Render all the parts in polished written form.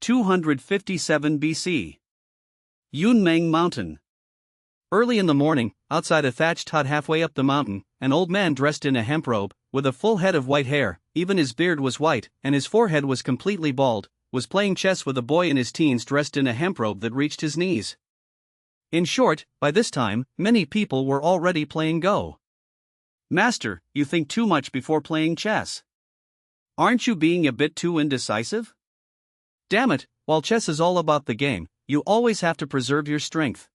257 BC. Yunmeng Mountain. Early in the morning, outside a thatched hut halfway up the mountain, an old man dressed in a hemp robe, with a full head of white hair, even his beard was white, and his forehead was completely bald, was playing chess with a boy in his teens dressed in a hemp robe that reached his knees. In short, by this time, many people were already playing Go. Master, you think too much before playing chess. Aren't you being a bit too indecisive? Damn it, while chess is all about the game, you always have to preserve your strength.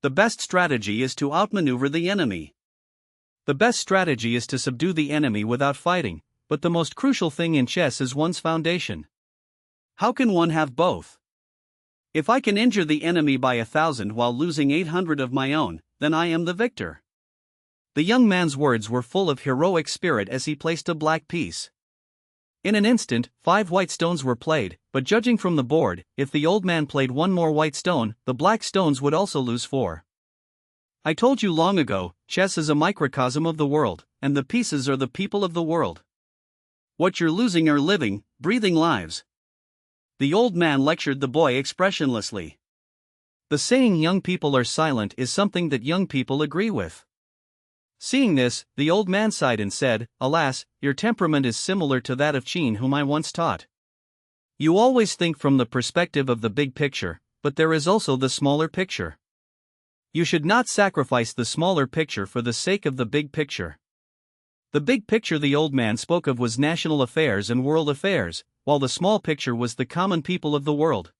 The best strategy is to outmaneuver the enemy. The best strategy is to subdue the enemy without fighting, but the most crucial thing in chess is one's foundation. How can one have both? If I can injure the enemy by 1,000 while losing 800 of my own, then I am the victor. The young man's words were full of heroic spirit as he placed a black piece. In an instant, 5 white stones were played, but judging from the board, if the old man played one more white stone, the black stones would also lose 4. I told you long ago, chess is a microcosm of the world, and the pieces are the people of the world. What you're losing are living, breathing lives. The old man lectured the boy expressionlessly. The saying young people are silent is something that young people agree with. Seeing this, the old man sighed and said, "Alas, your temperament is similar to that of Chin, whom I once taught. You always think from the perspective of the big picture, but there is also the smaller picture. You should not sacrifice the smaller picture for the sake of the big picture." The big picture the old man spoke of was national affairs and world affairs, while the small picture was the common people of the world.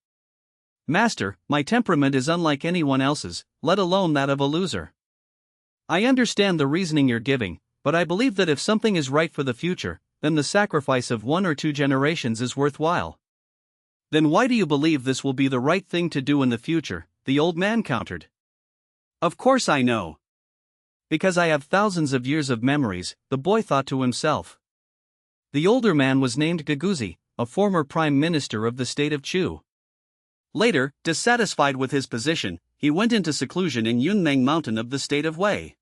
Master, my temperament is unlike anyone else's, let alone that of a loser. I understand the reasoning you're giving, but I believe that if something is right for the future, then the sacrifice of 1 or 2 generations is worthwhile. Then why do you believe this will be the right thing to do in the future? The old man countered. Of course I know. Because I have thousands of years of memories, the boy thought to himself. The older man was named Gaguzi, a former prime minister of the state of Chu. Later, dissatisfied with his position, he went into seclusion in Yunmeng Mountain of the state of Wei.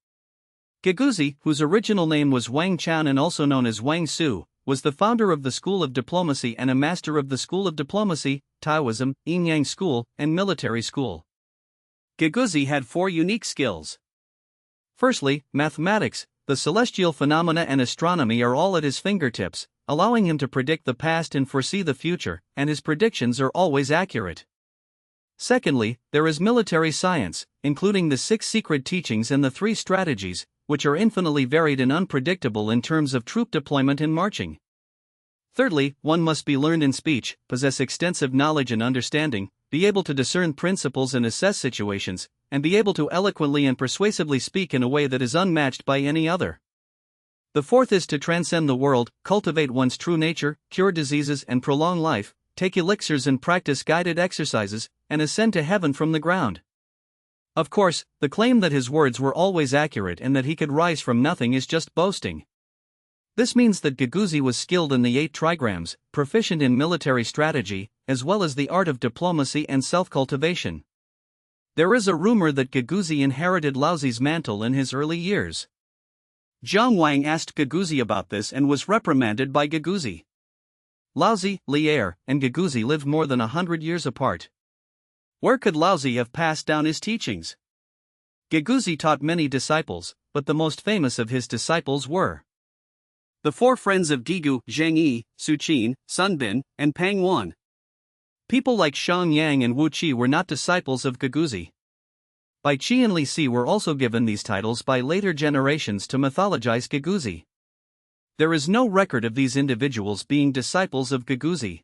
Gaguzi, whose original name was Wang Chan and also known as Wang Su, was the founder of the School of Diplomacy and a master of the School of Diplomacy, Taoism, Yin-Yang School, and Military School. Gaguzi had 4 unique skills. Firstly, mathematics, the celestial phenomena and astronomy are all at his fingertips, allowing him to predict the past and foresee the future, and his predictions are always accurate. Secondly, there is military science, including the 6 secret teachings and the 3 strategies, which are infinitely varied and unpredictable in terms of troop deployment and marching. Thirdly, one must be learned in speech, possess extensive knowledge and understanding, be able to discern principles and assess situations, and be able to eloquently and persuasively speak in a way that is unmatched by any other. The fourth is to transcend the world, cultivate one's true nature, cure diseases and prolong life, take elixirs and practice guided exercises, and ascend to heaven from the ground. Of course, the claim that his words were always accurate and that he could rise from nothing is just boasting. This means that Gaguzi was skilled in the 8 trigrams, proficient in military strategy, as well as the art of diplomacy and self-cultivation. There is a rumor that Gaguzi inherited Laozi's mantle in his early years. Zhang Wang asked Gaguzi about this and was reprimanded by Gaguzi. Laozi, Lier, and Gaguzi lived more than 100 years apart. Where could Laozi have passed down his teachings? Gaguzi taught many disciples, but the most famous of his disciples were the 4 friends of Gigu, Zheng Yi, Su Qin, Sun Bin, and Pang Wan. People like Shang Yang and Wu Qi were not disciples of Gaguzi. Bai Qi and Li Si were also given these titles by later generations to mythologize Gaguzi. There is no record of these individuals being disciples of Gaguzi.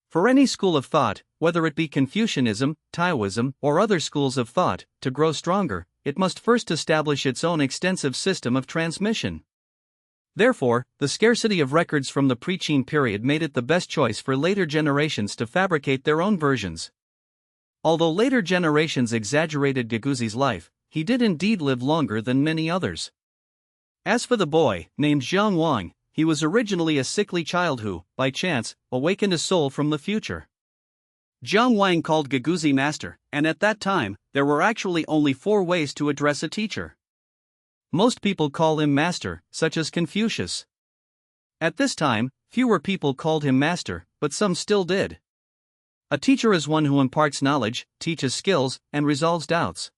For any school of thought, whether it be Confucianism, Taoism, or other schools of thought, to grow stronger, it must first establish its own extensive system of transmission. Therefore, the scarcity of records from the pre-Qin period made it the best choice for later generations to fabricate their own versions. Although later generations exaggerated Gaguzi's life, he did indeed live longer than many others. As for the boy, named Zhang Wang, he was originally a sickly child who, by chance, awakened a soul from the future. Zhang Wang called Gaguzi master, and at that time, there were actually only 4 ways to address a teacher. Most people call him master, such as Confucius. At this time, fewer people called him master, but some still did. A teacher is one who imparts knowledge, teaches skills, and resolves doubts.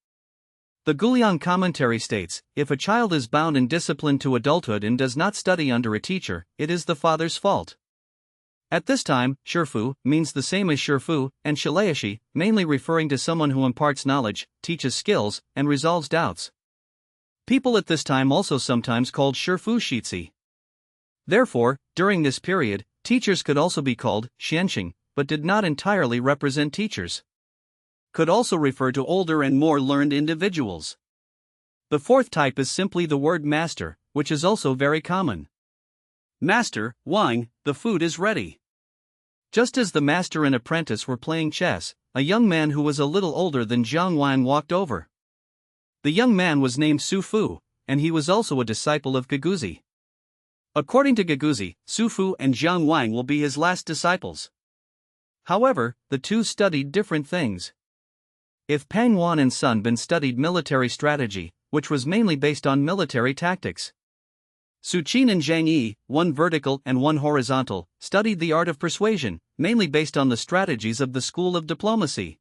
The Guliang commentary states, if a child is bound in discipline to adulthood and does not study under a teacher, it is the father's fault. At this time, shifu means the same as shifu and shilayashi, mainly referring to someone who imparts knowledge, teaches skills, and resolves doubts. People at this time also sometimes called shifu shitsi. Therefore, during this period, teachers could also be called xianxing, but did not entirely represent teachers. Could also refer to older and more learned individuals. The fourth type is simply the word master, which is also very common. Master, Wang, the food is ready. Just as the master and apprentice were playing chess, a young man who was a little older than Jiang Wang walked over. The young man was named Su Fu, and he was also a disciple of Gaguzi. According to Gaguzi, Su Fu and Jiang Wang will be his last disciples. However, the two studied different things. If Pang Wan and Sun Bin studied military strategy, which was mainly based on military tactics. Su Qin and Zhang Yi, one vertical and one horizontal, studied the art of persuasion, mainly based on the strategies of the school of diplomacy.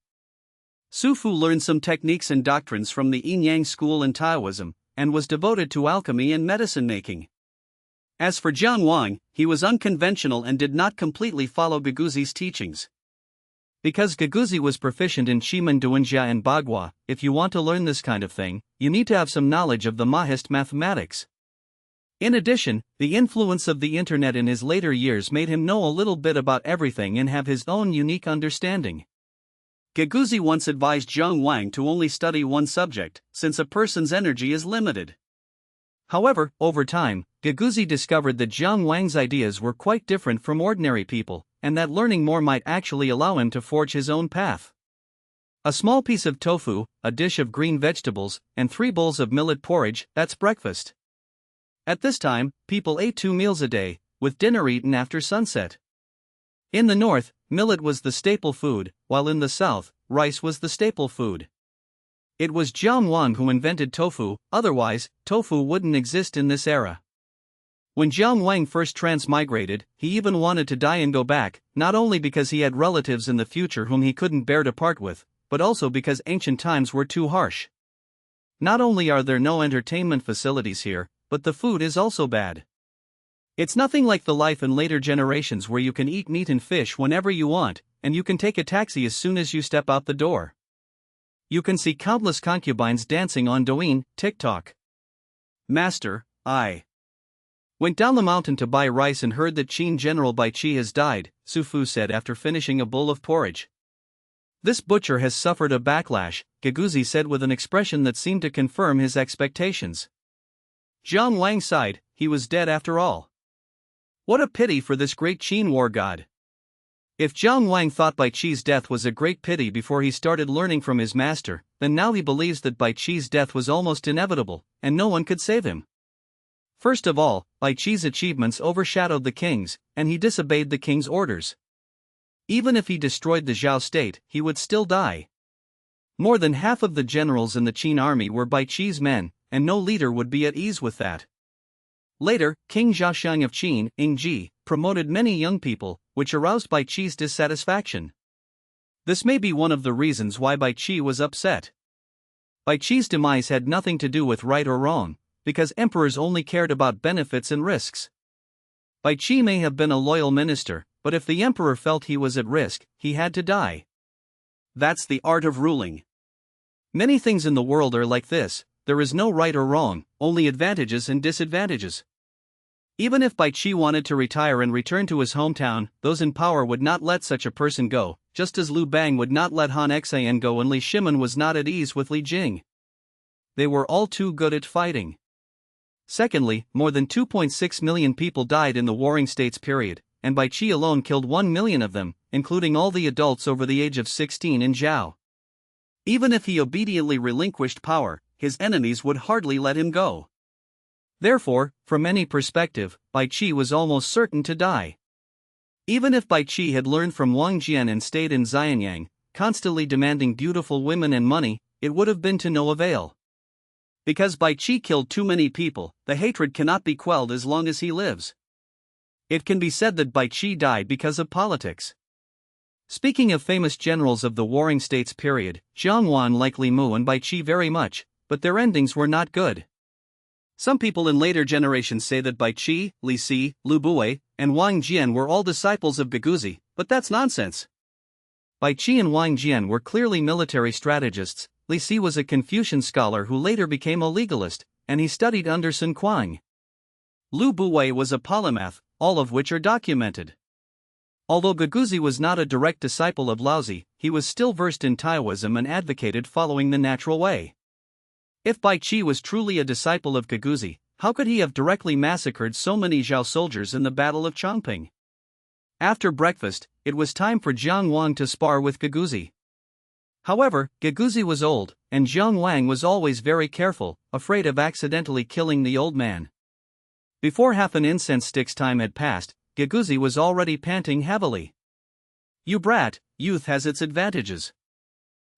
Su Fu learned some techniques and doctrines from the Yin-Yang school and Taoism, and was devoted to alchemy and medicine making. As for Jiang Wang, he was unconventional and did not completely follow Gaguzi's teachings. Because Gaguzi was proficient in Shimen Duanjia and Bagua, if you want to learn this kind of thing, you need to have some knowledge of the Mahist mathematics. In addition, the influence of the internet in his later years made him know a little bit about everything and have his own unique understanding. Gaguzi once advised Jiang Wang to only study one subject, since a person's energy is limited. However, over time, Gaguzi discovered that Jiang Wang's ideas were quite different from ordinary people, and that learning more might actually allow him to forge his own path. A small piece of tofu, a dish of green vegetables, and 3 bowls of millet porridge, that's breakfast. At this time, people ate 2 meals a day, with dinner eaten after sunset. In the north, millet was the staple food, while in the south, rice was the staple food. It was Jiang Wang who invented tofu, otherwise, tofu wouldn't exist in this era. When Jiang Wang first transmigrated, he even wanted to die and go back, not only because he had relatives in the future whom he couldn't bear to part with, but also because ancient times were too harsh. Not only are there no entertainment facilities here, but the food is also bad. It's nothing like the life in later generations where you can eat meat and fish whenever you want, and you can take a taxi as soon as you step out the door. You can see countless concubines dancing on Douyin, TikTok. Master, I went down the mountain to buy rice and heard that Qin General Bai Qi has died, Su Fu said after finishing a bowl of porridge. This butcher has suffered a backlash, Gaguzi said with an expression that seemed to confirm his expectations. Jiang Wang sighed, he was dead after all. What a pity for this great Qin war god. If Jiang Wang thought Bai Qi's death was a great pity before he started learning from his master, then now he believes that Bai Qi's death was almost inevitable, and no one could save him. First of all, Bai Qi's achievements overshadowed the king's, and he disobeyed the king's orders. Even if he destroyed the Zhao state, he would still die. More than half of the generals in the Qin army were Bai Qi's men, and no leader would be at ease with that. Later, King Zhaoxiang of Qin, Yingji, promoted many young people, which aroused Bai Qi's dissatisfaction. This may be one of the reasons why Bai Qi was upset. Bai Qi's demise had nothing to do with right or wrong, because emperors only cared about benefits and risks. Bai Qi may have been a loyal minister, but if the emperor felt he was at risk, he had to die. That's the art of ruling. Many things in the world are like this, there is no right or wrong, only advantages and disadvantages. Even if Bai Qi wanted to retire and return to his hometown, those in power would not let such a person go, just as Liu Bang would not let Han Xian go and Li Shimin was not at ease with Li Jing. They were all too good at fighting. Secondly, more than 2.6 million people died in the Warring States period, and Bai Qi alone killed 1 million of them, including all the adults over the age of 16 in Zhao. Even if he obediently relinquished power, his enemies would hardly let him go. Therefore, from any perspective, Bai Qi was almost certain to die. Even if Bai Qi had learned from Wang Jian and stayed in Xianyang, constantly demanding beautiful women and money, it would have been to no avail. Because Bai Qi killed too many people, the hatred cannot be quelled as long as he lives. It can be said that Bai Qi died because of politics. Speaking of famous generals of the Warring States period, Jiang Wan liked Li Mu and Bai Qi very much, but their endings were not good. Some people in later generations say that Bai Qi, Li Si, Lu Bue, and Wang Jian were all disciples of Gaguzhi, but that's nonsense. Bai Qi and Wang Jian were clearly military strategists. Li Si was a Confucian scholar who later became a legalist, and he studied under Sun Quan. Lu Bue was a polymath, all of which are documented. Although Gaguzhi was not a direct disciple of Laozi, he was still versed in Taoism and advocated following the natural way. If Bai Qi was truly a disciple of Gaguzhi, how could he have directly massacred so many Zhao soldiers in the Battle of Chongping? After breakfast, it was time for Jiang Wang to spar with Gaguzhi. However, Gaguzhi was old, and Jiang Wang was always very careful, afraid of accidentally killing the old man. Before half an incense stick's time had passed, Gaguzhi was already panting heavily. "You brat, youth has its advantages."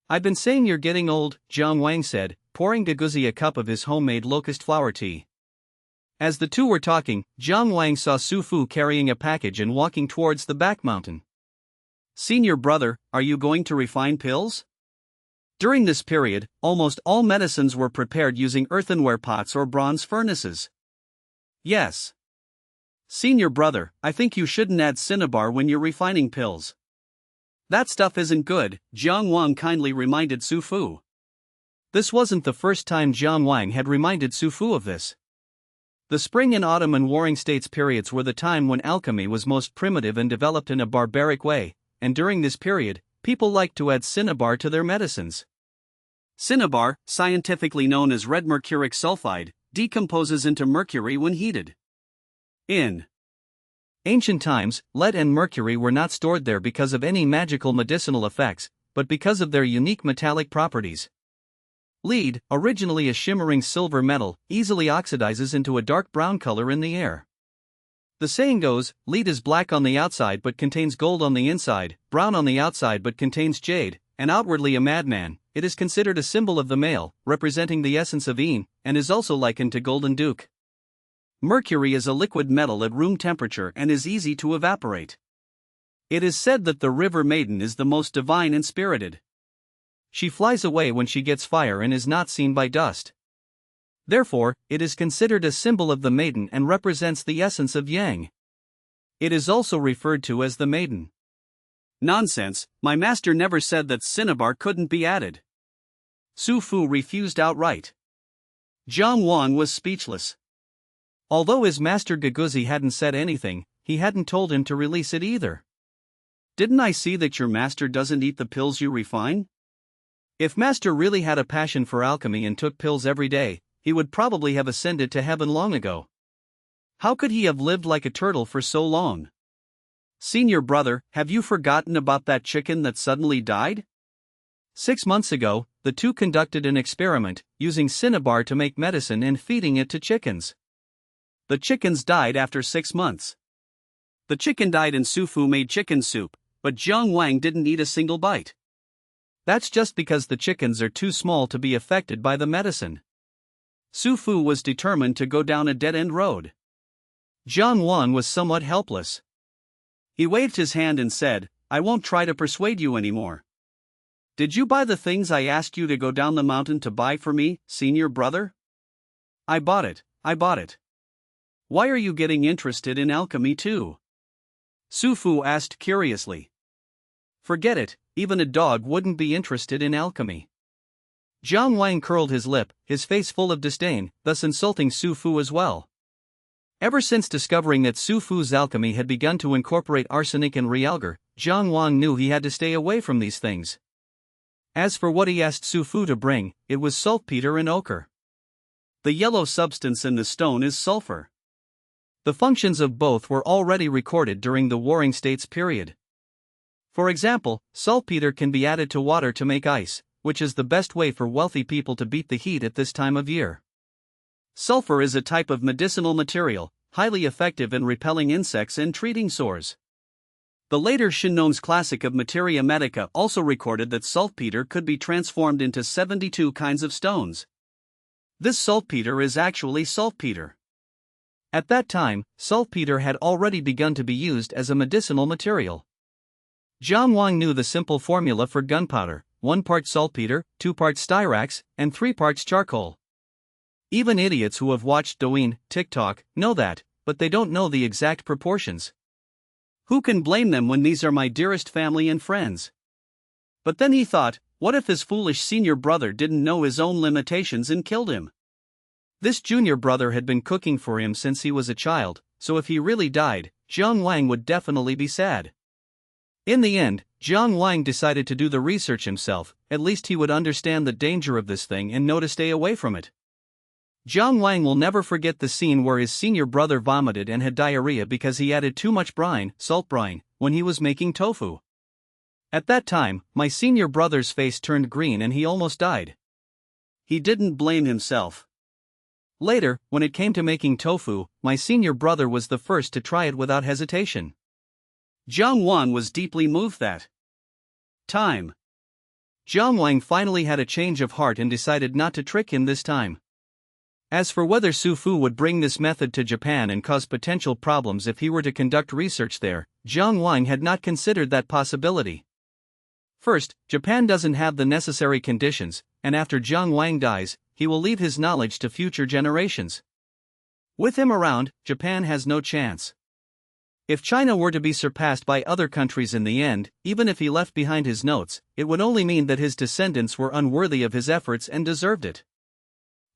"I've been saying you're getting old," Jiang Wang said, pouring Gaguzhi a cup of his homemade locust flower tea. As the two were talking, Jiang Wang saw Su Fu carrying a package and walking towards the back mountain. "Senior brother, are you going to refine pills?" During this period, almost all medicines were prepared using earthenware pots or bronze furnaces. "Yes. Senior brother, I think you shouldn't add cinnabar when you're refining pills." "That stuff isn't good," Jiang Wang kindly reminded Su Fu. This wasn't the first time Jiang Wang had reminded Su Fu of this. The spring and autumn and Warring States periods were the time when alchemy was most primitive and developed in a barbaric way, and during this period, people liked to add cinnabar to their medicines. Cinnabar, scientifically known as red mercuric sulfide, decomposes into mercury when heated. In ancient times, lead and mercury were not stored there because of any magical medicinal effects, but because of their unique metallic properties. Lead, originally a shimmering silver metal, easily oxidizes into a dark brown color in the air. The saying goes, lead is black on the outside but contains gold on the inside, brown on the outside but contains jade, and outwardly a madman. It is considered a symbol of the male, representing the essence of Yin, and is also likened to golden duke. Mercury is a liquid metal at room temperature and is easy to evaporate. It is said that the river maiden is the most divine and spirited. She flies away when she gets fire and is not seen by dust. Therefore, it is considered a symbol of the maiden and represents the essence of Yang. It is also referred to as the maiden. "Nonsense, my master never said that cinnabar couldn't be added." Su Fu refused outright. Jiang Wang was speechless. Although his master Gaguzhi hadn't said anything, he hadn't told him to release it either. "Didn't I see that your master doesn't eat the pills you refine?" If master really had a passion for alchemy and took pills every day, he would probably have ascended to heaven long ago. How could he have lived like a turtle for so long? "Senior brother, have you forgotten about that chicken that suddenly died?" 6 months ago, the two conducted an experiment, using cinnabar to make medicine and feeding it to chickens. The chickens died after 6 months. The chicken died and Su Fu made chicken soup, but Jiang Wang didn't eat a single bite. That's just because the chickens are too small to be affected by the medicine. Su Fu was determined to go down a dead-end road. Jiang Wang was somewhat helpless. He waved his hand and said, "I won't try to persuade you anymore." "Did you buy the things I asked you to go down the mountain to buy for me, senior brother?" I bought it. "Why are you getting interested in alchemy too?" Su Fu asked curiously. "Forget it, even a dog wouldn't be interested in alchemy." Jiang Wang curled his lip, his face full of disdain, thus insulting Su Fu as well. Ever since discovering that Su Fu's alchemy had begun to incorporate arsenic and realgar, Jiang Wang knew he had to stay away from these things. As for what he asked Su Fu to bring, it was saltpeter and ochre. The yellow substance in the stone is sulfur. The functions of both were already recorded during the Warring States period. For example, saltpeter can be added to water to make ice, which is the best way for wealthy people to beat the heat at this time of year. Sulfur is a type of medicinal material, highly effective in repelling insects and treating sores. The later Shinnon's classic of Materia Medica also recorded that saltpeter could be transformed into 72 kinds of stones. This saltpeter is actually saltpeter. At that time, saltpeter had already begun to be used as a medicinal material. Jiang Wang knew the simple formula for gunpowder: 1 part saltpeter, 2 parts styrax, and 3 parts charcoal. Even idiots who have watched Douyin, TikTok, know that, but they don't know the exact proportions. Who can blame them when these are my dearest family and friends? But then he thought, what if his foolish senior brother didn't know his own limitations and killed him? This junior brother had been cooking for him since he was a child, so if he really died, Jiang Wang would definitely be sad. In the end, Jiang Wang decided to do the research himself. At least he would understand the danger of this thing and know to stay away from it. Jiang Wang will never forget the scene where his senior brother vomited and had diarrhea because he added too much brine, salt brine, when he was making tofu. At that time, my senior brother's face turned green and he almost died. He didn't blame himself. Later, when it came to making tofu, my senior brother was the first to try it without hesitation. Jiang Wang was deeply moved that time. Jiang Wang finally had a change of heart and decided not to trick him this time. As for whether Su Fu would bring this method to Japan and cause potential problems if he were to conduct research there, Jiang Wang had not considered that possibility. First, Japan doesn't have the necessary conditions, and after Jiang Wang dies, he will leave his knowledge to future generations. With him around, Japan has no chance. If China were to be surpassed by other countries in the end, even if he left behind his notes, it would only mean that his descendants were unworthy of his efforts and deserved it.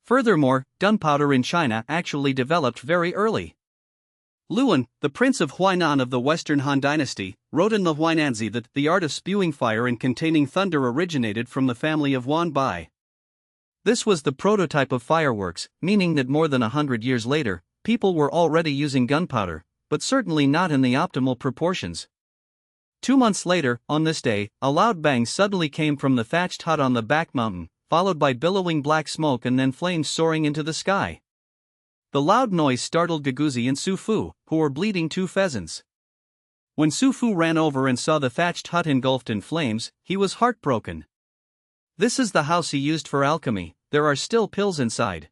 Furthermore, gunpowder in China actually developed very early. Luan, the prince of Huainan of the Western Han Dynasty, wrote in the Huainanzi that the art of spewing fire and containing thunder originated from the family of Wan Bai. This was the prototype of fireworks, meaning that more than 100 years later, people were already using gunpowder, but certainly not in the optimal proportions. 2 months later, on this day, a loud bang suddenly came from the thatched hut on the back mountain, followed by billowing black smoke and then flames soaring into the sky. The loud noise startled Gaguzi and Su Fu, who were bleeding 2 pheasants. When Su Fu ran over and saw the thatched hut engulfed in flames, he was heartbroken. This is the house he used for alchemy, there are still pills inside.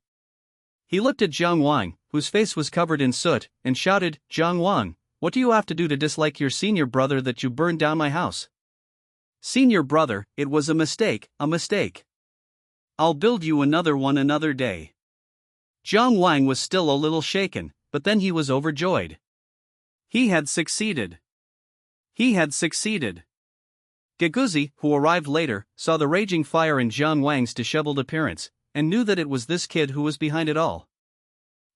He looked at Jiang Wang, whose face was covered in soot, and shouted, Jiang Wang, what do you have to do to dislike your senior brother that you burned down my house? Senior brother, it was a mistake, a mistake. I'll build you another one another day. Jiang Wang was still a little shaken, but then he was overjoyed. He had succeeded. He had succeeded. Gaguzi, who arrived later, saw the raging fire in Jiang Wang's disheveled appearance, and knew that it was this kid who was behind it all.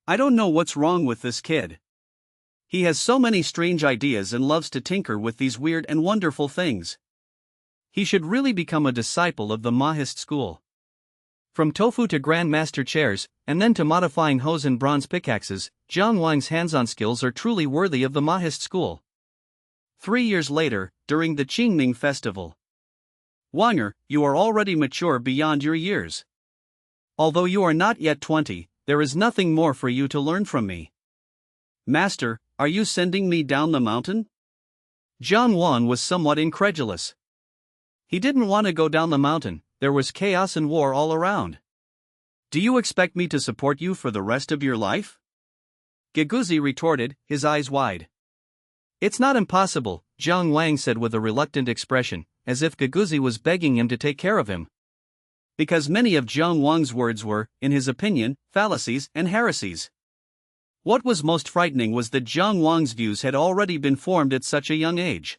I don't know what's wrong with this kid. He has so many strange ideas and loves to tinker with these weird and wonderful things. He should really become a disciple of the Mahist school. From tofu to grandmaster chairs, and then to modifying hose and bronze pickaxes, Jiang Wang's hands-on skills are truly worthy of the Mahist school. 3 years later, during the Qingming festival. Wanger, you are already mature beyond your years. Although you are not yet 20, there is nothing more for you to learn from me. Master, are you sending me down the mountain? Jiang Wang was somewhat incredulous. He didn't want to go down the mountain. There was chaos and war all around. Do you expect me to support you for the rest of your life? Gaguzi retorted, his eyes wide. It's not impossible, Jiang Wang said with a reluctant expression, as if Gaguzi was begging him to take care of him. Because many of Jiang Wang's words were, in his opinion, fallacies and heresies. What was most frightening was that Jiang Wang's views had already been formed at such a young age.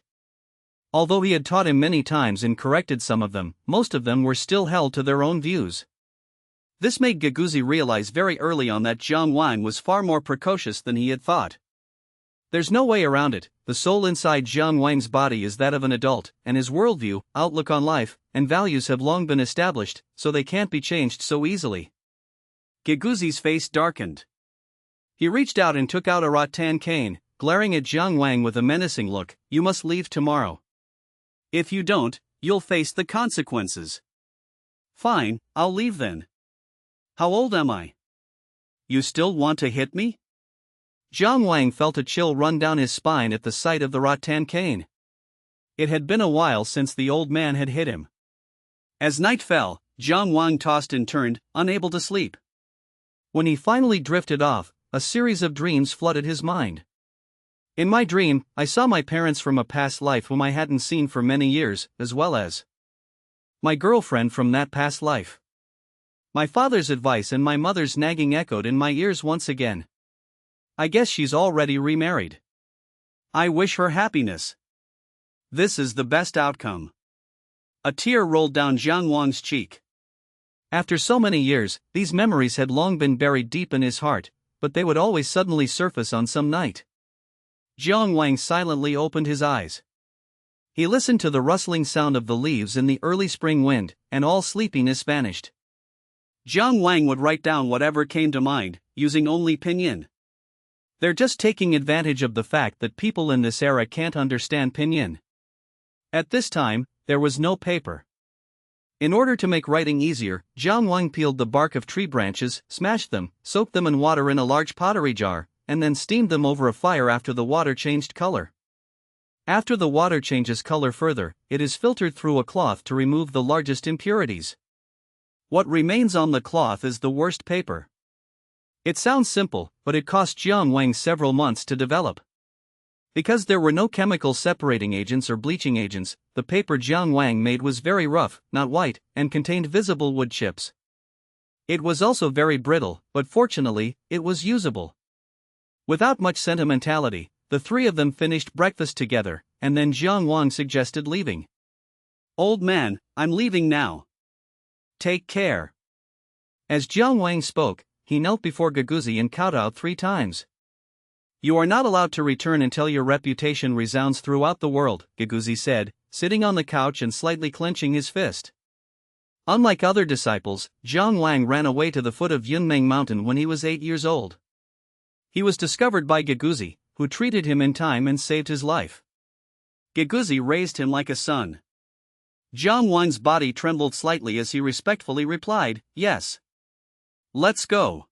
Although he had taught him many times and corrected some of them, most of them were still held to their own views. This made Gaguzi realize very early on that Jiang Wang was far more precocious than he had thought. There's no way around it, the soul inside Jiang Wang's body is that of an adult, and his worldview, outlook on life, and values have long been established, so they can't be changed so easily. Gaguzi's face darkened. He reached out and took out a rattan cane, glaring at Jiang Wang with a menacing look. You must leave tomorrow. If you don't, you'll face the consequences. Fine, I'll leave then. How old am I? You still want to hit me? Jiang Wang felt a chill run down his spine at the sight of the rattan cane. It had been a while since the old man had hit him. As night fell, Jiang Wang tossed and turned, unable to sleep. When he finally drifted off, a series of dreams flooded his mind. In my dream, I saw my parents from a past life whom I hadn't seen for many years, as well as my girlfriend from that past life. My father's advice and my mother's nagging echoed in my ears once again. I guess she's already remarried. I wish her happiness. This is the best outcome. A tear rolled down Jiang Wang's cheek. After so many years, these memories had long been buried deep in his heart, but they would always suddenly surface on some night. Jiang Wang silently opened his eyes. He listened to the rustling sound of the leaves in the early spring wind, and all sleepiness vanished. Jiang Wang would write down whatever came to mind, using only pinyin. They're just taking advantage of the fact that people in this era can't understand pinyin. At this time, there was no paper. In order to make writing easier, Jiang Wang peeled the bark of tree branches, smashed them, soaked them in water in a large pottery jar, and then steamed them over a fire after the water changed color. After the water changes color further, it is filtered through a cloth to remove the largest impurities. What remains on the cloth is the worst paper. It sounds simple, but it cost Jiang Wang several months to develop. Because there were no chemical separating agents or bleaching agents, the paper Jiang Wang made was very rough, not white, and contained visible wood chips. It was also very brittle, but fortunately, it was usable. Without much sentimentality, the three of them finished breakfast together, and then Jiang Wang suggested leaving. "Old man, I'm leaving now. Take care." As Jiang Wang spoke, he knelt before Gaguzi and kowtowed 3 times. "You are not allowed to return until your reputation resounds throughout the world," Gaguzi said, sitting on the couch and slightly clenching his fist. Unlike other disciples, Jiang Wang ran away to the foot of Yunmeng Mountain when he was 8 years old. He was discovered by Gaguzi, who treated him in time and saved his life. Gaguzi raised him like a son. Jiang Wang's body trembled slightly as he respectfully replied, "Yes. Let's go.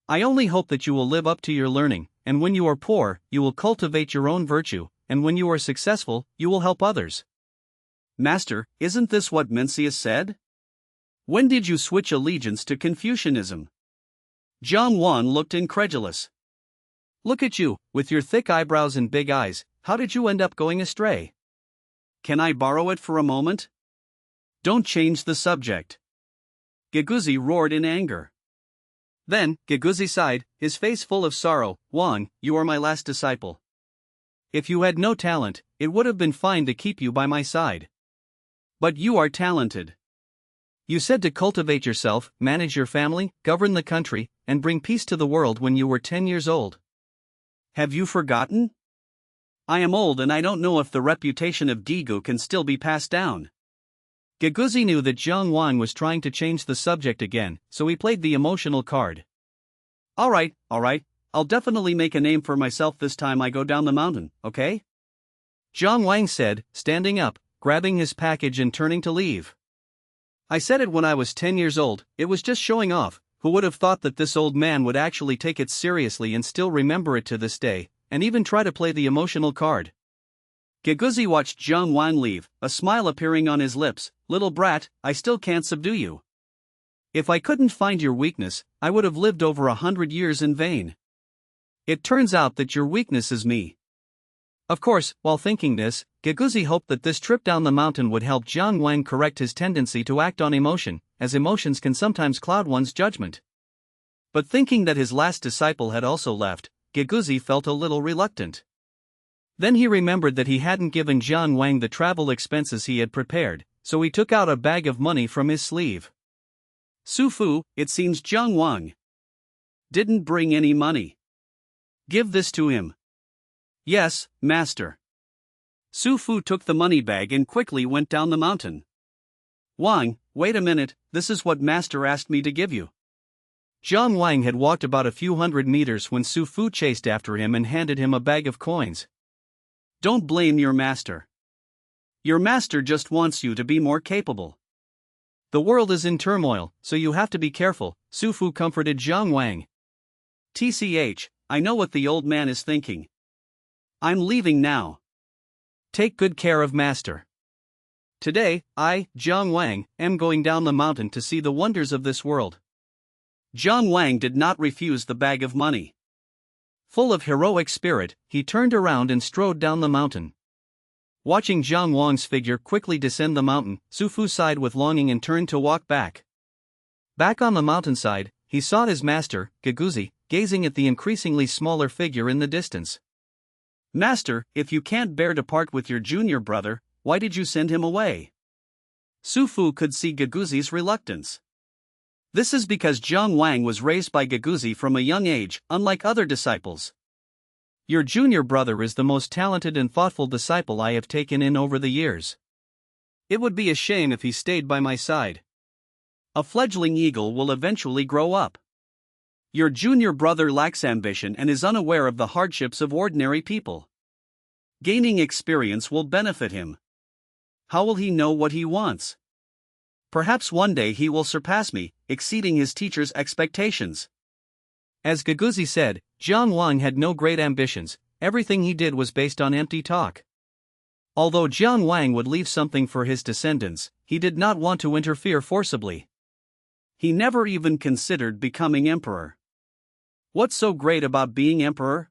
I only hope that you will live up to your learning, and when you are poor, you will cultivate your own virtue, and when you are successful, you will help others." "Master, isn't this what Mencius said? When did you switch allegiance to Confucianism?" Jiang Wang looked incredulous. "Look at you, with your thick eyebrows and big eyes, how did you end up going astray? Can I borrow it for a moment?" "Don't change the subject." Gaguzi roared in anger. Then, Gaguzi sighed, his face full of sorrow. "Wang, you are my last disciple. If you had no talent, it would have been fine to keep you by my side. But you are talented. You said to cultivate yourself, manage your family, govern the country, and bring peace to the world when you were 10 years old. Have you forgotten? I am old and I don't know if the reputation of Digu can still be passed down." Gaguzi knew that Jiang Wang was trying to change the subject again, so he played the emotional card. All right, I'll definitely make a name for myself this time I go down the mountain, okay?" Jiang Wang said, standing up, grabbing his package and turning to leave. "I said it when I was 10 years old, it was just showing off. Who would have thought that this old man would actually take it seriously and still remember it to this day, and even try to play the emotional card?" Gaguzi watched Jiang Wang leave, a smile appearing on his lips. "Little brat, I still can't subdue you. If I couldn't find your weakness, I would have lived over 100 years in vain. It turns out that your weakness is me." Of course, while thinking this, Gaguzi hoped that this trip down the mountain would help Jiang Wang correct his tendency to act on emotion, as emotions can sometimes cloud one's judgment. But thinking that his last disciple had also left, Gaguzi felt a little reluctant. Then he remembered that he hadn't given Jiang Wang the travel expenses he had prepared, so he took out a bag of money from his sleeve. "Su Fu, it seems Jiang Wang didn't bring any money. Give this to him." "Yes, master." Su Fu took the money bag and quickly went down the mountain. "Wang, wait a minute, this is what master asked me to give you." Jiang Wang had walked about a few hundred meters when Su Fu chased after him and handed him a bag of coins. "Don't blame your master. Your master just wants you to be more capable. The world is in turmoil, so you have to be careful," Su Fu comforted Jiang Wang. "TCH, I know what the old man is thinking. I'm leaving now. Take good care of master. Today, I, Jiang Wang, am going down the mountain to see the wonders of this world." Jiang Wang did not refuse the bag of money. Full of heroic spirit, he turned around and strode down the mountain. Watching Jiang Wang's figure quickly descend the mountain, Su Fu sighed with longing and turned to walk back. Back on the mountainside, he saw his master, Gaguzi, gazing at the increasingly smaller figure in the distance. "Master, if you can't bear to part with your junior brother, why did you send him away?" Su Fu could see Gaguzi's reluctance. This is because Jiang Wang was raised by Gaguzi from a young age, unlike other disciples. "Your junior brother is the most talented and thoughtful disciple I have taken in over the years. It would be a shame if he stayed by my side. A fledgling eagle will eventually grow up. Your junior brother lacks ambition and is unaware of the hardships of ordinary people. Gaining experience will benefit him. How will he know what he wants? Perhaps one day he will surpass me, exceeding his teacher's expectations." As Gaguzi said, Jiang Wang had no great ambitions, everything he did was based on empty talk. Although Jiang Wang would leave something for his descendants, he did not want to interfere forcibly. He never even considered becoming emperor. What's so great about being emperor?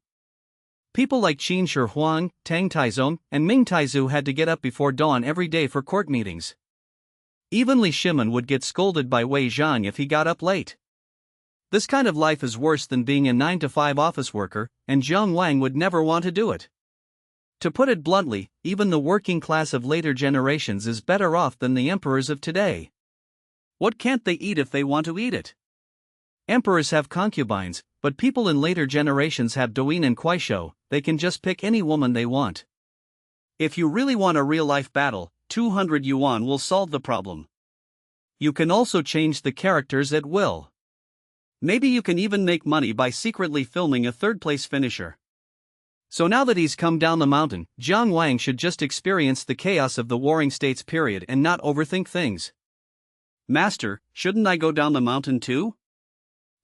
People like Qin Shi Huang, Tang Taizong, and Ming Taizu had to get up before dawn every day for court meetings. Even Li Shimin would get scolded by Wei Zhang if he got up late. This kind of life is worse than being a 9-to-5 office worker, and Jiang Wang would never want to do it. To put it bluntly, even the working class of later generations is better off than the emperors of today. What can't they eat if they want to eat it? Emperors have concubines, but people in later generations have douyin and kuaishou, they can just pick any woman they want. If you really want a real-life battle, 200 yuan will solve the problem. You can also change the characters at will. Maybe you can even make money by secretly filming a third-place finisher. So now that he's come down the mountain, Jiang Wang should just experience the chaos of the Warring States period and not overthink things. "Master, shouldn't I go down the mountain too?"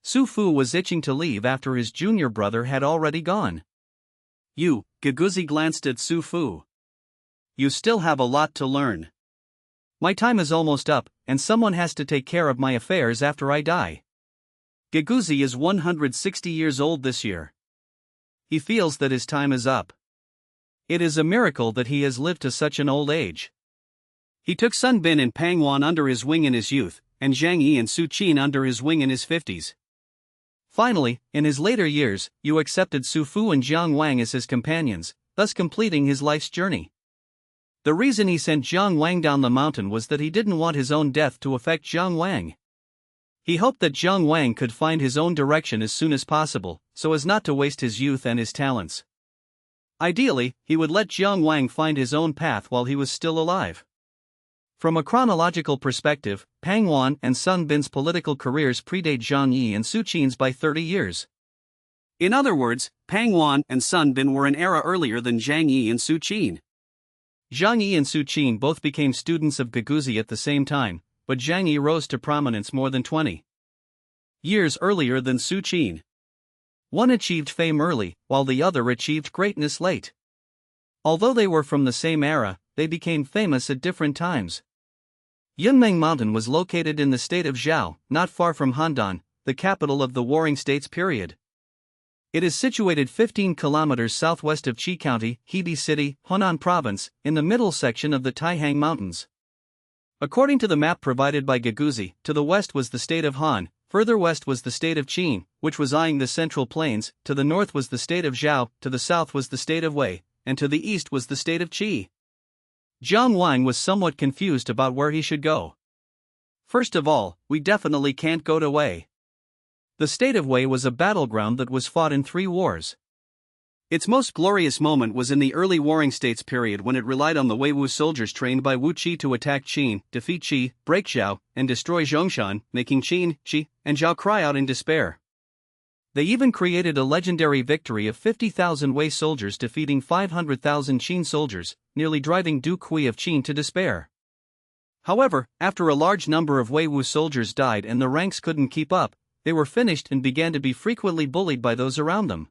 Su Fu was itching to leave after his junior brother had already gone. Gaguzi glanced at Su Fu. "You still have a lot to learn. My time is almost up, and someone has to take care of my affairs after I die. Gaguzi is 160 years old this year. He feels that his time is up. It is a miracle that he has lived to such an old age. He took Sun Bin and Pang Wan under his wing in his youth, and Zhang Yi and Su Qin under his wing in his 50s. Finally, in his later years, you accepted Su Fu and Jiang Wang as his companions, thus completing his life's journey. The reason he sent Jiang Wang down the mountain was that he didn't want his own death to affect Jiang Wang. He hoped that Jiang Wang could find his own direction as soon as possible, so as not to waste his youth and his talents. Ideally, he would let Jiang Wang find his own path while he was still alive. From a chronological perspective, Pang Wan and Sun Bin's political careers predate Zhang Yi and Su Qin's by 30 years. In other words, Pang Wan and Sun Bin were an era earlier than Zhang Yi and Su Qin. Zhang Yi and Su Qin both became students of Gaguzi at the same time, but Zhang Yi rose to prominence more than 20 years earlier than Su Qin. One achieved fame early, while the other achieved greatness late. Although they were from the same era, they became famous at different times. Yunmeng Mountain was located in the state of Zhao, not far from Handan, the capital of the Warring States period. It is situated 15 kilometers southwest of Qi County, Hebei City, Hunan Province, in the middle section of the Taihang Mountains. According to the map provided by Gaguzi, to the west was the state of Han, further west was the state of Qin, which was eyeing the Central Plains, to the north was the state of Zhao, to the south was the state of Wei, and to the east was the state of Qi. Jiang Wang was somewhat confused about where he should go. First of all, we definitely can't go to Wei. The state of Wei was a battleground that was fought in 3 wars. Its most glorious moment was in the early Warring States period when it relied on the Weiwu soldiers trained by Wu Qi to attack Qin, defeat Qi, break Zhao, and destroy Zhongshan, making Qin, Qi, and Zhao cry out in despair. They even created a legendary victory of 50,000 Wei soldiers defeating 500,000 Qin soldiers, nearly driving Du Kui of Qin to despair. However, after a large number of Weiwu soldiers died and the ranks couldn't keep up, they were finished and began to be frequently bullied by those around them.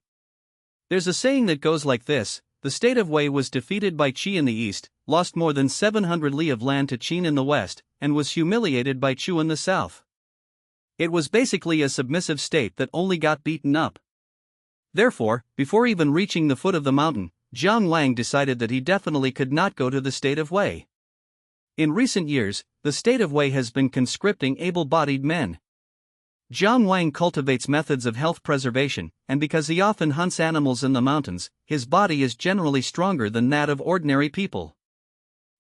There's a saying that goes like this: the state of Wei was defeated by Qi in the east, lost more than 700 li of land to Qin in the west, and was humiliated by Chu in the south. It was basically a submissive state that only got beaten up. Therefore, before even reaching the foot of the mountain, Jiang Wang decided that he definitely could not go to the state of Wei. In recent years, the state of Wei has been conscripting able-bodied men. Jiang Wang cultivates methods of health preservation, and because he often hunts animals in the mountains, his body is generally stronger than that of ordinary people.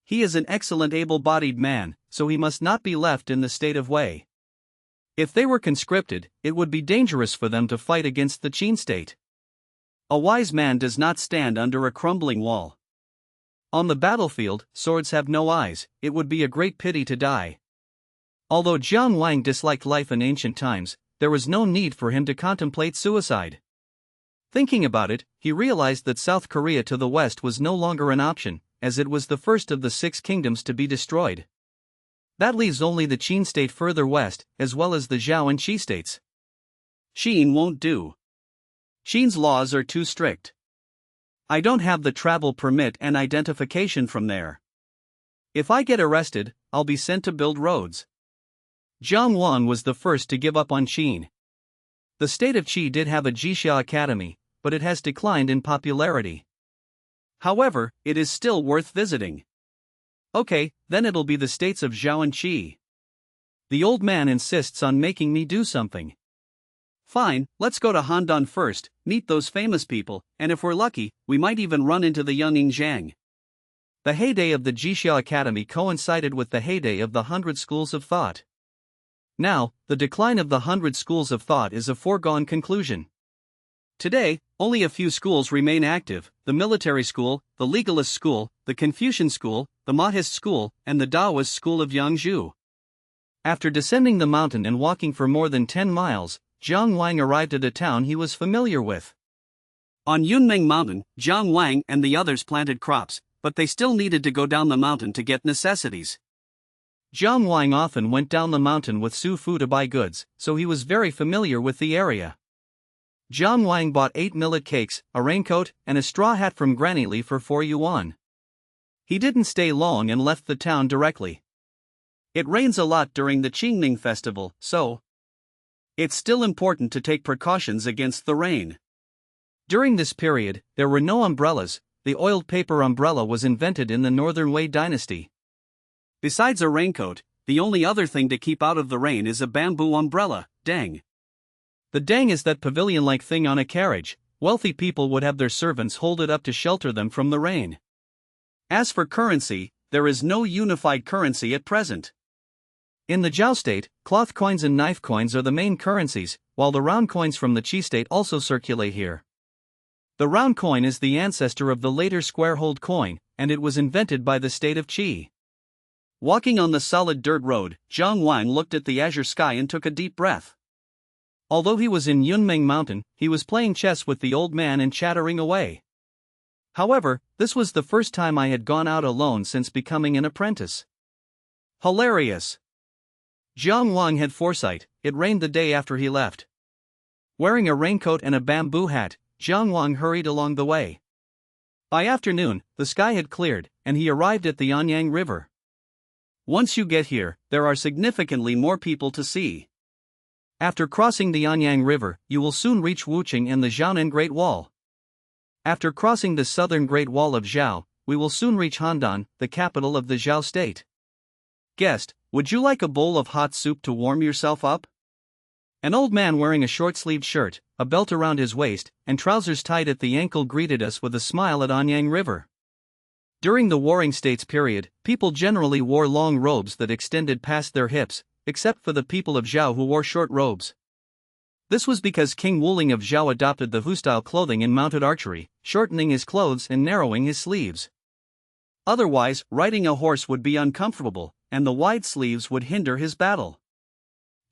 He is an excellent able-bodied man, so he must not be left in the state of Wei. If they were conscripted, it would be dangerous for them to fight against the Qin state. A wise man does not stand under a crumbling wall. On the battlefield, swords have no eyes, it would be a great pity to die. Although Jiang Wang disliked life in ancient times, there was no need for him to contemplate suicide. Thinking about it, he realized that South Korea to the west was no longer an option, as it was the first of the 6 kingdoms to be destroyed. That leaves only the Qin state further west, as well as the Zhao and Qi states. Qin won't do. Qin's laws are too strict. I don't have the travel permit and identification from there. If I get arrested, I'll be sent to build roads. Jiang Wang was the first to give up on Qin. The state of Qi did have a Jixia Academy, but it has declined in popularity. However, it is still worth visiting. Okay, then it'll be the states of Zhao and Qi. The old man insists on making me do something. Fine, let's go to Handan first, meet those famous people, and if we're lucky, we might even run into the young Zhang. The heyday of the Jixia Academy coincided with the heyday of the 100 schools of thought. Now, the decline of the 100 schools of thought is a foregone conclusion. Today, only a few schools remain active: the military school, the legalist school, the Confucian school, the Mahist school, and the Taoist school of Yangzhou. After descending the mountain and walking for more than 10 miles, Jiang Wang arrived at a town he was familiar with. On Yunmeng Mountain, Jiang Wang and the others planted crops, but they still needed to go down the mountain to get necessities. Jiang Wang often went down the mountain with Su Fu to buy goods, so he was very familiar with the area. Jiang Wang bought 8 millet cakes, a raincoat, and a straw hat from Granny Li for 4 yuan. He didn't stay long and left the town directly. It rains a lot during the Qingming festival, so it's still important to take precautions against the rain. During this period, there were no umbrellas. The oiled paper umbrella was invented in the Northern Wei dynasty. Besides a raincoat, the only other thing to keep out of the rain is a bamboo umbrella, dang. The dang is that pavilion-like thing on a carriage. Wealthy people would have their servants hold it up to shelter them from the rain. As for currency, there is no unified currency at present. In the Zhao state, cloth coins and knife coins are the main currencies, while the round coins from the Qi state also circulate here. The round coin is the ancestor of the later square-holed coin, and it was invented by the state of Qi. Walking on the solid dirt road, Jiang Wang looked at the azure sky and took a deep breath. Although he was in Yunmeng Mountain, he was playing chess with the old man and chattering away. However, this was the first time I had gone out alone since becoming an apprentice. Hilarious. Jiang Wang had foresight. It rained the day after he left. Wearing a raincoat and a bamboo hat, Jiang Wang hurried along the way. By afternoon, the sky had cleared, and he arrived at the Anyang River. Once you get here, there are significantly more people to see. After crossing the Anyang River, you will soon reach Wuqing and the Zhaonan Great Wall. After crossing the southern Great Wall of Zhao, we will soon reach Handan, the capital of the Zhao state. Guest, would you like a bowl of hot soup to warm yourself up? An old man wearing a short-sleeved shirt, a belt around his waist, and trousers tied at the ankle greeted us with a smile at Anyang River. During the Warring States period, people generally wore long robes that extended past their hips, except for the people of Zhao who wore short robes. This was because King Wuling of Zhao adopted the Hu-style clothing in mounted archery, shortening his clothes and narrowing his sleeves. Otherwise, riding a horse would be uncomfortable, and the wide sleeves would hinder his battle.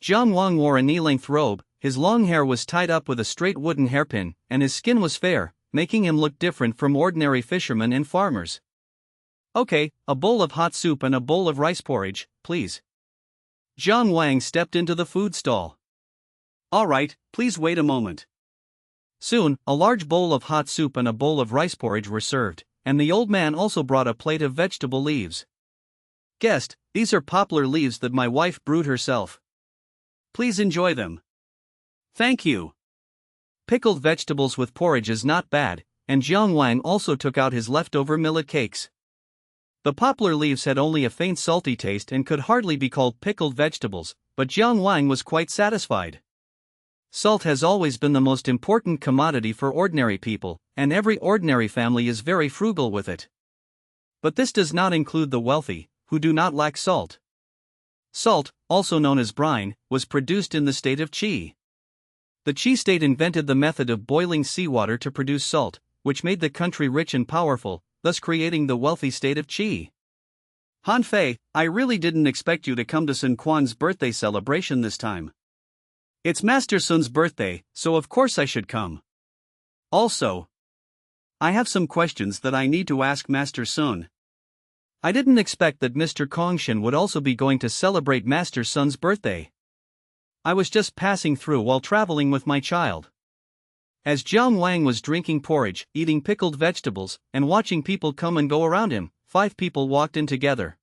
Jiang Wang wore a knee-length robe, his long hair was tied up with a straight wooden hairpin, and his skin was fair, making him look different from ordinary fishermen and farmers. Okay, a bowl of hot soup and a bowl of rice porridge, please. Jiang Wang stepped into the food stall. All right, please wait a moment. Soon, a large bowl of hot soup and a bowl of rice porridge were served, and the old man also brought a plate of vegetable leaves. Guest, these are poplar leaves that my wife brewed herself. Please enjoy them. Thank you. Pickled vegetables with porridge is not bad, and Jiang Wang also took out his leftover millet cakes. The poplar leaves had only a faint salty taste and could hardly be called pickled vegetables, but Jiang Wang was quite satisfied. Salt has always been the most important commodity for ordinary people, and every ordinary family is very frugal with it. But this does not include the wealthy, who do not lack salt. Salt, also known as brine, was produced in the state of Qi. The Qi state invented the method of boiling seawater to produce salt, which made the country rich and powerful, thus creating the wealthy state of Qi. Han Fei, I really didn't expect you to come to Sun Quan's birthday celebration this time. It's Master Sun's birthday, so of course I should come. Also, I have some questions that I need to ask Master Sun. I didn't expect that Mr. Kongshin would also be going to celebrate Master Sun's birthday. I was just passing through while traveling with my child. As Jiang Wang was drinking porridge, eating pickled vegetables, and watching people come and go around him, 5 people walked in together.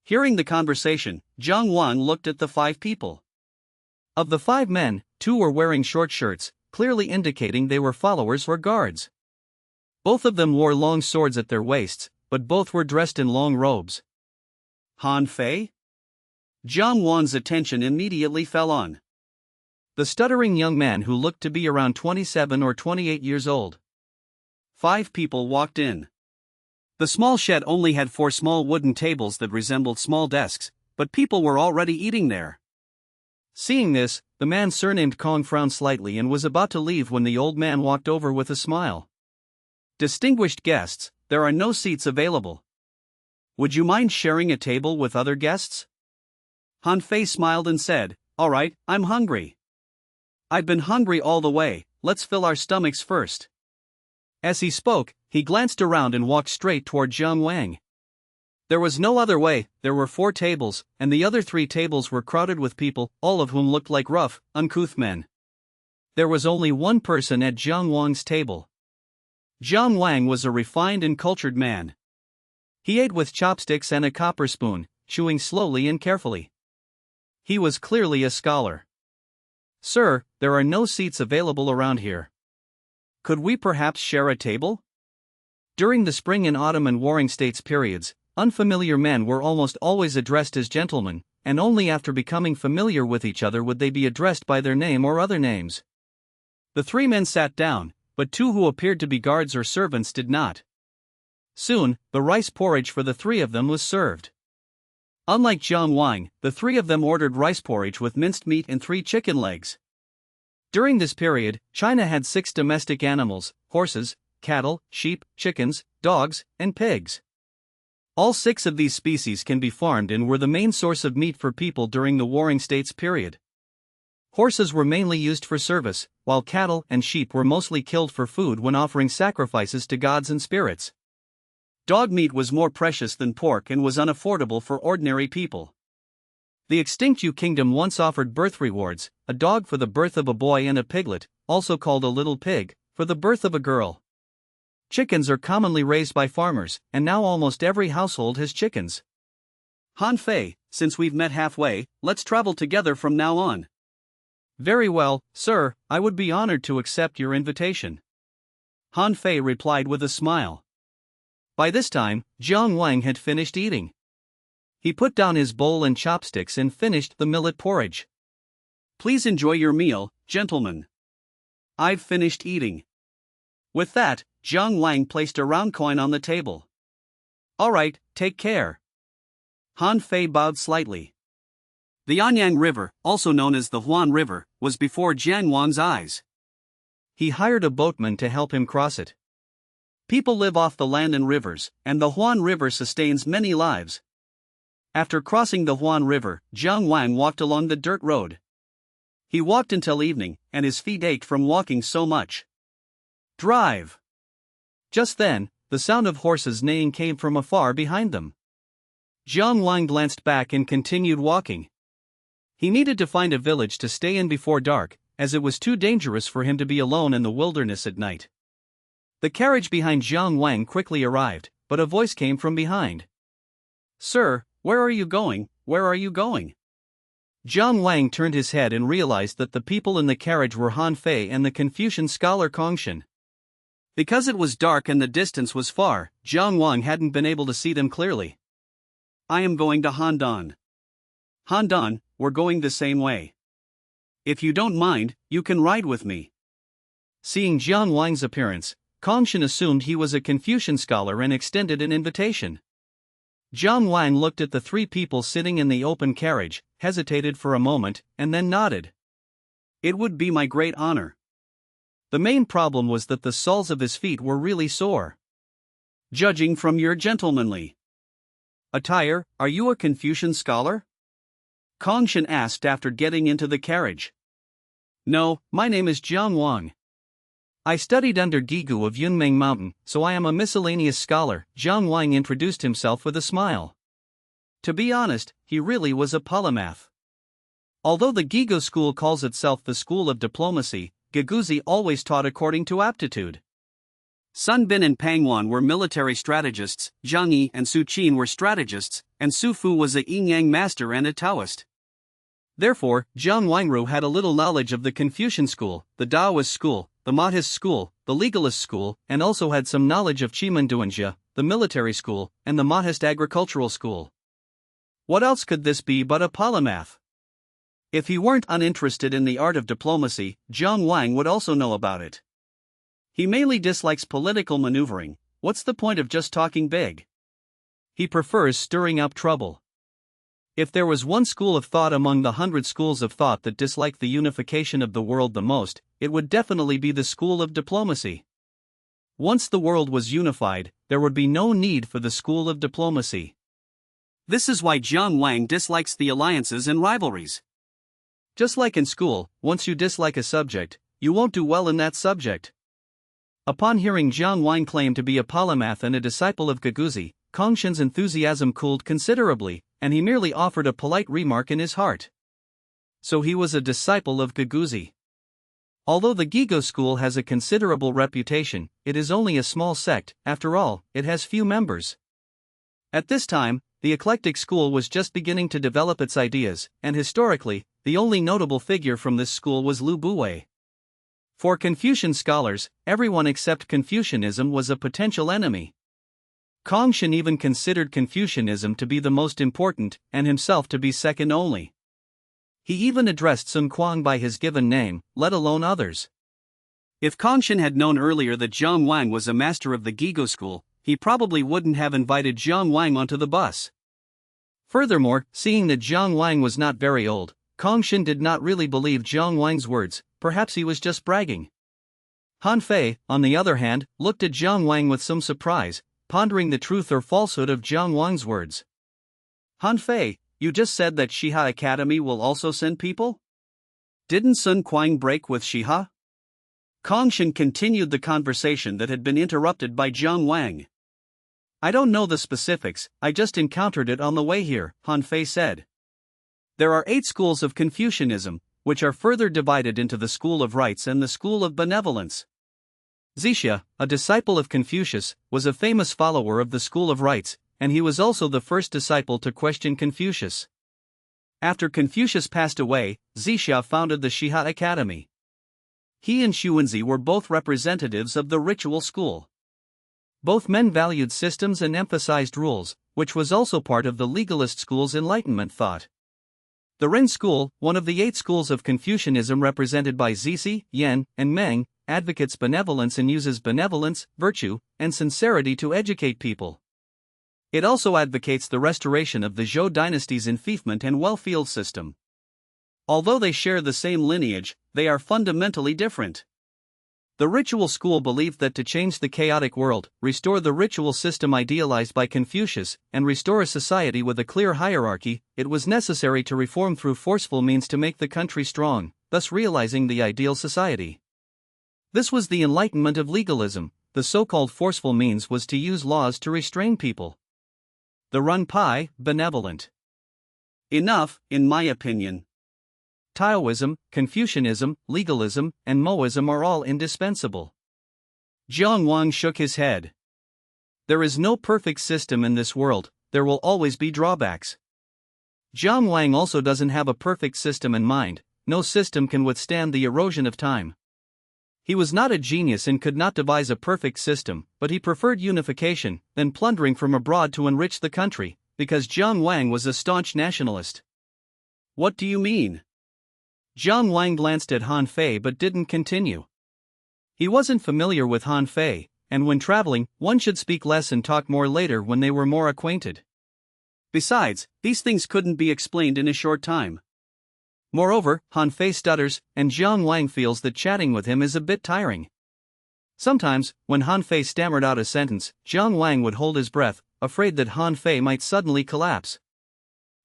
Hearing the conversation, Jiang Wang looked at the 5 people. Of the 5 men, 2 were wearing short shirts, clearly indicating they were followers or guards. Both of them wore long swords at their waists, but both were dressed in long robes. Han Fei? Jiang Wan's attention immediately fell on the stuttering young man who looked to be around 27 or 28 years old. 5 people walked in. The small shed only had 4 small wooden tables that resembled small desks, but people were already eating there. Seeing this, the man surnamed Kong frowned slightly and was about to leave when the old man walked over with a smile. Distinguished guests, there are no seats available. Would you mind sharing a table with other guests? Han Fei smiled and said, "All right, I'm hungry. I've been hungry all the way, let's fill our stomachs first." As he spoke, he glanced around and walked straight toward Jiang Wang. There was no other way, there were 4 tables, and the other 3 tables were crowded with people, all of whom looked like rough, uncouth men. There was only one person at Jiang Wang's table. Jiang Wang was a refined and cultured man. He ate with chopsticks and a copper spoon, chewing slowly and carefully. He was clearly a scholar. "Sir, there are no seats available around here. Could we perhaps share a table?" During the spring and autumn and warring states periods, unfamiliar men were almost always addressed as gentlemen, and only after becoming familiar with each other would they be addressed by their name or other names. The 3 men sat down, but 2 who appeared to be guards or servants did not. Soon, the rice porridge for the 3 of them was served. Unlike Jiang Wang, the 3 of them ordered rice porridge with minced meat and 3 chicken legs. During this period, China had 6 domestic animals: horses, cattle, sheep, chickens, dogs, and pigs. All 6 of these species can be farmed and were the main source of meat for people during the warring states period. Horses were mainly used for service, while cattle and sheep were mostly killed for food when offering sacrifices to gods and spirits. Dog meat was more precious than pork and was unaffordable for ordinary people. The extinct Yu kingdom once offered birth rewards: a dog for the birth of a boy and a piglet, also called a little pig, for the birth of a girl. Chickens are commonly raised by farmers, and now almost every household has chickens. Han Fei, since we've met halfway, let's travel together from now on. Very well, sir, I would be honored to accept your invitation. Han Fei replied with a smile. By this time, Jiang Wang had finished eating. He put down his bowl and chopsticks and finished the millet porridge. "Please enjoy your meal, gentlemen. I've finished eating." With that, Jiang Wang placed a round coin on the table. "All right, take care." Han Fei bowed slightly. The Anyang River, also known as the Huan River, was before Jiang Wang's eyes. He hired a boatman to help him cross it. People live off the land and rivers, and the Huan River sustains many lives. After crossing the Huan River, Jiang Wang walked along the dirt road. He walked until evening, and his feet ached from walking so much. "Drive!" Just then, the sound of horses neighing came from afar behind them. Jiang Wang glanced back and continued walking. He needed to find a village to stay in before dark, as it was too dangerous for him to be alone in the wilderness at night. The carriage behind Jiang Wang quickly arrived, but a voice came from behind. "Sir, where are you going? Where are you going?" Jiang Wang turned his head and realized that the people in the carriage were Han Fei and the Confucian scholar Kongshan. Because it was dark and the distance was far, Jiang Wang hadn't been able to see them clearly. I am going to Handan. Handan, we're going the same way. If you don't mind, you can ride with me. Seeing Jiang Wang's appearance, Kongshan assumed he was a Confucian scholar and extended an invitation. Jiang Wang looked at the three people sitting in the open carriage, hesitated for a moment, and then nodded. It would be my great honor. The main problem was that the soles of his feet were really sore. Judging from your gentlemanly attire, are you a Confucian scholar? Kongshan asked after getting into the carriage. No, my name is Jiang Wang. I studied under Gigu of Yunmeng Mountain, so I am a miscellaneous scholar. Jiang Wang introduced himself with a smile. To be honest, he really was a polymath. Although the Gigu school calls itself the School of Diplomacy, Giguzi always taught according to aptitude. Sun Bin and Pangwan were military strategists, Zhang Yi and Su Qin were strategists, and Su Fu was a yin-yang master and a Taoist. Therefore, Jiang Wangru had a little knowledge of the Confucian school, the Taoist school, the Mahdist school, the legalist school, and also had some knowledge of Chimanduanjia, the military school, and the Mahdist agricultural school. What else could this be but a polymath? If he weren't uninterested in the art of diplomacy, Jiang Wang would also know about it. He mainly dislikes political maneuvering. What's the point of just talking big? He prefers stirring up trouble. If there was one school of thought among the 100 schools of thought that disliked the unification of the world the most, it would definitely be the school of diplomacy. Once the world was unified, there would be no need for the school of diplomacy. This is why Jiang Wang dislikes the alliances and rivalries. Just like in school, once you dislike a subject, you won't do well in that subject. Upon hearing Jiang Wang claim to be a polymath and a disciple of Giguzi, Kongshan's enthusiasm cooled considerably, and he merely offered a polite remark in his heart. So he was a disciple of Giguzi. Although the Gigu school has a considerable reputation, it is only a small sect. After all, it has few members. At this time, the eclectic school was just beginning to develop its ideas, and historically, the only notable figure from this school was Lu Buwei. For Confucian scholars, everyone except Confucianism was a potential enemy. Kongshan even considered Confucianism to be the most important, and himself to be second only. He even addressed Sun Quan by his given name, let alone others. If Kongshan had known earlier that Jiang Wang was a master of the Gigu school, he probably wouldn't have invited Jiang Wang onto the bus. Furthermore, seeing that Jiang Wang was not very old, Kongshan did not really believe Jiang Wang's words. Perhaps he was just bragging. Han Fei, on the other hand, looked at Jiang Wang with some surprise, pondering the truth or falsehood of Jiang Wang's words. Han Fei, you just said that Shiha Academy will also send people? Didn't Sun Quan break with Shiha? Kongshan continued the conversation that had been interrupted by Jiang Wang. I don't know the specifics, I just encountered it on the way here, Han Fei said. There are 8 schools of Confucianism, which are further divided into the School of Rights and the School of Benevolence. Zixia, a disciple of Confucius, was a famous follower of the School of Rights, and he was also the first disciple to question Confucius. After Confucius passed away, Zixia founded the Shiha Academy. He and Xuanzi were both representatives of the ritual school. Both men valued systems and emphasized rules, which was also part of the legalist school's Enlightenment thought. The Ren school, one of the 8 schools of Confucianism represented by Zizi, Yan, and Meng, advocates benevolence and uses benevolence, virtue, and sincerity to educate people. It also advocates the restoration of the Zhou dynasty's enfeoffment and well-field system. Although they share the same lineage, they are fundamentally different. The ritual school believed that to change the chaotic world, restore the ritual system idealized by Confucius, and restore a society with a clear hierarchy, it was necessary to reform through forceful means to make the country strong, thus realizing the ideal society. This was the enlightenment of legalism. The so-called forceful means was to use laws to restrain people. The Run Pai, benevolent. Enough, in my opinion. Taoism, Confucianism, legalism, and Moism are all indispensable. Jiang Wang shook his head. There is no perfect system in this world, there will always be drawbacks. Jiang Wang also doesn't have a perfect system in mind. No system can withstand the erosion of time. He was not a genius and could not devise a perfect system, but he preferred unification than plundering from abroad to enrich the country, because Jiang Wang was a staunch nationalist. What do you mean? Jiang Wang glanced at Han Fei but didn't continue. He wasn't familiar with Han Fei, and when traveling, one should speak less and talk more later when they were more acquainted. Besides, these things couldn't be explained in a short time. Moreover, Han Fei stutters, and Jiang Wang feels that chatting with him is a bit tiring. Sometimes, when Han Fei stammered out a sentence, Jiang Wang would hold his breath, afraid that Han Fei might suddenly collapse.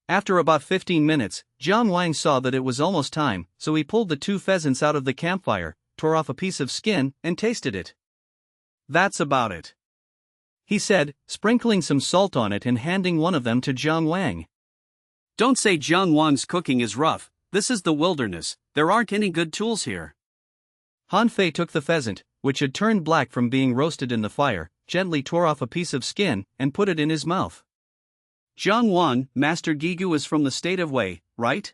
After about 15 minutes, Jiang Wang saw that it was almost time, so he pulled the 2 pheasants out of the campfire, tore off a piece of skin, and tasted it. "That's about it," he said, sprinkling some salt on it and handing one of them to Jiang Wang. "Don't say Jiang Wang's cooking is rough. This is the wilderness, there aren't any good tools here." Han Fei took the pheasant, which had turned black from being roasted in the fire, gently tore off a piece of skin, and put it in his mouth. "Jiang Wang, Master Gigu is from the state of Wei, right?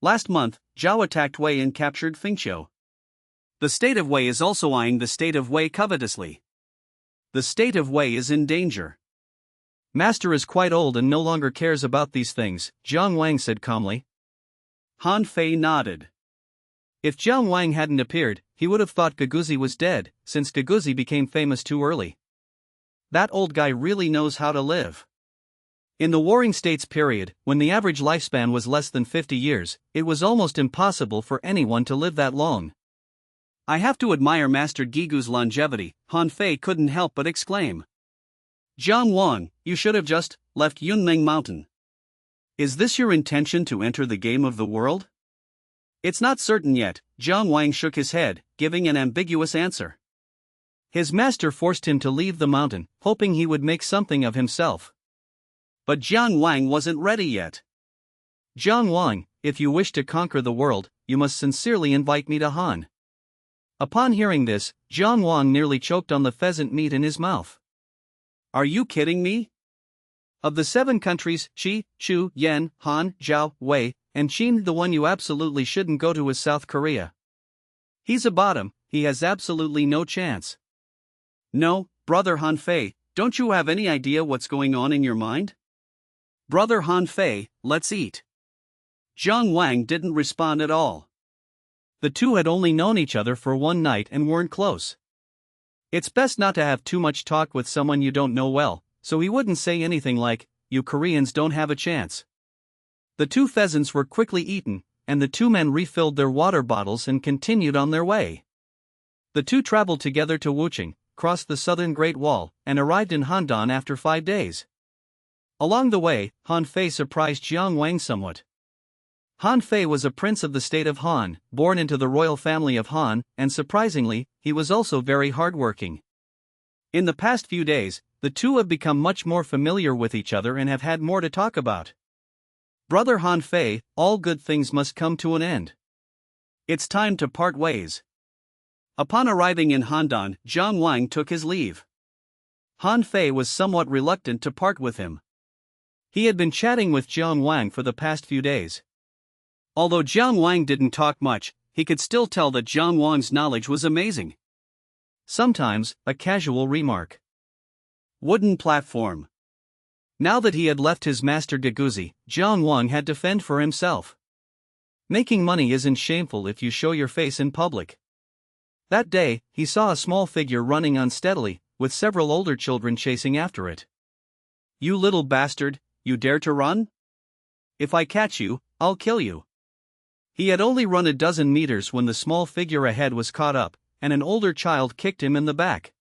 Last month, Zhao attacked Wei and captured Fengqiu. The state of Wei is also eyeing the state of Wei covetously. The state of Wei is in danger." "Master is quite old and no longer cares about these things," Jiang Wang said calmly. Han Fei nodded. If Jiang Wang hadn't appeared, he would have thought Giguzi was dead, since Giguzi became famous too early. That old guy really knows how to live. In the Warring States period, when the average lifespan was less than 50 years, it was almost impossible for anyone to live that long. "I have to admire Master Gigu's longevity," Han Fei couldn't help but exclaim. "Jiang Wang, you should have just left Yunmeng Mountain. Is this your intention to enter the game of the world?" "It's not certain yet," Jiang Wang shook his head, giving an ambiguous answer. His master forced him to leave the mountain, hoping he would make something of himself. But Jiang Wang wasn't ready yet. "Jiang Wang, if you wish to conquer the world, you must sincerely invite me to Han." Upon hearing this, Jiang Wang nearly choked on the pheasant meat in his mouth. "Are you kidding me? Of the 7 countries, Qi, Chu, Yan, Han, Zhao, Wei, and Qin, the one you absolutely shouldn't go to is South Korea. He's a bottom, he has absolutely no chance." "No, brother Han Fei, don't you have any idea what's going on in your mind? Brother Han Fei, let's eat." Jiang Wang didn't respond at all. The two had only known each other for one night and weren't close. It's best not to have too much talk with someone you don't know well, so he wouldn't say anything like, "You Koreans don't have a chance." The 2 pheasants were quickly eaten, and the 2 men refilled their water bottles and continued on their way. The 2 traveled together to Wuchang, crossed the southern Great Wall, and arrived in Handan after 5 days. Along the way, Han Fei surprised Jiang Wang somewhat. Han Fei was a prince of the state of Han, born into the royal family of Han, and surprisingly, he was also very hardworking. In the past few days, the 2 have become much more familiar with each other and have had more to talk about. "Brother Han Fei, all good things must come to an end. It's time to part ways." Upon arriving in Handan, Jiang Wang took his leave. Han Fei was somewhat reluctant to part with him. He had been chatting with Jiang Wang for the past few days. Although Jiang Wang didn't talk much, he could still tell that Jiang Wang's knowledge was amazing. Sometimes, a casual remark. Wooden platform. Now that he had left his master Giguzi, Jiang Wang had to fend for himself. Making money isn't shameful if you show your face in public. That day, he saw a small figure running unsteadily, with several older children chasing after it. "You little bastard, you dare to run? If I catch you, I'll kill you." He had only run a dozen meters when the small figure ahead was caught up, and an older child kicked him in the back.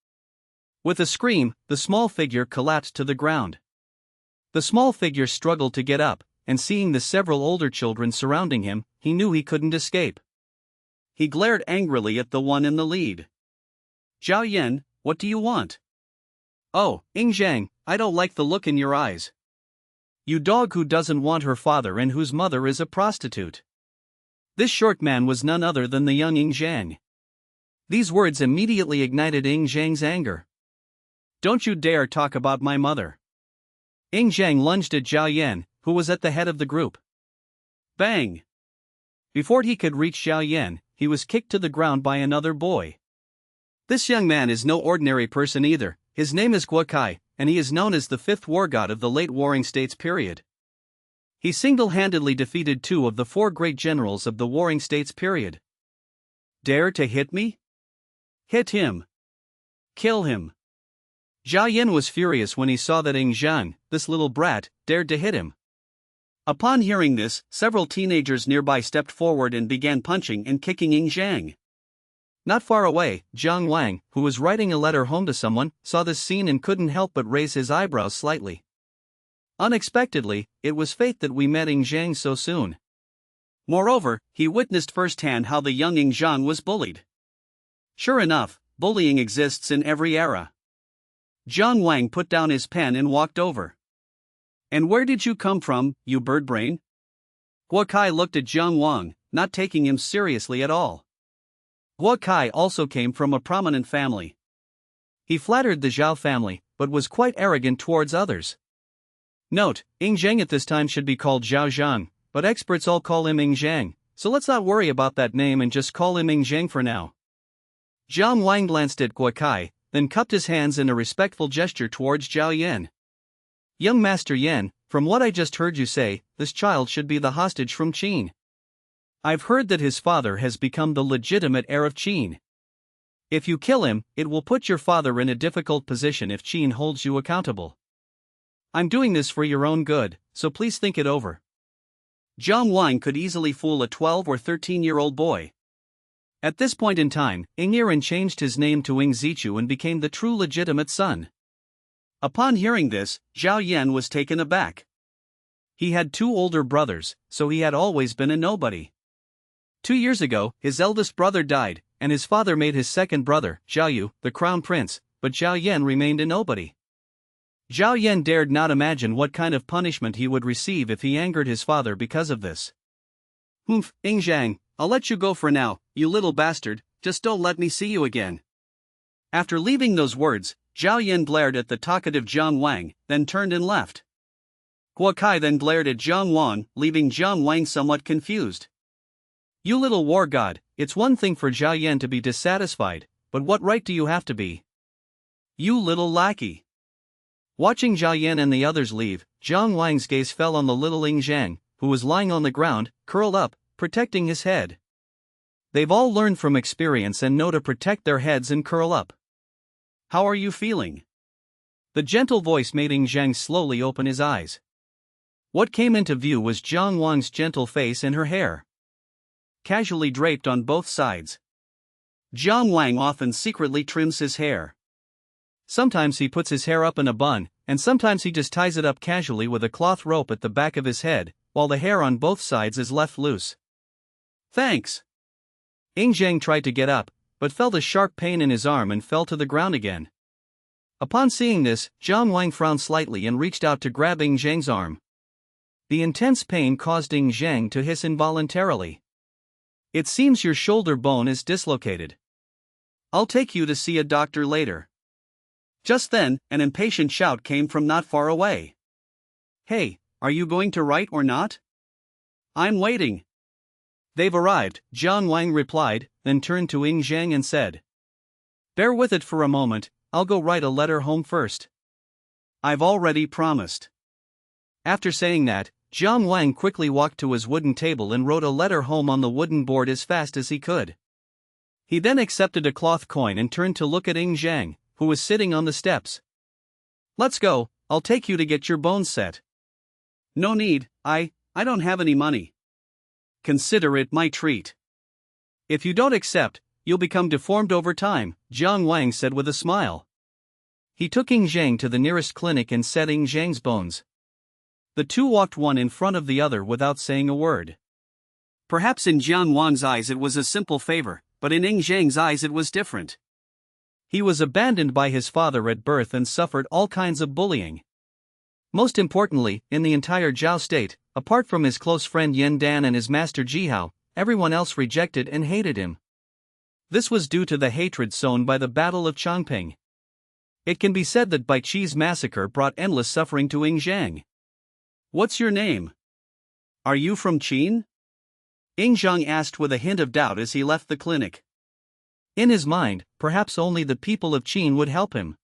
With a scream, the small figure collapsed to the ground. The small figure struggled to get up, and seeing the several older children surrounding him, he knew he couldn't escape. He glared angrily at the one in the lead. "Zhao Yan, what do you want?" "Oh, Ying Zhang, I don't like the look in your eyes. You dog who doesn't want her father and whose mother is a prostitute." This short man was none other than the young Ying Zhang. These words immediately ignited Ying Zhang's anger. "Don't you dare talk about my mother." Ying Zhang lunged at Zhao Yan, who was at the head of the group. Bang! Before he could reach Zhao Yan, he was kicked to the ground by another boy. This young man is no ordinary person either. His name is Guo Kai, and he is known as the fifth war god of the late Warring States period. He single-handedly defeated 2 of the 4 great generals of the Warring States period. Dare to hit me? Hit him. Kill him. Zhao Yan was furious when he saw that Ing Zhang, this little brat, dared to hit him. Upon hearing this, several teenagers nearby stepped forward and began punching and kicking Ing Zhang. Not far away, Jiang Wang, who was writing a letter home to someone, saw this scene and couldn't help but raise his eyebrows slightly. Unexpectedly, it was fate that we met Ing Zhang so soon. Moreover, he witnessed firsthand how the young Ing Zhang was bullied. Sure enough, bullying exists in every era. Jiang Wang put down his pen and walked over. And where did you come from, you bird brain? Guo Kai looked at Jiang Wang, not taking him seriously at all. Guo Kai also came from a prominent family. He flattered the Zhao family, but was quite arrogant towards others. Note, Ing Zhang at this time should be called Zhao Zhang, but experts all call him Ing Zhang, so let's not worry about that name and just call him Ing Zhang for now. Jiang Wang glanced at Guo Kai, then cupped his hands in a respectful gesture towards Zhao Yan. Young Master Yan, from what I just heard you say, this child should be the hostage from Qin. I've heard that his father has become the legitimate heir of Qin. If you kill him, it will put your father in a difficult position if Qin holds you accountable. I'm doing this for your own good, so please think it over. Jiang Wang could easily fool a 12 or 13-year-old boy. At this point in time, Ing Yiren changed his name to Ing Zichu and became the true legitimate son. Upon hearing this, Zhao Yan was taken aback. He had 2 older brothers, so he had always been a nobody. 2 years ago, his eldest brother died, and his father made his second brother, Zhao Yu, the crown prince, but Zhao Yan remained a nobody. Zhao Yan dared not imagine what kind of punishment he would receive if he angered his father because of this. Humph, Ing Zhang, I'll let you go for now, you little bastard, just don't let me see you again. After leaving those words, Zhao Yan glared at the talkative Jiang Wang, then turned and left. Guo Kai then glared at Jiang Wang, leaving Jiang Wang somewhat confused. You little war god, it's one thing for Zhao Yan to be dissatisfied, but what right do you have to be? You little lackey. Watching Zhao Yan and the others leave, Jiang Wang's gaze fell on the little Ing Zhang, who was lying on the ground, curled up, protecting his head. They've all learned from experience and know to protect their heads and curl up. How are you feeling? The gentle voice made Ing Zhang slowly open his eyes. What came into view was Jiang Wang's gentle face and her hair, casually draped on both sides. Jiang Wang often secretly trims his hair. Sometimes he puts his hair up in a bun, and sometimes he just ties it up casually with a cloth rope at the back of his head, while the hair on both sides is left loose. Thanks. Ing Zhang tried to get up, but felt a sharp pain in his arm and fell to the ground again. Upon seeing this, Jiang Wang frowned slightly and reached out to grab Ing Zhang's arm. The intense pain caused Ing Zhang to hiss involuntarily. It seems your shoulder bone is dislocated. I'll take you to see a doctor later. Just then, an impatient shout came from not far away. Hey, are you going to write or not? I'm waiting. They've arrived, Jiang Wang replied, then turned to Ing Zhang and said. Bear with it for a moment, I'll go write a letter home first. I've already promised. After saying that, Jiang Wang quickly walked to his wooden table and wrote a letter home on the wooden board as fast as he could. He then accepted a cloth coin and turned to look at Ing Zhang, who was sitting on the steps. Let's go, I'll take you to get your bones set. No need, I don't have any money. Consider it my treat. If you don't accept, you'll become deformed over time, Jiang Wang said with a smile. He took Ing Zhang to the nearest clinic and set Ing Zhang's bones. The two walked one in front of the other without saying a word. Perhaps in Jiang Wang's eyes it was a simple favor, but in Ing Zhang's eyes it was different. He was abandoned by his father at birth and suffered all kinds of bullying. Most importantly, in the entire Zhao state, apart from his close friend Yan Dan and his master Jihao, everyone else rejected and hated him. This was due to the hatred sown by the Battle of Changping. It can be said that Bai Qi's massacre brought endless suffering to Ing Zhang. What's your name? Are you from Qin? Ing Zhang asked with a hint of doubt as he left the clinic. In his mind, perhaps only the people of Qin would help him.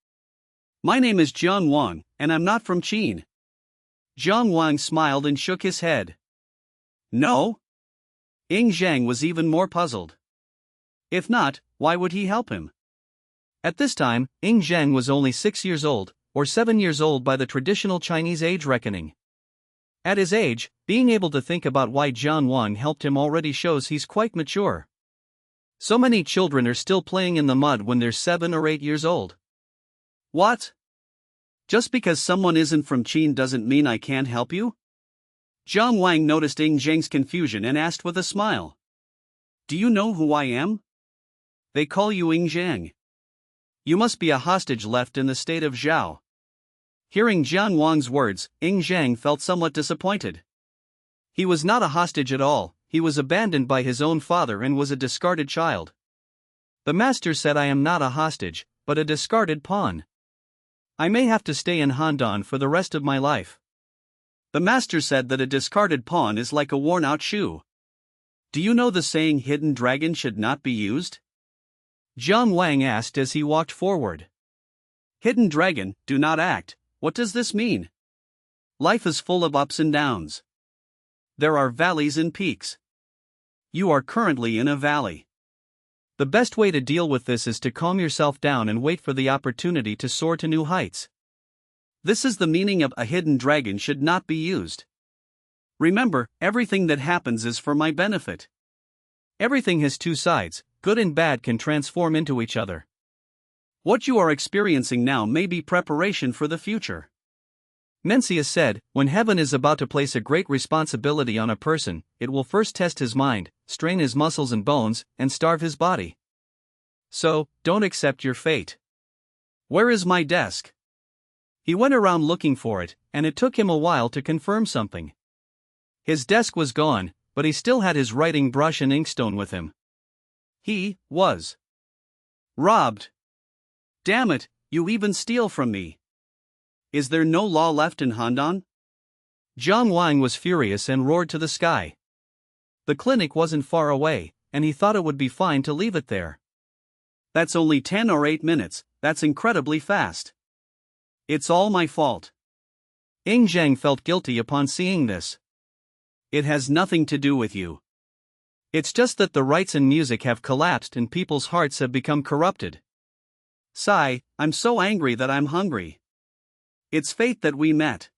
My name is Jiang Wang, and I'm not from Qin. Jiang Wang smiled and shook his head. No? Ing Zhang was even more puzzled. If not, why would he help him? At this time, Ing Zhang was only 6 years old, or 7 years old by the traditional Chinese age reckoning. At his age, being able to think about why Jiang Wang helped him already shows he's quite mature. So many children are still playing in the mud when they're 7 or 8 years old. What? Just because someone isn't from Qin doesn't mean I can't help you? Jiang Wang noticed Ing Zhang's confusion and asked with a smile. Do you know who I am? They call you Ing Zhang. You must be a hostage left in the state of Zhao. Hearing Jiang Wang's words, Ing Zhang felt somewhat disappointed. He was not a hostage at all, he was abandoned by his own father and was a discarded child. The master said I am not a hostage, but a discarded pawn. I may have to stay in Handan for the rest of my life. The master said that a discarded pawn is like a worn-out shoe. Do you know the saying hidden dragon should not be used? Jiang Wang asked as he walked forward. Hidden dragon, do not act, what does this mean? Life is full of ups and downs. There are valleys and peaks. You are currently in a valley. The best way to deal with this is to calm yourself down and wait for the opportunity to soar to new heights. This is the meaning of a hidden dragon should not be used. Remember, everything that happens is for my benefit. Everything has two sides, good and bad can transform into each other. What you are experiencing now may be preparation for the future. Mencius said, when heaven is about to place a great responsibility on a person, it will first test his mind, strain his muscles and bones, and starve his body. So, don't accept your fate. Where is my desk? He went around looking for it, and it took him a while to confirm something. His desk was gone, but he still had his writing brush and inkstone with him. He was robbed. Damn it, you even steal from me. Is there no law left in Handan? Jiang Wang was furious and roared to the sky. The clinic wasn't far away, and he thought it would be fine to leave it there. That's only 10 or 8 minutes, that's incredibly fast. It's all my fault. Ing Zhang felt guilty upon seeing this. It has nothing to do with you. It's just that the rights in music have collapsed and people's hearts have become corrupted. Sigh, I'm so angry that I'm hungry. It's fate that we met.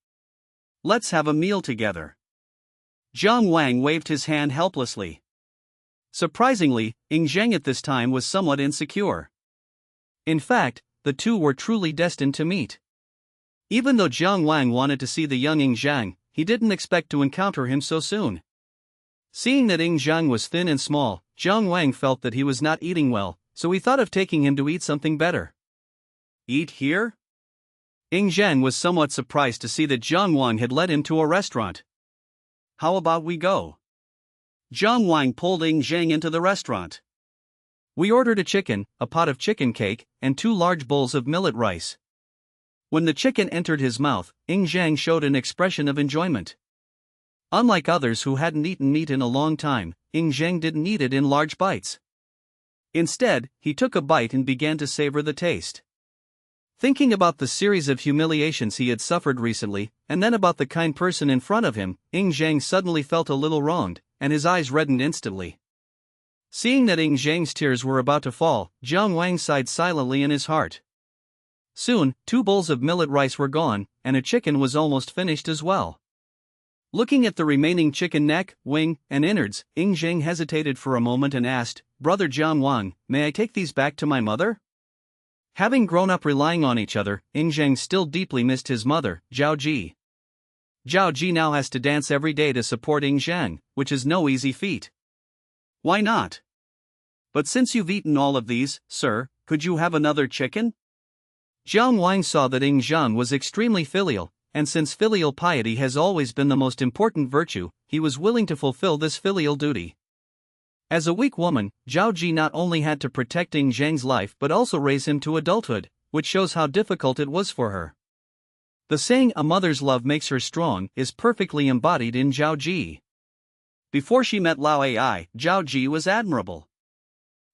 Let's have a meal together. Jiang Wang waved his hand helplessly. Surprisingly, Ing Zhang at this time was somewhat insecure. In fact, the two were truly destined to meet. Even though Jiang Wang wanted to see the young Ing Zhang, he didn't expect to encounter him so soon. Seeing that Ing Zhang was thin and small, Jiang Wang felt that he was not eating well, so he thought of taking him to eat something better. Eat here? Ing Zhang was somewhat surprised to see that Jiang Wang had led him to a restaurant. How about we go? Jiang Wang pulled Ing Zhang into the restaurant. We ordered a chicken, a pot of chicken cake, and 2 large bowls of millet rice. When the chicken entered his mouth, Ing Zhang showed an expression of enjoyment. Unlike others who hadn't eaten meat in a long time, Ing Zhang didn't eat it in large bites. Instead, he took a bite and began to savor the taste. Thinking about the series of humiliations he had suffered recently, and then about the kind person in front of him, Ing Zhang suddenly felt a little wronged, and his eyes reddened instantly. Seeing that Ing Zhang's tears were about to fall, Jiang Wang sighed silently in his heart. Soon, 2 bowls of millet rice were gone, and a chicken was almost finished as well. Looking at the remaining chicken neck, wing, and innards, Ing Zhang hesitated for a moment and asked, Brother Jiang Wang, may I take these back to my mother? Having grown up relying on each other, Ing Zhang still deeply missed his mother, Zhao Ji. Zhao Ji now has to dance every day to support Ing Zhang, which is no easy feat. Why not? But since you've eaten all of these, sir, could you have another chicken? Jiang Wang saw that Ing Zhang was extremely filial, and since filial piety has always been the most important virtue, he was willing to fulfill this filial duty. As a weak woman, Zhao Ji not only had to protect Ing Zhang's life but also raise him to adulthood, which shows how difficult it was for her. The saying "a mother's love makes her strong" is perfectly embodied in Zhao Ji. Before she met Lao Ai, Zhao Ji was admirable.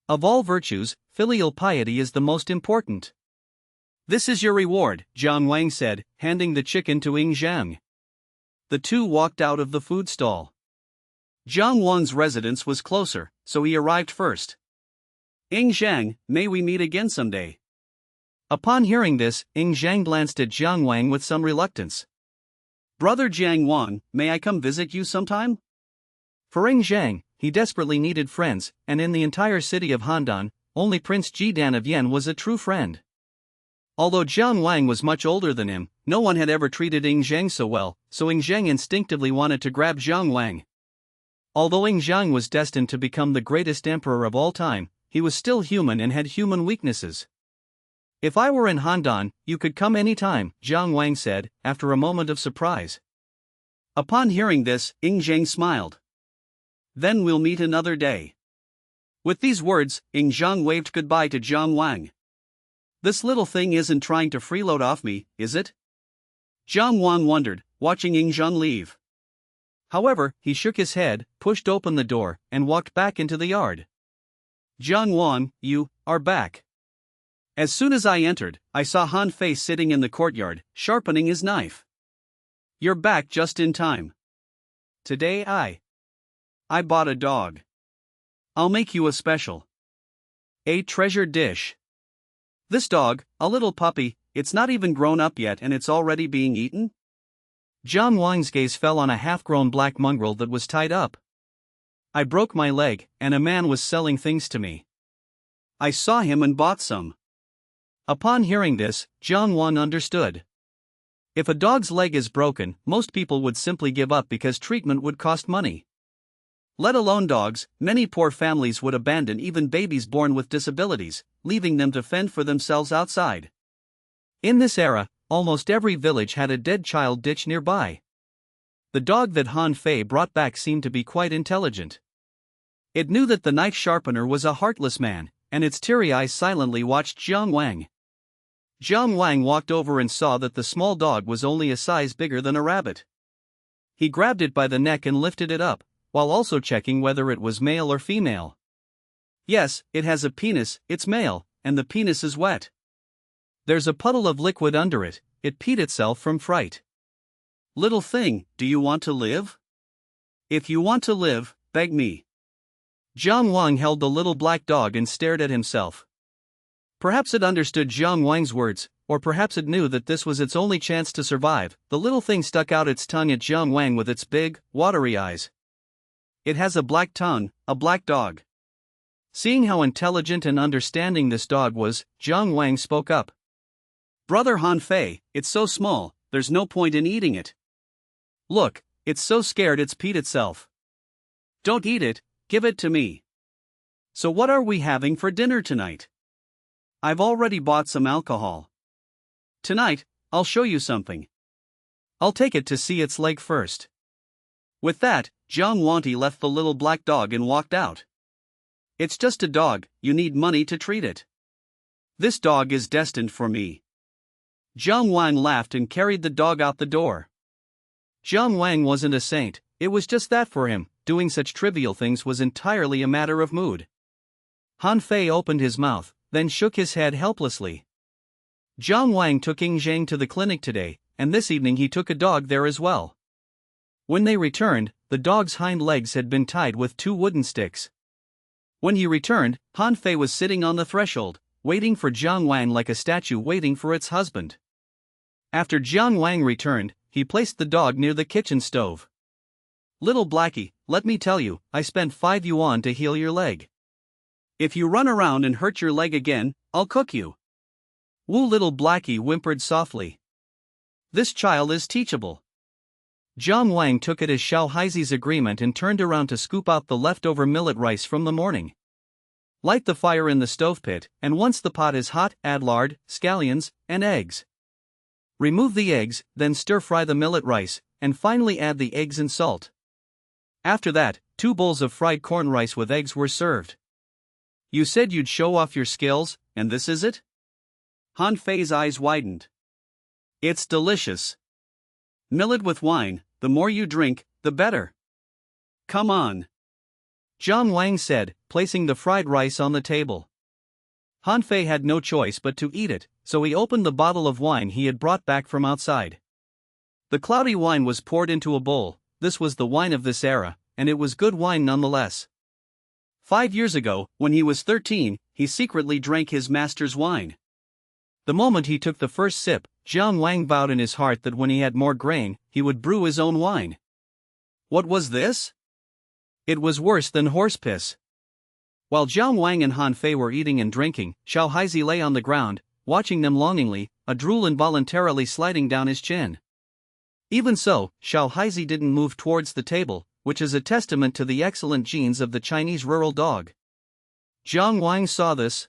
Of all virtues, filial piety is the most important. "This is your reward," Jiang Wang said, handing the chicken to Ying Zhang. The two walked out of the food stall. Jiang Wang's residence was closer, so he arrived first. "Ying Zhang, may we meet again someday?" Upon hearing this, Ying Zhang glanced at Jiang Wang with some reluctance. "Brother Jiang Wang, may I come visit you sometime?" For Ying Zhang, he desperately needed friends, and in the entire city of Handan, only Prince Jidan of Yen was a true friend. Although Jiang Wang was much older than him, no one had ever treated Ying Zhang so well, so Ying Zhang instinctively wanted to grab Jiang Wang. Although Ying Zhang was destined to become the greatest emperor of all time, he was still human and had human weaknesses. "If I were in Handan, you could come any time," Jiang Wang said, after a moment of surprise. Upon hearing this, Ying Zhang smiled. "Then we'll meet another day." With these words, Ying Zhang waved goodbye to Jiang Wang. "This little thing isn't trying to freeload off me, is it?" Jiang Wang wondered, watching Ying Zhang leave. However, he shook his head, pushed open the door, and walked back into the yard. "Jiang Wang, you are back." As soon as I entered, I saw Han Fei sitting in the courtyard, sharpening his knife. "You're back just in time. Today I bought a dog. I'll make you a special. A treasure dish. This dog, a little puppy, it's not even grown up yet and it's already being eaten?" Jiang Wang's gaze fell on a half-grown black mongrel that was tied up. "I broke my leg, and a man was selling things to me. I saw him and bought some." Upon hearing this, Jiang Wang understood. If a dog's leg is broken, most people would simply give up because treatment would cost money. Let alone dogs, many poor families would abandon even babies born with disabilities, leaving them to fend for themselves outside. In this era, almost every village had a dead child ditch nearby. The dog that Han Fei brought back seemed to be quite intelligent. It knew that the knife sharpener was a heartless man, and its teary eyes silently watched Jiang Wang. Jiang Wang walked over and saw that the small dog was only a size bigger than a rabbit. He grabbed it by the neck and lifted it up, while also checking whether it was male or female. "Yes, it has a penis, it's male, and the penis is wet. There's a puddle of liquid under it, it peed itself from fright. Little thing, do you want to live? If you want to live, beg me." Jiang Wang held the little black dog and stared at himself. Perhaps it understood Jiang Wang's words, or perhaps it knew that this was its only chance to survive. The little thing stuck out its tongue at Jiang Wang with its big, watery eyes. "It has a black tongue, a black dog." Seeing how intelligent and understanding this dog was, Jiang Wang spoke up. "Brother Han Fei, it's so small, there's no point in eating it. Look, it's so scared it's peed itself. Don't eat it, give it to me. So what are we having for dinner tonight? I've already bought some alcohol. Tonight, I'll show you something. I'll take it to see its leg first." With that, Jiang Wanti left the little black dog and walked out. "It's just a dog, you need money to treat it. This dog is destined for me." Jiang Wang laughed and carried the dog out the door. Jiang Wang wasn't a saint, it was just that for him, doing such trivial things was entirely a matter of mood. Han Fei opened his mouth, then shook his head helplessly. Jiang Wang took Ying Zhang to the clinic today, and this evening he took a dog there as well. When they returned, the dog's hind legs had been tied with 2 wooden sticks. When he returned, Han Fei was sitting on the threshold, waiting for Jiang Wang like a statue waiting for its husband. After Jiang Wang returned, he placed the dog near the kitchen stove. "Little Blackie, let me tell you, I spent 5 yuan to heal your leg. If you run around and hurt your leg again, I'll cook you." Wu little Blackie whimpered softly. This child is teachable. Jiang Wang took it as Xiao Haizi's agreement and turned around to scoop out the leftover millet rice from the morning. Light the fire in the stove pit, and once the pot is hot, add lard, scallions, and eggs. Remove the eggs, then stir-fry the millet rice, and finally add the eggs and salt. After that, 2 bowls of fried corn rice with eggs were served. "You said you'd show off your skills, and this is it?" Han Fei's eyes widened. It's delicious. Mill it with wine, the more you drink, the better. Come on. Jiang Wang said, placing the fried rice on the table. Han Fei had no choice but to eat it, so he opened the bottle of wine he had brought back from outside. The cloudy wine was poured into a bowl. This was the wine of this era, and it was good wine nonetheless. 5 years ago, when he was 13, he secretly drank his master's wine. The moment he took the first sip, Jiang Wang vowed in his heart that when he had more grain, he would brew his own wine. What was this? It was worse than horse piss. While Jiang Wang and Han Fei were eating and drinking, Xiao Haizi lay on the ground, watching them longingly, a drool involuntarily sliding down his chin. Even so, Xiao Haizi didn't move towards the table, which is a testament to the excellent genes of the Chinese rural dog. Jiang Wang saw this,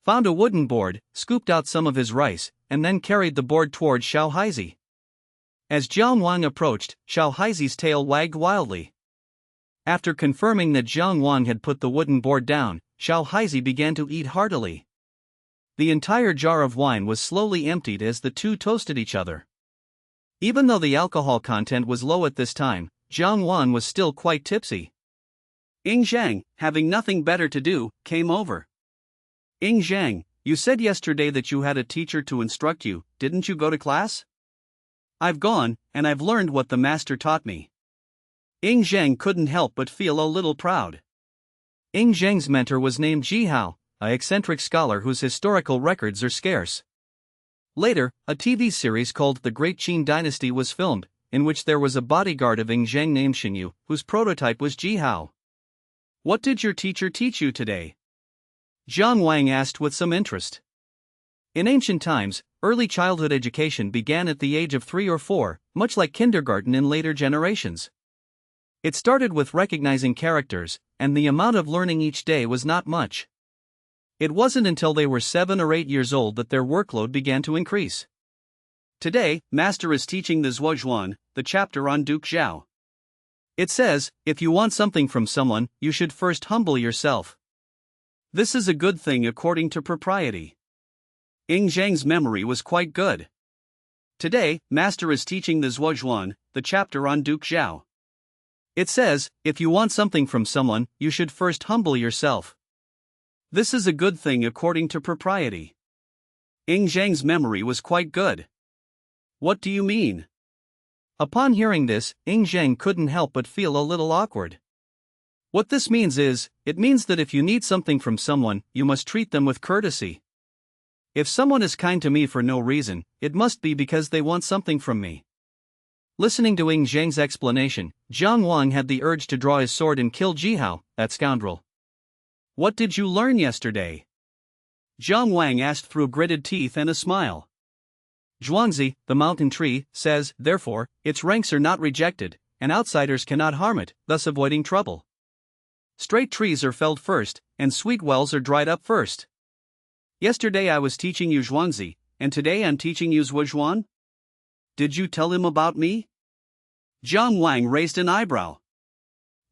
found a wooden board, scooped out some of his rice, and then carried the board towards Xiao Haizi. As Jiang Wang approached, Xiao Haizi's tail wagged wildly. After confirming that Jiang Wang had put the wooden board down, Xiao Haizi began to eat heartily. The entire jar of wine was slowly emptied as the two toasted each other. Even though the alcohol content was low at this time, Jiang Wang was still quite tipsy. Ying Zhang, having nothing better to do, came over. Ying Zhang, you said yesterday that you had a teacher to instruct you, didn't you go to class? I've gone, and I've learned what the master taught me. Ying Zhang couldn't help but feel a little proud. Ying Zhang's mentor was named Ji Hao, an eccentric scholar whose historical records are scarce. Later, a TV series called The Great Qin Dynasty was filmed, in which there was a bodyguard of Ying Zhang named Xinyu, whose prototype was Ji Hao. What did your teacher teach you today? Jiang Wang asked with some interest. In ancient times, early childhood education began at the age of 3 or 4, much like kindergarten in later generations. It started with recognizing characters, and the amount of learning each day was not much. It wasn't until they were 7 or 8 years old that their workload began to increase. Today, Master is teaching the Zhuozhuan, the chapter on Duke Zhao. It says, if you want something from someone, you should first humble yourself. This is a good thing according to propriety. Ying Zhang's memory was quite good. Today, Master is teaching the Zhuozhuan, the chapter on Duke Zhao. It says, if you want something from someone, you should first humble yourself. This is a good thing according to propriety. Ying Zhang's memory was quite good. What do you mean? Upon hearing this, Ying Zhang couldn't help but feel a little awkward. What this means is, it means that if you need something from someone, you must treat them with courtesy. If someone is kind to me for no reason, it must be because they want something from me. Listening to Ying Zhang's explanation, Jiang Wang had the urge to draw his sword and kill Ji Hao, that scoundrel. What did you learn yesterday? Jiang Wang asked through gritted teeth and a smile. Zhuangzi, the mountain tree, says, therefore, its ranks are not rejected, and outsiders cannot harm it, thus avoiding trouble. Straight trees are felled first, and sweet wells are dried up first. Yesterday I was teaching you Zhuangzi, and today I'm teaching you Zhuozhuan? Did you tell him about me? Jiang Wang raised an eyebrow.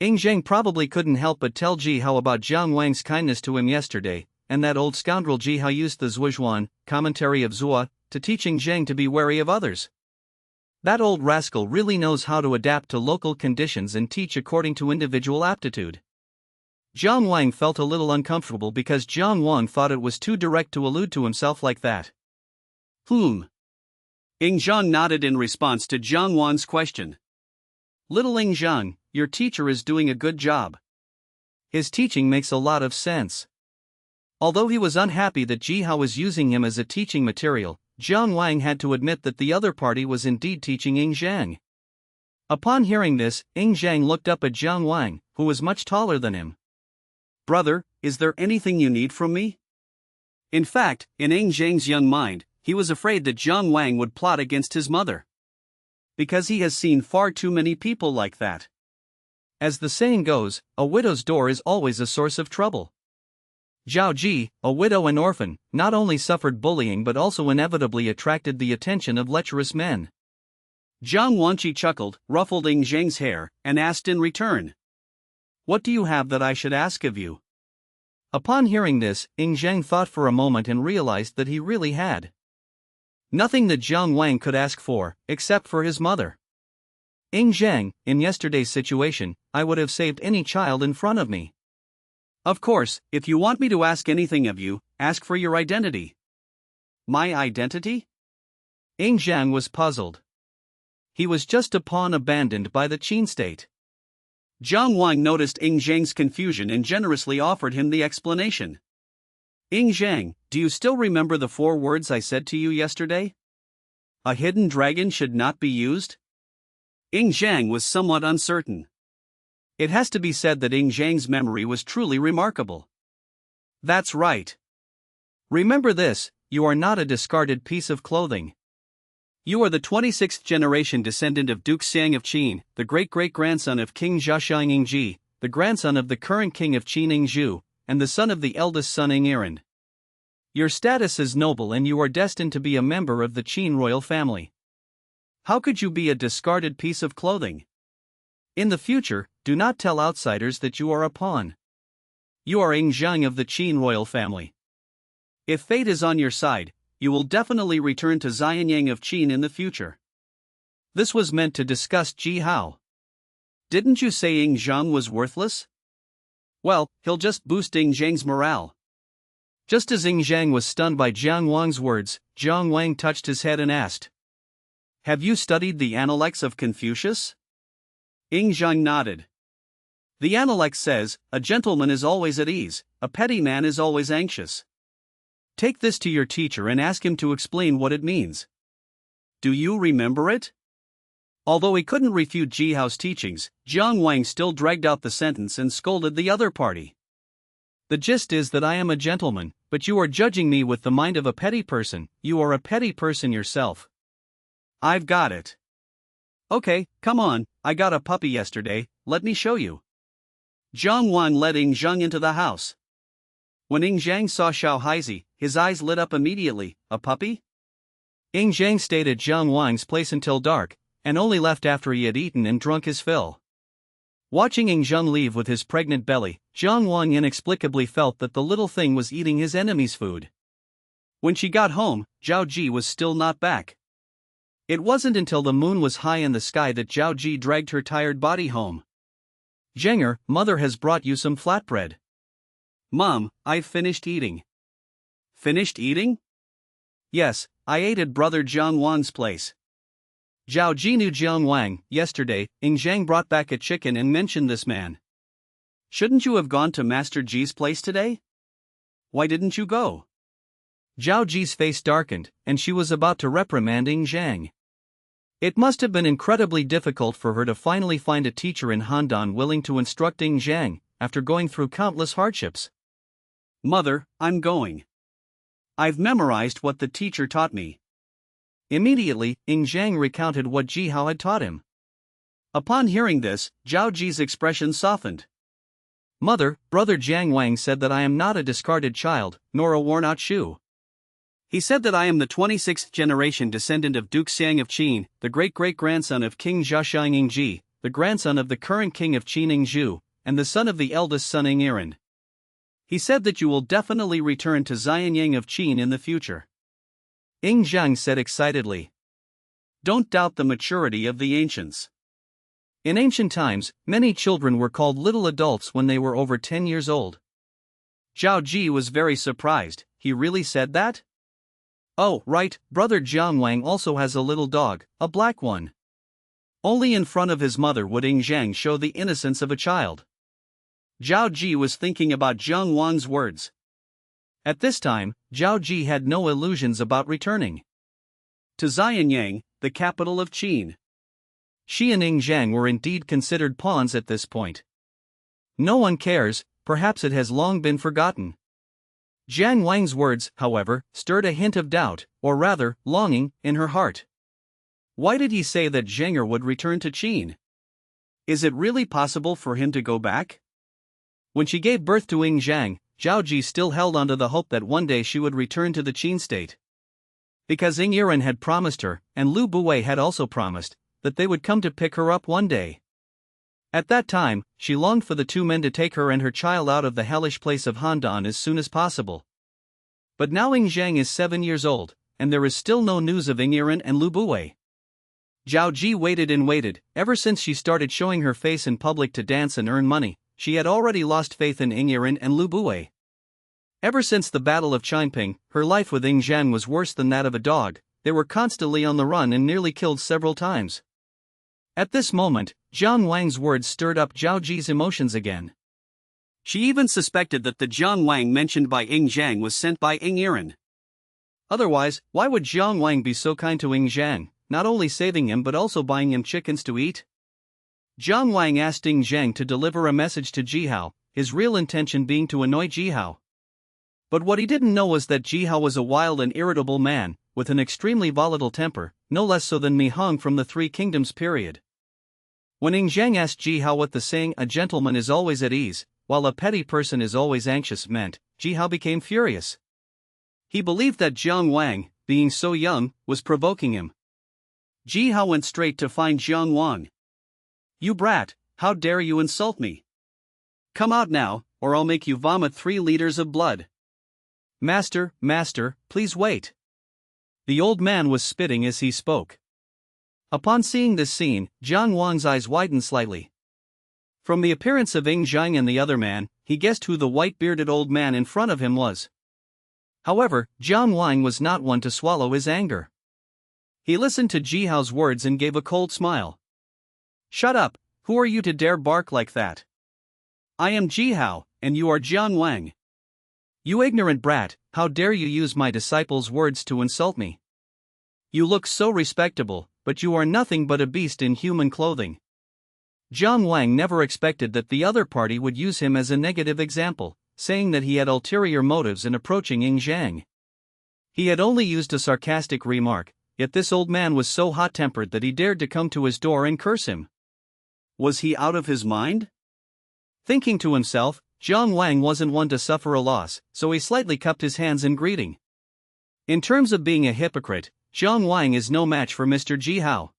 Ying Zhang probably couldn't help but tell Ji Hao about Jiang Wang's kindness to him yesterday, and that old scoundrel Ji Hao used the Zhuozhuan, commentary of Zhua, to teach Ying Zhang to be wary of others. That old rascal really knows how to adapt to local conditions and teach according to individual aptitude. Jiang Wang felt a little uncomfortable because Jiang Wang thought it was too direct to allude to himself like that. Ying Zhang nodded in response to Jiang Wang's question. Little Ying Zhang, your teacher is doing a good job. His teaching makes a lot of sense. Although he was unhappy that Ji Hao was using him as a teaching material, Jiang Wang had to admit that the other party was indeed teaching Ying Zhang. Upon hearing this, Ying Zhang looked up at Jiang Wang, who was much taller than him. Brother, is there anything you need from me? In fact, in Ying Zhang's young mind, he was afraid that Jiang Wang would plot against his mother. Because he has seen far too many people like that. As the saying goes, a widow's door is always a source of trouble. Zhao Ji, a widow and orphan, not only suffered bullying but also inevitably attracted the attention of lecherous men. Jiang Wanqi chuckled, ruffled Ying Zhang's hair, and asked in return. What do you have that I should ask of you? Upon hearing this, Ying Zhang thought for a moment and realized that he really had Nothing that Jiang Wang could ask for, except for his mother. Ying Zhang, in yesterday's situation, I would have saved any child in front of me. Of course, if you want me to ask anything of you, ask for your identity. My identity? Ying Zhang was puzzled. He was just a pawn abandoned by the Qin state. Jiang Wang noticed Ying Zhang's confusion and generously offered him the explanation. Ying Zhang, do you still remember the 4 words I said to you yesterday? A hidden dragon should not be used? Ying Zhang was somewhat uncertain. It has to be said that Ying Zhang's memory was truly remarkable. That's right. Remember this, you are not a discarded piece of clothing. You are the 26th generation descendant of Duke Xiang of Qin, the great-great-grandson of King Zhaxiang Yingji, the grandson of the current king of Qin Yingzhu, and the son of the eldest son Ying. Your status is noble and you are destined to be a member of the Qin royal family. How could you be a discarded piece of clothing? In the future, do not tell outsiders that you are a pawn. You are Ying Zhang of the Qin royal family. If fate is on your side, you will definitely return to Xianyang of Qin in the future. This was meant to disgust Ji Hao. Didn't you say Ying Zhang was worthless? Well, he'll just boost Ying Zhang's morale. Just as Ying Zhang was stunned by Jiang Wang's words, Jiang Wang touched his head and asked, "Have you studied the Analects of Confucius?" Ying Zhang nodded. The Analect says, a gentleman is always at ease, a petty man is always anxious. Take this to your teacher and ask him to explain what it means. Do you remember it? Although he couldn't refute Ji Hao's teachings, Jiang Wang still dragged out the sentence and scolded the other party. The gist is that I am a gentleman, but you are judging me with the mind of a petty person. You are a petty person yourself. I've got it. Okay, come on, I got a puppy yesterday, let me show you. Jiang Wang led Ying Zhang into the house. When Ying Zhang saw Xiao Haizi, his eyes lit up immediately. A puppy? Ying Zhang stayed at Jiang Wang's place until dark, and only left after he had eaten and drunk his fill. Watching Ying Zhang leave with his pregnant belly, Jiang Wang inexplicably felt that the little thing was eating his enemy's food. When she got home, Zhao Ji was still not back. It wasn't until the moon was high in the sky that Zhao Ji dragged her tired body home. Zhenger, mother has brought you some flatbread. Mom, I've finished eating. Finished eating? Yes, I ate at brother Jiang Wang's place. Zhao Ji knew Jiang Wang. Yesterday, Ying Zhang brought back a chicken and mentioned this man. Shouldn't you have gone to Master Ji's place today? Why didn't you go? Zhao Ji's face darkened, and she was about to reprimand Ying Zhang. It must have been incredibly difficult for her to finally find a teacher in Handan willing to instruct Ying Zhang, after going through countless hardships. Mother, I'm going. I've memorized what the teacher taught me. Immediately, Ying Zhang recounted what Ji Hao had taught him. Upon hearing this, Zhao Ji's expression softened. Mother, brother Jiang Wang said that I am not a discarded child, nor a worn-out shoe. He said that I am the 26th generation descendant of Duke Xiang of Qin, the great-great-grandson of King Zhaxiang Yingji, the grandson of the current king of Qin Yingzhu, and the son of the eldest son Ying. He said that you will definitely return to Xianyang of Qin in the future. Ying Zhang said excitedly. Don't doubt the maturity of the ancients. In ancient times, many children were called little adults when they were over 10 years old. Zhao Ji was very surprised. He really said that? Oh, right, brother Jiang Wang also has a little dog, a black one. Only in front of his mother would Ying Zhang show the innocence of a child. Zhao Ji was thinking about Jiang Wang's words. At this time, Zhao Ji had no illusions about returning to Xianyang, the capital of Qin. She and Ying Zhang were indeed considered pawns at this point. No one cares, perhaps it has long been forgotten. Jiang Wang's words, however, stirred a hint of doubt, or rather, longing, in her heart. Why did he say that Zhenger would return to Qin? Is it really possible for him to go back? When she gave birth to Ying Zhang, Zhao Ji still held on to the hope that one day she would return to the Qin state. Because Ying Yiren had promised her, and Lu Buwei had also promised, that they would come to pick her up one day. At that time, she longed for the two men to take her and her child out of the hellish place of Handan as soon as possible. But now Ying Zhang is 7 years old, and there is still no news of Ingyiren and Lubue. Zhao Ji waited and waited. Ever since she started showing her face in public to dance and earn money, she had already lost faith in Ingyiren and Lubue. Ever since the Battle of Qinping, her life with Ing Zhang was worse than that of a dog. They were constantly on the run and nearly killed several times. At this moment, Jiang Wang's words stirred up Zhao Ji's emotions again. She even suspected that the Jiang Wang mentioned by Ing Zhang was sent by Ingyiren. Otherwise, why would Jiang Wang be so kind to Ing Zhang, not only saving him but also buying him chickens to eat? Jiang Wang asked Ing Zhang to deliver a message to Jihao, his real intention being to annoy Jihao. But what he didn't know was that Jihao was a wild and irritable man, with an extremely volatile temper, no less so than Mi Hong from the Three Kingdoms period. When Ing Zhang asked Jihao what the saying "a gentleman is always at ease, while a petty person is always anxious" meant, Jihao became furious. He believed that Jiang Wang, being so young, was provoking him. Jihao went straight to find Jiang Wang. "You brat, how dare you insult me? Come out now, or I'll make you vomit 3 liters of blood." "Master, master, please wait." The old man was spitting as he spoke. Upon seeing this scene, Jiang Wang's eyes widened slightly. From the appearance of Ing Zhang and the other man, he guessed who the white-bearded old man in front of him was. However, Jiang Wang was not one to swallow his anger. He listened to Jihao's words and gave a cold smile. "Shut up, who are you to dare bark like that? I am Jihao, and you are Jiang Wang. You ignorant brat, how dare you use my disciple's words to insult me? You look so respectable, but you are nothing but a beast in human clothing." Jiang Wang never expected that the other party would use him as a negative example, saying that he had ulterior motives in approaching Ing Zhang. He had only used a sarcastic remark, yet this old man was so hot-tempered that he dared to come to his door and curse him. Was he out of his mind? Thinking to himself, Jiang Wang wasn't one to suffer a loss, so he slightly cupped his hands in greeting. In terms of being a hypocrite, Jiang Wang is no match for Mr. Jihao.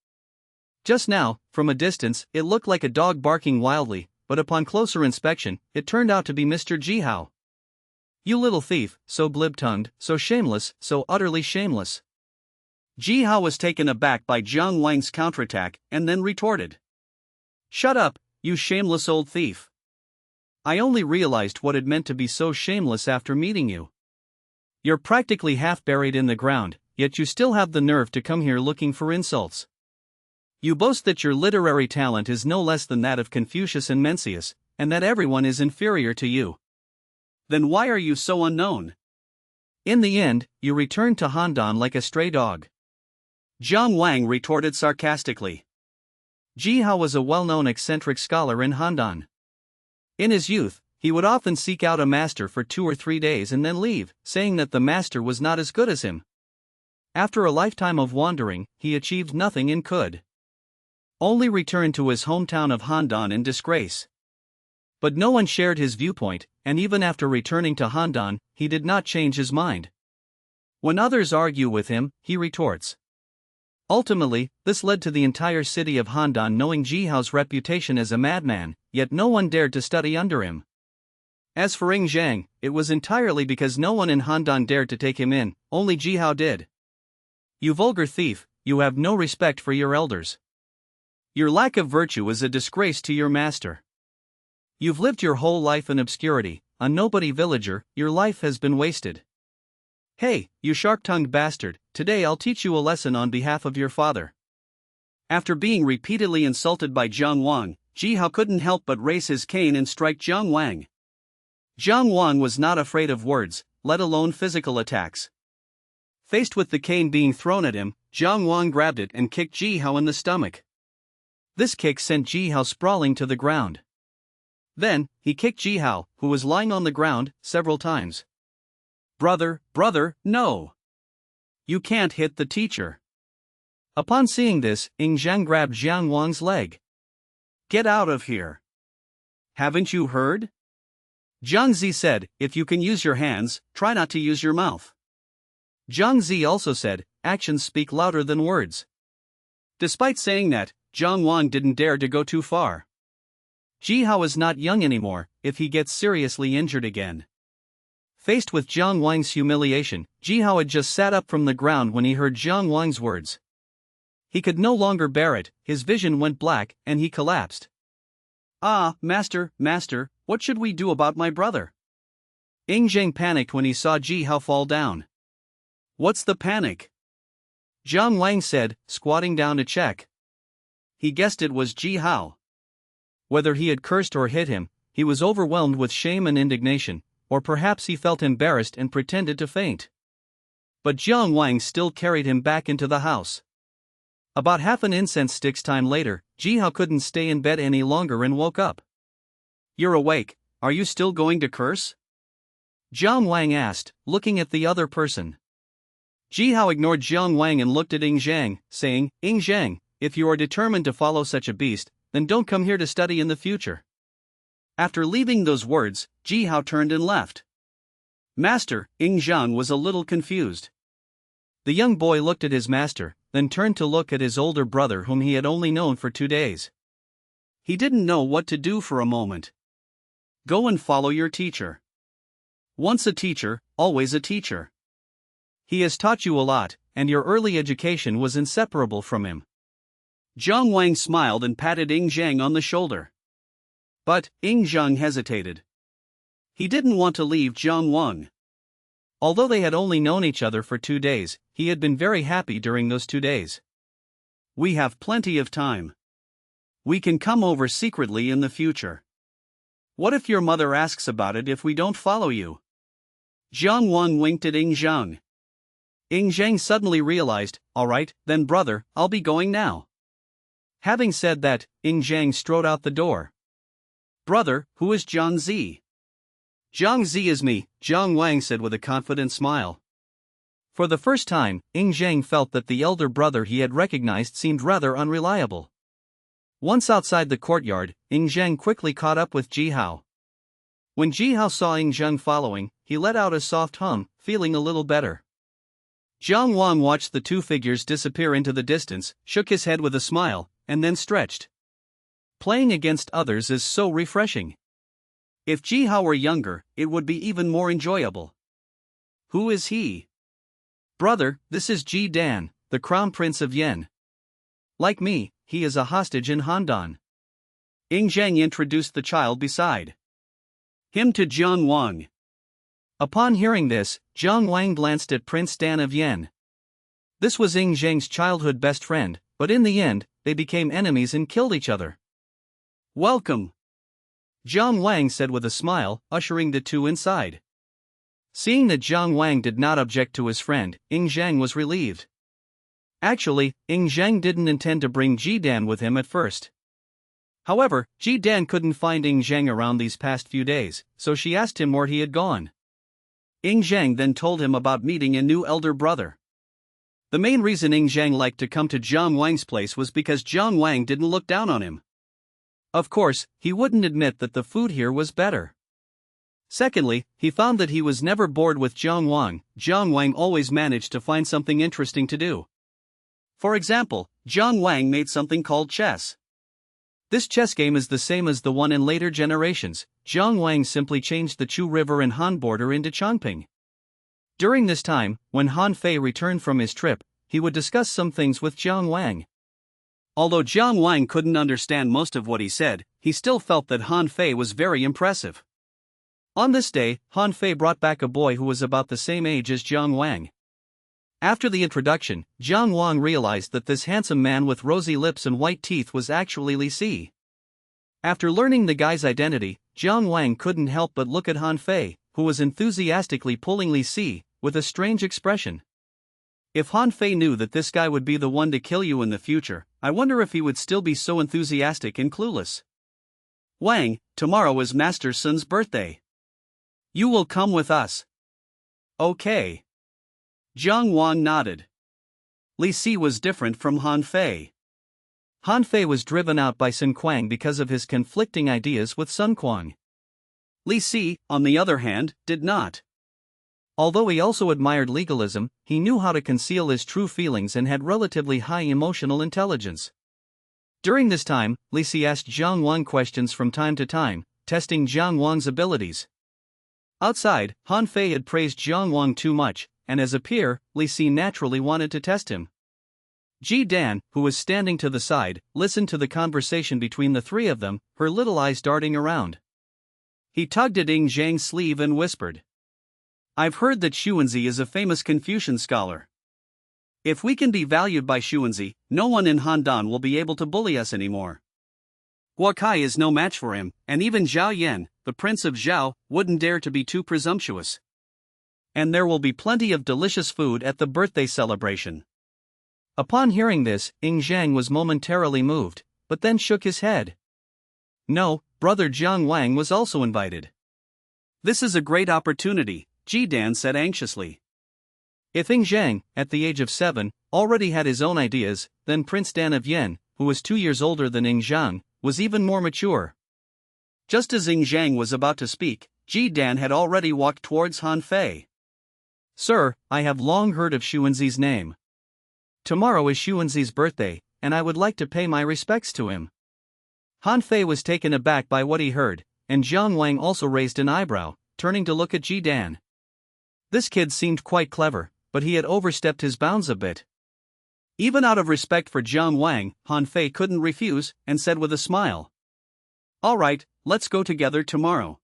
Just now, from a distance, it looked like a dog barking wildly, but upon closer inspection, it turned out to be Mr. Jihao. "You little thief, so glib-tongued, so shameless, so utterly shameless." Jihao was taken aback by Jiang Wang's counterattack and then retorted. "Shut up, you shameless old thief. I only realized what it meant to be so shameless after meeting you. You're practically half buried in the ground, yet you still have the nerve to come here looking for insults. You boast that your literary talent is no less than that of Confucius and Mencius, and that everyone is inferior to you. Then why are you so unknown? In the end, you returned to Handan like a stray dog." Jiang Wang retorted sarcastically. Jihao was a well-known eccentric scholar in Handan. In his youth, he would often seek out a master for 2 or 3 days and then leave, saying that the master was not as good as him. After a lifetime of wandering, he achieved nothing and could only return to his hometown of Handan in disgrace. But no one shared his viewpoint, and even after returning to Handan, he did not change his mind. When others argue with him, he retorts. Ultimately, this led to the entire city of Handan knowing Jihao's reputation as a madman, yet no one dared to study under him. As for Ing Zhang, it was entirely because no one in Handan dared to take him in, only Jihao did. "You vulgar thief, you have no respect for your elders. Your lack of virtue is a disgrace to your master. You've lived your whole life in obscurity, a nobody villager, your life has been wasted. Hey, you sharp-tongued bastard, today I'll teach you a lesson on behalf of your father." After being repeatedly insulted by Jiang Wang, Jihao couldn't help but raise his cane and strike Jiang Wang. Jiang Wang was not afraid of words, let alone physical attacks. Faced with the cane being thrown at him, Jiang Wang grabbed it and kicked Jihao in the stomach. This kick sent Jihao sprawling to the ground. Then, he kicked Jihao, who was lying on the ground, several times. Brother, no! You can't hit the teacher." Upon seeing this, Ing Zhang grabbed Jiang Wang's leg. "Get out of here. Haven't you heard? Jiang Zi said, if you can use your hands, try not to use your mouth." Jiang Zi also said, actions speak louder than words. Despite saying that, Jiang Wang didn't dare to go too far. Jihao is not young anymore, if he gets seriously injured again. Faced with Jiang Wang's humiliation, Ji Hao had just sat up from the ground when he heard Jiang Wang's words. He could no longer bear it, his vision went black, and he collapsed. "Ah, master, what should we do about my brother?" Ing Zheng panicked when he saw Ji Hao fall down. "What's the panic?" Jiang Wang said, squatting down to check. He guessed it was Ji Hao. Whether he had cursed or hit him, he was overwhelmed with shame and indignation, or perhaps he felt embarrassed and pretended to faint. But Jiang Wang still carried him back into the house. About half an incense stick's time later, Ji Hao couldn't stay in bed any longer and woke up. "You're awake, are you still going to curse?" Jiang Wang asked, looking at the other person. Ji Hao ignored Jiang Wang and looked at Ing Zhang, saying, "Ing Zhang, if you are determined to follow such a beast, then don't come here to study in the future." After leaving those words, Ji Hao turned and left. Master, Ing Zhang was a little confused. The young boy looked at his master, then turned to look at his older brother whom he had only known for 2 days. He didn't know what to do for a moment. "Go and follow your teacher. Once a teacher, always a teacher. He has taught you a lot, and your early education was inseparable from him." Jiang Wang smiled and patted Ing Zhang on the shoulder. But Ing Zhang hesitated. He didn't want to leave Jiang Wang. Although they had only known each other for 2 days, he had been very happy during those 2 days. "We have plenty of time. We can come over secretly in the future. What if your mother asks about it if we don't follow you?" Jiang Wang winked at Ing Zhang. Ing Zhang suddenly realized, "All right, then brother, I'll be going now." Having said that, Ing Zhang strode out the door. "Brother, who is Jiang Zi?" "Jiang Zi is me," Jiang Wang said with a confident smile. For the first time, Ing Zhang felt that the elder brother he had recognized seemed rather unreliable. Once outside the courtyard, Ing Zhang quickly caught up with Ji Hao. When Ji Hao saw Ing Zhang following, he let out a soft hum, feeling a little better. Jiang Wang watched the two figures disappear into the distance, shook his head with a smile, and then stretched. Playing against others is so refreshing. If Ji Hao were younger, it would be even more enjoyable. "Who is he?" "Brother, this is Ji Dan, the crown prince of Yen. Like me, he is a hostage in Handan." Ing Zhang introduced the child beside him to Jiang Wang. Upon hearing this, Jiang Wang glanced at Prince Dan of Yen. This was Ing Zhang's childhood best friend, but in the end, they became enemies and killed each other. "Welcome," Jiang Wang said with a smile, ushering the two inside. Seeing that Jiang Wang did not object to his friend, Ing Zhang was relieved. Actually, Ing Zhang didn't intend to bring Ji Dan with him at first. However, Ji Dan couldn't find Ing Zhang around these past few days, so she asked him where he had gone. Ing Zhang then told him about meeting a new elder brother. The main reason Ing Zhang liked to come to Jiang Wang's place was because Jiang Wang didn't look down on him. Of course, he wouldn't admit that the food here was better. Secondly, he found that he was never bored with Jiang Wang. Jiang Wang always managed to find something interesting to do. For example, Jiang Wang made something called chess. This chess game is the same as the one in later generations. Jiang Wang simply changed the Chu River and Han border into Chongping. During this time, when Han Fei returned from his trip, he would discuss some things with Jiang Wang. Although Jiang Wang couldn't understand most of what he said, he still felt that Han Fei was very impressive. On this day, Han Fei brought back a boy who was about the same age as Jiang Wang. After the introduction, Jiang Wang realized that this handsome man with rosy lips and white teeth was actually Li Si. After learning the guy's identity, Jiang Wang couldn't help but look at Han Fei, who was enthusiastically pulling Li Si, with a strange expression. If Han Fei knew that this guy would be the one to kill you in the future, I wonder if he would still be so enthusiastic and clueless. "Wang, tomorrow is Master Sun's birthday. You will come with us." "Okay." Jiang Wang nodded. Li Si was different from Han Fei. Han Fei was driven out by Sun Quang because of his conflicting ideas with Sun Quang. Li Si, on the other hand, did not. Although he also admired legalism, he knew how to conceal his true feelings and had relatively high emotional intelligence. During this time, Li Si asked Jiang Wang questions from time to time, testing Jiang Wang's abilities. Outside, Han Fei had praised Jiang Wang too much, and as a peer, Li Si naturally wanted to test him. Ji Dan, who was standing to the side, listened to the conversation between the three of them, her little eyes darting around. He tugged at Ying Zhang's sleeve and whispered, "I've heard that Xuanzi is a famous Confucian scholar. If we can be valued by Xuanzi, no one in Handan will be able to bully us anymore. Guokai is no match for him, and even Zhao Yan, the prince of Zhao, wouldn't dare to be too presumptuous. And there will be plenty of delicious food at the birthday celebration." Upon hearing this, Ying Zhang was momentarily moved, but then shook his head. No, brother Jiang Wang was also invited. "This is a great opportunity," Ji Dan said anxiously. If Ying Zhang, at the age of 7, already had his own ideas, then Prince Dan of Yen, who was 2 years older than Ying Zhang, was even more mature. Just as Ying Zhang was about to speak, Ji Dan had already walked towards Han Fei. "Sir, I have long heard of Xuanzi's name. Tomorrow is Xuanzi's birthday, and I would like to pay my respects to him." Han Fei was taken aback by what he heard, and Jiang Wang also raised an eyebrow, turning to look at Ji Dan. This kid seemed quite clever, but he had overstepped his bounds a bit. Even out of respect for Jiang Wang, Han Fei couldn't refuse, and said with a smile, "All right, let's go together tomorrow.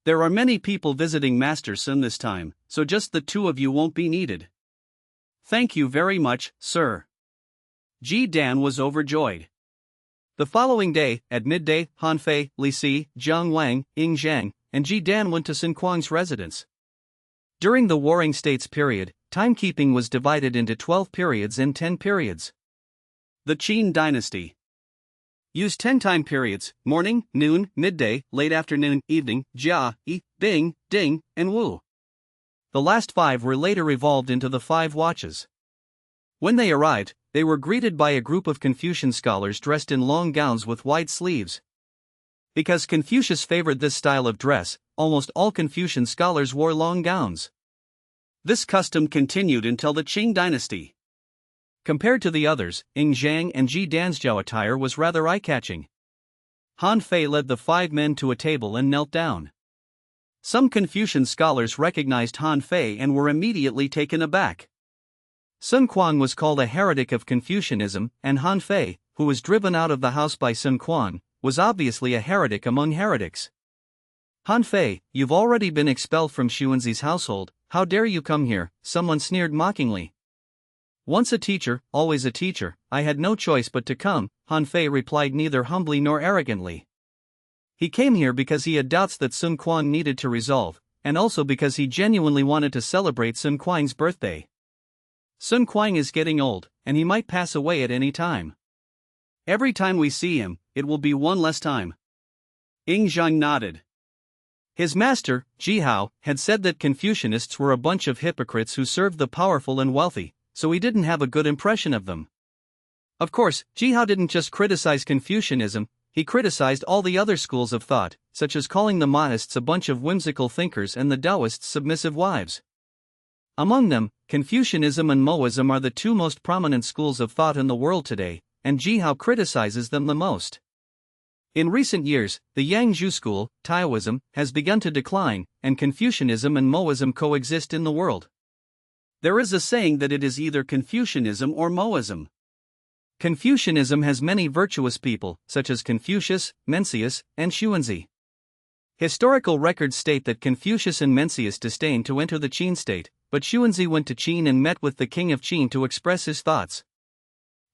There are many people visiting Master Sun this time, so just the two of you won't be needed." "Thank you very much, sir." Ji Dan was overjoyed. The following day, at midday, Han Fei, Li Si, Jiang Wang, Ying Zhang, and Ji Dan went to Sun Kuang's residence. During the Warring States period, timekeeping was divided into 12 periods and 10 periods. The Qin dynasty used 10 time periods: morning, noon, midday, late afternoon, evening, jia, yi, bing, ding, and wu. The last 5 were later evolved into the 5 watches. When they arrived, they were greeted by a group of Confucian scholars dressed in long gowns with wide sleeves. Because Confucius favored this style of dress, almost all Confucian scholars wore long gowns. This custom continued until the Qing dynasty. Compared to the others, Ying Zhang and Ji Dan's Jiao attire was rather eye-catching. Han Fei led the 5 men to a table and knelt down. Some Confucian scholars recognized Han Fei and were immediately taken aback. Sun Quan was called a heretic of Confucianism, and Han Fei, who was driven out of the house by Sun Quan, was obviously a heretic among heretics. "Han Fei, you've already been expelled from Xuanzi's household, how dare you come here?" someone sneered mockingly. "Once a teacher, always a teacher, I had no choice but to come," Han Fei replied neither humbly nor arrogantly. He came here because he had doubts that Sun Quan needed to resolve, and also because he genuinely wanted to celebrate Sun Quang's birthday. Sun Quang is getting old, and he might pass away at any time. Every time we see him, it will be one less time. Ying Zhang nodded. His master, Ji Hao, had said that Confucianists were a bunch of hypocrites who served the powerful and wealthy, so he didn't have a good impression of them. Of course, Ji Hao didn't just criticize Confucianism, he criticized all the other schools of thought, such as calling the Mahaists a bunch of whimsical thinkers and the Taoists submissive wives. Among them, Confucianism and Moism are the 2 most prominent schools of thought in the world today, and Ji Hao criticizes them the most. In recent years, the Yangzhou school, Taoism, has begun to decline, and Confucianism and Moism coexist in the world. There is a saying that it is either Confucianism or Moism. Confucianism has many virtuous people, such as Confucius, Mencius, and Xuanzi. Historical records state that Confucius and Mencius disdained to enter the Qin state, but Xuanzi went to Qin and met with the king of Qin to express his thoughts.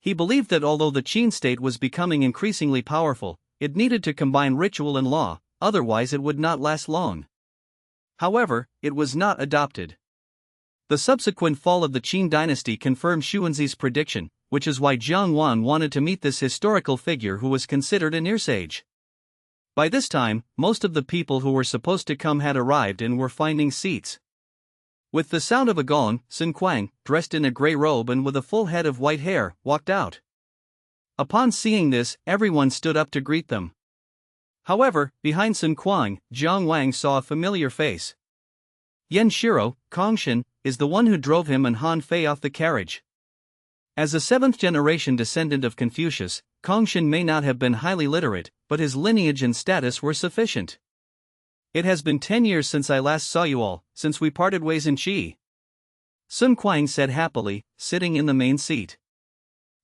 He believed that although the Qin state was becoming increasingly powerful, it needed to combine ritual and law, otherwise it would not last long. However, it was not adopted. The subsequent fall of the Qin dynasty confirmed Xuanzi's prediction, which is why Jiang Wan wanted to meet this historical figure who was considered a near-sage. By this time, most of the people who were supposed to come had arrived and were finding seats. With the sound of a gong, Sun Quang, dressed in a grey robe and with a full head of white hair, walked out. Upon seeing this, everyone stood up to greet them. However, behind Sun Quang, Jiang Wang saw a familiar face. Yan Shiro, Kongshin, is the one who drove him and Han Fei off the carriage. As a 7th-generation descendant of Confucius, Kongshin may not have been highly literate, but his lineage and status were sufficient. It has been 10 years since I last saw you all, since we parted ways in Chi. Sun Quang said happily, sitting in the main seat.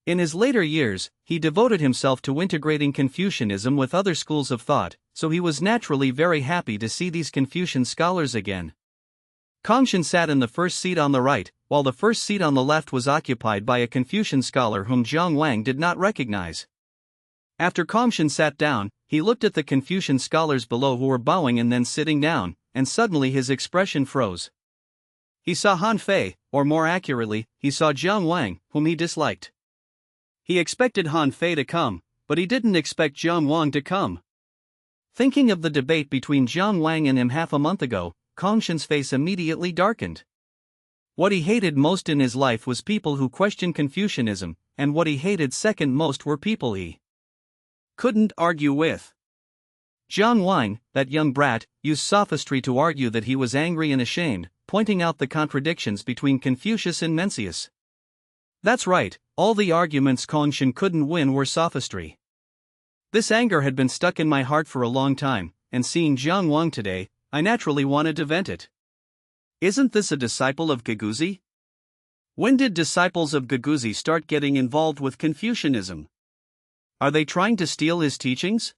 In his later years, he devoted himself to integrating Confucianism with other schools of thought, so he was naturally very happy to see these Confucian scholars again. Kongshan sat in the first seat on the right, while the first seat on the left was occupied by a Confucian scholar whom Jiang Wang did not recognize. After Kongshan sat down, he looked at the Confucian scholars below who were bowing and then sitting down, and suddenly his expression froze. He saw Han Fei, or more accurately, he saw Jiang Wang, whom he disliked. He expected Han Fei to come, but he didn't expect Jiang Wang to come. Thinking of the debate between Jiang Wang and him half a month ago, Kongshan's face immediately darkened. What he hated most in his life was people who questioned Confucianism, and what he hated second most were people he couldn't argue with. Jiang Wang, that young brat, used sophistry to argue that he was angry and ashamed, pointing out the contradictions between Confucius and Mencius. That's right, all the arguments Kongshan couldn't win were sophistry. This anger had been stuck in my heart for a long time, and seeing Jiang Wang today, I naturally wanted to vent it. Isn't this a disciple of Giguzi? When did disciples of Giguzi start getting involved with Confucianism? Are they trying to steal his teachings?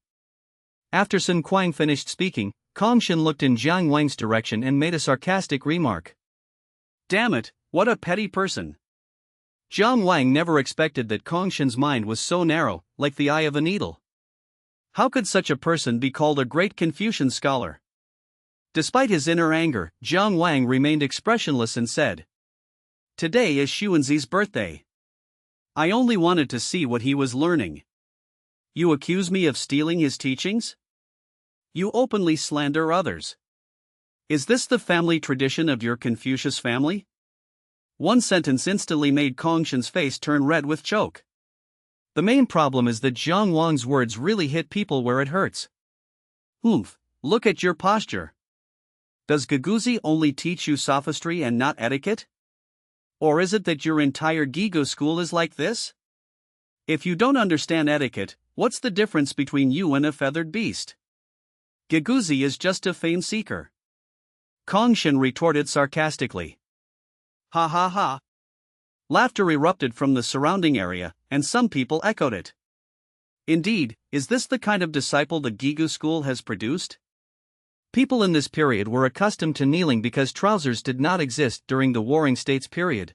After Sun Quang finished speaking, Kongshan looked in Jiang Wang's direction and made a sarcastic remark. Damn it, what a petty person. Jiang Wang never expected that Kongshan's mind was so narrow, like the eye of a needle. How could such a person be called a great Confucian scholar? Despite his inner anger, Jiang Wang remained expressionless and said, Today is Xuanzi's birthday. I only wanted to see what he was learning. You accuse me of stealing his teachings? You openly slander others. Is this the family tradition of your Confucius family? One sentence instantly made Kongshan's face turn red with choke. The main problem is that Jiang Wang's words really hit people where it hurts. Look at your posture. Does Giguzi only teach you sophistry and not etiquette? Or is it that your entire Gigo school is like this? If you don't understand etiquette, what's the difference between you and a feathered beast? Giguzi is just a fame seeker. Kongshan retorted sarcastically. Ha ha ha. Laughter erupted from the surrounding area, and some people echoed it. Indeed, is this the kind of disciple the Gigo school has produced? People in this period were accustomed to kneeling because trousers did not exist during the Warring States period.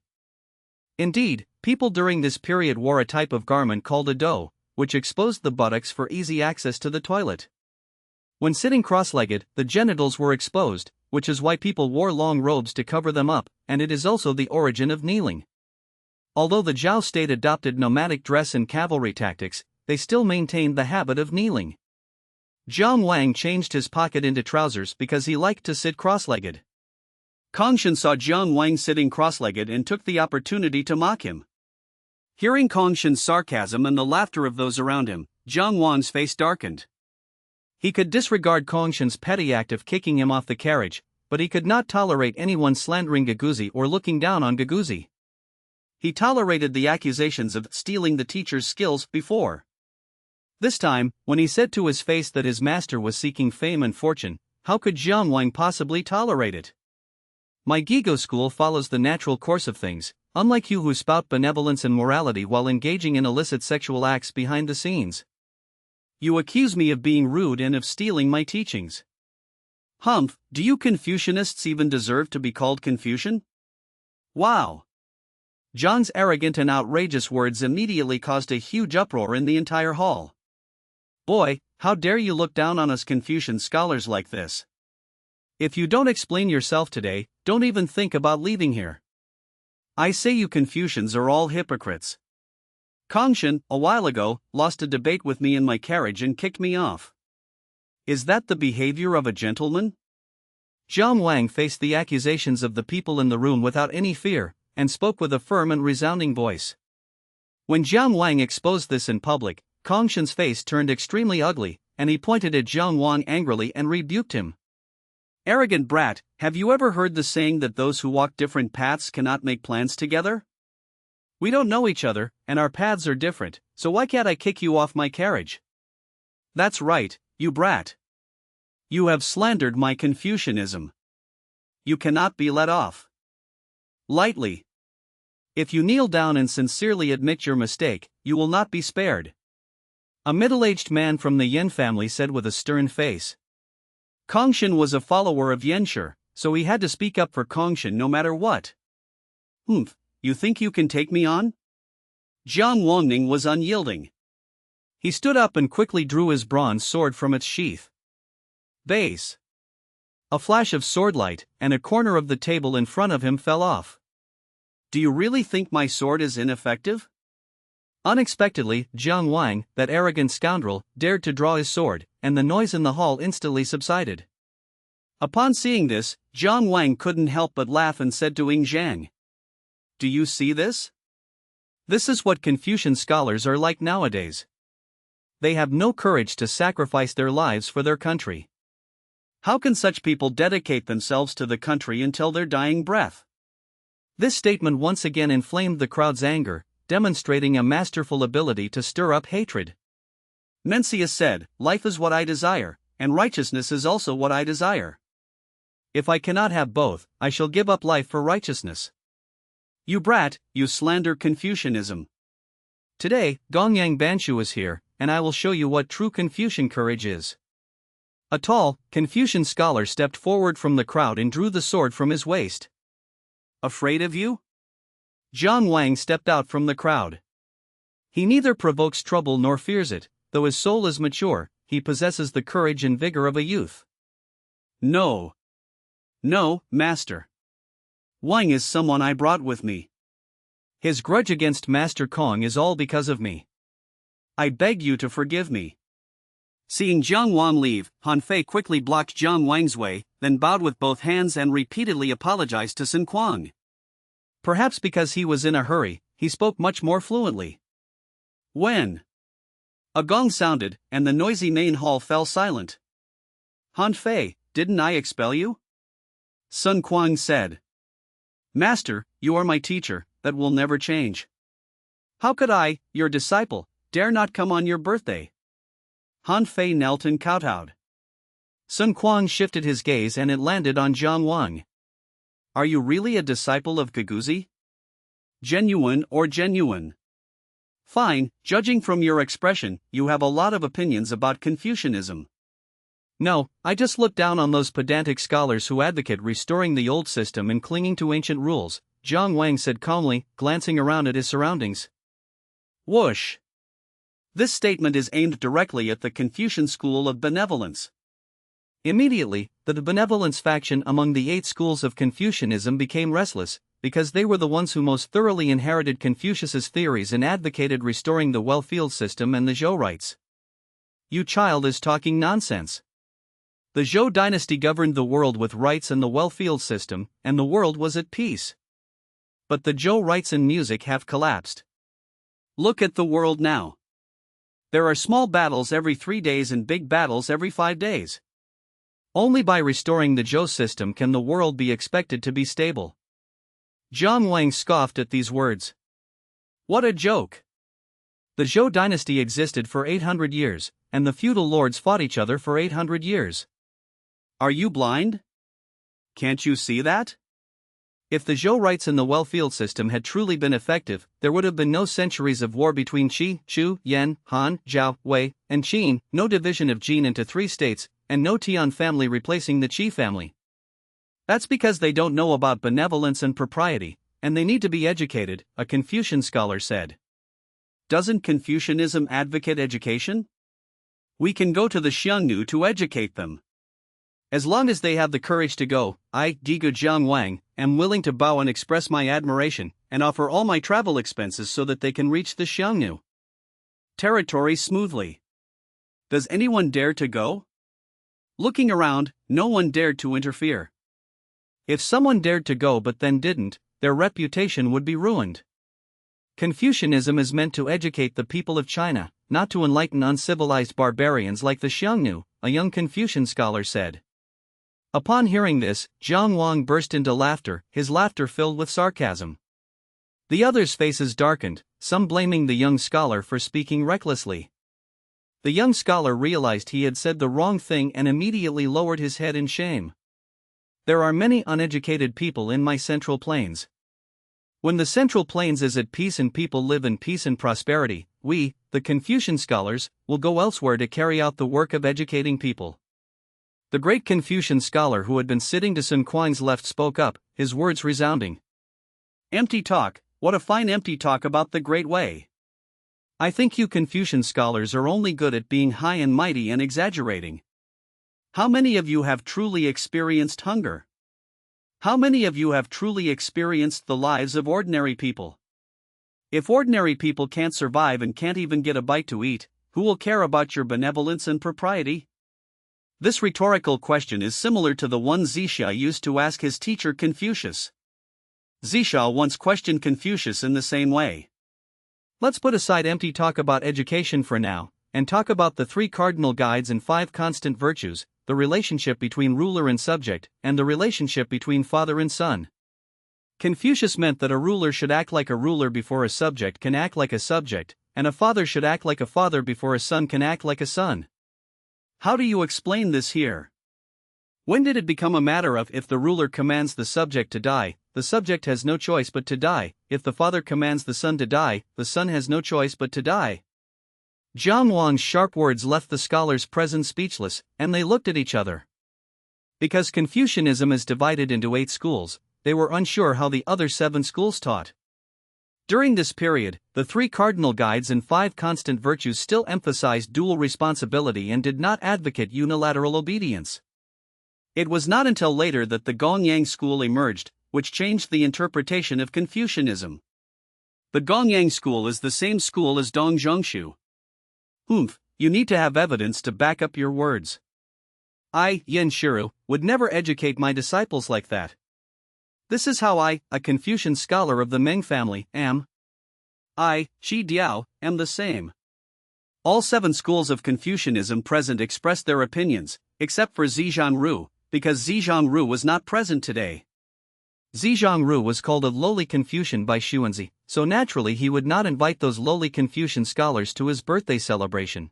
Indeed, people during this period wore a type of garment called a do, which exposed the buttocks for easy access to the toilet. When sitting cross-legged, the genitals were exposed, which is why people wore long robes to cover them up, and it is also the origin of kneeling. Although the Zhao state adopted nomadic dress and cavalry tactics, they still maintained the habit of kneeling. Jiang Wang changed his pocket into trousers because he liked to sit cross-legged. Kongshan saw Jiang Wang sitting cross-legged and took the opportunity to mock him. Hearing Kongshan's sarcasm and the laughter of those around him, Jiang Wang's face darkened. He could disregard Kongshan's petty act of kicking him off the carriage, but he could not tolerate anyone slandering Giguzi or looking down on Giguzi. He tolerated the accusations of stealing the teacher's skills before. This time, when he said to his face that his master was seeking fame and fortune, how could Jiang Wang possibly tolerate it? My Gigo school follows the natural course of things, unlike you who spout benevolence and morality while engaging in illicit sexual acts behind the scenes. You accuse me of being rude and of stealing my teachings. Do you Confucianists even deserve to be called Confucian? Wow! Zhang's arrogant and outrageous words immediately caused a huge uproar in the entire hall. Boy, how dare you look down on us Confucian scholars like this? If you don't explain yourself today, don't even think about leaving here. I say you Confucians are all hypocrites. Kongshan, a while ago, lost a debate with me in my carriage and kicked me off. Is that the behavior of a gentleman? Jiang Wang faced the accusations of the people in the room without any fear, and spoke with a firm and resounding voice. When Jiang Wang exposed this in public, Kongshan's face turned extremely ugly, and he pointed at Jiang Wang angrily and rebuked him. Arrogant brat, have you ever heard the saying that those who walk different paths cannot make plans together? We don't know each other, and our paths are different, so why can't I kick you off my carriage? That's right, you brat. You have slandered my Confucianism. You cannot be let off lightly. If you kneel down and sincerely admit your mistake, you will not be spared. A middle-aged man from the Yen family said with a stern face. Kongshin was a follower of Yenshi, so he had to speak up for Kongshin no matter what. You think you can take me on? Jiang Wangning was unyielding. He stood up and quickly drew his bronze sword from its sheath. Base. A flash of swordlight, and a corner of the table in front of him fell off. Do you really think my sword is ineffective? Unexpectedly, Jiang Wang, that arrogant scoundrel, dared to draw his sword, and the noise in the hall instantly subsided. Upon seeing this, Jiang Wang couldn't help but laugh and said to Ying Zhang, "Do you see this? This is what Confucian scholars are like nowadays. They have no courage to sacrifice their lives for their country. How can such people dedicate themselves to the country until their dying breath?" This statement once again inflamed the crowd's anger, demonstrating a masterful ability to stir up hatred. Mencius said, "Life is what I desire, and righteousness is also what I desire. If I cannot have both, I shall give up life for righteousness." You brat, you slander Confucianism. Today, Gongyang Banshu is here, and I will show you what true Confucian courage is. A tall, Confucian scholar stepped forward from the crowd and drew the sword from his waist. Afraid of you? Jiang Wang stepped out from the crowd. He neither provokes trouble nor fears it, though his soul is mature, he possesses the courage and vigor of a youth. No, master. Wang is someone I brought with me. His grudge against Master Kong is all because of me. I beg you to forgive me. Seeing Jiang Wang leave, Han Fei quickly blocked Jiang Wang's way, then bowed with both hands and repeatedly apologized to Sun Kuang. Perhaps because he was in a hurry, he spoke much more fluently. When a gong sounded, and the noisy main hall fell silent. Han Fei, didn't I expel you? Sun Kuang said. Master, you are my teacher, that will never change. How could I, your disciple, dare not come on your birthday? Han Fei knelt and kowtowed. Sun Kuang shifted his gaze and it landed on Jiang Wang. Are you really a disciple of Gaguzi? Genuine or genuine? Fine, judging from your expression, you have a lot of opinions about Confucianism. No, I just look down on those pedantic scholars who advocate restoring the old system and clinging to ancient rules, Jiang Wang said calmly, glancing around at his surroundings. Whoosh! This statement is aimed directly at the Confucian school of benevolence. Immediately, the benevolence faction among the 8 schools of Confucianism became restless, because they were the ones who most thoroughly inherited Confucius's theories and advocated restoring the well-field system and the Zhou rights. You child is talking nonsense. The Zhou dynasty governed the world with rights and the well-field system, and the world was at peace. But the Zhou rights and music have collapsed. Look at the world now. There are small battles every 3 days and big battles every 5 days. Only by restoring the Zhou system can the world be expected to be stable. Jiang Wang scoffed at these words. What a joke! The Zhou dynasty existed for 800 years, and the feudal lords fought each other for 800 years. Are you blind? Can't you see that? If the Zhou rights in the well-field system had truly been effective, there would have been no centuries of war between Qi, Chu, Yan, Han, Zhao, Wei, and Qin, no division of Jin into 3 states, and no Tian family replacing the Qi family. That's because they don't know about benevolence and propriety, and they need to be educated, a Confucian scholar said. Doesn't Confucianism advocate education? We can go to the Xiongnu to educate them. As long as they have the courage to go, I, Digu Jiang Wang, am willing to bow and express my admiration, and offer all my travel expenses so that they can reach the Xiongnu territory smoothly. Does anyone dare to go? Looking around, no one dared to interfere. If someone dared to go but then didn't, their reputation would be ruined. Confucianism is meant to educate the people of China, not to enlighten uncivilized barbarians like the Xiongnu, a young Confucian scholar said. Upon hearing this, Jiang Wang burst into laughter, his laughter filled with sarcasm. The others' faces darkened, some blaming the young scholar for speaking recklessly. The young scholar realized he had said the wrong thing and immediately lowered his head in shame. There are many uneducated people in my Central Plains. When the Central Plains is at peace and people live in peace and prosperity, we, the Confucian scholars, will go elsewhere to carry out the work of educating people. The great Confucian scholar who had been sitting to Sun Quan's left spoke up, his words resounding. Empty talk, what a fine empty talk about the great way. I think you Confucian scholars are only good at being high and mighty and exaggerating. How many of you have truly experienced hunger? How many of you have truly experienced the lives of ordinary people? If ordinary people can't survive and can't even get a bite to eat, who will care about your benevolence and propriety? This rhetorical question is similar to the one Zixia used to ask his teacher Confucius. Zixia once questioned Confucius in the same way. Let's put aside empty talk about education for now, and talk about the 3 cardinal guides and 5 constant virtues, the relationship between ruler and subject, and the relationship between father and son. Confucius meant that a ruler should act like a ruler before a subject can act like a subject, and a father should act like a father before a son can act like a son. How do you explain this here? When did it become a matter of if the ruler commands the subject to die, the subject has no choice but to die, if the father commands the son to die, the son has no choice but to die? Jiang Wang's sharp words left the scholars present speechless, and they looked at each other. Because Confucianism is divided into 8 schools, they were unsure how the other 7 schools taught. During this period, the 3 cardinal guides and 5 constant virtues still emphasized dual responsibility and did not advocate unilateral obedience. It was not until later that the Gongyang school emerged, which changed the interpretation of Confucianism. The Gongyang school is the same school as Dongzhongshu. You need to have evidence to back up your words. I, Yen Shiru, would never educate my disciples like that. This is how I, a Confucian scholar of the Meng family, am. I, Shi Diao, am the same. All 7 schools of Confucianism present expressed their opinions, except for Zizhang because Zizhang was not present today. Zizhang was called a lowly Confucian by Xuanzi, so naturally he would not invite those lowly Confucian scholars to his birthday celebration.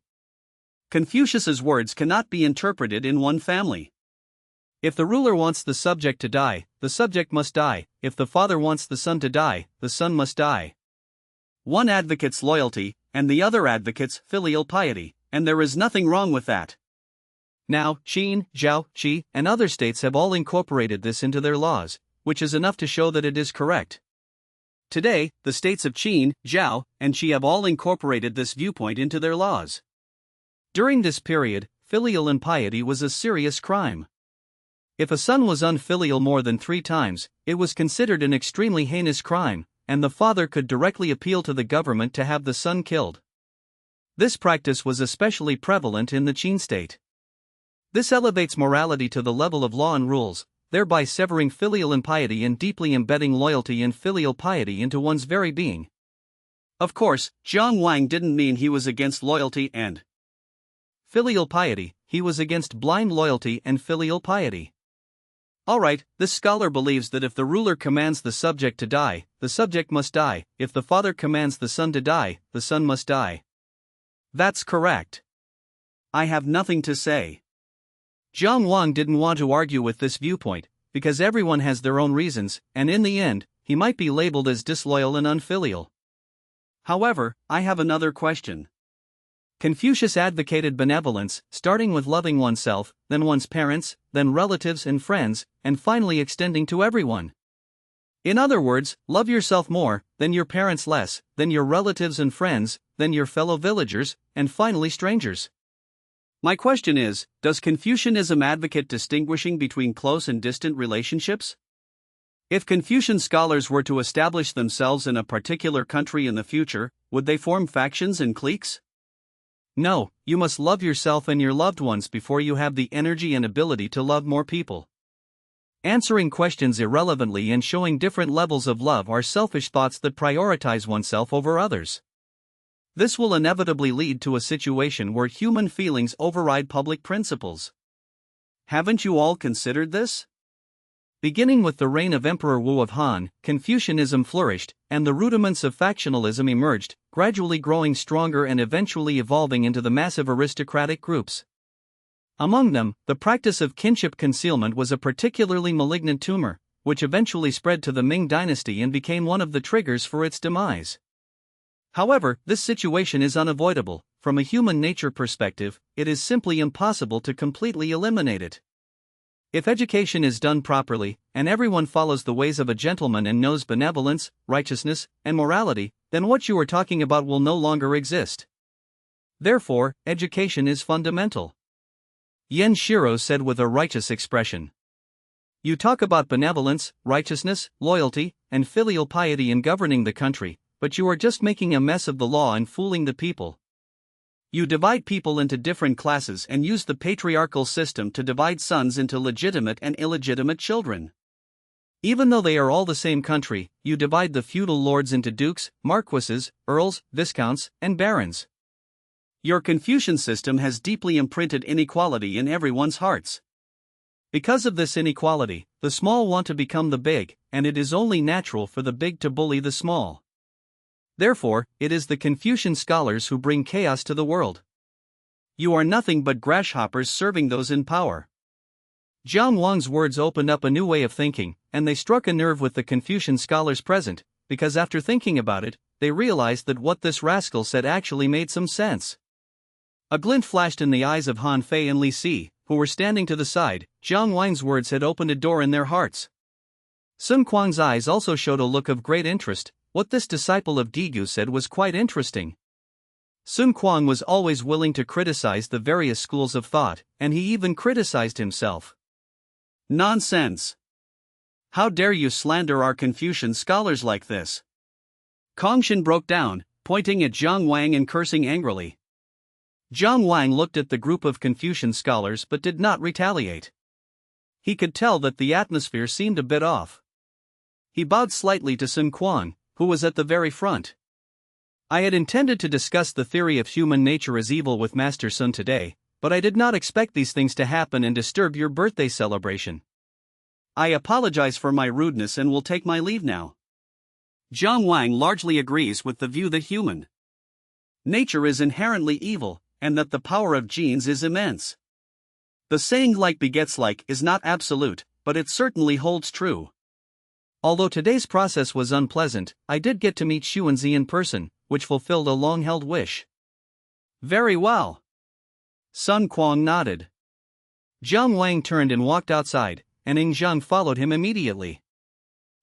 Confucius's words cannot be interpreted in one family. If the ruler wants the subject to die, the subject must die. If the father wants the son to die, the son must die. One advocates loyalty, and the other advocates filial piety, and there is nothing wrong with that. Now, Qin, Zhao, Qi, and other states have all incorporated this into their laws, which is enough to show that it is correct. Today, the states of Qin, Zhao, and Qi have all incorporated this viewpoint into their laws. During this period, filial impiety was a serious crime. If a son was unfilial more than 3 times, it was considered an extremely heinous crime, and the father could directly appeal to the government to have the son killed. This practice was especially prevalent in the Qin state. This elevates morality to the level of law and rules, thereby severing filial impiety and deeply embedding loyalty and filial piety into one's very being. Of course, Jiang Wang didn't mean he was against loyalty and filial piety, he was against blind loyalty and filial piety. Alright, this scholar believes that if the ruler commands the subject to die, the subject must die. If the father commands the son to die, the son must die. That's correct. I have nothing to say. Jiang Wang didn't want to argue with this viewpoint, because everyone has their own reasons, and in the end, he might be labeled as disloyal and unfilial. However, I have another question. Confucius advocated benevolence, starting with loving oneself, then one's parents, then relatives and friends, and finally extending to everyone. In other words, love yourself more, then your parents less, then your relatives and friends, then your fellow villagers, and finally strangers. My question is, does Confucianism advocate distinguishing between close and distant relationships? If Confucian scholars were to establish themselves in a particular country in the future, would they form factions and cliques? No, you must love yourself and your loved ones before you have the energy and ability to love more people. Answering questions irrelevantly and showing different levels of love are selfish thoughts that prioritize oneself over others. This will inevitably lead to a situation where human feelings override public principles. Haven't you all considered this? Beginning with the reign of Emperor Wu of Han, Confucianism flourished, and the rudiments of factionalism emerged, gradually growing stronger and eventually evolving into the massive aristocratic groups. Among them, the practice of kinship concealment was a particularly malignant tumor, which eventually spread to the Ming dynasty and became one of the triggers for its demise. However, this situation is unavoidable. From a human nature perspective, it is simply impossible to completely eliminate it. If education is done properly, and everyone follows the ways of a gentleman and knows benevolence, righteousness, and morality, then what you are talking about will no longer exist. Therefore, education is fundamental. Yen Shiro said with a righteous expression. You talk about benevolence, righteousness, loyalty, and filial piety in governing the country, but you are just making a mess of the law and fooling the people. You divide people into different classes and use the patriarchal system to divide sons into legitimate and illegitimate children. Even though they are all the same country, you divide the feudal lords into dukes, marquises, earls, viscounts, and barons. Your Confucian system has deeply imprinted inequality in everyone's hearts. Because of this inequality, the small want to become the big, and it is only natural for the big to bully the small. Therefore, it is the Confucian scholars who bring chaos to the world. You are nothing but grasshoppers serving those in power. Jiang Wang's words opened up a new way of thinking, and they struck a nerve with the Confucian scholars present, because after thinking about it, they realized that what this rascal said actually made some sense. A glint flashed in the eyes of Han Fei and Li Si, who were standing to the side. Jiang Wang's words had opened a door in their hearts. Sun Quan's eyes also showed a look of great interest. What this disciple of Digu said was quite interesting. Sun Quan was always willing to criticize the various schools of thought, and he even criticized himself. Nonsense! How dare you slander our Confucian scholars like this? Kongshin broke down, pointing at Jiang Wang and cursing angrily. Jiang Wang looked at the group of Confucian scholars but did not retaliate. He could tell that the atmosphere seemed a bit off. He bowed slightly to Sun Quan, who was at the very front. I had intended to discuss the theory of human nature as evil with Master Sun today, but I did not expect these things to happen and disturb your birthday celebration. I apologize for my rudeness and will take my leave now. Jiang Wang largely agrees with the view that human nature is inherently evil, and that the power of genes is immense. The saying like begets like is not absolute, but it certainly holds true. Although today's process was unpleasant, I did get to meet Xuanzi in person, which fulfilled a long-held wish. Very well. Sun Quan nodded. Jiang Wang turned and walked outside, and Ing Zhang followed him immediately.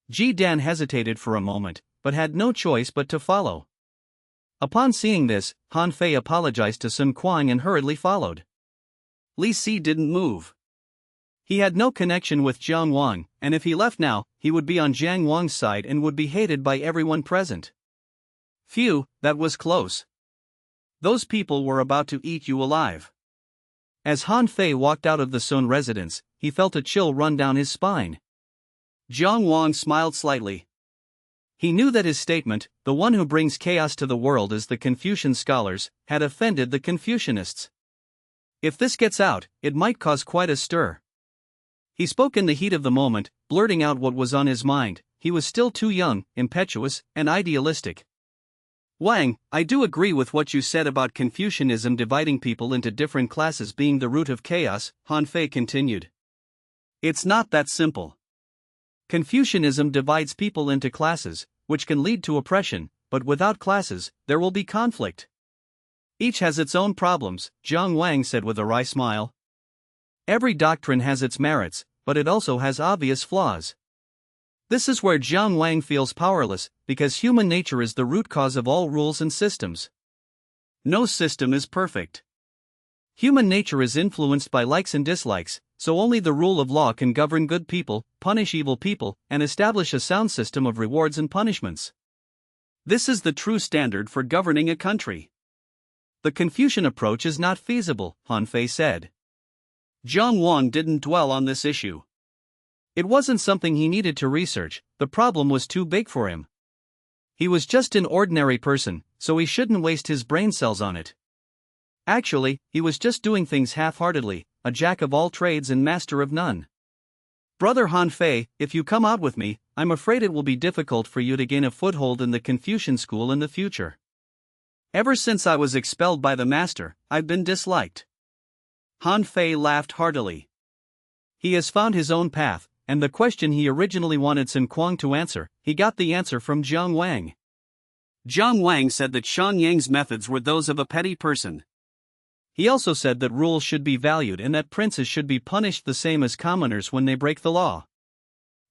Ji Dan hesitated for a moment, but had no choice but to follow. Upon seeing this, Han Fei apologized to Sun Quan and hurriedly followed. Li Si didn't move. He had no connection with Jiang Wang, and if he left now, he would be on Jiang Wang's side and would be hated by everyone present. Phew, that was close. Those people were about to eat you alive. As Han Fei walked out of the Sun residence, he felt a chill run down his spine. Jiang Wang smiled slightly. He knew that his statement, "The one who brings chaos to the world is the Confucian scholars," had offended the Confucianists. If this gets out, it might cause quite a stir. He spoke in the heat of the moment, blurting out what was on his mind. He was still too young, impetuous, and idealistic. Wang, I do agree with what you said about Confucianism dividing people into different classes being the root of chaos, Han Fei continued. It's not that simple. Confucianism divides people into classes, which can lead to oppression, but without classes, there will be conflict. Each has its own problems, Jiang Wang said with a wry smile. Every doctrine has its merits, but it also has obvious flaws. This is where Jiang Wang feels powerless, because human nature is the root cause of all rules and systems. No system is perfect. Human nature is influenced by likes and dislikes, so only the rule of law can govern good people, punish evil people, and establish a sound system of rewards and punishments. This is the true standard for governing a country. The Confucian approach is not feasible, Han Fei said. Jiang Wang didn't dwell on this issue. It wasn't something he needed to research, the problem was too big for him. He was just an ordinary person, so he shouldn't waste his brain cells on it. Actually, he was just doing things half-heartedly, a jack of all trades and master of none. Brother Han Fei, if you come out with me, I'm afraid it will be difficult for you to gain a foothold in the Confucian school in the future. Ever since I was expelled by the master, I've been disliked. Han Fei laughed heartily. He has found his own path, and the question he originally wanted Sun Kuang to answer, he got the answer from Jiang Wang. Jiang Wang said that Shan Yang's methods were those of a petty person. He also said that rules should be valued and that princes should be punished the same as commoners when they break the law.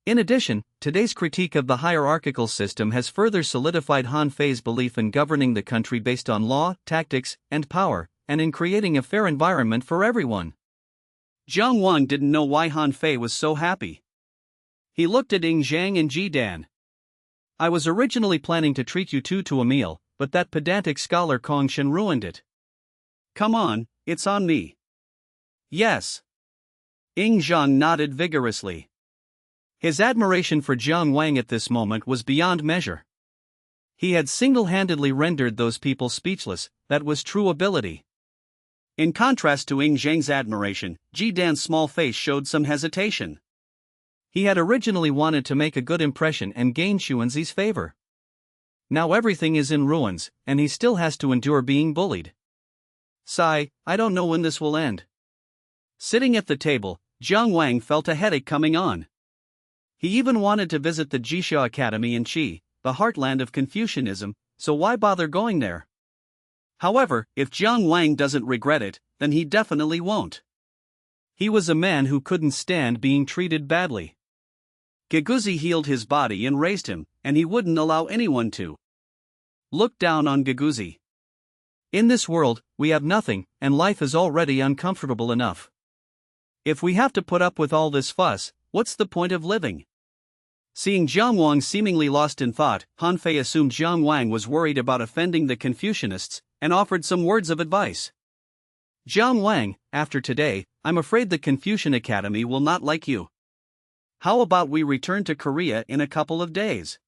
In addition, today's critique of the hierarchical system has further solidified Han Fei's belief in governing the country based on law, tactics, and power, and in creating a fair environment for everyone. Jiang Wang didn't know why Han Fei was so happy. He looked at Ying Zhang and Ji Dan. I was originally planning to treat you two to a meal, but that pedantic scholar Kong Shen ruined it. Come on, it's on me. Yes. Ying Zhang nodded vigorously. His admiration for Jiang Wang at this moment was beyond measure. He had single-handedly rendered those people speechless. That was true ability. In contrast to Ying Zhang's admiration, Ji Dan's small face showed some hesitation. He had originally wanted to make a good impression and gain Xuanzi's favor. Now everything is in ruins, and he still has to endure being bullied. Sigh, I don't know when this will end. Sitting at the table, Jiang Wang felt a headache coming on. He even wanted to visit the Jixia Academy in Qi, the heartland of Confucianism, so why bother going there? However, if Jiang Wang doesn't regret it, then he definitely won't. He was a man who couldn't stand being treated badly. Geguzi healed his body and raised him, and he wouldn't allow anyone to look down on Geguzi. In this world, we have nothing, and life is already uncomfortable enough. If we have to put up with all this fuss, what's the point of living? Seeing Jiang Wang seemingly lost in thought, Han Fei assumed Jiang Wang was worried about offending the Confucianists, and offered some words of advice. Jiang Wang, after today, I'm afraid the Confucian Academy will not like you. How about we return to Korea in a couple of days?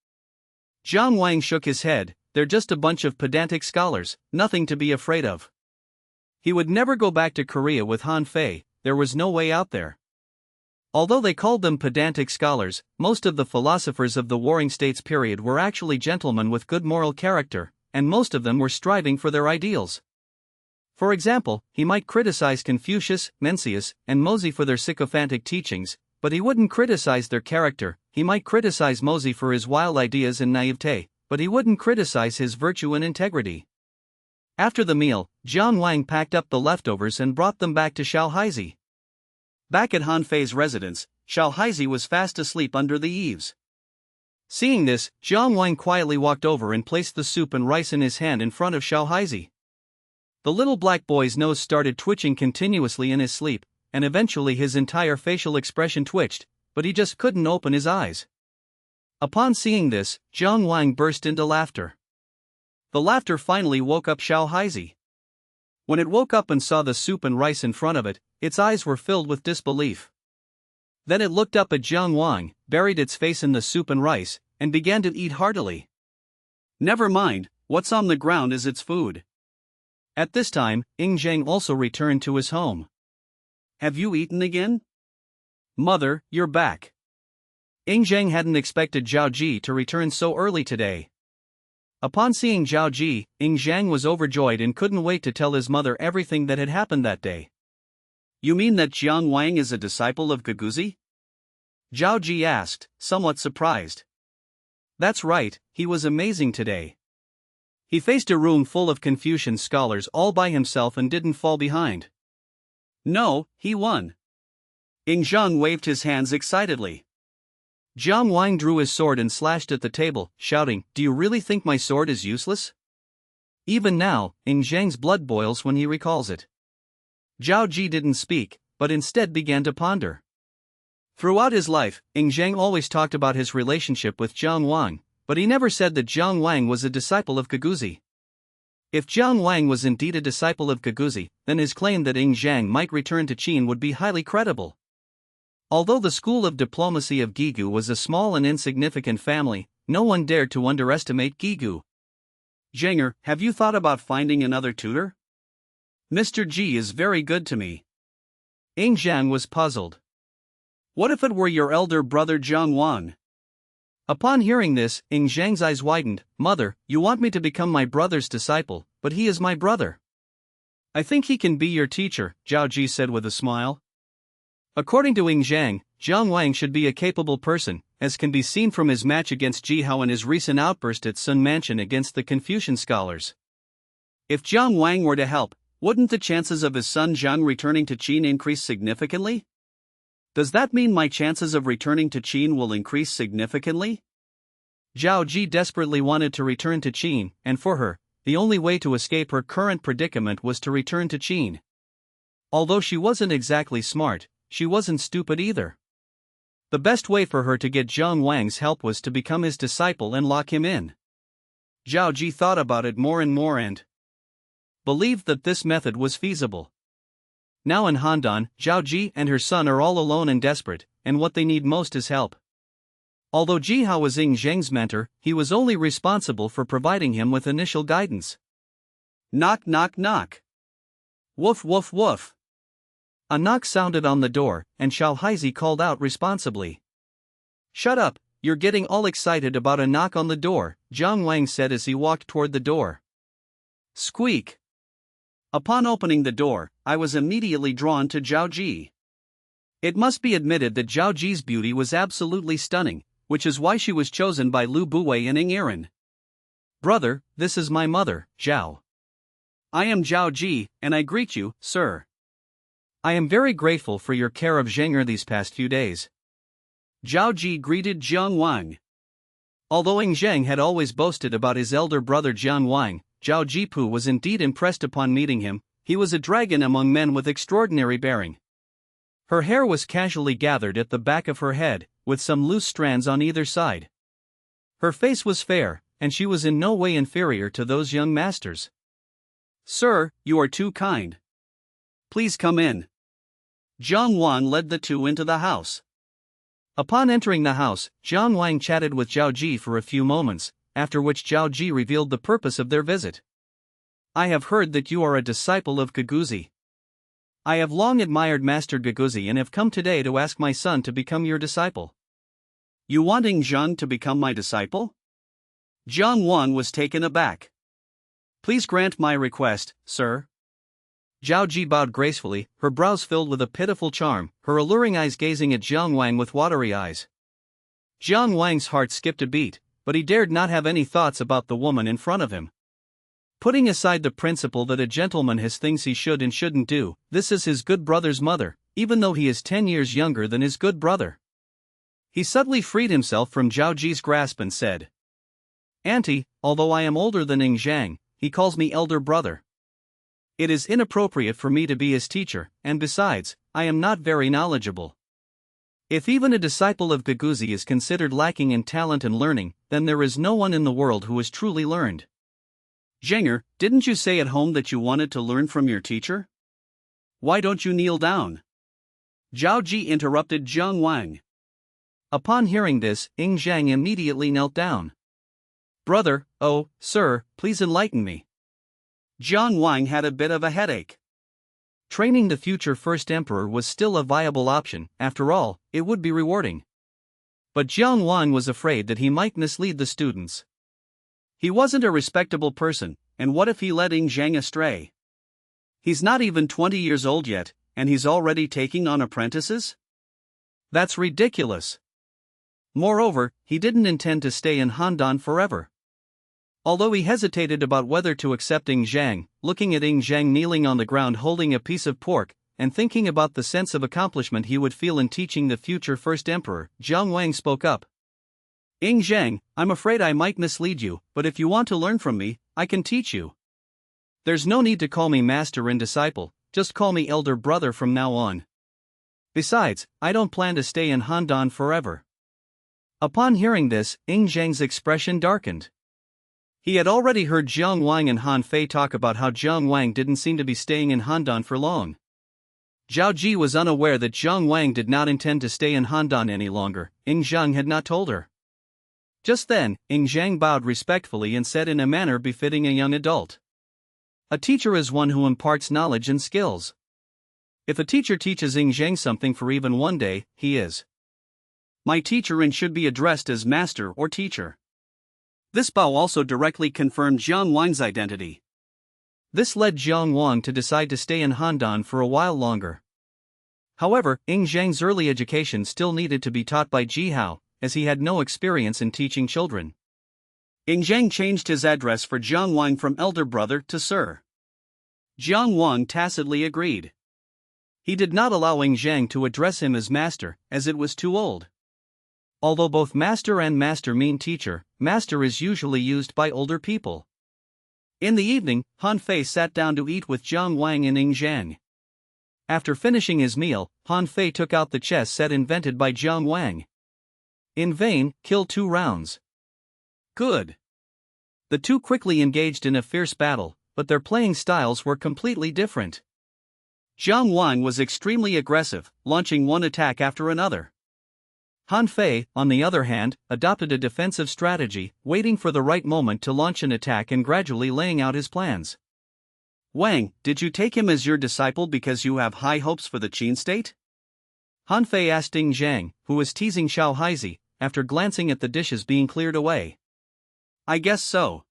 Jiang Wang shook his head. They're just a bunch of pedantic scholars, nothing to be afraid of. He would never go back to Korea with Han Fei, there was no way out there. Although they called them pedantic scholars, most of the philosophers of the Warring States period were actually gentlemen with good moral character, and most of them were striving for their ideals. For example, he might criticize Confucius, Mencius, and Mozi for their sycophantic teachings, but he wouldn't criticize their character. He might criticize Mozi for his wild ideas and naivete, but he wouldn't criticize his virtue and integrity. After the meal, Jiang Wang packed up the leftovers and brought them back to Xiaohaizi. Back at Han Fei's residence, Xiaohaizi was fast asleep under the eaves. Seeing this, Jiang Wang quietly walked over and placed the soup and rice in his hand in front of Xiaohaizi. The little black boy's nose started twitching continuously in his sleep, and eventually his entire facial expression twitched, but he just couldn't open his eyes. Upon seeing this, Jiang Wang burst into laughter. The laughter finally woke up Xiaohaizi. When it woke up and saw the soup and rice in front of it, its eyes were filled with disbelief. Then it looked up at Jiang Wang, buried its face in the soup and rice, and began to eat heartily. Never mind, what's on the ground is its food. At this time, Ying Zhang also returned to his home. Have you eaten again? Mother, you're back. Ying Zhang hadn't expected Zhao Ji to return so early today. Upon seeing Zhao Ji, Ying Zhang was overjoyed and couldn't wait to tell his mother everything that had happened that day. You mean that Jiang Wang is a disciple of Geguzi? Zhao Ji asked, somewhat surprised. That's right, he was amazing today. He faced a room full of Confucian scholars all by himself and didn't fall behind. No, he won. Ying Zhang waved his hands excitedly. Jiang Wang drew his sword and slashed at the table, shouting, Do you really think my sword is useless? Even now, Ying Zhang's blood boils when he recalls it. Zhao Ji didn't speak, but instead began to ponder. Throughout his life, Ying Zhang always talked about his relationship with Jiang Wang, but he never said that Jiang Wang was a disciple of Geguzi. If Jiang Wang was indeed a disciple of Geguzi, then his claim that Ying Zhang might return to Qin would be highly credible. Although the school of diplomacy of Gigu was a small and insignificant family, no one dared to underestimate Gigu. Zhanger, have you thought about finding another tutor? Mr. Ji is very good to me. Ying Zhang was puzzled. What if it were your elder brother Jiang Wang? Upon hearing this, Ing Zhang's eyes widened. Mother, you want me to become my brother's disciple, but he is my brother. I think he can be your teacher, Zhao Ji said with a smile. According to Ing Zhang, Jiang Wang should be a capable person, as can be seen from his match against Ji Hao and his recent outburst at Sun Mansion against the Confucian scholars. If Jiang Wang were to help, wouldn't the chances of his son Zhang returning to Qin increase significantly? Does that mean my chances of returning to Qin will increase significantly? Zhao Ji desperately wanted to return to Qin, and for her, the only way to escape her current predicament was to return to Qin. Although she wasn't exactly smart, she wasn't stupid either. The best way for her to get Jiang Wang's help was to become his disciple and lock him in. Zhao Ji thought about it more and more and believed that this method was feasible. Now in Handan, Zhao Ji and her son are all alone and desperate, and what they need most is help. Although Ji Hao was Ing Zhang's mentor, he was only responsible for providing him with initial guidance. Knock knock knock. Woof woof woof. A knock sounded on the door, and Xiao Haizi called out responsibly. Shut up, you're getting all excited about a knock on the door, Jiang Wang said as he walked toward the door. Squeak. Upon opening the door, I was immediately drawn to Zhao Ji. It must be admitted that Zhao Ji's beauty was absolutely stunning, which is why she was chosen by Lu Buwei and Ing Erin. Brother, this is my mother, Zhao. I am Zhao Ji, and I greet you, sir. I am very grateful for your care of Zheng'er these past few days. Zhao Ji greeted Jiang Wang. Although Ing Zhang had always boasted about his elder brother Jiang Wang, Zhao Jipu was indeed impressed upon meeting him. He was a dragon among men with extraordinary bearing. Her hair was casually gathered at the back of her head, with some loose strands on either side. Her face was fair, and she was in no way inferior to those young masters. Sir, you are too kind. Please come in. Jiang Wang led the two into the house. Upon entering the house, Jiang Wang chatted with Zhao Ji for a few moments, after which Zhao Ji revealed the purpose of their visit. I have heard that you are a disciple of Giguzi. I have long admired Master Giguzi and have come today to ask my son to become your disciple. You want Ing Zhang to become my disciple? Jiang Wang was taken aback. Please grant my request, sir. Zhao Ji bowed gracefully, her brows filled with a pitiful charm, her alluring eyes gazing at Jiang Wang with watery eyes. Jiang Wang's heart skipped a beat, but he dared not have any thoughts about the woman in front of him. Putting aside the principle that a gentleman has things he should and shouldn't do, this is his good brother's mother, even though he is 10 years younger than his good brother. He suddenly freed himself from Zhao Ji's grasp and said, Auntie, although I am older than Ing Zhang, he calls me elder brother. It is inappropriate for me to be his teacher, and besides, I am not very knowledgeable. If even a disciple of Giguzi is considered lacking in talent and learning, then there is no one in the world who is truly learned. Zheng'er, didn't you say at home that you wanted to learn from your teacher? Why don't you kneel down? Zhao Ji interrupted Jiang Wang. Upon hearing this, Ing Zhang immediately knelt down. Brother, oh, sir, please enlighten me. Jiang Wang had a bit of a headache. Training the future first emperor was still a viable option, after all, it would be rewarding. But Jiang Wang was afraid that he might mislead the students. He wasn't a respectable person, and what if he led Ing Zhang astray? He's not even 20 years old yet, and he's already taking on apprentices? That's ridiculous. Moreover, he didn't intend to stay in Handan forever. Although he hesitated about whether to accept Ing Zhang, looking at Ing Zhang kneeling on the ground holding a piece of pork, and thinking about the sense of accomplishment he would feel in teaching the future first emperor, Jiang Wang spoke up. Ing Zhang, I'm afraid I might mislead you, but if you want to learn from me, I can teach you. There's no need to call me master and disciple, just call me elder brother from now on. Besides, I don't plan to stay in Handan forever. Upon hearing this, Ing Zhang's expression darkened. He had already heard Jiang Wang and Han Fei talk about how Jiang Wang didn't seem to be staying in Handan for long. Zhao Ji was unaware that Jiang Wang did not intend to stay in Handan any longer. Ing Zhang had not told her. Just then, Ing Zhang bowed respectfully and said in a manner befitting a young adult. A teacher is one who imparts knowledge and skills. If a teacher teaches Ing Zhang something for even one day, he is my teacher and should be addressed as master or teacher. This bow also directly confirmed Jiang Wang's identity. This led Jiang Wang to decide to stay in Handan for a while longer. However, Ing Zhang's early education still needed to be taught by Ji Hao, as he had no experience in teaching children. Ing Zhang changed his address for Jiang Wang from elder brother to sir. Jiang Wang tacitly agreed. He did not allow Ing Zhang to address him as master, as it was too old. Although both master and master mean teacher, master is usually used by older people. In the evening, Han Fei sat down to eat with Jiang Wang and Ing Zhang. After finishing his meal, Han Fei took out the chess set invented by Jiang Wang. In vain, kill 2 rounds. Good. The two quickly engaged in a fierce battle, but their playing styles were completely different. Jiang Wang was extremely aggressive, launching one attack after another. Han Fei, on the other hand, adopted a defensive strategy, waiting for the right moment to launch an attack and gradually laying out his plans. Wang, did you take him as your disciple because you have high hopes for the Qin state? Han Fei asked Ing Zhang, who was teasing Xiao Haizi, after glancing at the dishes being cleared away. I guess so.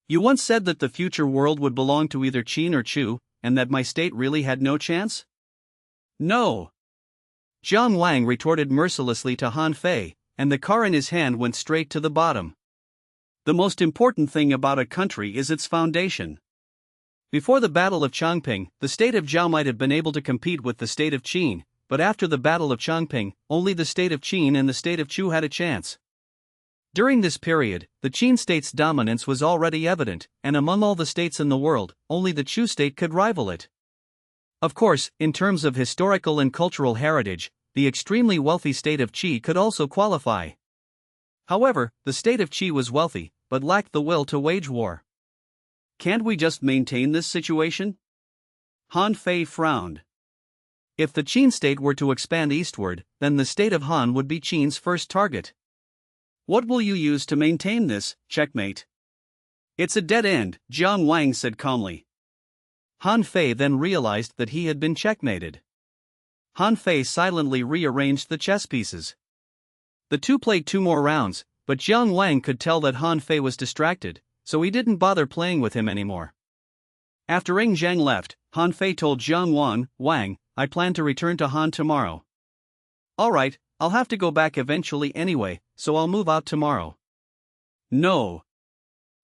You once said that the future world would belong to either Qin or Chu, and that my state really had no chance? No. Jiang Wang retorted mercilessly to Han Fei, and the car in his hand went straight to the bottom. The most important thing about a country is its foundation. Before the Battle of Chongping, the state of Zhao might have been able to compete with the state of Qin, but after the Battle of Chongping, only the state of Qin and the state of Chu had a chance. During this period, the Qin state's dominance was already evident, and among all the states in the world, only the Chu state could rival it. Of course, in terms of historical and cultural heritage, the extremely wealthy state of Qi could also qualify. However, the state of Qi was wealthy, but lacked the will to wage war. Can't we just maintain this situation? Han Fei frowned. If the Qin state were to expand eastward, then the state of Han would be Qin's first target. What will you use to maintain this, checkmate? It's a dead end, Jiang Wang said calmly. Han Fei then realized that he had been checkmated. Han Fei silently rearranged the chess pieces. The two played 2 more rounds, but Jiang Wang could tell that Han Fei was distracted, so he didn't bother playing with him anymore. After Ing Zhang left, Han Fei told Jiang Wang, I plan to return to Han tomorrow. Alright, I'll have to go back eventually anyway, so I'll move out tomorrow. No.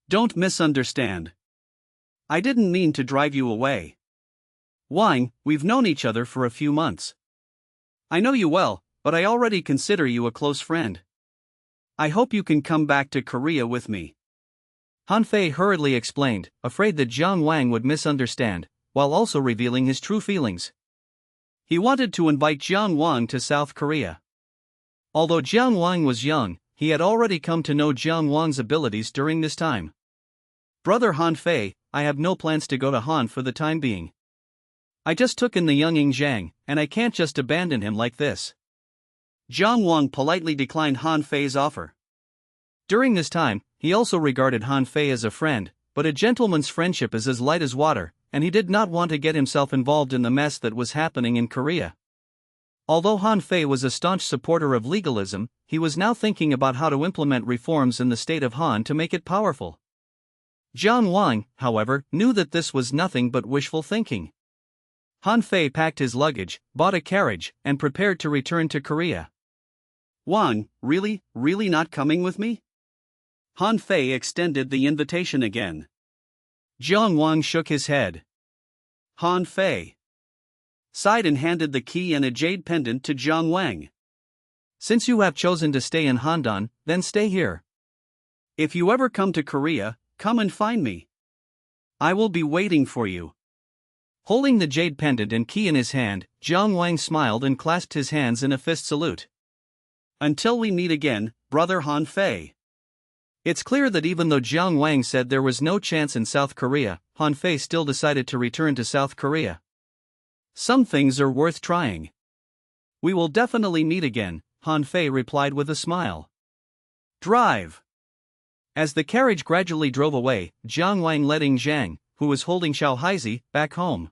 Don't misunderstand. I didn't mean to drive you away. Wang, we've known each other for a few months. I know you well, but I already consider you a close friend. I hope you can come back to Korea with me. Han Fei hurriedly explained, afraid that Jiang Wang would misunderstand, while also revealing his true feelings. He wanted to invite Jiang Wang to South Korea. Although Jiang Wang was young, he had already come to know Jiang Wang's abilities during this time. Brother Han Fei, I have no plans to go to Han for the time being. I just took in the young Ing Zhang, and I can't just abandon him like this. Jiang Wang politely declined Han Fei's offer. During this time, he also regarded Han Fei as a friend, but a gentleman's friendship is as light as water, and he did not want to get himself involved in the mess that was happening in Korea. Although Han Fei was a staunch supporter of legalism, he was now thinking about how to implement reforms in the state of Han to make it powerful. Jiang Wang, however, knew that this was nothing but wishful thinking. Han Fei packed his luggage, bought a carriage, and prepared to return to Korea. Wang, really not coming with me? Han Fei extended the invitation again. Jiang Wang shook his head. Han Fei sighed and handed the key and a jade pendant to Jiang Wang. Since you have chosen to stay in Handan, then stay here. If you ever come to Korea, come and find me. I will be waiting for you. Holding the jade pendant and key in his hand, Jiang Wang smiled and clasped his hands in a fist salute. Until we meet again, brother Han Fei. It's clear that even though Jiang Wang said there was no chance in South Korea, Han Fei still decided to return to South Korea. Some things are worth trying. We will definitely meet again, Han Fei replied with a smile. Drive. As the carriage gradually drove away, Jiang Wang led Ing Zhang, who was holding Xiao Haizi, back home.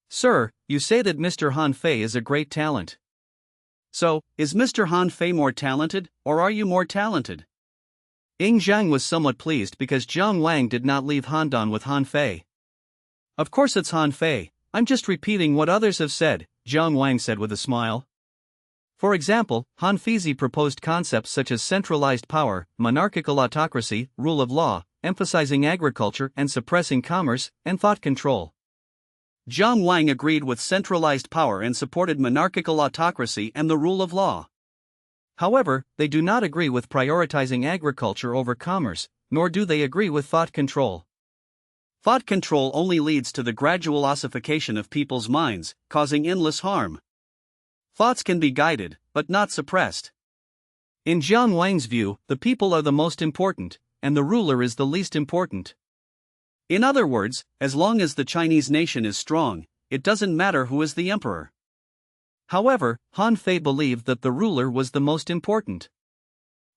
Sir, you say that Mr. Han Fei is a great talent. So, is Mr. Han Fei more talented, or are you more talented? Ying Zhang was somewhat pleased because Jiang Wang did not leave Handan with Han Fei. Of course it's Han Fei, I'm just repeating what others have said, Jiang Wang said with a smile. For example, Han Feizi proposed concepts such as centralized power, monarchical autocracy, rule of law, emphasizing agriculture and suppressing commerce, and thought control. Jiang Wang agreed with centralized power and supported monarchical autocracy and the rule of law. However, they do not agree with prioritizing agriculture over commerce, nor do they agree with thought control. Thought control only leads to the gradual ossification of people's minds, causing endless harm. Thoughts can be guided, but not suppressed. In Jiang Wang's view, the people are the most important, and the ruler is the least important. In other words, as long as the Chinese nation is strong, it doesn't matter who is the emperor. However, Han Fei believed that the ruler was the most important.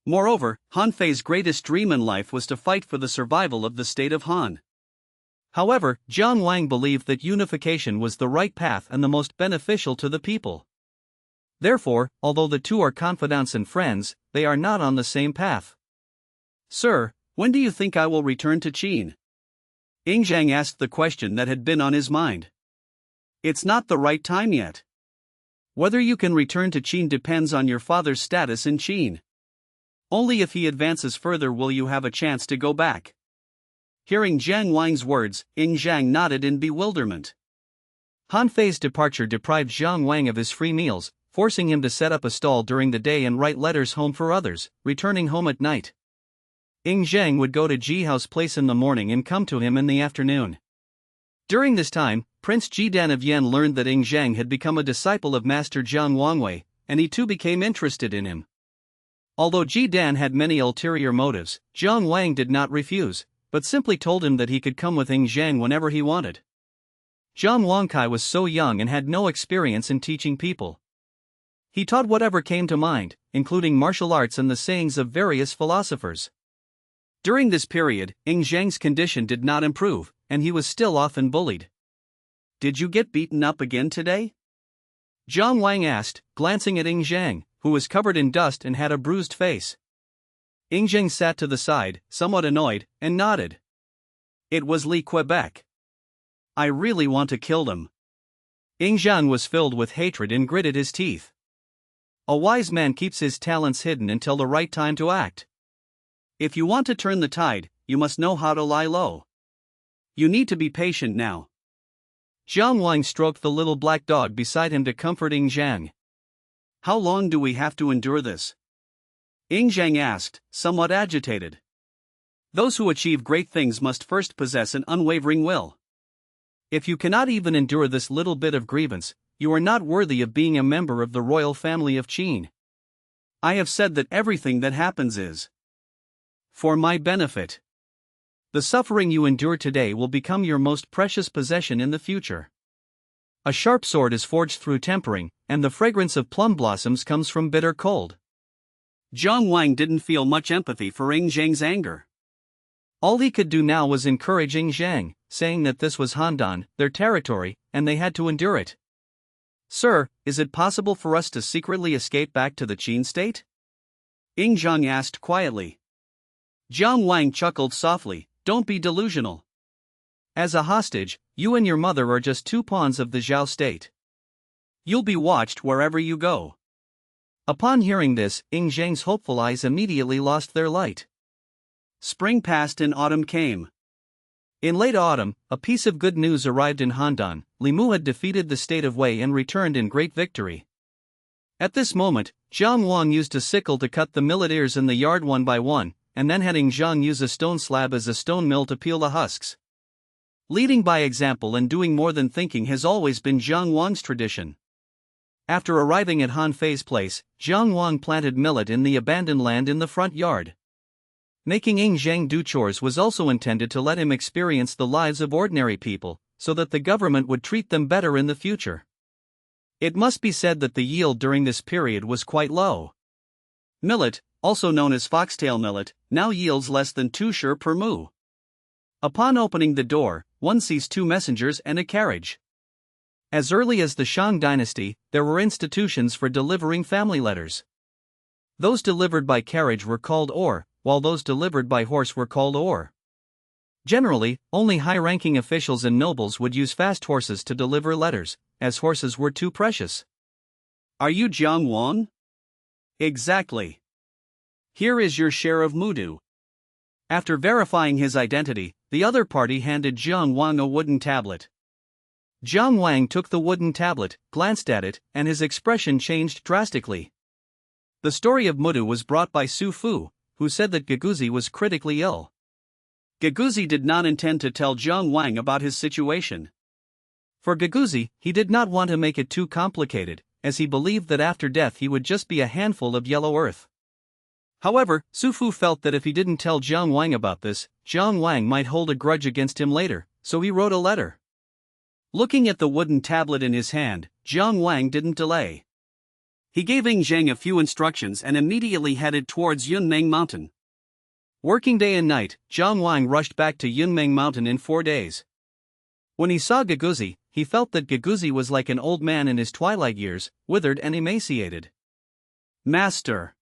Moreover, Han Fei's greatest dream in life was to fight for the survival of the state of Han. However, Jiang Wang believed that unification was the right path and the most beneficial to the people. Therefore, although the two are confidants and friends, they are not on the same path. Sir, when do you think I will return to Qin? Ying Zhang asked the question that had been on his mind. It's not the right time yet. Whether you can return to Qin depends on your father's status in Qin. Only if he advances further will you have a chance to go back. Hearing Jiang Wang's words, Ying Zhang nodded in bewilderment. Han Fei's departure deprived Jiang Wang of his free meals, forcing him to set up a stall during the day and write letters home for others, returning home at night. Ying Zhang would go to Ji Hao's place in the morning and come to him in the afternoon. During this time, Prince Jidan of Yan learned that Ying Zhang had become a disciple of Master Jiang Wangwei, and he too became interested in him. Although Jidan had many ulterior motives, Jiang Wang did not refuse, but simply told him that he could come with Ying Zhang whenever he wanted. Jiang Wangkai was so young and had no experience in teaching people. He taught whatever came to mind, including martial arts and the sayings of various philosophers. During this period, Ying Zhang's condition did not improve, and he was still often bullied. Did you get beaten up again today? Jiang Wang asked, glancing at Ying Zhang, who was covered in dust and had a bruised face. Ying Zhang sat to the side, somewhat annoyed, and nodded. It was Li Quebec. I really want to kill them. Ying Zhang was filled with hatred and gritted his teeth. A wise man keeps his talents hidden until the right time to act. If you want to turn the tide, you must know how to lie low. You need to be patient now. Jiang Wang stroked the little black dog beside him to comfort Ying Zhang. How long do we have to endure this? Ying Zhang asked, somewhat agitated. Those who achieve great things must first possess an unwavering will. If you cannot even endure this little bit of grievance, you are not worthy of being a member of the royal family of Qin. I have said that everything that happens is for my benefit. The suffering you endure today will become your most precious possession in the future. A sharp sword is forged through tempering, and the fragrance of plum blossoms comes from bitter cold. Jiang Wang didn't feel much empathy for Ying Zhang's anger. All he could do now was encourage Ying Zhang, saying that this was Handan, their territory, and they had to endure it. Sir, is it possible for us to secretly escape back to the Qin state? Ying Zhang asked quietly. Jiang Wang chuckled softly, don't be delusional. As a hostage, you and your mother are just two pawns of the Zhao state. You'll be watched wherever you go. Upon hearing this, Ying Zhang's hopeful eyes immediately lost their light. Spring passed and autumn came. In late autumn, a piece of good news arrived in Handan. Li Mu had defeated the state of Wei and returned in great victory. At this moment, Jiang Wang used a sickle to cut the millet ears in the yard one by one, and then had Ying Zhang use a stone slab as a stone mill to peel the husks. Leading by example and doing more than thinking has always been Jiang Wang's tradition. After arriving at Han Fei's place, Jiang Wang planted millet in the abandoned land in the front yard. Making Ying Zhang do chores was also intended to let him experience the lives of ordinary people, so that the government would treat them better in the future. It must be said that the yield during this period was quite low. Millet, also known as foxtail millet, now yields less than 2 sher per mu. Upon opening the door, one sees 2 messengers and a carriage. As early as the Shang dynasty, there were institutions for delivering family letters. Those delivered by carriage were called or, while those delivered by horse were called or. Generally, only high-ranking officials and nobles would use fast horses to deliver letters, as horses were too precious. Are you Jiang Wan? Exactly. Here is your share of mudu. After verifying his identity, the other party handed Jiang Wang a wooden tablet. Jiang Wang took the wooden tablet, glanced at it, and his expression changed drastically. The story of mudu was brought by Su Fu, who said that Giguzi was critically ill. Giguzi did not intend to tell Jiang Wang about his situation. For Giguzi, he did not want to make it too complicated, as he believed that after death he would just be a handful of yellow earth. However, Su Fu felt that if he didn't tell Jiang Wang about this, Jiang Wang might hold a grudge against him later, so he wrote a letter. Looking at the wooden tablet in his hand, Jiang Wang didn't delay. He gave Ing Zheng a few instructions and immediately headed towards Yunmeng Mountain. Working day and night, Jiang Wang rushed back to Yunmeng Mountain in 4 days. When he saw Giguzi, he felt that Giguzi was like an old man in his twilight years, withered and emaciated. Master!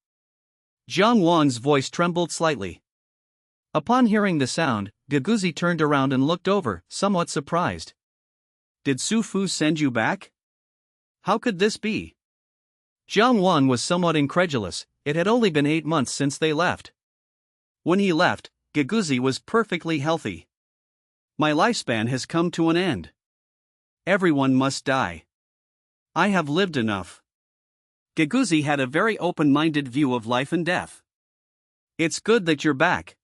Jiang Wang's voice trembled slightly. Upon hearing the sound, Giguzi turned around and looked over, somewhat surprised. Did Su Fu send you back? How could this be? Jiang Wan was somewhat incredulous. It had only been 8 months since they left. When he left, Giguzi was perfectly healthy. My lifespan has come to an end. Everyone must die. I have lived enough. Giguzi had a very open-minded view of life and death. It's good that you're back.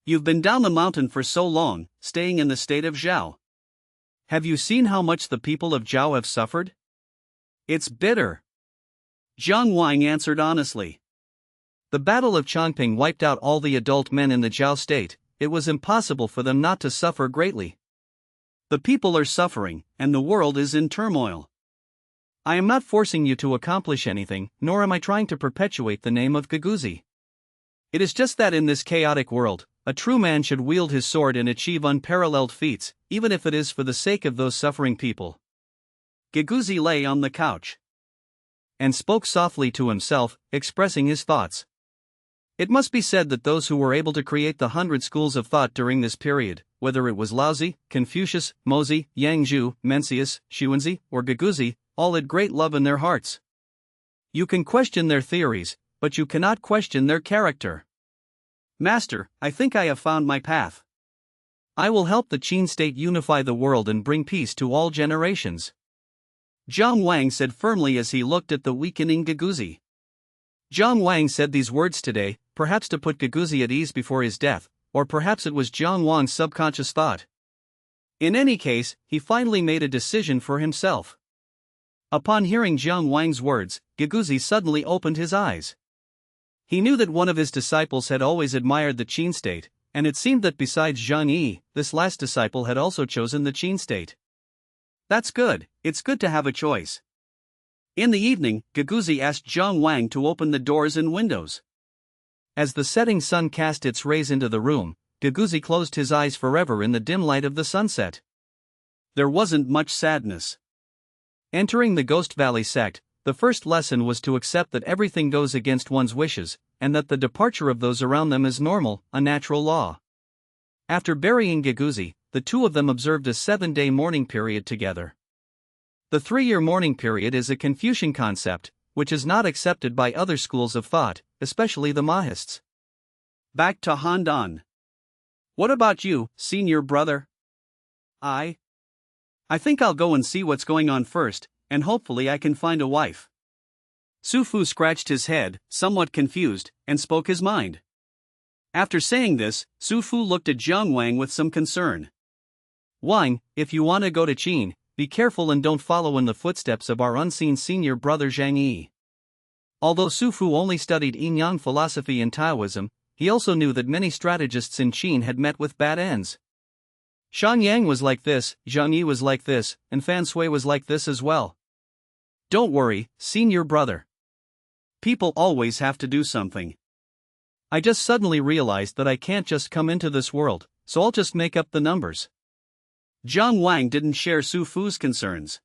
You've been down the mountain for so long, staying in the state of Zhao. Have you seen how much the people of Zhao have suffered? It's bitter. Jiang Wang answered honestly. The Battle of Chongping wiped out all the adult men in the Zhao state. It was impossible for them not to suffer greatly. The people are suffering, and the world is in turmoil. I am not forcing you to accomplish anything, nor am I trying to perpetuate the name of Giguzi. It is just that in this chaotic world, a true man should wield his sword and achieve unparalleled feats, even if it is for the sake of those suffering people. Giguzi lay on the couch and spoke softly to himself, expressing his thoughts. It must be said that those who were able to create the 100 schools of thought during this period, whether it was Laozi, Confucius, Mozi, Yang Zhu, Mencius, Xuanzi, or Giguzi, all had great love in their hearts. You can question their theories, but you cannot question their character. Master, I think I have found my path. I will help the Qin state unify the world and bring peace to all generations. Jiang Wang said firmly as he looked at the weakening Giguzi. Jiang Wang said these words today, perhaps to put Giguzi at ease before his death, or perhaps it was Jiang Wang's subconscious thought. In any case, he finally made a decision for himself. Upon hearing Jiang Wang's words, Giguzi suddenly opened his eyes. He knew that one of his disciples had always admired the Qin state, and it seemed that besides Zhang Yi, this last disciple had also chosen the Qin state. That's good, it's good to have a choice. In the evening, Giguzi asked Jiang Wang to open the doors and windows. As the setting sun cast its rays into the room, Giguzi closed his eyes forever in the dim light of the sunset. There wasn't much sadness. Entering the Ghost Valley sect, the first lesson was to accept that everything goes against one's wishes, and that the departure of those around them is normal, a natural law. After burying Giguzi, the two of them observed a 7-day mourning period together. The 3-year mourning period is a Confucian concept, which is not accepted by other schools of thought, especially the Mahists. Back to Handan. What about you, senior brother? I think I'll go and see what's going on first, and hopefully I can find a wife. Su Fu scratched his head, somewhat confused, and spoke his mind. After saying this, Su Fu looked at Jiang Wang with some concern. Wang, if you want to go to Qin, be careful and don't follow in the footsteps of our unseen senior brother Zhang Yi. Although Su Fu only studied Yin-Yang philosophy and Taoism, he also knew that many strategists in Qin had met with bad ends. Shan Yang was like this, Zhang Yi was like this, and Fan Sui was like this as well. Don't worry, senior brother. People always have to do something. I just suddenly realized that I can't just come into this world, so I'll just make up the numbers. Jiang Wang didn't share Su Fu's concerns.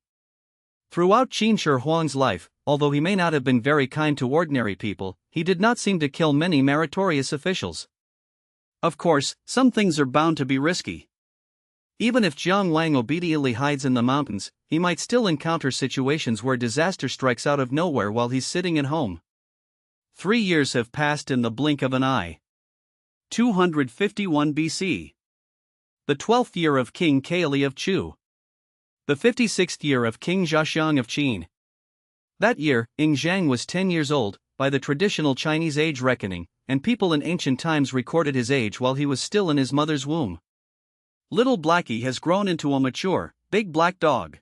Throughout Qin Shi Huang's life, although he may not have been very kind to ordinary people, he did not seem to kill many meritorious officials. Of course, some things are bound to be risky. Even if Jiang Wang obediently hides in the mountains, he might still encounter situations where disaster strikes out of nowhere while he's sitting at home. 3 years have passed in the blink of an eye. 251 BC. The 12th year of King Kaili of Chu. The 56th year of King Zhaxiang of Qin. That year, Ing Zhang was 10 years old, by the traditional Chinese age reckoning, and people in ancient times recorded his age while he was still in his mother's womb. Little Blackie has grown into a mature, big black dog.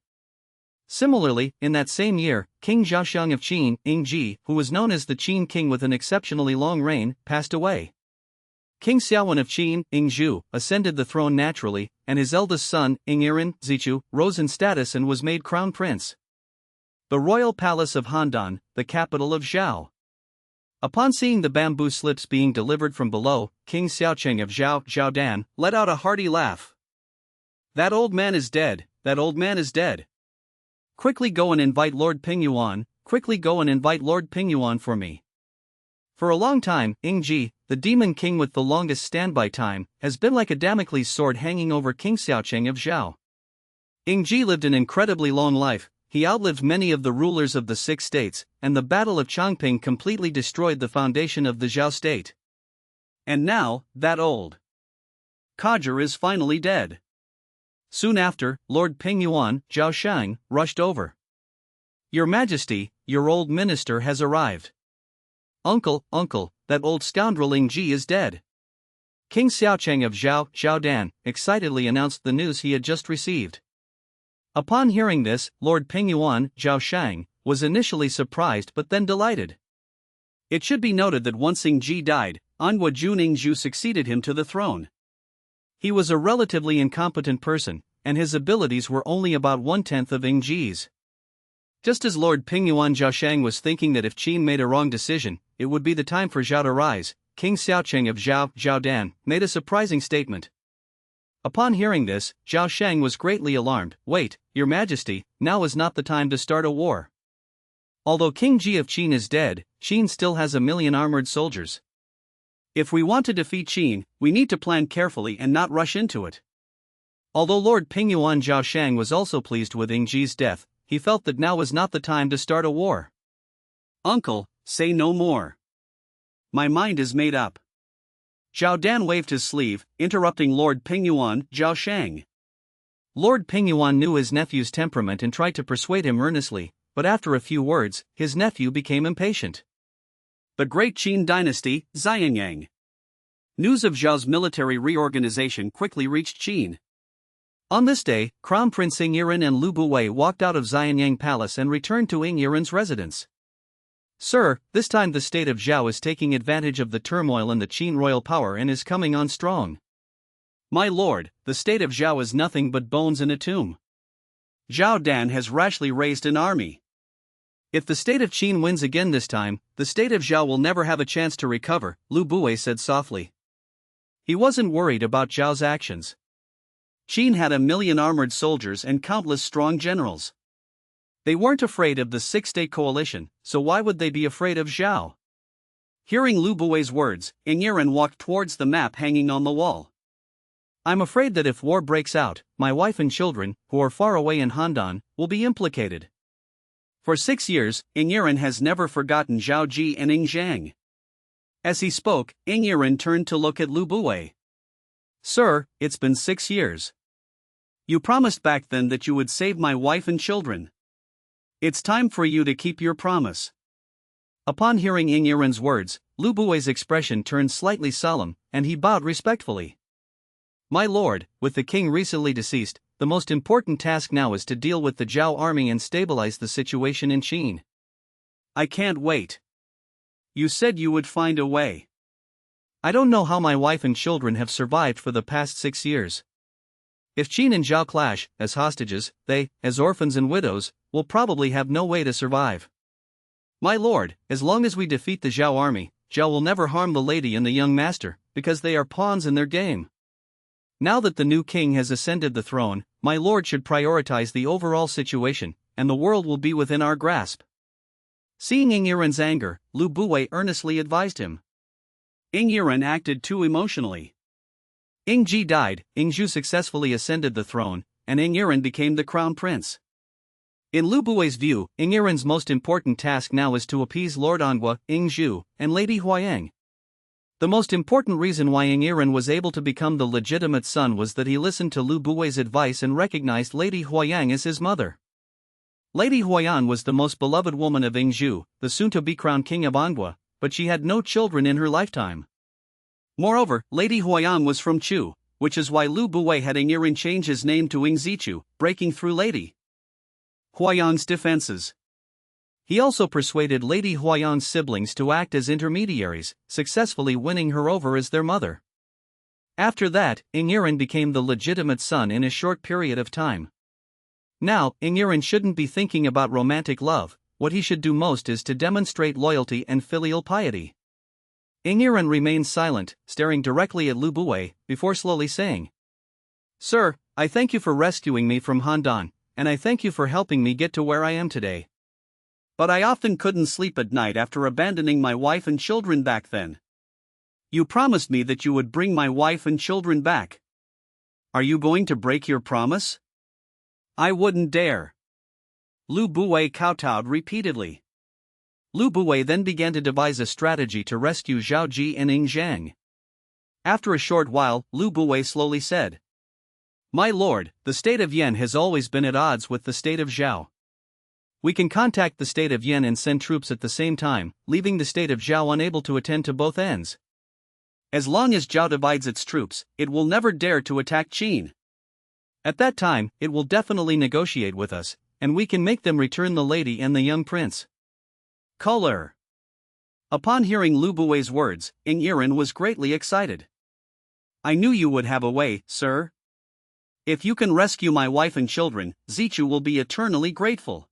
Similarly, in that same year, King Zhaoxiang of Qin, Ing Ji, who was known as the Qin king with an exceptionally long reign, passed away. King Xiaowen of Qin, Ing Zhu, ascended the throne naturally, and his eldest son, Ing Yiren, Zichu, rose in status and was made crown prince. The royal palace of Handan, the capital of Zhao. Upon seeing the bamboo slips being delivered from below, King Xiaocheng of Zhaodan, let out a hearty laugh. "That old man is dead, that old man is dead. Quickly go and invite Lord Pingyuan, quickly go and invite Lord Pingyuan for me." For a long time, Ing Ji, the demon king with the longest standby time, has been like a Damocles sword hanging over King Xiaocheng of Zhao. Ing Ji lived an incredibly long life. He outlived many of the rulers of the 6 states, and the Battle of Changping completely destroyed the foundation of the Zhao state. And now, that old codger is finally dead. Soon after, Lord Pingyuan, Zhao Shang, rushed over. "Your Majesty, your old minister has arrived." Uncle, that old scoundrel Ing Ji is dead." King Xiaocheng of Zhaodan, excitedly announced the news he had just received. Upon hearing this, Lord Pingyuan, Zhao Shang, was initially surprised but then delighted. It should be noted that once Ing Ji died, Anhua Jun Ing Zhu succeeded him to the throne. He was a relatively incompetent person, and his abilities were only about 1/10 of Ing Ji's. Just as Lord Pingyuan Zhaoshang was thinking that if Qin made a wrong decision, it would be the time for Zhao to rise, King Xiaocheng of Zhaodan made a surprising statement. Upon hearing this, Zhao Shang was greatly alarmed. "Wait, Your Majesty, now is not the time to start a war. Although King Ji of Qin is dead, Qin still has 1,000,000 armored soldiers. If we want to defeat Qin, we need to plan carefully and not rush into it." Although Lord Pingyuan Zhaoshang was also pleased with Ing Ji's death, he felt that now was not the time to start a war. "Uncle, say no more. My mind is made up." Zhao Dan waved his sleeve, interrupting Lord Pingyuan Zhaoshang. Lord Pingyuan knew his nephew's temperament and tried to persuade him earnestly, but after a few words, his nephew became impatient. The Great Qin Dynasty, Xianyang. News of Zhao's military reorganization quickly reached Qin. On this day, Crown Prince Ing Yiren and Lu Buwei walked out of Xianyang Palace and returned to Ing Yiren's residence. "Sir, this time the state of Zhao is taking advantage of the turmoil in the Qin royal power and is coming on strong." "My lord, the state of Zhao is nothing but bones in a tomb. Zhao Dan has rashly raised an army. If the state of Qin wins again this time, the state of Zhao will never have a chance to recover," Lu Buwei said softly. He wasn't worried about Zhao's actions. Qin had 1,000,000 armored soldiers and countless strong generals. They weren't afraid of the 6-state coalition, so why would they be afraid of Zhao? Hearing Lu Buwei's words, Ing Yiren walked towards the map hanging on the wall. "I'm afraid that if war breaks out, my wife and children, who are far away in Handan, will be implicated." For 6 years, Ing Yiren has never forgotten Zhao Ji and Ing Zhang. As he spoke, Ing Yiren turned to look at Lu Buwei. "Sir, it's been 6 years. You promised back then that you would save my wife and children. It's time for you to keep your promise." Upon hearing Ing Yiren's words, Lu Buwei's expression turned slightly solemn, and he bowed respectfully. "My lord, with the king recently deceased, the most important task now is to deal with the Zhao army and stabilize the situation in Qin. I can't wait. You said you would find a way. I don't know how my wife and children have survived for the past 6 years. If Qin and Zhao clash, as hostages, they, as orphans and widows, will probably have no way to survive. My lord, as long as we defeat the Zhao army, Zhao will never harm the lady and the young master, because they are pawns in their game. Now that the new king has ascended the throne, my lord should prioritize the overall situation, and the world will be within our grasp. Seeing Ing Yiren's anger, Lu Buwei earnestly advised him. Ing Yiren acted too emotionally. Ing Ji died, Ing Zhu successfully ascended the throne, and Ing Yiren became the crown prince. In Lu Buwei's view, Ing Yiren's most important task now is to appease Lord Anhua, Ing Zhu, and Lady Huayang. The most important reason why Ing Yiren was able to become the legitimate son was that he listened to Lu Buwei's advice and recognized Lady Huayang as his mother. Lady Huayang was the most beloved woman of Ing Zhu, the soon-to-be crowned king of Anhua, but she had no children in her lifetime. Moreover, Lady Huayang was from Chu, which is why Lu Buwei had Ing Yiren change his name to Ing Zichu, breaking through Lady Huayang's defenses. He also persuaded Lady Huayang's siblings to act as intermediaries, successfully winning her over as their mother. After that, Ing Yiren became the legitimate son in a short period of time. Now, Ing Yiren shouldn't be thinking about romantic love. What he should do most is to demonstrate loyalty and filial piety. Ing Yiren remained silent, staring directly at Lu Buwei, before slowly saying, "Sir, I thank you for rescuing me from Handan, and I thank you for helping me get to where I am today. But I often couldn't sleep at night after abandoning my wife and children back then. You promised me that you would bring my wife and children back. Are you going to break your promise?" "I wouldn't dare." Lu Buwei kowtowed repeatedly. Lu Buwei then began to devise a strategy to rescue Zhao Ji and Ing Zhang. After a short while, Lu Buwei slowly said, "My lord, the state of Yan has always been at odds with the state of Zhao. We can contact the state of Yan and send troops at the same time, leaving the state of Zhao unable to attend to both ends. As long as Zhao divides its troops, it will never dare to attack Qin. At that time, it will definitely negotiate with us, and we can make them return the lady and the young prince." Color. Upon hearing Lu Buwei's words, Ing Yiren was greatly excited. "I knew you would have a way, sir. If you can rescue my wife and children, Zichu will be eternally grateful."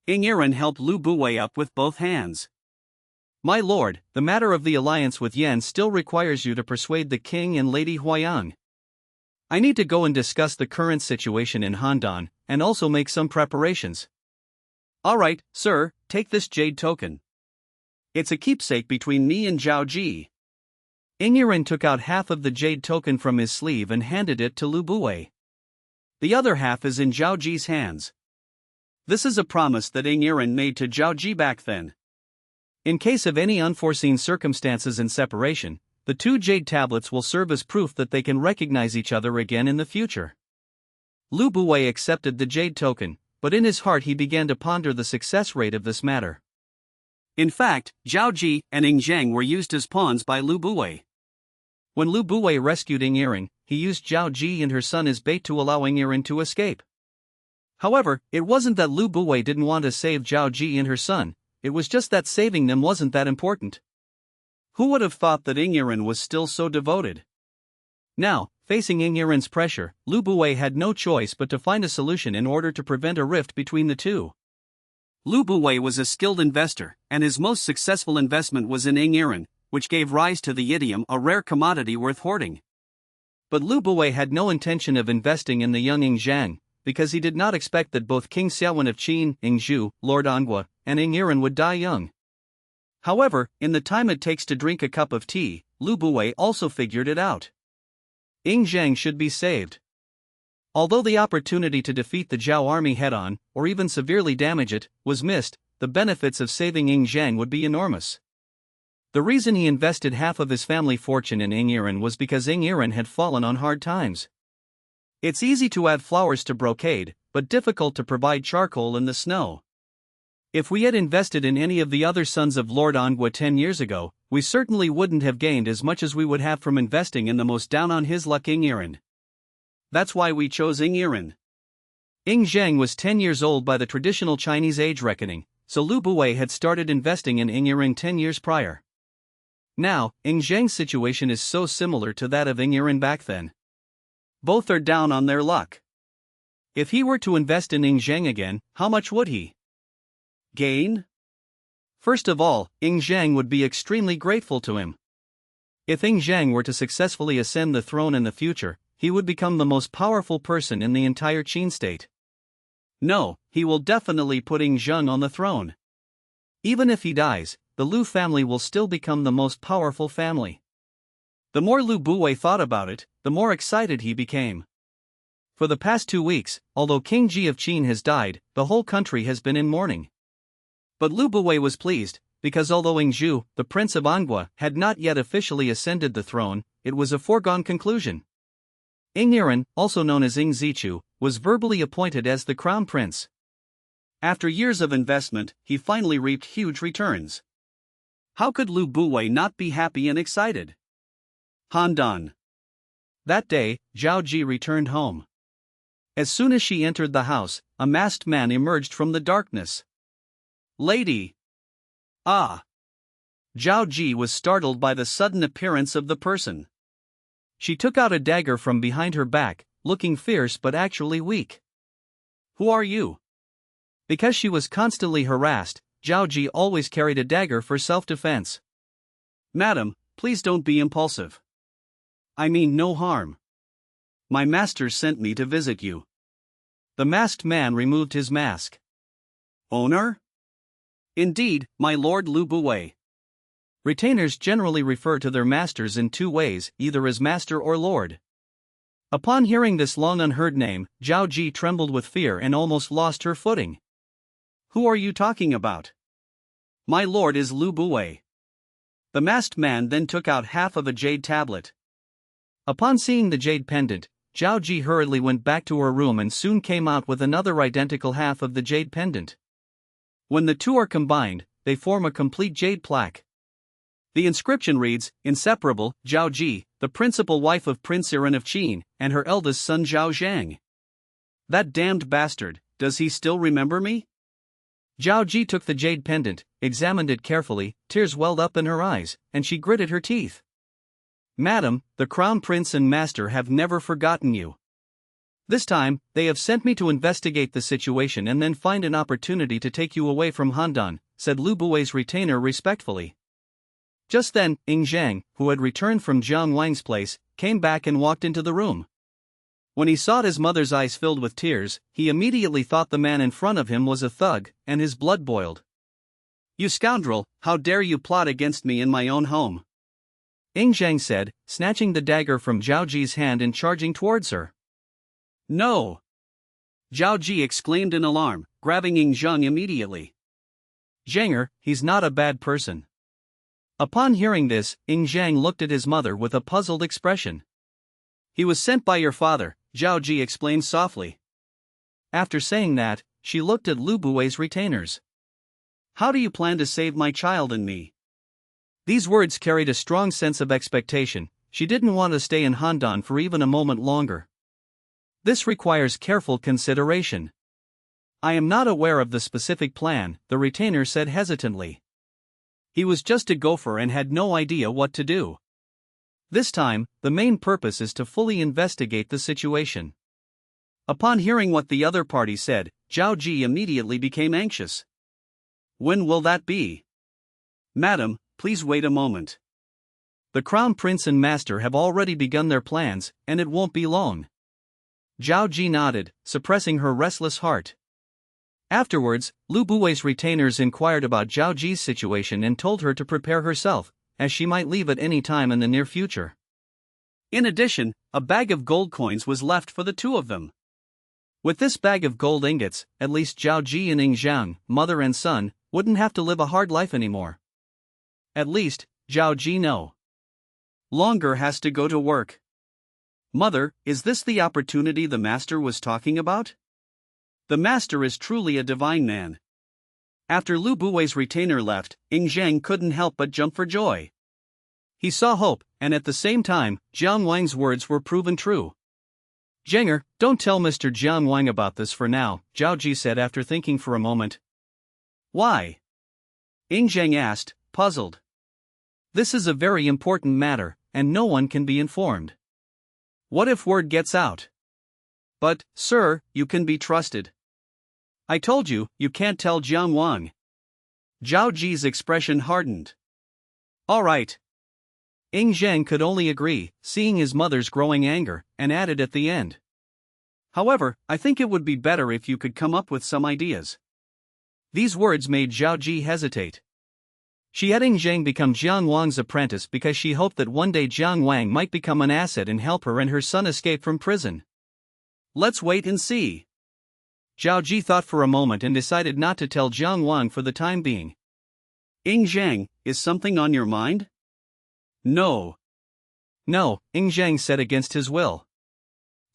Ing Yiren helped Lu Buwei up with both hands. "My lord, the matter of the alliance with Yan still requires you to persuade the king and Lady Huayang. I need to go and discuss the current situation in Handan, and also make some preparations." "All right, sir, take this jade token. It's a keepsake between me and Zhao Ji." Ing Yiren took out half of the jade token from his sleeve and handed it to Lu Buwei. "The other half is in Zhao Ji's hands. This is a promise that Ing Yiren made to Zhao Ji back then. In case of any unforeseen circumstances and separation, the two jade tablets will serve as proof that they can recognize each other again in the future." Lu Buwei accepted the jade token, but in his heart he began to ponder the success rate of this matter. In fact, Zhao Ji and Ing Zhang were used as pawns by Lu Buwei. When Lu Buwei rescued Ing Yiren, he used Zhao Ji and her son as bait to allow Ing Yiren to escape. However, it wasn't that Lu Buwei didn't want to save Zhao Ji and her son, it was just that saving them wasn't that important. Who would have thought that Ing Yiren was still so devoted? Now, facing Ing Yiren's pressure, Lu Buwei had no choice but to find a solution in order to prevent a rift between the two. Lu Buwei was a skilled investor, and his most successful investment was in Ing Yiren, which gave rise to the idiom "a rare commodity worth hoarding." But Lu Buwei had no intention of investing in the young Ing Zhang, because he did not expect that both King Xiaowen of Qin, Ing Zhu, Lord Anhua, and Ing Yiren would die young. However, in the time it takes to drink a cup of tea, Lu Buwei also figured it out. Ing Zhang should be saved. Although the opportunity to defeat the Zhao army head-on, or even severely damage it, was missed, the benefits of saving Ing Zhang would be enormous. The reason he invested half of his family fortune in Ing Yiren was because Ing Yiren had fallen on hard times. It's easy to add flowers to brocade, but difficult to provide charcoal in the snow. If we had invested in any of the other sons of Lord Anhua 10 years ago, we certainly wouldn't have gained as much as we would have from investing in the most down-on-his-luck Ing Yiren. That's why we chose Ing Yiren. Ing Zhang was 10 years old by the traditional Chinese age reckoning, so Lu Buwei had started investing in Ing Yiren 10 years prior. Now, Ing Zhang's situation is so similar to that of Ing Yiren back then. Both are down on their luck. If he were to invest in Ing Zhang again, how much would he gain? First of all, Ing Zhang would be extremely grateful to him. If Ing Zhang were to successfully ascend the throne in the future, he would become the most powerful person in the entire Qin state. No, he will definitely put Ing Zheng on the throne. Even if he dies, the Lu family will still become the most powerful family. The more Lu Buwei thought about it, the more excited he became. For the past 2 weeks, although King Ji of Qin has died, the whole country has been in mourning. But Lu Buwei was pleased, because although Ing Zhu, the prince of Angua, had not yet officially ascended the throne, it was a foregone conclusion. Ing Yiren, also known as Ing Zichu, was verbally appointed as the crown prince. After years of investment, he finally reaped huge returns. How could Lu Buwei not be happy and excited? Han Dan. That day, Zhao Ji returned home. As soon as she entered the house, a masked man emerged from the darkness. Lady! Ah! Zhao Ji was startled by the sudden appearance of the person. She took out a dagger from behind her back, looking fierce but actually weak. Who are you? Because she was constantly harassed, Zhao Ji always carried a dagger for self-defense. Madam, please don't be impulsive. I mean no harm. My master sent me to visit you. The masked man removed his mask. Owner? Indeed, my lord Lu Buwei. Retainers generally refer to their masters in 2 ways, either as master or lord. Upon hearing this long unheard name, Zhao Ji trembled with fear and almost lost her footing. Who are you talking about? My lord is Lu Buwei. The masked man then took out half of a jade tablet. Upon seeing the jade pendant, Zhao Ji hurriedly went back to her room and soon came out with another identical half of the jade pendant. When the two are combined, they form a complete jade plaque. The inscription reads, Inseparable, Zhao Ji, the principal wife of Prince Yiren of Qin, and her eldest son Zhao Zhang. That damned bastard, does he still remember me? Zhao Ji took the jade pendant, examined it carefully, tears welled up in her eyes, and she gritted her teeth. Madam, the crown prince and master have never forgotten you. This time, they have sent me to investigate the situation and then find an opportunity to take you away from Handan, said Lu Buwei's retainer respectfully. Just then, Ing Zhang, who had returned from Jiang Wang's place, came back and walked into the room. When he saw his mother's eyes filled with tears, he immediately thought the man in front of him was a thug, and his blood boiled. You scoundrel, how dare you plot against me in my own home? Ing Zhang said, snatching the dagger from Zhao Ji's hand and charging towards her. No! Zhao Ji exclaimed in alarm, grabbing Ing Zhang immediately. Zhanger, he's not a bad person. Upon hearing this, Ing Zhang looked at his mother with a puzzled expression. He was sent by your father, Zhao Ji explained softly. After saying that, she looked at Lu Buwei's retainers. How do you plan to save my child and me? These words carried a strong sense of expectation. She didn't want to stay in Handan for even a moment longer. This requires careful consideration. I am not aware of the specific plan, the retainer said hesitantly. He was just a gopher and had no idea what to do. This time, the main purpose is to fully investigate the situation. Upon hearing what the other party said, Zhao Ji immediately became anxious. When will that be? Madam, please wait a moment. The crown prince and master have already begun their plans, and it won't be long. Zhao Ji nodded, suppressing her restless heart. Afterwards, Lu Buwei's retainers inquired about Zhao Ji's situation and told her to prepare herself, as she might leave at any time in the near future. In addition, a bag of gold coins was left for the two of them. With this bag of gold ingots, at least Zhao Ji and Ing Zhang, mother and son, wouldn't have to live a hard life anymore. At least, Zhao Ji no longer has to go to work. Mother, is this the opportunity the master was talking about? The master is truly a divine man. After Lu Buwei's retainer left, Ing Zhang couldn't help but jump for joy. He saw hope, and at the same time, Jiang Wang's words were proven true. Zhanger, don't tell Mr. Jiang Wang about this for now, Zhao Ji said after thinking for a moment. Why? Ing Zhang asked, puzzled. This is a very important matter, and no one can be informed. What if word gets out? But, sir, you can be trusted. I told you, you can't tell Jiang Wang. Zhao Ji's expression hardened. All right. Ing Zhang could only agree, seeing his mother's growing anger, and added at the end. However, I think it would be better if you could come up with some ideas. These words made Zhao Ji hesitate. She had Ing Zhang become Jiang Wang's apprentice because she hoped that one day Jiang Wang might become an asset and help her and her son escape from prison. Let's wait and see. Zhao Ji thought for a moment and decided not to tell Jiang Wang for the time being. Ing Zhang, is something on your mind? No. No, Ing Zhang said against his will.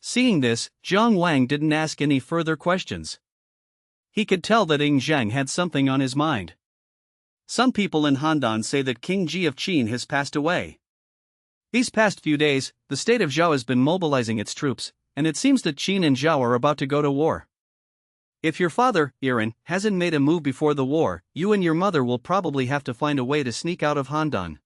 Seeing this, Jiang Wang didn't ask any further questions. He could tell that Ing Zhang had something on his mind. Some people in Handan say that King Ji of Qin has passed away. These past few days, the state of Zhao has been mobilizing its troops, and it seems that Qin and Zhao are about to go to war. If your father, Iran, hasn't made a move before the war, you and your mother will probably have to find a way to sneak out of Handan.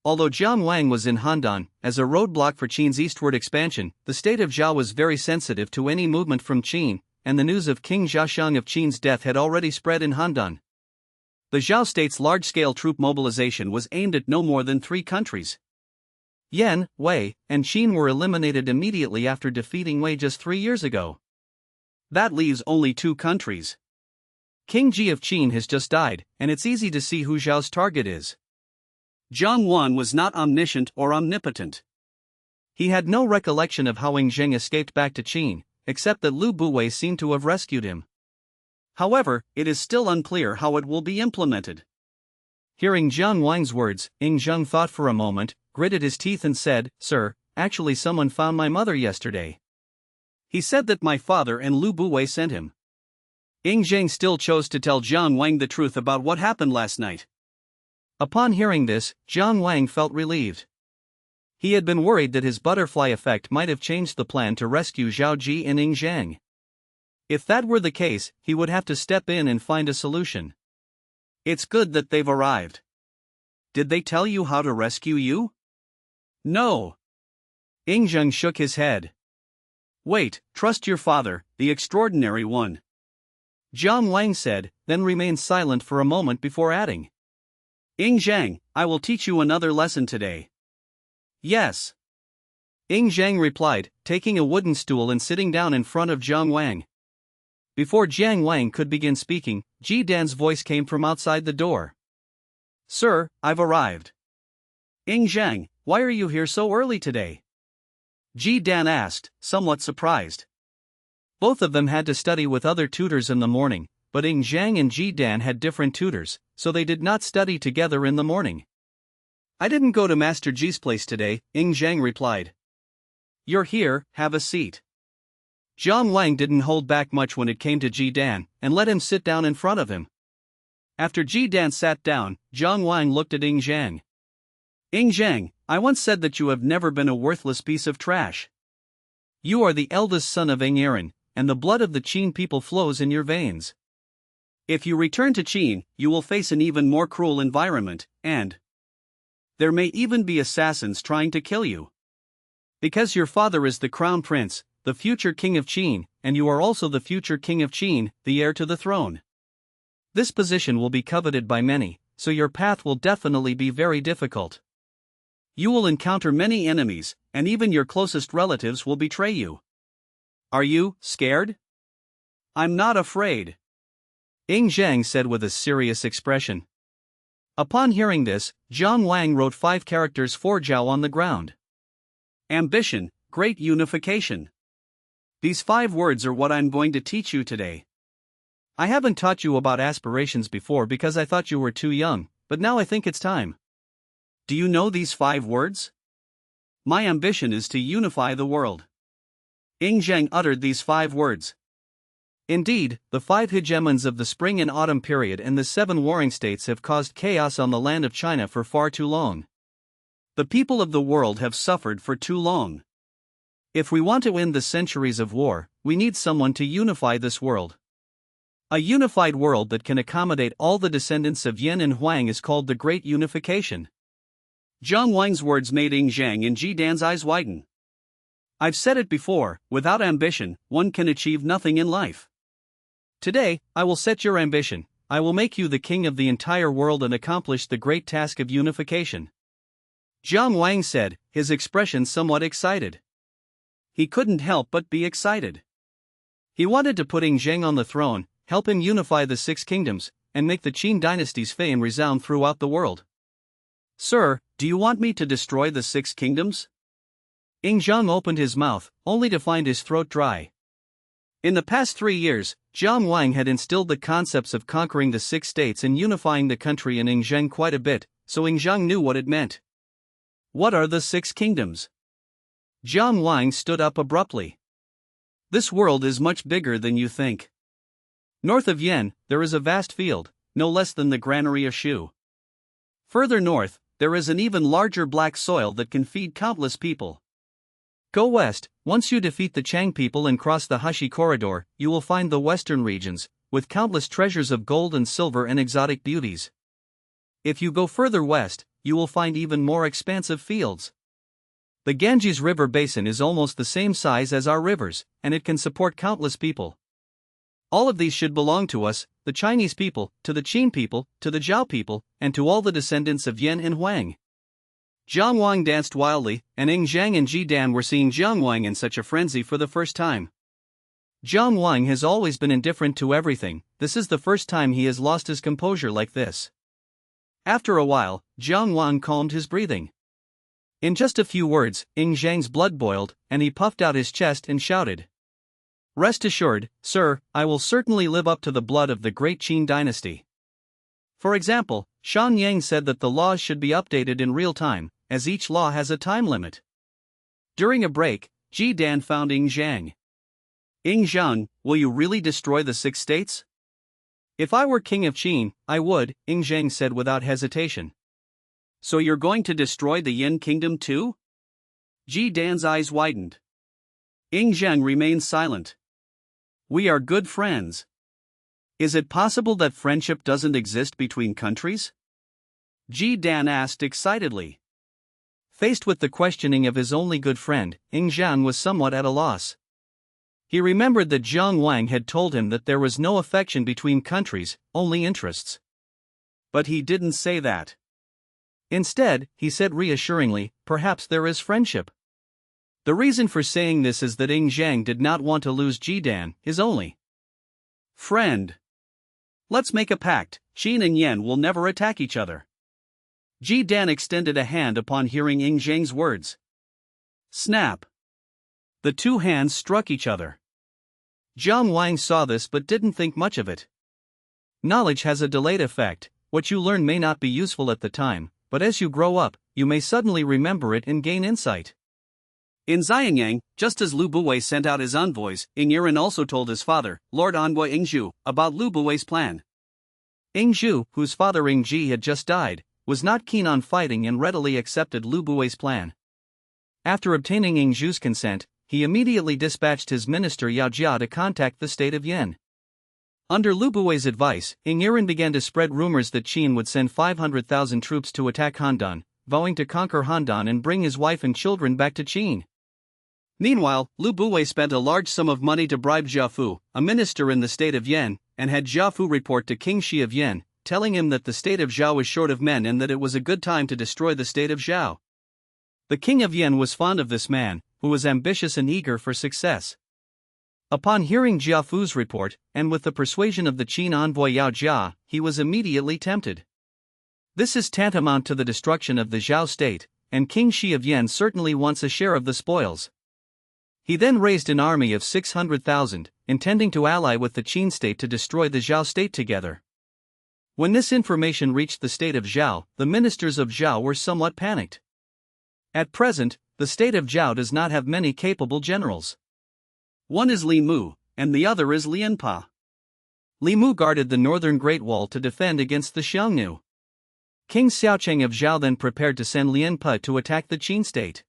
Although Jiang Wang was in Handan, as a roadblock for Qin's eastward expansion, the state of Zhao was very sensitive to any movement from Qin, and the news of King Zhaoshang of Qin's death had already spread in Handan. The Zhao state's large-scale troop mobilization was aimed at no more than 3 countries. Yan, Wei, and Qin were eliminated immediately after defeating Wei just 3 years ago. That leaves only 2 countries. King Ji of Qin has just died, and it's easy to see who Zhao's target is. Jiang Wan was not omniscient or omnipotent. He had no recollection of how Ing Zheng escaped back to Qin, except that Lu Buwei seemed to have rescued him. However, it is still unclear how it will be implemented. Hearing Jiang Wang's words, Ing Zheng thought for a moment, gritted his teeth and said, "Sir, actually someone found my mother yesterday. He said that my father and Lu Buwei sent him." Ing Zheng still chose to tell Jiang Wang the truth about what happened last night. Upon hearing this, Jiang Wang felt relieved. He had been worried that his butterfly effect might have changed the plan to rescue Zhao Ji and Ing Zhang. If that were the case, he would have to step in and find a solution. It's good that they've arrived. Did they tell you how to rescue you? No. Ing Zheng shook his head. Wait, trust your father, the extraordinary one. Jiang Wang said, then remained silent for a moment before adding. Ing Zhang, I will teach you another lesson today. Yes. Ing Zhang replied, taking a wooden stool and sitting down in front of Jiang Wang. Before Jiang Wang could begin speaking, Ji Dan's voice came from outside the door. Sir, I've arrived. Ing Zhang, why are you here so early today? Ji Dan asked, somewhat surprised. Both of them had to study with other tutors in the morning, but Ing Zhang and Ji Dan had different tutors, so they did not study together in the morning. I didn't go to Master Ji's place today, Ing Zhang replied. You're here, have a seat. Jiang Wang didn't hold back much when it came to Ji Dan, and let him sit down in front of him. After Ji Dan sat down, Jiang Wang looked at Ing Zhang. Ing Zhang, I once said that you have never been a worthless piece of trash. You are the eldest son of Ing Aaron, and the blood of the Qin people flows in your veins. If you return to Qin, you will face an even more cruel environment, and there may even be assassins trying to kill you. Because your father is the crown prince, the future king of Qin, and you are also the future king of Qin, the heir to the throne. This position will be coveted by many, so your path will definitely be very difficult. You will encounter many enemies, and even your closest relatives will betray you. Are you scared? I'm not afraid. Ing Zhang said with a serious expression. Upon hearing this, Jiang Wang wrote 5 characters for Zhao on the ground. Ambition, great unification. These 5 words are what I'm going to teach you today. I haven't taught you about aspirations before because I thought you were too young, but now I think it's time. Do you know these 5 words? My ambition is to unify the world. Ing Zhang uttered these 5 words. Indeed, the 5 hegemons of the spring and autumn period and the 7 warring states have caused chaos on the land of China for far too long. The people of the world have suffered for too long. If we want to end the centuries of war, we need someone to unify this world. A unified world that can accommodate all the descendants of Yin and Huang is called the Great Unification. Jiang Wang's words made Ing Zhang and Ji Dan's eyes widen. I've said it before, without ambition, one can achieve nothing in life. Today, I will set your ambition. I will make you the king of the entire world and accomplish the great task of unification. Jiang Wang said, his expression somewhat excited. He couldn't help but be excited. He wanted to put Ing Zheng on the throne, help him unify the six kingdoms, and make the Qin dynasty's fame resound throughout the world. "Sir, do you want me to destroy the six kingdoms?" Ing Zheng opened his mouth, only to find his throat dry. In the past 3 years, Jiang Wang had instilled the concepts of conquering the six states and unifying the country in Ing Zheng quite a bit, so Ing Zheng knew what it meant. "What are the six kingdoms?" Jiang Wang stood up abruptly. "This world is much bigger than you think. North of Yen, there is a vast field, no less than the granary of Shu. Further north, there is an even larger black soil that can feed countless people. Go west, once you defeat the Chang people and cross the Hashi corridor, you will find the western regions, with countless treasures of gold and silver and exotic beauties. If you go further west, you will find even more expansive fields. The Ganges River basin is almost the same size as our rivers, and it can support countless people. All of these should belong to us, the Chinese people, to the Qin people, to the Zhao people, and to all the descendants of Yan and Huang." Jiang Wang danced wildly, and Ing Zheng and Ji Dan were seeing Jiang Wang in such a frenzy for the first time. Jiang Wang has always been indifferent to everything, this is the first time he has lost his composure like this. After a while, Jiang Wang calmed his breathing. In just a few words, Ing Zheng's blood boiled, and he puffed out his chest and shouted, "Rest assured, sir, I will certainly live up to the blood of the great Qin dynasty." For example, Shan Yang said that the laws should be updated in real time, as each law has a time limit. During a break, Ji Dan found Ing Zheng. "Ing Zheng, will you really destroy the six states?" "If I were king of Qin, I would," Ing Zheng said without hesitation. "So you're going to destroy the Yin kingdom too?" Ji Dan's eyes widened. Ing Zheng remained silent. "We are good friends. Is it possible that friendship doesn't exist between countries?" Ji Dan asked excitedly. Faced with the questioning of his only good friend, Ing Zheng was somewhat at a loss. He remembered that Jiang Wang had told him that there was no affection between countries, only interests. But he didn't say that. Instead, he said reassuringly, "Perhaps there is friendship." The reason for saying this is that Ing Zheng did not want to lose Ji Dan, his only friend. "Let's make a pact, Qin and Yan will never attack each other." Ji Dan extended a hand upon hearing Ing Zheng's words. Snap! The two hands struck each other. Jiang Wang saw this but didn't think much of it. Knowledge has a delayed effect, what you learn may not be useful at the time, but as you grow up, you may suddenly remember it and gain insight. In Xianyang, just as Lu Buwei sent out his envoys, Ing Yiren also told his father, Lord Envoy Ing Zhu, about Lu Buwei's plan. Ing Zhu, whose father Ing Ji had just died, was not keen on fighting and readily accepted Lu Buwei's plan. After obtaining Ing Zhu's consent, he immediately dispatched his minister Yao Jia to contact the state of Yan. Under Lu Buwei's advice, Ing Yiren began to spread rumors that Qin would send 500,000 troops to attack Handan, vowing to conquer Handan and bring his wife and children back to Qin. Meanwhile, Lu Buwei spent a large sum of money to bribe Jia Fu, a minister in the state of Yan, and had Jia Fu report to King Shi of Yan, telling him that the state of Zhao was short of men and that it was a good time to destroy the state of Zhao. The king of Yan was fond of this man, who was ambitious and eager for success. Upon hearing Jia Fu's report, and with the persuasion of the Qin envoy Yao Jia, he was immediately tempted. This is tantamount to the destruction of the Zhao state, and King Shi of Yan certainly wants a share of the spoils. He then raised an army of 600,000, intending to ally with the Qin state to destroy the Zhao state together. When this information reached the state of Zhao, the ministers of Zhao were somewhat panicked. At present, the state of Zhao does not have many capable generals. One is Li Mu, and the other is Lian Pa. Li Mu guarded the northern Great Wall to defend against the Xiongnu. King Xiaocheng of Zhao then prepared to send Lian Pa to attack the Qin state.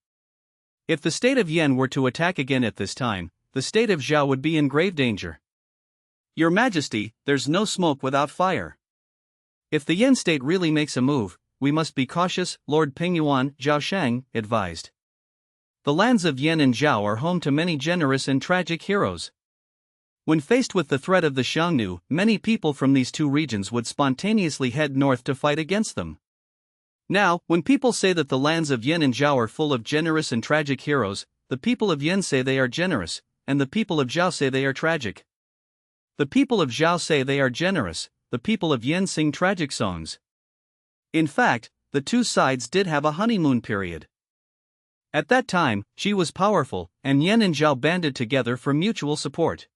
If the state of Yan were to attack again at this time, the state of Zhao would be in grave danger. Your Majesty, there's no smoke without fire. If the Yan state really makes a move, we must be cautious, Lord Pingyuan, Zhao Sheng, advised. The lands of Yan and Zhao are home to many generous and tragic heroes. When faced with the threat of the Xiongnu, many people from these two regions would spontaneously head north to fight against them. Now, when people say that the lands of Yan and Zhao are full of generous and tragic heroes, the people of Yen say they are generous, and the people of Zhao say they are tragic. The people of Zhao say they are generous, the people of Yen sing tragic songs. In fact, the two sides did have a honeymoon period. At that time, Qi was powerful, and Yen and Zhao banded together for mutual support.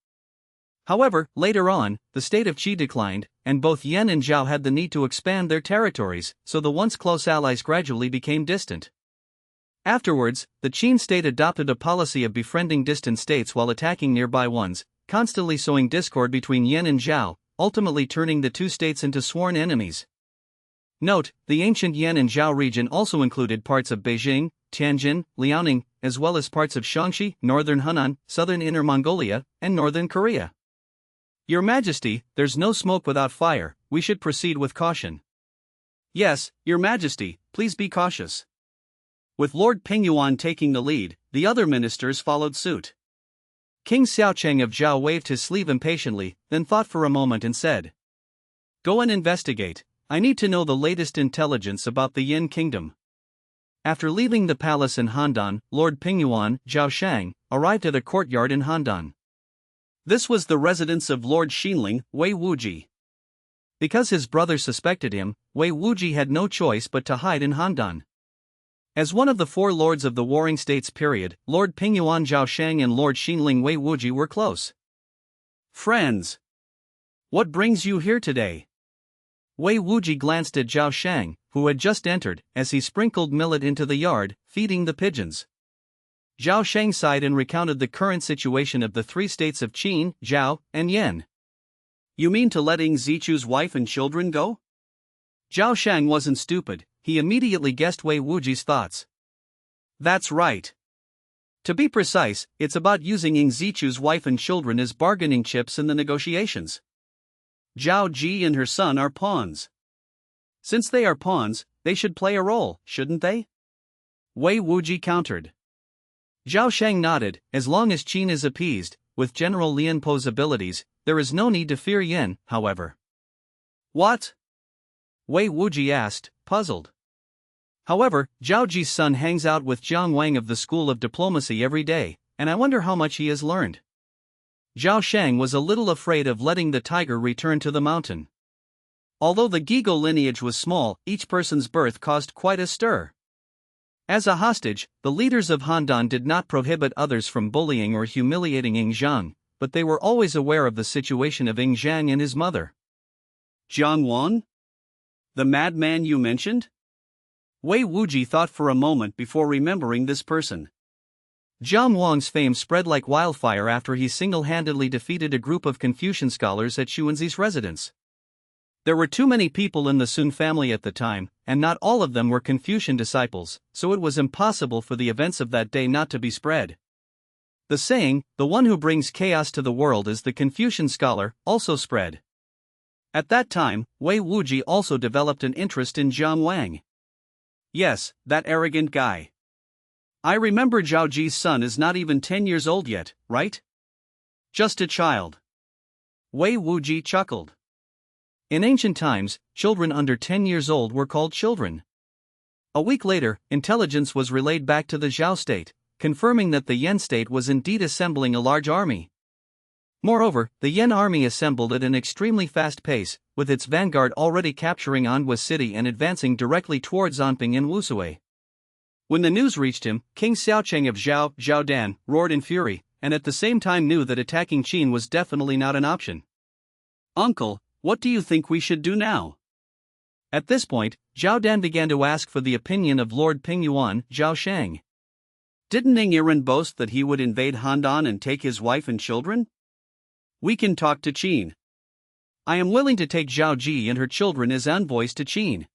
However, later on, the state of Qi declined, and both Yen and Zhao had the need to expand their territories, so the once close allies gradually became distant. Afterwards, the Qin state adopted a policy of befriending distant states while attacking nearby ones, constantly sowing discord between Yen and Zhao, ultimately turning the two states into sworn enemies. Note, the ancient Yan and Zhao region also included parts of Beijing, Tianjin, Liaoning, as well as parts of Shaanxi, northern Hunan, southern Inner Mongolia, and northern Korea. Your Majesty, there's no smoke without fire, we should proceed with caution. Yes, Your Majesty, please be cautious. With Lord Pingyuan taking the lead, the other ministers followed suit. King Xiaocheng of Zhao waved his sleeve impatiently, then thought for a moment and said, "Go and investigate. I need to know the latest intelligence about the Yin kingdom." After leaving the palace in Handan, Lord Pingyuan, Zhao Shang, arrived at a courtyard in Handan. This was the residence of Lord Xinling, Wei Wuji. Because his brother suspected him, Wei Wuji had no choice but to hide in Handan. As one of the four lords of the Warring States period, Lord Pingyuan Zhao Shang and Lord Xinling Wei Wuji were close friends. What brings you here today? Wei Wuji glanced at Zhao Shang, who had just entered, as he sprinkled millet into the yard, feeding the pigeons. Zhao Shang sighed and recounted the current situation of the three states of Qin, Zhao, and Yen. You mean to letting Zichu's wife and children go? Zhao Shang wasn't stupid, he immediately guessed Wei Wuji's thoughts. That's right. To be precise, it's about using Zichu's wife and children as bargaining chips in the negotiations. Zhao Ji and her son are pawns. Since they are pawns, they should play a role, shouldn't they? Wei Wuji countered. Zhao Shang nodded. As long as Qin is appeased, with General Lian Po's abilities, there is no need to fear Yen, however. What? Wei Wuji asked, puzzled. However, Zhao Ji's son hangs out with Jiang Wang of the School of Diplomacy every day, and I wonder how much he has learned. Zhao Shang was a little afraid of letting the tiger return to the mountain. Although the Gigo lineage was small, each person's birth caused quite a stir. As a hostage, the leaders of Handan did not prohibit others from bullying or humiliating Ing Zhang, but they were always aware of the situation of Ing Zhang and his mother. Jiang Wang? The madman you mentioned? Wei Wuji thought for a moment before remembering this person. Jiang Wang's fame spread like wildfire after he single-handedly defeated a group of Confucian scholars at Xuanzi's residence. There were too many people in the Sun family at the time, and not all of them were Confucian disciples, so it was impossible for the events of that day not to be spread. The saying, "the one who brings chaos to the world is the Confucian scholar," also spread. At that time, Wei Wuji also developed an interest in Jiang Wang. Yes, that arrogant guy. I remember Zhao Ji's son is not even 10 years old yet, right? Just a child. Wei Wuji chuckled. In ancient times, children under 10 years old were called children. A week later, intelligence was relayed back to the Zhao state, confirming that the Yen state was indeed assembling a large army. Moreover, the Yen army assembled at an extremely fast pace, with its vanguard already capturing Anhui city and advancing directly towards Anping and Wusui. When the news reached him, King Xiaocheng of Zhao, Zhaodan, roared in fury, and at the same time knew that attacking Qin was definitely not an option. Uncle, what do you think we should do now? At this point, Zhaodan began to ask for the opinion of Lord Pingyuan, Zhao Shang. Didn't Ning Yiren boast that he would invade Handan and take his wife and children? We can talk to Qin. I am willing to take Zhao Ji and her children as envoys to Qin.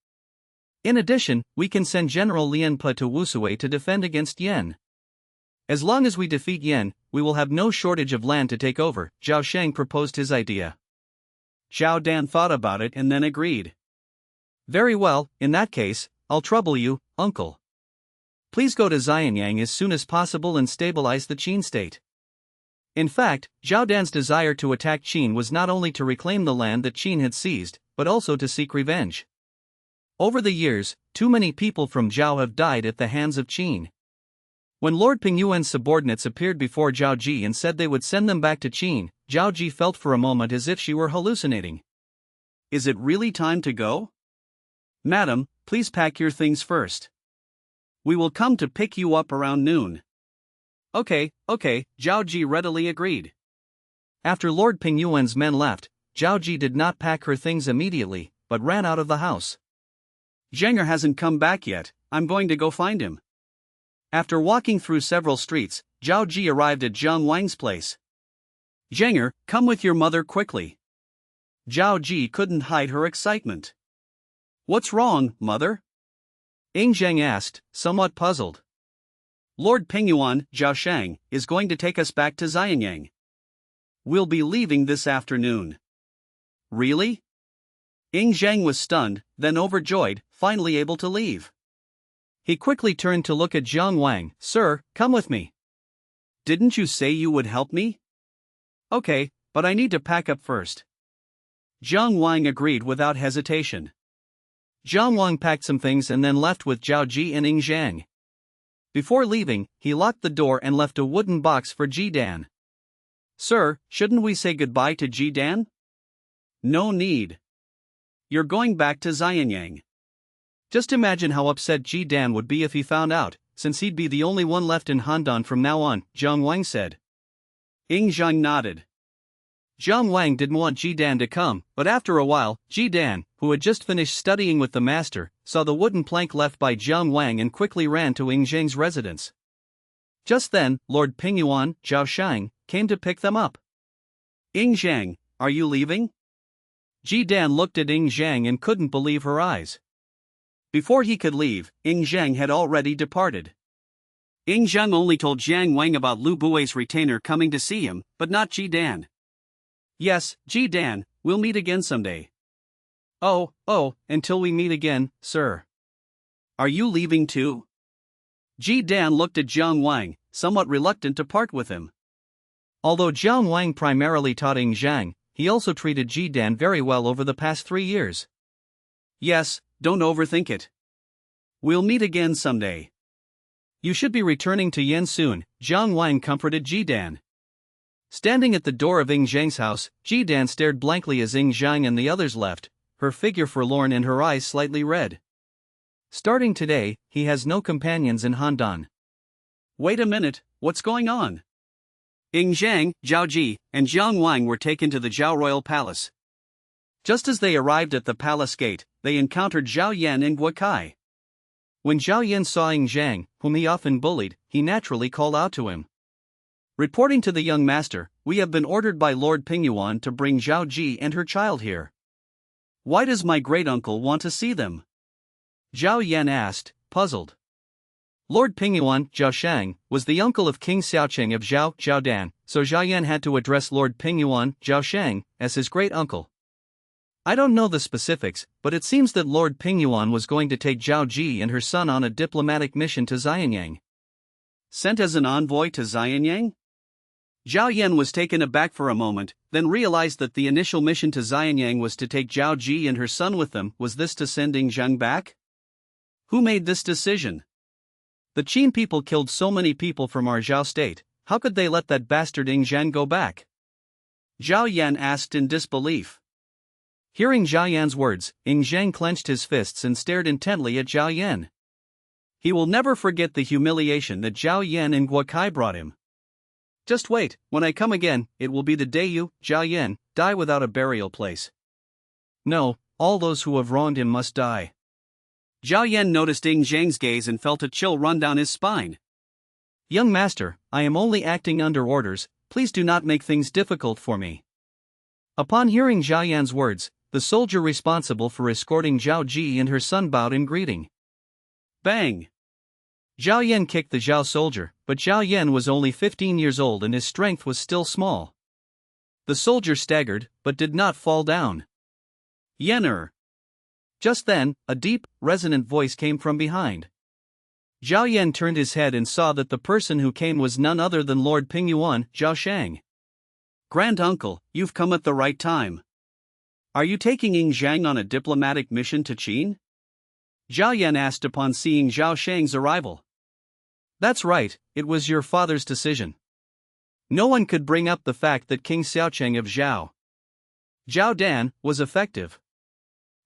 In addition, we can send General Lian Po to Wusui to defend against Yen. As long as we defeat Yen, we will have no shortage of land to take over, Zhao Shang proposed his idea. Zhao Dan thought about it and then agreed. Very well, in that case, I'll trouble you, uncle. Please go to Xianyang as soon as possible and stabilize the Qin state. In fact, Zhao Dan's desire to attack Qin was not only to reclaim the land that Qin had seized, but also to seek revenge. Over the years, too many people from Zhao have died at the hands of Qin. When Lord Pingyuan's subordinates appeared before Zhao Ji and said they would send them back to Qin, Zhao Ji felt for a moment as if she were hallucinating. Is it really time to go? Madam, please pack your things first. We will come to pick you up around noon. Okay, Zhao Ji readily agreed. After Lord Pingyuan's men left, Zhao Ji did not pack her things immediately, but ran out of the house. Zhenger hasn't come back yet, I'm going to go find him. After walking through several streets, Zhao Ji arrived at Zhang Wang's place. Zhenger, come with your mother quickly. Zhao Ji couldn't hide her excitement. What's wrong, mother? Ying Zheng asked, somewhat puzzled. Lord Pingyuan, Zhao Shang, is going to take us back to Xianyang. We'll be leaving this afternoon. Really? Ying Zheng was stunned, then overjoyed, finally able to leave. He quickly turned to look at Zhang Wang. Sir, come with me. Didn't you say you would help me? Okay, but I need to pack up first. Zhang Wang agreed without hesitation. Zhang Wang packed some things and then left with Zhao Ji and Ying Zhang. Before leaving, he locked the door and left a wooden box for Ji Dan. Sir, shouldn't we say goodbye to Ji Dan? No need. You're going back to Xianyang. Just imagine how upset Ji Dan would be if he found out, since he'd be the only one left in Handan from now on, Zhang Wang said. Ying Zhang nodded. Zhang Wang didn't want Ji Dan to come, but after a while, Ji Dan, who had just finished studying with the master, saw the wooden plank left by Zhang Wang and quickly ran to Ying Zhang's residence. Just then, Lord Pingyuan, Zhao Shang, came to pick them up. Ying Zhang, are you leaving? Ji Dan looked at Ying Zhang and couldn't believe her eyes. Before he could leave, Ying Zhang had already departed. Ying Zhang only told Zhang Wang about Lu Bui's retainer coming to see him, but not Ji Dan. Yes, Ji Dan, we'll meet again someday. Oh, until we meet again, sir. Are you leaving too? Ji Dan looked at Zhang Wang, somewhat reluctant to part with him. Although Zhang Wang primarily taught Ying Zhang, he also treated Ji Dan very well over the past 3 years. Yes, don't overthink it. We'll meet again someday. You should be returning to Yen soon, Zhang Wang comforted Ji Dan. Standing at the door of Ying Zhang's house, Ji Dan stared blankly as Ying Zhang and the others left, her figure forlorn and her eyes slightly red. Starting today, he has no companions in Handan. Wait a minute, what's going on? Ying Zhang, Zhao Ji, and Zhang Wang were taken to the Zhao Royal Palace. Just as they arrived at the palace gate, they encountered Zhao Yan and Guo Kai. When Zhao Yan saw Ying Zhang, whom he often bullied, he naturally called out to him. Reporting to the young master, we have been ordered by Lord Pingyuan to bring Zhao Ji and her child here. Why does my great-uncle want to see them? Zhao Yan asked, puzzled. Lord Pingyuan, Zhao Shang, was the uncle of King Xiaoqing of Zhao Dan, so Zhao Yan had to address Lord Pingyuan, Zhao Shang, as his great-uncle. I don't know the specifics, but it seems that Lord Pingyuan was going to take Zhao Ji and her son on a diplomatic mission to Xianyang. Sent as an envoy to Xianyang? Zhao Yan was taken aback for a moment, then realized that the initial mission to Xianyang was to take Zhao Ji and her son with them. Was this to send Ying Zhang back? Who made this decision? The Qin people killed so many people from our Zhao state, how could they let that bastard Ying Zhang go back? Zhao Yan asked in disbelief. Hearing Zhao Yan's words, Ying Zhang clenched his fists and stared intently at Zhao Yan. He will never forget the humiliation that Zhao Yan and Guo Kai brought him. Just wait, when I come again, it will be the day you, Zhao Yan, die without a burial place. No, all those who have wronged him must die. Zhao Yan noticed Ying Zhang's gaze and felt a chill run down his spine. Young master, I am only acting under orders, please do not make things difficult for me. Upon hearing Zhao Yan's words, the soldier responsible for escorting Zhao Ji and her son bowed in greeting. Bang! Zhao Yan kicked the Zhao soldier, but Zhao Yan was only 15 years old and his strength was still small. The soldier staggered, but did not fall down. Yener! Just then, a deep, resonant voice came from behind. Zhao Yan turned his head and saw that the person who came was none other than Lord Pingyuan, Zhao Shang. Grand uncle, you've come at the right time. Are you taking Ying Zhang on a diplomatic mission to Qin? Zhao Yan asked upon seeing Zhao Shang's arrival. That's right, it was your father's decision. No one could bring up the fact that King Xiaocheng of Zhao Dan, was effective.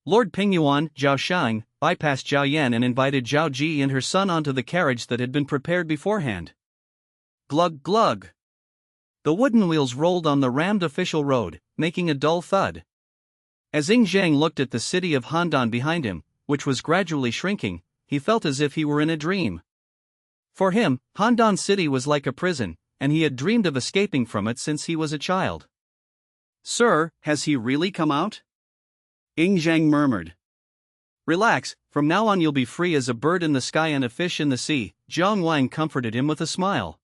Lord Pingyuan, Zhao Shang, bypassed Zhao Yan and invited Zhao Ji and her son onto the carriage that had been prepared beforehand. Glug glug. The wooden wheels rolled on the rammed official road, making a dull thud. As Ying Zhang looked at the city of Handan behind him, which was gradually shrinking, he felt as if he were in a dream. For him, Handan City was like a prison, and he had dreamed of escaping from it since he was a child. Sir, has he really come out? Ying Zhang murmured. Relax, from now on you'll be free as a bird in the sky and a fish in the sea, Zhang Wang comforted him with a smile.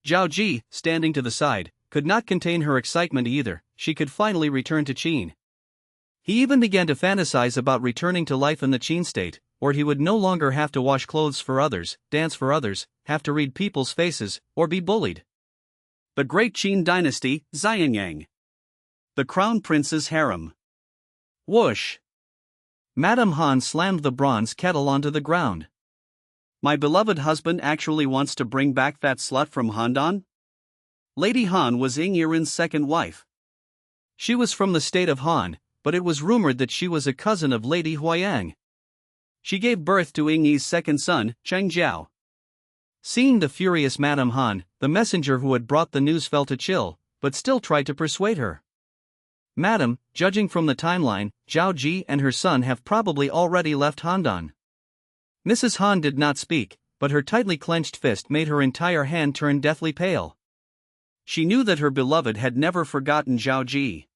Zhao Ji, standing to the side, could not contain her excitement either. She could finally return to Qin. He even began to fantasize about returning to life in the Qin state, where he would no longer have to wash clothes for others, dance for others, have to read people's faces, or be bullied. The Great Qin Dynasty, Xianyang. The Crown Prince's Harem. Whoosh! Madame Han slammed the bronze kettle onto the ground. My beloved husband actually wants to bring back that slut from Handan? Lady Han was Ying Yiren's second wife. She was from the state of Han, but it was rumored that she was a cousin of Lady Huayang. She gave birth to Ying Yi's second son, Cheng Jiao. Seeing the furious Madame Han, the messenger who had brought the news felt a chill, but still tried to persuade her. Madam, judging from the timeline, Zhao Ji and her son have probably already left Handan. Mrs. Han did not speak, but her tightly clenched fist made her entire hand turn deathly pale. She knew that her beloved had never forgotten Zhao Ji.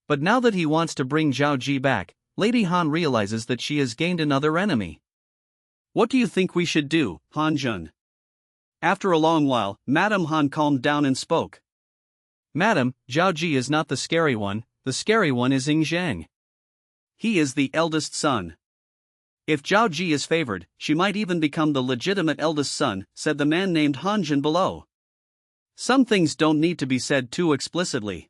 But now that he wants to bring Zhao Ji back, Lady Han realizes that she has gained another enemy. What do you think we should do, Han Jun? After a long while, Madame Han calmed down and spoke. Madam, Zhao Ji is not the scary one is Ying Zhang. He is the eldest son. If Zhao Ji is favored, she might even become the legitimate eldest son, said the man named Han Jun below. Some things don't need to be said too explicitly.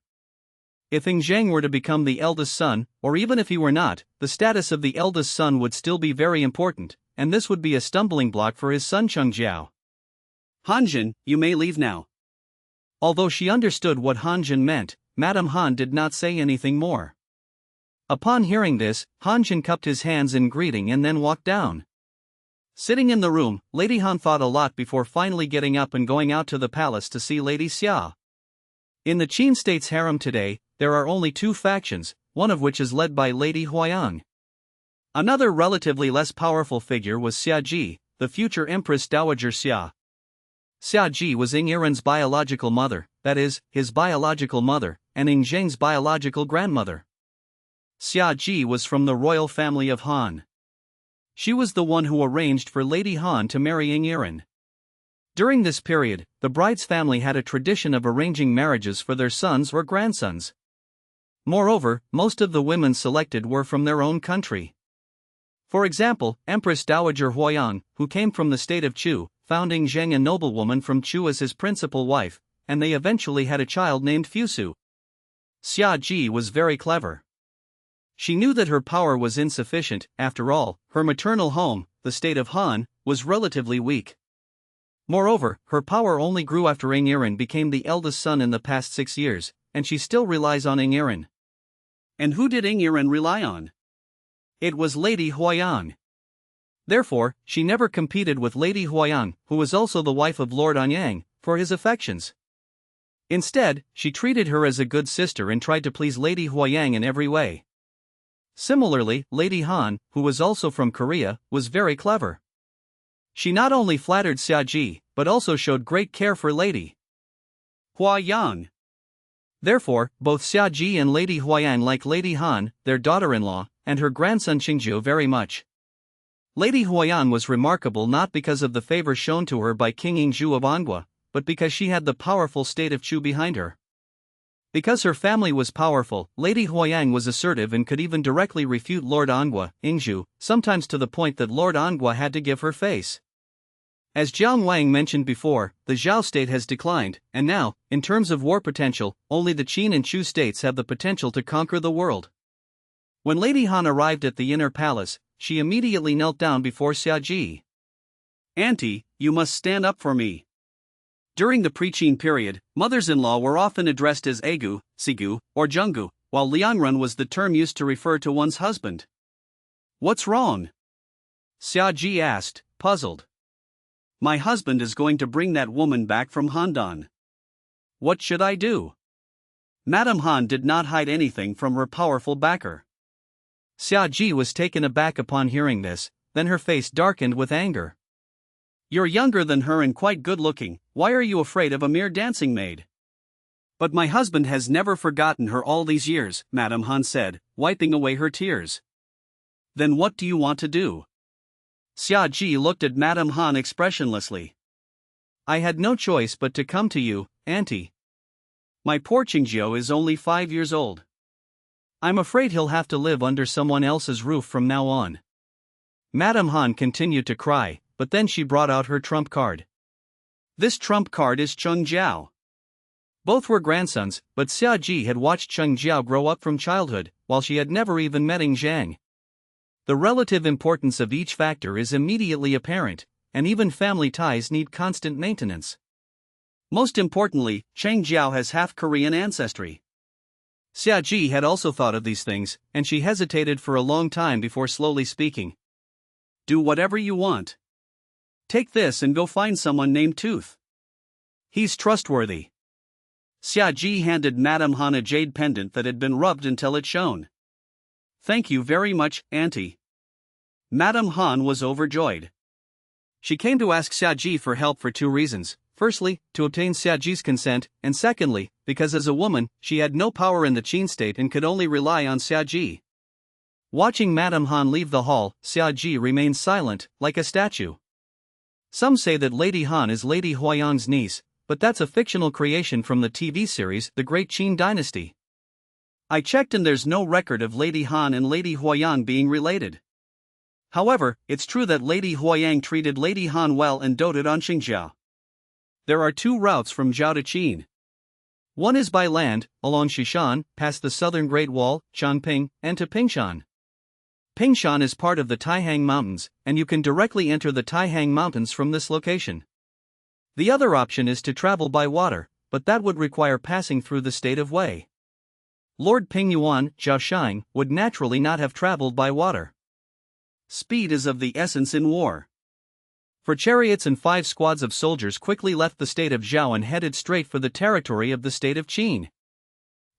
If Ying Zhang were to become the eldest son, or even if he were not, the status of the eldest son would still be very important, and this would be a stumbling block for his son Cheng Jiao. Hanjin, you may leave now. Although she understood what Hanjin meant, Madame Han did not say anything more. Upon hearing this, Hanjin cupped his hands in greeting and then walked down. Sitting in the room, Lady Han thought a lot before finally getting up and going out to the palace to see Lady Xia. In the Qin state's harem today, there are only two factions, one of which is led by Lady Huayang. Another relatively less powerful figure was Xia Ji, the future Empress Dowager Xia. Xia Ji was Ying Yiren's biological mother, that is, his biological mother, and Ying Zhang's biological grandmother. Xia Ji was from the royal family of Han. She was the one who arranged for Lady Han to marry Ying Yiren. During this period, the bride's family had a tradition of arranging marriages for their sons or grandsons. Moreover, most of the women selected were from their own country. For example, Empress Dowager Huayang, who came from the state of Chu, found Ying Zhang a noblewoman from Chu as his principal wife, and they eventually had a child named Fusu. Xia Ji was very clever. She knew that her power was insufficient. After all, her maternal home, the state of Han, was relatively weak. Moreover, her power only grew after Ying Yiren became the eldest son in the past 6 years, and she still relies on Ying Yiren. And who did Ying Yiren rely on? It was Lady Huayang. Therefore, she never competed with Lady Huayang, who was also the wife of Lord Anyang, for his affections. Instead, she treated her as a good sister and tried to please Lady Huayang in every way. Similarly, Lady Han, who was also from Korea, was very clever. She not only flattered Xia Ji, but also showed great care for Lady Huayang. Therefore, both Xia Ji and Lady Huayang like Lady Han, their daughter-in-law, and her grandson Qingzhou very much. Lady Huayang was remarkable not because of the favor shown to her by King Yingzhu of Angua, but because she had the powerful state of Chu behind her. Because her family was powerful, Lady Huayang was assertive and could even directly refute Lord Angua, Yingzhu, sometimes to the point that Lord Angua had to give her face. As Jiang Wang mentioned before, the Zhao state has declined, and now, in terms of war potential, only the Qin and Chu states have the potential to conquer the world. When Lady Han arrived at the inner palace, she immediately knelt down before Xia Ji. Auntie, you must stand up for me. During the pre-Qin period, mothers-in-law were often addressed as Egu, Sigu, or Jungu, while Liangrun was the term used to refer to one's husband. What's wrong? Xia Ji asked, puzzled. My husband is going to bring that woman back from Handan. What should I do? Madame Han did not hide anything from her powerful backer. Xia Ji was taken aback upon hearing this, then her face darkened with anger. You're younger than her and quite good-looking, why are you afraid of a mere dancing maid? But my husband has never forgotten her all these years, Madame Han said, wiping away her tears. Then what do you want to do? Xia Ji looked at Madame Han expressionlessly. I had no choice but to come to you, Auntie. My poor Qingjiu is only 5 years old. I'm afraid he'll have to live under someone else's roof from now on. Madame Han continued to cry, but then she brought out her trump card. This trump card is Cheng Jiao. Both were grandsons, but Xia Ji had watched Cheng Jiao grow up from childhood, while she had never even met Ing Zhang. The relative importance of each factor is immediately apparent, and even family ties need constant maintenance. Most importantly, Cheng Jiao has half Korean ancestry. Xia Ji had also thought of these things, and she hesitated for a long time before slowly speaking. Do whatever you want. Take this and go find someone named Tooth. He's trustworthy. Xia Ji handed Madame Han a jade pendant that had been rubbed until it shone. Thank you very much, Auntie. Madame Han was overjoyed. She came to ask Xia Ji for help for 2 reasons. Firstly, to obtain Xia Ji's consent, and secondly, because as a woman, she had no power in the Qin state and could only rely on Xia Ji. Watching Madame Han leave the hall, Xia Ji remained silent, like a statue. Some say that Lady Han is Lady Huayang's niece, but that's a fictional creation from the TV series The Great Qin Dynasty. I checked and there's no record of Lady Han and Lady Huayang being related. However, it's true that Lady Huayang treated Lady Han well and doted on Xingjiao. There are 2 routes from Zhao to Qin. One is by land, along Xishan, past the southern Great Wall, Changping, and to Pingshan. Pingshan is part of the Taihang Mountains, and you can directly enter the Taihang Mountains from this location. The other option is to travel by water, but that would require passing through the state of Wei. Lord Pingyuan, Zhao Shang, would naturally not have traveled by water. Speed is of the essence in war. For chariots and 5 squads of soldiers quickly left the state of Zhao and headed straight for the territory of the state of Qin.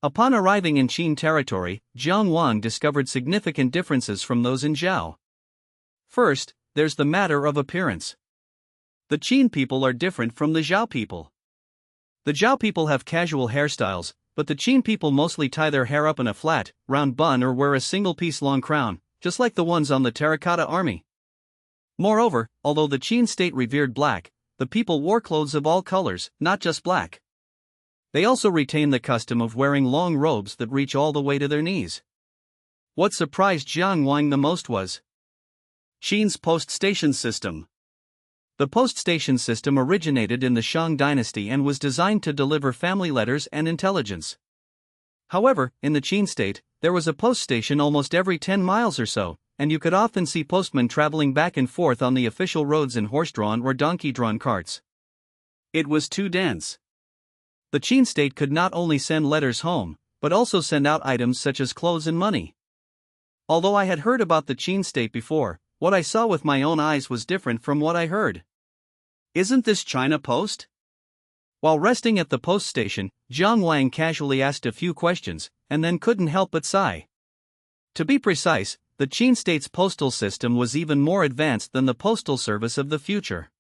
Upon arriving in Qin territory, Jiang Wang discovered significant differences from those in Zhao. First, there's the matter of appearance. The Qin people are different from the Zhao people. The Zhao people have casual hairstyles, but the Qin people mostly tie their hair up in a flat, round bun or wear a single-piece long crown, just like the ones on the terracotta army. Moreover, although the Qin state revered black, the people wore clothes of all colors, not just black. They also retain the custom of wearing long robes that reach all the way to their knees. What surprised Jiang Wang the most was Qin's post-station system. The post-station system originated in the Shang dynasty and was designed to deliver family letters and intelligence. However, in the Qin state, there was a post station almost every 10 miles or so, and you could often see postmen traveling back and forth on the official roads in horse-drawn or donkey-drawn carts. It was too dense. The Qin state could not only send letters home, but also send out items such as clothes and money. Although I had heard about the Qin state before, what I saw with my own eyes was different from what I heard. Isn't this China Post? While resting at the post station, Jiang Wang casually asked a few questions, and then couldn't help but sigh. To be precise, the Qin state's postal system was even more advanced than the postal service of the future.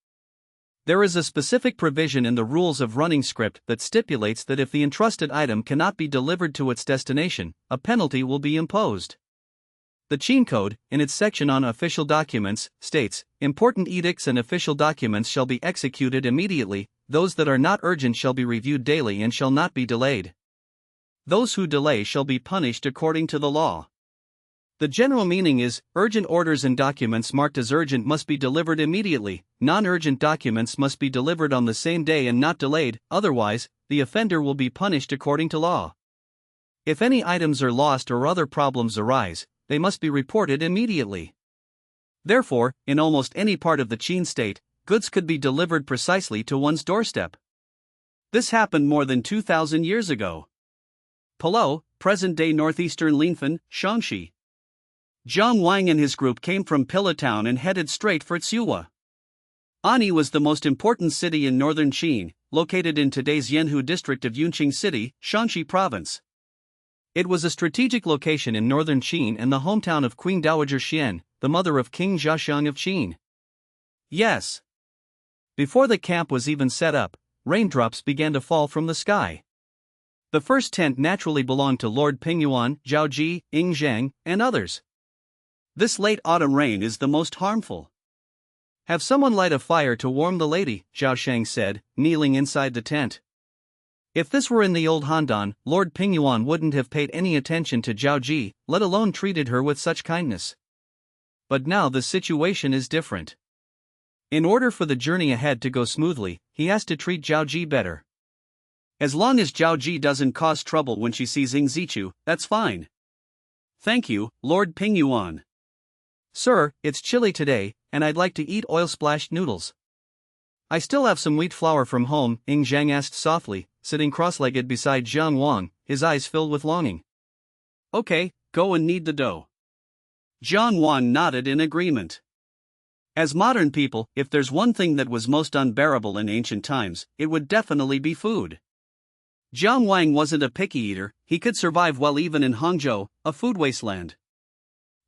There is a specific provision in the rules of running script that stipulates that if the entrusted item cannot be delivered to its destination, a penalty will be imposed. The Qin Code, in its section on official documents, states, important edicts and official documents shall be executed immediately, those that are not urgent shall be reviewed daily and shall not be delayed. Those who delay shall be punished according to the law. The general meaning is, urgent orders and documents marked as urgent must be delivered immediately, non-urgent documents must be delivered on the same day and not delayed, otherwise, the offender will be punished according to law. If any items are lost or other problems arise, they must be reported immediately. Therefore, in almost any part of the Qin state, goods could be delivered precisely to one's doorstep. This happened more than 2,000 years ago. Palo, present-day northeastern Linfen, Shaanxi. Jiang Wang and his group came from Pila town and headed straight for Tsuwa. Ani was the most important city in northern Qin, located in today's Yanhu district of Yunqing City, Shaanxi province. It was a strategic location in northern Qin and the hometown of Queen Dowager Xian, the mother of King Zhaxiang of Qin. Yes. Before the camp was even set up, raindrops began to fall from the sky. The first tent naturally belonged to Lord Pingyuan, Zhao Ji, Ying Zhang, and others. This late autumn rain is the most harmful. Have someone light a fire to warm the lady, Zhao Shang said, kneeling inside the tent. If this were in the old Handan, Lord Pingyuan wouldn't have paid any attention to Zhao Ji, let alone treated her with such kindness. But now the situation is different. In order for the journey ahead to go smoothly, he has to treat Zhao Ji better. As long as Zhao Ji doesn't cause trouble when she sees Ying Zichu, that's fine. Thank you, Lord Pingyuan. Sir, it's chilly today, and I'd like to eat oil-splashed noodles. I still have some wheat flour from home, Ying Zhang asked softly, sitting cross-legged beside Jiang Wang, his eyes filled with longing. Okay, go and knead the dough. Jiang Wang nodded in agreement. As modern people, if there's one thing that was most unbearable in ancient times, it would definitely be food. Jiang Wang wasn't a picky eater, he could survive well even in Hangzhou, a food wasteland.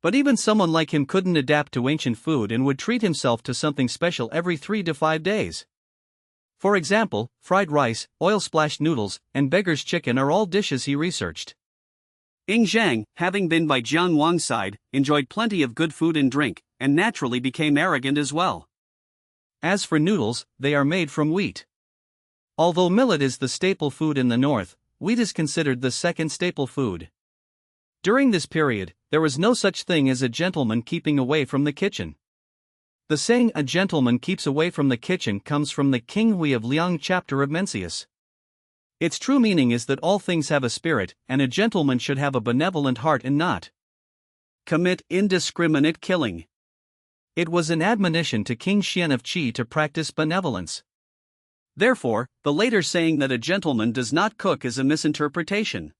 But even someone like him couldn't adapt to ancient food and would treat himself to something special every 3 to 5 days. For example, fried rice, oil-splashed noodles, and beggar's chicken are all dishes he researched. Ying Zhang, having been by Jiang Wang's side, enjoyed plenty of good food and drink, and naturally became arrogant as well. As for noodles, they are made from wheat. Although millet is the staple food in the north, wheat is considered the second staple food. During this period, there was no such thing as a gentleman keeping away from the kitchen. The saying "a gentleman keeps away from the kitchen" comes from the King Hui of Liang chapter of Mencius. Its true meaning is that all things have a spirit, and a gentleman should have a benevolent heart and not commit indiscriminate killing. It was an admonition to King Xian of Qi to practice benevolence. Therefore, the later saying that a gentleman does not cook is a misinterpretation.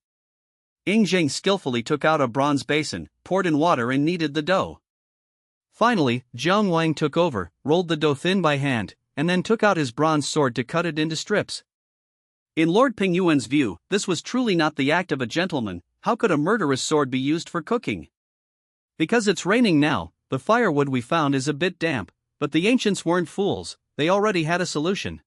Ying Zhang skillfully took out a bronze basin, poured in water and kneaded the dough. Finally, Jiang Wang took over, rolled the dough thin by hand, and then took out his bronze sword to cut it into strips. In Lord Pingyuan's view, this was truly not the act of a gentleman. How could a murderous sword be used for cooking? Because it's raining now, the firewood we found is a bit damp, but the ancients weren't fools, they already had a solution.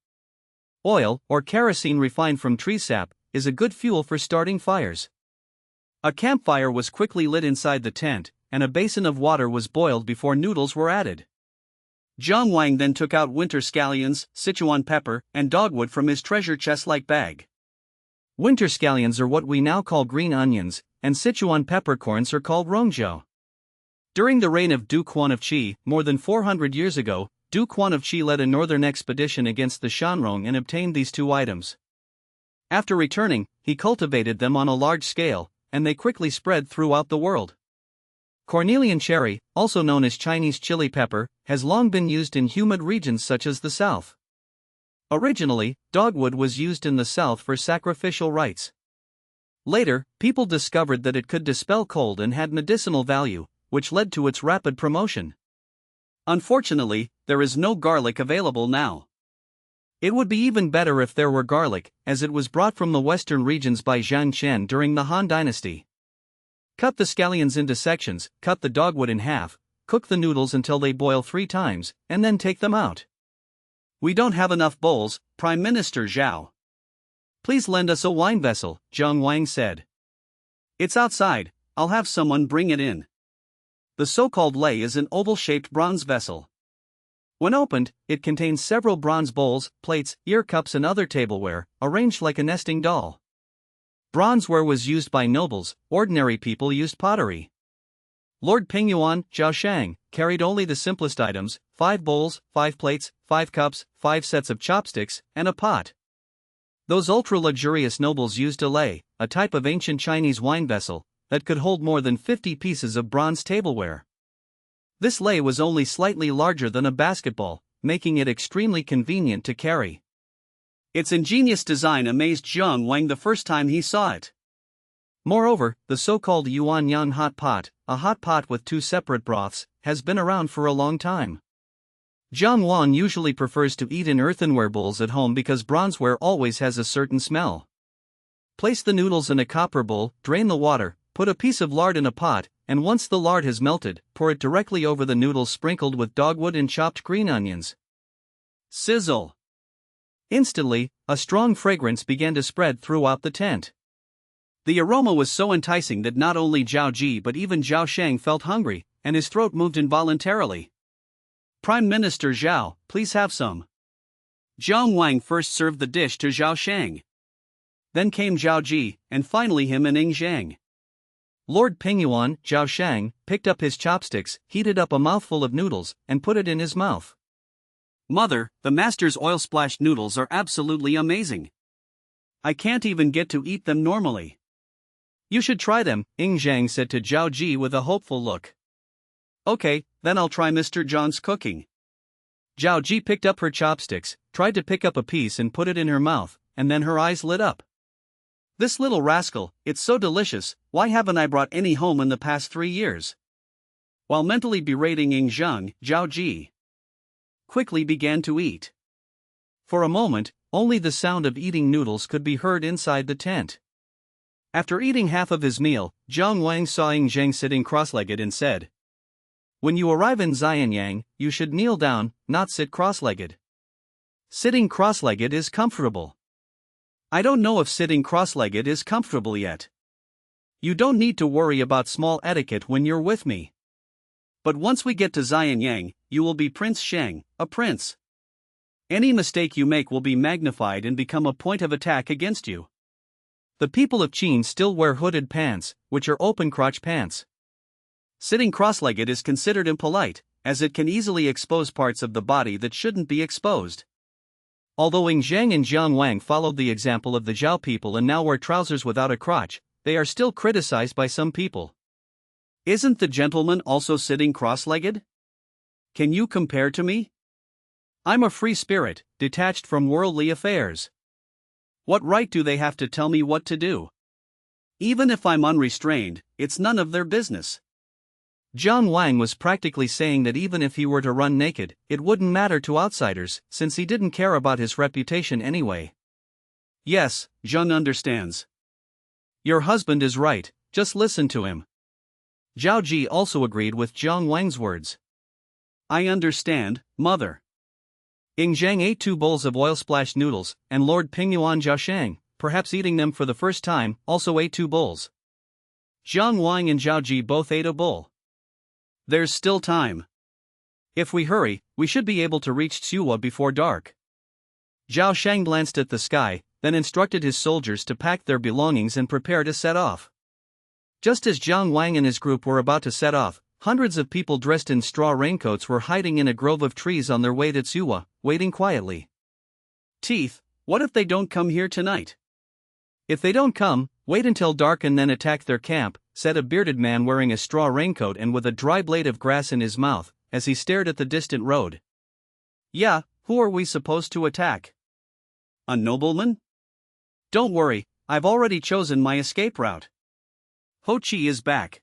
Oil, or kerosene refined from tree sap, is a good fuel for starting fires. A campfire was quickly lit inside the tent, and a basin of water was boiled before noodles were added. Jiang Wang then took out winter scallions, Sichuan pepper, and dogwood from his treasure chest-like bag. Winter scallions are what we now call green onions, and Sichuan peppercorns are called rongjiao. During the reign of Duke Quan of Qi, more than 400 years ago, Duke Quan of Qi led a northern expedition against the Shanrong and obtained these 2 items. After returning, he cultivated them on a large scale, and they quickly spread throughout the world. Cornelian cherry, also known as Chinese chili pepper, has long been used in humid regions such as the South. Originally, dogwood was used in the South for sacrificial rites. Later, people discovered that it could dispel cold and had medicinal value, which led to its rapid promotion. Unfortunately, there is no garlic available now. It would be even better if there were garlic, as it was brought from the western regions by Zhang Qian during the Han Dynasty. Cut the scallions into sections, cut the dogwood in half, cook the noodles until they boil 3 times, and then take them out. We don't have enough bowls, Prime Minister Zhao. Please lend us a wine vessel, Jiang Wang said. It's outside, I'll have someone bring it in. The so-called lei is an oval-shaped bronze vessel. When opened, it contains several bronze bowls, plates, ear cups and other tableware, arranged like a nesting doll. Bronzeware was used by nobles, ordinary people used pottery. Lord Pingyuan, Zhao Shang, carried only the simplest items: 5 bowls, 5 plates, 5 cups, 5 sets of chopsticks, and a pot. Those ultra-luxurious nobles used a lei, a type of ancient Chinese wine vessel, that could hold more than 50 pieces of bronze tableware. This lei was only slightly larger than a basketball, making it extremely convenient to carry. Its ingenious design amazed Jiang Wang the first time he saw it. Moreover, the so-called Yuanyang hot pot, a hot pot with two separate broths, has been around for a long time. Jiang Wang usually prefers to eat in earthenware bowls at home because bronzeware always has a certain smell. Place the noodles in a copper bowl, drain the water, put a piece of lard in a pot, and once the lard has melted, pour it directly over the noodles sprinkled with dogwood and chopped green onions. Sizzle! Instantly, a strong fragrance began to spread throughout the tent. The aroma was so enticing that not only Zhao Ji but even Zhao Shang felt hungry, and his throat moved involuntarily. Prime Minister Zhao, please have some. Jiang Wang first served the dish to Zhao Shang. Then came Zhao Ji, and finally him and Ing Zhang. Lord Pingyuan, Zhao Shang, picked up his chopsticks, heated up a mouthful of noodles, and put it in his mouth. Mother, the master's oil-splashed noodles are absolutely amazing. I can't even get to eat them normally. You should try them, Ing Zhang said to Zhao Ji with a hopeful look. Okay, then I'll try Mr. John's cooking. Zhao Ji picked up her chopsticks, tried to pick up a piece and put it in her mouth, and then her eyes lit up. This little rascal, it's so delicious, why haven't I brought any home in the past 3 years? While mentally berating Ing Zhang, Zhao Ji quickly began to eat. For a moment, only the sound of eating noodles could be heard inside the tent. After eating half of his meal, Jiang Wang saw Ing Zhang sitting cross-legged and said, "When you arrive in Xianyang, you should kneel down, not sit cross-legged. Sitting cross-legged is comfortable." I don't know if sitting cross-legged is comfortable yet. You don't need to worry about small etiquette when you're with me. But once we get to Xianyang, you will be Prince Shang, a prince. Any mistake you make will be magnified and become a point of attack against you. The people of Qin still wear hooded pants, which are open-crotch pants. Sitting cross-legged is considered impolite, as it can easily expose parts of the body that shouldn't be exposed. Although Ing Zhang and Jiang Wang followed the example of the Zhao people and now wear trousers without a crotch, they are still criticized by some people. Isn't the gentleman also sitting cross-legged? Can you compare to me? I'm a free spirit, detached from worldly affairs. What right do they have to tell me what to do? Even if I'm unrestrained, it's none of their business. Jiang Wang was practically saying that even if he were to run naked, it wouldn't matter to outsiders, since he didn't care about his reputation anyway. Yes, Zheng understands. Your husband is right, just listen to him. Zhao Ji also agreed with Jiang Wang's words. I understand, mother. Ing Zhang ate 2 bowls of oil-splashed noodles, and Lord Pingyuan Zhao Shang, perhaps eating them for the first time, also ate 2 bowls. Jiang Wang and Zhao Ji both ate a bowl. There's still time. If we hurry, we should be able to reach Tsuwa before dark. Zhao Shang glanced at the sky, then instructed his soldiers to pack their belongings and prepare to set off. Just as Jiang Wang and his group were about to set off, hundreds of people dressed in straw raincoats were hiding in a grove of trees on their way to Tsuwa, waiting quietly. Teeth, what if they don't come here tonight? If they don't come, wait until dark and then attack their camp, said a bearded man wearing a straw raincoat and with a dry blade of grass in his mouth, as he stared at the distant road. Yeah, who are we supposed to attack? A nobleman? Don't worry, I've already chosen my escape route. Ho Chi is back.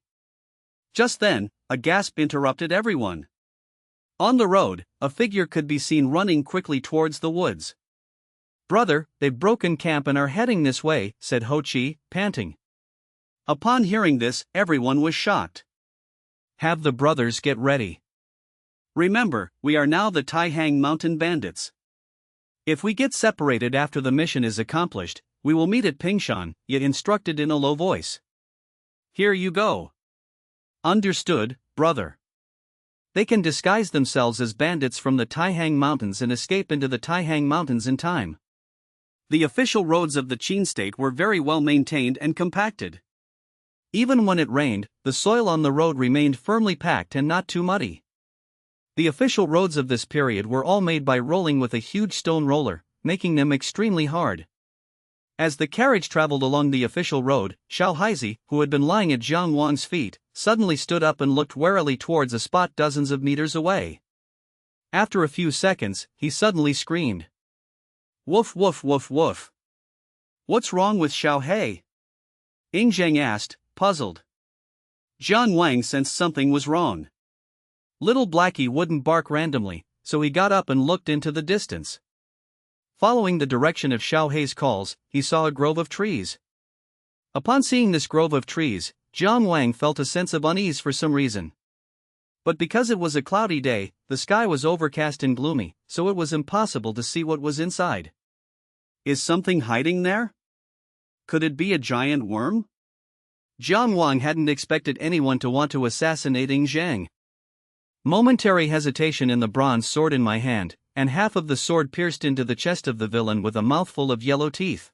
Just then, a gasp interrupted everyone. On the road, a figure could be seen running quickly towards the woods. Brother, they've broken camp and are heading this way, said Ho Chi, panting. Upon hearing this, everyone was shocked. Have the brothers get ready. Remember, we are now the Taihang Mountain Bandits. If we get separated after the mission is accomplished, we will meet at Pingshan, yet instructed in a low voice. Here you go. Understood, brother. They can disguise themselves as bandits from the Taihang Mountains and escape into the Taihang Mountains in time. The official roads of the Qin state were very well maintained and compacted. Even when it rained, the soil on the road remained firmly packed and not too muddy. The official roads of this period were all made by rolling with a huge stone roller, making them extremely hard. As the carriage traveled along the official road, Xiao Haizi, who had been lying at Jiang Wang's feet, suddenly stood up and looked warily towards a spot dozens of meters away. After a few seconds, he suddenly screamed. Woof woof woof woof. What's wrong with Xiao Hei? Ing Zhang asked, puzzled. Jiang Wang sensed something was wrong. Little Blackie wouldn't bark randomly, so he got up and looked into the distance. Following the direction of Xiao Hei's calls, he saw a grove of trees. Upon seeing this grove of trees, Jiang Wang felt a sense of unease for some reason. But because it was a cloudy day, the sky was overcast and gloomy, so it was impossible to see what was inside. Is something hiding there? Could it be a giant worm? Jiang Wang hadn't expected anyone to want to assassinate Ing Zhang. Momentary hesitation in the bronze sword in my hand, and half of the sword pierced into the chest of the villain with a mouthful of yellow teeth.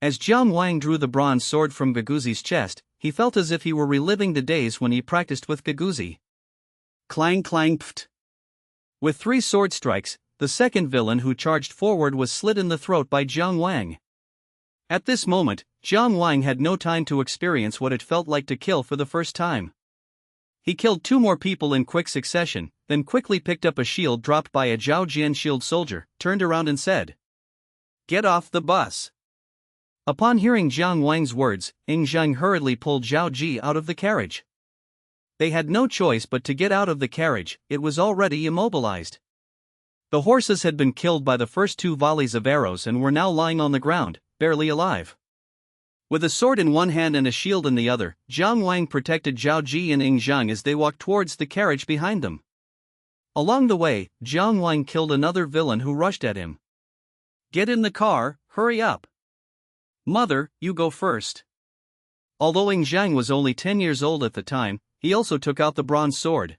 As Jiang Wang drew the bronze sword from Gaguzi's chest, he felt as if he were reliving the days when he practiced with Gaguzi. Clang clang pft. With 3 sword strikes, the second villain who charged forward was slit in the throat by Jiang Wang. At this moment, Jiang Wang had no time to experience what it felt like to kill for the first time. He killed 2 more people in quick succession, then quickly picked up a shield dropped by a Zhao Jian shield soldier, turned around and said, "Get off the bus." Upon hearing Jiang Wang's words, Ing Zhang hurriedly pulled Zhao Ji out of the carriage. They had no choice but to get out of the carriage, it was already immobilized. The horses had been killed by the first 2 volleys of arrows and were now lying on the ground, barely alive. With a sword in one hand and a shield in the other, Jiang Wang protected Zhao Ji and Ing Zhang as they walked towards the carriage behind them. Along the way, Jiang Wang killed another villain who rushed at him. "Get in the car, hurry up." "Mother, you go first." Although Ing Zhang was only 10 years old at the time, he also took out the bronze sword.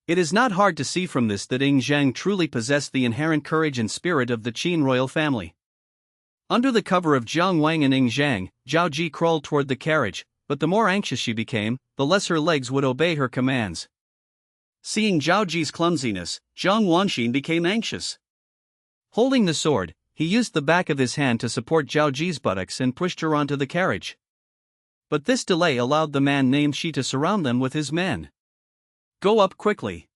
It is not hard to see from this that Ing Zhang truly possessed the inherent courage and spirit of the Qin royal family. Under the cover of Jiang Wang and Ing Zhang, Zhao Ji crawled toward the carriage, but the more anxious she became, the less her legs would obey her commands. Seeing Zhao Ji's clumsiness, Zhang Wanxin became anxious. Holding the sword, he used the back of his hand to support Zhao Ji's buttocks and pushed her onto the carriage. But this delay allowed the man named Shi to surround them with his men. "Go up quickly,"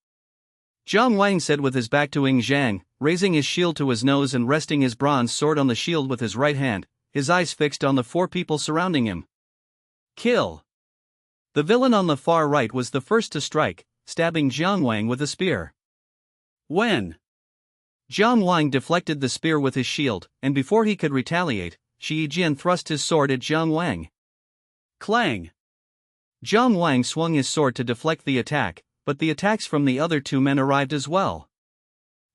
Jiang Wang said with his back to Ing Zhang, raising his shield to his nose and resting his bronze sword on the shield with his right hand, his eyes fixed on the 4 people surrounding him. "Kill." The villain on the far right was the first to strike, stabbing Jiang Wang with a spear. When Jiang Wang deflected the spear with his shield, and before he could retaliate, Shi Yijian thrust his sword at Jiang Wang. Clang! Jiang Wang swung his sword to deflect the attack, but the attacks from the other 2 men arrived as well.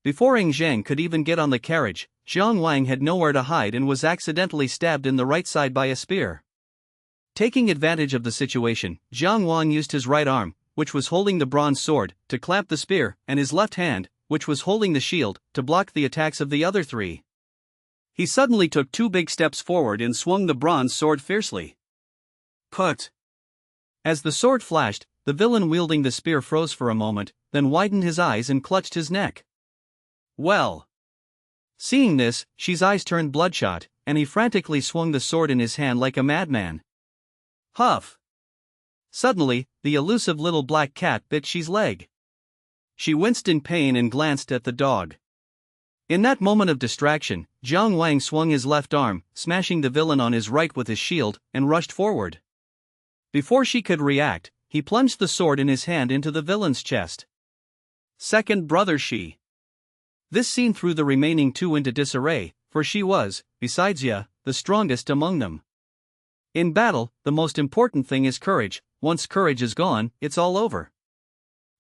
Before Ing Zhang could even get on the carriage, Jiang Wang had nowhere to hide and was accidentally stabbed in the right side by a spear. Taking advantage of the situation, Jiang Wang used his right arm, which was holding the bronze sword, to clamp the spear, and his left hand, which was holding the shield, to block the attacks of the other 3. He suddenly took 2 big steps forward and swung the bronze sword fiercely. Put! As the sword flashed, the villain wielding the spear froze for a moment, then widened his eyes and clutched his neck. Well! Seeing this, Shi's eyes turned bloodshot, and he frantically swung the sword in his hand like a madman. Huff! Suddenly, the elusive little black cat bit Shi's leg. She winced in pain and glanced at the dog. In that moment of distraction, Jiang Wang swung his left arm, smashing the villain on his right with his shield, and rushed forward. Before she could react, he plunged the sword in his hand into the villain's chest. Second brother Shi. This scene threw the remaining 2 into disarray, for Shi was, besides Ya, the strongest among them. In battle, the most important thing is courage. Once courage is gone, it's all over.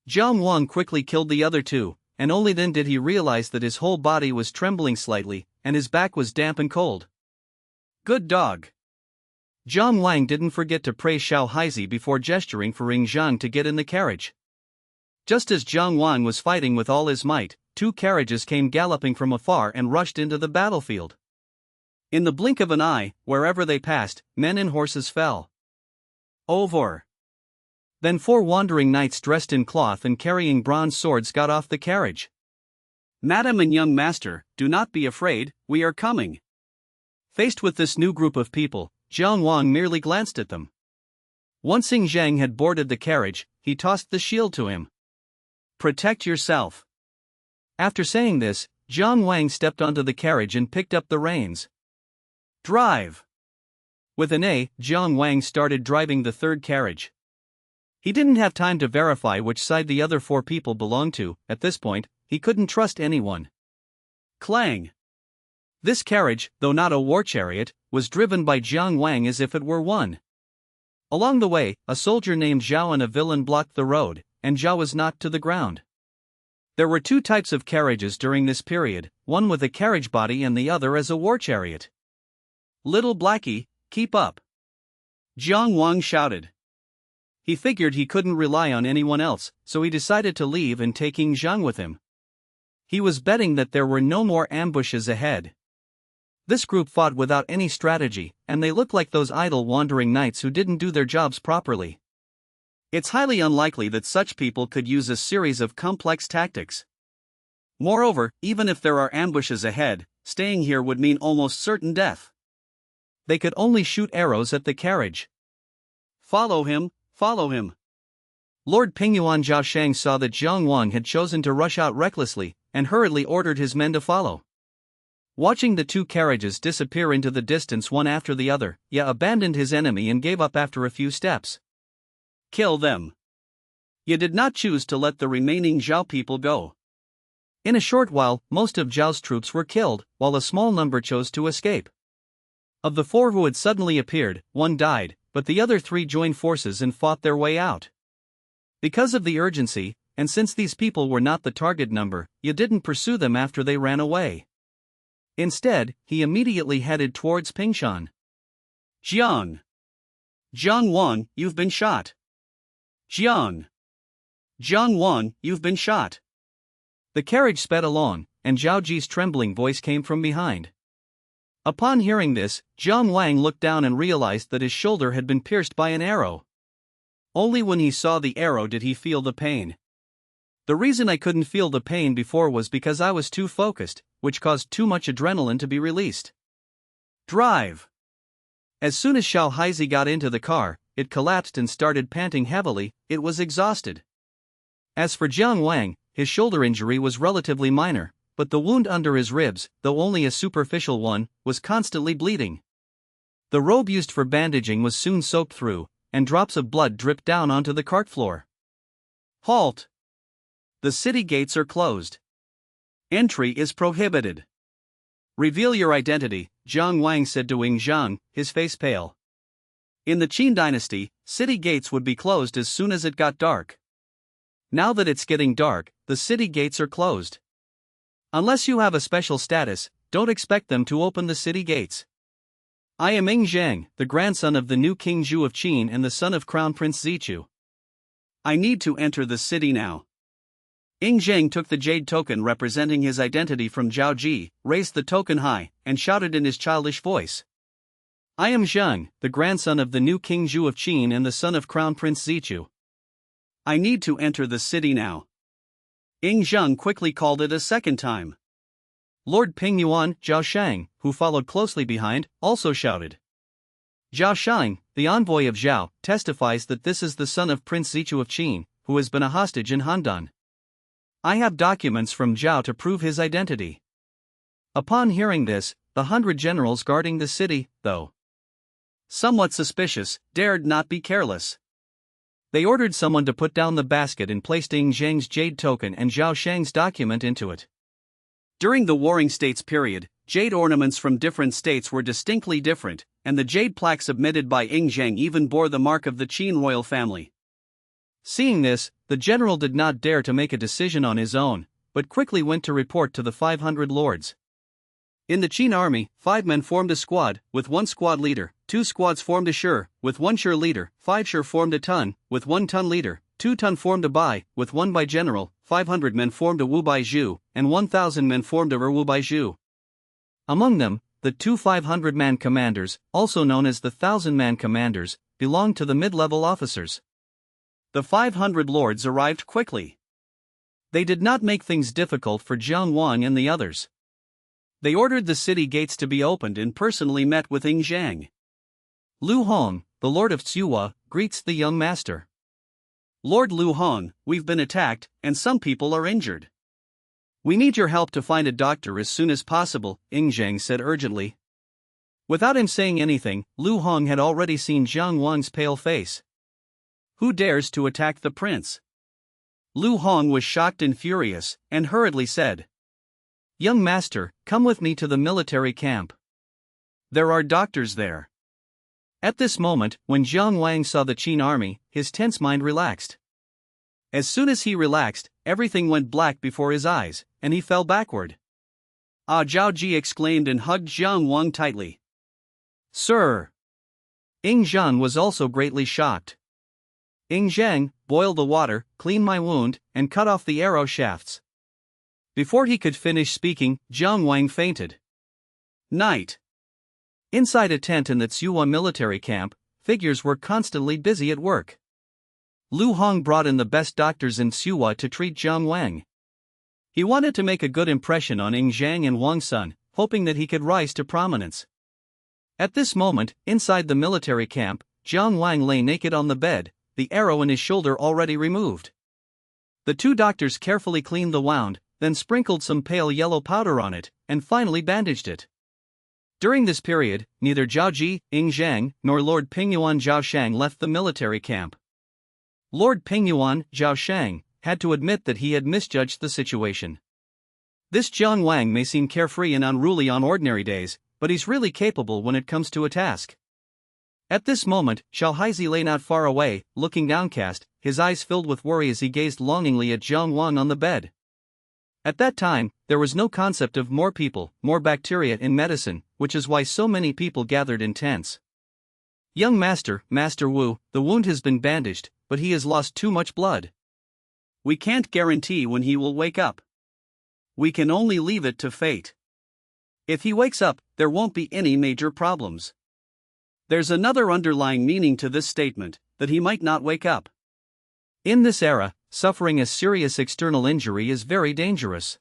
Jiang Wang quickly killed the other 2, and only then did he realize that his whole body was trembling slightly, and his back was damp and cold. Good dog. Jiang Wang didn't forget to praise Xiao Haizi before gesturing for Ing Zhang to get in the carriage. Just as Jiang Wang was fighting with all his might, 2 carriages came galloping from afar and rushed into the battlefield. In the blink of an eye, wherever they passed, men and horses fell. Over. Then 4 wandering knights dressed in cloth and carrying bronze swords got off the carriage. "Madam and young master, do not be afraid, we are coming." Faced with this new group of people, Jiang Wang merely glanced at them. Once Ing Zhang had boarded the carriage, he tossed the shield to him. "Protect yourself." After saying this, Jiang Wang stepped onto the carriage and picked up the reins. Drive! With an A, Jiang Wang started driving the third carriage. He didn't have time to verify which side the other 4 people belonged to. At this point, he couldn't trust anyone. Clang! This carriage, though not a war chariot, was driven by Jiang Wang as if it were one. Along the way, a soldier named Zhao and a villain blocked the road, and Zhao was knocked to the ground. There were 2 types of carriages during this period, one with a carriage body and the other as a war chariot. Little Blackie, keep up! Jiang Wang shouted. He figured he couldn't rely on anyone else, so he decided to leave and taking Zhang with him. He was betting that there were no more ambushes ahead. This group fought without any strategy, and they looked like those idle wandering knights who didn't do their jobs properly. It's highly unlikely that such people could use a series of complex tactics. Moreover, even if there are ambushes ahead, staying here would mean almost certain death. They could only shoot arrows at the carriage. Follow him, follow him. Lord Pingyuan Zhaoshang saw that Jiang Wang had chosen to rush out recklessly, and hurriedly ordered his men to follow. Watching the 2 carriages disappear into the distance one after the other, Ye abandoned his enemy and gave up after a few steps. Kill them. Ye did not choose to let the remaining Zhao people go. In a short while, most of Zhao's troops were killed, while a small number chose to escape. Of the 4 who had suddenly appeared, 1 died, but the other 3 joined forces and fought their way out. Because of the urgency, and since these people were not the target number, Ye didn't pursue them after they ran away. Instead, he immediately headed towards Pingshan. Jiang Wang, you've been shot. Jiang Wang, you've been shot. The carriage sped along, and Zhao Ji's trembling voice came from behind. Upon hearing this, Jiang Wang looked down and realized that his shoulder had been pierced by an arrow. Only when he saw the arrow did he feel the pain. The reason I couldn't feel the pain before was because I was too focused, which caused too much adrenaline to be released. Drive! As soon as Xiao Haizi got into the car, it collapsed and started panting heavily. It was exhausted. As for Jiang Wang, his shoulder injury was relatively minor, but the wound under his ribs, though only a superficial one, was constantly bleeding. The robe used for bandaging was soon soaked through, and drops of blood dripped down onto the cart floor. Halt! The city gates are closed. Entry is prohibited. Reveal your identity, Jiang Wang said to Wing Zhang, his face pale. In the Qin dynasty, city gates would be closed as soon as it got dark. Now that it's getting dark, the city gates are closed. Unless you have a special status, don't expect them to open the city gates. I am Ying Zhang, the grandson of the new King Zhu of Qin and the son of Crown Prince Zichu. I need to enter the city now. Ying Zhang took the jade token representing his identity from Zhao Ji, raised the token high, and shouted in his childish voice. I am Zhang, the grandson of the new King Zhu of Qin and the son of Crown Prince Zichu. I need to enter the city now. Ying Zhang quickly called it a second time. Lord Pingyuan Zhaoshang, who followed closely behind, also shouted. Zhaoshang, the envoy of Zhao, testifies that this is the son of Prince Zichu of Qin, who has been a hostage in Handan. I have documents from Zhao to prove his identity. Upon hearing this, the 100 generals guarding the city, though somewhat suspicious, dared not be careless. They ordered someone to put down the basket and placed Ying Zhang's jade token and Zhao Shang's document into it. During the Warring States period, jade ornaments from different states were distinctly different, and the jade plaque submitted by Ying Zhang even bore the mark of the Qin royal family. Seeing this, the general did not dare to make a decision on his own, but quickly went to report to the 500 lords. In the Qin army, 5 men formed a squad, with 1 squad leader, 2 squads formed a shur, with 1 shur leader, 5 shur formed a ton, with 1 ton leader, 2 ton formed a bai, with 1 bai general, 500 men formed a wu bai zhu, and 1,000 men formed a wu bai zhu. Among them, the 2 500-man commanders, also known as the 1,000-man commanders, belonged to the mid-level officers. The 500 lords arrived quickly. They did not make things difficult for Jiang Wang and the others. They ordered the city gates to be opened and personally met with Ying Zhang. Lu Hong, the lord of Tsuwa, greets the young master. Lord Lu Hong, we've been attacked, and some people are injured. We need your help to find a doctor as soon as possible, Ing Zhang said urgently. Without him saying anything, Lu Hong had already seen Jiang Wang's pale face. Who dares to attack the prince? Lu Hong was shocked and furious, and hurriedly said, Young master, come with me to the military camp. There are doctors there. At this moment, when Jiang Wang saw the Qin army, his tense mind relaxed. As soon as he relaxed, everything went black before his eyes, and he fell backward. Ah! Zhao Ji exclaimed and hugged Jiang Wang tightly. Sir! Ing Zhan was also greatly shocked. Ing Zhang, boil the water, clean my wound, and cut off the arrow shafts. Before he could finish speaking, Jiang Wang fainted. Night. Inside a tent in the Tsuwa military camp, figures were constantly busy at work. Lu Hong brought in the best doctors in Tsuwa to treat Jiang Wang. He wanted to make a good impression on Ing Zhang and Wang Sun, hoping that he could rise to prominence. At this moment, inside the military camp, Jiang Wang lay naked on the bed, the arrow in his shoulder already removed. The two doctors carefully cleaned the wound, then sprinkled some pale yellow powder on it, and finally bandaged it. During this period, neither Zhao Ji, Ing Zhang, nor Lord Pingyuan Zhao Shang left the military camp. Lord Pingyuan Zhao Shang had to admit that he had misjudged the situation. This Jiang Wang may seem carefree and unruly on ordinary days, but he's really capable when it comes to a task. At this moment, Xiao Haizi lay not far away, looking downcast, his eyes filled with worry as he gazed longingly at Jiang Wang on the bed. At that time, there was no concept of more people, more bacteria in medicine, which is why so many people gathered in tents. Young master, Master Wu, the wound has been bandaged, but he has lost too much blood. We can't guarantee when he will wake up. We can only leave it to fate. If he wakes up, there won't be any major problems. There's another underlying meaning to this statement, that he might not wake up. In this era, suffering a serious external injury is very dangerous.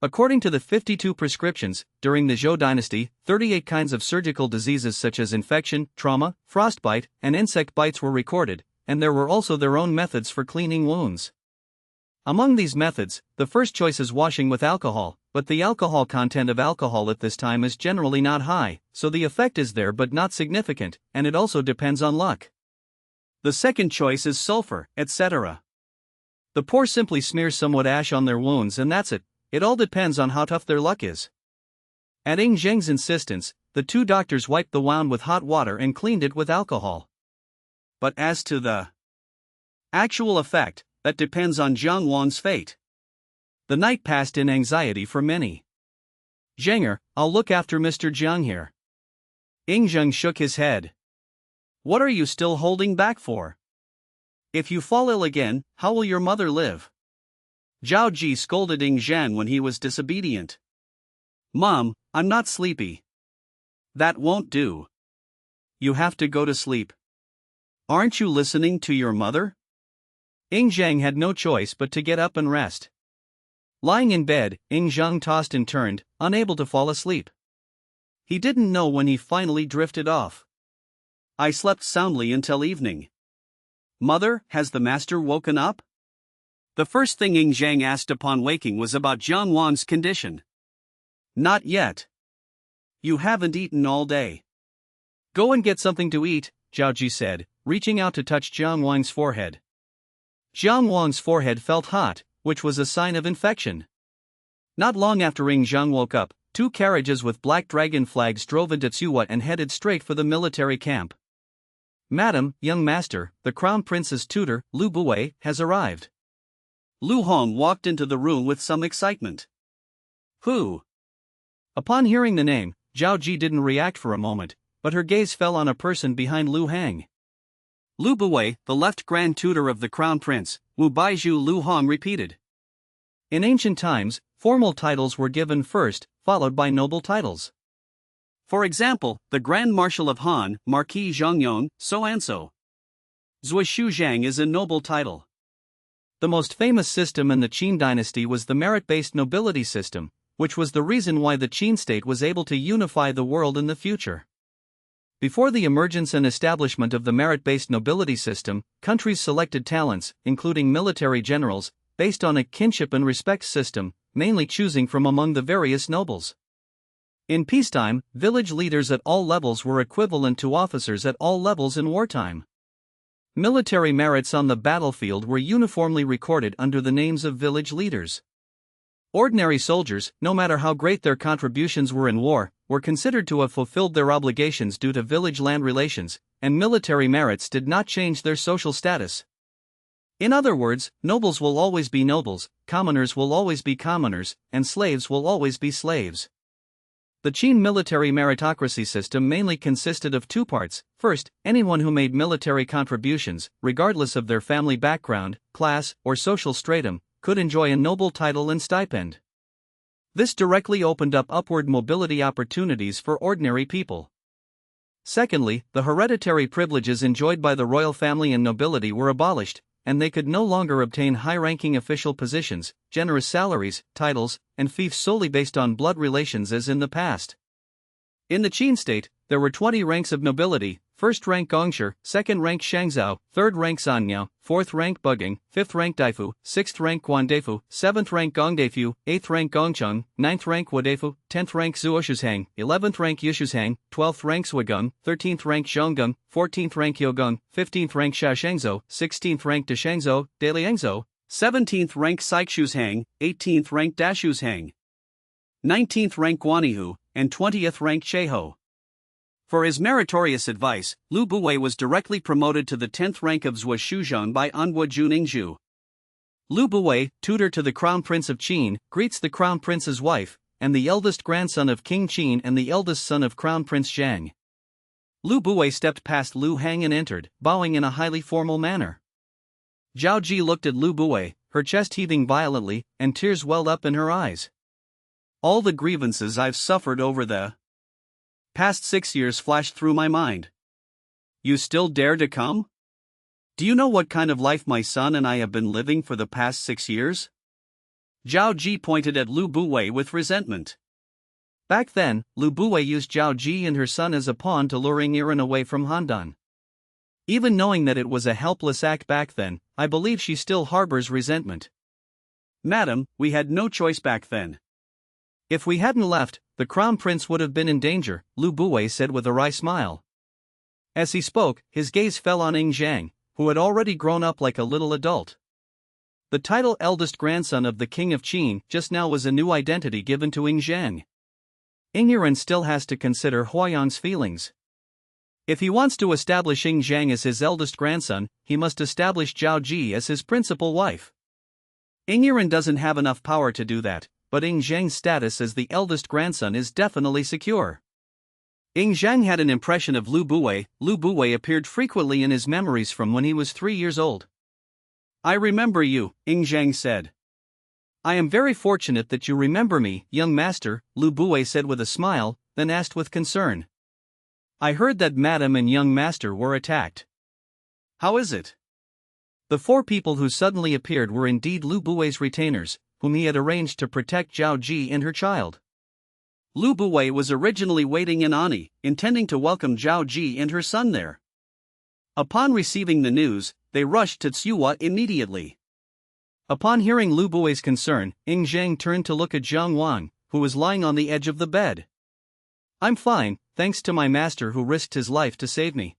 According to the 52 prescriptions, during the Zhou dynasty, 38 kinds of surgical diseases such as infection, trauma, frostbite, and insect bites were recorded, and there were also their own methods for cleaning wounds. Among these methods, the first choice is washing with alcohol, but the alcohol content of alcohol at this time is generally not high, so the effect is there but not significant, and it also depends on luck. The second choice is sulfur, etc. The poor simply smear somewhat ash on their wounds and that's it. It all depends on how tough their luck is. At Ing Zheng's insistence, the two doctors wiped the wound with hot water and cleaned it with alcohol. But as to the actual effect, that depends on Jiang Wang's fate. The night passed in anxiety for many. Zhenger, I'll look after Mr. Jiang here. Ing Zheng shook his head. What are you still holding back for? If you fall ill again, how will your mother live? Zhao Ji scolded Ing Zhan when he was disobedient. Mom, I'm not sleepy. That won't do. You have to go to sleep. Aren't you listening to your mother? Ing Zhang had no choice but to get up and rest. Lying in bed, Ing Zhang tossed and turned, unable to fall asleep. He didn't know when he finally drifted off. I slept soundly until evening. Mother, has the master woken up? The first thing Ing Zhang asked upon waking was about Jiang Wang's condition. Not yet. You haven't eaten all day. Go and get something to eat, Zhao Ji said, reaching out to touch Jiang Wang's forehead. Jiang Wang's forehead felt hot, which was a sign of infection. Not long after Ing Zhang woke up, two carriages with black dragon flags drove into Tsuwa and headed straight for the military camp. Madam, young master, the crown prince's tutor, Lu Buwei, has arrived. Lu Hong walked into the room with some excitement. Who? Upon hearing the name, Zhao Ji didn't react for a moment, but her gaze fell on a person behind Lu Hang. Lu Buwei, the left grand tutor of the crown prince, Wu Baizhu. Lu Hong repeated. In ancient times, formal titles were given first, followed by noble titles. For example, the Grand Marshal of Han, Marquis Zhangyong, so and so. Zuishu Zhang is a noble title. The most famous system in the Qin dynasty was the merit-based nobility system, which was the reason why the Qin state was able to unify the world in the future. Before the emergence and establishment of the merit-based nobility system, countries selected talents, including military generals, based on a kinship and respect system, mainly choosing from among the various nobles. In peacetime, village leaders at all levels were equivalent to officers at all levels in wartime. Military merits on the battlefield were uniformly recorded under the names of village leaders. Ordinary soldiers, no matter how great their contributions were in war, were considered to have fulfilled their obligations due to village-land relations, and military merits did not change their social status. In other words, nobles will always be nobles, commoners will always be commoners, and slaves will always be slaves. The Qin military meritocracy system mainly consisted of two parts. First, anyone who made military contributions, regardless of their family background, class, or social stratum, could enjoy a noble title and stipend. This directly opened up upward mobility opportunities for ordinary people. Secondly, the hereditary privileges enjoyed by the royal family and nobility were abolished, and they could no longer obtain high-ranking official positions, generous salaries, titles, and fiefs solely based on blood relations as in the past. In the Qin state, there were 20 ranks of nobility: first rank Gongshi, second rank Shangzhou, third rank Sanyao, fourth rank Buging, fifth rank Daifu, sixth rank Guandefu, seventh rank Gongdefu, eighth rank Gongcheng, ninth rank Wadefu, 10th rank Zuoshuzhang, 11th rank Yushuzhang, 12th rank Suigung, 13th rank Zhonggung, 14th rank Yogung, 15th rank Shaoshangzhou, 16th rank Dashangzhou, Daliangzhou, 17th rank Saichuzhang, 18th rank Dashuzhang, 19th rank Guanihu, and 20th rank Sheho. For his meritorious advice, Lu Buwei was directly promoted to the 10th rank of Zuoshuzhang by Anhua Juningzhu. Lu Buwei, tutor to the Crown Prince of Qin, greets the Crown Prince's wife, and the eldest grandson of King Qin and the eldest son of Crown Prince Zhang. Lu Buwei stepped past Lu Hang and entered, bowing in a highly formal manner. Zhao Ji looked at Lu Buwei, her chest heaving violently, and tears welled up in her eyes. All the grievances I've suffered over the past 6 years flashed through my mind. You still dare to come? Do you know what kind of life my son and I have been living for the past 6 years? Zhao Ji pointed at Lu Buwei with resentment. Back then, Lu Buwei used Zhao Ji and her son as a pawn to lure Yiren away from Handan. Even knowing that it was a helpless act back then, I believe she still harbors resentment. Madam, we had no choice back then. If we hadn't left, the Crown Prince would have been in danger, Lu Buwei said with a wry smile. As he spoke, his gaze fell on Ying Zhang, who had already grown up like a little adult. The title eldest grandson of the King of Qin just now was a new identity given to Ying Zhang. Yiren still has to consider Huayang's feelings. If he wants to establish Ying Zhang as his eldest grandson, he must establish Zhao Ji as his principal wife. Yiren doesn't have enough power to do that, but Ying Zhang's status as the eldest grandson is definitely secure. Ying Zhang had an impression of Lu Buwei. Lu Buwei appeared frequently in his memories from when he was 3 years old. I remember you, Ying Zhang said. I am very fortunate that you remember me, young master, Lu Buwei said with a smile, then asked with concern. I heard that madam and young master were attacked. How is it? The 4 people who suddenly appeared were indeed Lu Buwei's retainers, whom he had arranged to protect Zhao Ji and her child. Lu Buwei was originally waiting in Ani, intending to welcome Zhao Ji and her son there. Upon receiving the news, they rushed to Tsuwa immediately. Upon hearing Lu Buwei's concern, Ying Zhang turned to look at Zhang Wang, who was lying on the edge of the bed. I'm fine, thanks to my master who risked his life to save me.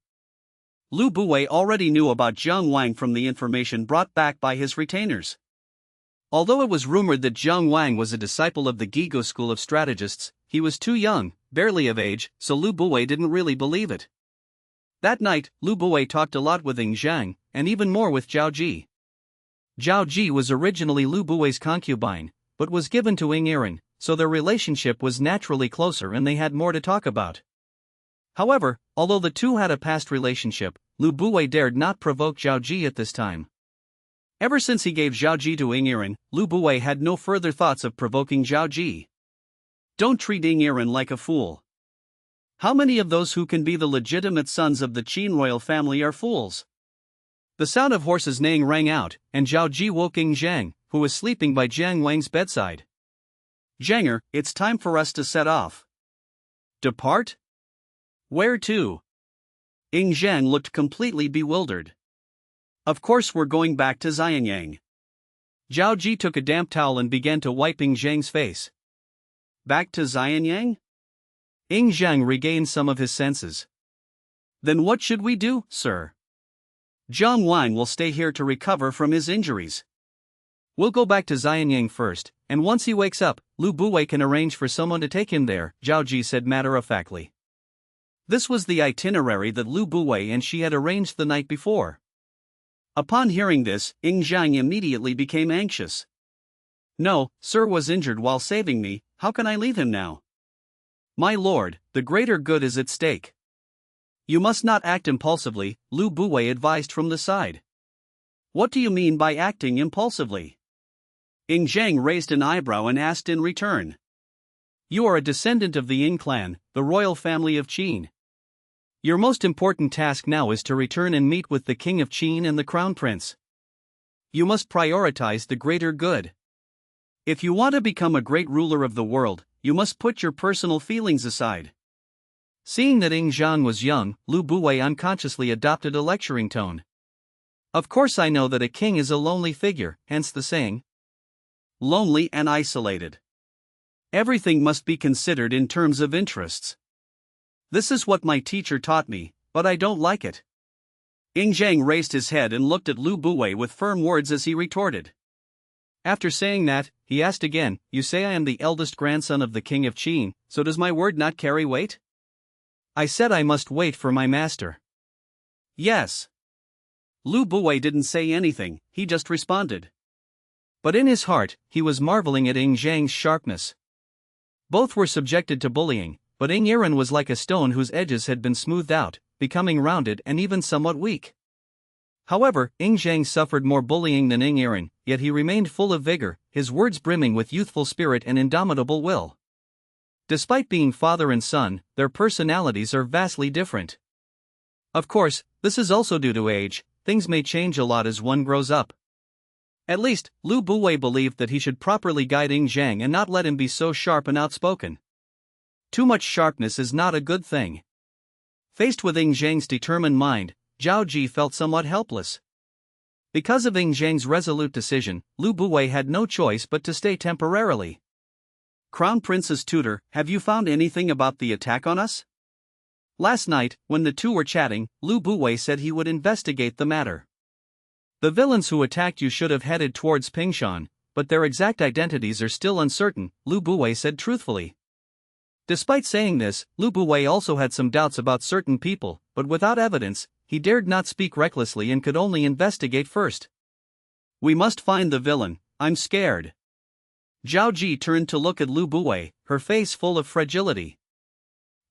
Lu Buwei already knew about Zhang Wang from the information brought back by his retainers. Although it was rumored that Zhang Wang was a disciple of the Gigo school of strategists, he was too young, barely of age, so Lu Buwei didn't really believe it. That night, Lu Buwei talked a lot with Ying Zhang, and even more with Zhao Ji. Zhao Ji was originally Lu Buwei's concubine, but was given to Yiren, so their relationship was naturally closer and they had more to talk about. However, although the two had a past relationship, Lu Buwei dared not provoke Zhao Ji at this time. Ever since he gave Zhao Ji to Yiren, Lu Buwei had no further thoughts of provoking Zhao Ji. Don't treat Yiren like a fool. How many of those who can be the legitimate sons of the Qin royal family are fools? The sound of horses neighing rang out, and Zhao Ji woke Ying Zhang, who was sleeping by Jiang Wang's bedside. Zhanger, it's time for us to set off. Depart? Where to? Ying Zhang looked completely bewildered. Of course we're going back to Xianyang. Zhao Ji took a damp towel and began to wipe Ying Zhang's face. Back to Xianyang? Ying Zhang regained some of his senses. Then what should we do, sir? Jiang Wang will stay here to recover from his injuries. We'll go back to Xianyang first, and once he wakes up, Lu Buwei can arrange for someone to take him there, Zhao Ji said matter-of-factly. This was the itinerary that Lu Buwei and she had arranged the night before. Upon hearing this, Ying Zhang immediately became anxious. No, sir was injured while saving me, how can I leave him now? My lord, the greater good is at stake. You must not act impulsively, Lu Buwei advised from the side. What do you mean by acting impulsively? Ying Zhang raised an eyebrow and asked in return. You are a descendant of the Ying clan, the royal family of Qin. Your most important task now is to return and meet with the king of Qin and the crown prince. You must prioritize the greater good. If you want to become a great ruler of the world, you must put your personal feelings aside. Seeing that Ying Zhang was young, Lu Buwei unconsciously adopted a lecturing tone. Of course I know that a king is a lonely figure, hence the saying. Lonely and isolated. Everything must be considered in terms of interests. This is what my teacher taught me, but I don't like it. Ying Zhang raised his head and looked at Lu Buwei with firm words as he retorted. After saying that, he asked again, You say I am the eldest grandson of the king of Qin, so does my word not carry weight? I said I must wait for my master. Yes. Lu Buwei didn't say anything, he just responded. But in his heart, he was marveling at Ying Zhang's sharpness. Both were subjected to bullying, but Ying Yiren was like a stone whose edges had been smoothed out, becoming rounded and even somewhat weak. However, Ying Zhang suffered more bullying than Ying Yiren, yet he remained full of vigor, his words brimming with youthful spirit and indomitable will. Despite being father and son, their personalities are vastly different. Of course, this is also due to age, things may change a lot as one grows up. At least, Lu Buwei believed that he should properly guide Ying Zhang and not let him be so sharp and outspoken. Too much sharpness is not a good thing. Faced with Ying Zhang's determined mind, Zhao Ji felt somewhat helpless. Because of Ying Zhang's resolute decision, Lu Buwei had no choice but to stay temporarily. Crown Prince's tutor, have you found anything about the attack on us? Last night, when the two were chatting, Lu Buwei said he would investigate the matter. The villains who attacked you should have headed towards Pingshan, but their exact identities are still uncertain, Lu Buwei said truthfully. Despite saying this, Lu Buwei also had some doubts about certain people, but without evidence, he dared not speak recklessly and could only investigate first. We must find the villain, I'm scared. Zhao Ji turned to look at Lu Buwei, her face full of fragility.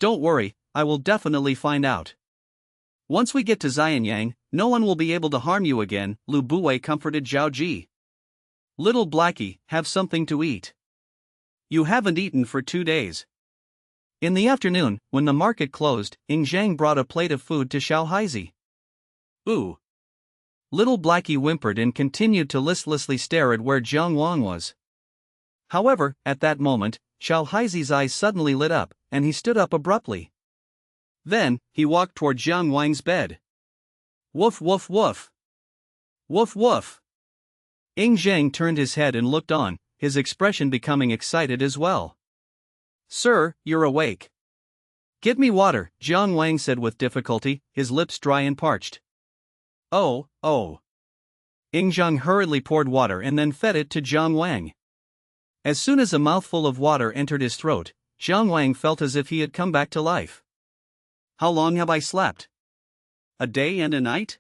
Don't worry, I will definitely find out. Once we get to Xianyang, no one will be able to harm you again, Lu Buwei comforted Zhao Ji. Little Blackie, have something to eat. You haven't eaten for 2 days. In the afternoon, when the market closed, Ying Zhang brought a plate of food to Xiao Haizi. Ooh. Little Blackie whimpered and continued to listlessly stare at where Jiang Wang was. However, at that moment, Xiao Haizi's eyes suddenly lit up, and he stood up abruptly. Then, he walked toward Jiang Wang's bed. Woof woof woof. Woof woof. Ying Zhang turned his head and looked on, his expression becoming excited as well. Sir, you're awake. Get me water, Jiang Wang said with difficulty, his lips dry and parched. Oh. Ying Zhang hurriedly poured water and then fed it to Jiang Wang. As soon as a mouthful of water entered his throat, Jiang Wang felt as if he had come back to life. How long have I slept? A day and a night?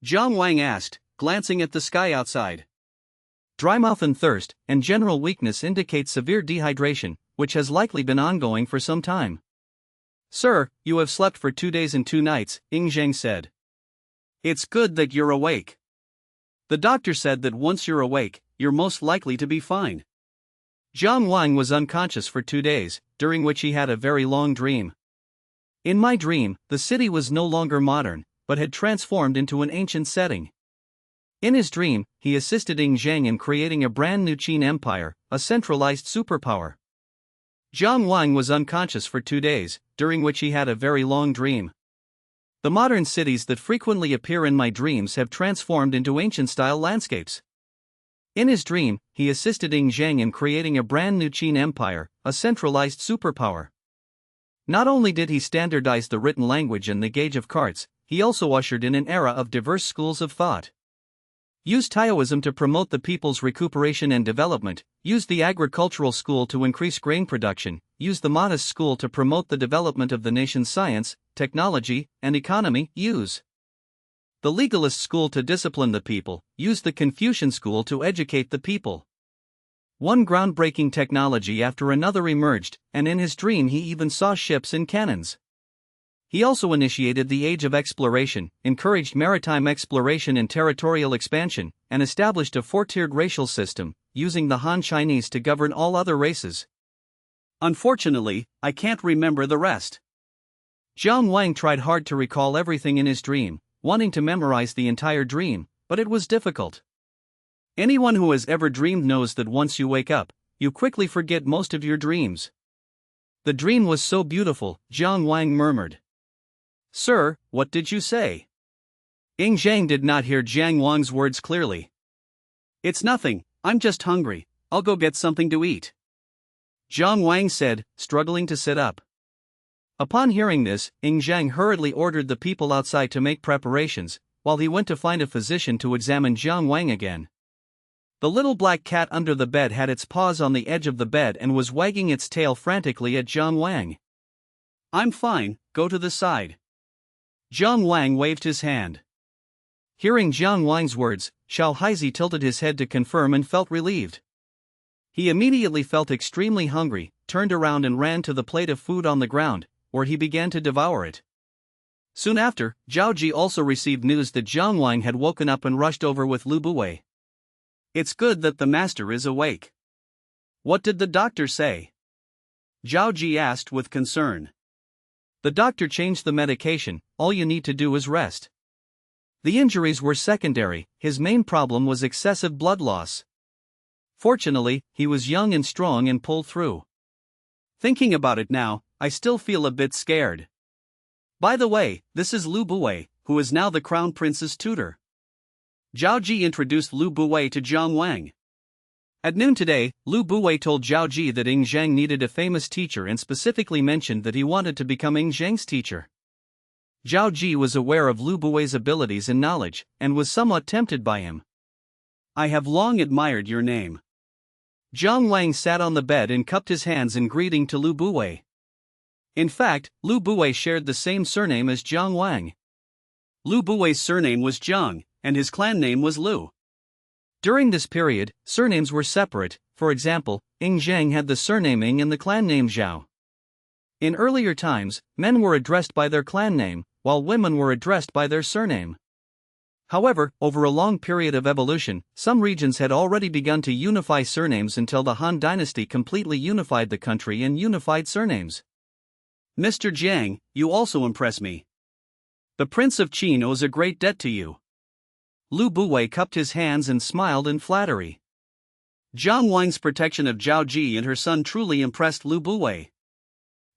Jiang Wang asked, glancing at the sky outside. Dry mouth and thirst, and general weakness indicate severe dehydration, which has likely been ongoing for some time. Sir, you have slept for 2 days and 2 nights, Ying Zhang said. It's good that you're awake. The doctor said that once you're awake, you're most likely to be fine. Jiang Wang was unconscious for 2 days, during which he had a very long dream. In my dream, the city was no longer modern, but had transformed into an ancient setting. In his dream, he assisted Ying Zhang in creating a brand new Qin Empire, a centralized superpower. Jiang Wang was unconscious for 2 days, during which he had a very long dream. The modern cities that frequently appear in my dreams have transformed into ancient-style landscapes. In his dream, he assisted Ing Zhang in creating a brand new Qin Empire, a centralized superpower. Not only did he standardize the written language and the gauge of carts, he also ushered in an era of diverse schools of thought. Used Taoism to promote the people's recuperation and development, used the agricultural school to increase grain production, used the Mahdist school to promote the development of the nation's science, technology, and economy, use the legalist school to discipline the people, used the Confucian school to educate the people. One groundbreaking technology after another emerged, and in his dream he even saw ships and cannons. He also initiated the Age of Exploration, encouraged maritime exploration and territorial expansion, and established a four-tiered racial system, using the Han Chinese to govern all other races. Unfortunately, I can't remember the rest. Jiang Wang tried hard to recall everything in his dream, wanting to memorize the entire dream, but it was difficult. Anyone who has ever dreamed knows that once you wake up, you quickly forget most of your dreams. The dream was so beautiful, Jiang Wang murmured. "Sir, what did you say?" Ing Zhang did not hear Jiang Wang's words clearly. "It's nothing, I'm just hungry, I'll go get something to eat," Jiang Wang said, struggling to sit up. Upon hearing this, Ing Zhang hurriedly ordered the people outside to make preparations, while he went to find a physician to examine Jiang Wang again. The little black cat under the bed had its paws on the edge of the bed and was wagging its tail frantically at Jiang Wang. "I'm fine, go to the side." Jiang Wang waved his hand. Hearing Jiang Wang's words, Xiao Haizi tilted his head to confirm and felt relieved. He immediately felt extremely hungry, turned around and ran to the plate of food on the ground, where he began to devour it. Soon after, Zhao Ji also received news that Jiang Wang had woken up and rushed over with Lu Buwei. "It's good that the master is awake." "What did the doctor say?" Zhao Ji asked with concern. "The doctor changed the medication, all you need to do is rest." The injuries were secondary, his main problem was excessive blood loss. Fortunately, he was young and strong and pulled through. "Thinking about it now, I still feel a bit scared. By the way, this is Lu Buwei, who is now the crown prince's tutor." Zhao Ji introduced Lu Buwei to Jiang Wang. At noon today, Lu Buwei told Zhao Ji that Ing Zhang needed a famous teacher and specifically mentioned that he wanted to become Ing Zhang's teacher. Zhao Ji was aware of Lu Buwei's abilities and knowledge, and was somewhat tempted by him. "I have long admired your name." Jiang Wang sat on the bed and cupped his hands in greeting to Lu Buwei. In fact, Lu Buwei shared the same surname as Jiang Wang. Lu Buwei's surname was Jiang, and his clan name was Lu. During this period, surnames were separate, for example, Ing Zhang had the surname Ing and the clan name Zhao. In earlier times, men were addressed by their clan name, while women were addressed by their surname. However, over a long period of evolution, some regions had already begun to unify surnames until the Han dynasty completely unified the country and unified surnames. "Mr. Jiang, you also impress me. The Prince of Qin owes a great debt to you." Lu Buwei cupped his hands and smiled in flattery. Jiang Wang's protection of Zhao Ji and her son truly impressed Lu Buwei.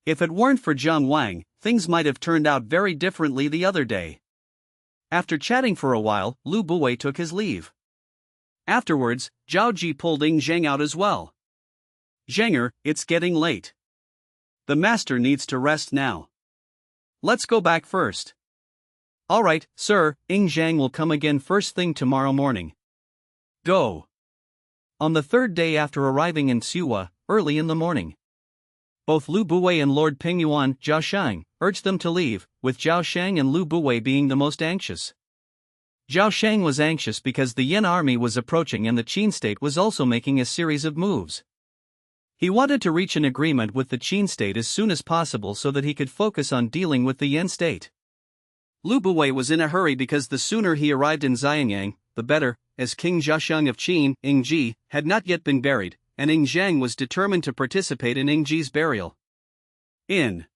If it weren't for Jiang Wang, things might have turned out very differently the other day. After chatting for a while, Lu Buwei took his leave. Afterwards, Zhao Ji pulled Ing Zhang out as well. "Zhanger, it's getting late. The master needs to rest now. Let's go back first." "All right, sir, Ing Zhang will come again first thing tomorrow morning. Go." On the third day after arriving in Siwa, early in the morning, both Lu Buwei and Lord Pingyuan, Zhao Shang, urged them to leave, with Zhao Shang and Lu Buwei being the most anxious. Zhao Shang was anxious because the Yin army was approaching and the Qin state was also making a series of moves. He wanted to reach an agreement with the Qin state as soon as possible so that he could focus on dealing with the Yin state. Lu Buwei was in a hurry because the sooner he arrived in Xianyang, the better, as King Zhasheng of Qin, Ing Ji, had not yet been buried, and Ing Zhang was determined to participate in Ing Ji's burial. In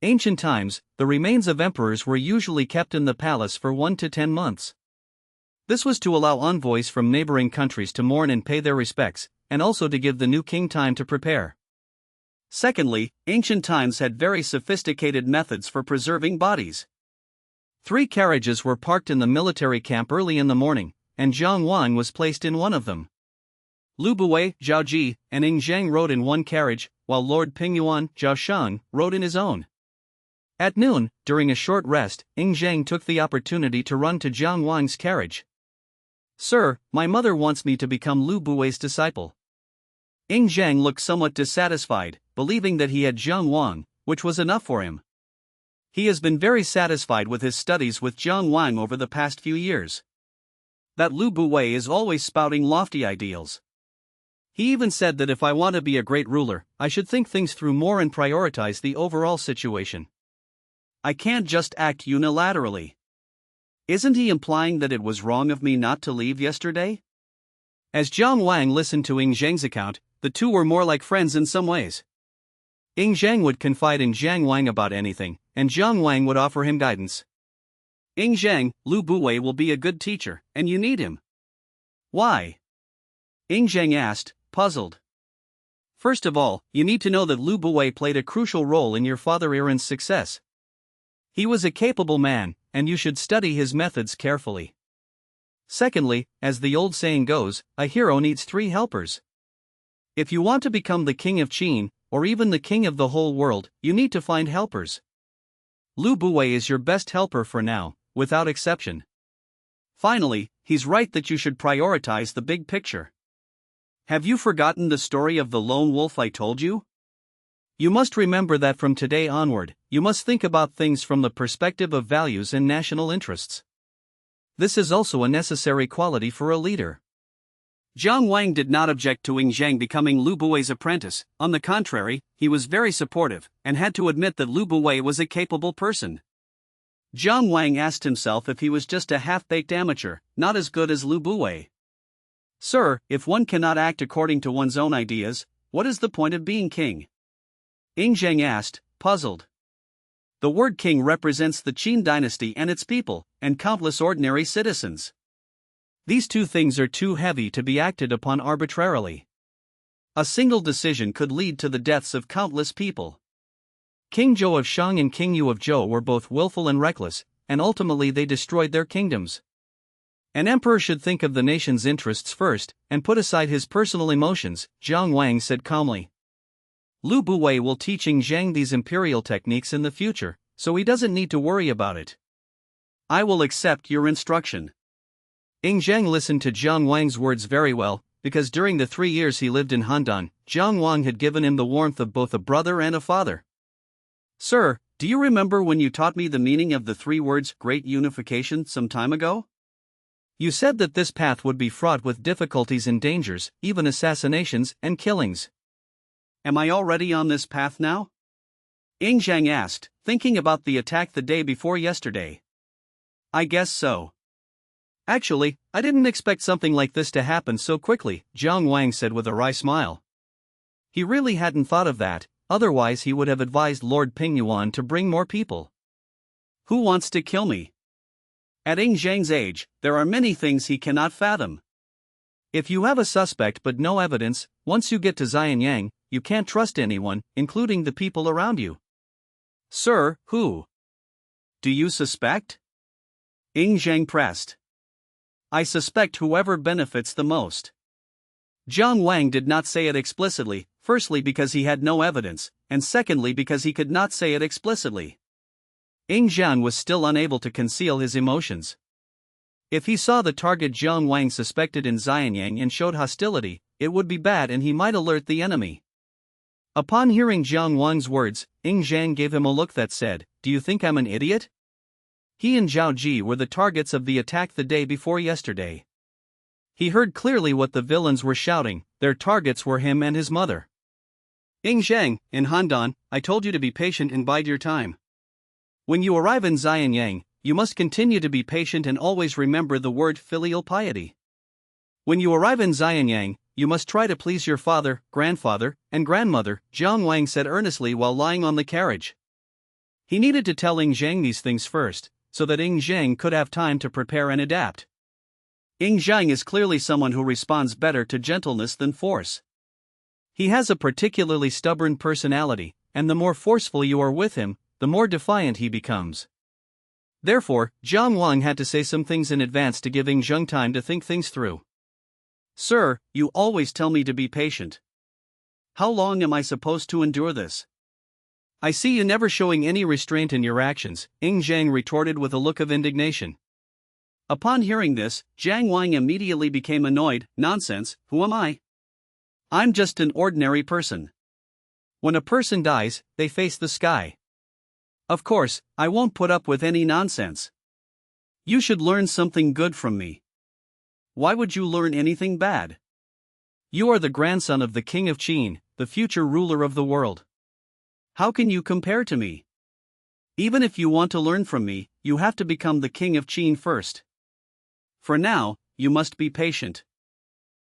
ancient times, the remains of emperors were usually kept in the palace for 1 to 10 months. This was to allow envoys from neighboring countries to mourn and pay their respects, and also to give the new king time to prepare. Secondly, ancient times had very sophisticated methods for preserving bodies. 3 carriages were parked in the military camp early in the morning, and Jiang Wang was placed in one of them. Lu Buwei, Zhao Ji, and Ying Zhang rode in one carriage, while Lord Pingyuan, Zhao Sheng, rode in his own. At noon, during a short rest, Ying Zhang took the opportunity to run to Jiang Wang's carriage. "Sir, my mother wants me to become Lu Buwei's disciple." Ying Zhang looked somewhat dissatisfied, believing that he had Jiang Wang, which was enough for him. He has been very satisfied with his studies with Jiang Wang over the past few years. That Lu Buwei is always spouting lofty ideals. He even said that if I want to be a great ruler, I should think things through more and prioritize the overall situation. I can't just act unilaterally. Isn't he implying that it was wrong of me not to leave yesterday? As Jiang Wang listened to Ying Zhang's account, the two were more like friends in some ways. Ying Zhang would confide in Jiang Wang about anything, and Jiang Wang would offer him guidance. "Ying Zhang, Lu Buwei will be a good teacher, and you need him." "Why?" Ying Zhang asked, puzzled. "First of all, you need to know that Lu Buwei played a crucial role in your father Aaron's success. He was a capable man, and you should study his methods carefully. Secondly, as the old saying goes, a hero needs 3 helpers. If you want to become the king of Qin, or even the king of the whole world, you need to find helpers. Lu Buwei is your best helper for now, without exception. Finally, he's right that you should prioritize the big picture. Have you forgotten the story of the lone wolf I told you? You must remember that from today onward, you must think about things from the perspective of values and national interests. This is also a necessary quality for a leader." Jiang Wang did not object to Ying Zhang becoming Lu Buwei's apprentice. On the contrary, he was very supportive, and had to admit that Lu Buwei was a capable person. Jiang Wang asked himself if he was just a half-baked amateur, not as good as Lu Buwei. "Sir, if one cannot act according to one's own ideas, what is the point of being king?" Ying Zhang asked, puzzled. The word king represents the Qin dynasty and its people, and countless ordinary citizens. These two things are too heavy to be acted upon arbitrarily. A single decision could lead to the deaths of countless people. King Zhou of Shang and King Yu of Zhou were both willful and reckless, and ultimately they destroyed their kingdoms. An emperor should think of the nation's interests first, and put aside his personal emotions, Jiang Wang said calmly. Lu Buwei will teach Ying Zhang these imperial techniques in the future, so he doesn't need to worry about it. I will accept your instruction. Ying Zhang listened to Jiang Wang's words very well, because during the 3 years he lived in Handan, Jiang Wang had given him the warmth of both a brother and a father. "Sir, do you remember when you taught me the meaning of the 3 words great unification some time ago? You said that this path would be fraught with difficulties and dangers, even assassinations and killings. Am I already on this path now?" Ying Zhang asked, thinking about the attack the day before yesterday. "I guess so." "Actually, I didn't expect something like this to happen so quickly," Jiang Wang said with a wry smile. He really hadn't thought of that, otherwise he would have advised Lord Pingyuan to bring more people. Who wants to kill me? At Ying Zhang's age, there are many things he cannot fathom. If you have a suspect but no evidence, once you get to Xianyang, you can't trust anyone, including the people around you. "Sir, who do you suspect?" Ying Zhang pressed. "I suspect whoever benefits the most." Jiang Wang did not say it explicitly, firstly because he had no evidence, and secondly because he could not say it explicitly. Ying Zhang was still unable to conceal his emotions. If he saw the target Jiang Wang suspected in Xianyang and showed hostility, it would be bad and he might alert the enemy. Upon hearing Jiang Wang's words, Ying Zhang gave him a look that said, "Do you think I'm an idiot?" He and Zhao Ji were the targets of the attack the day before yesterday. He heard clearly what the villains were shouting, their targets were him and his mother. "Ying Zhang, in Handan, I told you to be patient and bide your time. When you arrive in Xianyang, you must continue to be patient and always remember the word filial piety. When you arrive in Xianyang, you must try to please your father, grandfather, and grandmother," Jiang Wang said earnestly while lying on the carriage. He needed to tell Ying Zhang these things first, so that Ying Zhang could have time to prepare and adapt. Ying Zhang is clearly someone who responds better to gentleness than force. He has a particularly stubborn personality, and the more forceful you are with him, the more defiant he becomes. Therefore, Jiang Wang had to say some things in advance to give Ing Zheng time to think things through. Sir, you always tell me to be patient. How long am I supposed to endure this? I see you never showing any restraint in your actions, Ing Zheng retorted with a look of indignation. Upon hearing this, Jiang Wang immediately became annoyed. Nonsense, who am I? I'm just an ordinary person. When a person dies, they face the sky. Of course, I won't put up with any nonsense. You should learn something good from me. Why would you learn anything bad? You are the grandson of the king of Qin, the future ruler of the world. How can you compare to me? Even if you want to learn from me, you have to become the king of Qin first. For now, you must be patient.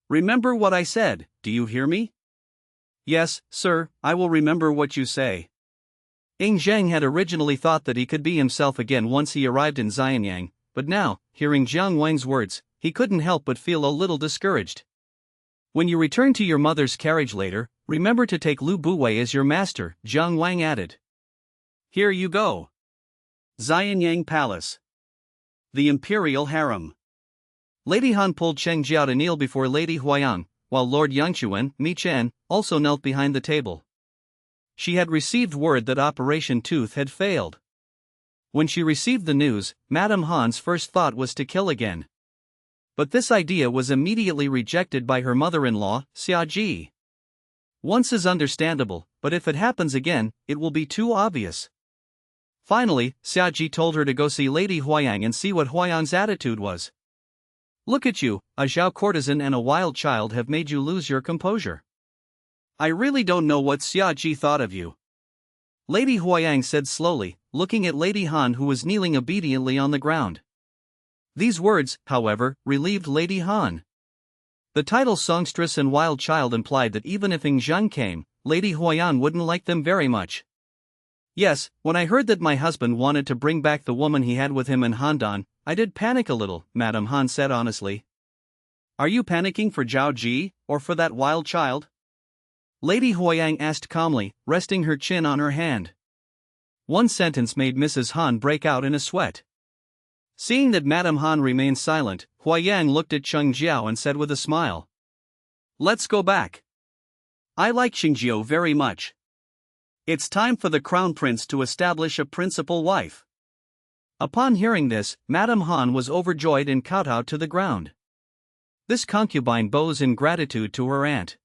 Remember what I said, do you hear me? Yes, sir, I will remember what you say. Ing Zheng had originally thought that he could be himself again once he arrived in Xianyang, but now, hearing Jiang Wang's words, he couldn't help but feel a little discouraged. When you return to your mother's carriage later, remember to take Lu Buwei as your master, Jiang Wang added. Here you go. Xianyang Palace. The Imperial Harem. Lady Han pulled Cheng Jiao to kneel before Lady Huayang, while Lord Yangchuan, Mi Chen, also knelt behind the table. She had received word that Operation Tooth had failed. When she received the news, Madame Han's first thought was to kill again. But this idea was immediately rejected by her mother-in-law, Xia Ji. Once is understandable, but if it happens again, it will be too obvious. Finally, Xia Ji told her to go see Lady Huayang and see what Huayang's attitude was. Look at you, a Zhao courtesan and a wild child have made you lose your composure. I really don't know what Xia Ji thought of you. Lady Huayang said slowly, looking at Lady Han who was kneeling obediently on the ground. These words, however, relieved Lady Han. The title songstress and wild child implied that even if Ing Zheng came, Lady Huayang wouldn't like them very much. Yes, when I heard that my husband wanted to bring back the woman he had with him in Handan, I did panic a little, Madame Han said honestly. Are you panicking for Zhao Ji, or for that wild child? Lady Huayang asked calmly, resting her chin on her hand. One sentence made Mrs. Han break out in a sweat. Seeing that Madame Han remained silent, Huayang looked at Cheng Jiao and said with a smile. Let's go back. I like Xingjiu very much. It's time for the crown prince to establish a principal wife. Upon hearing this, Madame Han was overjoyed and kowtowed to the ground. This concubine bows in gratitude to her aunt.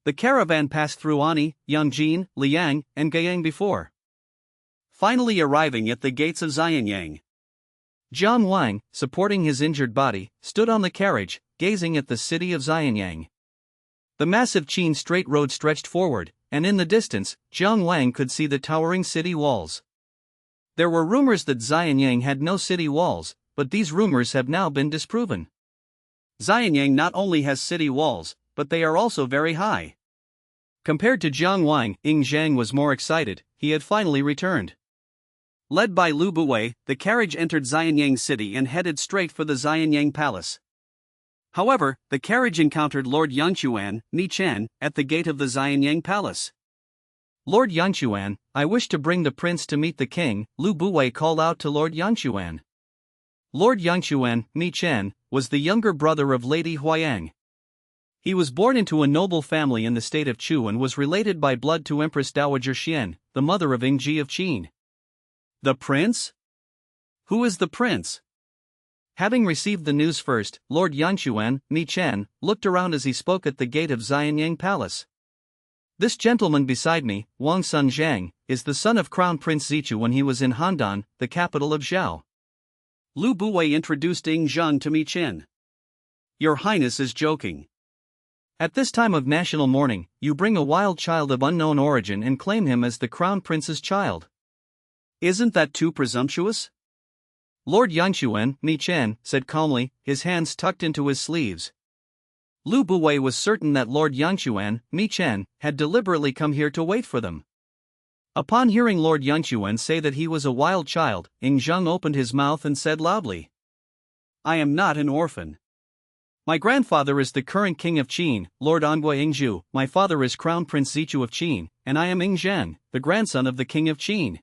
The caravan passed through Ani, Yangjin, Liang, and Gayang before finally arriving at the gates of Xianyang. Jiang Wang, supporting his injured body, stood on the carriage, gazing at the city of Xianyang. The massive Qin Straight Road stretched forward, and in the distance, Jiang Wang could see the towering city walls. There were rumors that Xianyang had no city walls, but these rumors have now been disproven. Xianyang not only has city walls, but they are also very high. Compared to Jiang Wang, Ing Zheng was more excited. He had finally returned. Led by Lu Buwei, the carriage entered Xianyang city and headed straight for the Xianyang palace. However, the carriage encountered Lord Yangchuan, Mi Chen, at the gate of the Xianyang palace. Lord Yangchuan, I wish to bring the prince to meet the king, Lu Buwei called out to Lord Yangchuan. Lord Yangchuan, Mi Chen, was the younger brother of Lady Huayang. He was born into a noble family in the state of Chu and was related by blood to Empress Dowager Xian, the mother of Ingji of Qin. The prince? Who is the prince? Having received the news first, Lord Yangchuan, Mi Chen, looked around as he spoke at the gate of Xianyang Palace. This gentleman beside me, Wang Sun Zhang, is the son of Crown Prince Zichu when he was in Handan, the capital of Zhao. Lu Buwei introduced Ing Zheng to Mi Chen. Your Highness is joking. At this time of national mourning, you bring a wild child of unknown origin and claim him as the Crown Prince's child. Isn't that too presumptuous? Lord Yangchuan, Mi Chen, said calmly, his hands tucked into his sleeves. Lu Buwei was certain that Lord Yangchuan, Mi Chen, had deliberately come here to wait for them. Upon hearing Lord Yangchuan say that he was a wild child, Ing Zheng opened his mouth and said loudly, I am not an orphan. My grandfather is the current king of Qin, Lord Anguai Ingzhu, my father is Crown Prince Zichu of Qin, and I am Ing Zheng, the grandson of the king of Qin.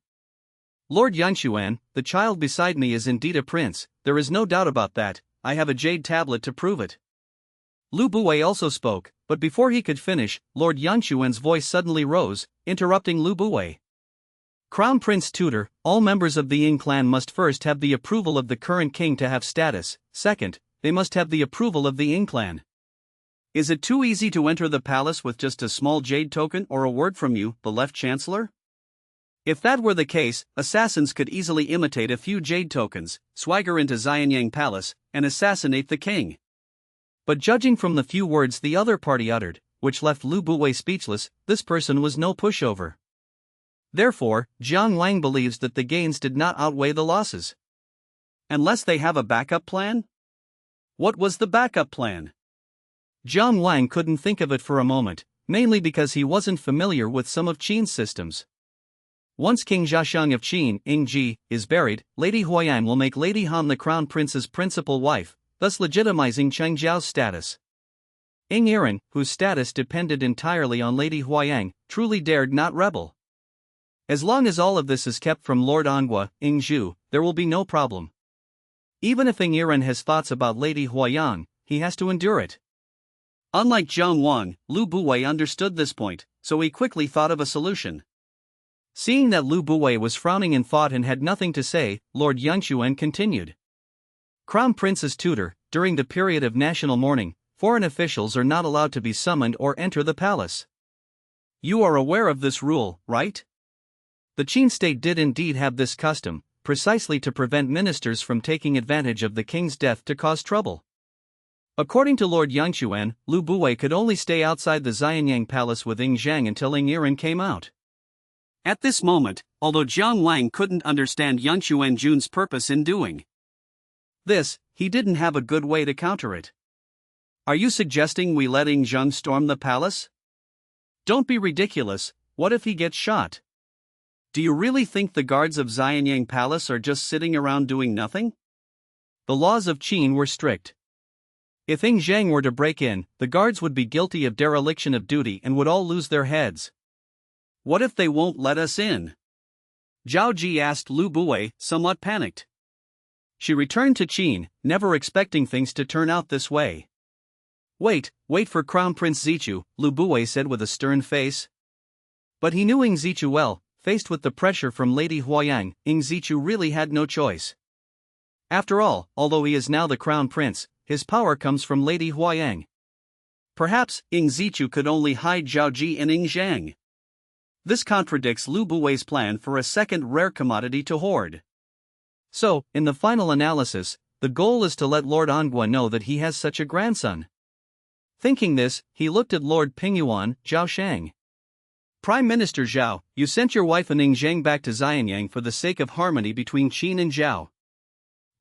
Lord Yangshuan, the child beside me is indeed a prince, there is no doubt about that, I have a jade tablet to prove it. Lu Buwei also spoke, but before he could finish, Lord Yangshuan's voice suddenly rose, interrupting Lu Buwei. Crown Prince Tutor, all members of the Ying clan must first have the approval of the current king to have status, second, they must have the approval of the Ying clan. Is it too easy to enter the palace with just a small jade token or a word from you, the left chancellor? If that were the case, assassins could easily imitate a few jade tokens, swagger into Xianyang Palace, and assassinate the king. But judging from the few words the other party uttered, which left Lu Buwei speechless, this person was no pushover. Therefore, Jiang Wang believes that the gains did not outweigh the losses. Unless they have a backup plan? What was the backup plan? Jiang Wang couldn't think of it for a moment, mainly because he wasn't familiar with some of Qin's systems. Once King Zhashang of Qin, Yingji, is buried, Lady Huayang will make Lady Han the crown prince's principal wife, thus legitimizing Cheng Zhao's status. Ying Yiren, whose status depended entirely on Lady Huayang, truly dared not rebel. As long as all of this is kept from Lord Anghua, Ying Zhu, there will be no problem. Even if Ying Yiren has thoughts about Lady Huayang, he has to endure it. Unlike Jiang Wang, Lu Buwei understood this point, so he quickly thought of a solution. Seeing that Lu Buwei was frowning in thought and had nothing to say, Lord Yangshuan continued. Crown Prince's tutor, during the period of national mourning, foreign officials are not allowed to be summoned or enter the palace. You are aware of this rule, right? The Qin state did indeed have this custom, precisely to prevent ministers from taking advantage of the king's death to cause trouble. According to Lord Yangshuan, Lu Buwei could only stay outside the Xianyang Palace with Ying Zhang until Ying Yiren came out. At this moment, although Jiang Wang couldn't understand Yangshuan Jun's purpose in doing this, he didn't have a good way to counter it. Are you suggesting we let Ying Zhang storm the palace? Don't be ridiculous, what if he gets shot? Do you really think the guards of Xianyang Palace are just sitting around doing nothing? The laws of Qin were strict. If Ying Zhang were to break in, the guards would be guilty of dereliction of duty and would all lose their heads. What if they won't let us in? Zhao Ji asked Lu Buwei, somewhat panicked. She returned to Qin, never expecting things to turn out this way. Wait for Crown Prince Zichu, Lu Buwei said with a stern face. But he knew Ying Zichu well, faced with the pressure from Lady Huayang, Ying Zichu really had no choice. After all, although he is now the Crown Prince, his power comes from Lady Huayang. Perhaps Ying Zichu could only hide Zhao Ji and Ying Zhang. This contradicts Lu Buwei's plan for a second rare commodity to hoard. So, in the final analysis, the goal is to let Lord Anghua know that he has such a grandson. Thinking this, he looked at Lord Pingyuan, Zhao Shang. Prime Minister Zhao, you sent your wife and Ying Zhang back to Xianyang for the sake of harmony between Qin and Zhao.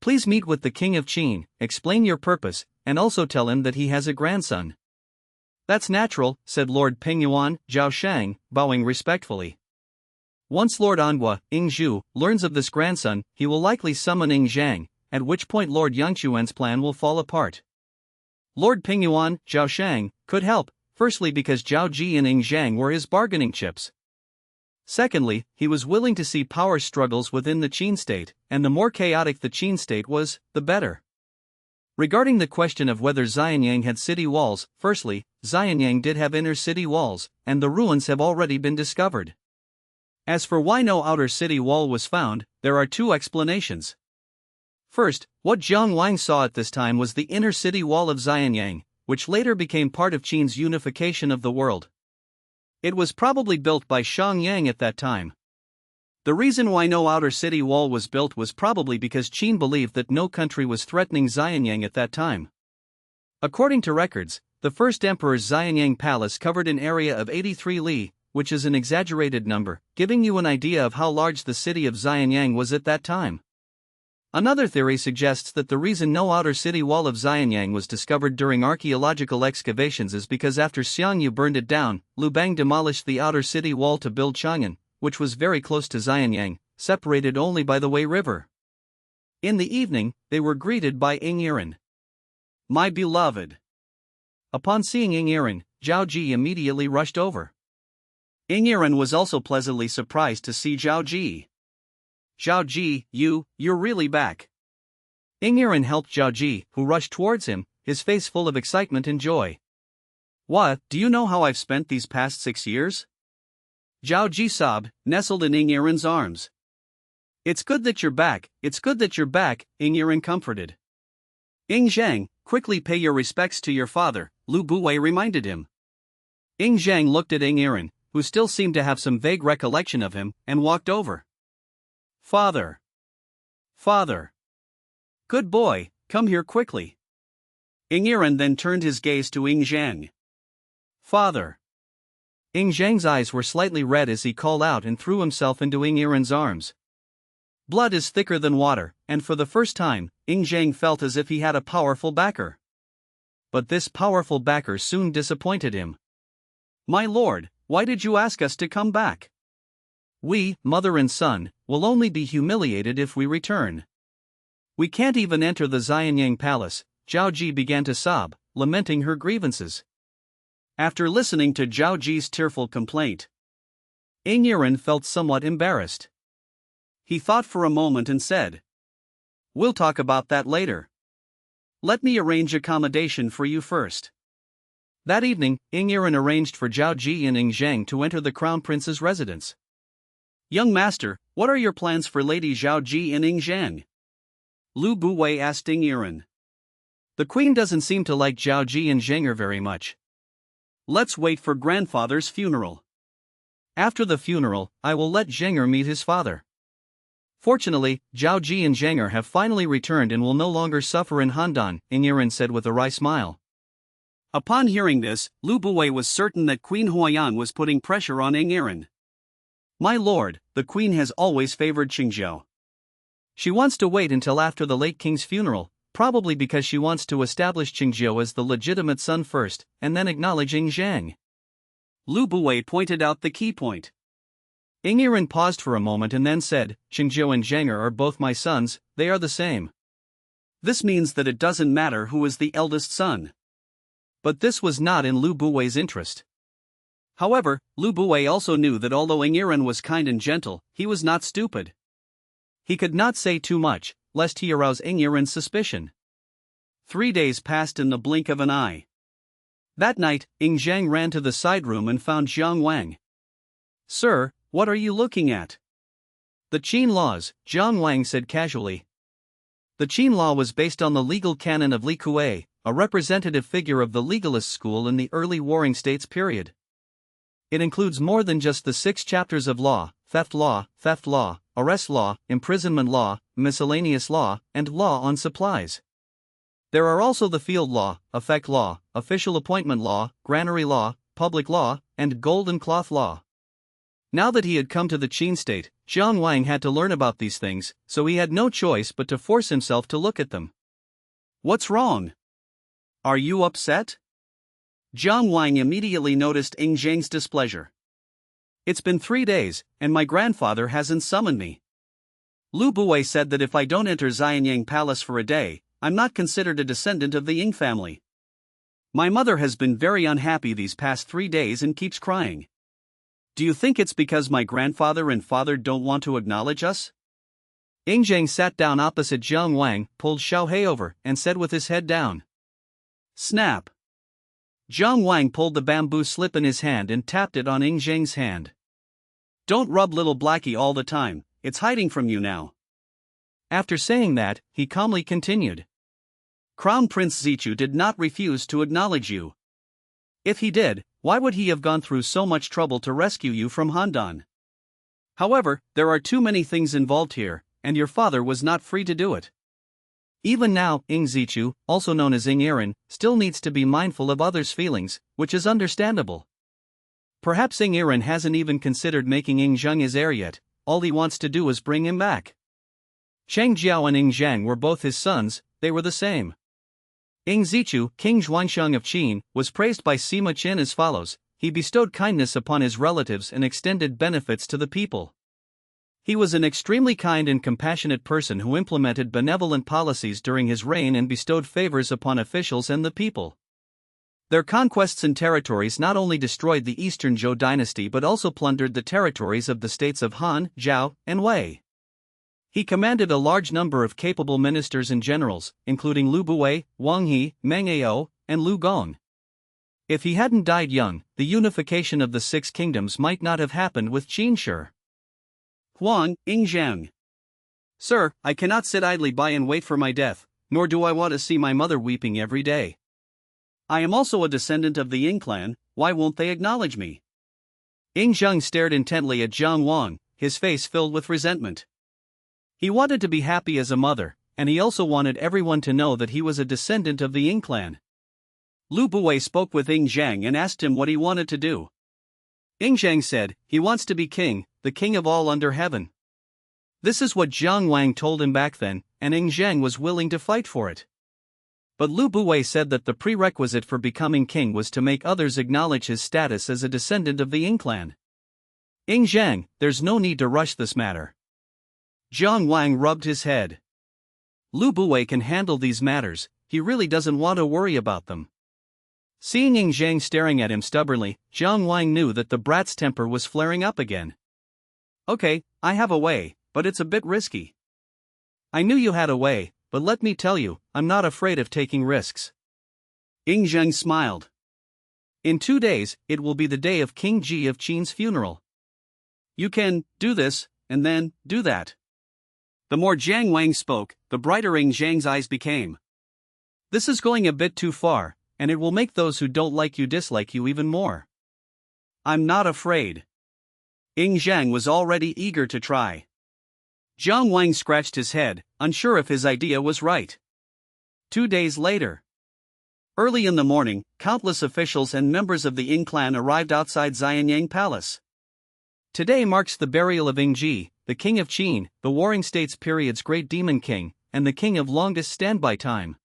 Please meet with the King of Qin, explain your purpose, and also tell him that he has a grandson. That's natural, said Lord Pingyuan, Zhao Shang, bowing respectfully. Once Lord Anghua, Ying Zhu, learns of this grandson, he will likely summon Ying Zhang, at which point Lord Yangshuan's plan will fall apart. Lord Pingyuan, Zhao Shang, could help, firstly because Zhao Ji and Ying Zhang were his bargaining chips. Secondly, he was willing to see power struggles within the Qin state, and the more chaotic the Qin state was, the better. Regarding the question of whether Xianyang had city walls, firstly, Xianyang did have inner city walls, and the ruins have already been discovered. As for why no outer city wall was found, there are two explanations. First, what Jiang Wang saw at this time was the inner city wall of Xianyang, which later became part of Qin's unification of the world. It was probably built by Shang Yang at that time. The reason why no outer city wall was built was probably because Qin believed that no country was threatening Xianyang at that time. According to records, the first emperor's Xianyang palace covered an area of 83 li, which is an exaggerated number, giving you an idea of how large the city of Xianyang was at that time. Another theory suggests that the reason no outer city wall of Xianyang was discovered during archaeological excavations is because after Xiangyu burned it down, Liu Bang demolished the outer city wall to build Chang'an, which was very close to Xianyang, separated only by the Wei River. In the evening, they were greeted by Ying Yiren. My beloved. Upon seeing Ying Yiren, Zhao Ji immediately rushed over. Ying Yiren was also pleasantly surprised to see Zhao Ji. Zhao Ji, you're really back. Ing Yiren helped Zhao Ji, who rushed towards him, his face full of excitement and joy. What, do you know how I've spent these past 6 years? Zhao Ji sobbed, nestled in Ing Yiren's arms. It's good that you're back, Ing Yiren comforted. Ing Zhang, quickly pay your respects to your father, Lu Buwei reminded him. Ing Zhang looked at Ing Yiren, who still seemed to have some vague recollection of him, and walked over. Father. Good boy, come here quickly. Ing Yiren then turned his gaze to Ing Zhang. Father. Ing Zhang's eyes were slightly red as he called out and threw himself into Ing Yiren's arms. Blood is thicker than water, and for the first time, Ing Zhang felt as if he had a powerful backer. But this powerful backer soon disappointed him. My lord, why did you ask us to come back? We, mother and son, will only be humiliated if we return. We can't even enter the Xianyang Palace. Zhao Ji began to sob, lamenting her grievances. After listening to Zhao Ji's tearful complaint, Ing Yiren felt somewhat embarrassed. He thought for a moment and said, We'll talk about that later. Let me arrange accommodation for you first. That evening, Ing Yiren arranged for Zhao Ji and Ing Zhang to enter the Crown Prince's residence. Young master, what are your plans for Lady Zhao Ji and Ing Zhang? Lu Buwei asked Ing Yiren. The queen doesn't seem to like Zhao Ji and Zhang very much. Let's wait for grandfather's funeral. After the funeral, I will let Zhang meet his father. Fortunately, Zhao Ji and Zhang have finally returned and will no longer suffer in Handan, Ing Yiren said with a wry smile. Upon hearing this, Lu Buwei was certain that Queen Huayan was putting pressure on Ing Yiren. My lord, the queen has always favored Qingzhou. She wants to wait until after the late king's funeral, probably because she wants to establish Qingzhou as the legitimate son first, and then acknowledge Ing Zhang. Lu Buwei pointed out the key point. Ing Yiren paused for a moment and then said, Qingzhou and Zhang are both my sons, they are the same. This means that it doesn't matter who is the eldest son. But this was not in Lu Buwei's interest. However, Lu Buwei also knew that although Ing Yiren was kind and gentle, he was not stupid. He could not say too much, lest he arouse Ing Yiren's suspicion. 3 days passed in the blink of an eye. That night, Ing Zhang ran to the side room and found Jiang Wang. Sir, what are you looking at? The Qin laws, Jiang Wang said casually. The Qin law was based on the legal canon of Li Kuei, a representative figure of the legalist school in the early Warring States period. It includes more than just the 6 chapters of law, theft law, arrest law, imprisonment law, miscellaneous law, and law on supplies. There are also the field law, effect law, official appointment law, granary law, public law, and golden cloth law. Now that he had come to the Qin state, Jiang Wang had to learn about these things, so he had no choice but to force himself to look at them. What's wrong? Are you upset? Jiang Wang immediately noticed Ing Zhang's displeasure. It's been 3 days, and my grandfather hasn't summoned me. Lu Buwei said that if I don't enter Xianyang Palace for a day, I'm not considered a descendant of the Ying family. My mother has been very unhappy these past 3 days and keeps crying. Do you think it's because my grandfather and father don't want to acknowledge us? Ing Zhang sat down opposite Jiang Wang, pulled Xiaohei over, and said with his head down. Snap. Jiang Wang pulled the bamboo slip in his hand and tapped it on Ing Zhang's hand. Don't rub little Blackie all the time, it's hiding from you now. After saying that, he calmly continued. Crown Prince Zichu did not refuse to acknowledge you. If he did, why would he have gone through so much trouble to rescue you from Handan? However, there are too many things involved here, and your father was not free to do it. Even now, Ing Zichu, also known as Ing Yiren, still needs to be mindful of others' feelings, which is understandable. Perhaps Ing Yiren hasn't even considered making Ing Zhang his heir yet, all he wants to do is bring him back. Cheng Jiao and Ing Zhang were both his sons, they were the same. Ing Zichu, King Xuansheng of Qin, was praised by Sima Qin as follows: he bestowed kindness upon his relatives and extended benefits to the people. He was an extremely kind and compassionate person who implemented benevolent policies during his reign and bestowed favors upon officials and the people. Their conquests and territories not only destroyed the Eastern Zhou dynasty but also plundered the territories of the states of Han, Zhao, and Wei. He commanded a large number of capable ministers and generals, including Lu Buwei, Wang He, Meng Ao, and Lu Gong. If he hadn't died young, the unification of the six kingdoms might not have happened with Qin Shi. Huang Yingzhang. Sir, I cannot sit idly by and wait for my death, nor do I want to see my mother weeping every day. I am also a descendant of the Ying clan, why won't they acknowledge me? Yingzhang stared intently at Jiang Wang, his face filled with resentment. He wanted to be happy as a mother, and he also wanted everyone to know that he was a descendant of the Ying clan. Lu Buwei spoke with Yingzhang and asked him what he wanted to do. Yingzhang said, he wants to be king, the king of all under heaven. This is what Jiang Wang told him back then, and Yingzhang was willing to fight for it. But Lu Buwei said that the prerequisite for becoming king was to make others acknowledge his status as a descendant of the Ying clan. Yingzhang, there's no need to rush this matter. Jiang Wang rubbed his head. Lu Buwei can handle these matters, he really doesn't want to worry about them. Seeing Yingzhang staring at him stubbornly, Jiang Wang knew that the brat's temper was flaring up again. Okay, I have a way, but it's a bit risky. I knew you had a way, but let me tell you, I'm not afraid of taking risks. Yingzhang smiled. In 2 days, it will be the day of King Ji of Qin's funeral. You can do this, and then do that. The more Jiang Wang spoke, the brighter Yingzhang's eyes became. This is going a bit too far, and it will make those who don't like you dislike you even more. I'm not afraid. Yingzhang was already eager to try. Jiang Wang scratched his head, unsure if his idea was right. 2 days later. Early in the morning, countless officials and members of the Ying clan arrived outside Xianyang Palace. Today marks the burial of Ying Ji, the king of Qin, the Warring States period's great demon king, and the king of longest standby time.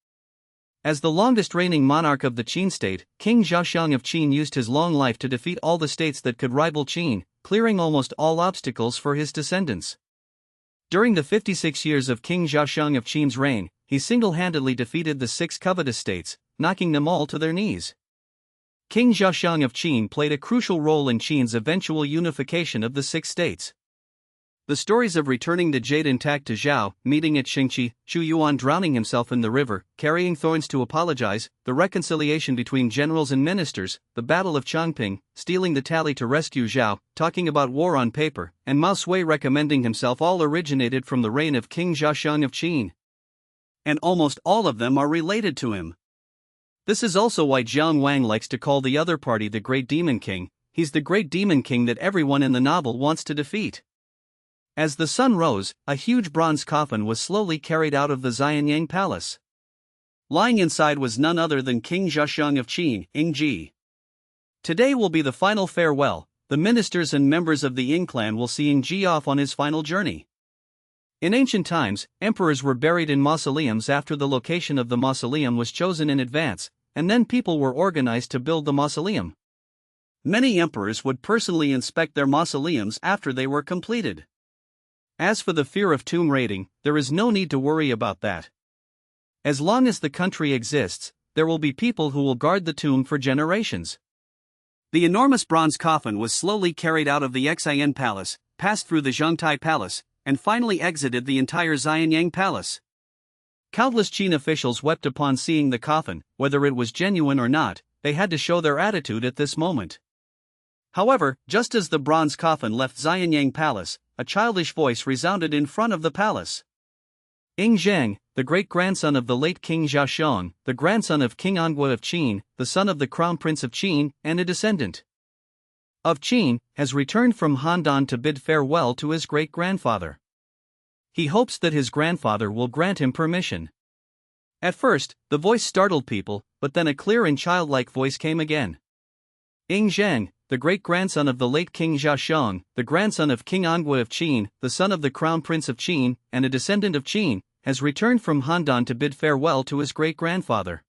As the longest reigning monarch of the Qin state, King Xiaoxiang of Qin used his long life to defeat all the states that could rival Qin, clearing almost all obstacles for his descendants. During the 56 years of King Xiaoxiang of Qin's reign, he single-handedly defeated the 6 covetous states, knocking them all to their knees. King Xiaoxiang of Qin played a crucial role in Qin's eventual unification of the 6 states. The stories of returning the jade intact to Zhao, meeting at Xingqi, Chu Yuan drowning himself in the river, carrying thorns to apologize, the reconciliation between generals and ministers, the battle of Changping, stealing the tally to rescue Zhao, talking about war on paper, and Mao Sui recommending himself all originated from the reign of King Xiaoxiang of Qin. And almost all of them are related to him. This is also why Jiang Wang likes to call the other party the Great Demon King. He's the Great Demon King that everyone in the novel wants to defeat. As the sun rose, a huge bronze coffin was slowly carried out of the Xianyang Palace. Lying inside was none other than King Xiaoxiang of Qin, Ying Ji. Today will be the final farewell. The ministers and members of the Ying clan will see Ying Ji off on his final journey. In ancient times, emperors were buried in mausoleums after the location of the mausoleum was chosen in advance, and then people were organized to build the mausoleum. Many emperors would personally inspect their mausoleums after they were completed. As for the fear of tomb raiding, there is no need to worry about that. As long as the country exists, there will be people who will guard the tomb for generations. The enormous bronze coffin was slowly carried out of the Xian Palace, passed through the Zhongtai Palace, and finally exited the entire Xianyang Palace. Countless Qin officials wept upon seeing the coffin. Whether it was genuine or not, they had to show their attitude at this moment. However, just as the bronze coffin left Xianyang Palace, a childish voice resounded in front of the palace. Yingzhang, the great-grandson of the late King Xiaoxiang, the grandson of King Anguo of Qin, the son of the crown prince of Qin, and a descendant of Qin, has returned from Handan to bid farewell to his great-grandfather. He hopes that his grandfather will grant him permission. At first, the voice startled people, but then a clear and childlike voice came again. Yingzhang, the great-grandson of the late King Xiaoxiang, the grandson of King Anguo of Qin, the son of the crown prince of Qin, and a descendant of Qin, has returned from Handan to bid farewell to his great-grandfather.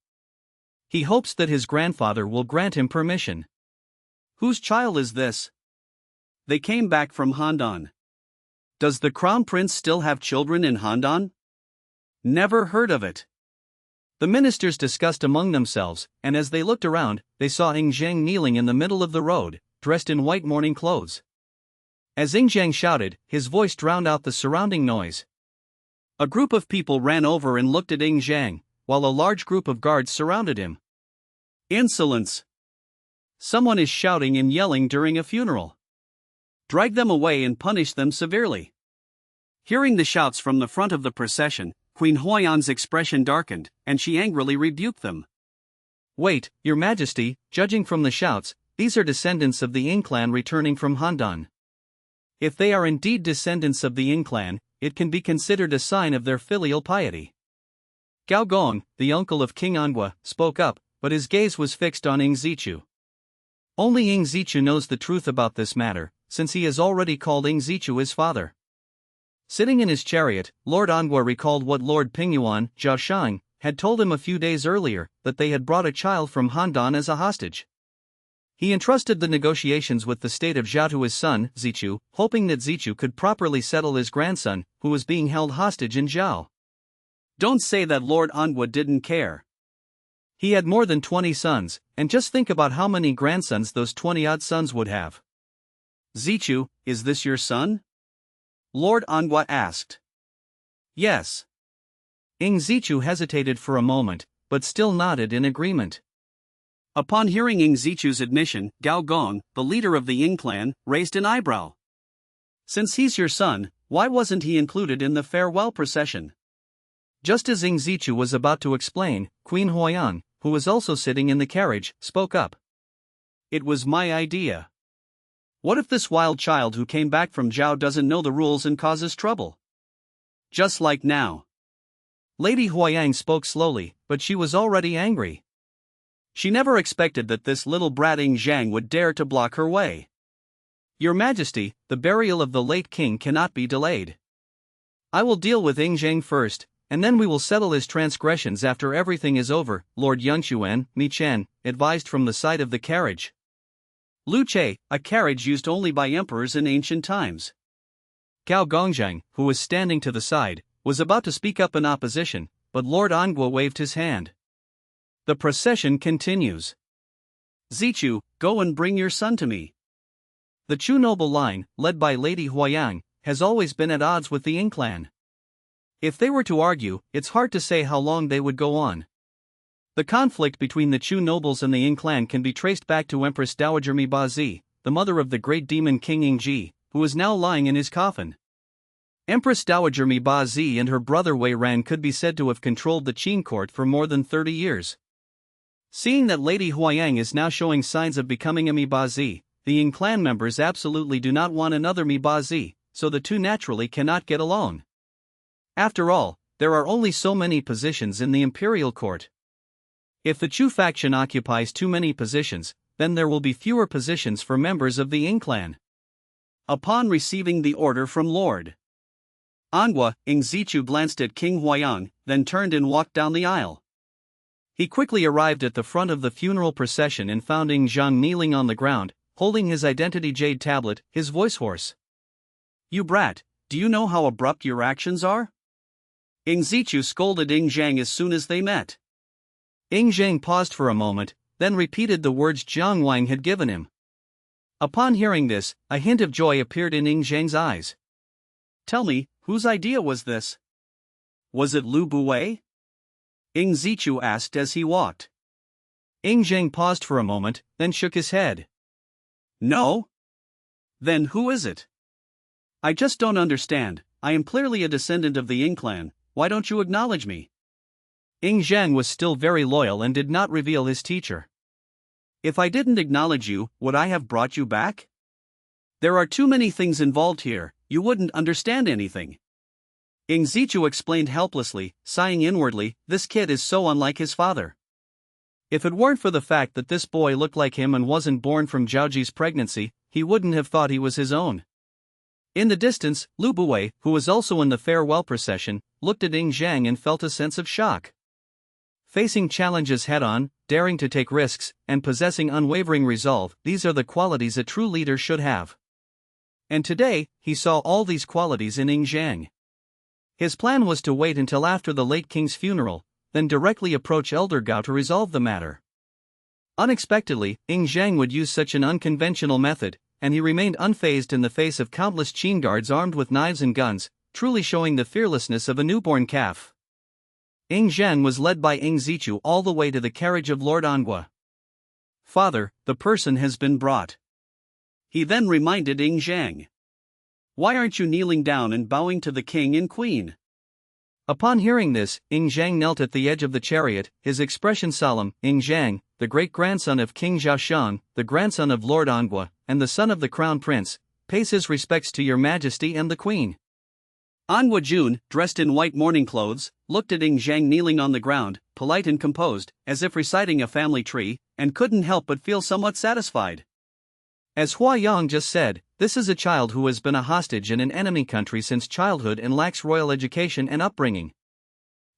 He hopes that his grandfather will grant him permission. Whose child is this? They came back from Handan. Does the crown prince still have children in Handan? Never heard of it. The ministers discussed among themselves, and as they looked around, they saw Yingzhang kneeling in the middle of the road, dressed in white mourning clothes. As Yingzhang shouted, his voice drowned out the surrounding noise. A group of people ran over and looked at Ing Zhang, while a large group of guards surrounded him. Insolence! Someone is shouting and yelling during a funeral. Drag them away and punish them severely. Hearing the shouts from the front of the procession, Queen Huayan's expression darkened, and she angrily rebuked them. Wait, Your Majesty, judging from the shouts, these are descendants of the Ing clan returning from Handan. If they are indeed descendants of the Ing clan, it can be considered a sign of their filial piety. Gao Gong, the uncle of King Angua, spoke up, but his gaze was fixed on Ing Zichu. Only Ing Zichu knows the truth about this matter, since he has already called Ing Zichu his father. Sitting in his chariot, Lord Angua recalled what Lord Pingyuan, Zhao Shang, had told him a few days earlier, that they had brought a child from Handan as a hostage. He entrusted the negotiations with the state of Zhao to his son, Zichu, hoping that Zichu could properly settle his grandson, who was being held hostage in Zhao. Don't say that Lord Angua didn't care. He had more than 20 sons, and just think about how many grandsons those 20-odd sons would have. Zichu, is this your son? Lord Angua asked. Yes. Ing Zichu hesitated for a moment, but still nodded in agreement. Upon hearing Ing Zichu's admission, Gao Gong, the leader of the Ing clan, raised an eyebrow. Since he's your son, why wasn't he included in the farewell procession? Just as Ing Zichu was about to explain, Queen Huayan, who was also sitting in the carriage, spoke up. It was my idea. What if this wild child who came back from Zhao doesn't know the rules and causes trouble? Just like now. Lady Huayang spoke slowly, but she was already angry. She never expected that this little brat Ing Zhang would dare to block her way. Your Majesty, the burial of the late king cannot be delayed. I will deal with Ing Zhang first, and then we will settle his transgressions after everything is over, Lord Yunxuan, Mi Chen, advised from the side of the carriage. Lu Che, a carriage used only by emperors in ancient times. Gao Gongzhang, who was standing to the side, was about to speak up in opposition, but Lord Angua waved his hand. The procession continues. Zichu, go and bring your son to me. The Chu noble line, led by Lady Huayang, has always been at odds with the Ing clan. If they were to argue, it's hard to say how long they would go on. The conflict between the Chu nobles and the Ing clan can be traced back to Empress Dowager Mi Bazi, the mother of the great demon King Ingji, who is now lying in his coffin. Empress Dowager Mi Bazi and her brother Wei Ran could be said to have controlled the Qin court for more than 30 years. Seeing that Lady Huayang is now showing signs of becoming a Mi Bazi, the Ing clan members absolutely do not want another Mi Bazi, so the two naturally cannot get along. After all, there are only so many positions in the imperial court. If the Chu faction occupies too many positions, then there will be fewer positions for members of the Ing clan. Upon receiving the order from Lord Angua, Ing Zichu glanced at King Huayang, then turned and walked down the aisle. He quickly arrived at the front of the funeral procession and found Ing Zhang kneeling on the ground, holding his identity jade tablet, his voice hoarse. You brat, do you know how abrupt your actions are? Ing Zichu scolded Ing Zhang as soon as they met. Ing Zhang paused for a moment, then repeated the words Jiang Wang had given him. Upon hearing this, a hint of joy appeared in Ing Zhang's eyes. Tell me, whose idea was this? Was it Lu Buwei? Ing Zichu asked as he walked. Ing Zhang paused for a moment, then shook his head. No? Then who is it? I just don't understand. I am clearly a descendant of the Ing clan. Why don't you acknowledge me? Ing Zhang was still very loyal and did not reveal his teacher. If I didn't acknowledge you, would I have brought you back? There are too many things involved here, you wouldn't understand anything. Ing Zichu explained helplessly, sighing inwardly, this kid is so unlike his father. If it weren't for the fact that this boy looked like him and wasn't born from Zhaoji's pregnancy, he wouldn't have thought he was his own. In the distance, Lu Buwei, who was also in the farewell procession, looked at Ing Zhang and felt a sense of shock. Facing challenges head-on, daring to take risks, and possessing unwavering resolve, these are the qualities a true leader should have. And today, he saw all these qualities in Ing Zhang. His plan was to wait until after the late king's funeral, then directly approach Elder Gao to resolve the matter. Unexpectedly, Ing Zhang would use such an unconventional method, and he remained unfazed in the face of countless Qin guards armed with knives and guns, truly showing the fearlessness of a newborn calf. Ing Zhang was led by Ing Zichu all the way to the carriage of Lord Angua. "Father, the person has been brought." He then reminded Ing Zhang. "Why aren't you kneeling down and bowing to the king and queen?" Upon hearing this, Ing Zhang knelt at the edge of the chariot, his expression solemn. Ing Zhang, the great-grandson of King Zhaoshang, the grandson of Lord Angua, and the son of the crown prince, pays his respects to your majesty and the queen. Angua Jun, dressed in white mourning clothes, looked at Ing Zhang kneeling on the ground, polite and composed, as if reciting a family tree, and couldn't help but feel somewhat satisfied. As Hua Yang just said, this is a child who has been a hostage in an enemy country since childhood and lacks royal education and upbringing.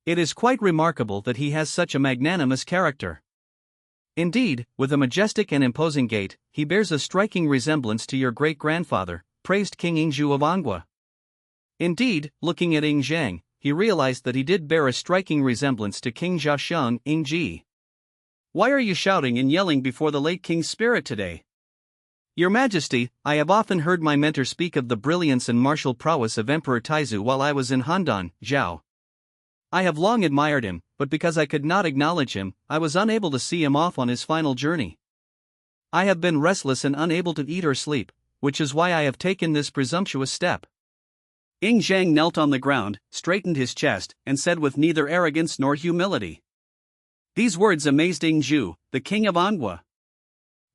It is quite remarkable that he has such a magnanimous character. Indeed, with a majestic and imposing gait, he bears a striking resemblance to your great-grandfather, praised King Ingzhu of Angua. Indeed, looking at Ing Zhang, he realized that he did bear a striking resemblance to King Zhaoshang, Ing Ji. "Why are you shouting and yelling before the late king's spirit today?" "Your Majesty, I have often heard my mentor speak of the brilliance and martial prowess of Emperor Taizu while I was in Handan, Zhao. I have long admired him, but because I could not acknowledge him, I was unable to see him off on his final journey. I have been restless and unable to eat or sleep, which is why I have taken this presumptuous step." Ing Zhang knelt on the ground, straightened his chest, and said with neither arrogance nor humility. These words amazed Ing Zhu, the king of Angua.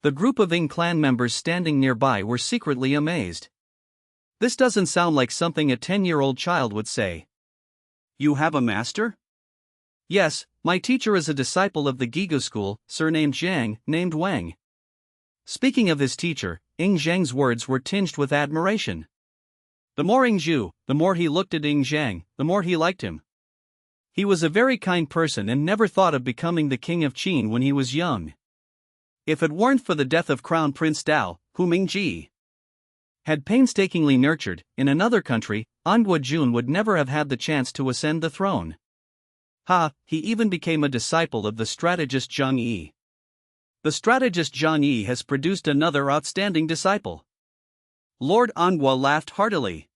The group of Ing clan members standing nearby were secretly amazed. This doesn't sound like something a 10-year-old child would say. "You have a master?" "Yes, my teacher is a disciple of the Gigu school, surnamed Zhang, named Wang." Speaking of his teacher, Ing Zhang's words were tinged with admiration. The more Ing Zhu, the more he looked at Ing Zhang, the more he liked him. He was a very kind person and never thought of becoming the king of Qin when he was young. If it weren't for the death of Crown Prince Dao, whom Ing Ji had painstakingly nurtured, in another country, Angua Jun would never have had the chance to ascend the throne. He even became a disciple of the strategist Zhang Yi. The strategist Zhang Yi has produced another outstanding disciple. Lord Angua laughed heartily.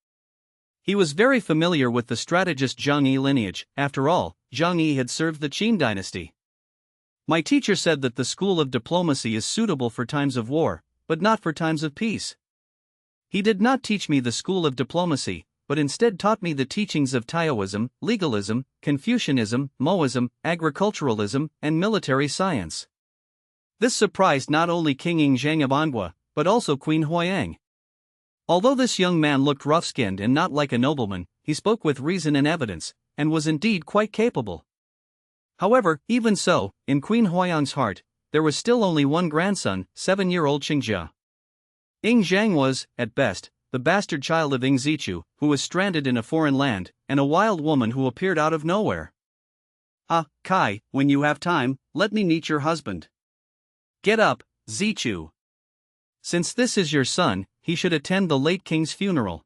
He was very familiar with the strategist Zhang Yi lineage. After all, Zhang Yi had served the Qin dynasty. "My teacher said that the school of diplomacy is suitable for times of war, but not for times of peace. He did not teach me the school of diplomacy, but instead taught me the teachings of Taoism, legalism, Confucianism, Moism, agriculturalism, and military science." This surprised not only King Ing Zhang of Angua, but also Queen Huayang. Although this young man looked rough-skinned and not like a nobleman, he spoke with reason and evidence, and was indeed quite capable. However, even so, in Queen Huayang's heart, there was still only one grandson, 7-year-old Qingjia. Ing Zhang was, at best, the bastard child of Ing Zichu, who was stranded in a foreign land, and a wild woman who appeared out of nowhere. Kai, when you have time, let me meet your husband. Get up, Zichu. Since this is your son, he should attend the late king's funeral.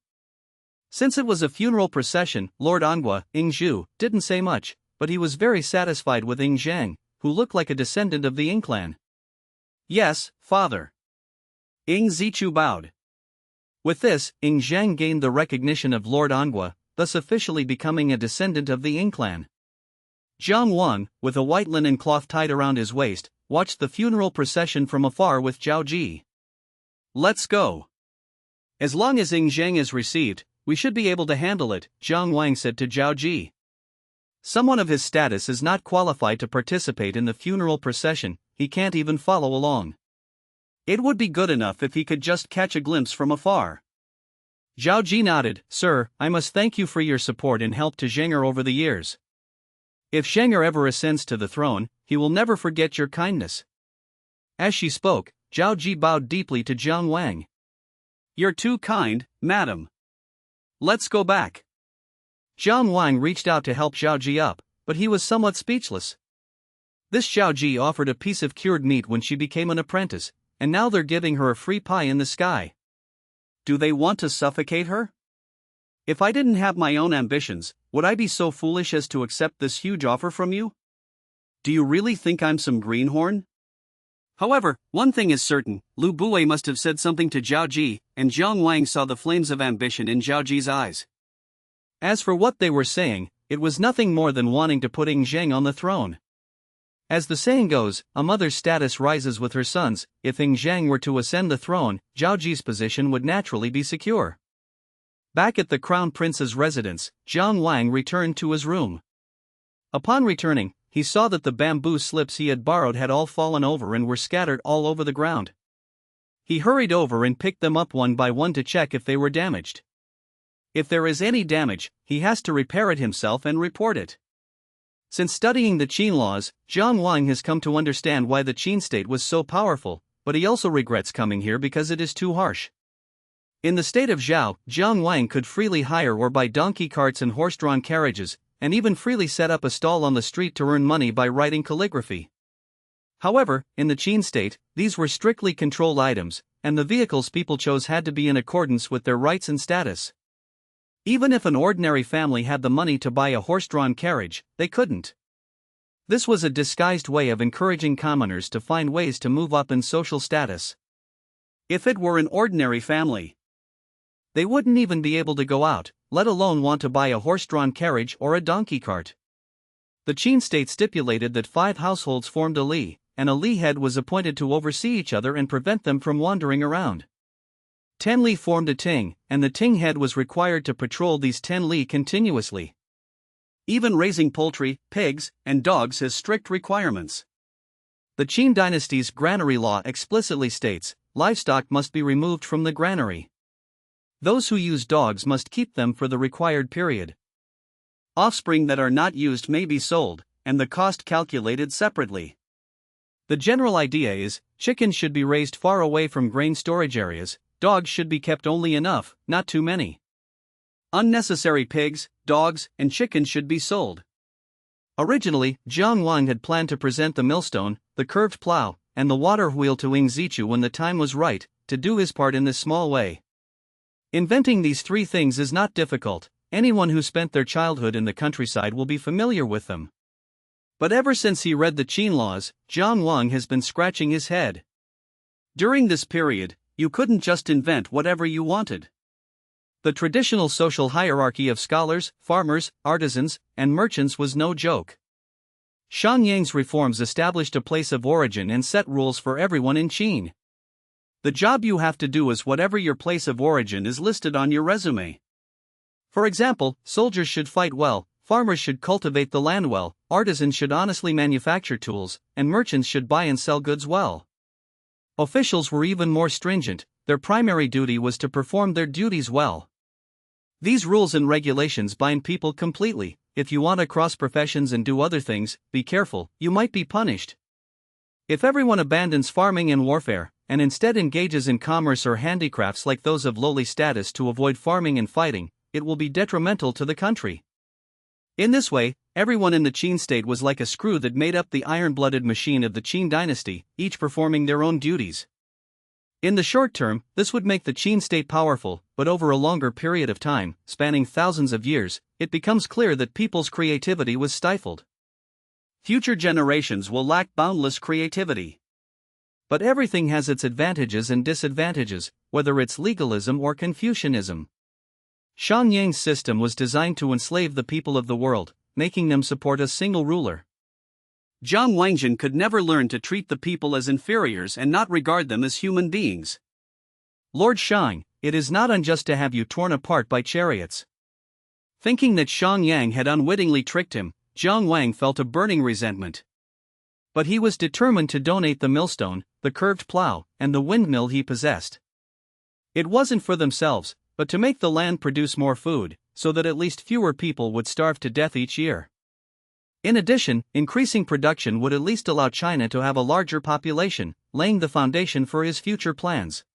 Since it was a funeral procession, Lord Angua, Ing Zhu, didn't say much, but he was very satisfied with Ing Zhang, who looked like a descendant of the Ing clan. "Yes, father." Ing Zichu bowed. With this, Ing Zhang gained the recognition of Lord Angua, thus officially becoming a descendant of the Ing clan. Jiang Wang, with a white linen cloth tied around his waist, watched the funeral procession from afar with Zhao Ji. "Let's go. As long as Ing Zhang is received, we should be able to handle it," Jiang Wang said to Zhao Ji. "Someone of his status is not qualified to participate in the funeral procession, he can't even follow along. It would be good enough if he could just catch a glimpse from afar." Zhao Ji nodded. "Sir, I must thank you for your support and help to Zhenger over the years. If Zhenger ever ascends to the throne, he will never forget your kindness." As she spoke, Zhao Ji bowed deeply to Jiang Wang. "You're too kind, madam. Let's go back." Jiang Wang reached out to help Zhao Ji up, but he was somewhat speechless. This Zhao Ji offered a piece of cured meat when she became an apprentice, and now they're giving her a free pie in the sky. Do they want to suffocate her? If I didn't have my own ambitions, would I be so foolish as to accept this huge offer from you? Do you really think I'm some greenhorn? However, one thing is certain, Lu Bue must have said something to Zhao Ji, and Jiang Wang saw the flames of ambition in Zhao Ji's eyes. As for what they were saying, it was nothing more than wanting to put Ing Zheng on the throne. As the saying goes, a mother's status rises with her sons. If Ing Zheng were to ascend the throne, Zhao Ji's position would naturally be secure. Back at the crown prince's residence, Jiang Wang returned to his room. Upon returning, he saw that the bamboo slips he had borrowed had all fallen over and were scattered all over the ground. He hurried over and picked them up one by one to check if they were damaged. If there is any damage, he has to repair it himself and report it. Since studying the Qin laws, Jiang Wang has come to understand why the Qin state was so powerful, but he also regrets coming here because it is too harsh. In the state of Zhao, Jiang Wang could freely hire or buy donkey carts and horse-drawn carriages, and even freely set up a stall on the street to earn money by writing calligraphy. However, in the Qin state, these were strictly controlled items, and the vehicles people chose had to be in accordance with their rights and status. Even if an ordinary family had the money to buy a horse-drawn carriage, they couldn't. This was a disguised way of encouraging commoners to find ways to move up in social status. If it were an ordinary family, they wouldn't even be able to go out, let alone want to buy a horse-drawn carriage or a donkey cart. The Qin state stipulated that 5 households formed a li, and a li head was appointed to oversee each other and prevent them from wandering around. 10 li formed a ting, and the ting head was required to patrol these 10 li continuously. Even raising poultry, pigs, and dogs has strict requirements. The Qin dynasty's granary law explicitly states, livestock must be removed from the granary. Those who use dogs must keep them for the required period. Offspring that are not used may be sold, and the cost calculated separately. The general idea is, chickens should be raised far away from grain storage areas, dogs should be kept only enough, not too many. Unnecessary pigs, dogs, and chickens should be sold. Originally, Jiang Wang had planned to present the millstone, the curved plow, and the water wheel to Ing Zichu when the time was right, to do his part in this small way. Inventing these 3 things is not difficult, anyone who spent their childhood in the countryside will be familiar with them. But ever since he read the Qin laws, Jiang Wang has been scratching his head. During this period, you couldn't just invent whatever you wanted. The traditional social hierarchy of scholars, farmers, artisans, and merchants was no joke. Shang Yang's reforms established a place of origin and set rules for everyone in Qin. The job you have to do is whatever your place of origin is listed on your resume. For example, soldiers should fight well, farmers should cultivate the land well, artisans should honestly manufacture tools, and merchants should buy and sell goods well. Officials were even more stringent, their primary duty was to perform their duties well. These rules and regulations bind people completely. If you want to cross professions and do other things, be careful, you might be punished. If everyone abandons farming and warfare, and instead engages in commerce or handicrafts like those of lowly status to avoid farming and fighting, it will be detrimental to the country. In this way, everyone in the Qin state was like a screw that made up the iron-blooded machine of the Qin dynasty, each performing their own duties. In the short term, this would make the Qin state powerful, but over a longer period of time, spanning thousands of years, it becomes clear that people's creativity was stifled. Future generations will lack boundless creativity. But everything has its advantages and disadvantages, whether it's legalism or Confucianism. Shang Yang's system was designed to enslave the people of the world, making them support a single ruler. Jiang Wangjin could never learn to treat the people as inferiors and not regard them as human beings. Lord Shang, it is not unjust to have you torn apart by chariots. Thinking that Shang Yang had unwittingly tricked him, Jiang Wang felt a burning resentment. But he was determined to donate the millstone, the curved plow, and the windmill he possessed. It wasn't for themselves, but to make the land produce more food, so that at least fewer people would starve to death each year. In addition, increasing production would at least allow China to have a larger population, laying the foundation for his future plans.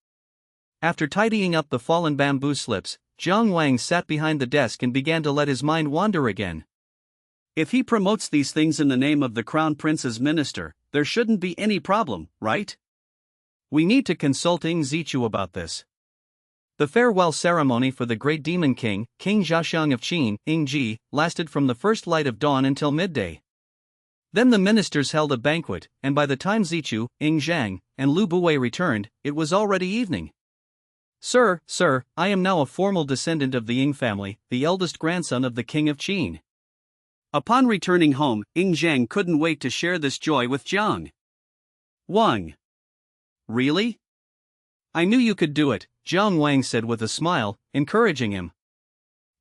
After tidying up the fallen bamboo slips, Jiang Wang sat behind the desk and began to let his mind wander again. If he promotes these things in the name of the crown prince's minister, there shouldn't be any problem, right? We need to consult Ing Zichu about this. The farewell ceremony for the great demon king, King Zhaxiang of Qin, Ing Ji, lasted from the first light of dawn until midday. Then the ministers held a banquet, and by the time Zichu, Ing Zhang, and Lu Buwei returned, it was already evening. Sir, I am now a formal descendant of the Ying family, the eldest grandson of the king of Qin. Upon returning home, Ying Zhang couldn't wait to share this joy with Jiang Wang. Really? I knew you could do it, Jiang Wang said with a smile, encouraging him.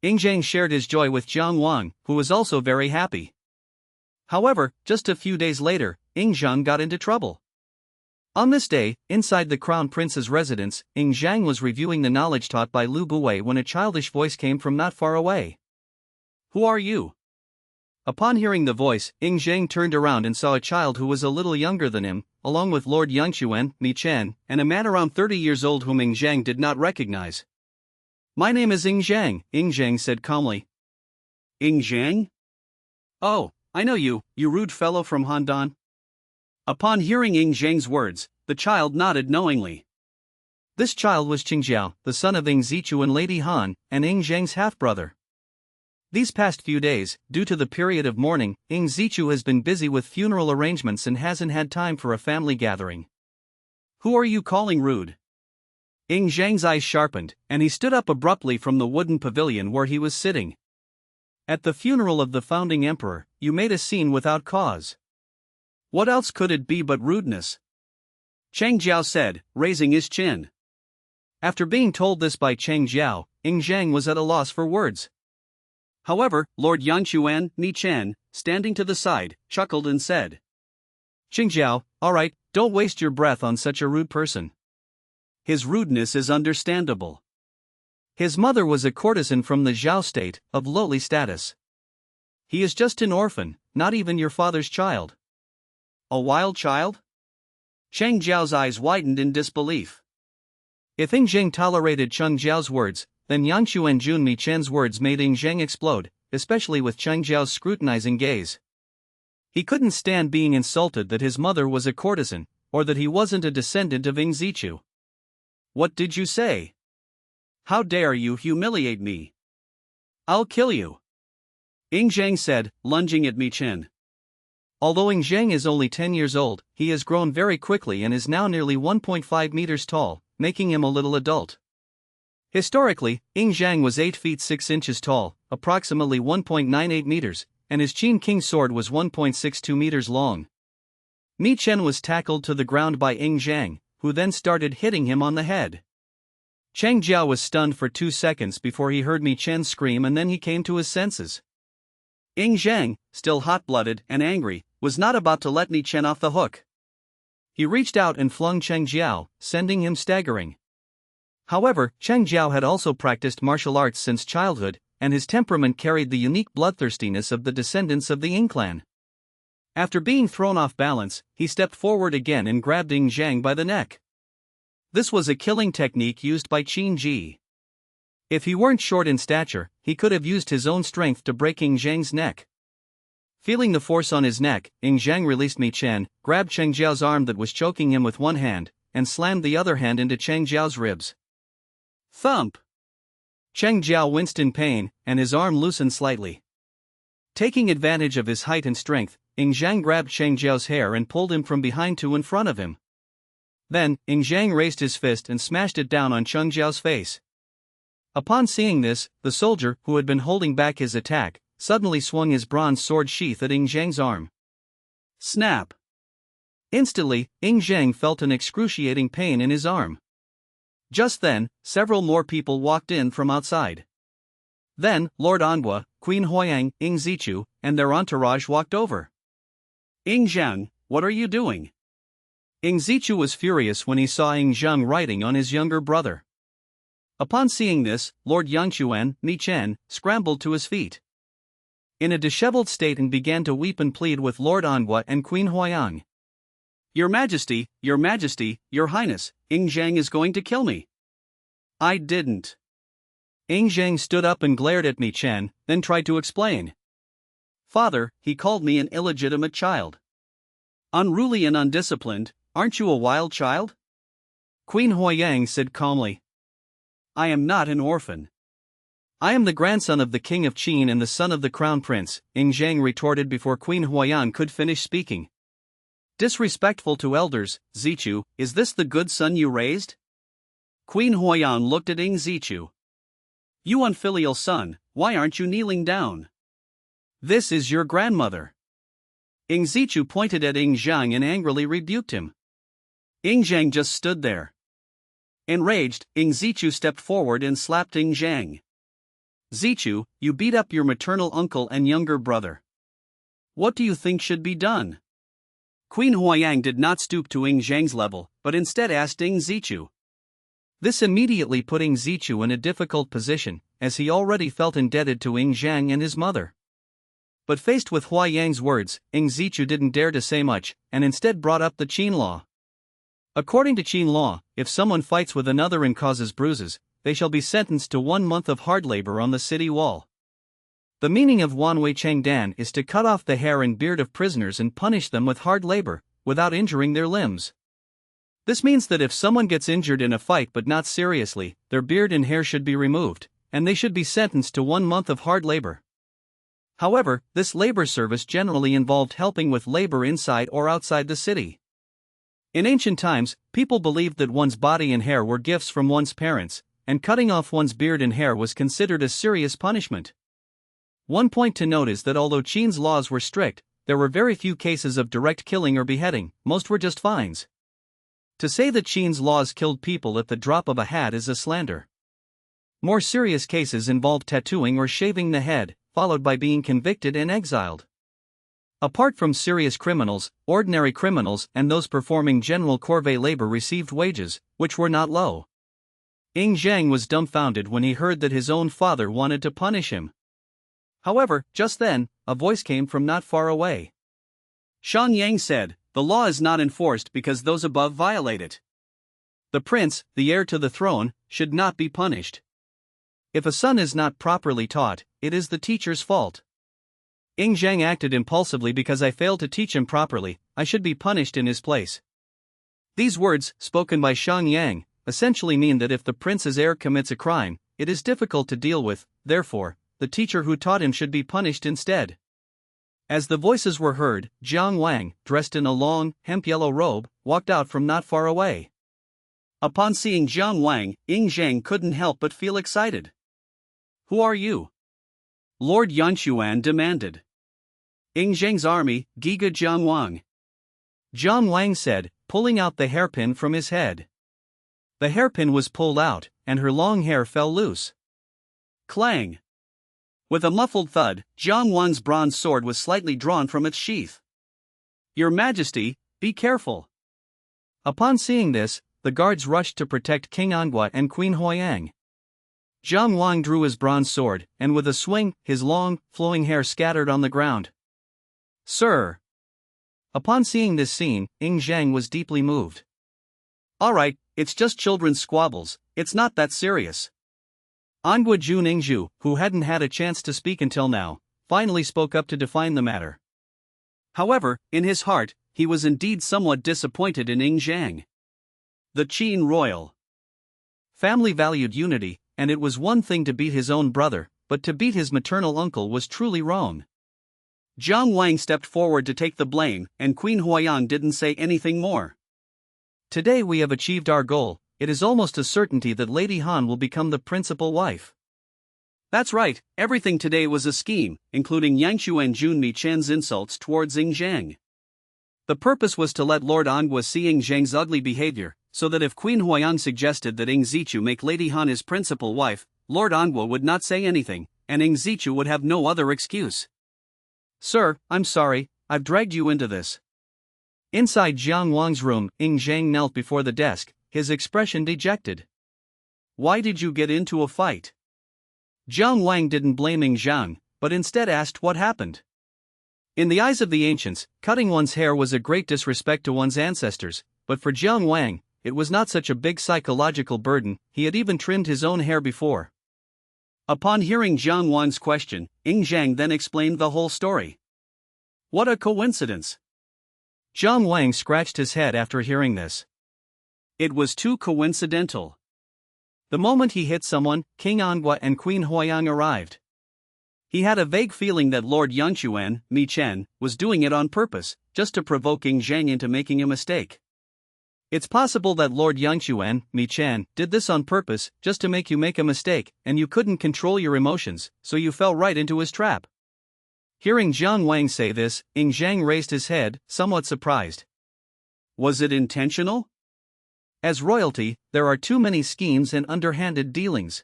Ying Zhang shared his joy with Jiang Wang, who was also very happy. However, just a few days later, Ying Zhang got into trouble. On this day, inside the crown prince's residence, Ying Zhang was reviewing the knowledge taught by Lu Buwei when a childish voice came from not far away. Who are you? Upon hearing the voice, Ying Zhang turned around and saw a child who was a little younger than him, along with Lord Yangquan, Mi Chen, and a man around 30 years old whom Ying Zhang did not recognize. My name is Ying Zhang said calmly. Ying Zhang? Oh, I know you rude fellow from Handan. Upon hearing Ying Zhang's words, the child nodded knowingly. This child was Qingjiao, the son of Ying Zichu and Lady Han, and Ying Zhang's half-brother. These past few days, due to the period of mourning, Ying Zichu has been busy with funeral arrangements and hasn't had time for a family gathering. Who are you calling rude? Ying Zhang's eyes sharpened, and he stood up abruptly from the wooden pavilion where he was sitting. At the funeral of the founding emperor, you made a scene without cause. What else could it be but rudeness? Cheng Jiao said, raising his chin. After being told this by Cheng Jiao, Ying Zhang was at a loss for words. However, Lord Yangquan, Mi Chen, standing to the side, chuckled and said, Cheng Jiao, alright, don't waste your breath on such a rude person. His rudeness is understandable. His mother was a courtesan from the Zhao state, of lowly status. He is just an orphan, not even your father's child. A wild child? Cheng Jiao's eyes widened in disbelief. If Ying Zhang tolerated Cheng Jiao's words, then Yangquan Jun Mi Chen's words made Ying Zhang explode, especially with Cheng Jiao's scrutinizing gaze. He couldn't stand being insulted that his mother was a courtesan, or that he wasn't a descendant of Ying Zichu. What did you say? How dare you humiliate me? I'll kill you. Ying Zhang said, lunging at Mi Chen. Although Ying Zhang is only 10 years old, he has grown very quickly and is now nearly 1.5 meters tall, making him a little adult. Historically, Ying Zhang was 8 feet 6 inches tall, approximately 1.98 meters, and his Qin King sword was 1.62 meters long. Mi Chen was tackled to the ground by Ying Zhang, who then started hitting him on the head. Cheng Jiao was stunned for 2 seconds before he heard Mi Chen scream, and then he came to his senses. Ying Zhang, still hot-blooded and angry, was not about to let Mi Chen off the hook. He reached out and flung Cheng Jiao, sending him staggering. However, Cheng Jiao had also practiced martial arts since childhood, and his temperament carried the unique bloodthirstiness of the descendants of the Ying clan. After being thrown off balance, he stepped forward again and grabbed Ying Zhang by the neck. This was a killing technique used by Qin Ji. If he weren't short in stature, he could have used his own strength to break Ying Zhang's neck. Feeling the force on his neck, Ying Zhang released Mi Chen, grabbed Cheng Jiao's arm that was choking him with one hand, and slammed the other hand into Cheng Jiao's ribs. Thump! Cheng Jiao winced in pain, and his arm loosened slightly. Taking advantage of his height and strength, Ying Zhang grabbed Cheng Jiao's hair and pulled him from behind to in front of him. Then, Ying Zhang raised his fist and smashed it down on Cheng Jiao's face. Upon seeing this, the soldier, who had been holding back his attack, suddenly swung his bronze sword sheath at Ying Zhang's arm. Snap! Instantly, Ying Zhang felt an excruciating pain in his arm. Just then, several more people walked in from outside. Then, Lord Anhua, Queen Huiyang, Ying Zichu, and their entourage walked over. Ying Zhang, what are you doing? Ying Zichu was furious when he saw Ying Zhang riding on his younger brother. Upon seeing this, Lord Yangquan, Mi Chen, scrambled to his feet. In a disheveled state, and began to weep and plead with Lord Anhua and Queen Huiyang. Your Majesty, Your Highness, Ying Zhang is going to kill me. I didn't. Ying Zhang stood up and glared at Mi Chen, then tried to explain. Father, he called me an illegitimate child. Unruly and undisciplined, aren't you a wild child? Queen Huiyang said calmly. I am not an orphan. I am the grandson of the king of Qin and the son of the crown prince, Ying Zhang retorted before Queen Huiyang could finish speaking. Disrespectful to elders, Zichu, is this the good son you raised? Queen Huayan looked at Ing Zichu. You unfilial son, why aren't you kneeling down? This is your grandmother. Ing Zichu pointed at Ing Zhang and angrily rebuked him. Ing Zhang just stood there. Enraged, Ing Zichu stepped forward and slapped Ing Zhang. Zichu, you beat up your maternal uncle and younger brother. What do you think should be done? Queen Huayang did not stoop to Ing Zhang's level, but instead asked Ing Zichu. This immediately put Ing Zichu in a difficult position, as he already felt indebted to Ing Zhang and his mother. But faced with Huayang's words, Ing Zichu didn't dare to say much, and instead brought up the Qin law. According to Qin law, if someone fights with another and causes bruises, they shall be sentenced to 1 month of hard labor on the city wall. The meaning of Wanwei Chengdan is to cut off the hair and beard of prisoners and punish them with hard labor, without injuring their limbs. This means that if someone gets injured in a fight but not seriously, their beard and hair should be removed, and they should be sentenced to 1 month of hard labor. However, this labor service generally involved helping with labor inside or outside the city. In ancient times, people believed that one's body and hair were gifts from one's parents, and cutting off one's beard and hair was considered a serious punishment. One point to note is that although Qin's laws were strict, there were very few cases of direct killing or beheading, most were just fines. To say that Qin's laws killed people at the drop of a hat is a slander. More serious cases involved tattooing or shaving the head, followed by being convicted and exiled. Apart from serious criminals, ordinary criminals and those performing general corvée labor received wages, which were not low. Ing Zhang was dumbfounded when he heard that his own father wanted to punish him. However, just then, a voice came from not far away. Shan Yang said, "The law is not enforced because those above violate it. The prince, the heir to the throne, should not be punished. If a son is not properly taught, it is the teacher's fault. Ing Zhang acted impulsively because I failed to teach him properly, I should be punished in his place." These words, spoken by Shan Yang, essentially mean that if the prince's heir commits a crime, it is difficult to deal with, therefore, the teacher who taught him should be punished instead. As the voices were heard, Jiang Wang, dressed in a long, hemp-yellow robe, walked out from not far away. Upon seeing Jiang Wang, Ing Zhang couldn't help but feel excited. "Who are you?" Lord Yanquan demanded. "Ing Zhang's army, Giga Jiang Wang." Jiang Wang said, pulling out the hairpin from his head. The hairpin was pulled out, and her long hair fell loose. Clang! With a muffled thud, Jiang Wang's bronze sword was slightly drawn from its sheath. "Your Majesty, be careful." Upon seeing this, the guards rushed to protect King Angua and Queen Huayang. Jiang Wang drew his bronze sword, and with a swing, his long, flowing hair scattered on the ground. "Sir!" Upon seeing this scene, Ing Zhang was deeply moved. "Alright, it's just children's squabbles, it's not that serious." Angua Jun Ingzhu, who hadn't had a chance to speak until now, finally spoke up to define the matter. However, in his heart, he was indeed somewhat disappointed in Ing Zhang. The Qin royal family valued unity, and it was one thing to beat his own brother, but to beat his maternal uncle was truly wrong. Jiang Wang stepped forward to take the blame, and Queen Huayang didn't say anything more. "Today we have achieved our goal. It is almost a certainty that Lady Han will become the principal wife." That's right, everything today was a scheme, including Yangshu and Junmi Chen's insults towards Ing Zhang. The purpose was to let Lord Angua see Ing Zhang's ugly behavior, so that if Queen Huayang suggested that Ing Zichu make Lady Han his principal wife, Lord Angua would not say anything, and Ing Zichu would have no other excuse. "Sir, I'm sorry, I've dragged you into this." Inside Jiang Wang's room, Ing Zhang knelt before the desk, his expression dejected. "Why did you get into a fight?" Jiang Wang didn't blame Ing Zhang, but instead asked what happened. In the eyes of the ancients, cutting one's hair was a great disrespect to one's ancestors, but for Jiang Wang, it was not such a big psychological burden, he had even trimmed his own hair before. Upon hearing Jiang Wang's question, Ing Zhang then explained the whole story. "What a coincidence!" Jiang Wang scratched his head after hearing this. It was too coincidental. The moment he hit someone, King Angua and Queen Huayang arrived. He had a vague feeling that Lord Yangquan, Mi Chen, was doing it on purpose, just to provoke Ing Zhang into making a mistake. It's possible that Lord Yangchuan, Mi-chan, did this on purpose, just to make you make a mistake, and you couldn't control your emotions, so you fell right into his trap. Hearing Jiang Wang say this, Ing Zhang raised his head, somewhat surprised. Was it intentional? As royalty, there are too many schemes and underhanded dealings.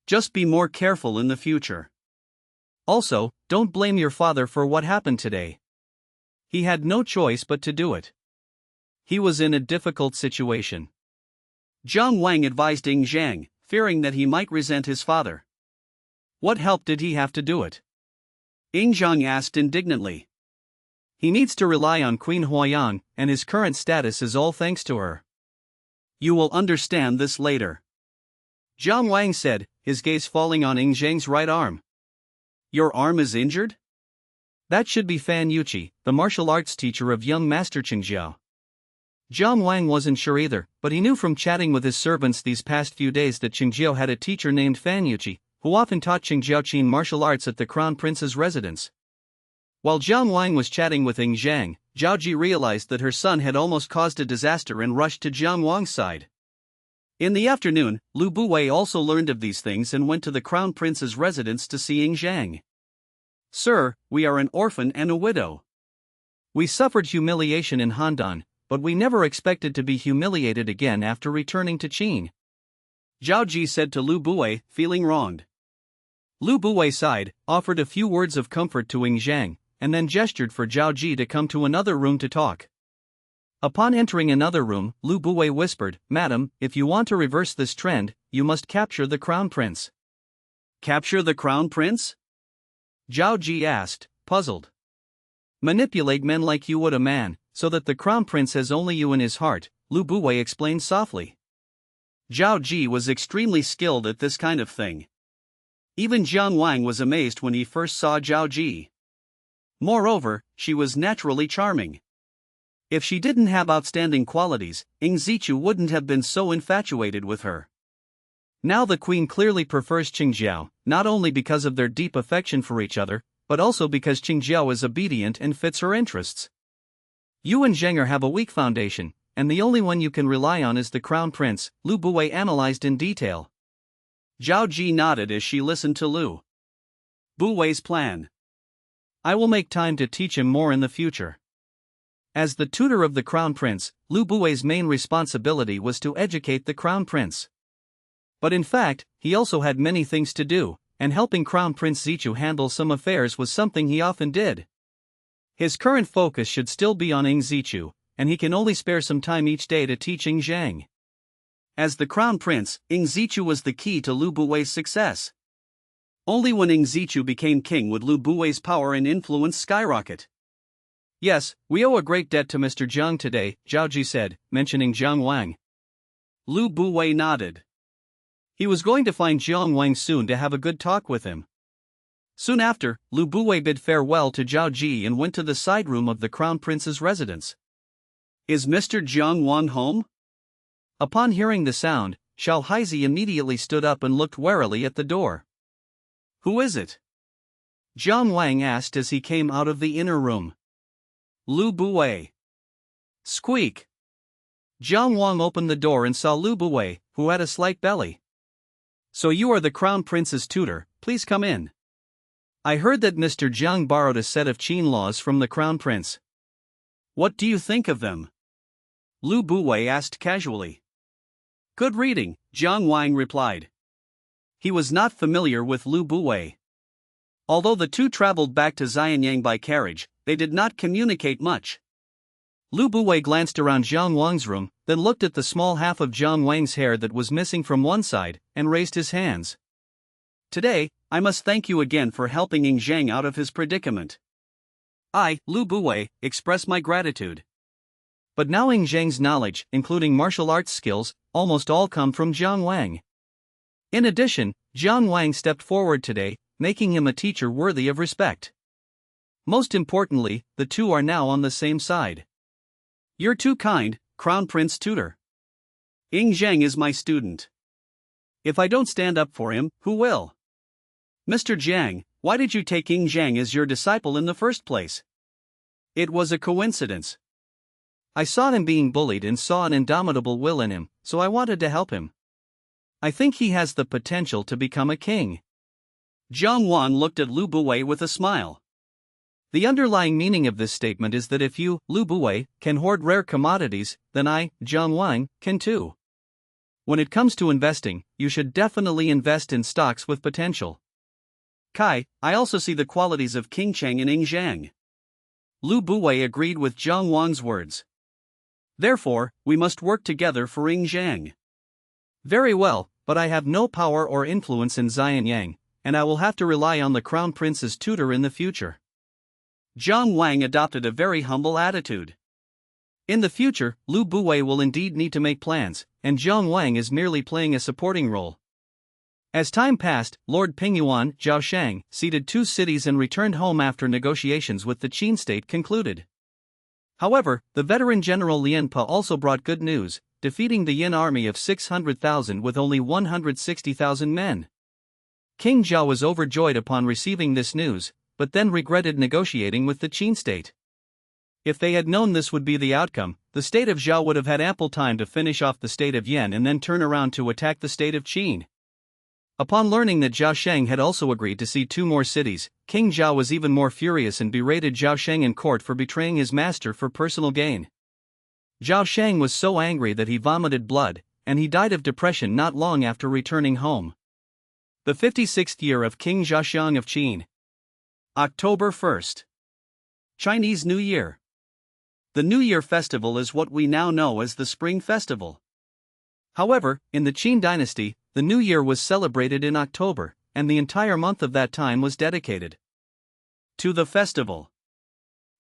Just be more careful in the future. Also, don't blame your father for what happened today. He had no choice but to do it. He was in a difficult situation. Jiang Wang advised Ing Zhang, fearing that he might resent his father. What help did he have to do it? Ing Zhang asked indignantly. He needs to rely on Queen Huayang, and his current status is all thanks to her. You will understand this later. Jiang Wang said, his gaze falling on Ing Zhang's right arm. Your arm is injured? That should be Fan Yuqi, the martial arts teacher of young Master Qingjiao. Jiang Wang wasn't sure either, but he knew from chatting with his servants these past few days that Qingjiao had a teacher named Fan Yuqi, who often taught Qingjiao Qin martial arts at the Crown Prince's residence. While Jiang Wang was chatting with Ing Zhang, Zhao Ji realized that her son had almost caused a disaster and rushed to Jiang Wang's side. In the afternoon, Lu Buwei also learned of these things and went to the Crown Prince's residence to see Ing Zhang. Sir, we are an orphan and a widow. We suffered humiliation in Handan, but we never expected to be humiliated again after returning to Qin. Zhao Ji said to Lu Buwei, feeling wronged. Lu Buwei sighed, offered a few words of comfort to Ing Zhang, and then gestured for Zhao Ji to come to another room to talk. Upon entering another room, Lu Buwei whispered, Madam, if you want to reverse this trend, you must capture the Crown Prince. Capture the Crown Prince? Zhao Ji asked, puzzled. Manipulate men like you would a man, so that the Crown Prince has only you in his heart, Lu Buwei explained softly. Zhao Ji was extremely skilled at this kind of thing. Even Jiang Wang was amazed when he first saw Zhao Ji. Moreover, she was naturally charming. If she didn't have outstanding qualities, Ing Zichu wouldn't have been so infatuated with her. Now the queen clearly prefers Qingjiao, not only because of their deep affection for each other, but also because Qingjiao is obedient and fits her interests. You and Zhenger have a weak foundation, and the only one you can rely on is the Crown Prince, Lu Buwei analyzed in detail. Zhao Ji nodded as she listened to Lu Buwei's plan. I will make time to teach him more in the future. As the tutor of the Crown Prince, Lu Buwei's main responsibility was to educate the Crown Prince. But in fact, he also had many things to do, and helping Crown Prince Zichu handle some affairs was something he often did. His current focus should still be on Ing Zichu, and he can only spare some time each day to teach Ing Zhang. As the Crown Prince, Ing Zichu was the key to Lu Buwei's success. Only when Ing Zichu became king would Lu Buwei's power and influence skyrocket. Yes, we owe a great debt to Mr. Jiang today, Zhao Ji said, mentioning Jiang Wang. Lu Buwei nodded. He was going to find Jiang Wang soon to have a good talk with him. Soon after, Lu Buwei bid farewell to Zhao Ji and went to the side room of the Crown Prince's residence. Is Mr. Jiang Wang home? Upon hearing the sound, Xiao Haizi immediately stood up and looked warily at the door. Who is it? Jiang Wang asked as he came out of the inner room. Lu Buwei. Squeak. Jiang Wang opened the door and saw Lu Buwei, who had a slight belly. So you are the Crown Prince's tutor, please come in. I heard that Mr. Jiang borrowed a set of Qin laws from the Crown Prince. What do you think of them? Lu Buwei asked casually. Good reading, Jiang Wang replied. He was not familiar with Lu Buwei. Although the two traveled back to Xianyang by carriage, they did not communicate much. Lu Buwei glanced around Jiang Wang's room, then looked at the small half of Jiang Wang's hair that was missing from one side, and raised his hands. Today, I must thank you again for helping Ing Zhang out of his predicament. I, Lu Buwei, express my gratitude. But now Ing Zhang's knowledge, including martial arts skills, almost all come from Jiang Wang. In addition, Jiang Wang stepped forward today, making him a teacher worthy of respect. Most importantly, the two are now on the same side. You're too kind, Crown Prince Tutor. Ing Zhang is my student. If I don't stand up for him, who will? Mr. Jiang, why did you take Ing Zhang as your disciple in the first place? It was a coincidence. I saw him being bullied and saw an indomitable will in him, so I wanted to help him. I think he has the potential to become a king." Jiang Wan looked at Lu Buwei with a smile. The underlying meaning of this statement is that if you, Lu Buwei, can hoard rare commodities, then I, Jiang Wan, can too. When it comes to investing, you should definitely invest in stocks with potential. Kai, I also see the qualities of King Cheng in Ing Zhang. Lu Buwei agreed with Jiang Wan's words. Therefore, we must work together for Ing Zhang. Very well, but I have no power or influence in Xianyang, and I will have to rely on the Crown Prince's tutor in the future. Jiang Wang adopted a very humble attitude. In the future, Lu Buwei will indeed need to make plans, and Jiang Wang is merely playing a supporting role. As time passed, Lord Pingyuan, Zhao Shang, ceded 2 cities and returned home after negotiations with the Qin state concluded. However, the veteran General Lian Pa also brought good news, defeating the Yin army of 600,000 with only 160,000 men. King Zhao was overjoyed upon receiving this news, but then regretted negotiating with the Qin state. If they had known this would be the outcome, the state of Zhao would have had ample time to finish off the state of Yan and then turn around to attack the state of Qin. Upon learning that Zhao Sheng had also agreed to cede 2 more cities, King Zhao was even more furious and berated Zhao Sheng in court for betraying his master for personal gain. Zhao Sheng was so angry that he vomited blood, and he died of depression not long after returning home. The 56th year of King Zhaoxiang of Qin. October 1st. Chinese New Year. The New Year festival is what we now know as the Spring Festival. However, in the Qin dynasty, the New Year was celebrated in October, and the entire month of that time was dedicated to the festival.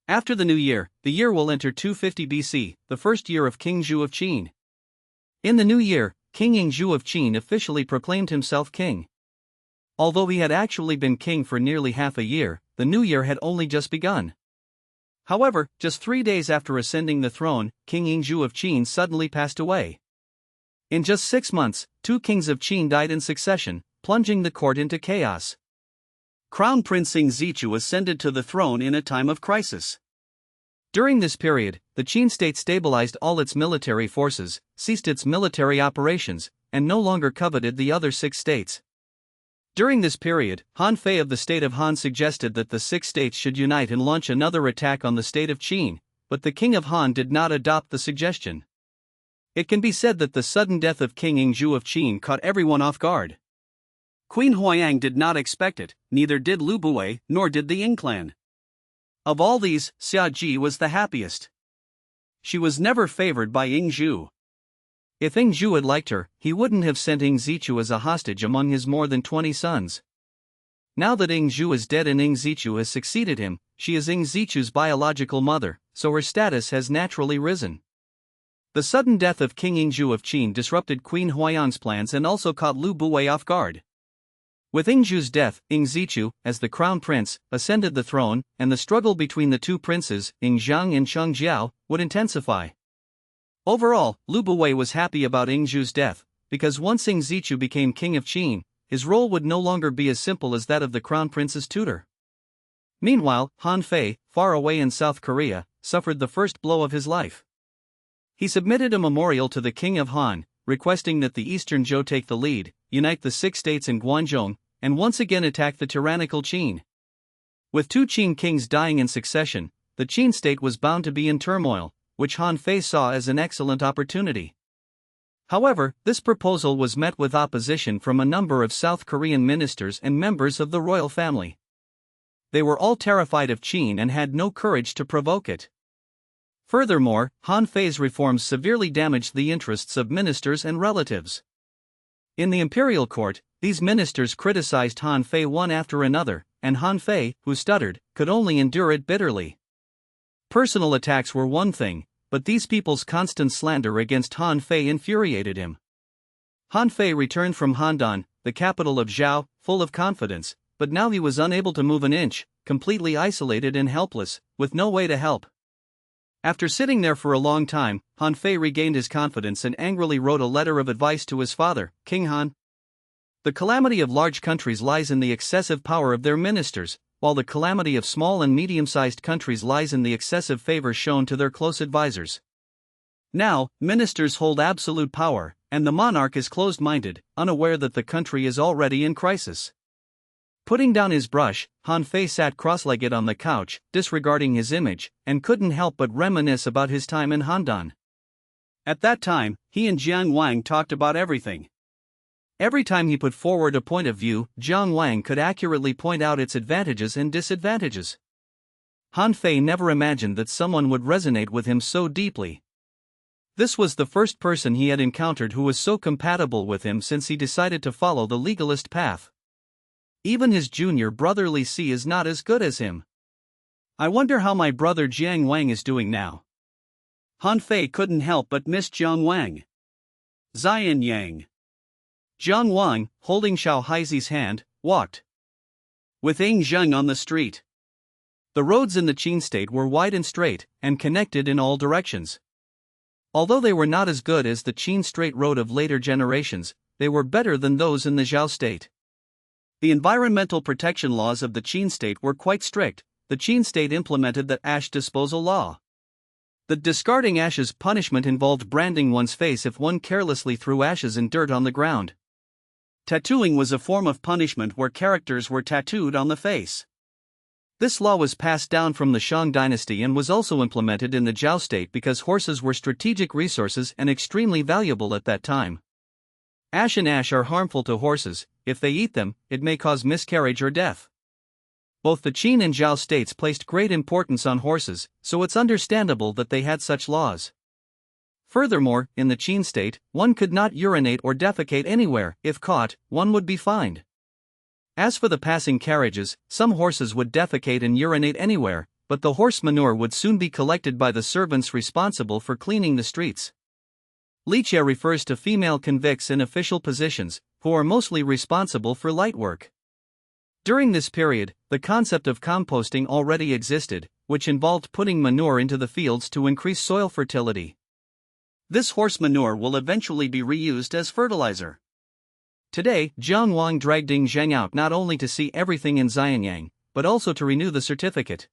After the New Year, the year will enter 250 BC, the first year of King Zhu of Qin. In the new year, King Yingzhu of Qin officially proclaimed himself king. Although he had actually been king for nearly half a year, the new year had only just begun. However, just 3 days after ascending the throne, King Yingzhu of Qin suddenly passed away. In just 6 months, 2 kings of Qin died in succession, plunging the court into chaos. Crown Prince Ing Zichu ascended to the throne in a time of crisis. During this period, the Qin state stabilized all its military forces, ceased its military operations, and no longer coveted the other 6 states. During this period, Han Fei of the state of Han suggested that the 6 states should unite and launch another attack on the state of Qin, but the king of Han did not adopt the suggestion. It can be said that the sudden death of King Yingzhu of Qin caught everyone off guard. Queen Huayang did not expect it, neither did Lu Buwei, nor did the Ying clan. Of all these, Xia Ji was the happiest. She was never favored by Yingzhu. If Yingzhu had liked her, he wouldn't have sent Ing Zichu as a hostage among his more than 20 sons. Now that Yingzhu is dead and Ing Zichu has succeeded him, she is Ing Zichu's biological mother, so her status has naturally risen. The sudden death of King Yingzhu of Qin disrupted Queen Huayang's plans and also caught Lu Buwei off guard. With Yingzhu's death, Ing Zichu, as the crown prince, ascended the throne, and the struggle between the 2 princes, Ing Zhang and Cheng Jiao, would intensify. Overall, Lu Buwei was happy about Yingzhu's death, because once Ing Zichu became king of Qin, his role would no longer be as simple as that of the crown prince's tutor. Meanwhile, Han Fei, far away in South Korea, suffered the first blow of his life. He submitted a memorial to the king of Han, requesting that the Eastern Zhou take the lead, unite the 6 states in Guangzhou, and once again attack the tyrannical Qin. With 2 Qin kings dying in succession, the Qin state was bound to be in turmoil, which Han Fei saw as an excellent opportunity. However, this proposal was met with opposition from a number of South Korean ministers and members of the royal family. They were all terrified of Qin and had no courage to provoke it. Furthermore, Han Fei's reforms severely damaged the interests of ministers and relatives. In the imperial court, these ministers criticized Han Fei one after another, and Han Fei, who stuttered, could only endure it bitterly. Personal attacks were one thing, but these people's constant slander against Han Fei infuriated him. Han Fei returned from Handan, the capital of Zhao, full of confidence, but now he was unable to move an inch, completely isolated and helpless, with no way to help. After sitting there for a long time, Han Fei regained his confidence and angrily wrote a letter of advice to his father, King Han. The calamity of large countries lies in the excessive power of their ministers, while the calamity of small and medium-sized countries lies in the excessive favor shown to their close advisors. Now, ministers hold absolute power, and the monarch is closed-minded, unaware that the country is already in crisis. Putting down his brush, Han Fei sat cross-legged on the couch, disregarding his image, and couldn't help but reminisce about his time in Handan. At that time, he and Jiang Wang talked about everything. Every time he put forward a point of view, Jiang Wang could accurately point out its advantages and disadvantages. Han Fei never imagined that someone would resonate with him so deeply. This was the first person he had encountered who was so compatible with him since he decided to follow the legalist path. Even his junior brother Li Si is not as good as him. I wonder how my brother Jiang Wang is doing now. Han Fei couldn't help but miss Jiang Wang. Xian Yang. Jiang Wang, holding Xiao Haizi's hand, walked with Ing Zheng on the street. The roads in the Qin state were wide and straight, and connected in all directions. Although they were not as good as the Qin straight road of later generations, they were better than those in the Zhao state. The environmental protection laws of the Qin state were quite strict. The Qin state implemented the ash disposal law. The discarding ashes punishment involved branding one's face if one carelessly threw ashes and dirt on the ground. Tattooing was a form of punishment where characters were tattooed on the face. This law was passed down from the Shang dynasty and was also implemented in the Zhao state because horses were strategic resources and extremely valuable at that time. Ash and ash are harmful to horses. If they eat them, it may cause miscarriage or death. Both the Qin and Zhao states placed great importance on horses, so it's understandable that they had such laws. Furthermore, in the Qin state, one could not urinate or defecate anywhere. If caught, one would be fined. As for the passing carriages, some horses would defecate and urinate anywhere, but the horse manure would soon be collected by the servants responsible for cleaning the streets. Liqie refers to female convicts in official positions, who are mostly responsible for light work. During this period, the concept of composting already existed, which involved putting manure into the fields to increase soil fertility. This horse manure will eventually be reused as fertilizer. Today, Jiang Wang dragged Ing Zheng out not only to see everything in Xianyang, but also to renew the certificate.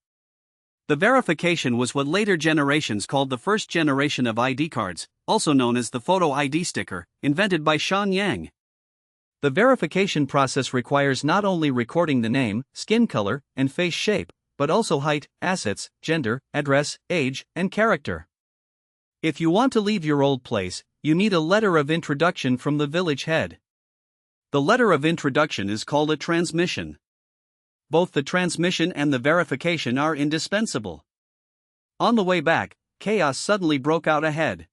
The verification was what later generations called the first generation of ID cards, also known as the photo ID sticker, invented by Shan Yang. The verification process requires not only recording the name, skin color, and face shape, but also height, assets, gender, address, age, and character. If you want to leave your old place, you need a letter of introduction from the village head. The letter of introduction is called a transmission. Both the transmission and the verification are indispensable. On the way back, chaos suddenly broke out ahead.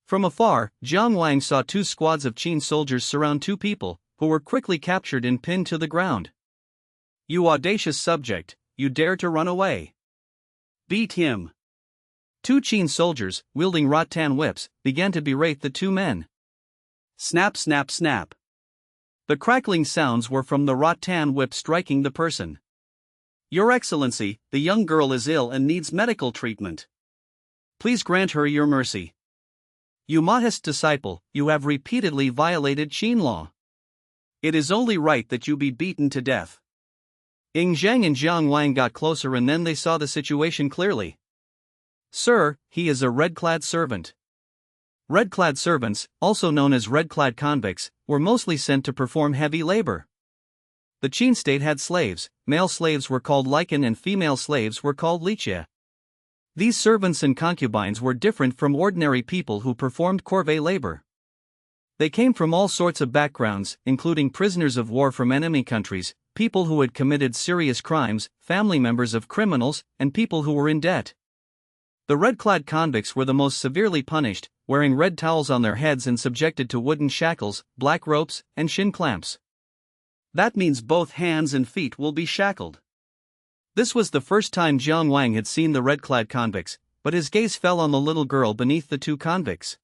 From afar, Jiang Wang saw two squads of Qin soldiers surround two people, who were quickly captured and pinned to the ground. "You audacious subject, you dare to run away. Beat him." Two Qin soldiers, wielding rattan whips, began to berate the two men. Snap, snap, snap. The crackling sounds were from the rattan whip striking the person. "Your Excellency, the young girl is ill and needs medical treatment. Please grant her your mercy. You modest disciple, you have repeatedly violated Qin law. It is only right that you be beaten to death." Ing Zheng and Jiang Wang got closer and then they saw the situation clearly. "Sir, he is a red-clad servant." Red-clad servants, also known as red-clad convicts, were mostly sent to perform heavy labor. The Qin state had slaves. Male slaves were called Lycan and female slaves were called Liqie. These servants and concubines were different from ordinary people who performed corvée labor. They came from all sorts of backgrounds, including prisoners of war from enemy countries, people who had committed serious crimes, family members of criminals, and people who were in debt. The red-clad convicts were the most severely punished, wearing red towels on their heads and subjected to wooden shackles, black ropes, and shin clamps. That means both hands and feet will be shackled. This was the first time Jiang Wang had seen the red-clad convicts, but his gaze fell on the little girl beneath the two convicts.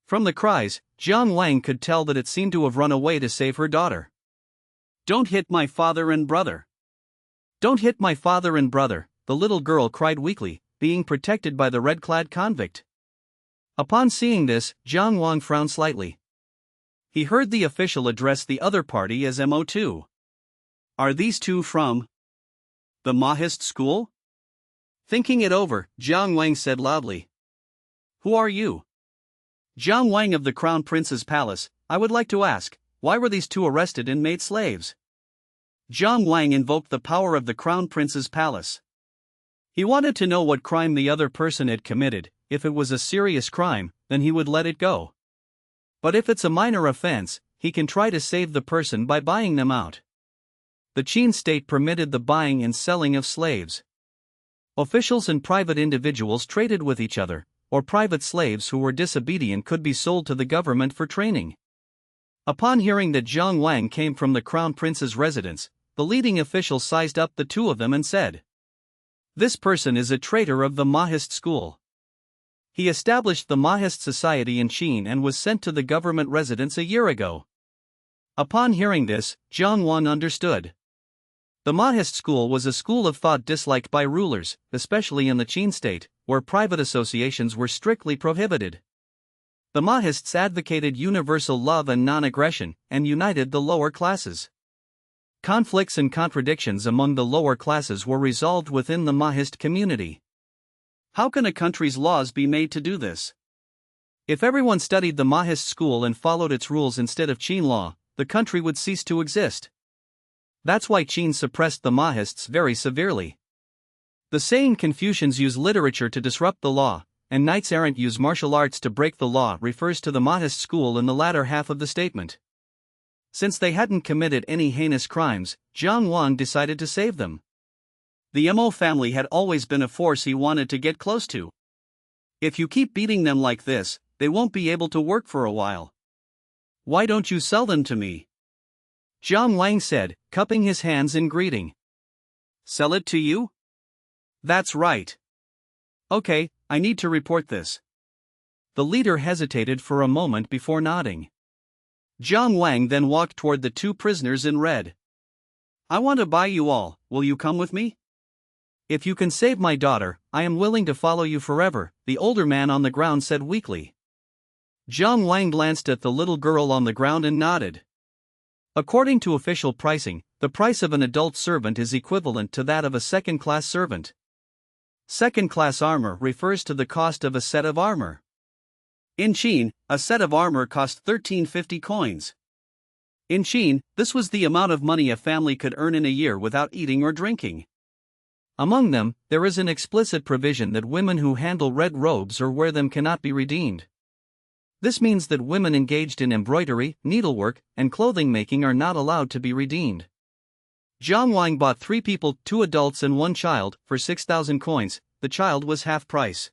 From the cries, Jiang Wang could tell that it seemed to have run away to save her daughter. "Don't hit my father and brother. Don't hit my father and brother," the little girl cried weakly, being protected by the red-clad convict. Upon seeing this, Jiang Wang frowned slightly. He heard the official address the other party as MO2. "Are these two from the Mahist school?" Thinking it over, Jiang Wang said loudly, Who are you? Jiang Wang of the Crown Prince's palace. I would like to ask, why were these two arrested and made slaves? Jiang Wang invoked the power of the Crown Prince's palace. He wanted to know what crime the other person had committed. If it was a serious crime, then he would let it go. But if it's a minor offense, he can try to save the person by buying them out. The Qin state permitted the buying and selling of slaves. Officials and private individuals traded with each other, or private slaves who were disobedient could be sold to the government for training. Upon hearing that Jiang Wang came from the Crown Prince's residence, the leading official sized up the two of them and said, "This person is a traitor of the Mahist school. He established the Mahist society in Qin and was sent to the government residence a year ago." Upon hearing this, Jiang Wang understood. The Mahist school was a school of thought disliked by rulers, especially in the Qin state, where private associations were strictly prohibited. The Mahists advocated universal love and non-aggression, and united the lower classes. Conflicts and contradictions among the lower classes were resolved within the Mahist community. How can a country's laws be made to do this? If everyone studied the Mahist school and followed its rules instead of Qin law, the country would cease to exist. That's why Qin suppressed the Mahists very severely. The saying Confucians use literature to disrupt the law, and knights errant use martial arts to break the law refers to the Mahist school in the latter half of the statement. Since they hadn't committed any heinous crimes, Jiang Wang decided to save them. The Mo family had always been a force he wanted to get close to. If you keep beating them like this, they won't be able to work for a while. Why don't you sell them to me? Jiang Wang said, cupping his hands in greeting. Sell it to you? That's right. Okay, I need to report this. The leader hesitated for a moment before nodding. Jiang Wang then walked toward the two prisoners in red. I want to buy you all, will you come with me? If you can save my daughter, I am willing to follow you forever, the older man on the ground said weakly. Jiang Wang glanced at the little girl on the ground and nodded. According to official pricing, the price of an adult servant is equivalent to that of a second-class servant. Second-class armor refers to the cost of a set of armor. In Qin, a set of armor cost 1350 coins. In Qin, this was the amount of money a family could earn in a year without eating or drinking. Among them, there is an explicit provision that women who handle red robes or wear them cannot be redeemed. This means that women engaged in embroidery, needlework, and clothing making are not allowed to be redeemed. Jiang Wang bought 3 people, 2 adults and 1 child, for 6,000 coins. The child was half price.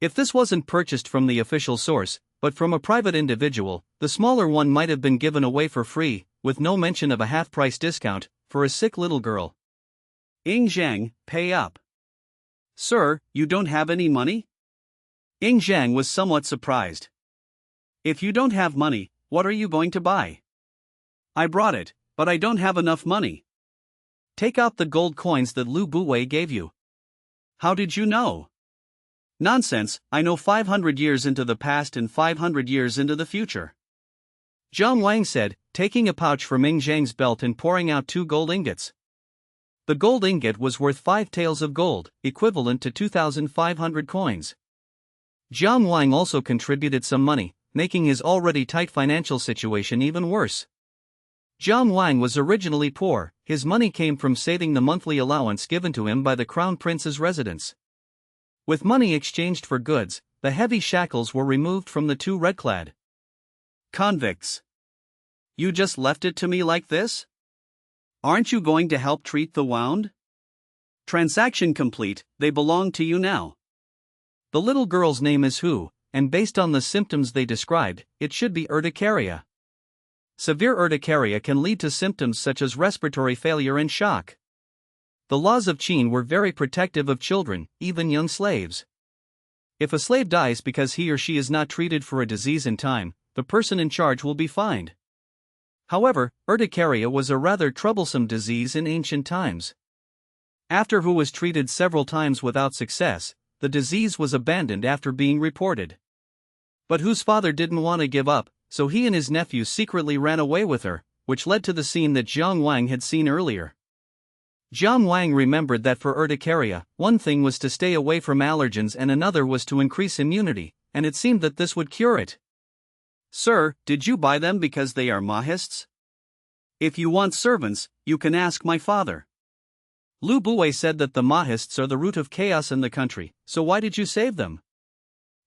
If this wasn't purchased from the official source, but from a private individual, the smaller one might have been given away for free, with no mention of a half-price discount, for a sick little girl. Ying Zhang, pay up. Sir, you don't have any money? Ying Zhang was somewhat surprised. If you don't have money, what are you going to buy? I brought it, but I don't have enough money. Take out the gold coins that Lu Buwei gave you. How did you know? Nonsense, I know 500 years into the past and 500 years into the future. Jiang Wang said, taking a pouch from Ying Zhang's belt and pouring out 2 gold ingots. The gold ingot was worth 5 taels of gold, equivalent to 2,500 coins. Jiang Wang also contributed some money, making his already tight financial situation even worse. Jiang Wang was originally poor. His money came from saving the monthly allowance given to him by the Crown Prince's residence. With money exchanged for goods, the heavy shackles were removed from the 2 red-clad convicts. You just left it to me like this? Aren't you going to help treat the wound? Transaction complete, they belong to you now. The little girl's name is Hu, and based on the symptoms they described, it should be urticaria. Severe urticaria can lead to symptoms such as respiratory failure and shock. The laws of Qin were very protective of children, even young slaves. If a slave dies because he or she is not treated for a disease in time, the person in charge will be fined. However, urticaria was a rather troublesome disease in ancient times. After Hu was treated several times without success, the disease was abandoned after being reported. But Hu's father didn't want to give up, so he and his nephew secretly ran away with her, which led to the scene that Jiang Wang had seen earlier. Jiang Wang remembered that for urticaria, one thing was to stay away from allergens and another was to increase immunity, and it seemed that this would cure it. Sir, did you buy them because they are Mahists? If you want servants, you can ask my father. Lu Bue said that the Mahists are the root of chaos in the country, so why did you save them?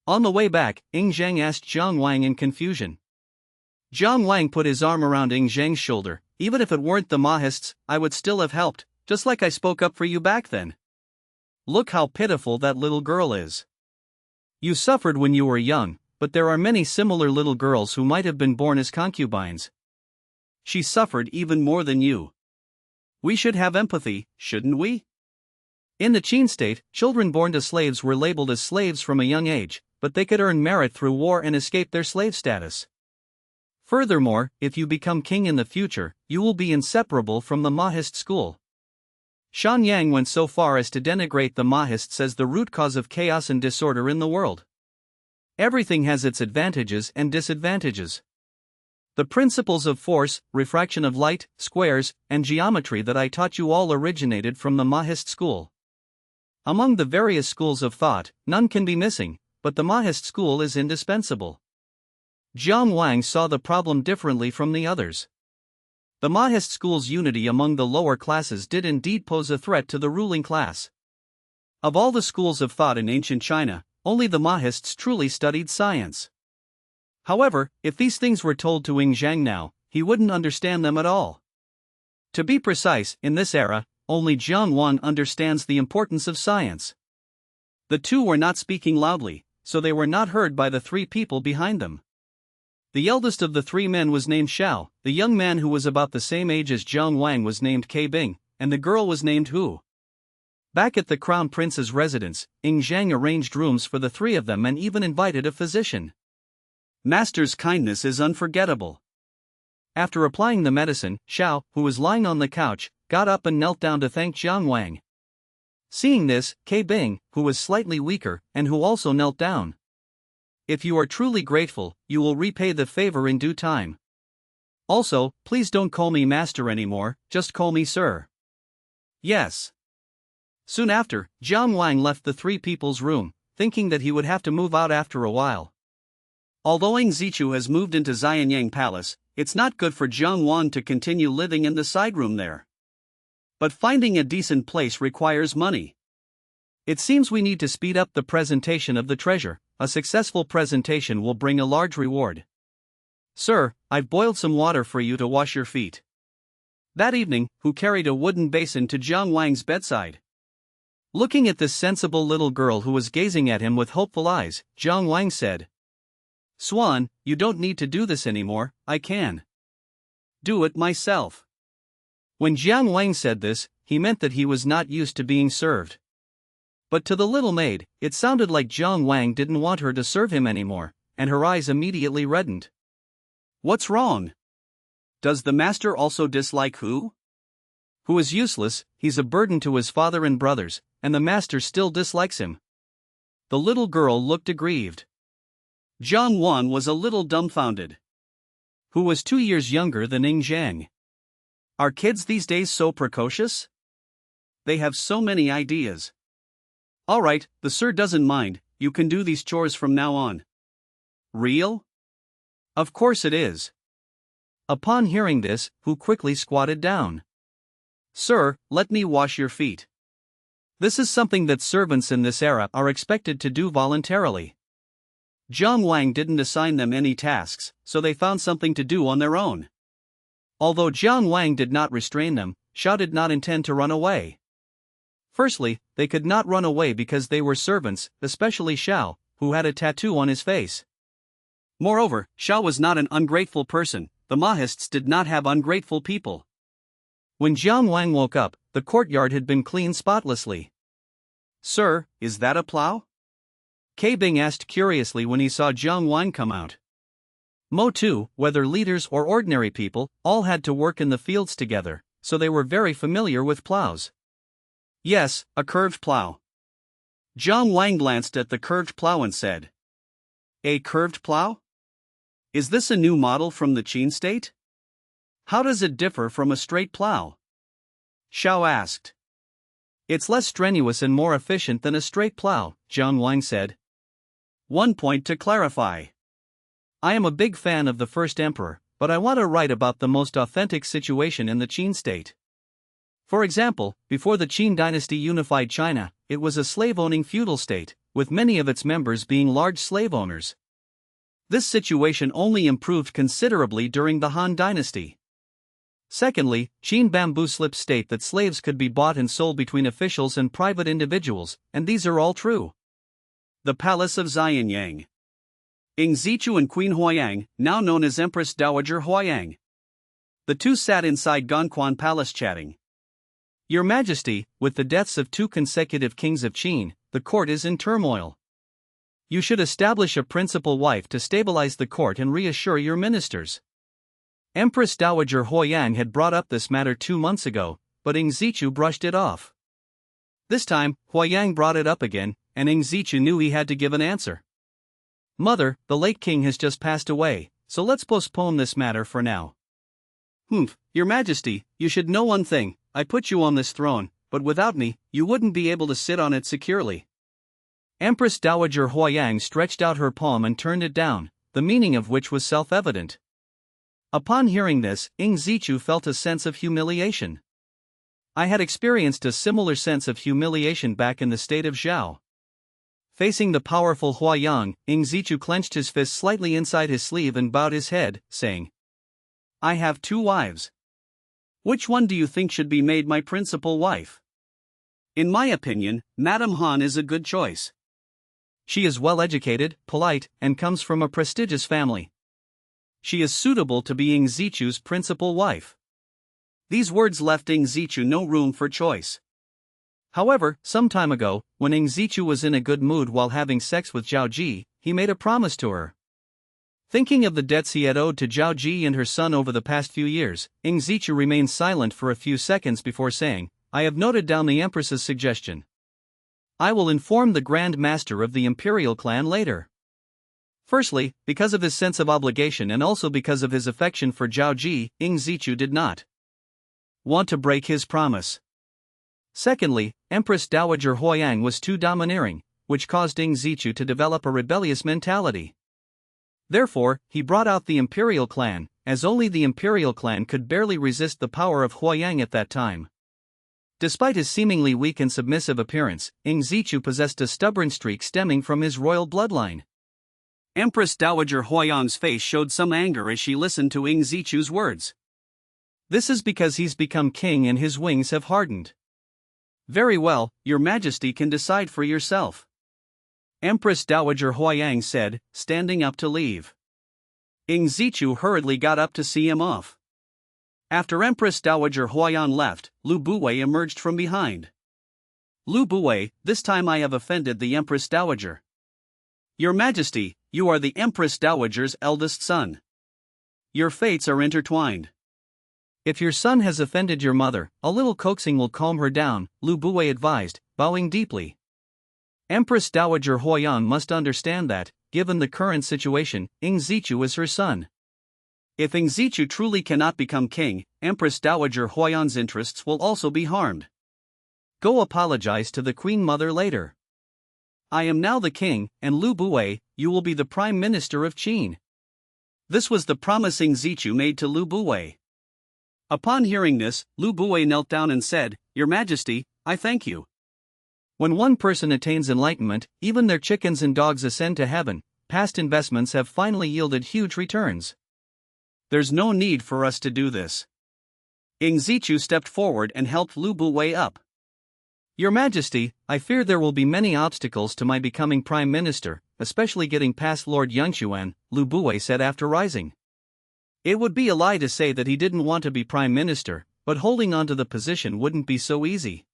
On the way back, Ing Zhang asked Jiang Wang in confusion. Jiang Wang put his arm around Ing Zhang's shoulder. Even if it weren't the Mahists, I would still have helped, just like I spoke up for you back then. Look how pitiful that little girl is. You suffered when you were young, but there are many similar little girls who might have been born as concubines. She suffered even more than you. We should have empathy, shouldn't we? In the Qin state, children born to slaves were labeled as slaves from a young age, but they could earn merit through war and escape their slave status. Furthermore, if you become king in the future, you will be inseparable from the Mahist school. Shan Yang went so far as to denigrate the Mahists as the root cause of chaos and disorder in the world. Everything has its advantages and disadvantages. The principles of force, refraction of light, squares, and geometry that I taught you all originated from the Mahist school. Among the various schools of thought, none can be missing, but the Mahist school is indispensable. Jiang Wang saw the problem differently from the others. The Mahist school's unity among the lower classes did indeed pose a threat to the ruling class. Of all the schools of thought in ancient China, only the Mahists truly studied science. However, if these things were told to Ing Zhang now, he wouldn't understand them at all. To be precise, in this era, only Jiang Wang understands the importance of science. The two were not speaking loudly, so they were not heard by the three people behind them. The eldest of the three men was named Xiao, the young man who was about the same age as Jiang Wang was named Ke Bing, and the girl was named Hu. Back at the Crown Prince's residence, Ing Zhang arranged rooms for the three of them and even invited a physician. Master's kindness is unforgettable. After applying the medicine, Xiao, who was lying on the couch, got up and knelt down to thank Jiang Wang. Seeing this, Ke Bing, who was slightly weaker, and who also knelt down. If you are truly grateful, you will repay the favor in due time. Also, please don't call me master anymore, just call me sir. Yes. Soon after, Jiang Wang left the three people's room, thinking that he would have to move out after a while. Although Ing Zichu has moved into Xianyang Palace, it's not good for Jiang Wang to continue living in the side room there. But finding a decent place requires money. It seems we need to speed up the presentation of the treasure. A successful presentation will bring a large reward. Sir, I've boiled some water for you to wash your feet. That evening, Hu carried a wooden basin to Jiang Wang's bedside. Looking at this sensible little girl who was gazing at him with hopeful eyes, Jiang Wang said, Swan, you don't need to do this anymore, I can do it myself. When Jiang Wang said this, he meant that he was not used to being served. But to the little maid, it sounded like Jiang Wang didn't want her to serve him anymore, and her eyes immediately reddened. What's wrong? Does the master also dislike Hu? Hu is useless, he's a burden to his father and brothers, and the master still dislikes him. The little girl looked aggrieved. Jiang Wang was a little dumbfounded. Hu was 2 years younger than Ing Zhang. Are kids these days so precocious? They have so many ideas. Alright, the sir doesn't mind, you can do these chores from now on. Real? Of course it is. Upon hearing this, Hu quickly squatted down. Sir, let me wash your feet. This is something that servants in this era are expected to do voluntarily. Jiang Wang didn't assign them any tasks, so they found something to do on their own. Although Jiang Wang did not restrain them, Xiao did not intend to run away. Firstly, they could not run away because they were servants, especially Xiao, who had a tattoo on his face. Moreover, Xiao was not an ungrateful person, the Mahists did not have ungrateful people. When Jiang Wang woke up, the courtyard had been cleaned spotlessly. Sir, is that a plow? Ke Bing asked curiously when he saw Jiang Wang come out. Mo too, whether leaders or ordinary people, all had to work in the fields together, so they were very familiar with plows. Yes, a curved plow. Jiang Wang glanced at the curved plow and said, A curved plow? Is this a new model from the Qin state? How does it differ from a straight plow? Xiao asked. It's less strenuous and more efficient than a straight plow, Jiang Wang said. One point to clarify. I am a big fan of the first emperor, but I want to write about the most authentic situation in the Qin state. For example, before the Qin dynasty unified China, it was a slave-owning feudal state, with many of its members being large slave owners. This situation only improved considerably during the Han dynasty. Secondly, Qin bamboo slips state that slaves could be bought and sold between officials and private individuals, and these are all true. The Palace of Xianyang. Ing Zichu and Queen Huayang, now known as Empress Dowager Huayang. The two sat inside Gongquan Palace chatting. Your Majesty, with the deaths of 2 consecutive kings of Qin, the court is in turmoil. You should establish a principal wife to stabilize the court and reassure your ministers. Empress Dowager Huayang had brought up this matter 2 months ago, but Ing Zichu brushed it off. This time, Huayang brought it up again, and Ing Zichu knew he had to give an answer. Mother, the late king has just passed away, so let's postpone this matter for now. Your Majesty, you should know one thing, I put you on this throne, but without me, you wouldn't be able to sit on it securely. Empress Dowager Huayang stretched out her palm and turned it down, the meaning of which was self-evident. Upon hearing this, Ing Zichu felt a sense of humiliation. I had experienced a similar sense of humiliation back in the state of Zhao. Facing the powerful Huayang, Ing Zichu clenched his fist slightly inside his sleeve and bowed his head, saying, I have 2 wives. Which one do you think should be made my principal wife? In my opinion, Madame Han is a good choice. She is well-educated, polite, and comes from a prestigious family. She is suitable to be Ing Zichu's principal wife. These words left Ing Zichu no room for choice. However, some time ago, when Ing Zichu was in a good mood while having sex with Zhao Ji, he made a promise to her. Thinking of the debts he had owed to Zhao Ji and her son over the past few years, Ing Zichu remained silent for a few seconds before saying, I have noted down the Empress's suggestion. I will inform the Grand Master of the Imperial clan later. Firstly, because of his sense of obligation and also because of his affection for Zhao Ji, Ing Zichu did not want to break his promise. Secondly, Empress Dowager Huayang was too domineering, which caused Ing Zichu to develop a rebellious mentality. Therefore, he brought out the Imperial clan, as only the Imperial clan could barely resist the power of Huayang at that time. Despite his seemingly weak and submissive appearance, Ing Zichu possessed a stubborn streak stemming from his royal bloodline. Empress Dowager Huayang's face showed some anger as she listened to Ing Zichu's words. This is because he's become king and his wings have hardened. Very well, your Majesty can decide for yourself. Empress Dowager Huayang said, standing up to leave. Ing Zichu hurriedly got up to see him off. After Empress Dowager Huayang left, Lu Buwei emerged from behind. Lu Buwei, this time I have offended the Empress Dowager. Your Majesty, you are the Empress Dowager's eldest son. Your fates are intertwined. If your son has offended your mother, a little coaxing will calm her down, Lu Buwei advised, bowing deeply. Empress Dowager Huayang must understand that, given the current situation, Ing Zichu is her son. If Ing Zichu truly cannot become king, Empress Dowager Huayang's interests will also be harmed. Go apologize to the Queen Mother later. I am now the king, and Lu Buwei, you will be the Prime Minister of Qin. This was the promise Ing Zichu made to Lu Buwei. Upon hearing this, Lu Buwei knelt down and said, Your Majesty, I thank you. When one person attains enlightenment, even their chickens and dogs ascend to heaven. Past investments have finally yielded huge returns. There's no need for us to do this. Ing Zichu stepped forward and helped Lu Buwei up. Your Majesty, I fear there will be many obstacles to my becoming Prime Minister, especially getting past Lord Yangquan, Lu Buwei said after rising. It would be a lie to say that he didn't want to be Prime Minister, but holding on to the position wouldn't be so easy.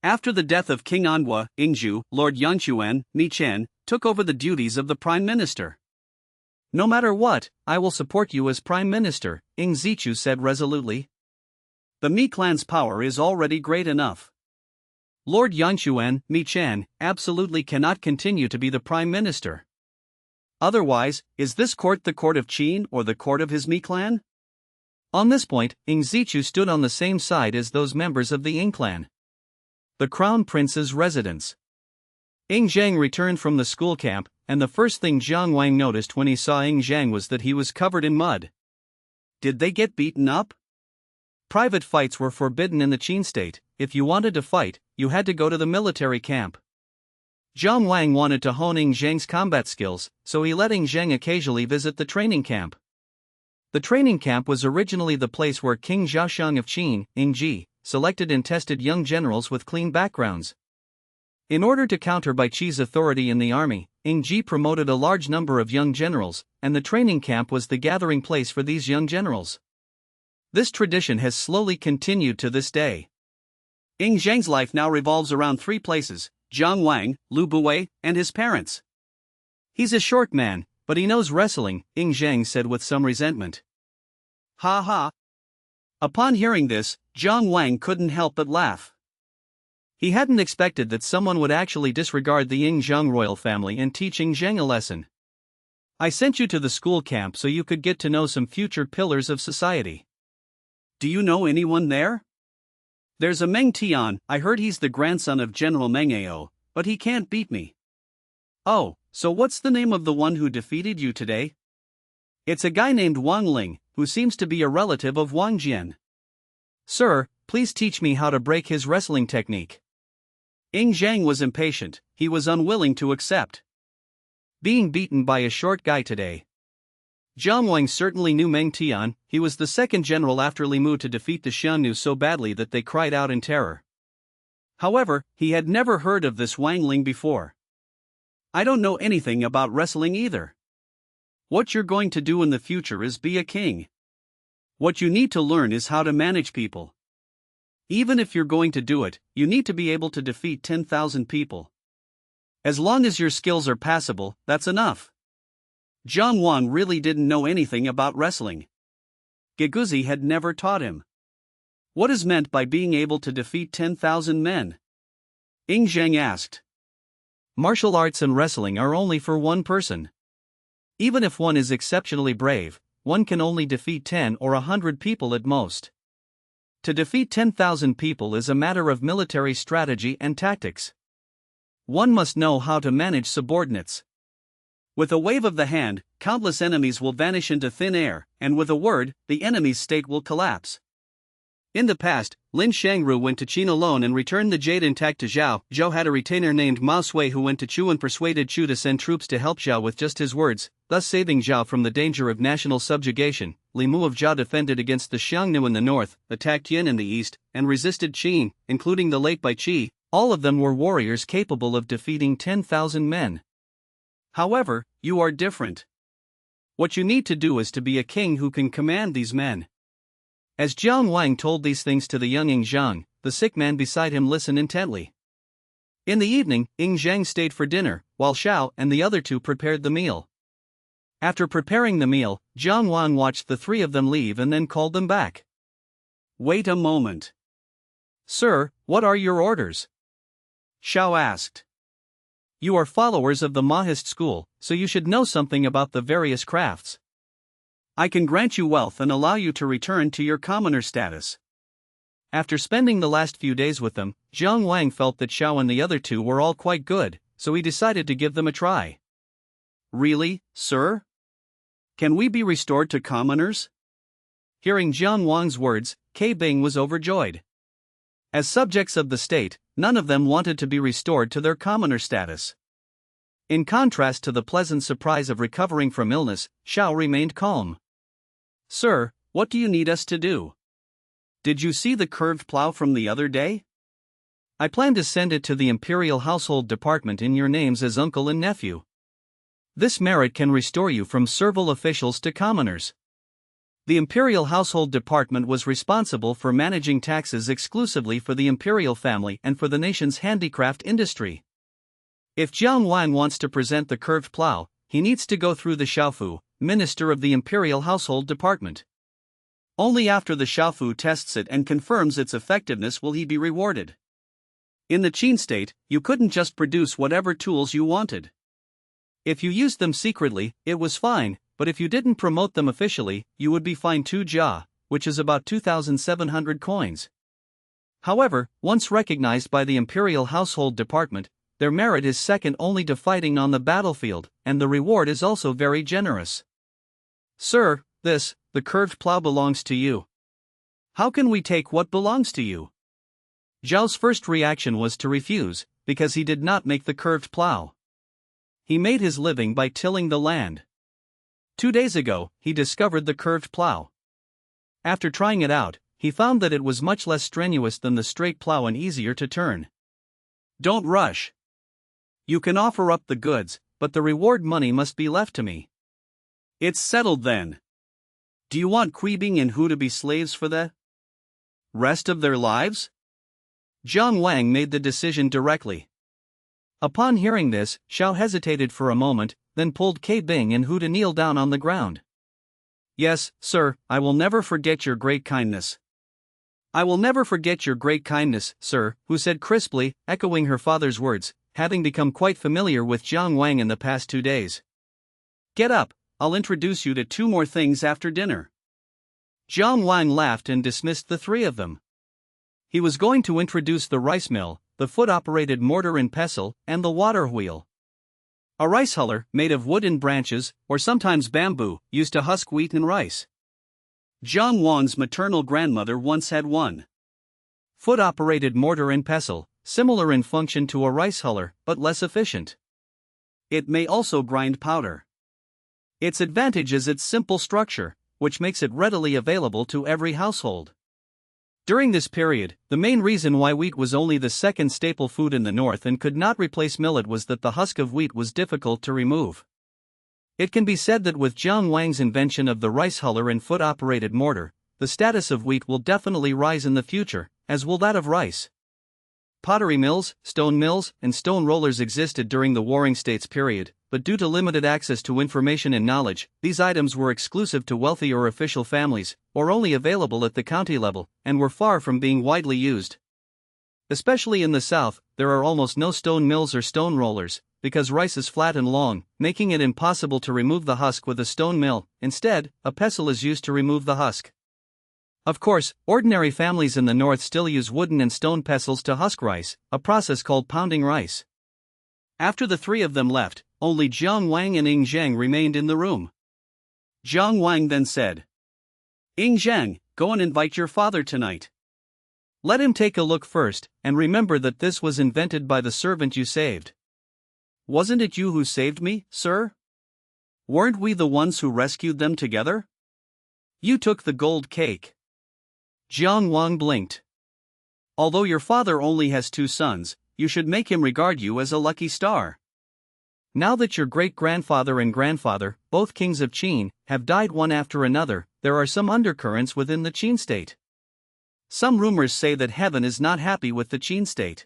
After the death of King Anhua, Ingzhu, Lord Yangquan, Mi Chen, took over the duties of the Prime Minister. No matter what, I will support you as Prime Minister, Ing Zichu said resolutely. The Mi clan's power is already great enough. Lord Yangquan, Mi Chen, absolutely cannot continue to be the Prime Minister. Otherwise, is this court the court of Qin or the court of his Mi clan? On this point, Ing Zichu stood on the same side as those members of the Ing clan. The Crown Prince's residence. Ing Zhang returned from the school camp, and the first thing Jiang Wang noticed when he saw Ing Zhang was that he was covered in mud. Did they get beaten up? Private fights were forbidden in the Qin state. If you wanted to fight, you had to go to the military camp. Jiang Wang wanted to hone Ing Zhang's combat skills, so he let Ing Zhang occasionally visit the training camp. The training camp was originally the place where King Zhaoxiang of Qin, Ing Ji, selected and tested young generals with clean backgrounds. In order to counter Bai Qi's authority in the army, Ing Ji promoted a large number of young generals, and the training camp was the gathering place for these young generals. This tradition has slowly continued to this day. Ing Zhang's life now revolves around three places: Jiang Wang, Lu Buwei, and his parents. He's a short man, but he knows wrestling, Ing Zhang said with some resentment. Ha ha. Upon hearing this, Jiang Wang couldn't help but laugh. He hadn't expected that someone would actually disregard the Ing Zhang royal family and teach Ing Zhang a lesson. I sent you to the school camp so you could get to know some future pillars of society. Do you know anyone there? There's a Meng Tian. I heard he's the grandson of General Meng Ao, but he can't beat me. Oh, so what's the name of the one who defeated you today? It's a guy named Wang Ling, who seems to be a relative of Wang Jian. Sir, please teach me how to break his wrestling technique. Ing Zhang was impatient. He was unwilling to accept being beaten by a short guy today. Jiang Wang certainly knew Meng Tian. He was the second general after Li Mu to defeat the Xiongnu so badly that they cried out in terror. However, he had never heard of this Wang Ling before. I don't know anything about wrestling either. What you're going to do in the future is be a king. What you need to learn is how to manage people. Even if you're going to do it, you need to be able to defeat 10,000 people. As long as your skills are passable, that's enough. Jiang Wang really didn't know anything about wrestling. Geguzi had never taught him. What is meant by being able to defeat 10,000 men? Ing Zhang asked. Martial arts and wrestling are only for one person. Even if one is exceptionally brave, one can only defeat 10 or 100 people at most. To defeat 10,000 people is a matter of military strategy and tactics. One must know how to manage subordinates. With a wave of the hand, countless enemies will vanish into thin air, and with a word, the enemy's state will collapse. In the past, Lin Shangru went to Qin alone and returned the jade intact to Zhao. Zhao had a retainer named Mao Sui who went to Chu and persuaded Chu to send troops to help Zhao with just his words, thus saving Zhao from the danger of national subjugation. Li Mu of Zhao defended against the Xiongnu in the north, attacked Yin in the east, and resisted Qin, including the late Bai Qi. All of them were warriors capable of defeating 10,000 men. However, you are different. What you need to do is to be a king who can command these men. As Jiang Wang told these things to the young Ing Zhang, the sick man beside him listened intently. In the evening, Ing Zhang stayed for dinner, while Xiao and the other two prepared the meal. After preparing the meal, Jiang Wang watched the three of them leave and then called them back. Wait a moment. Sir, what are your orders? Xiao asked. You are followers of the Mahist school, so you should know something about the various crafts. I can grant you wealth and allow you to return to your commoner status. After spending the last few days with them, Jiang Wang felt that Xiao and the other two were all quite good, so he decided to give them a try. Really, sir? Can we be restored to commoners? Hearing Jiang Wang's words, K Bing was overjoyed. As subjects of the state, none of them wanted to be restored to their commoner status. In contrast to the pleasant surprise of recovering from illness, Xiao remained calm. Sir, what do you need us to do? Did you see the curved plow from the other day? I plan to send it to the Imperial Household Department in your names as uncle and nephew. This merit can restore you from servile officials to commoners. The Imperial Household Department was responsible for managing taxes exclusively for the imperial family and for the nation's handicraft industry. If Jiang Wang wants to present the curved plow, he needs to go through the Xiaofu, Minister of the Imperial Household Department. Only after the Xiaofu tests it and confirms its effectiveness will he be rewarded. In the Qin state, you couldn't just produce whatever tools you wanted. If you used them secretly, it was fine, but if you didn't promote them officially, you would be fined 2 jia, which is about 2,700 coins. However, once recognized by the Imperial Household Department, their merit is second only to fighting on the battlefield, and the reward is also very generous. Sir, the curved plow belongs to you. How can we take what belongs to you? Zhao's first reaction was to refuse, because he did not make the curved plow. He made his living by tilling the land. 2 days ago, he discovered the curved plow. After trying it out, he found that it was much less strenuous than the straight plow and easier to turn. Don't rush. You can offer up the goods, but the reward money must be left to me. It's settled then. Do you want Kuibing and Hu to be slaves for the rest of their lives? Jiang Wang made the decision directly. Upon hearing this, Xiao hesitated for a moment, then pulled Bing and Hu to kneel down on the ground. Yes, sir, I will never forget your great kindness. I will never forget your great kindness, sir, Hu said crisply, echoing her father's words, having become quite familiar with Jiang Wang in the past 2 days. Get up, I'll introduce you to 2 more things after dinner. Jiang Wang laughed and dismissed the 3 of them. He was going to introduce the rice mill, the foot-operated mortar and pestle, and the water wheel. A rice huller, made of wood and branches, or sometimes bamboo, used to husk wheat and rice. Jiang Wang's maternal grandmother once had one. Foot-operated mortar and pestle, similar in function to a rice huller, but less efficient. It may also grind powder. Its advantage is its simple structure, which makes it readily available to every household. During this period, the main reason why wheat was only the second staple food in the north and could not replace millet was that the husk of wheat was difficult to remove. It can be said that with Jiang Wang's invention of the rice huller and foot-operated mortar, the status of wheat will definitely rise in the future, as will that of rice. Pottery mills, and stone rollers existed during the Warring States period, but due to limited access to information and knowledge, these items were exclusive to wealthy or official families, or only available at the county level, and were far from being widely used. Especially in the south, there are almost no stone mills or stone rollers, because rice is flat and long, making it impossible to remove the husk with a stone mill. Instead, a pestle is used to remove the husk. Of course, ordinary families in the north still use wooden and stone pestles to husk rice, a process called pounding rice. After the 3 of them left, only Jiang Wang and Ying Zhang remained in the room. Jiang Wang then said, Ying Zhang, go and invite your father tonight. Let him take a look first, and remember that this was invented by the servant you saved. Wasn't it you who saved me, sir? Weren't we the ones who rescued them together? You took the gold cake. Jiang Wang blinked. Although your father only has 2 sons, you should make him regard you as a lucky star. Now that your great-grandfather and grandfather, both kings of Qin, have died one after another, there are some undercurrents within the Qin state. Some rumors say that heaven is not happy with the Qin state.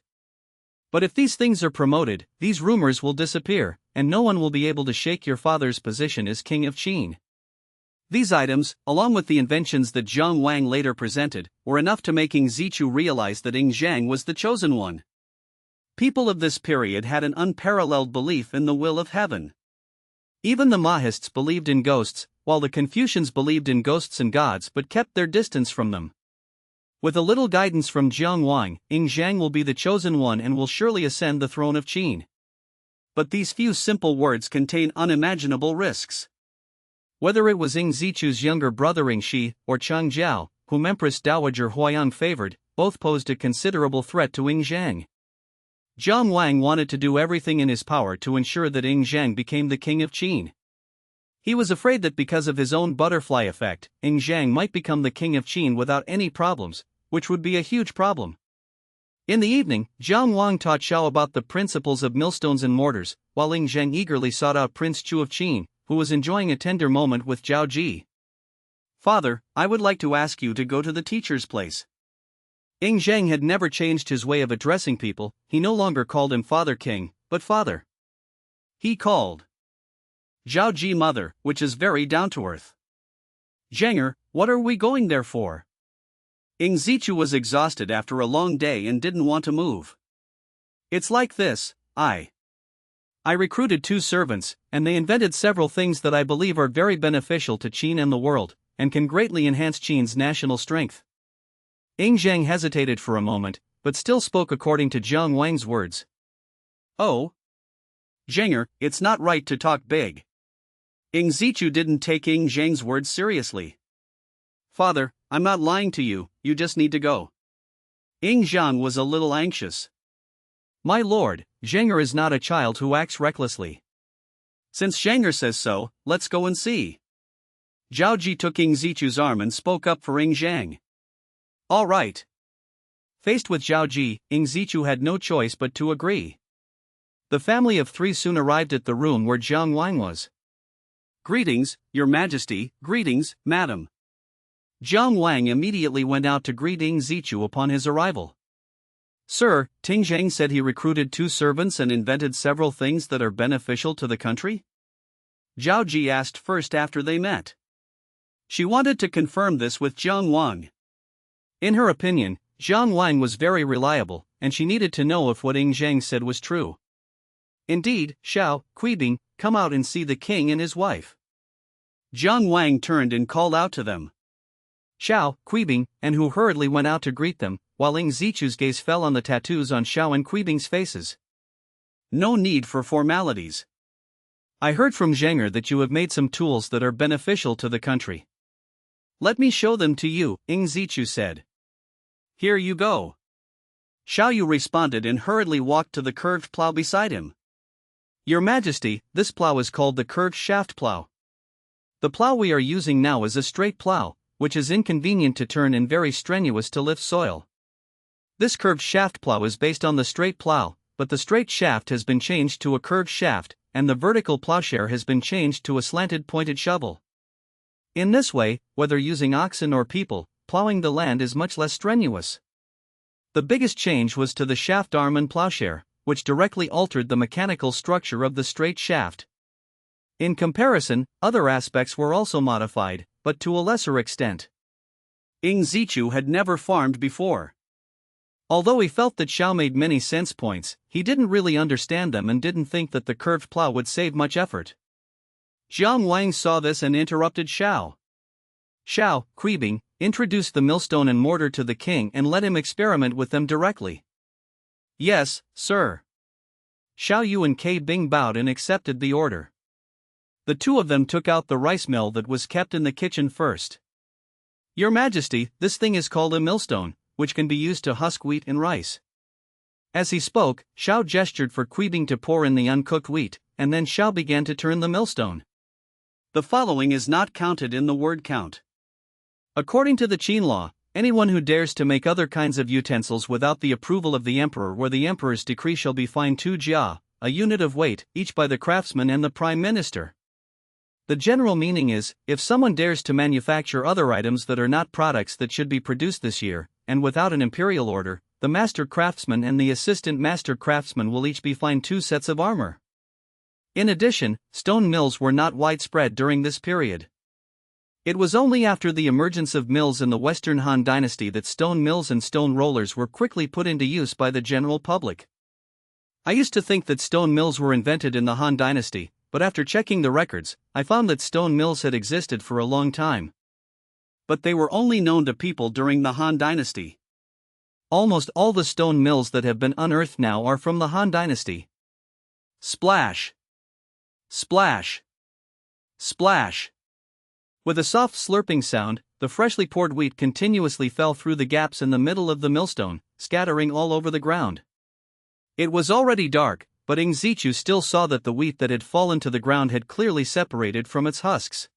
But if these things are promoted, these rumors will disappear, and no one will be able to shake your father's position as king of Qin. These items, along with the inventions that Jiang Wang later presented, were enough to make Ying Zichu realize that Ying Zhang was the chosen one. People of this period had an unparalleled belief in the will of heaven. Even the Mahists believed in ghosts, while the Confucians believed in ghosts and gods but kept their distance from them. With a little guidance from Jiang Wang, Ying Zhang will be the chosen one and will surely ascend the throne of Qin. But these few simple words contain unimaginable risks. Whether it was Ying Zichu's younger brother Ying Shi, or Chang Jiao, whom Empress Dowager Huayang favored, both posed a considerable threat to Ying Zhang. Jiang Wang wanted to do everything in his power to ensure that Ying Zhang became the king of Qin. He was afraid that because of his own butterfly effect, Ying Zhang might become the king of Qin without any problems, which would be a huge problem. In the evening, Jiang Wang taught Xiao about the principles of millstones and mortars, while Ying Zhang eagerly sought out Prince Chu of Qin, who was enjoying a tender moment with Zhao Ji. Father, I would like to ask you to go to the teacher's place. Ying Zhang had never changed his way of addressing people. He no longer called him Father King, but Father. He called Zhao Ji Mother, which is very down-to-earth. Zhanger, what are we going there for? Ying Zichu was exhausted after a long day and didn't want to move. It's like this, I recruited 2 servants, and they invented several things that I believe are very beneficial to Qin and the world, and can greatly enhance Qin's national strength. Ing Zhang hesitated for a moment, but still spoke according to Jiang Wang's words. Oh, Zhanger, it's not right to talk big. Ing Zichu didn't take Ing Zhang's words seriously. Father, I'm not lying to you, you just need to go. Ing Zhang was a little anxious. My lord, Zhanger is not a child who acts recklessly. Since Zhanger says so, let's go and see. Zhao Ji took Ing Zichu's arm and spoke up for Ing Zhang. All right. Faced with Zhao Ji, Ing Zichu had no choice but to agree. The family of three soon arrived at the room where Jiang Wang was. Greetings, Your Majesty, greetings, Madam. Jiang Wang immediately went out to greet Ing Zichu upon his arrival. Sir, Ting Zhang said he recruited 2 servants and invented several things that are beneficial to the country? Zhao Ji asked first after they met. She wanted to confirm this with Jiang Wang. In her opinion, Jiang Wang was very reliable, and she needed to know if what Ing Zhang said was true. Indeed, Xiao, Kuibing, come out and see the king and his wife. Jiang Wang turned and called out to them. Xiao, Kuibing, and who hurriedly went out to greet them, while Ing Zichu's gaze fell on the tattoos on Xiao and Kuibing's faces. No need for formalities. I heard from Zhanger that you have made some tools that are beneficial to the country. Let me show them to you, Ing Zichu said. Here you go. Xiao Yu responded and hurriedly walked to the curved plow beside him. Your Majesty, this plow is called the curved shaft plow. The plow we are using now is a straight plow, which is inconvenient to turn and very strenuous to lift soil. This curved shaft plow is based on the straight plow, but the straight shaft has been changed to a curved shaft, and the vertical plowshare has been changed to a slanted pointed shovel. In this way, whether using oxen or people, plowing the land is much less strenuous. The biggest change was to the shaft arm and plowshare, which directly altered the mechanical structure of the straight shaft. In comparison, other aspects were also modified, but to a lesser extent. Ing Zichu had never farmed before. Although he felt that Xiao made many sense points, he didn't really understand them and didn't think that the curved plow would save much effort. Jiang Wang saw this and interrupted Xiao. Xiao, Kuibing, introduced the millstone and mortar to the king and let him experiment with them directly. Yes, sir. Xiao Yu and K Bing bowed and accepted the order. The two of them took out the rice mill that was kept in the kitchen first. Your Majesty, this thing is called a millstone, which can be used to husk wheat and rice. As he spoke, Xiao gestured for Kuibing to pour in the uncooked wheat, and then Xiao began to turn the millstone. The following is not counted in the word count. According to the Qin law, anyone who dares to make other kinds of utensils without the approval of the emperor or the emperor's decree shall be fined 2 jia, a unit of weight, each by the craftsman and the prime minister. The general meaning is, if someone dares to manufacture other items that are not products that should be produced this year, and without an imperial order, the master craftsman and the assistant master craftsman will each be fined 2 sets of armor. In addition, stone mills were not widespread during this period. It was only after the emergence of mills in the Western Han Dynasty that stone mills and stone rollers were quickly put into use by the general public. I used to think that stone mills were invented in the Han Dynasty, but after checking the records, I found that stone mills had existed for a long time. But they were only known to people during the Han Dynasty. Almost all the stone mills that have been unearthed now are from the Han Dynasty. Splash! Splash! Splash! With a soft slurping sound, the freshly poured wheat continuously fell through the gaps in the middle of the millstone, scattering all over the ground. It was already dark, but Ing Zichu still saw that the wheat that had fallen to the ground had clearly separated from its husks.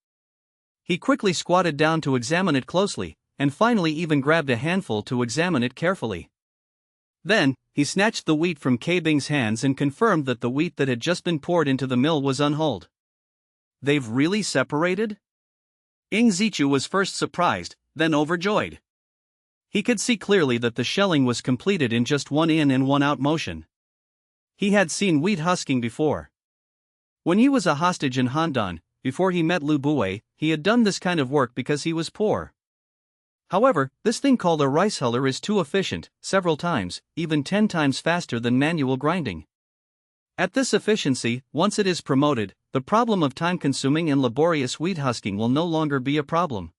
He quickly squatted down to examine it closely, and finally even grabbed a handful to examine it carefully. Then, he snatched the wheat from K Bing's hands and confirmed that the wheat that had just been poured into the mill was unhulled. They've really separated? Ing Zichu was first surprised, then overjoyed. He could see clearly that the shelling was completed in just one in and one out motion. He had seen wheat husking before. When he was a hostage in Handan, before he met Lu Bue, he had done this kind of work because he was poor. However, this thing called a rice huller is too efficient, several times, even 10 times faster than manual grinding. At this efficiency, once it is promoted, the problem of time-consuming and laborious wheat husking will no longer be a problem.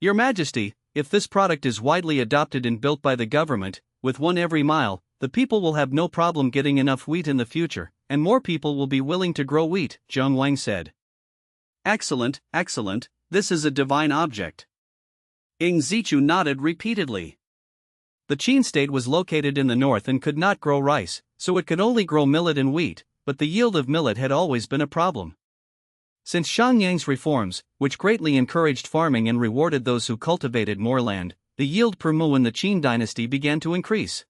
Your Majesty, if this product is widely adopted and built by the government, with one every mile, the people will have no problem getting enough wheat in the future, and more people will be willing to grow wheat, Zhang Wang said. Excellent, excellent, this is a divine object. Ing Zichu nodded repeatedly. The Qin state was located in the north and could not grow rice, so it could only grow millet and wheat, but the yield of millet had always been a problem. Since Xiangyang's reforms, which greatly encouraged farming and rewarded those who cultivated more land, the yield per mu in the Qin dynasty began to increase.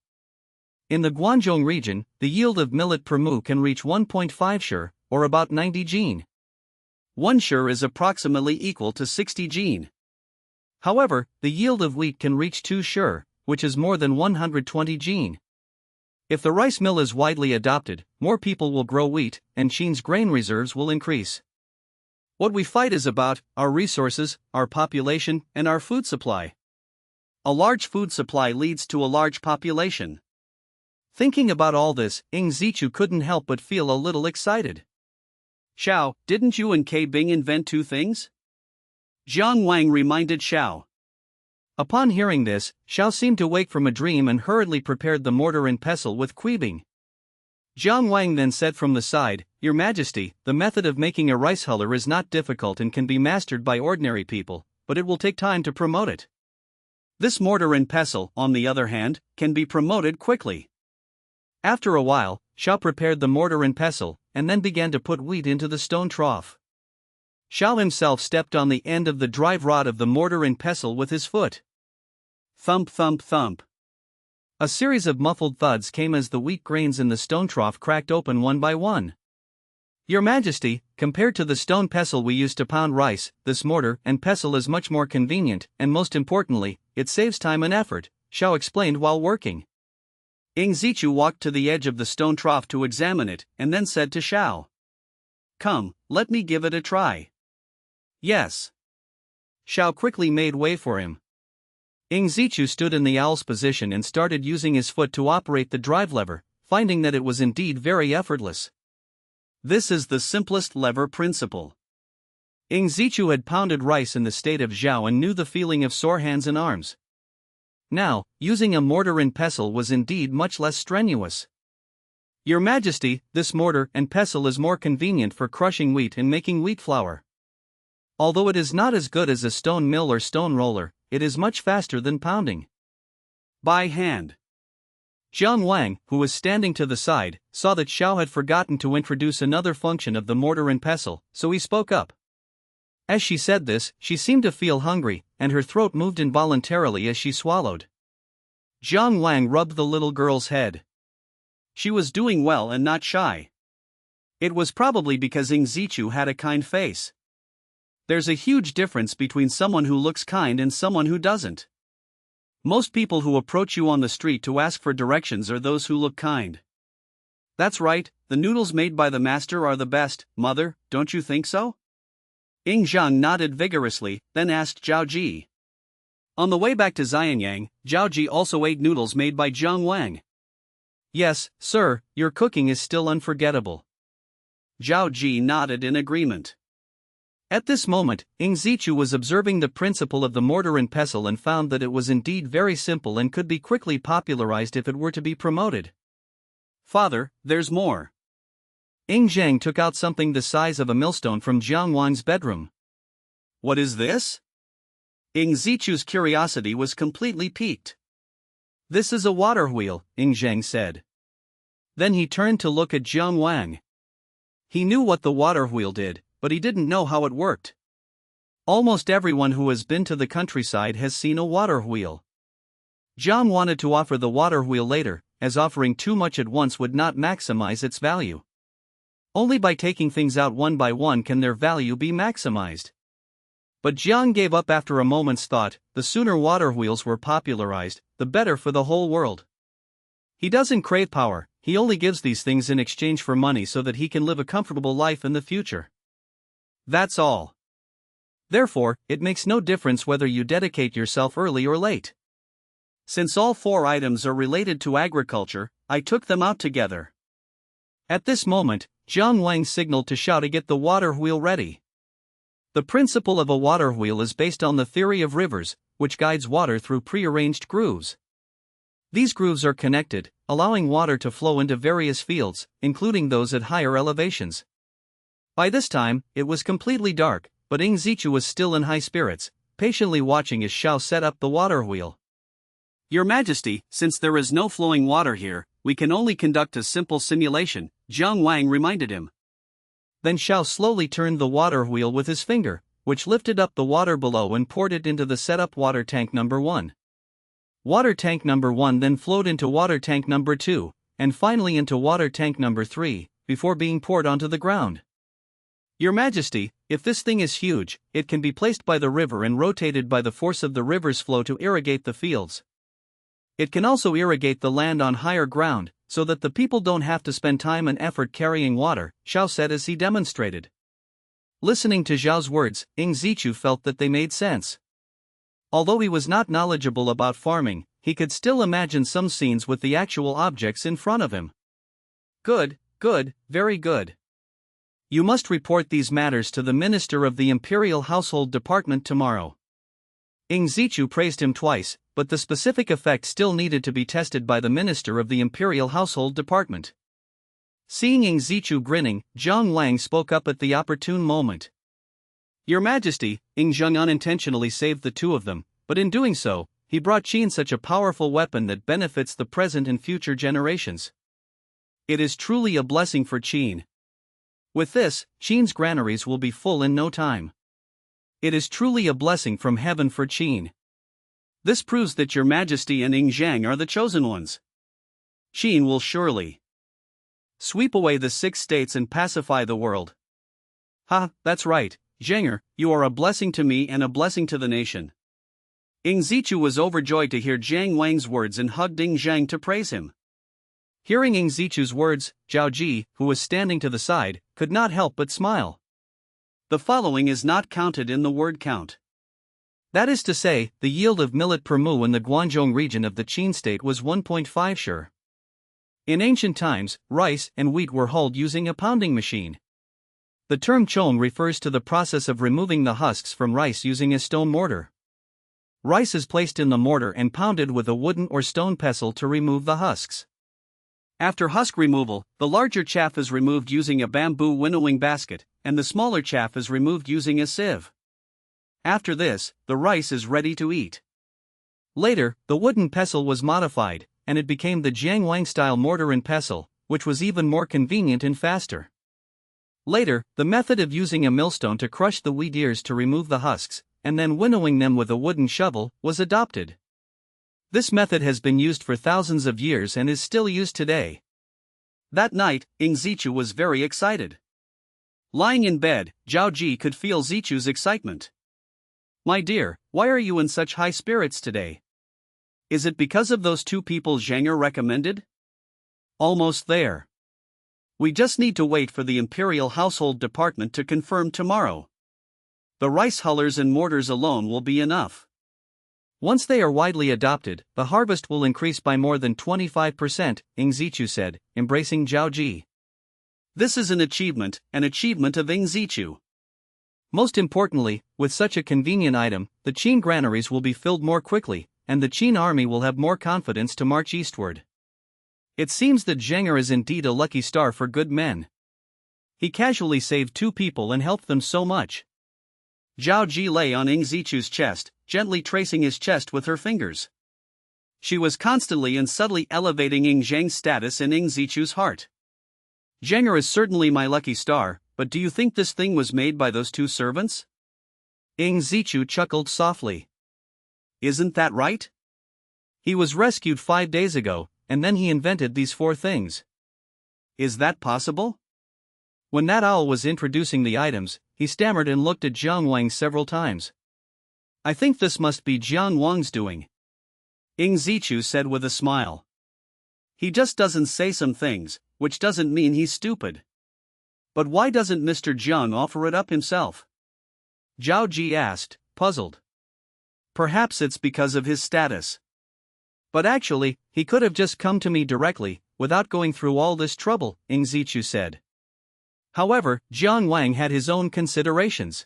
In the Guangdong region, the yield of millet per mu can reach 1.5 shur, or about 90 jin. 1 shur is approximately equal to 60 jin. However, the yield of wheat can reach 2 shur, which is more than 120 jin. If the rice mill is widely adopted, more people will grow wheat, and Qin's grain reserves will increase. What we fight is about our resources, our population, and our food supply. A large food supply leads to a large population. Thinking about all this, Ing Zichu couldn't help but feel a little excited. Xiao, didn't you and K Bing invent 2 things? Zhang Wang reminded Xiao. Upon hearing this, Xiao seemed to wake from a dream and hurriedly prepared the mortar and pestle with Bing. Zhang Wang then said from the side, Your Majesty, the method of making a rice huller is not difficult and can be mastered by ordinary people, but it will take time to promote it. This mortar and pestle, on the other hand, can be promoted quickly. After a while, Xiao prepared the mortar and pestle, and then began to put wheat into the stone trough. Xiao himself stepped on the end of the drive rod of the mortar and pestle with his foot. Thump thump thump. A series of muffled thuds came as the wheat grains in the stone trough cracked open one by one. Your Majesty, compared to the stone pestle we use to pound rice, this mortar and pestle is much more convenient, and most importantly, it saves time and effort, Xiao explained while working. Ing Zichu walked to the edge of the stone trough to examine it, and then said to Xiao, Come, let me give it a try. Yes. Xiao quickly made way for him. Ing Zichu stood in the owl's position and started using his foot to operate the drive lever, finding that it was indeed very effortless. This is the simplest lever principle. Ing Zichu had pounded rice in the state of Zhao and knew the feeling of sore hands and arms. Now, using a mortar and pestle was indeed much less strenuous. Your Majesty, this mortar and pestle is more convenient for crushing wheat and making wheat flour. Although it is not as good as a stone mill or stone roller, it is much faster than pounding by hand. Zhang Wang, who was standing to the side, saw that Xiao had forgotten to introduce another function of the mortar and pestle, so he spoke up. As she said this, she seemed to feel hungry, and her throat moved involuntarily as she swallowed. Zhang Wang rubbed the little girl's head. She was doing well and not shy. It was probably because Ing Zichu had a kind face. There's a huge difference between someone who looks kind and someone who doesn't. Most people who approach you on the street to ask for directions are those who look kind. That's right, the noodles made by the master are the best, mother, don't you think so? Ing Zhang nodded vigorously, then asked Zhao Ji. On the way back to Xianyang, Zhao Ji also ate noodles made by Zhang Wang. Yes, sir, your cooking is still unforgettable. Zhao Ji nodded in agreement. At this moment, Ing Zichu was observing the principle of the mortar and pestle and found that it was indeed very simple and could be quickly popularized if it were to be promoted. Father, there's more. Ing Zhang took out something the size of a millstone from Jiang Wang's bedroom. What is this? Ing Zichu's curiosity was completely piqued. This is a water wheel, Ing Zhang said. Then he turned to look at Jiang Wang. He knew what the water wheel did, but he didn't know how it worked. Almost everyone who has been to the countryside has seen a water wheel. Jiang wanted to offer the water wheel later, as offering too much at once would not maximize its value. Only by taking things out one by one can their value be maximized. But Jiang gave up after a moment's thought. The sooner water wheels were popularized, the better for the whole world. He doesn't crave power, he only gives these things in exchange for money so that he can live a comfortable life in the future. That's all. Therefore, it makes no difference whether you dedicate yourself early or late. Since all 4 items are related to agriculture, I took them out together. At this moment, Zhang Wang signaled to Xiao to get the water wheel ready. The principle of a water wheel is based on the theory of rivers, which guides water through prearranged grooves. These grooves are connected, allowing water to flow into various fields, including those at higher elevations. By this time, it was completely dark, but Ing Zichu was still in high spirits, patiently watching as Xiao set up the water wheel. Your Majesty, since there is no flowing water here, we can only conduct a simple simulation, Jiang Wang reminded him. Then Xiao slowly turned the water wheel with his finger, which lifted up the water below and poured it into the set-up water tank number 1. Water tank number 1 then flowed into water tank number 2, and finally into water tank number 3, before being poured onto the ground. Your Majesty, if this thing is huge, it can be placed by the river and rotated by the force of the river's flow to irrigate the fields. It can also irrigate the land on higher ground, so that the people don't have to spend time and effort carrying water, Xiao said as he demonstrated. Listening to Zhao's words, Ing Zichu felt that they made sense. Although he was not knowledgeable about farming, he could still imagine some scenes with the actual objects in front of him. Good, very good. You must report these matters to the Minister of the Imperial Household Department tomorrow. Ing Zichu praised him twice, but the specific effect still needed to be tested by the Minister of the Imperial Household Department. Seeing Ing Zichu grinning, Jiang Wang spoke up at the opportune moment. Your Majesty, Ing Zheng unintentionally saved the two of them, but in doing so, he brought Qin such a powerful weapon that benefits the present and future generations. It is truly a blessing for Qin. With this, Qin's granaries will be full in no time. It is truly a blessing from heaven for Qin. This proves that Your Majesty and Ing Zheng are the chosen ones. Qin will surely sweep away the 6 states and pacify the world. Ha, that's right, Zhenger, you are a blessing to me and a blessing to the nation. Ing Zichu was overjoyed to hear Jiang Wang's words and hugged Ing Zheng to praise him. Hearing Ing Zichu's words, Zhao Ji, who was standing to the side, could not help but smile. The following is not counted in the word count. That is to say, the yield of millet per mu in the Guangdong region of the Qin state was 1.5 shur. In ancient times, rice and wheat were hulled using a pounding machine. The term chong refers to the process of removing the husks from rice using a stone mortar. Rice is placed in the mortar and pounded with a wooden or stone pestle to remove the husks. After husk removal, the larger chaff is removed using a bamboo winnowing basket, and the smaller chaff is removed using a sieve. After this, the rice is ready to eat. Later, the wooden pestle was modified, and it became the Jiangwang-style mortar and pestle, which was even more convenient and faster. Later, the method of using a millstone to crush the wheat ears to remove the husks, and then winnowing them with a wooden shovel, was adopted. This method has been used for thousands of years and is still used today. That night, Ing Zichu was very excited. Lying in bed, Zhao Ji could feel Zichu's excitement. My dear, why are you in such high spirits today? Is it because of those 2 people Zhenger recommended? Almost there. We just need to wait for the Imperial Household Department to confirm tomorrow. The rice hullers and mortars alone will be enough. Once they are widely adopted, the harvest will increase by more than 25%, Ing Zichu said, embracing Zhao Ji. This is an achievement of Ing Zichu. Most importantly, with such a convenient item, the Qin granaries will be filled more quickly, and the Qin army will have more confidence to march eastward. It seems that Zhenger is indeed a lucky star for good men. He casually saved 2 people and helped them so much. Zhao Ji lay on Ing Zichu's chest, gently tracing his chest with her fingers. She was constantly and subtly elevating Ing Zheng's status in Ing Zichu's heart. Zhenger is certainly my lucky star, but do you think this thing was made by those 2 servants? Ing Zichu chuckled softly. Isn't that right? He was rescued 5 days ago, and then he invented these 4 things. Is that possible? When that owl was introducing the items, he stammered and looked at Jiang Wang several times. I think this must be Jiang Wang's doing. Ing Zichu said with a smile. He just doesn't say some things, which doesn't mean he's stupid. But why doesn't Mr. Jiang offer it up himself? Zhao Ji asked, puzzled. Perhaps it's because of his status. But actually, he could have just come to me directly, without going through all this trouble, Ing Zichu said. However, Jiang Wang had his own considerations.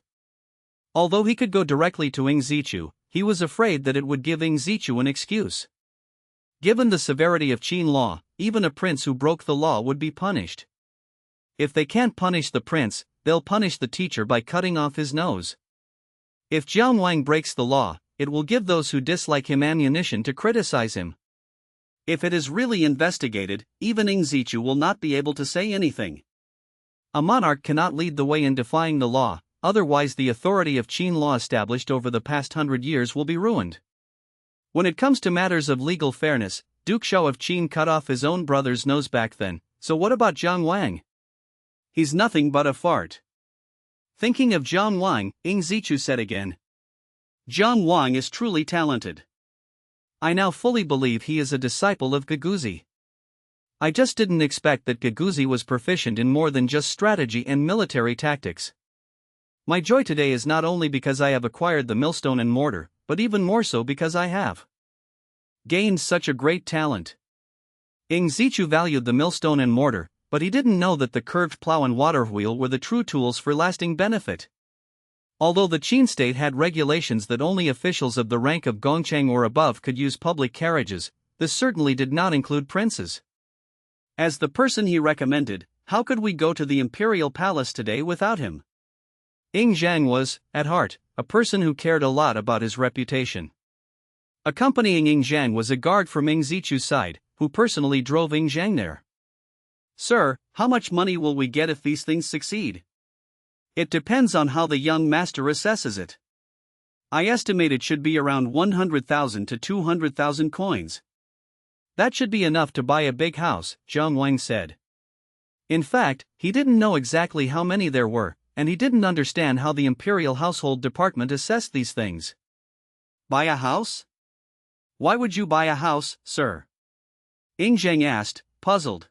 Although he could go directly to Ing Zichu, he was afraid that it would give Ing Zichu an excuse. Given the severity of Qin law, even a prince who broke the law would be punished. If they can't punish the prince, they'll punish the teacher by cutting off his nose. If Jiang Wang breaks the law, it will give those who dislike him ammunition to criticize him. If it is really investigated, even Ing Zichu will not be able to say anything. A monarch cannot lead the way in defying the law, otherwise the authority of Qin law established over the past 100 years will be ruined. When it comes to matters of legal fairness, Duke Shao of Qin cut off his own brother's nose back then, so what about Jiang Wang? He's nothing but a fart. Thinking of Jiang Wang, Ing Zichu said again. Jiang Wang is truly talented. I now fully believe he is a disciple of Giguzi. I just didn't expect that Giguzi was proficient in more than just strategy and military tactics. My joy today is not only because I have acquired the millstone and mortar, but even more so because I have gained such a great talent. Ing Zichu valued the millstone and mortar, but he didn't know that the curved plow and water wheel were the true tools for lasting benefit. Although the Qin state had regulations that only officials of the rank of gongchang or above could use public carriages, this certainly did not include princes. As the person he recommended, how could we go to the imperial palace today without him? Ing Zhang was, at heart, a person who cared a lot about his reputation. Accompanying Ing Zhang was a guard from Ing Zichu's side, who personally drove Ing Zhang there. Sir, how much money will we get if these things succeed? It depends on how the young master assesses it. I estimate it should be around 100,000 to 200,000 coins. That should be enough to buy a big house, Jiang Wang said. In fact, he didn't know exactly how many there were, and he didn't understand how the Imperial Household Department assessed these things. Buy a house? Why would you buy a house, sir? Ing Zhang asked, puzzled.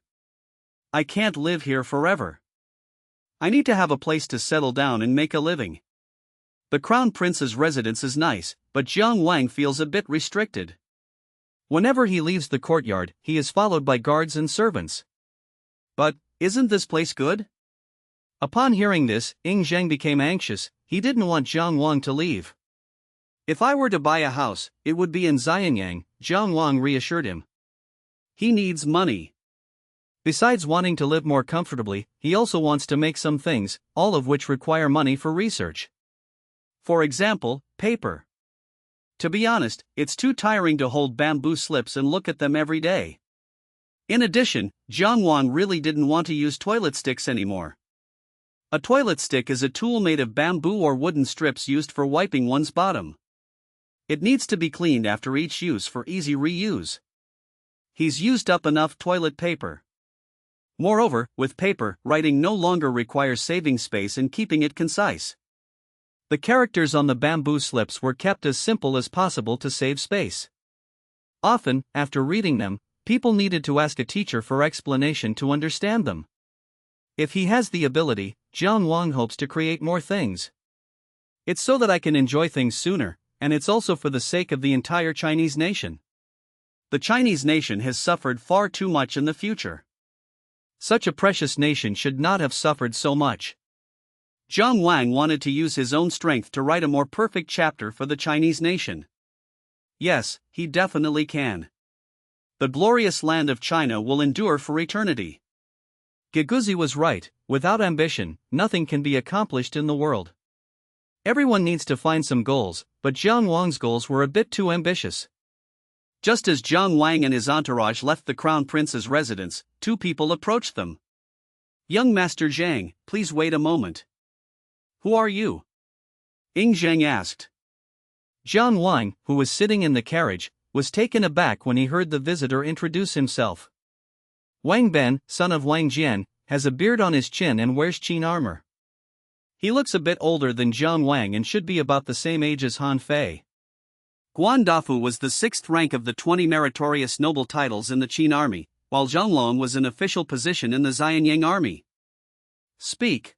I can't live here forever. I need to have a place to settle down and make a living. The Crown Prince's residence is nice, but Jiang Wang feels a bit restricted. Whenever he leaves the courtyard, he is followed by guards and servants. But, isn't this place good? Upon hearing this, Ing Zhang became anxious. He didn't want Jiang Wang to leave. If I were to buy a house, it would be in Xianyang, Jiang Wang reassured him. He needs money. Besides wanting to live more comfortably, he also wants to make some things, all of which require money for research. For example, paper. To be honest, it's too tiring to hold bamboo slips and look at them every day. In addition, Jiang Wang really didn't want to use toilet sticks anymore. A toilet stick is a tool made of bamboo or wooden strips used for wiping one's bottom. It needs to be cleaned after each use for easy reuse. He's used up enough toilet paper. Moreover, with paper, writing no longer requires saving space and keeping it concise. The characters on the bamboo slips were kept as simple as possible to save space. Often, after reading them, people needed to ask a teacher for explanation to understand them. If he has the ability, Jiang Wang hopes to create more things. It's so that I can enjoy things sooner, and it's also for the sake of the entire Chinese nation. The Chinese nation has suffered far too much in the future. Such a precious nation should not have suffered so much. Jiang Wang wanted to use his own strength to write a more perfect chapter for the Chinese nation. Yes, he definitely can. The glorious land of China will endure for eternity. Giguzi was right, without ambition, nothing can be accomplished in the world. Everyone needs to find some goals, but Jiang Wang's goals were a bit too ambitious. Just as Jiang Wang and his entourage left the Crown Prince's residence, two people approached them. Young Master Zhang, please wait a moment. Who are you? Ing Zhang asked. Jiang Wang, who was sitting in the carriage, was taken aback when he heard the visitor introduce himself. Wang Ben, son of Wang Jian, has a beard on his chin and wears Qin armor. He looks a bit older than Jiang Wang and should be about the same age as Han Fei. Guan Dafu was the 6th rank of the 20 meritorious noble titles in the Qin army, while Zhang Long was an official position in the Xianyang army. Speak.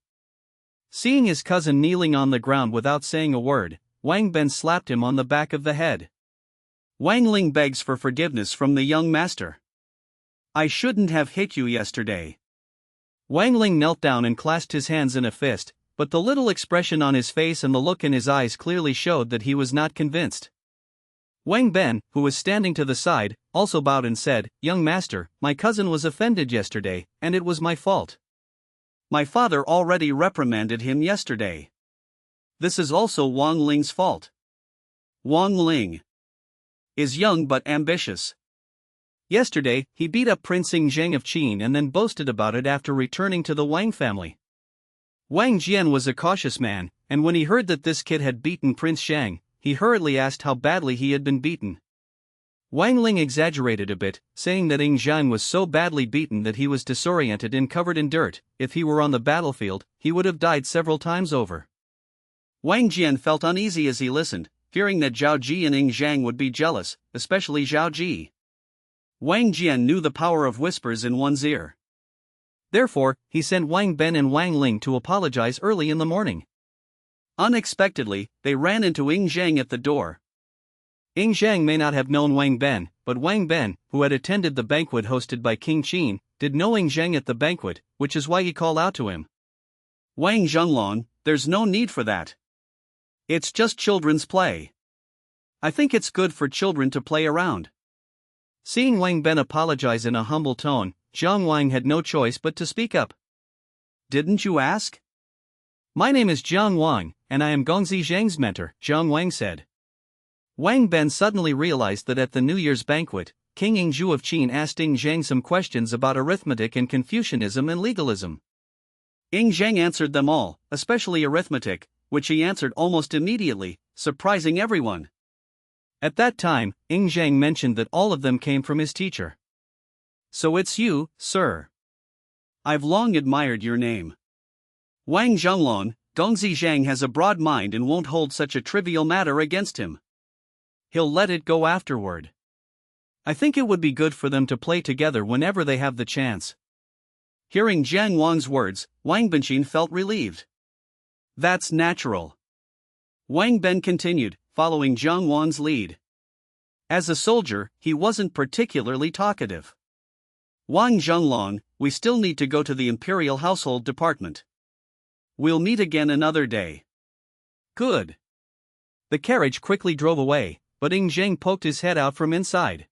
Seeing his cousin kneeling on the ground without saying a word, Wang Ben slapped him on the back of the head. Wang Ling begs for forgiveness from the young master. I shouldn't have hit you yesterday. Wang Ling knelt down and clasped his hands in a fist. But the little expression on his face and the look in his eyes clearly showed that he was not convinced. Wang Ben, who was standing to the side, also bowed and said, "Young master, my cousin was offended yesterday, and it was my fault. My father already reprimanded him yesterday. This is also Wang Ling's fault. Wang Ling is young but ambitious. Yesterday, he beat up Prince Zheng of Qin and then boasted about it after returning to the Wang family. Wang Jian was a cautious man, and when he heard that this kid had beaten Prince Zheng, he hurriedly asked how badly he had been beaten. Wang Ling exaggerated a bit, saying that Zheng was so badly beaten that he was disoriented and covered in dirt. If he were on the battlefield, he would have died several times over. Wang Jian felt uneasy as he listened, fearing that Zhao Ji and Zheng would be jealous, especially Zhao Ji. Wang Jian knew the power of whispers in one's ear. Therefore, he sent Wang Ben and Wang Ling to apologize early in the morning. Unexpectedly, they ran into Zheng at the door. Zheng may not have known Wang Ben, but Wang Ben, who had attended the banquet hosted by King Qin, did know Zheng at the banquet, which is why he called out to him. "Wang Zhenglong, there's no need for that. It's just children's play. I think it's good for children to play around." Seeing Wang Ben apologize in a humble tone, Zhang Wang had no choice but to speak up. "Didn't you ask?" "My name is Zhang Wang, and I am Gongzi Zheng's mentor," Zhang Wang said. Wang Ben suddenly realized that at the New Year's banquet, King Yingzhu of Qin asked Zheng some questions about arithmetic and Confucianism and legalism. Zheng answered them all, especially arithmetic, which he answered almost immediately, surprising everyone. At that time, Zheng mentioned that all of them came from his teacher. "So it's you, sir. I've long admired your name. Wang Zhenglong, Gongzi Zheng has a broad mind and won't hold such a trivial matter against him. He'll let it go afterward. I think it would be good for them to play together whenever they have the chance." Hearing Zhang Wang's words, Wang Benqin felt relieved. "That's natural." Wang Ben continued, following Zhang Wang's lead. As a soldier, he wasn't particularly talkative. "Wang Zhenglong, we still need to go to the Imperial Household Department. We'll meet again another day." "Good." The carriage quickly drove away, but Zheng poked his head out from inside.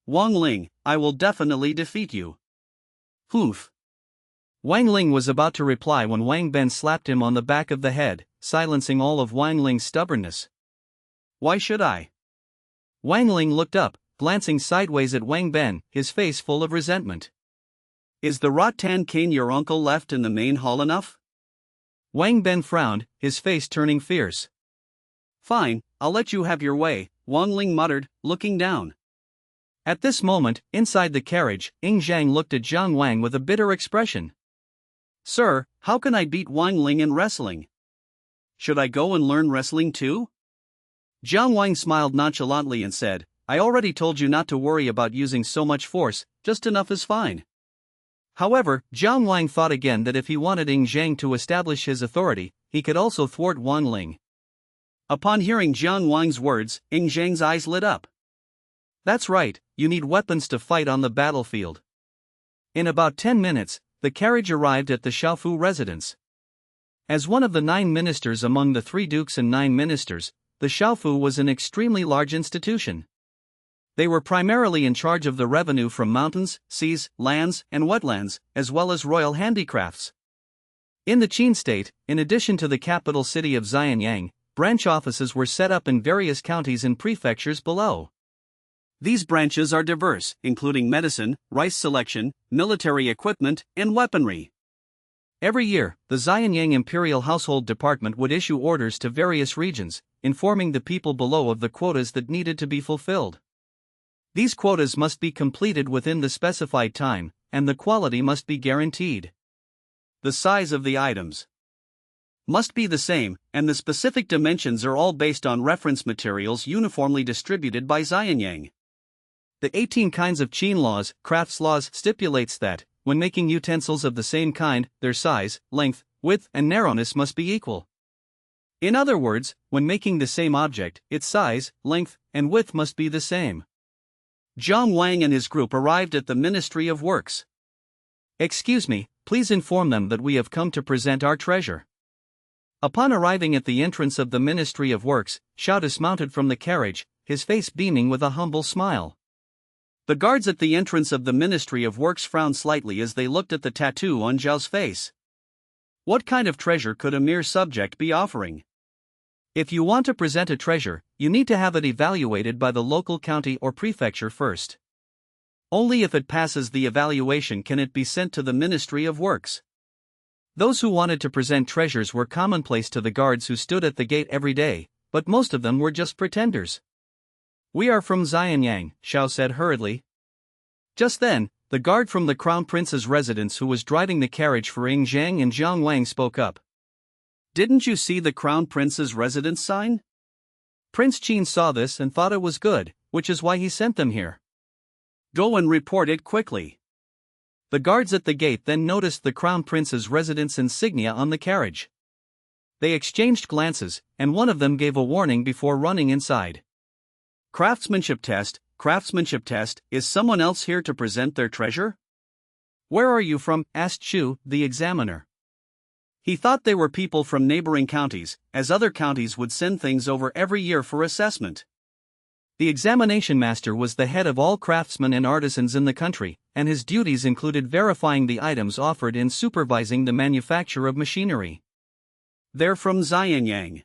"Wang Ling, I will definitely defeat you." "Hoof." Wang Ling was about to reply when Wang Ben slapped him on the back of the head, silencing all of Wang Ling's stubbornness. "Why should I?" Wang Ling looked up, glancing sideways at Wang Ben, his face full of resentment. "Is the rattan cane your uncle left in the main hall enough?" Wang Ben frowned, his face turning fierce. "Fine, I'll let you have your way," Wang Ling muttered, looking down. At this moment, inside the carriage, Zheng looked at Zhang Wang with a bitter expression. "Sir, how can I beat Wang Ling in wrestling? Should I go and learn wrestling too?" Zhang Wang smiled nonchalantly and said, "I already told you not to worry about using so much force, just enough is fine." However, Zhang Wang thought again that if he wanted Zheng to establish his authority, he could also thwart Wang Ling. Upon hearing Zhang Wang's words, Zheng's eyes lit up. "That's right, you need weapons to fight on the battlefield." In about 10 minutes, the carriage arrived at the Shaofu residence. As one of the 9 ministers among the 3 dukes and 9 ministers, the Shaofu was an extremely large institution. They were primarily in charge of the revenue from mountains, seas, lands, and wetlands, as well as royal handicrafts. In the Qin state, in addition to the capital city of Xianyang, branch offices were set up in various counties and prefectures below. These branches are diverse, including medicine, rice selection, military equipment, and weaponry. Every year, the Xianyang Imperial Household Department would issue orders to various regions, informing the people below of the quotas that needed to be fulfilled. These quotas must be completed within the specified time, and the quality must be guaranteed. The size of the items must be the same, and the specific dimensions are all based on reference materials uniformly distributed by Xianyang. The 18 kinds of Qin laws, crafts laws, stipulates that, when making utensils of the same kind, their size, length, width, and narrowness must be equal. In other words, when making the same object, its size, length, and width must be the same. Zhang Wang and his group arrived at the Ministry of Works. "Excuse me, please inform them that we have come to present our treasure." Upon arriving at the entrance of the Ministry of Works, Xiao dismounted from the carriage, his face beaming with a humble smile. The guards at the entrance of the Ministry of Works frowned slightly as they looked at the tattoo on Zhao's face. What kind of treasure could a mere subject be offering? If you want to present a treasure, you need to have it evaluated by the local county or prefecture first. Only if it passes the evaluation can it be sent to the Ministry of Works. Those who wanted to present treasures were commonplace to the guards who stood at the gate every day, but most of them were just pretenders. "We are from Xianyang," Xiao said hurriedly. Just then, the guard from the Crown Prince's residence who was driving the carriage for Ying Zhang and Jiang Wang spoke up. "Didn't you see the Crown Prince's residence sign?" Prince Qin saw this and thought it was good, which is why he sent them here. "Go and report it quickly." The guards at the gate then noticed the Crown Prince's residence insignia on the carriage. They exchanged glances, and one of them gave a warning before running inside. Craftsmanship test, is someone else here to present their treasure?" "Where are you from?" asked Shu, the examiner. He thought they were people from neighboring counties, as other counties would send things over every year for assessment. The examination master was the head of all craftsmen and artisans in the country, and his duties included verifying the items offered and supervising the manufacture of machinery. "They're from Xianyang.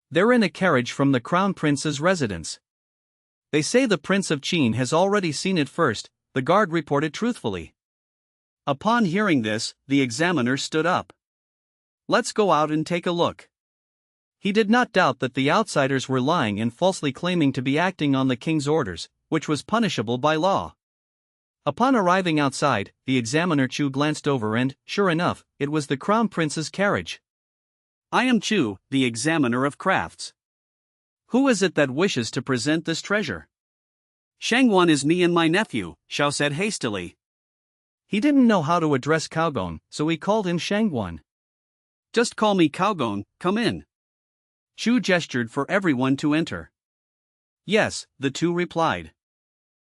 They're in a carriage from the Crown Prince's residence. They say the Prince of Qin has already seen it first," the guard reported truthfully. Upon hearing this, the examiner stood up. "Let's go out and take a look." He did not doubt that the outsiders were lying and falsely claiming to be acting on the king's orders, which was punishable by law. Upon arriving outside, the examiner Chu glanced over and, sure enough, it was the Crown Prince's carriage. "I am Chu, the examiner of crafts. Who is it that wishes to present this treasure?" "Shangguan is me and my nephew," Xiao said hastily. He didn't know how to address Caogon, so he called him Shangguan. "Just call me Caogon, come in." Chu gestured for everyone to enter. "Yes," the two replied.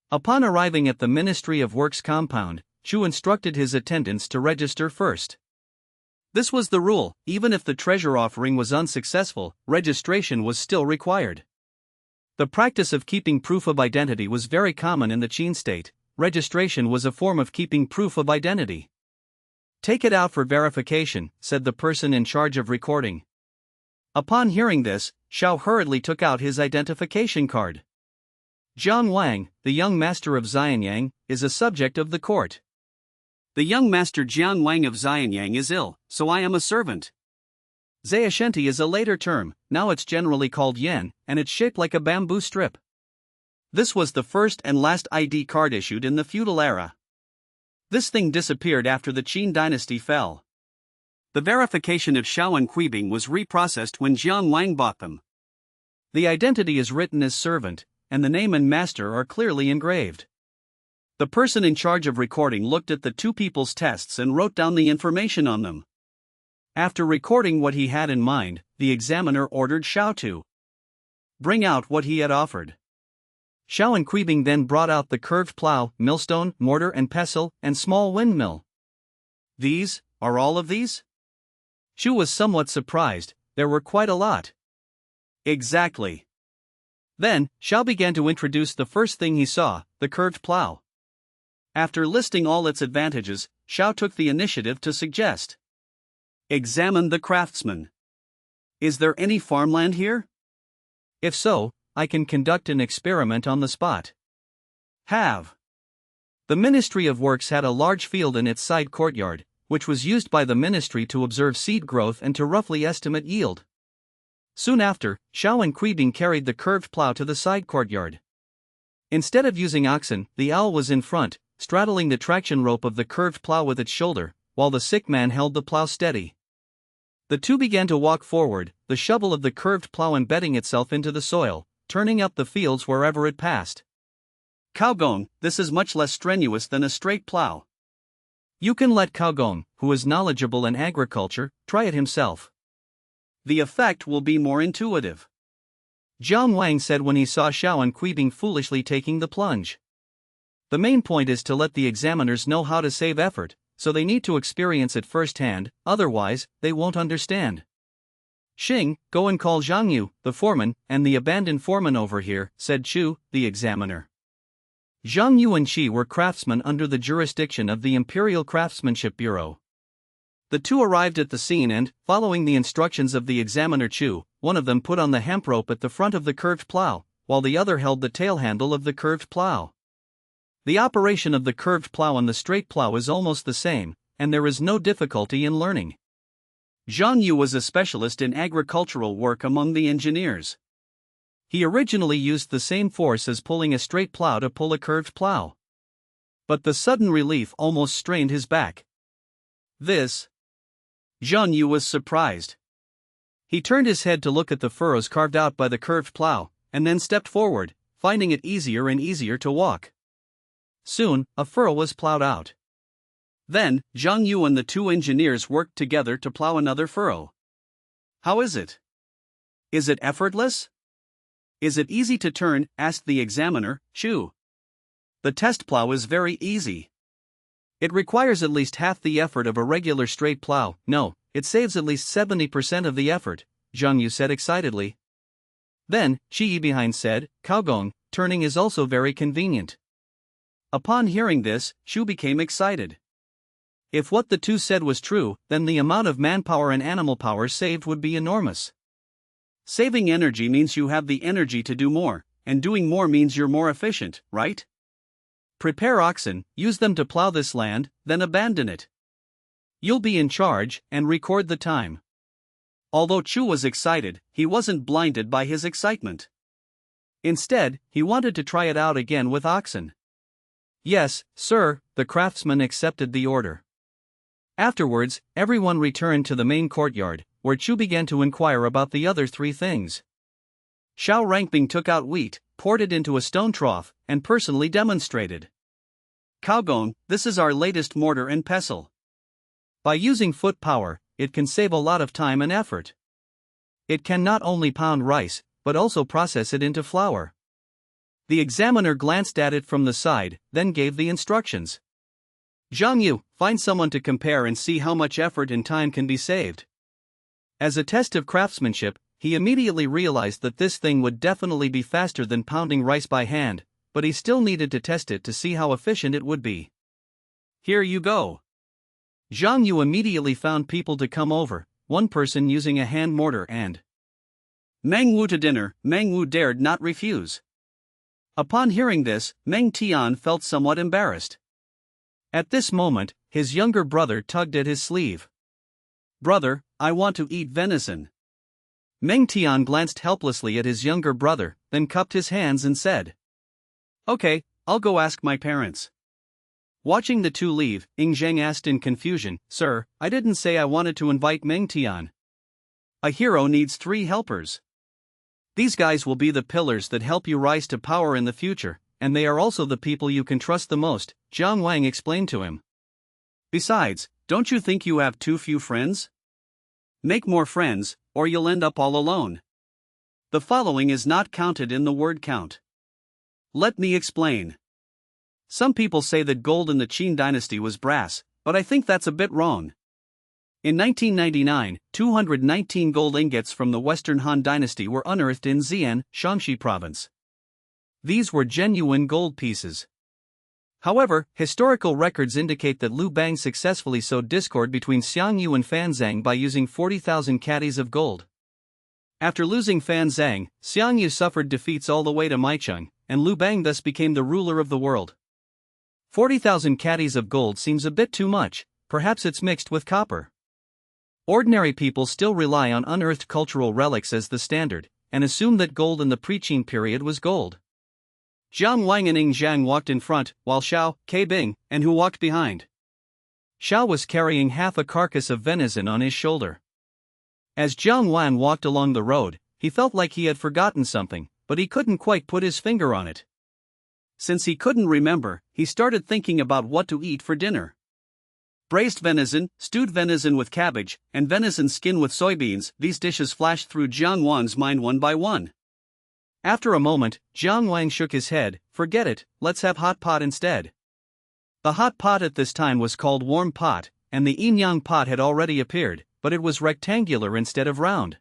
Upon arriving at the Ministry of Works compound, Chu instructed his attendants to register first. This was the rule: even if the treasure offering was unsuccessful, registration was still required. The practice of keeping proof of identity was very common in the Qin state. Registration was a form of keeping proof of identity. "Take it out for verification," said the person in charge of recording. Upon hearing this, Xiao hurriedly took out his identification card. Jiang Wang, the young master of Xianyang, is a subject of the court. "The young master Jiang Wang of Xianyang is ill, so I am a servant." Zayashenti is a later term, now it's generally called yen, and it's shaped like a bamboo strip. This was the first and last ID card issued in the feudal era. This thing disappeared after the Qin dynasty fell. The verification of Xiao and Kuibing was reprocessed when Jiang Wang bought them. The identity is written as servant, and the name and master are clearly engraved. The person in charge of recording looked at the two people's tests and wrote down the information on them. After recording what he had in mind, the examiner ordered Xiao to bring out what he had offered. Xiao and Kuibing then brought out the curved plow, millstone, mortar and pestle, and small windmill. "These, are all of these?" Shu was somewhat surprised, there were quite a lot. "Exactly." Then, Xiao began to introduce the first thing he saw, the curved plow. After listing all its advantages, Xiao took the initiative to suggest. "Examine the craftsman. Is there any farmland here? If so, I can conduct an experiment on the spot." Have. The Ministry of Works had a large field in its side courtyard, which was used by the ministry to observe seed growth and to roughly estimate yield. Soon after, Xiao and Kuibing carried the curved plow to the side courtyard. Instead of using oxen, the owl was in front, straddling the traction rope of the curved plow with its shoulder, while the sick man held the plow steady. The two began to walk forward, the shovel of the curved plow embedding itself into the soil, turning up the fields wherever it passed. "Caogon, this is much less strenuous than a straight plow. You can let Caogon, who is knowledgeable in agriculture, try it himself. The effect will be more intuitive," Jiang Wang said when he saw Xiao and Kuibing foolishly taking the plunge. The main point is to let the examiners know how to save effort, so they need to experience it firsthand, otherwise, they won't understand. Xing, go and call Zhang Yu, the foreman, and the abandoned foreman over here, said Chu, the examiner. Zhang Yu and Qi were craftsmen under the jurisdiction of the Imperial Craftsmanship Bureau. The two arrived at the scene and, following the instructions of the examiner Chu, one of them put on the hemp rope at the front of the curved plow, while the other held the tail handle of the curved plow. The operation of the curved plow and the straight plow is almost the same, and there is no difficulty in learning. Zhang Yu was a specialist in agricultural work among the engineers. He originally used the same force as pulling a straight plow to pull a curved plow. But the sudden relief almost strained his back. Zhang Yu was surprised. He turned his head to look at the furrows carved out by the curved plow, and then stepped forward, finding it easier and easier to walk. Soon, a furrow was plowed out. Then, Zhang Yu and the two engineers worked together to plow another furrow. How is it? Is it effortless? Is it easy to turn? Asked the examiner, Chu. The test plow is very easy. It requires at least half the effort of a regular straight plow. No, it saves at least 70% of the effort, Zhang Yu said excitedly. Then, Qi behind said, Kaogong, turning is also very convenient. Upon hearing this, Chu became excited. If what the two said was true, then the amount of manpower and animal power saved would be enormous. Saving energy means you have the energy to do more, and doing more means you're more efficient, right? Prepare oxen, use them to plow this land, then abandon it. You'll be in charge, and record the time. Although Chu was excited, he wasn't blinded by his excitement. Instead, he wanted to try it out again with oxen. Yes, sir, the craftsman accepted the order. Afterwards, everyone returned to the main courtyard, where Chu began to inquire about the other three things. Xiao Rangbing took out wheat, poured it into a stone trough, and personally demonstrated. Kaogong, this is our latest mortar and pestle. By using foot power, it can save a lot of time and effort. It can not only pound rice, but also process it into flour. The examiner glanced at it from the side, then gave the instructions. Zhang Yu, find someone to compare and see how much effort and time can be saved. As a test of craftsmanship, he immediately realized that this thing would definitely be faster than pounding rice by hand, but he still needed to test it to see how efficient it would be. Here you go. Zhang Yu immediately found people to come over, one person using a hand mortar and Meng Wu to dinner. Meng Wu dared not refuse. Upon hearing this, Meng Tian felt somewhat embarrassed. At this moment, his younger brother tugged at his sleeve. Brother, I want to eat venison. Meng Tian glanced helplessly at his younger brother, then cupped his hands and said, Okay, I'll go ask my parents. Watching the two leave, Ying Zheng asked in confusion, Sir, I didn't say I wanted to invite Meng Tian. A hero needs 3 helpers. These guys will be the pillars that help you rise to power in the future, and they are also the people you can trust the most, Jiang Wang explained to him. Besides, don't you think you have too few friends? Make more friends, or you'll end up all alone. The following is not counted in the word count. Let me explain. Some people say that gold in the Qin dynasty was brass, but I think that's a bit wrong. In 1999, 219 gold ingots from the Western Han dynasty were unearthed in Xi'an, Shaanxi province. These were genuine gold pieces. However, historical records indicate that Liu Bang successfully sowed discord between Xiang Yu and Fan Zhang by using 40,000 caddies of gold. After losing Fan Zhang, Xiang Yu suffered defeats all the way to Maicheng, and Liu Bang thus became the ruler of the world. 40,000 caddies of gold seems a bit too much, perhaps it's mixed with copper. Ordinary people still rely on unearthed cultural relics as the standard, and assume that gold in the pre-Qin period was gold. Jiang Wang and Ying Zhang walked in front, while Xiao, Bing, and Hu walked behind. Xiao was carrying half a carcass of venison on his shoulder. As Jiang Wang walked along the road, he felt like he had forgotten something, but he couldn't quite put his finger on it. Since he couldn't remember, he started thinking about what to eat for dinner. Braised venison, stewed venison with cabbage, and venison skin with soybeans, these dishes flashed through Jiang Wang's mind one by one. After a moment, Jiang Wang shook his head, forget it, let's have hot pot instead. The hot pot at this time was called warm pot, and the yin-yang pot had already appeared, but it was rectangular instead of round.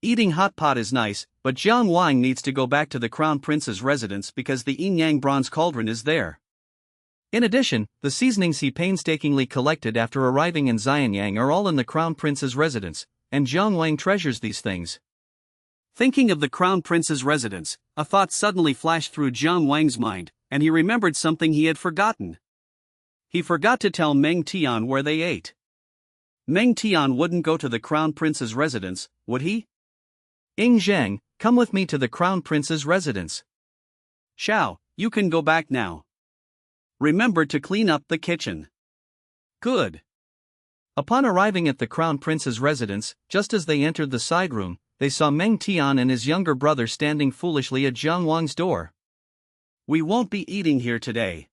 Eating hot pot is nice, but Jiang Wang needs to go back to the crown prince's residence because the yin yang bronze cauldron is there. In addition, the seasonings he painstakingly collected after arriving in Xianyang are all in the crown prince's residence, and Jiang Wang treasures these things. Thinking of the crown prince's residence, a thought suddenly flashed through Jiang Wang's mind, and he remembered something he had forgotten. He forgot to tell Meng Tian where they ate. Meng Tian wouldn't go to the crown prince's residence, would he? Ying Zhang, come with me to the crown prince's residence. Xiao, you can go back now. Remember to clean up the kitchen. Good. Upon arriving at the crown prince's residence, just as they entered the side room, they saw Meng Tian and his younger brother standing foolishly at Jiang Wang's door. We won't be eating here today.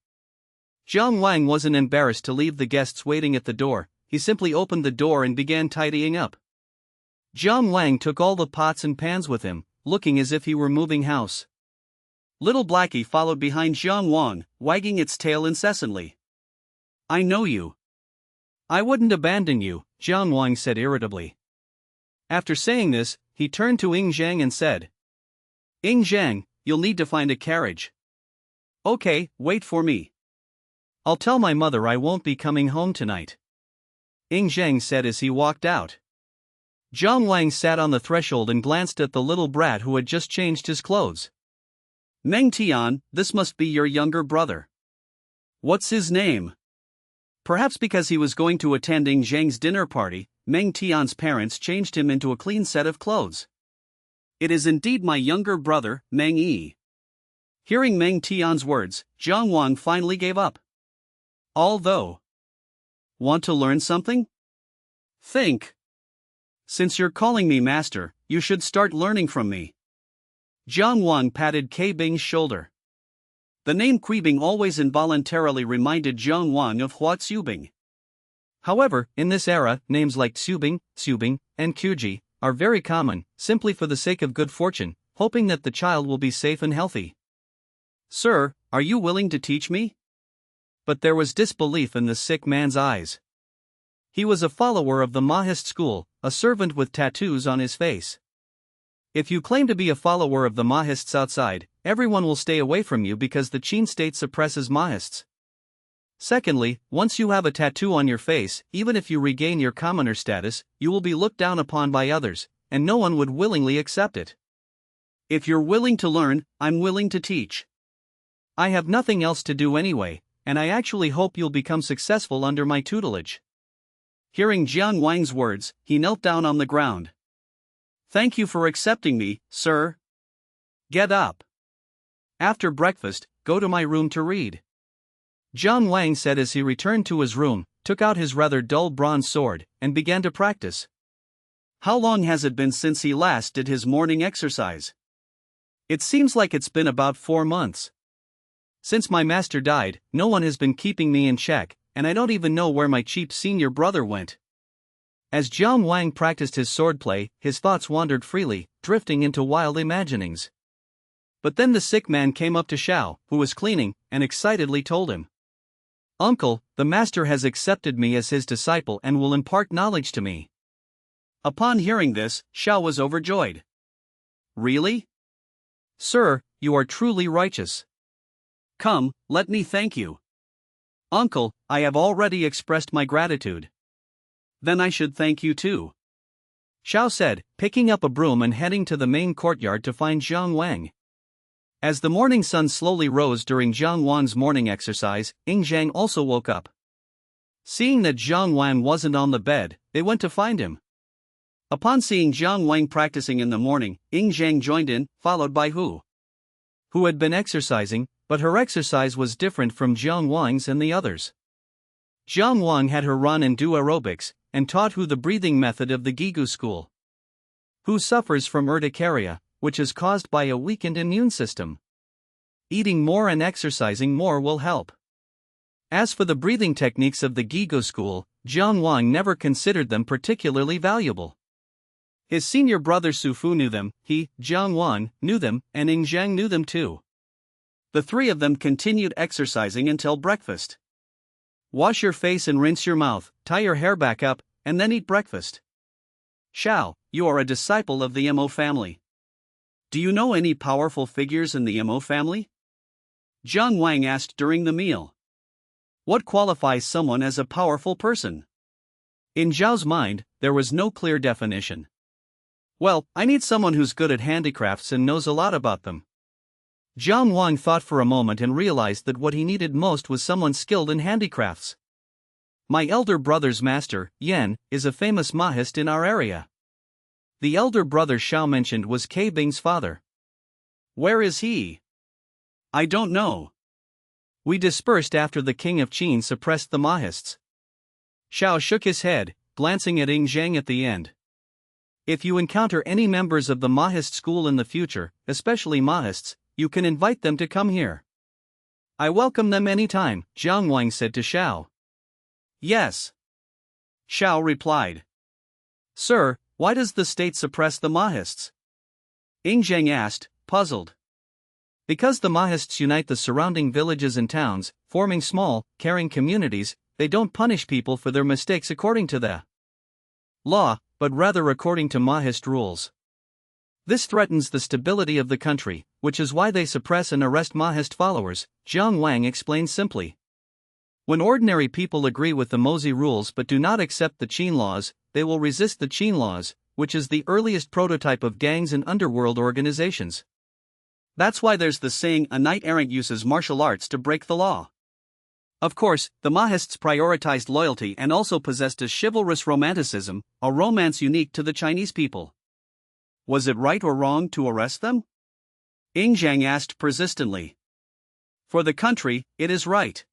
Jiang Wang wasn't embarrassed to leave the guests waiting at the door, he simply opened the door and began tidying up. Jiang Wang took all the pots and pans with him, looking as if he were moving house. Little Blackie followed behind Jiang Wang, wagging its tail incessantly. I know you. I wouldn't abandon you, Jiang Wang said irritably. After saying this, he turned to Ying Zhang and said, Ying Zhang, you'll need to find a carriage. Okay, wait for me. I'll tell my mother I won't be coming home tonight. Ying Zhang said as he walked out. Jiang Wang sat on the threshold and glanced at the little brat who had just changed his clothes. Meng Tian, this must be your younger brother. What's his name? Perhaps because he was going to attend Ying Zhang's dinner party, Meng Tian's parents changed him into a clean set of clothes. It is indeed my younger brother, Meng Yi. Hearing Meng Tian's words, Jiang Wang finally gave up. Although. Want to learn something? Think. Since you're calling me master, you should start learning from me. Jiang Wang patted K Bing's shoulder. The name Kuibing always involuntarily reminded Jiang Wang of Hua Tsubing. However, in this era, names like Tsubing, Subing, and Kuji are very common, simply for the sake of good fortune, hoping that the child will be safe and healthy. Sir, are you willing to teach me? But there was disbelief in the sick man's eyes. He was a follower of the Mahist school, a servant with tattoos on his face. If you claim to be a follower of the Mahists outside, everyone will stay away from you because the Qin state suppresses Mahists. Secondly, once you have a tattoo on your face, even if you regain your commoner status, you will be looked down upon by others, and no one would willingly accept it. If you're willing to learn, I'm willing to teach. I have nothing else to do anyway, and I actually hope you'll become successful under my tutelage. Hearing Jiang Wang's words, he knelt down on the ground. Thank you for accepting me, sir. Get up. After breakfast, go to my room to read. Jiang Wang said as he returned to his room, took out his rather dull bronze sword, and began to practice. How long has it been since he last did his morning exercise? It seems like it's been about 4 months. Since my master died, no one has been keeping me in check, and I don't even know where my cheap senior brother went. As Jiang Wang practiced his swordplay, his thoughts wandered freely, drifting into wild imaginings. But then the sick man came up to Xiao, who was cleaning, and excitedly told him, Uncle, the master has accepted me as his disciple and will impart knowledge to me. Upon hearing this, Xiao was overjoyed. Really? Sir, you are truly righteous. Come, let me thank you. Uncle, I have already expressed my gratitude. Then I should thank you too. Xiao said, picking up a broom and heading to the main courtyard to find Jiang Wang. As the morning sun slowly rose during Jiang Wang's morning exercise, Ying Zhang also woke up. Seeing that Jiang Wang wasn't on the bed, they went to find him. Upon seeing Jiang Wang practicing in the morning, Ying Zhang joined in, followed by Hu, who had been exercising, but her exercise was different from Jiang Wang's and the others. Jiang Wang had her run and do aerobics, and taught Hu the breathing method of the Gigu school. Hu suffers from urticaria, which is caused by a weakened immune system. Eating more and exercising more will help. As for the breathing techniques of the Gigu school, Jiang Wang never considered them particularly valuable. His senior brother Su Fu knew them, he, Jiang Wang, knew them, and Ying Zhang knew them too. The three of them continued exercising until breakfast. Wash your face and rinse your mouth, tie your hair back up, and then eat breakfast. Xiao, you are a disciple of the Mo family. Do you know any powerful figures in the Mo family? Jiang Wang asked during the meal. What qualifies someone as a powerful person? In Zhao's mind, there was no clear definition. Well, I need someone who's good at handicrafts and knows a lot about them. Jiang Wang thought for a moment and realized that what he needed most was someone skilled in handicrafts. My elder brother's master, Yan, is a famous mahist in our area. The elder brother Xiao mentioned was Ke Bing's father. Where is he? I don't know. We dispersed after the king of Qin suppressed the mahists. Xiao shook his head, glancing at Ying Zhang at the end. If you encounter any members of the mahist school in the future, especially mahists, you can invite them to come here. I welcome them anytime, Jiang Wang said to Xiao. Yes. Xiao replied. Sir, why does the state suppress the mahists? Ying Zhang asked, puzzled. Because the mahists unite the surrounding villages and towns, forming small, caring communities. They don't punish people for their mistakes according to the law, but rather according to mahist rules. This threatens the stability of the country, which is why they suppress and arrest mahist followers, Jiang Wang explained simply. When ordinary people agree with the Mozi rules but do not accept the Qin laws, they will resist the Qin laws, which is the earliest prototype of gangs and underworld organizations. That's why there's the saying, a knight-errant uses martial arts to break the law. Of course, the mahists prioritized loyalty and also possessed a chivalrous romanticism, a romance unique to the Chinese people. Was it right or wrong to arrest them? Ying Zhang asked persistently. For the country, it is right.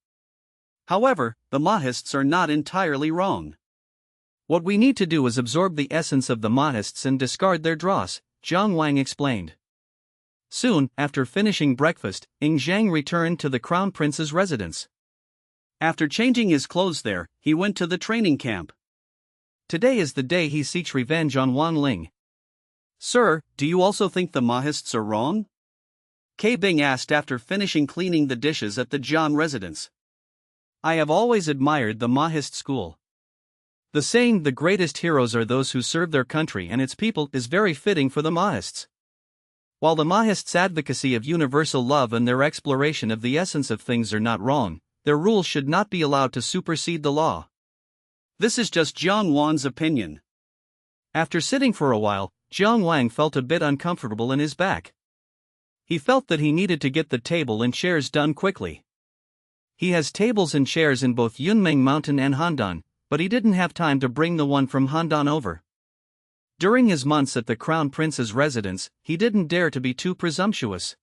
However, the mahists are not entirely wrong. What we need to do is absorb the essence of the mahists and discard their dross, Jiang Wang explained. Soon, after finishing breakfast, Ying Zhang returned to the Crown Prince's residence. After changing his clothes there, he went to the training camp. Today is the day he seeks revenge on Wang Ling. Sir, do you also think the mahists are wrong? Ke Bing asked after finishing cleaning the dishes at the Jian residence. I have always admired the mahist school. The saying, the greatest heroes are those who serve their country and its people, is very fitting for the mahists. While the mahists' advocacy of universal love and their exploration of the essence of things are not wrong, their rules should not be allowed to supersede the law. This is just Jiang Wang's opinion. After sitting for a while, Jiang Wang felt a bit uncomfortable in his back. He felt that he needed to get the table and chairs done quickly. He has tables and chairs in both Yunmeng Mountain and Handan, but he didn't have time to bring the one from Handan over. During his months at the Crown Prince's residence, he didn't dare to be too presumptuous.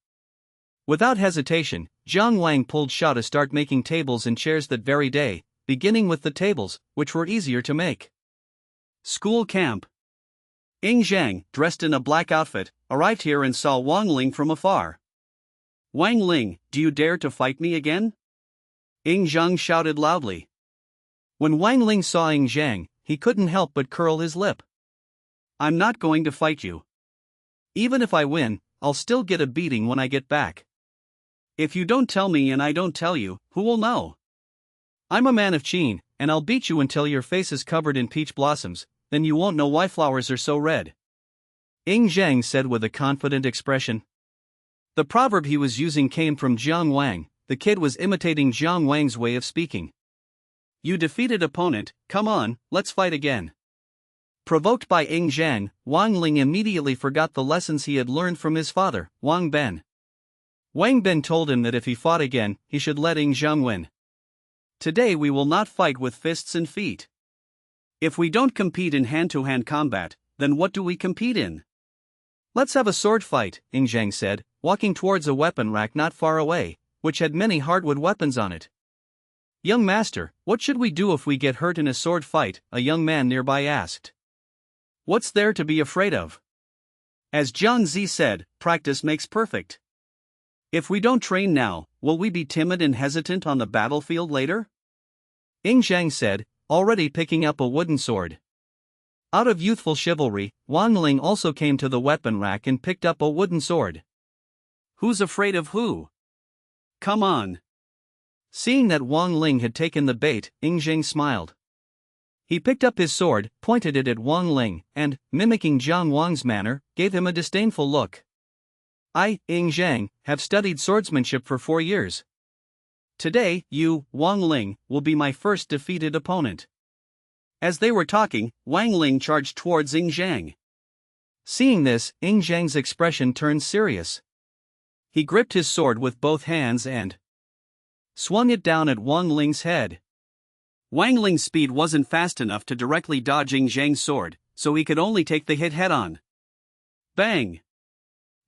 Without hesitation, Jiang Wang pulled Xiao to start making tables and chairs that very day, beginning with the tables, which were easier to make. School camp. Ying Zhang, dressed in a black outfit, arrived here and saw Wang Ling from afar. Wang Ling, do you dare to fight me again? Ying Zhang shouted loudly. When Wang Ling saw Ying Zhang, he couldn't help but curl his lip. I'm not going to fight you. Even if I win, I'll still get a beating when I get back. If you don't tell me and I don't tell you, who will know? I'm a man of Qin, and I'll beat you until your face is covered in peach blossoms, then you won't know why flowers are so red. Ying Zhang said with a confident expression. The proverb he was using came from Jiang Wang. The kid was imitating Jiang Wang's way of speaking. You defeated opponent, come on, let's fight again. Provoked by Ying Zhang, Wang Ling immediately forgot the lessons he had learned from his father, Wang Ben. Wang Ben told him that if he fought again, he should let Ying Zhang win. Today we will not fight with fists and feet. If we don't compete in hand-to-hand combat, then what do we compete in? Let's have a sword fight, Ying Zhang said, walking towards a weapon rack not far away, which had many hardwood weapons on it. Young master, what should we do if we get hurt in a sword fight? A young man nearby asked. What's there to be afraid of? As Jiang Zi said, practice makes perfect. If we don't train now, will we be timid and hesitant on the battlefield later? Ying Zhang said, already picking up a wooden sword. Out of youthful chivalry, Wang Ling also came to the weapon rack and picked up a wooden sword. Who's afraid of who? Come on. Seeing that Wang Ling had taken the bait, Ying Zhang smiled. He picked up his sword, pointed it at Wang Ling, and, mimicking Jiang Wang's manner, gave him a disdainful look. I, Ying Zhang, have studied swordsmanship for 4 years. Today, you, Wang Ling, will be my first defeated opponent. As they were talking, Wang Ling charged towards Ying Zhang. Seeing this, Ying Zhang's expression turned serious. He gripped his sword with both hands and swung it down at Wang Ling's head. Wang Ling's speed wasn't fast enough to directly dodge Ying Zhang's sword, so he could only take the hit head-on. Bang!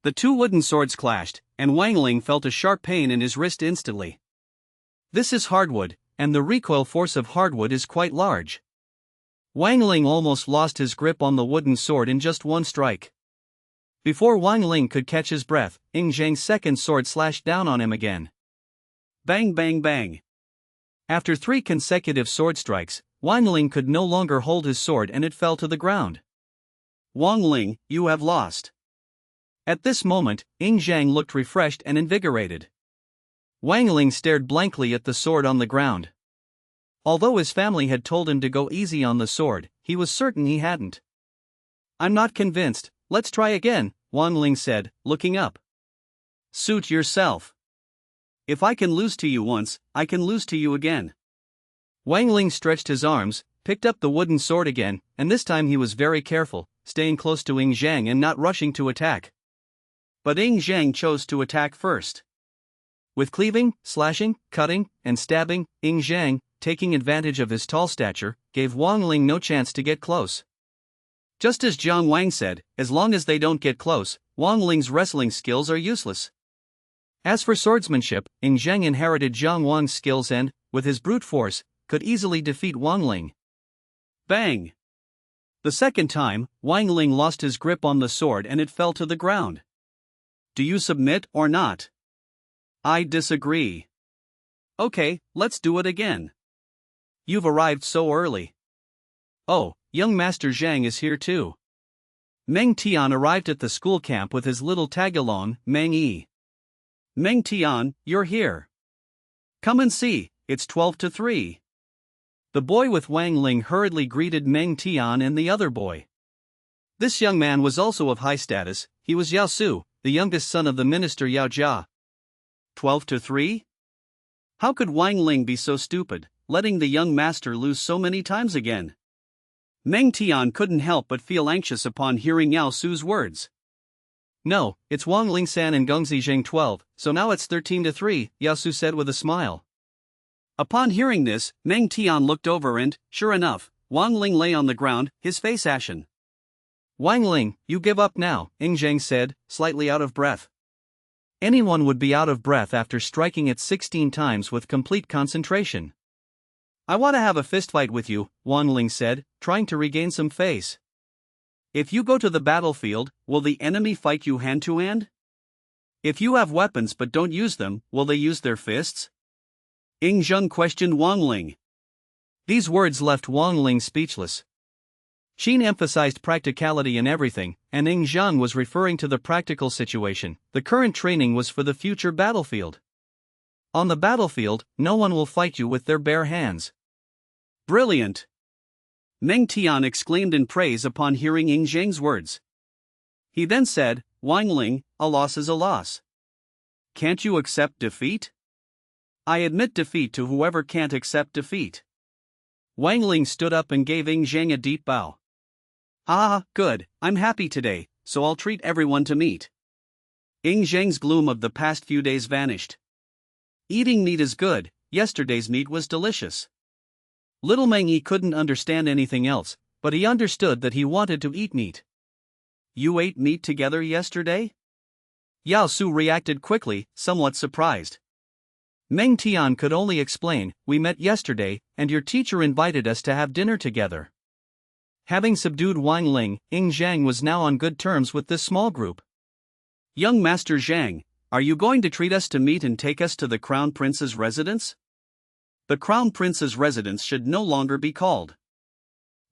The two wooden swords clashed, and Wang Ling felt a sharp pain in his wrist instantly. This is hardwood, and the recoil force of hardwood is quite large. Wang Ling almost lost his grip on the wooden sword in just one strike. Before Wang Ling could catch his breath, Ying Zhang's second sword slashed down on him again. Bang bang bang. After 3 consecutive sword strikes, Wang Ling could no longer hold his sword and it fell to the ground. Wang Ling, you have lost. At this moment, Ying Zhang looked refreshed and invigorated. Wang Ling stared blankly at the sword on the ground. Although his family had told him to go easy on the sword, he was certain he hadn't. I'm not convinced, let's try again, Wang Ling said, looking up. Suit yourself. If I can lose to you once, I can lose to you again. Wang Ling stretched his arms, picked up the wooden sword again, and this time he was very careful, staying close to Ying Zhang and not rushing to attack. But Ying Zhang chose to attack first. With cleaving, slashing, cutting, and stabbing, Ying Zhang, taking advantage of his tall stature, gave Wang Ling no chance to get close. Just as Jiang Wang said, as long as they don't get close, Wang Ling's wrestling skills are useless. As for swordsmanship, Ying Zhang inherited Jiang Wang's skills and, with his brute force, could easily defeat Wang Ling. Bang! The second time, Wang Ling lost his grip on the sword and it fell to the ground. Do you submit or not? I disagree. Okay, let's do it again. You've arrived so early. Oh, young Master Zhang is here too. Meng Tian arrived at the school camp with his little tag-along, Meng Yi. Meng Tian, you're here. Come and see, it's 12-3. The boy with Wang Ling hurriedly greeted Meng Tian and the other boy. This young man was also of high status, he was Yao Su, the youngest son of the minister Yao Jia. 12-3? How could Wang Ling be so stupid, letting the young master lose so many times again? Meng Tian couldn't help but feel anxious upon hearing Yao Su's words. No, it's Wang Ling-san and Gongzi Zheng 12, so now it's 13-3, Yao Su said with a smile. Upon hearing this, Meng Tian looked over and, sure enough, Wang Ling lay on the ground, his face ashen. Wang Ling, you give up now, Ying Zhang said, slightly out of breath. Anyone would be out of breath after striking it 16 times with complete concentration. I want to have a fistfight with you, Wang Ling said, trying to regain some face. If you go to the battlefield, will the enemy fight you hand-to-hand? If you have weapons but don't use them, will they use their fists? Ying Zhang questioned Wang Ling. These words left Wang Ling speechless. Qin emphasized practicality in everything, and Ying Zhang was referring to the practical situation. The current training was for the future battlefield. On the battlefield, no one will fight you with their bare hands. Brilliant! Meng Tian exclaimed in praise upon hearing Ying Zhang's words. He then said, Wang Ling, a loss is a loss. Can't you accept defeat? I admit defeat to whoever can't accept defeat. Wang Ling stood up and gave Ying Zhang a deep bow. Ah, good, I'm happy today, so I'll treat everyone to meat. Ying Zhang's gloom of the past few days vanished. Eating meat is good, yesterday's meat was delicious. Little Meng Yi couldn't understand anything else, but he understood that he wanted to eat meat. You ate meat together yesterday? Yao Su reacted quickly, somewhat surprised. Meng Tian could only explain, we met yesterday, and your teacher invited us to have dinner together. Having subdued Wang Ling, Ying Zhang was now on good terms with this small group. Young Master Zhang, are you going to treat us to meat and take us to the Crown Prince's residence? The Crown Prince's residence should no longer be called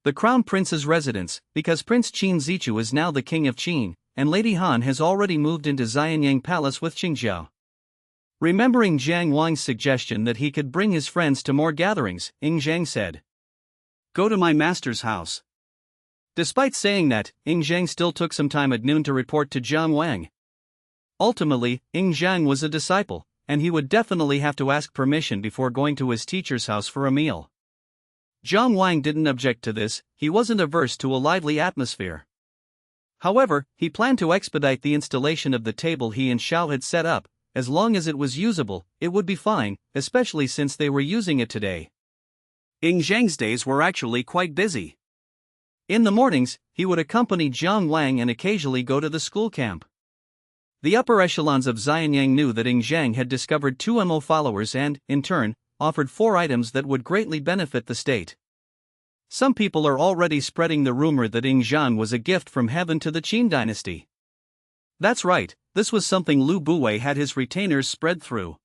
the Crown Prince's residence, because Prince Qin Zichu is now the King of Qin, and Lady Han has already moved into Xianyang Palace with Qingjiao. Remembering Jiang Wang's suggestion that he could bring his friends to more gatherings, Ying Zhang said. Go to my master's house. Despite saying that, Ying Zhang still took some time at noon to report to Jiang Wang. Ultimately, Ying Zhang was a disciple, and he would definitely have to ask permission before going to his teacher's house for a meal. Jiang Wang didn't object to this, he wasn't averse to a lively atmosphere. However, he planned to expedite the installation of the table he and Xiao had set up. As long as it was usable, it would be fine, especially since they were using it today. Ying Zhang's days were actually quite busy. In the mornings, he would accompany Jiang Wang and occasionally go to the school camp. The upper echelons of Xianyang knew that Ying Zhang had discovered 2 MO followers and, in turn, offered 4 items that would greatly benefit the state. Some people are already spreading the rumor that Ying Zhang was a gift from heaven to the Qin dynasty. That's right, this was something Lu Buwei had his retainers spread through.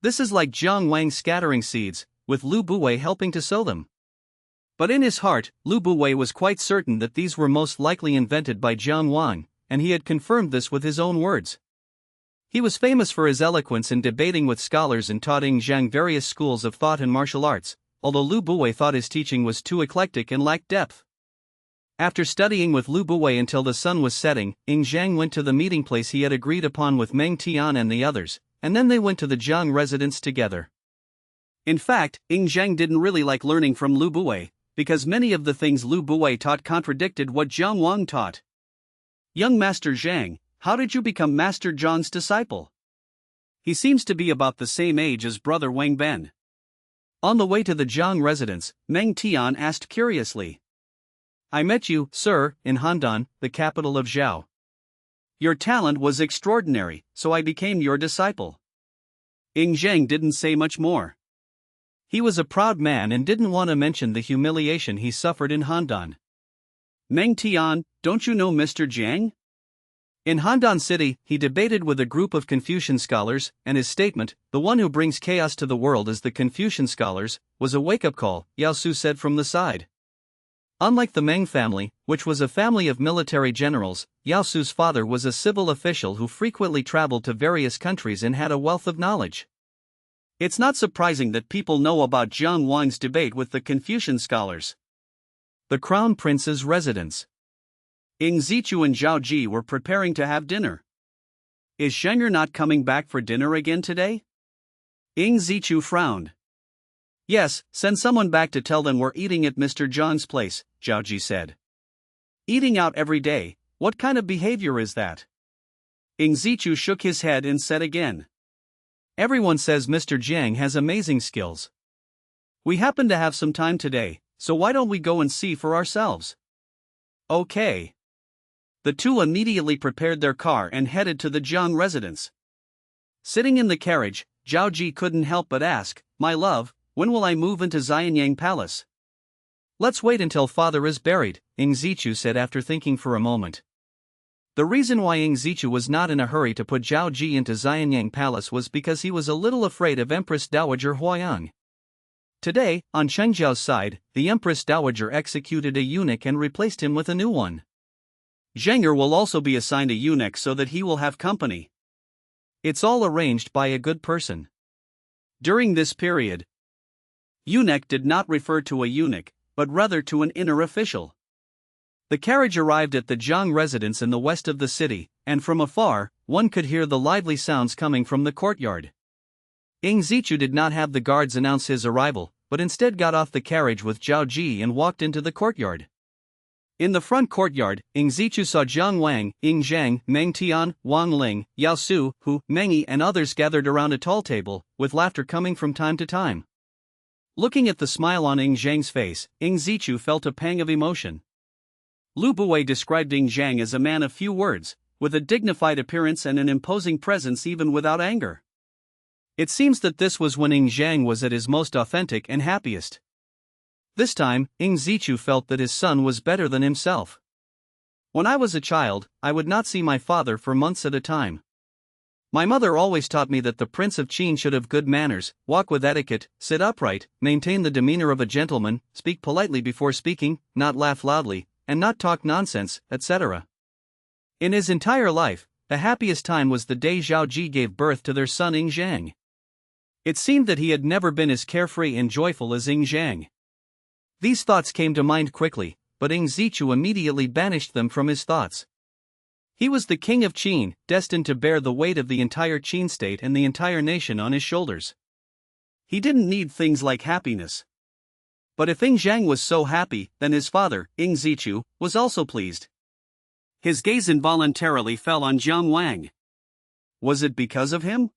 This is like Jiang Wang scattering seeds, with Lu Buwei helping to sow them. But in his heart, Lu Buwei was quite certain that these were most likely invented by Jiang Wang, and he had confirmed this with his own words. He was famous for his eloquence in debating with scholars and taught Ying Zhang various schools of thought and martial arts, although Lu Buwei thought his teaching was too eclectic and lacked depth. After studying with Lu Buwei until the sun was setting, Ying Zhang went to the meeting place he had agreed upon with Meng Tian and the others, and then they went to the Jiang residence together. In fact, Ying Zhang didn't really like learning from Lu Buwei, because many of the things Lu Buwei taught contradicted what Jiang Wang taught. Young Master Zhang, how did you become Master Zhang's disciple? He seems to be about the same age as brother Wang Ben. On the way to the Jiang residence, Meng Tian asked curiously. I met you, sir, in Handan, the capital of Zhao. Your talent was extraordinary, so I became your disciple. Ying Zhang didn't say much more. He was a proud man and didn't want to mention the humiliation he suffered in Handan. Meng Tian, don't you know Mr. Zhang? In Handan City, he debated with a group of Confucian scholars, and his statement, the one who brings chaos to the world is the Confucian scholars, was a wake-up call, Yao Su said from the side. Unlike the Meng family, which was a family of military generals, Yao Su's father was a civil official who frequently traveled to various countries and had a wealth of knowledge. It's not surprising that people know about Jiang Wang's debate with the Confucian scholars. The Crown Prince's residence. Ying Zichu and Zhao Ji were preparing to have dinner. Is Zheng'er not coming back for dinner again today? Ying Zichu frowned. Yes, send someone back to tell them we're eating at Mr. Zhang's place, Zhao Ji said. Eating out every day, what kind of behavior is that? Ying Zichu shook his head and said again. Everyone says Mr. Zhang has amazing skills. We happen to have some time today, so why don't we go and see for ourselves? Okay. The two immediately prepared their car and headed to the Jiang residence. Sitting in the carriage, Zhao Ji couldn't help but ask, my love, when will I move into Xianyang Palace? Let's wait until father is buried, Ying Zichu said after thinking for a moment. The reason why Ying Zichu was not in a hurry to put Zhao Ji into Xianyang Palace was because he was a little afraid of Empress Dowager Huayang. Today, on Cheng Zhao's side, the Empress Dowager executed a eunuch and replaced him with a new one. Zheng'er will also be assigned a eunuch so that he will have company. It's all arranged by a good person. During this period, eunuch did not refer to a eunuch, but rather to an inner official. The carriage arrived at the Jiang residence in the west of the city, and from afar, one could hear the lively sounds coming from the courtyard. Ying Zichu did not have the guards announce his arrival, but instead got off the carriage with Zhao Ji and walked into the courtyard. In the front courtyard, Ying Zichu saw Jiang Wang, Ying Zhang, Meng Tian, Wang Ling, Yao Su, Hu, Mengyi and others gathered around a tall table, with laughter coming from time to time. Looking at the smile on Ying Zhang's face, Ying Zichu felt a pang of emotion. Lu Buwei described Ying Zhang as a man of few words, with a dignified appearance and an imposing presence even without anger. It seems that this was when Ying Zhang was at his most authentic and happiest. This time, Ying Zichu felt that his son was better than himself. When I was a child, I would not see my father for months at a time. My mother always taught me that the Prince of Qin should have good manners, walk with etiquette, sit upright, maintain the demeanor of a gentleman, speak politely before speaking, not laugh loudly, and not talk nonsense, etc. In his entire life, the happiest time was the day Zhao Ji gave birth to their son Ying Zhang. It seemed that he had never been as carefree and joyful as Ying Zhang. These thoughts came to mind quickly, but Ing Zichu immediately banished them from his thoughts. He was the king of Qin, destined to bear the weight of the entire Qin state and the entire nation on his shoulders. He didn't need things like happiness. But if Ing Zhang was so happy, then his father, Ing Zichu, was also pleased. His gaze involuntarily fell on Jiang Wang. Was it because of him?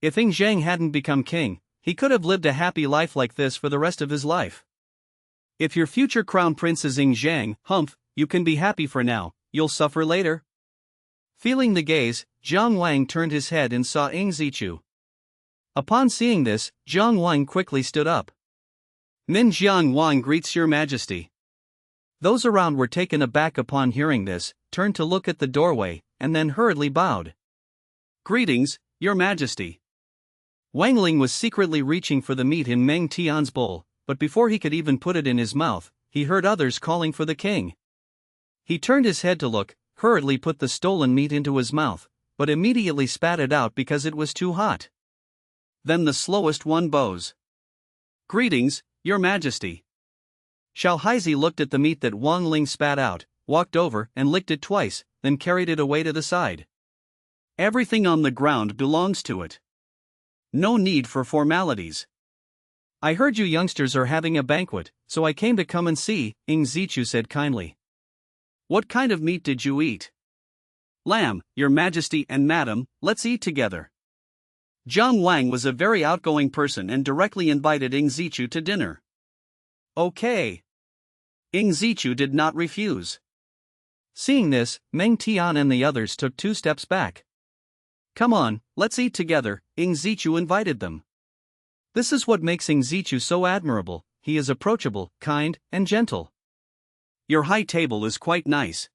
If Ing Zhang hadn't become king, he could have lived a happy life like this for the rest of his life. If your future crown prince is Ing Zhang, humph, you can be happy for now, you'll suffer later. Feeling the gaze, Jiang Wang turned his head and saw Ing Zichu. Upon seeing this, Jiang Wang quickly stood up. Min Jiang Wang greets your majesty. Those around were taken aback upon hearing this, turned to look at the doorway, and then hurriedly bowed. Greetings, your majesty. Wang Ling was secretly reaching for the meat in Meng Tian's bowl, but before he could even put it in his mouth, he heard others calling for the king. He turned his head to look, hurriedly put the stolen meat into his mouth, but immediately spat it out because it was too hot. Then the slowest one bows. Greetings, your majesty. Xiao Haizi looked at the meat that Wang Ling spat out, walked over and licked it twice, then carried it away to the side. Everything on the ground belongs to it. No need for formalities. I heard you youngsters are having a banquet, so I came to come and see, Ing Zichu said kindly. What kind of meat did you eat? Lamb, your majesty and madam, let's eat together. Jiang Wang was a very outgoing person and directly invited Ing Zichu to dinner. Okay. Ing Zichu did not refuse. Seeing this, Meng Tian and the others took 2 steps back. Come on, let's eat together, Ing Zichu invited them. This is what makes Ing Zichu so admirable, he is approachable, kind, and gentle. Your high table is quite nice.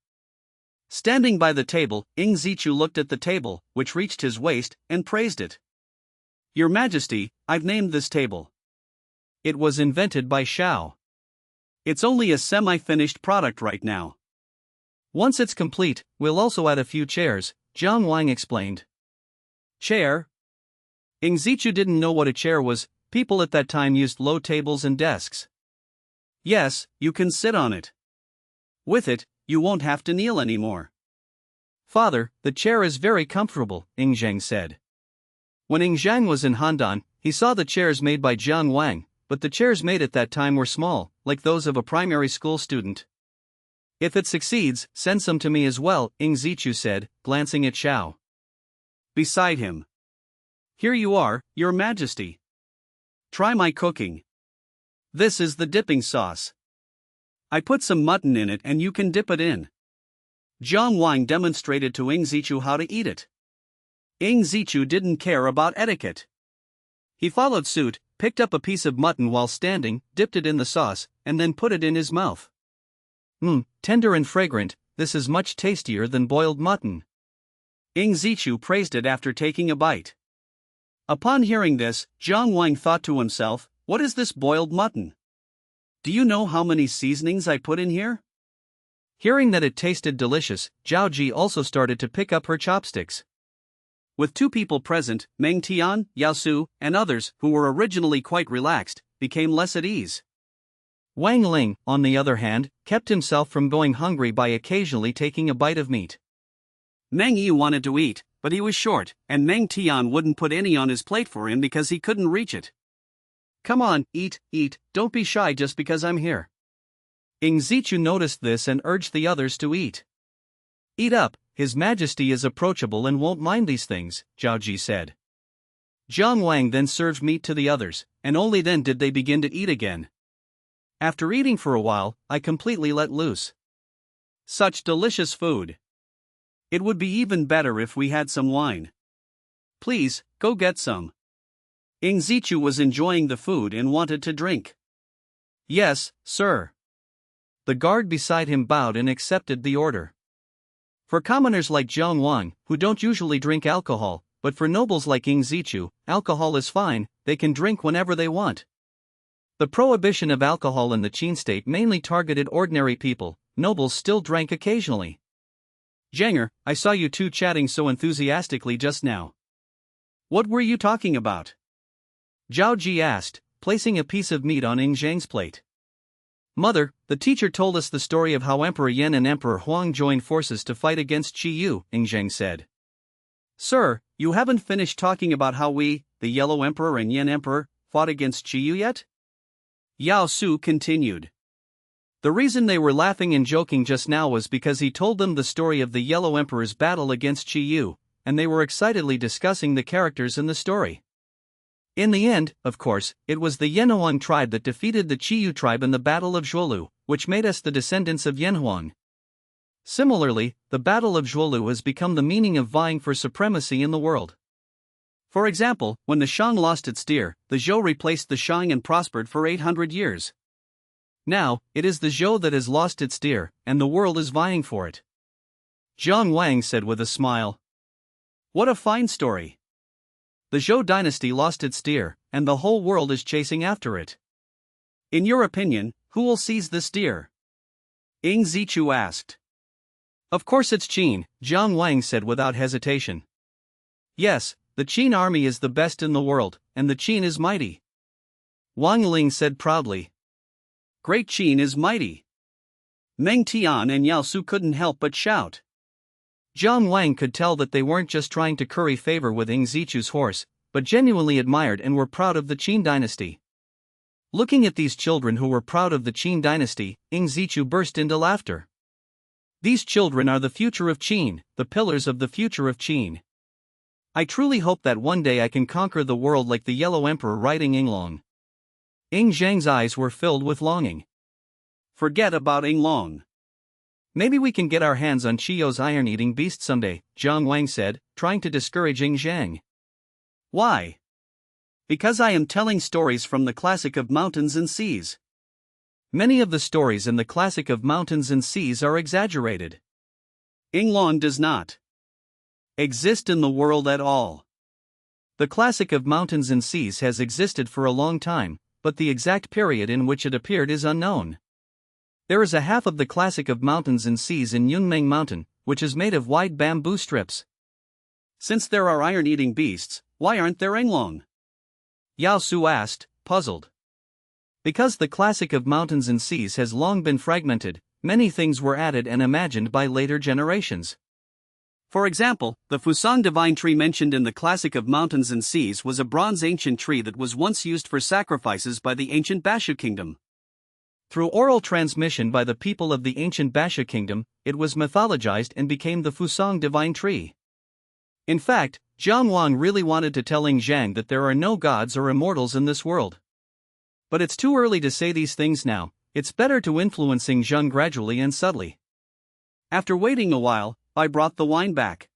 Standing by the table, Ing Zichu looked at the table, which reached his waist, and praised it. Your Majesty, I've named this table. It was invented by Xiao. It's only a semi-finished product right now. Once it's complete, we'll also add a few chairs, Jiang Wang explained. Chair? Ing Zichu didn't know what a chair was. People at that time used low tables and desks. Yes, you can sit on it. With it, you won't have to kneel anymore. Father, the chair is very comfortable, Ing Zhang said. When Ing Zhang was in Handan, he saw the chairs made by Jiang Wang, but the chairs made at that time were small, like those of a primary school student. If it succeeds, send some to me as well, Ing Zichu said, glancing at Xiao. Beside him. Here you are, your majesty. Try my cooking. This is the dipping sauce. I put some mutton in it and you can dip it in. Jiang Wang demonstrated to Ing Zichu how to eat it. Ing Zichu didn't care about etiquette. He followed suit, picked up a piece of mutton while standing, dipped it in the sauce, and then put it in his mouth. Tender and fragrant, this is much tastier than boiled mutton. Ing Zichu praised it after taking a bite. Upon hearing this, Jiang Wang thought to himself, what is this boiled mutton? Do you know how many seasonings I put in here? Hearing that it tasted delicious, Zhao Ji also started to pick up her chopsticks. With 2 people present, Meng Tian, Yao Su, and others, who were originally quite relaxed, became less at ease. Wang Ling, on the other hand, kept himself from going hungry by occasionally taking a bite of meat. Meng Yi wanted to eat, but he was short, and Meng Tian wouldn't put any on his plate for him because he couldn't reach it. Come on, eat, don't be shy just because I'm here. Ing Zichu noticed this and urged the others to eat. Eat up, His Majesty is approachable and won't mind these things, Zhao Ji said. Jiang Wang then served meat to the others, and only then did they begin to eat again. After eating for a while, I completely let loose. Such delicious food. It would be even better if we had some wine. Please, go get some. Ing Zichu was enjoying the food and wanted to drink. Yes, sir. The guard beside him bowed and accepted the order. For commoners like Jiang Wang, who don't usually drink alcohol, but for nobles like Ing Zichu, alcohol is fine, they can drink whenever they want. The prohibition of alcohol in the Qin state mainly targeted ordinary people, nobles still drank occasionally. Zhanger, I saw you 2 chatting so enthusiastically just now. What were you talking about? Zhao Ji asked, placing a piece of meat on Ing Zhang's plate. Mother, the teacher told us the story of how Emperor Yan and Emperor Huang joined forces to fight against Qi Yu, Zheng said. Sir, you haven't finished talking about how we, the Yellow Emperor and Yan Emperor, fought against Qi Yu yet? Yao Su continued. The reason they were laughing and joking just now was because he told them the story of the Yellow Emperor's battle against Qi Yu, and they were excitedly discussing the characters in the story. In the end, of course, it was the Yanhuang tribe that defeated the Qi Yu tribe in the Battle of Zhuolu, which made us the descendants of Yanhuang. Similarly, the Battle of Zhuolu has become the meaning of vying for supremacy in the world. For example, when the Shang lost its deer, the Zhou replaced the Shang and prospered for 800 years. Now, it is the Zhou that has lost its deer, and the world is vying for it. Zhang Wang said with a smile. What a fine story. The Zhou dynasty lost its deer, and the whole world is chasing after it. In your opinion, who will seize this deer? Ing Zichu asked. Of course it's Qin, Zhang Wang said without hesitation. Yes, the Qin army is the best in the world, and the Qin is mighty. Wang Ling said proudly. Great Qin is mighty. Meng Tian and Yao Su couldn't help but shout. Zhang Wang could tell that they weren't just trying to curry favor with Ing Zichu's horse, but genuinely admired and were proud of the Qin dynasty. Looking at these children who were proud of the Qin dynasty, Ing Zichu burst into laughter. These children are the future of Qin, the pillars of the future of Qin. I truly hope that one day I can conquer the world like the Yellow Emperor riding Yinglong. Ing Zhang's eyes were filled with longing. Forget about Yinglong. Maybe we can get our hands on Qiyou's iron-eating beast someday, Zhang Wang said, trying to discourage Ing Zhang. Why? Because I am telling stories from the classic of mountains and seas. Many of the stories in the classic of mountains and seas are exaggerated. Yinglong does not exist in the world at all. The classic of mountains and seas has existed for a long time, but the exact period in which it appeared is unknown. There is a half of the classic of mountains and seas in Yunmeng Mountain, which is made of wide bamboo strips. Since there are iron-eating beasts, why aren't there Yinglong? Yao Su asked, puzzled. Because the classic of mountains and seas has long been fragmented, many things were added and imagined by later generations. For example, the Fusang divine tree mentioned in the classic of mountains and seas was a bronze ancient tree that was once used for sacrifices by the ancient Bashu kingdom. Through oral transmission by the people of the ancient Bashu kingdom, it was mythologized and became the Fusang divine tree. In fact, Zhang Wang really wanted to tell Ing Zhang that there are no gods or immortals in this world. But it's too early to say these things now, it's better to influence Ing Zhang gradually and subtly. After waiting a while, I brought the wine back.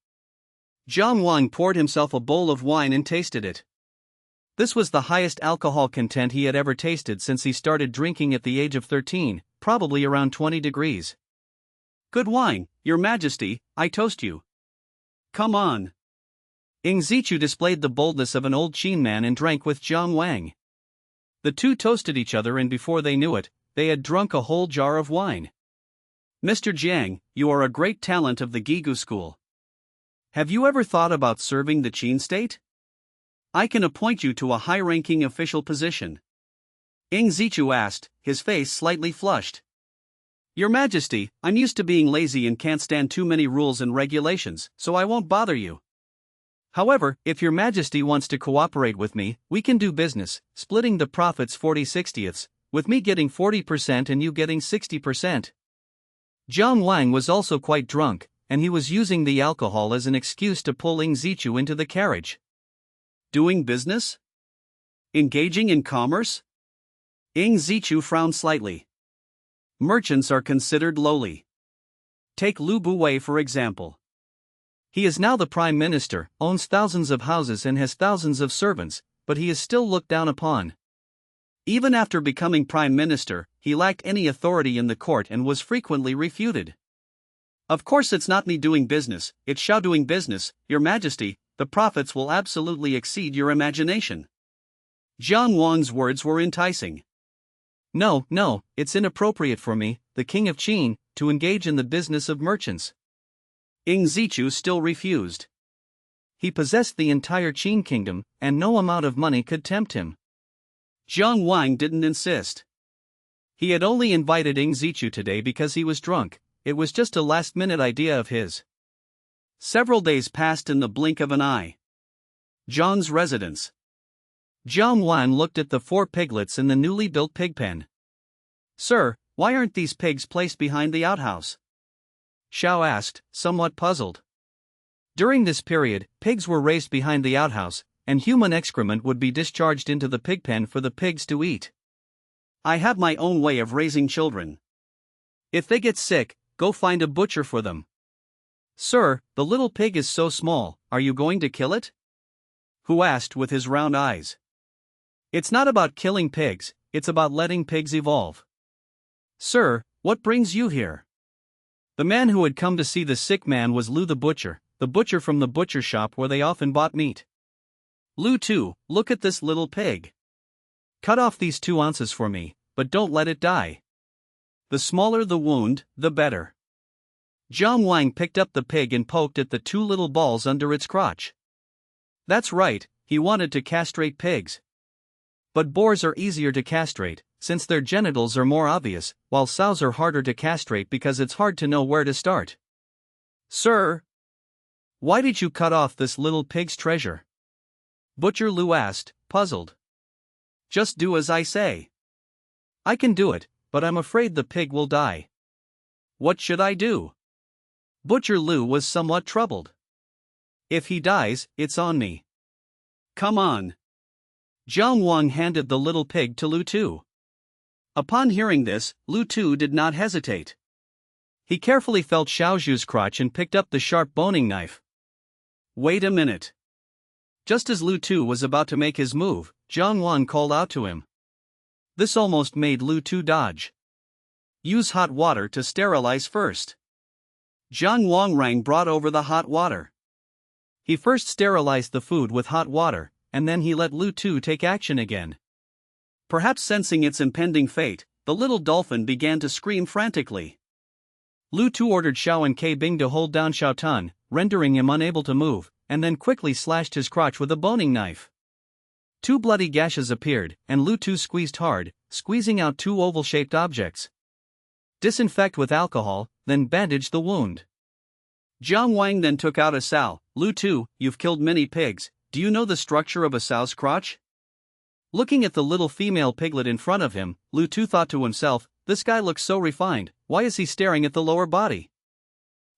Zhang Wang poured himself a bowl of wine and tasted it. This was the highest alcohol content he had ever tasted since he started drinking at the age of 13, probably around 20 degrees. Good wine, Your Majesty, I toast you. Come on. Ing Zichu displayed the boldness of an old Qin man and drank with Zhang Wang. The two toasted each other, and before they knew it, they had drunk a whole jar of wine. Mr. Jiang, you are a great talent of the Gigu school. Have you ever thought about serving the Qin state? I can appoint you to a high-ranking official position. Ing Zichu asked, his face slightly flushed. Your Majesty, I'm used to being lazy and can't stand too many rules and regulations, so I won't bother you. However, if Your Majesty wants to cooperate with me, we can do business, splitting the profits 40/60ths, with me getting 40% and you getting 60%. Zhang Wang was also quite drunk, and he was using the alcohol as an excuse to pull Ing Zichu into the carriage. Doing business? Engaging in commerce? Ing Zichu frowned slightly. Merchants are considered lowly. Take Lu Buwei for example. He is now the prime minister, owns thousands of houses and has thousands of servants, but he is still looked down upon. Even after becoming prime minister, he lacked any authority in the court and was frequently refuted. Of course it's not me doing business, it's Xiao doing business, Your Majesty. The profits will absolutely exceed your imagination. Zhang Wang's words were enticing. No, it's inappropriate for me, the king of Qin, to engage in the business of merchants. Ing Zichu still refused. He possessed the entire Qin kingdom, and no amount of money could tempt him. Zhang Wang didn't insist. He had only invited Ing Zichu today because he was drunk. It was just a last-minute idea of his. Several days passed in the blink of an eye. John's residence. Jiang Wan looked at the 4 piglets in the newly built pig pen. "Sir, why aren't these pigs placed behind the outhouse?" Xiao asked, somewhat puzzled. During this period, pigs were raised behind the outhouse, and human excrement would be discharged into the pig pen for the pigs to eat. "I have my own way of raising children. If they get sick, go find a butcher for them." "Sir, the little pig is so small, are you going to kill it?" Hu asked with his round eyes. "It's not about killing pigs, it's about letting pigs evolve." "Sir, what brings you here?" The man who had come to see the sick man was Lu the butcher from the butcher shop where they often bought meat. "Lu too, look at this little pig. Cut off these 2 ounces for me, but don't let it die. The smaller the wound, the better." Jiang Wang picked up the pig and poked at the 2 little balls under its crotch. That's right, he wanted to castrate pigs. But boars are easier to castrate, since their genitals are more obvious, while sows are harder to castrate because it's hard to know where to start. "Sir, why did you cut off this little pig's treasure?" Butcher Lu asked, puzzled. "Just do as I say." "I can do it, but I'm afraid the pig will die." "What should I do?" Butcher Lu was somewhat troubled. "If he dies, it's on me." "Come on." Jiang Wang handed the little pig to Lu Tu. Upon hearing this, Lu Tu did not hesitate. He carefully felt Xiaozhu's crotch and picked up the sharp boning knife. "Wait a minute." Just as Lu Tu was about to make his move, Jiang Wang called out to him. This almost made Lu Tu dodge. "Use hot water to sterilize first." Jiang Wangrang brought over the hot water. He first sterilized the food with hot water, and then he let Lu Tu take action again. Perhaps sensing its impending fate, the little dolphin began to scream frantically. Lu Tu ordered Xiao and K Bing to hold down Xiao Tun, rendering him unable to move, and then quickly slashed his crotch with a boning knife. 2 bloody gashes appeared, and Lu Tu squeezed hard, squeezing out 2 oval-shaped objects. "Disinfect with alcohol, then bandage the wound." Jiang Wang then took out a sow. "Lu Tu, you've killed many pigs, do you know the structure of a sow's crotch?" Looking at the little female piglet in front of him, Lu Tu thought to himself, this guy looks so refined, why is he staring at the lower body?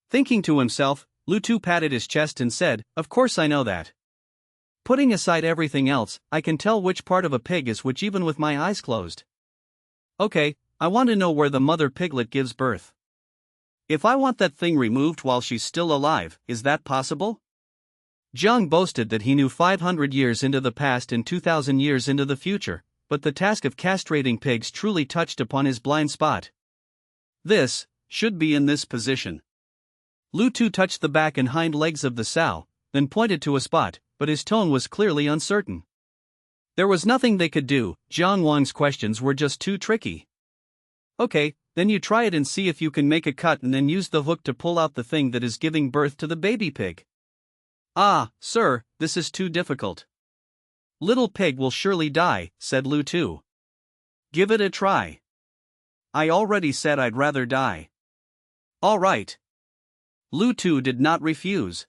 Thinking to himself, Lu Tu patted his chest and said, "Of course I know that. Putting aside everything else, I can tell which part of a pig is which even with my eyes closed. Okay, I want to know where the mother piglet gives birth. If I want that thing removed while she's still alive, is that possible?" Jiang boasted that he knew 500 years into the past and 2,000 years into the future, but the task of castrating pigs truly touched upon his blind spot. "This should be in this position." Lu Tu touched the back and hind legs of the sow, then pointed to a spot, but his tone was clearly uncertain. There was nothing they could do, Jiang Wang's questions were just too tricky. "Okay, then you try it and see if you can make a cut and then use the hook to pull out the thing that is giving birth to the baby pig." "Ah, sir, this is too difficult. Little pig will surely die," said Lu Tu. "Give it a try." "I already said I'd rather die." "All right." Lu Tu did not refuse.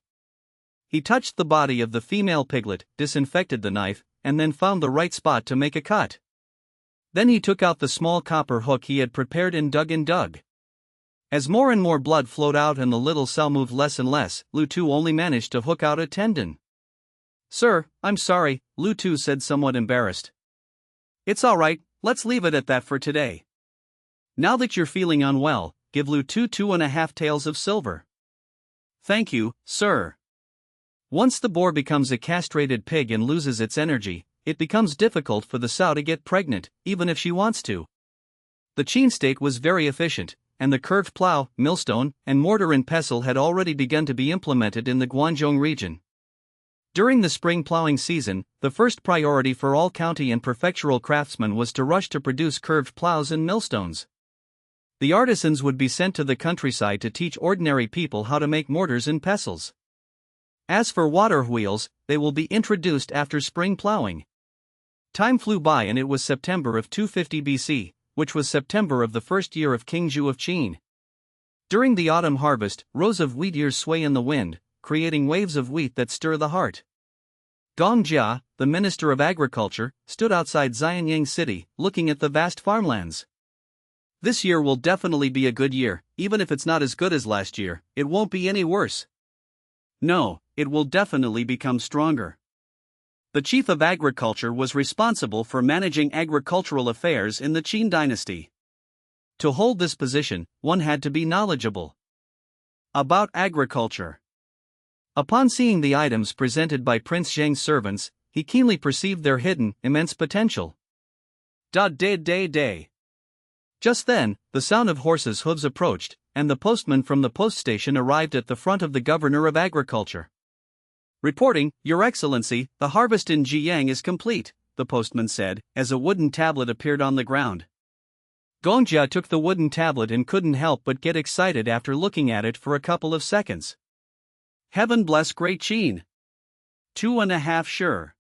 He touched the body of the female piglet, disinfected the knife, and then found the right spot to make a cut. Then he took out the small copper hook he had prepared and dug. As more and more blood flowed out and the little cell moved less and less, Lu Tu only managed to hook out a tendon. "Sir, I'm sorry," Lu Tu said somewhat embarrassed. "It's all right, let's leave it at that for today. Now that you're feeling unwell, give Lu Tu 2.5 taels of silver." "Thank you, sir." Once the boar becomes a castrated pig and loses its energy, it becomes difficult for the sow to get pregnant, even if she wants to. The chain stake was very efficient, and the curved plow, millstone, and mortar and pestle had already begun to be implemented in the Guangzhou region. During the spring plowing season, the first priority for all county and prefectural craftsmen was to rush to produce curved plows and millstones. The artisans would be sent to the countryside to teach ordinary people how to make mortars and pestles. As for water wheels, they will be introduced after spring plowing. Time flew by and it was September of 250 BC. which was September of the first year of King Zhu of Qin. During the autumn harvest, rows of wheat ears sway in the wind, creating waves of wheat that stir the heart. Gong Jia, the Minister of Agriculture, stood outside Xianyang City, looking at the vast farmlands. This year will definitely be a good year, even if it's not as good as last year, it won't be any worse. No, it will definitely become stronger. The Chief of Agriculture was responsible for managing agricultural affairs in the Qin dynasty. To hold this position, one had to be knowledgeable about agriculture. Upon seeing the items presented by Prince Zheng's servants, he keenly perceived their hidden, immense potential. Day. Just then, the sound of horses' hooves approached, and the postman from the post station arrived at the front of the Governor of Agriculture. Reporting, Your Excellency, the harvest in Jiyang is complete, the postman said, as a wooden tablet appeared on the ground. Gongjia took the wooden tablet and couldn't help but get excited after looking at it for a couple of seconds. Heaven bless Great Qin. 2.5 sure.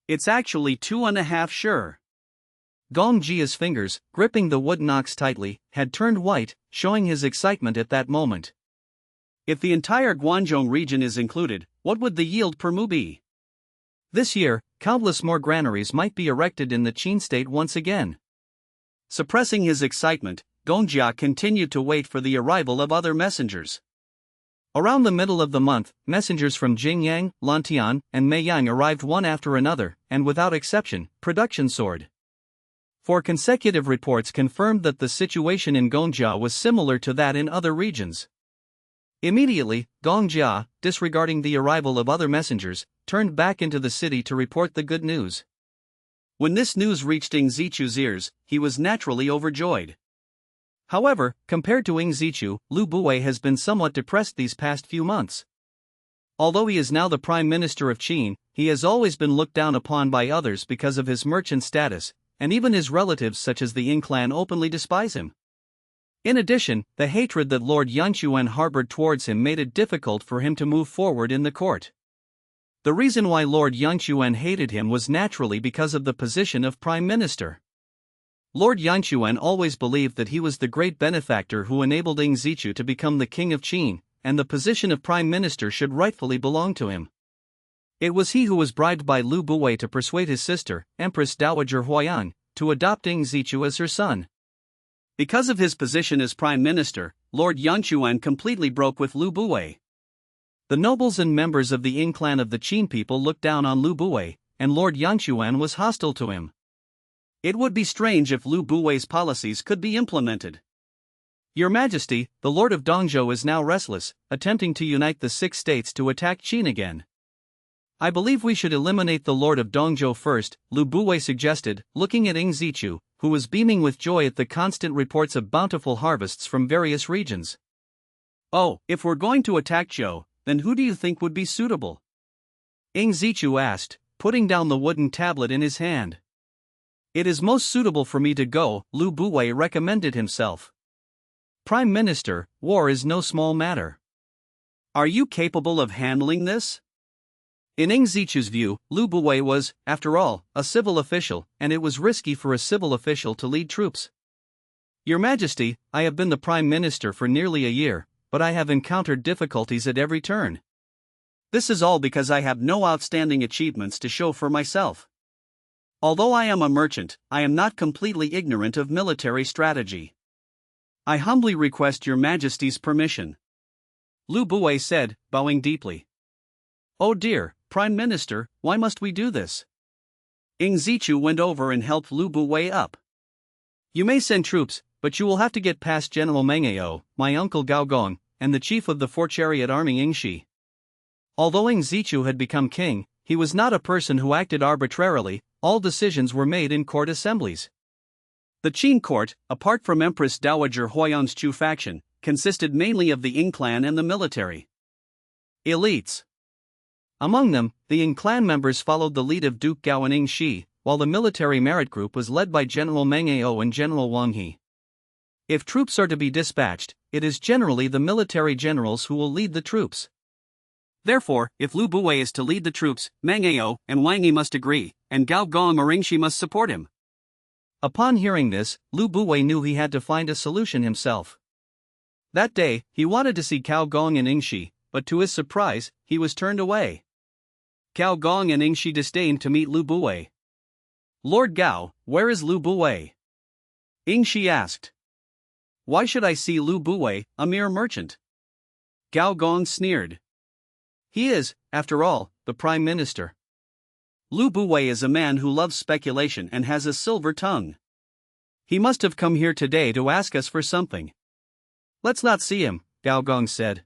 It's actually 2.5 sure. Gong Jia's fingers, gripping the wooden ox tightly, had turned white, showing his excitement at that moment. If the entire Guangzhou region is included, what would the yield per mu be? This year, countless more granaries might be erected in the Qin state once again. Suppressing his excitement, Gong Jia continued to wait for the arrival of other messengers. Around the middle of the month, messengers from Jingyang, Lantian, and Meiyang arrived one after another, and without exception, production soared. 4 consecutive reports confirmed that the situation in Gongjia was similar to that in other regions. Immediately, Gongjia, disregarding the arrival of other messengers, turned back into the city to report the good news. When this news reached Ing Zichu's ears, he was naturally overjoyed. However, compared to Ing Zichu, Lu Buwei has been somewhat depressed these past few months. Although he is now the Prime Minister of Qin, he has always been looked down upon by others because of his merchant status, and even his relatives such as the Ying clan openly despise him. In addition, the hatred that Lord Yanquan harbored towards him made it difficult for him to move forward in the court. The reason why Lord Yanquan hated him was naturally because of the position of Prime Minister. Lord Yanquan always believed that he was the great benefactor who enabled Ing Zichu to become the King of Qin, and the position of Prime Minister should rightfully belong to him. It was he who was bribed by Lu Buwei to persuade his sister, Empress Dowager Huayan, to adopt Ing Zichu as her son. Because of his position as Prime Minister, Lord Yanquan completely broke with Lu Buwei. The nobles and members of the Ying clan of the Qin people looked down on Lu Buwei, and Lord Yanquan was hostile to him. It would be strange if Lu Buwei's policies could be implemented. Your Majesty, the Lord of Dongzhou is now restless, attempting to unite the 6 states to attack Qin again. I believe we should eliminate the Lord of Dongzhou first, Lu Buwei suggested, looking at Ing Zichu, who was beaming with joy at the constant reports of bountiful harvests from various regions. Oh, if we're going to attack Zhou, then who do you think would be suitable? Ing Zichu asked, putting down the wooden tablet in his hand. It is most suitable for me to go, Lu Buwei recommended himself. Prime Minister, war is no small matter. Are you capable of handling this? In Ing Zichu's view, Lu Buwei was, after all, a civil official, and it was risky for a civil official to lead troops. Your Majesty, I have been the Prime Minister for nearly a year, but I have encountered difficulties at every turn. This is all because I have no outstanding achievements to show for myself. Although I am a merchant, I am not completely ignorant of military strategy. I humbly request Your Majesty's permission. Lu Buwei said, bowing deeply. Oh dear, Prime Minister, why must we do this? Ing Zichu went over and helped Lu Buwei up. You may send troops, but you will have to get past General Mengao, my uncle Gao Gong, and the chief of the 4-chariot army Ing Shi. Although Ing Zichu had become king, he was not a person who acted arbitrarily. All decisions were made in court assemblies. The Qin court, apart from Empress Dowager Huayan's Chu faction, consisted mainly of the Ying clan and the military elites. Among them, the Ying clan members followed the lead of Duke Gao and Ing Shi, while the military merit group was led by General Meng Ao and General Wang He. If troops are to be dispatched, it is generally the military generals who will lead the troops. Therefore, if Lu Buwei is to lead the troops, Meng Ao and Wang Yi must agree, and Gao Gong or Ing Shi must support him. Upon hearing this, Lu Buwei knew he had to find a solution himself. That day, he wanted to see Cao Gong and Ingshi, but to his surprise, he was turned away. Cao Gong and Ingshi disdained to meet Lu Buwei. "Lord Gao, where is Lu Buwei?" Ingshi asked. "Why should I see Lu Buwei, a mere merchant?" Cao Gong sneered. "He is, after all, the Prime Minister. Lu Buwei is a man who loves speculation and has a silver tongue. He must have come here today to ask us for something." "Let's not see him," Cao Gong said.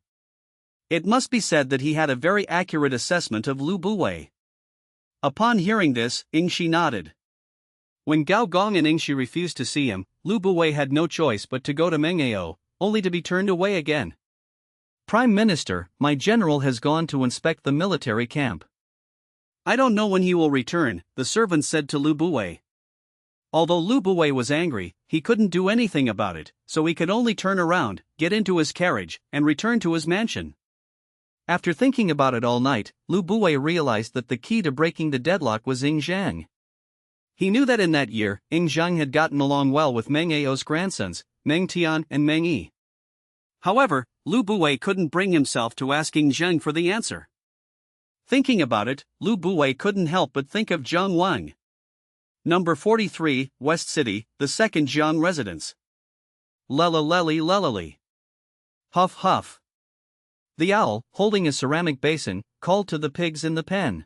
It must be said that he had a very accurate assessment of Lu Buwei. Upon hearing this, Ingshi nodded. When Cao Gong and Ingshi refused to see him, Lu Buwei had no choice but to go to Mengao, only to be turned away again. "Prime Minister, my general has gone to inspect the military camp. I don't know when he will return," the servant said to Lu Buwei. Although Lu Buwei was angry, he couldn't do anything about it, so he could only turn around, get into his carriage, and return to his mansion. After thinking about it all night, Lu Buwei realized that the key to breaking the deadlock was Ing Zhang. He knew that in that year, Ing Zhang had gotten along well with Meng Ao's grandsons, Meng Tian and Meng Yi. However, Lu Buwei couldn't bring himself to ask Ing Zhang for the answer. Thinking about it, Lu Buwei couldn't help but think of Zhang Wang. Number 43, West City, the second Zhang residence. Lelly. Huff huff. The owl, holding a ceramic basin, called to the pigs in the pen.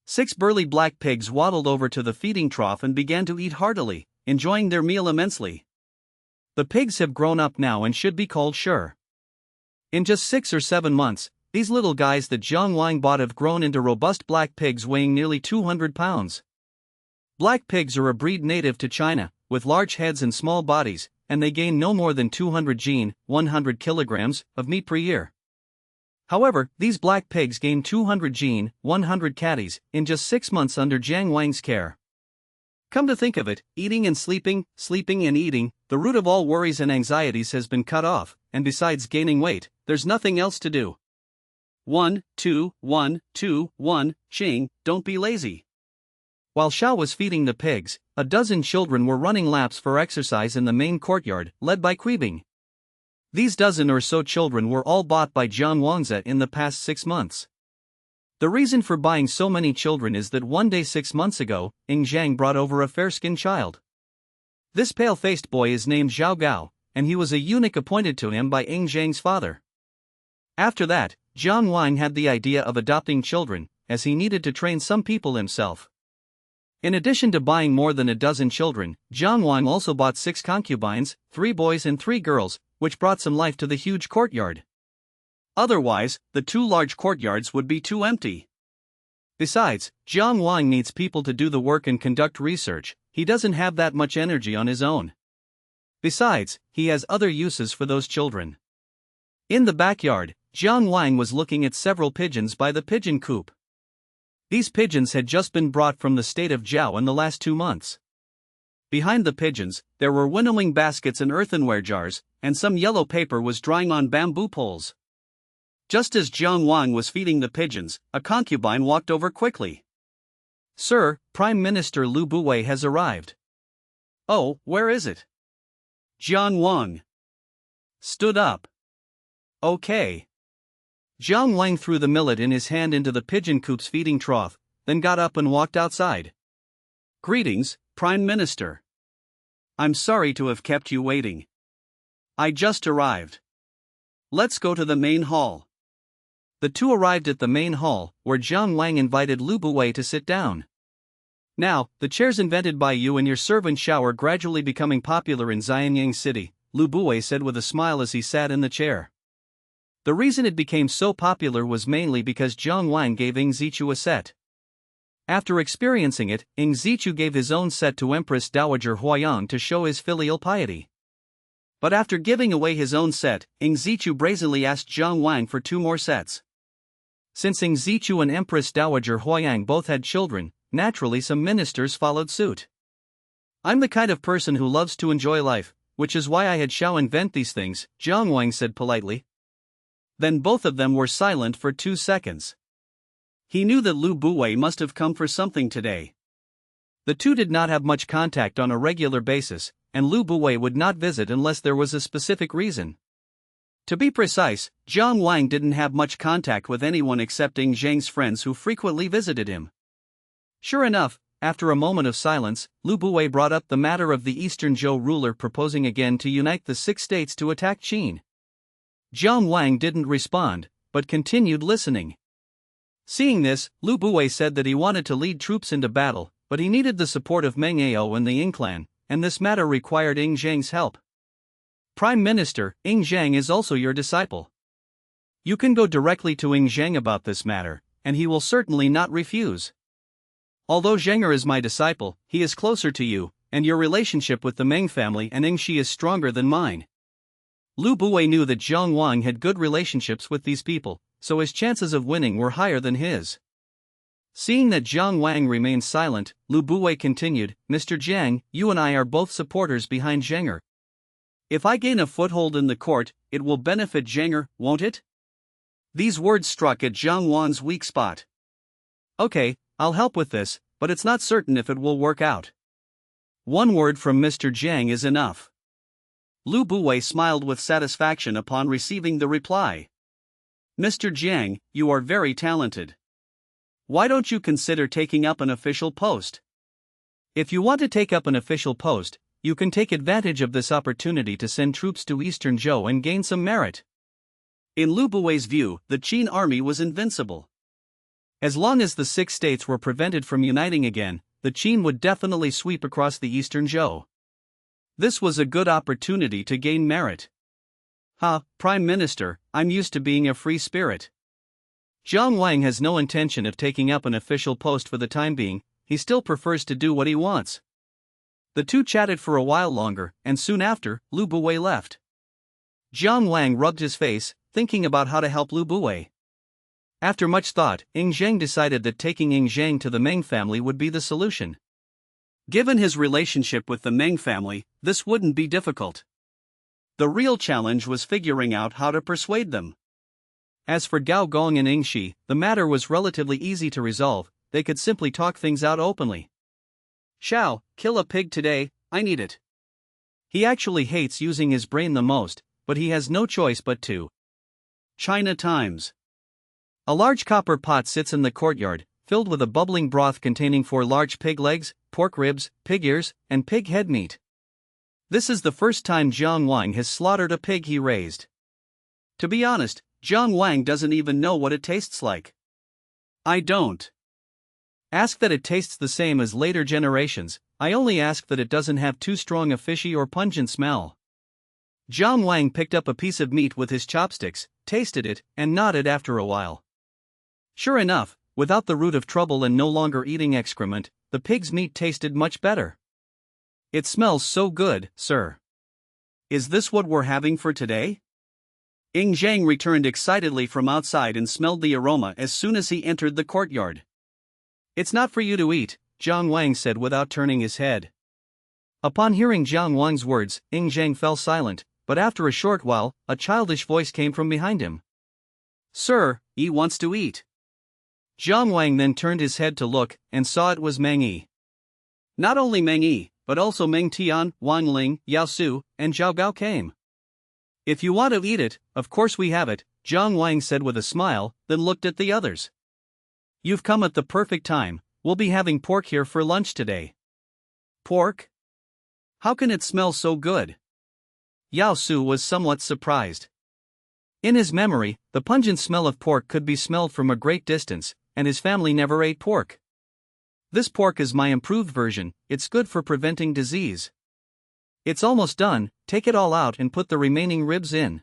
6 burly black pigs waddled over to the feeding trough and began to eat heartily, enjoying their meal immensely. The pigs have grown up now and should be called sure. In just 6 or 7 months, these little guys that Zhang Wang bought have grown into robust black pigs weighing nearly 200 pounds. Black pigs are a breed native to China, with large heads and small bodies, and they gain no more than 200 gene, 100 kilograms, of meat per year. However, these black pigs gained 200 gene, 100 catties, in just 6 months under Zhang Wang's care. Come to think of it, eating and sleeping and eating, the root of all worries and anxieties has been cut off, and besides gaining weight, there's nothing else to do. 1, 2, 1, 2, 1, Ching, don't be lazy. While Xiao was feeding the pigs, a dozen children were running laps for exercise in the main courtyard, led by Quibing. These dozen or so children were all bought by Zhang Wangzhe in the past 6 months. The reason for buying so many children is that one day 6 months ago, Ing Zhang brought over a fair-skinned child. This pale-faced boy is named Zhao Gao, and he was a eunuch appointed to him by Ing Zhang's father. After that, Zhang Wang had the idea of adopting children, as he needed to train some people himself. In addition to buying more than a dozen children, Zhang Wang also bought 6 concubines, 3 boys and 3 girls, which brought some life to the huge courtyard. Otherwise, the 2 large courtyards would be too empty. Besides, Zhang Wang needs people to do the work and conduct research. He doesn't have that much energy on his own. Besides, he has other uses for those children. In the backyard, Zhang Wang was looking at several pigeons by the pigeon coop. These pigeons had just been brought from the state of Zhao in the last 2 months. Behind the pigeons, there were winnowing baskets and earthenware jars, and some yellow paper was drying on bamboo poles. Just as Zhang Wang was feeding the pigeons, a concubine walked over quickly. "Sir, Prime Minister Lu Buwei has arrived." "Oh, where is it?" Zhang Wang stood up. "Okay." Zhang Wang threw the millet in his hand into the pigeon coop's feeding trough, then got up and walked outside. "Greetings, Prime Minister. I'm sorry to have kept you waiting. I just arrived. Let's go to the main hall." The two arrived at the main hall, where Zhang Wang invited Lu Buwei to sit down. "Now, the chairs invented by you and your servant Xiao are gradually becoming popular in Xianyang City," Lu Buwei said with a smile as he sat in the chair. The reason it became so popular was mainly because Zhang Wang gave Ing Zichu a set. After experiencing it, Ing Zichu gave his own set to Empress Dowager Huayang to show his filial piety. But after giving away his own set, Ing Zichu brazenly asked Zhang Wang for 2 more sets. Since Ing Zichu and Empress Dowager Huayang both had children, naturally some ministers followed suit. "I'm the kind of person who loves to enjoy life, which is why I had Xiao invent these things," Zhang Wang said politely. Then both of them were silent for 2 seconds. He knew that Lu Buwei must have come for something today. The two did not have much contact on a regular basis, and Lu Buwei would not visit unless there was a specific reason. To be precise, Jiang Wang didn't have much contact with anyone except Ing Zhang's friends who frequently visited him. Sure enough, after a moment of silence, Lu Buwei brought up the matter of the Eastern Zhou ruler proposing again to unite the 6 states to attack Qin. Jiang Wang didn't respond, but continued listening. Seeing this, Lu Buwei said that he wanted to lead troops into battle, but he needed the support of Meng Ao and the Ying clan, and this matter required Ing Zhang's help. Prime Minister, Ing Zhang is also your disciple. You can go directly to Ing Zhang about this matter, and he will certainly not refuse. Although Zhenger is my disciple, he is closer to you, and your relationship with the Meng family and Ing Shi is stronger than mine. Lu Buwei knew that Jiang Wang had good relationships with these people, so his chances of winning were higher than his. Seeing that Jiang Wang remained silent, Lu Buwei continued, Mr. Jiang, you and I are both supporters behind Zhenger. If I gain a foothold in the court, it will benefit Zhenger, won't it? These words struck at Jiang Wang's weak spot. Okay, I'll help with this, but it's not certain if it will work out. One word from Mr. Jiang is enough. Lu Buwei smiled with satisfaction upon receiving the reply. Mr. Jiang, you are very talented. Why don't you consider taking up an official post? If you want to take up an official post, you can take advantage of this opportunity to send troops to Eastern Zhou and gain some merit. In Lu Buwei's view, the Qin army was invincible. As long as the 6 states were prevented from uniting again, the Qin would definitely sweep across the Eastern Zhou. This was a good opportunity to gain merit. Prime Minister, I'm used to being a free spirit. Jiang Wang has no intention of taking up an official post for the time being, he still prefers to do what he wants. The two chatted for a while longer, and soon after, Lu Buwei left. Jiang Wang rubbed his face, thinking about how to help Lu Buwei. After much thought, Ing Zhang decided that taking Ing Zhang to the Meng family would be the solution. Given his relationship with the Meng family, this wouldn't be difficult. The real challenge was figuring out how to persuade them. As for Gao Gong and Ing Shi, the matter was relatively easy to resolve, they could simply talk things out openly. Shao, kill a pig today, I need it. He actually hates using his brain the most, but he has no choice but to. China Times. A large copper pot sits in the courtyard, filled with a bubbling broth containing 4 large pig legs, pork ribs, pig ears, and pig head meat. This is the first time Jiang Wang has slaughtered a pig he raised. To be honest, Jiang Wang doesn't even know what it tastes like. I don't ask that it tastes the same as later generations, I only ask that it doesn't have too strong a fishy or pungent smell. Jiang Wang picked up a piece of meat with his chopsticks, tasted it, and nodded after a while. Sure enough, without the root of trouble and no longer eating excrement, the pig's meat tasted much better. It smells so good, sir. Is this what we're having for today? Ing Zhang returned excitedly from outside and smelled the aroma as soon as he entered the courtyard. It's not for you to eat, Jiang Wang said without turning his head. Upon hearing Jiang Wang's words, Ing Zhang fell silent, but after a short while, a childish voice came from behind him. Sir, he wants to eat. Jiang Wang then turned his head to look, and saw it was Meng Yi. Not only Meng Yi, but also Meng Tian, Wang Ling, Yao Su, and Zhao Gao came. If you want to eat it, of course we have it, Jiang Wang said with a smile, then looked at the others. You've come at the perfect time, we'll be having pork here for lunch today. Pork? How can it smell so good? Yao Su was somewhat surprised. In his memory, the pungent smell of pork could be smelled from a great distance, and his family never ate pork. This pork is my improved version, it's good for preventing disease. It's almost done, take it all out and put the remaining ribs in.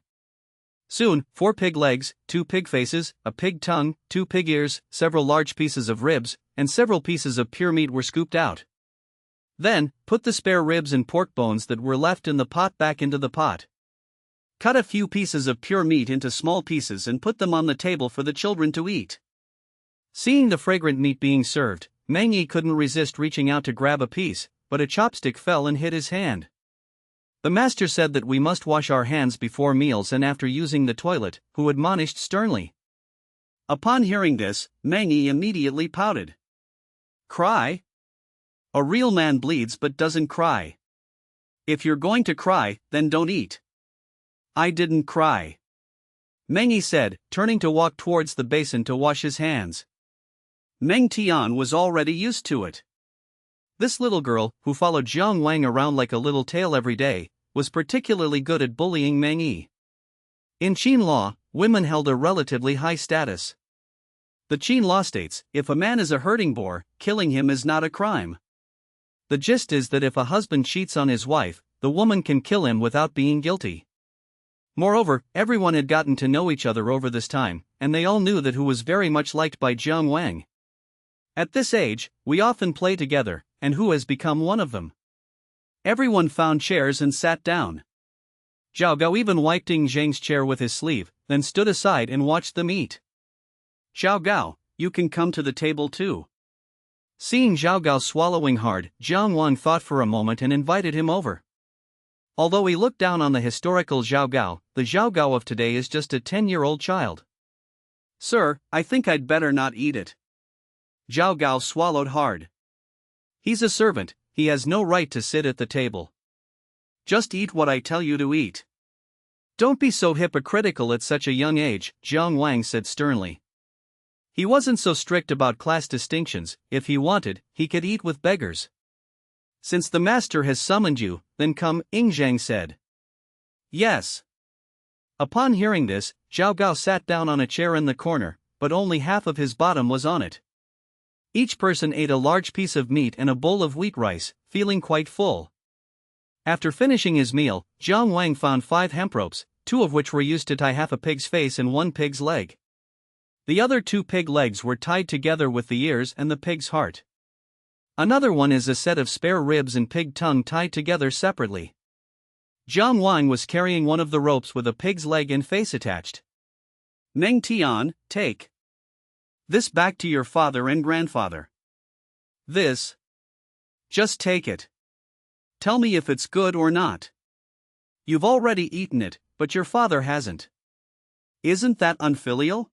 Soon, 4 pig legs, 2 pig faces, a pig tongue, 2 pig ears, several large pieces of ribs, and several pieces of pure meat were scooped out. Then, put the spare ribs and pork bones that were left in the pot back into the pot. Cut a few pieces of pure meat into small pieces and put them on the table for the children to eat. Seeing the fragrant meat being served, Meng Yi couldn't resist reaching out to grab a piece, but a chopstick fell and hit his hand. The master said that we must wash our hands before meals and after using the toilet, who admonished sternly. Upon hearing this, Meng Yi immediately pouted. Cry? A real man bleeds but doesn't cry. If you're going to cry, then don't eat. I didn't cry, Mengi said, turning to walk towards the basin to wash his hands. Meng Tian was already used to it. This little girl, who followed Jiang Wang around like a little tail every day, was particularly good at bullying Mengi. In Qin law, women held a relatively high status. The Qin law states, if a man is a herding boar, killing him is not a crime. The gist is that if a husband cheats on his wife, the woman can kill him without being guilty. Moreover, everyone had gotten to know each other over this time, and they all knew that who was very much liked by Jiang Wang. At this age, we often play together, and who has become one of them. Everyone found chairs and sat down. Zhao Gao even wiped Ying Zhang's chair with his sleeve, then stood aside and watched them eat. Zhao Gao, you can come to the table too. Seeing Zhao Gao swallowing hard, Jiang Wang thought for a moment and invited him over. Although he looked down on the historical Zhao Gao, the Zhao Gao of today is just a 10-year-old child. Sir, I think I'd better not eat it. Zhao Gao swallowed hard. He's a servant, he has no right to sit at the table. Just eat what I tell you to eat. Don't be so hypocritical at such a young age, Jiang Wang said sternly. He wasn't so strict about class distinctions. If he wanted, he could eat with beggars. Since the master has summoned you, then come, Ying Zhang said. Yes. Upon hearing this, Zhao Gao sat down on a chair in the corner, but only half of his bottom was on it. Each person ate a large piece of meat and a bowl of wheat rice, feeling quite full. After finishing his meal, Jiang Wang found 5 hemp ropes, 2 of which were used to tie half a pig's face and 1 pig's leg. The other 2 pig legs were tied together with the ears and the pig's heart. Another one is a set of spare ribs and pig tongue tied together separately. Jiang Wang was carrying one of the ropes with a pig's leg and face attached. Meng Tian, take this back to your father and grandfather. This. Just take it. Tell me if it's good or not. You've already eaten it, but your father hasn't. Isn't that unfilial?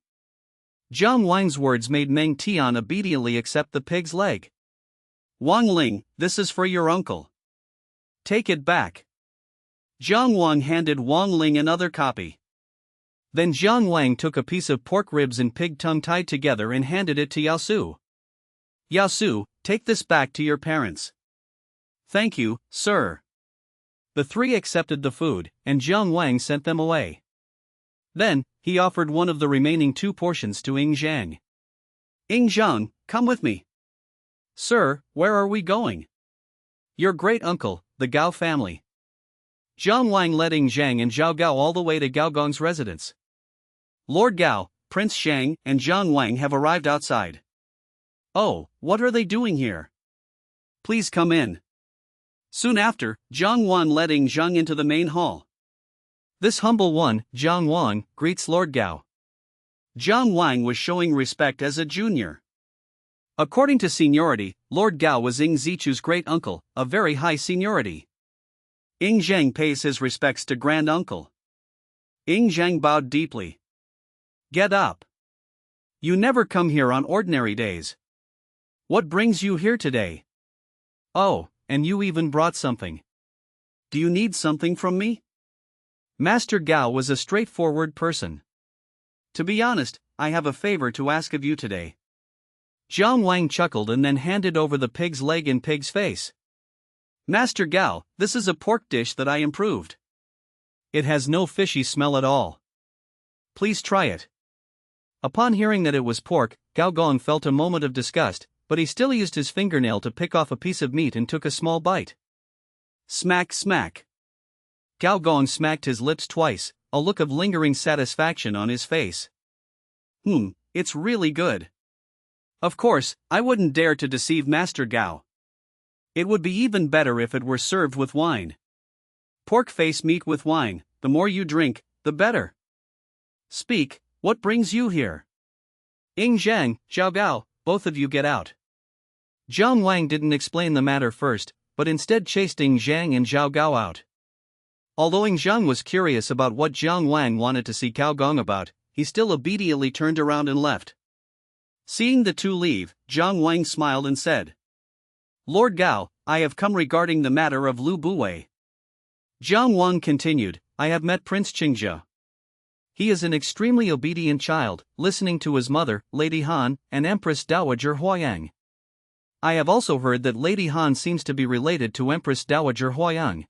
Jiang Wang's words made Meng Tian obediently accept the pig's leg. Wang Ling, this is for your uncle. Take it back. Jiang Wang handed Wang Ling another copy. Then Jiang Wang took a piece of pork ribs and pig tongue tied together and handed it to Yao Su. Yao Su, take this back to your parents. Thank you, sir. The 3 accepted the food, and Jiang Wang sent them away. Then, he offered one of the remaining 2 portions to Ying Zhang. Ying Zhang, come with me. Sir, where are we going? Your great-uncle, the Gao family. Jiang Wang led Ying Zhang and Zhao Gao all the way to Gao Gong's residence. Lord Gao, Prince Shang, and Jiang Wang have arrived outside. Oh, what are they doing here? Please come in. Soon after, Jiang Wan led Ying Zhang into the main hall. This humble one, Jiang Wang, greets Lord Gao. Jiang Wang was showing respect as a junior. According to seniority, Lord Gao was Ying Zichu's great-uncle, a very high seniority. Ying Zhang pays his respects to grand-uncle. Ying Zhang bowed deeply. Get up. You never come here on ordinary days. What brings you here today? Oh, and you even brought something. Do you need something from me? Master Gao was a straightforward person. To be honest, I have a favor to ask of you today. Jiang Wang chuckled and then handed over the pig's leg and pig's face. Master Gao, this is a pork dish that I improved. It has no fishy smell at all. Please try it. Upon hearing that it was pork, Gao Gong felt a moment of disgust, but he still used his fingernail to pick off a piece of meat and took a small bite. Smack smack. Gao Gong smacked his lips twice, a look of lingering satisfaction on his face. It's really good. Of course, I wouldn't dare to deceive Master Gao. It would be even better if it were served with wine. Pork face meat with wine, the more you drink, the better. Speak, what brings you here? Ying Zhang, Zhao Gao, both of you get out. Jiang Wang didn't explain the matter first, but instead chased Ying Zhang and Zhao Gao out. Although Ying Zhang was curious about what Jiang Wang wanted to see Gao Gong about, he still obediently turned around and left. Seeing the 2 leave, Jiang Wang smiled and said, Lord Gao, I have come regarding the matter of Lu Buwei. Jiang Wang continued, I have met Prince Qingjia. He is an extremely obedient child, listening to his mother, Lady Han, and Empress Dowager Huayang. I have also heard that Lady Han seems to be related to Empress Dowager Huayang.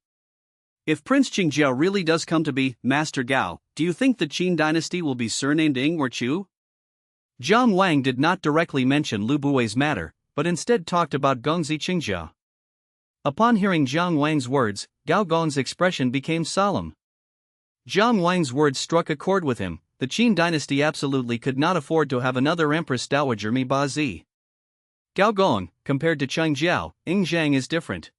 If Prince Qingjia really does come to be Master Gao, do you think the Qin dynasty will be surnamed Ing or Chu? Jiang Wang did not directly mention Lu Buwei's matter, but instead talked about Gongzi Qingjia. Upon hearing Jiang Wang's words, Gao Gong's expression became solemn. Jiang Wang's words struck a chord with him. The Qin dynasty absolutely could not afford to have another Empress Dowager Mi Ba Zi. Gao Gong, compared to Cheng Jiao, Ing Zhang is different.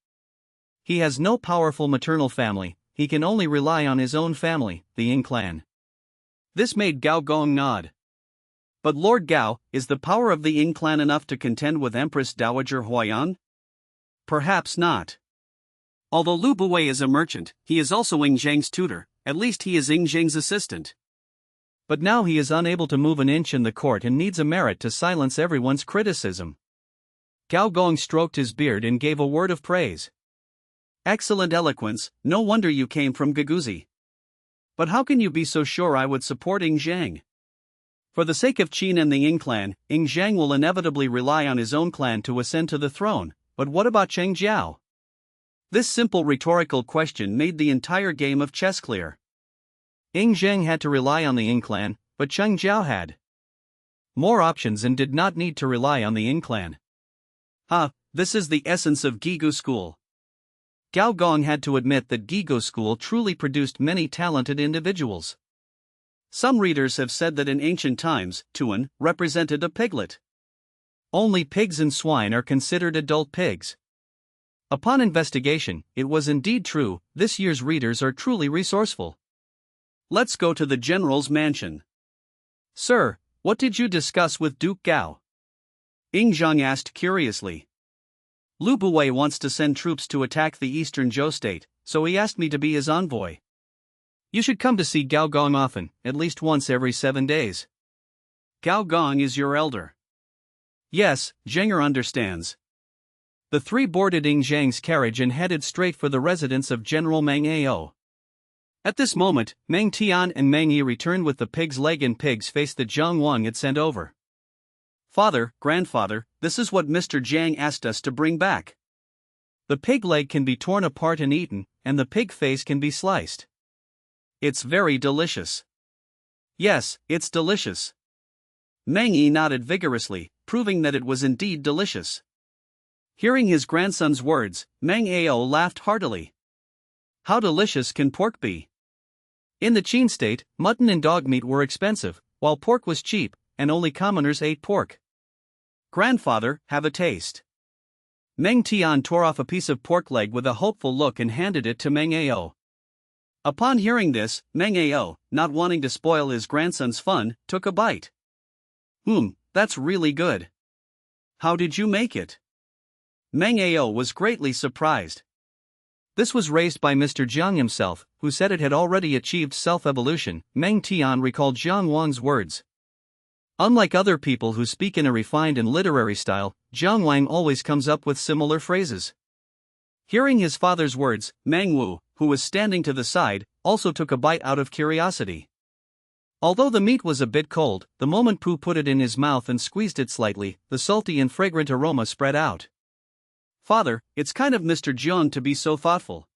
He has no powerful maternal family, he can only rely on his own family, the Ing clan. This made Gao Gong nod. But Lord Gao, is the power of the Ing clan enough to contend with Empress Dowager Huayang? Perhaps not. Although Lu Buwei is a merchant, he is also Ing Zhang's tutor, at least he is Ing Zhang's assistant. But now he is unable to move an inch in the court and needs a merit to silence everyone's criticism. Gao Gong stroked his beard and gave a word of praise. Excellent eloquence, no wonder you came from Gaguzi. But how can you be so sure I would support Ing Zhang? For the sake of Qin and the Ing clan, Ing Zhang will inevitably rely on his own clan to ascend to the throne, but what about Cheng Jiao? This simple rhetorical question made the entire game of chess clear. Ing Zhang had to rely on the Ing clan, but Cheng Jiao had more options and did not need to rely on the Ing clan. This is the essence of Gigu school. Gao Gong had to admit that Gigu school truly produced many talented individuals. Some readers have said that in ancient times, Tuan represented a piglet. Only pigs and swine are considered adult pigs. Upon investigation, it was indeed true. This year's readers are truly resourceful. Let's go to the general's mansion. Sir, what did you discuss with Duke Gao? Ing Zhang asked curiously. Lu Buwei wants to send troops to attack the eastern Zhou state, so he asked me to be his envoy. You should come to see Gao Gong often, at least once every 7 days. Gao Gong is your elder. Yes, Zhenger understands. The three boarded Ing Zhang's carriage and headed straight for the residence of General Meng Ao. At this moment, Meng Tian and Meng Yi returned with the pig's leg and pig's face that Jiang Wang had sent over. Father, grandfather, this is what Mr. Jiang asked us to bring back. The pig leg can be torn apart and eaten, and the pig face can be sliced. It's very delicious. Yes, it's delicious. Meng Yi nodded vigorously, proving that it was indeed delicious. Hearing his grandson's words, Meng Ao laughed heartily. How delicious can pork be? In the Qin state, mutton and dog meat were expensive, while pork was cheap, and only commoners ate pork. Grandfather, have a taste. Meng Tian tore off a piece of pork leg with a hopeful look and handed it to Meng Ao. Upon hearing this, Meng Ao, not wanting to spoil his grandson's fun, took a bite. That's really good. How did you make it? Meng Ao was greatly surprised. This was raised by Mr. Jiang himself, who said it had already achieved self-evolution. Meng Tian recalled Jiang Wang's words. Unlike other people who speak in a refined and literary style, Jiang Wang always comes up with similar phrases. Hearing his father's words, Meng Wu, who was standing to the side, also took a bite out of curiosity. Although the meat was a bit cold, the moment Pu put it in his mouth and squeezed it slightly, the salty and fragrant aroma spread out. Father, it's kind of Mr. Jiang to be so thoughtful.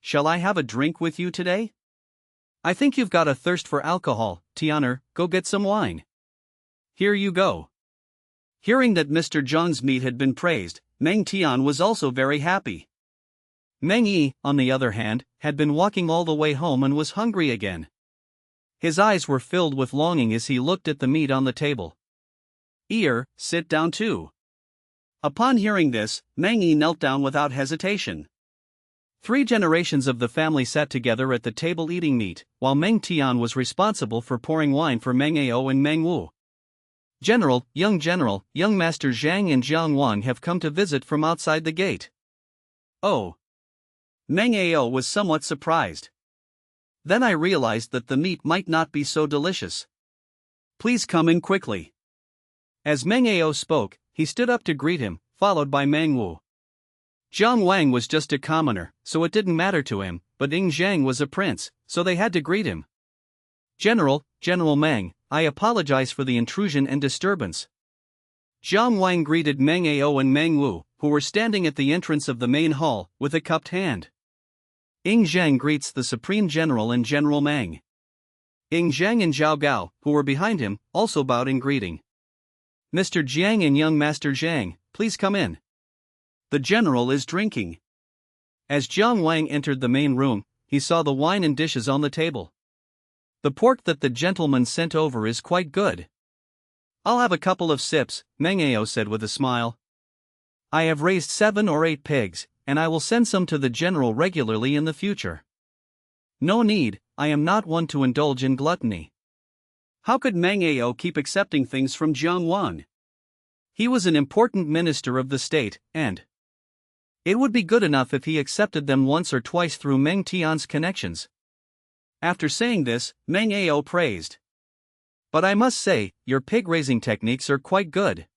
Shall I have a drink with you today? I think you've got a thirst for alcohol, Tianer, go get some wine. Here you go. Hearing that Mr. Jiang's meat had been praised, Meng Tian was also very happy. Meng Yi, on the other hand, had been walking all the way home and was hungry again. His eyes were filled with longing as he looked at the meat on the table. Sit down too. Upon hearing this, Meng Yi knelt down without hesitation. 3 generations of the family sat together at the table eating meat, while Meng Tian was responsible for pouring wine for Meng Ao and Meng Wu. General, young Master Zhang and Jiang Wang have come to visit from outside the gate. Oh. Meng Ao was somewhat surprised. Then I realized that the meat might not be so delicious. Please come in quickly. As Meng Ao spoke, he stood up to greet him, followed by Meng Wu. Jiang Wang was just a commoner, so it didn't matter to him, but Ying Zhang was a prince, so they had to greet him. General Meng, I apologize for the intrusion and disturbance. Jiang Wang greeted Meng Ao and Meng Wu, who were standing at the entrance of the main hall, with a cupped hand. Ying Zhang greets the Supreme General and General Meng. Ying Zhang and Zhao Gao, who were behind him, also bowed in greeting. Mr. Jiang and young Master Zhang, please come in. The general is drinking. As Jiang Wang entered the main room, he saw the wine and dishes on the table. The pork that the gentleman sent over is quite good. I'll have a couple of sips, Meng Ao said with a smile. I have raised 7 or 8 pigs, and I will send some to the general regularly in the future. No need, I am not one to indulge in gluttony. How could Meng Ao keep accepting things from Jiang Wang? He was an important minister of the state, and it would be good enough if he accepted them once or twice through Meng Tian's connections. After saying this, Meng Ao praised. But I must say, your pig-raising techniques are quite good.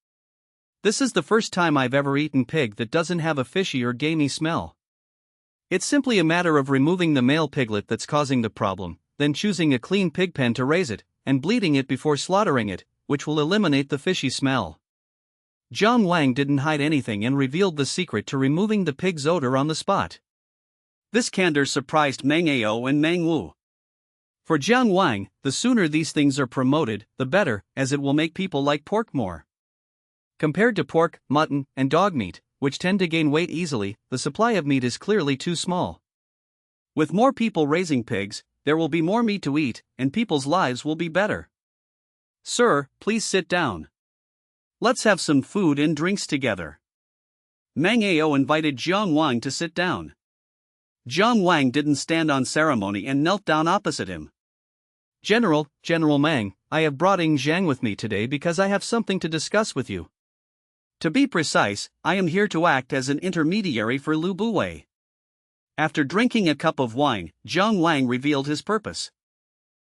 This is the first time I've ever eaten pig that doesn't have a fishy or gamey smell. It's simply a matter of removing the male piglet that's causing the problem, then choosing a clean pig pen to raise it, and bleeding it before slaughtering it, which will eliminate the fishy smell. Jiang Wang didn't hide anything and revealed the secret to removing the pig's odor on the spot. This candor surprised Meng Ao and Meng Wu. For Jiang Wang, the sooner these things are promoted, the better, as it will make people like pork more. Compared to pork, mutton, and dog meat, which tend to gain weight easily, the supply of meat is clearly too small. With more people raising pigs, there will be more meat to eat, and people's lives will be better. Sir, please sit down. Let's have some food and drinks together. Meng Ao invited Jiang Wang to sit down. Jiang Wang didn't stand on ceremony and knelt down opposite him. General Meng, I have brought Ying Zhang with me today because I have something to discuss with you. To be precise, I am here to act as an intermediary for Lu Buwei. After drinking a cup of wine, Jiang Wang revealed his purpose.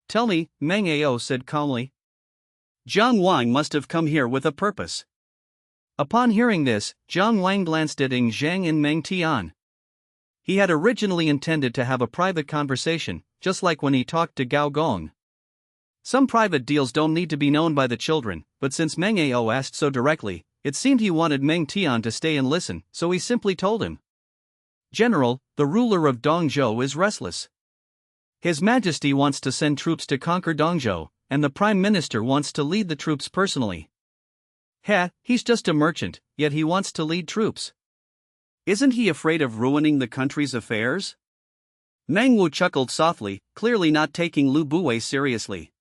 Tell me, Meng Ao said calmly. Jiang Wang must have come here with a purpose. Upon hearing this, Jiang Wang glanced at Ying Zhang and Meng Tian. He had originally intended to have a private conversation, just like when he talked to Gao Gong. Some private deals don't need to be known by the children, but since Meng Ao asked so directly, it seemed he wanted Meng Tian to stay and listen, so he simply told him. General, the ruler of Dongzhou is restless. His Majesty wants to send troops to conquer Dongzhou, and the Prime Minister wants to lead the troops personally. He's just a merchant, yet he wants to lead troops. Isn't he afraid of ruining the country's affairs? Meng Wu chuckled softly, clearly not taking Lu Buwei seriously.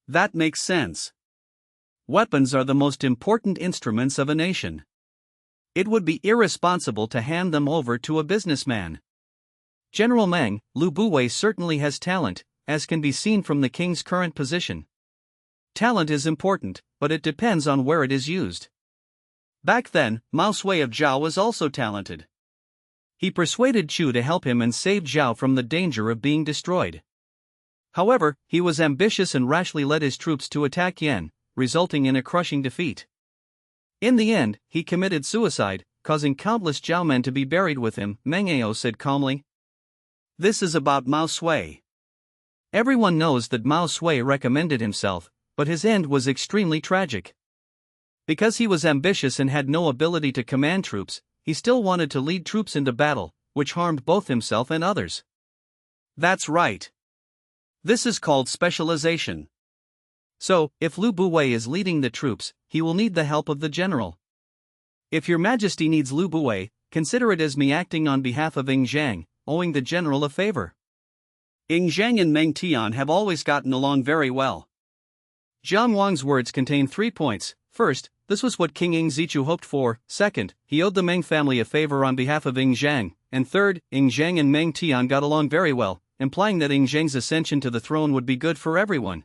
That makes sense. Weapons are the most important instruments of a nation. It would be irresponsible to hand them over to a businessman. General Meng, Lu Buwei certainly has talent, as can be seen from the king's current position. Talent is important, but it depends on where it is used. Back then, Mao Sui of Zhao was also talented. He persuaded Chu to help him and saved Zhao from the danger of being destroyed. However, he was ambitious and rashly led his troops to attack Yan, resulting in a crushing defeat. In the end, he committed suicide, causing countless Zhao men to be buried with him, Meng Ao said calmly. This is about Mao Sui. Everyone knows that Mao Sui recommended himself, but his end was extremely tragic. Because he was ambitious and had no ability to command troops, he still wanted to lead troops into battle, which harmed both himself and others. That's right. This is called specialization. So, if Lu Buwei is leading the troops, he will need the help of the general. If your Majesty needs Lu Buwei, consider it as me acting on behalf of Ying Zhang, owing the general a favor. Ying Zhang and Meng Tian have always gotten along very well. Jiang Wang's words contain 3 points. First, this was what King Ying Zichu hoped for. Second, he owed the Meng family a favor on behalf of Ying Zhang. And third, Ying Zhang and Meng Tian got along very well, implying that Ying Zhang's ascension to the throne would be good for everyone.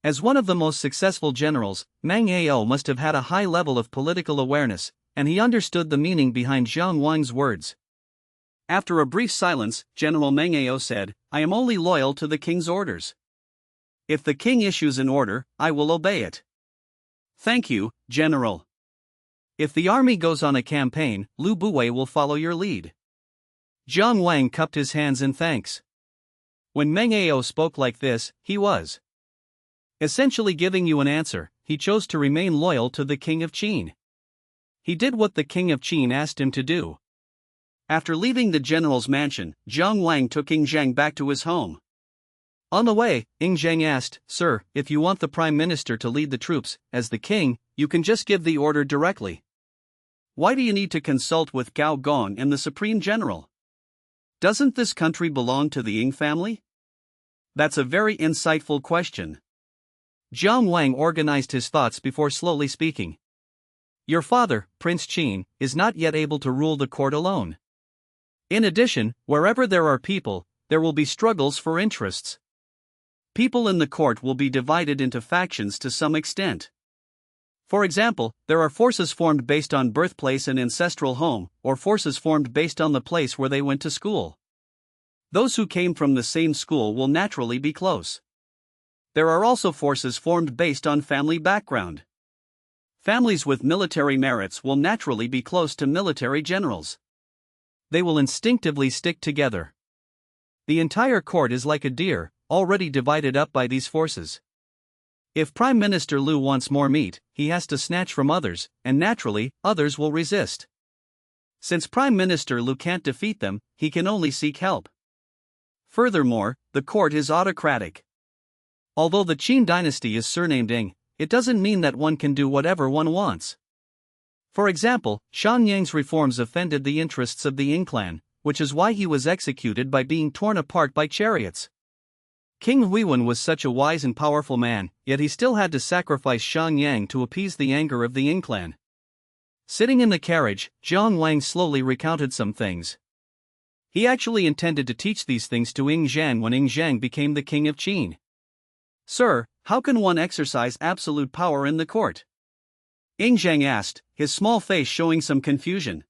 As one of the most successful generals, Meng Ao must have had a high level of political awareness, and he understood the meaning behind Jiang Wang's words. After a brief silence, General Meng Ao said, I am only loyal to the king's orders. If the king issues an order, I will obey it. Thank you, General. If the army goes on a campaign, Lu Buwei will follow your lead. Jiang Wang cupped his hands in thanks. When Meng Ao spoke like this, he was essentially giving you an answer. He chose to remain loyal to the king of Qin. He did what the king of Qin asked him to do. After leaving the general's mansion, Jiang Wang took Ying Zhang back to his home. On the way, Ying Zhang asked, "Sir, if you want the prime minister to lead the troops, as the king, you can just give the order directly. Why do you need to consult with Gao Gong and the supreme general? Doesn't this country belong to the Ying family?" That's a very insightful question. Jiang Wang organized his thoughts before slowly speaking. Your father, Prince Qin, is not yet able to rule the court alone. In addition, wherever there are people, there will be struggles for interests. People in the court will be divided into factions to some extent. For example, there are forces formed based on birthplace and ancestral home, or forces formed based on the place where they went to school. Those who came from the same school will naturally be close. There are also forces formed based on family background. Families with military merits will naturally be close to military generals. They will instinctively stick together. The entire court is like a deer, already divided up by these forces. If Prime Minister Lu wants more meat, he has to snatch from others, and naturally, others will resist. Since Prime Minister Lu can't defeat them, he can only seek help. Furthermore, the court is autocratic. Although the Qin dynasty is surnamed Ying, it doesn't mean that one can do whatever one wants. For example, Shan Yang's reforms offended the interests of the Ying clan, which is why he was executed by being torn apart by chariots. King Huiwen was such a wise and powerful man, yet he still had to sacrifice Shan Yang to appease the anger of the Ying clan. Sitting in the carriage, Jiang Wang slowly recounted some things. He actually intended to teach these things to Ying Zhang when Ying Zhang became the king of Qin. Sir, how can one exercise absolute power in the court? Ying Zhang asked, his small face showing some confusion.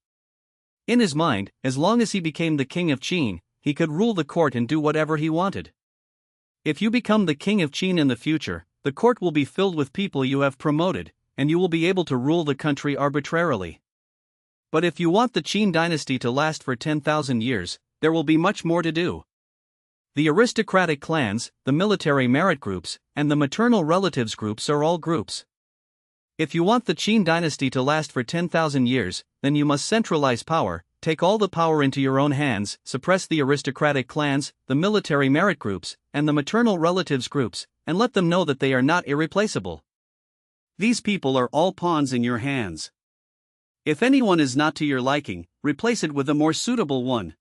In his mind, as long as he became the king of Qin, he could rule the court and do whatever he wanted. If you become the king of Qin in the future, the court will be filled with people you have promoted, and you will be able to rule the country arbitrarily. But if you want the Qin dynasty to last for 10,000 years, there will be much more to do. The aristocratic clans, the military merit groups, and the maternal relatives groups are all groups. If you want the Qin dynasty to last for 10,000 years, then you must centralize power, take all the power into your own hands, suppress the aristocratic clans, the military merit groups, and the maternal relatives groups, and let them know that they are not irreplaceable. These people are all pawns in your hands. If anyone is not to your liking, replace it with a more suitable one.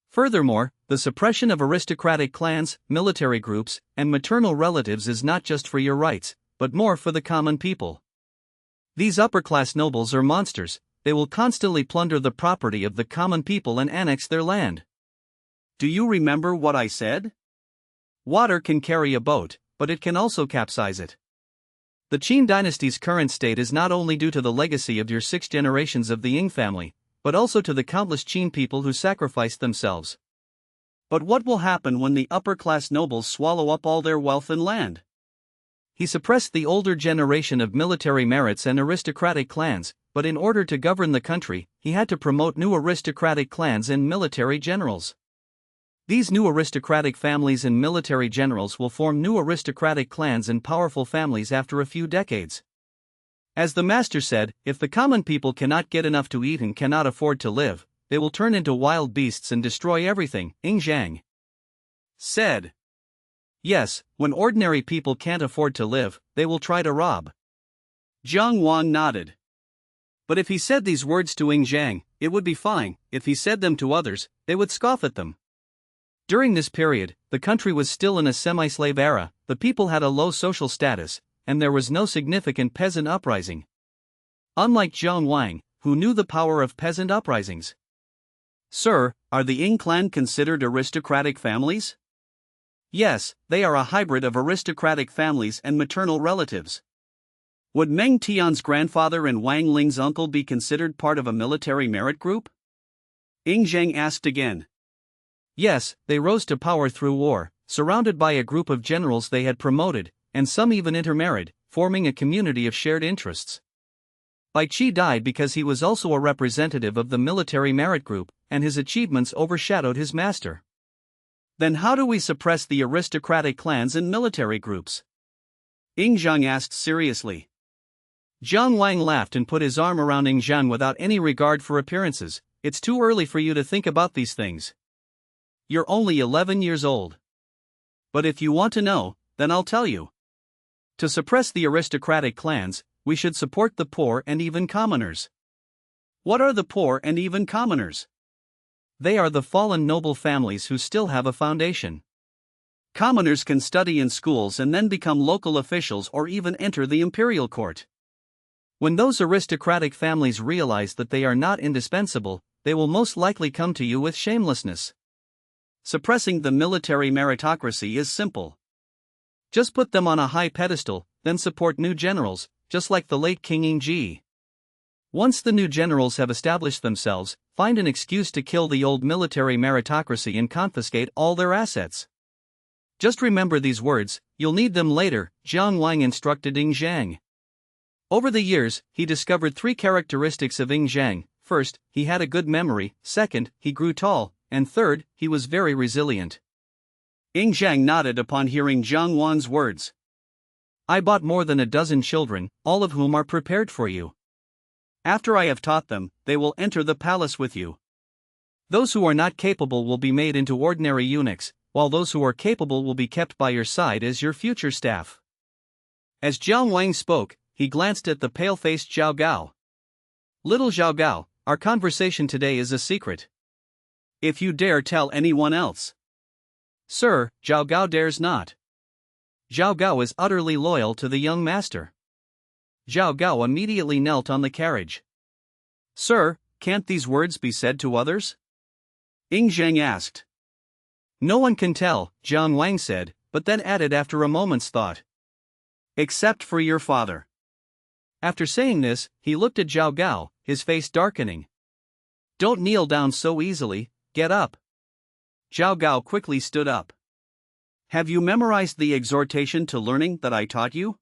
Furthermore, the suppression of aristocratic clans, military groups, and maternal relatives is not just for your rights, but more for the common people. These upper-class nobles are monsters. They will constantly plunder the property of the common people and annex their land. Do you remember what I said? Water can carry a boat, but it can also capsize it. The Qin dynasty's current state is not only due to the legacy of your 6 generations of the Ying family, but also to the countless Qin people who sacrificed themselves. But what will happen when the upper-class nobles swallow up all their wealth and land? He suppressed the older generation of military merits and aristocratic clans, but in order to govern the country, he had to promote new aristocratic clans and military generals. These new aristocratic families and military generals will form new aristocratic clans and powerful families after a few decades. As the master said, if the common people cannot get enough to eat and cannot afford to live, they will turn into wild beasts and destroy everything, Ying Zhang said. Yes, when ordinary people can't afford to live, they will try to rob. Jiang Wang nodded. But if he said these words to Ying Zhang, it would be fine. If he said them to others, they would scoff at them. During this period, the country was still in a semi-slave era, the people had a low social status, and there was no significant peasant uprising. Unlike Jiang Wang, who knew the power of peasant uprisings. Sir, are the Ying clan considered aristocratic families? Yes, they are a hybrid of aristocratic families and maternal relatives. Would Meng Tian's grandfather and Wang Ling's uncle be considered part of a military merit group? Ying Zhang asked again. Yes, they rose to power through war, surrounded by a group of generals they had promoted, and some even intermarried, forming a community of shared interests. Bai Qi died because he was also a representative of the military merit group, and his achievements overshadowed his master. Then how do we suppress the aristocratic clans and military groups? Ying Zhang asked seriously. Jiang Wang laughed and put his arm around Ying Zhang without any regard for appearances. It's too early for you to think about these things. You're only 11 years old. But if you want to know, then I'll tell you. To suppress the aristocratic clans, we should support the poor and even commoners. What are the poor and even commoners? They are the fallen noble families who still have a foundation. Commoners can study in schools and then become local officials or even enter the imperial court. When those aristocratic families realize that they are not indispensable, they will most likely come to you with shamelessness. Suppressing the military meritocracy is simple. Just put them on a high pedestal, then support new generals, just like the late King Yingji. Once the new generals have established themselves, find an excuse to kill the old military meritocracy and confiscate all their assets. Just remember these words, you'll need them later, Jiang Wang instructed Ying Zhang. Over the years, he discovered 3 characteristics of Ying Zhang. First, he had a good memory, second, he grew tall, and third, he was very resilient. Ying Zhang nodded upon hearing Jiang Wang's words. I bought more than a dozen children, all of whom are prepared for you. After I have taught them, they will enter the palace with you. Those who are not capable will be made into ordinary eunuchs, while those who are capable will be kept by your side as your future staff. As Jiang Wang spoke, he glanced at the pale-faced Zhao Gao. Little Zhao Gao, our conversation today is a secret. If you dare tell anyone else. Sir, Zhao Gao dares not. Zhao Gao is utterly loyal to the young master. Zhao Gao immediately knelt on the carriage. Sir, can't these words be said to others? Ying Zhang asked. No one can tell, Jiang Wang said, but then added after a moment's thought. Except for your father. After saying this, he looked at Zhao Gao, his face darkening. Don't kneel down so easily, get up. Zhao Gao quickly stood up. Have you memorized the exhortation to learning that I taught you?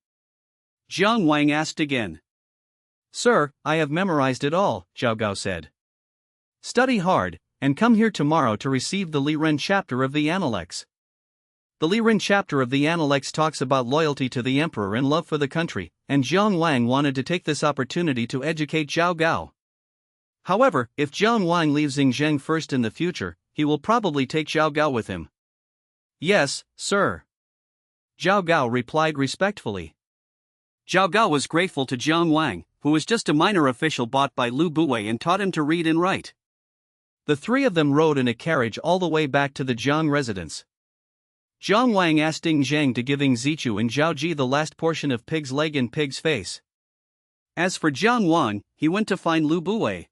Jiang Wang asked again. Sir, I have memorized it all, Zhao Gao said. Study hard, and come here tomorrow to receive the Liren chapter of the Analects. The Liren chapter of the Analects talks about loyalty to the emperor and love for the country, and Jiang Wang wanted to take this opportunity to educate Zhao Gao. However, if Jiang Wang leaves Ying Zhang first in the future, he will probably take Zhao Gao with him. Yes, sir. Zhao Gao replied respectfully. Zhao Gao was grateful to Jiang Wang, who was just a minor official bought by Lu Buwei and taught him to read and write. The 3 of them rode in a carriage all the way back to the Jiang residence. Jiang Wang asked Ying Zhang to give Ying Zichu and Zhao Ji the last portion of pig's leg and pig's face. As for Jiang Wang, he went to find Lu Buwei.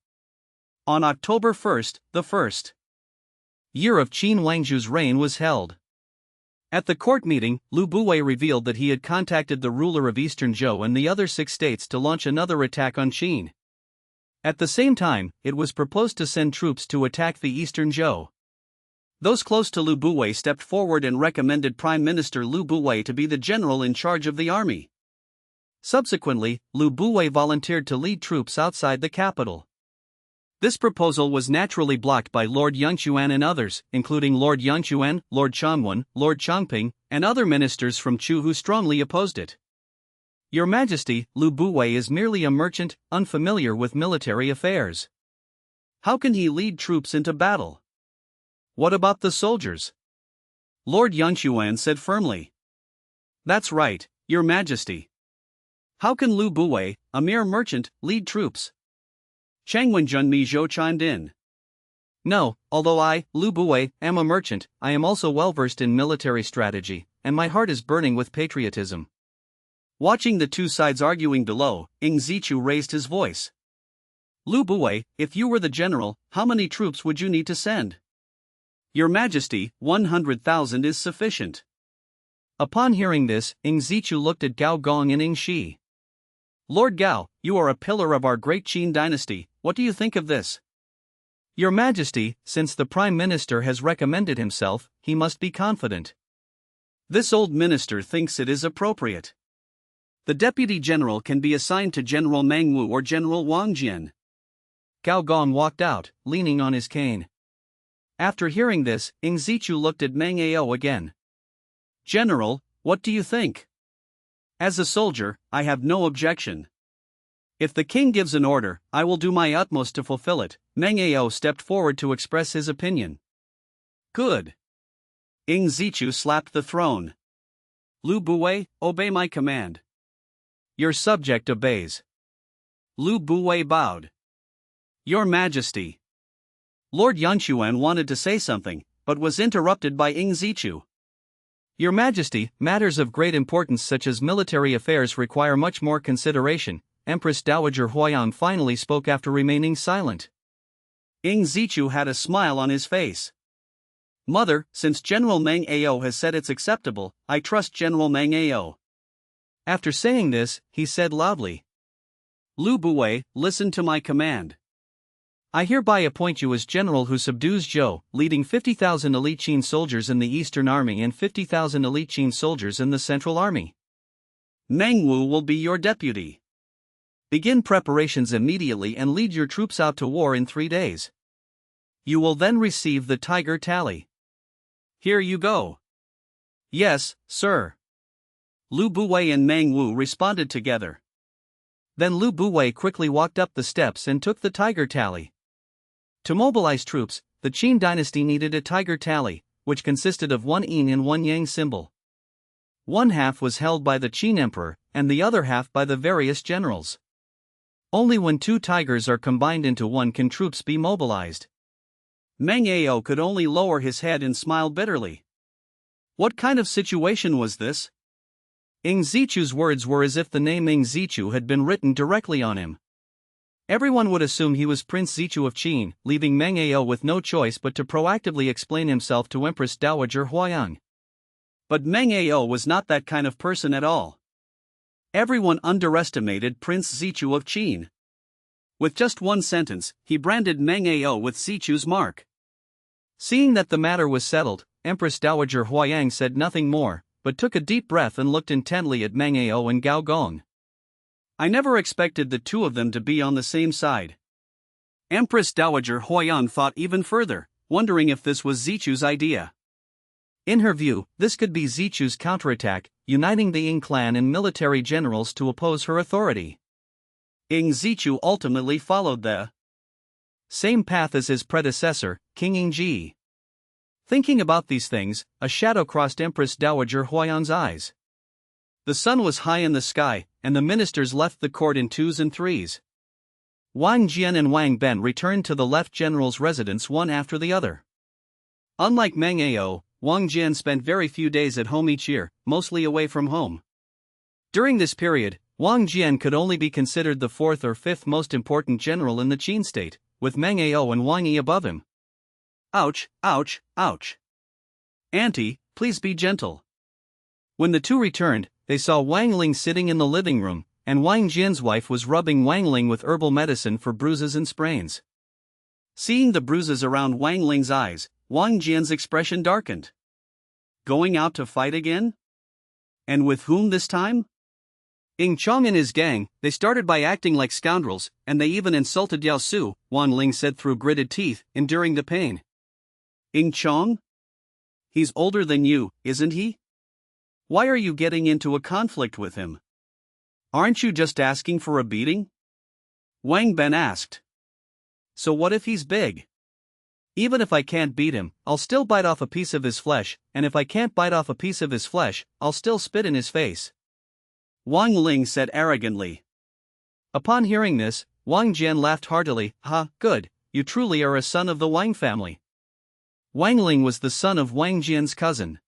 On October 1st, the first year of Qin Wangzhu's reign was held. At the court meeting, Lu Buwei revealed that he had contacted the ruler of Eastern Zhou and the other 6 states to launch another attack on Qin. At the same time, it was proposed to send troops to attack the Eastern Zhou. Those close to Lu Buwei stepped forward and recommended Prime Minister Lu Buwei to be the general in charge of the army. Subsequently, Lu Buwei volunteered to lead troops outside the capital. This proposal was naturally blocked by Lord Yangquan and others, including Lord Yangquan, Lord Changwen, Lord Changping, and other ministers from Chu who strongly opposed it. Your Majesty, Lu Buwei is merely a merchant, unfamiliar with military affairs. How can he lead troops into battle? What about the soldiers? Lord Yangquan said firmly. That's right, Your Majesty. How can Lu Buwei, a mere merchant, lead troops? Changwen Junmi Zhou chimed in. No, although I, Lu Buwei, am a merchant, I am also well versed in military strategy, and my heart is burning with patriotism. Watching the 2 sides arguing below, Ying Zichu raised his voice. Lu Buwei, if you were the general, how many troops would you need to send? Your Majesty, 100,000 is sufficient. Upon hearing this, Ying Zichu looked at Gao Gong and Ying Shi. Lord Gao, you are a pillar of our great Qin dynasty, what do you think of this? Your Majesty, since the Prime Minister has recommended himself, he must be confident. This old minister thinks it is appropriate. The deputy general can be assigned to General Meng Wu or General Wang Jian. Gao Gong walked out, leaning on his cane. After hearing this, Ing Zichu looked at Meng Ao again. General, what do you think? As a soldier, I have no objection. If the king gives an order, I will do my utmost to fulfill it. Meng Ao stepped forward to express his opinion. Good. Ing Zichu slapped the throne. Lu Buwei, obey my command. Your subject obeys. Lu Buwei bowed. Your Majesty. Lord Yanquan wanted to say something, but was interrupted by Ing Zichu. Your Majesty, matters of great importance such as military affairs require much more consideration. Empress Dowager Huayang finally spoke after remaining silent. Ing Zichu had a smile on his face. Mother, since General Meng Ao has said it's acceptable, I trust General Meng Ao. After saying this, he said loudly. Lu Buwei, listen to my command. I hereby appoint you as general who subdues Zhou, leading 50,000 elite Qin soldiers in the Eastern Army and 50,000 elite Qin soldiers in the Central Army. Meng Wu will be your deputy. Begin preparations immediately and lead your troops out to war in 3 days. You will then receive the Tiger Tally. Here you go. Yes, sir. Lu Buwei and Meng Wu responded together. Then Lu Buwei quickly walked up the steps and took the Tiger Tally. To mobilize troops, the Qin dynasty needed a Tiger Tally, which consisted of one yin and one yang symbol. One half was held by the Qin emperor, and the other half by the various generals. Only when two tigers are combined into one can troops be mobilized. Meng Ao could only lower his head and smile bitterly. What kind of situation was this? Ing Zichu's words were as if the name Ing Zichu had been written directly on him. Everyone would assume he was Prince Zichu of Qin, leaving Meng Ao with no choice but to proactively explain himself to Empress Dowager Huayang. But Meng Ao was not that kind of person at all. Everyone underestimated Prince Zichu of Qin. With just one sentence, he branded Meng Ao with Zichu's mark. Seeing that the matter was settled, Empress Dowager Huayang said nothing more, but took a deep breath and looked intently at Meng Ao and Gao Gong. I never expected the two of them to be on the same side. Empress Dowager Huayang thought even further, wondering if this was Zichu's idea. In her view, this could be Zichu's counterattack, uniting the Ying clan and military generals to oppose her authority. Ing Zichu ultimately followed the same path as his predecessor, King Yingji. Thinking about these things, a shadow crossed Empress Dowager Huayang's eyes. The sun was high in the sky, and the ministers left the court in 2s and 3s. Wang Jian and Wang Ben returned to the left general's residence one after the other. Unlike Meng Ao, Wang Jian spent very few days at home each year, mostly away from home. During this period, Wang Jian could only be considered the 4th or 5th most important general in the Qin state, with Meng Ao and Wang Yi above him. Ouch, ouch, ouch. Auntie, please be gentle. When the two returned, they saw Wang Ling sitting in the living room, and Wang Jian's wife was rubbing Wang Ling with herbal medicine for bruises and sprains. Seeing the bruises around Wang Ling's eyes, Wang Jian's expression darkened. Going out to fight again? And with whom this time? Ing Chong and his gang. They started by acting like scoundrels, and they even insulted Yao Su, Wang Ling said through gritted teeth, enduring the pain. Ing Chong? He's older than you, isn't he? Why are you getting into a conflict with him? Aren't you just asking for a beating? Wang Ben asked. So what if he's big? Even if I can't beat him, I'll still bite off a piece of his flesh, and if I can't bite off a piece of his flesh, I'll still spit in his face. Wang Ling said arrogantly. Upon hearing this, Wang Jian laughed heartily. Ha, good, you truly are a son of the Wang family. Wang Ling was the son of Wang Jian's cousin.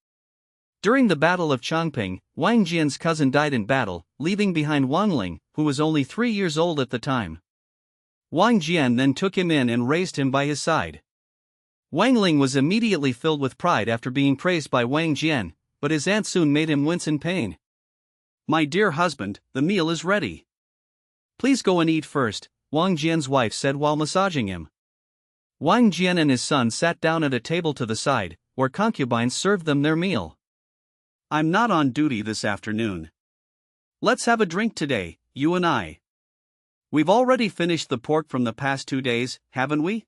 During the Battle of Chongping, Wang Jian's cousin died in battle, leaving behind Wang Ling, who was only 3 years old at the time. Wang Jian then took him in and raised him by his side. Wang Ling was immediately filled with pride after being praised by Wang Jian, but his aunt soon made him wince in pain. My dear husband, the meal is ready. Please go and eat first, Wang Jian's wife said while massaging him. Wang Jian and his son sat down at a table to the side, where concubines served them their meal. I'm not on duty this afternoon. Let's have a drink today, you and I. We've already finished the pork from the past 2 days, haven't we?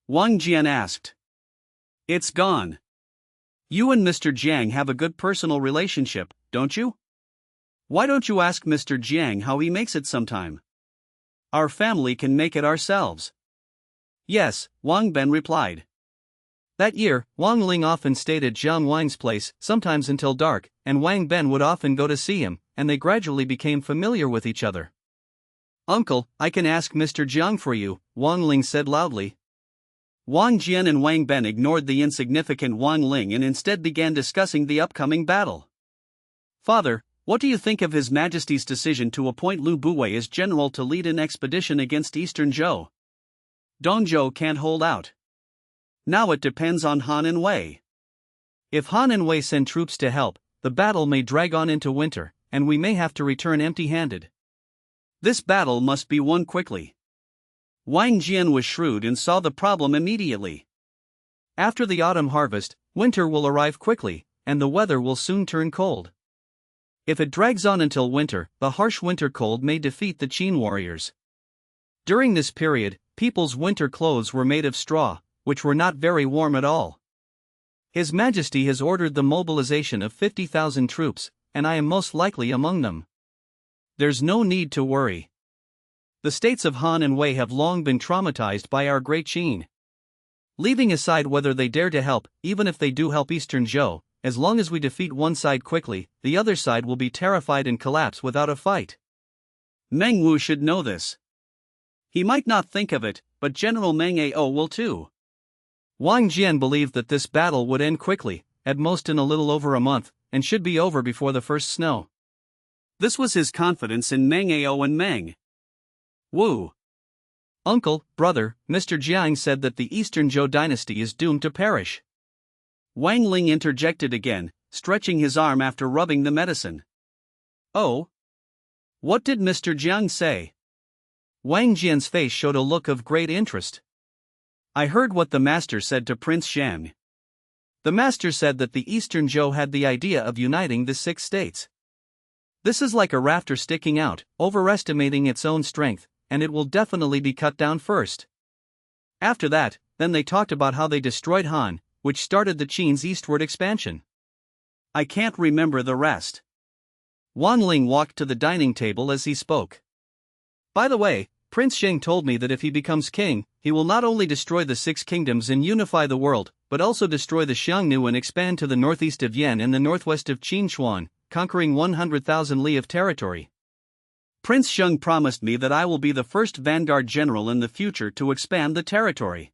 Wang Jian asked. It's gone. You and Mr. Jiang have a good personal relationship, don't you? Why don't you ask Mr. Jiang how he makes it sometime? Our family can make it ourselves. Yes, Wang Ben replied. That year, Wang Ling often stayed at Jiang Wang's place, sometimes until dark, and Wang Ben would often go to see him, and they gradually became familiar with each other. Uncle, I can ask Mr. Jiang for you, Wang Ling said loudly. Wang Jian and Wang Ben ignored the insignificant Wang Ling and instead began discussing the upcoming battle. Father, what do you think of His Majesty's decision to appoint Lu Buwei as general to lead an expedition against Eastern Zhou? Dongzhou can't hold out. Now it depends on Han and Wei. If Han and Wei send troops to help, the battle may drag on into winter, and we may have to return empty-handed. This battle must be won quickly. Wang Jian was shrewd and saw the problem immediately. After the autumn harvest, winter will arrive quickly, and the weather will soon turn cold. If it drags on until winter, the harsh winter cold may defeat the Qin warriors. During this period, people's winter clothes were made of straw, which were not very warm at all. His Majesty has ordered the mobilization of 50,000 troops, and I am most likely among them. There's no need to worry. The states of Han and Wei have long been traumatized by our great Qin. Leaving aside whether they dare to help, even if they do help Eastern Zhou, as long as we defeat one side quickly, the other side will be terrified and collapse without a fight. Meng Wu should know this. He might not think of it, but General Meng Ao will too. Wang Jian believed that this battle would end quickly, at most in a little over a month, and should be over before the first snow. This was his confidence in Meng Ao and Meng Wu. Uncle, brother, Mr. Jiang said that the Eastern Zhou dynasty is doomed to perish. Wang Ling interjected again, stretching his arm after rubbing the medicine. Oh? What did Mr. Jiang say? Wang Jian's face showed a look of great interest. I heard what the master said to Prince Shang. The master said that the Eastern Zhou had the idea of uniting the 6 states. This is like a rafter sticking out, overestimating its own strength, and it will definitely be cut down first. After that, then they talked about how they destroyed Han, which started the Qin's eastward expansion. I can't remember the rest. Wang Ling walked to the dining table as he spoke. By the way, Prince Sheng told me that if he becomes king, he will not only destroy the 6 kingdoms and unify the world, but also destroy the Xiongnu and expand to the northeast of Yan and the northwest of Qinchuan, conquering 100,000 li of territory. Prince Sheng promised me that I will be the first vanguard general in the future to expand the territory.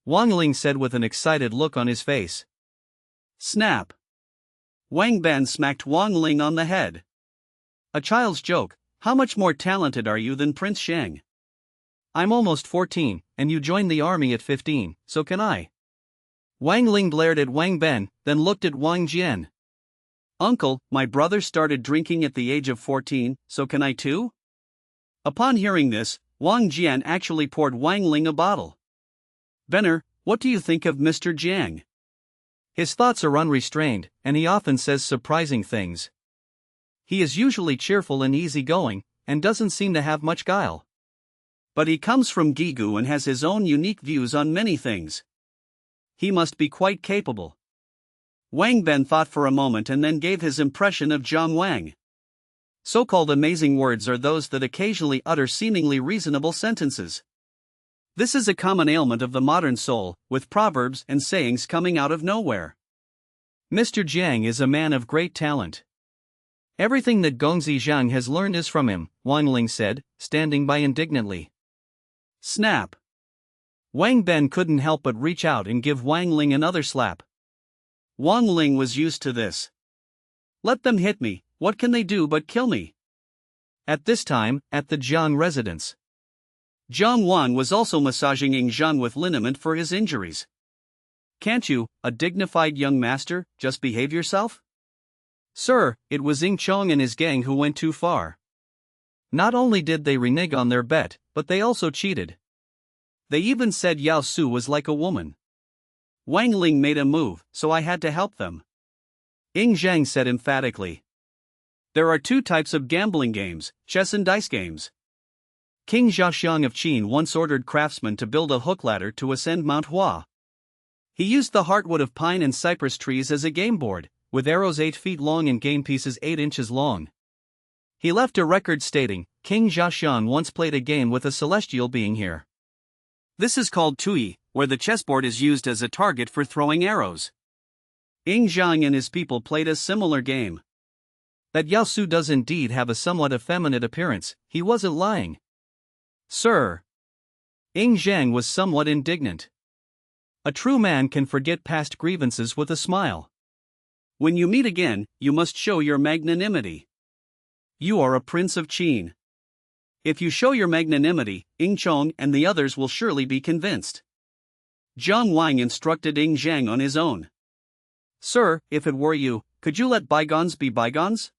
Wang Ling said with an excited look on his face. Snap! Wang Ben smacked Wang Ling on the head. A child's joke. How much more talented are you than Prince Sheng? I'm almost 14, and you joined the army at 15, so can I. Wang Ling glared at Wang Ben, then looked at Wang Jian. Uncle, my brother started drinking at the age of 14, so can I too? Upon hearing this, Wang Jian actually poured Wang Ling a bottle. Benner, what do you think of Mr. Jiang? His thoughts are unrestrained, and he often says surprising things. He is usually cheerful and easygoing, and doesn't seem to have much guile. But he comes from Gigu and has his own unique views on many things. He must be quite capable. Wang Ben thought for a moment and then gave his impression of Zhang Wang. So-called amazing words are those that occasionally utter seemingly reasonable sentences. This is a common ailment of the modern soul, with proverbs and sayings coming out of nowhere. Mr. Jiang is a man of great talent. Everything that Gongzi Zhang has learned is from him, Wang Ling said, standing by indignantly. Snap! Wang Ben couldn't help but reach out and give Wang Ling another slap. Wang Ling was used to this. Let them hit me, what can they do but kill me? At this time, at the Zhang residence, Zhang Wan was also massaging Ying Zhang with liniment for his injuries. Can't you, a dignified young master, just behave yourself? Sir, it was Ying Chong and his gang who went too far. Not only did they renege on their bet, but they also cheated. They even said Yao Su was like a woman. Wang Ling made a move, so I had to help them. Ying Zhang said emphatically. There are two types of gambling games, chess and dice games. King Xiaoxiang of Qin once ordered craftsmen to build a hook ladder to ascend Mount Hua. He used the heartwood of pine and cypress trees as a game board, with arrows 8 feet long and game pieces 8 inches long. He left a record stating, King Xiaoxiang once played a game with a celestial being here. This is called Tui, where the chessboard is used as a target for throwing arrows. Ying Zhang and his people played a similar game. That Yao Su does indeed have a somewhat effeminate appearance, he wasn't lying. Sir. Ying Zhang was somewhat indignant. A true man can forget past grievances with a smile. When you meet again, you must show your magnanimity. You are a prince of Qin. If you show your magnanimity, Ying Chong and the others will surely be convinced. Jiang Wang instructed Ying Zhang on his own. Sir, if it were you, could you let bygones be bygones?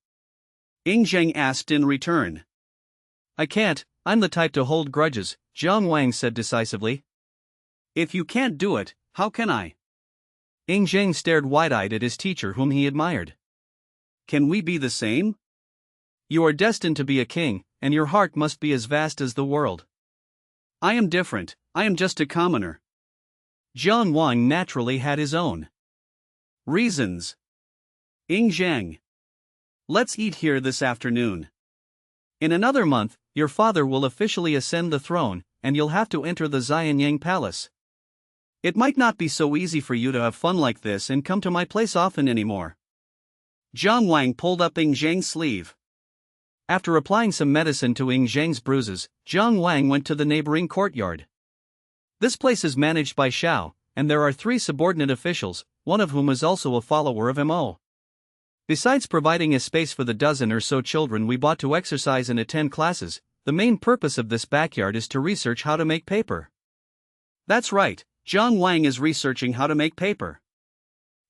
Ying Zhang asked in return. I can't, I'm the type to hold grudges, Jiang Wang said decisively. If you can't do it, how can I? Ying Zhang stared wide-eyed at his teacher whom he admired. Can we be the same? You are destined to be a king, and your heart must be as vast as the world. I am different, I am just a commoner. Jiang Wang naturally had his own reasons. Ying Zhang. Let's eat here this afternoon. In another month, your father will officially ascend the throne, and you'll have to enter the Xianyang Palace. It might not be so easy for you to have fun like this and come to my place often anymore. Jiang Wang pulled up Ying Zhang's sleeve. After applying some medicine to Ying Zhang's bruises, Jiang Wang went to the neighboring courtyard. This place is managed by Xiao, and there are 3 subordinate officials, one of whom is also a follower of Mo. Besides providing a space for the dozen or so children we bought to exercise and attend classes, the main purpose of this backyard is to research how to make paper. That's right, Jiang Wang is researching how to make paper.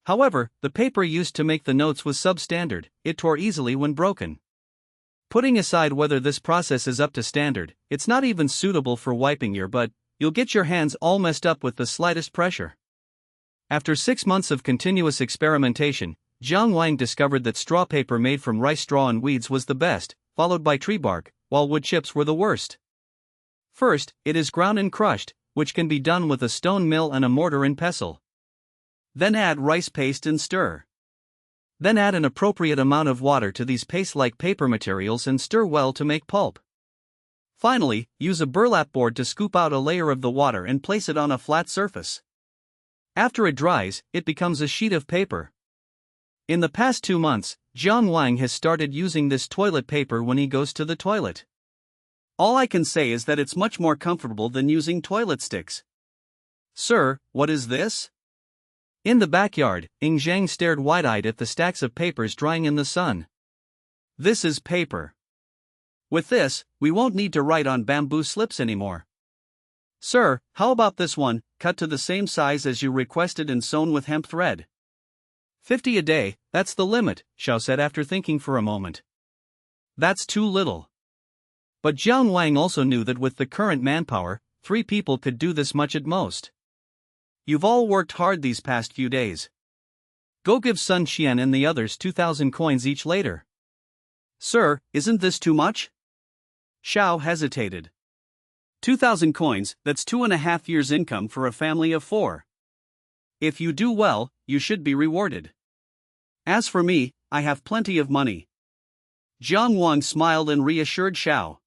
However, the paper used to make the notes was substandard, it tore easily when broken. Putting aside whether this process is up to standard, it's not even suitable for wiping your butt, you'll get your hands all messed up with the slightest pressure. After 6 months of continuous experimentation, Jiang Wang discovered that straw paper made from rice straw and weeds was the best, followed by tree bark, while wood chips were the worst. First, it is ground and crushed, which can be done with a stone mill and a mortar and pestle. Then add rice paste and stir. Then add an appropriate amount of water to these paste-like paper materials and stir well to make pulp. Finally, use a burlap board to scoop out a layer of the water and place it on a flat surface. After it dries, it becomes a sheet of paper. In the past 2 months, Jiang Wang has started using this toilet paper when he goes to the toilet. All I can say is that it's much more comfortable than using toilet sticks. Sir, what is this? In the backyard, Ying Zhang stared wide-eyed at the stacks of papers drying in the sun. This is paper. With this, we won't need to write on bamboo slips anymore. Sir, how about this one, cut to the same size as you requested and sewn with hemp thread? 50 a day, that's the limit, Xiao said after thinking for a moment. That's too little. But Jiang Wang also knew that with the current manpower, 3 people could do this much at most. You've all worked hard these past few days. Go give Sun Qian and the others 2,000 coins each later. Sir, isn't this too much? Xiao hesitated. 2,000 coins, that's 2.5 years' income for a family of 4. If you do well, you should be rewarded. As for me, I have plenty of money. Jiang Wang smiled and reassured Xiao.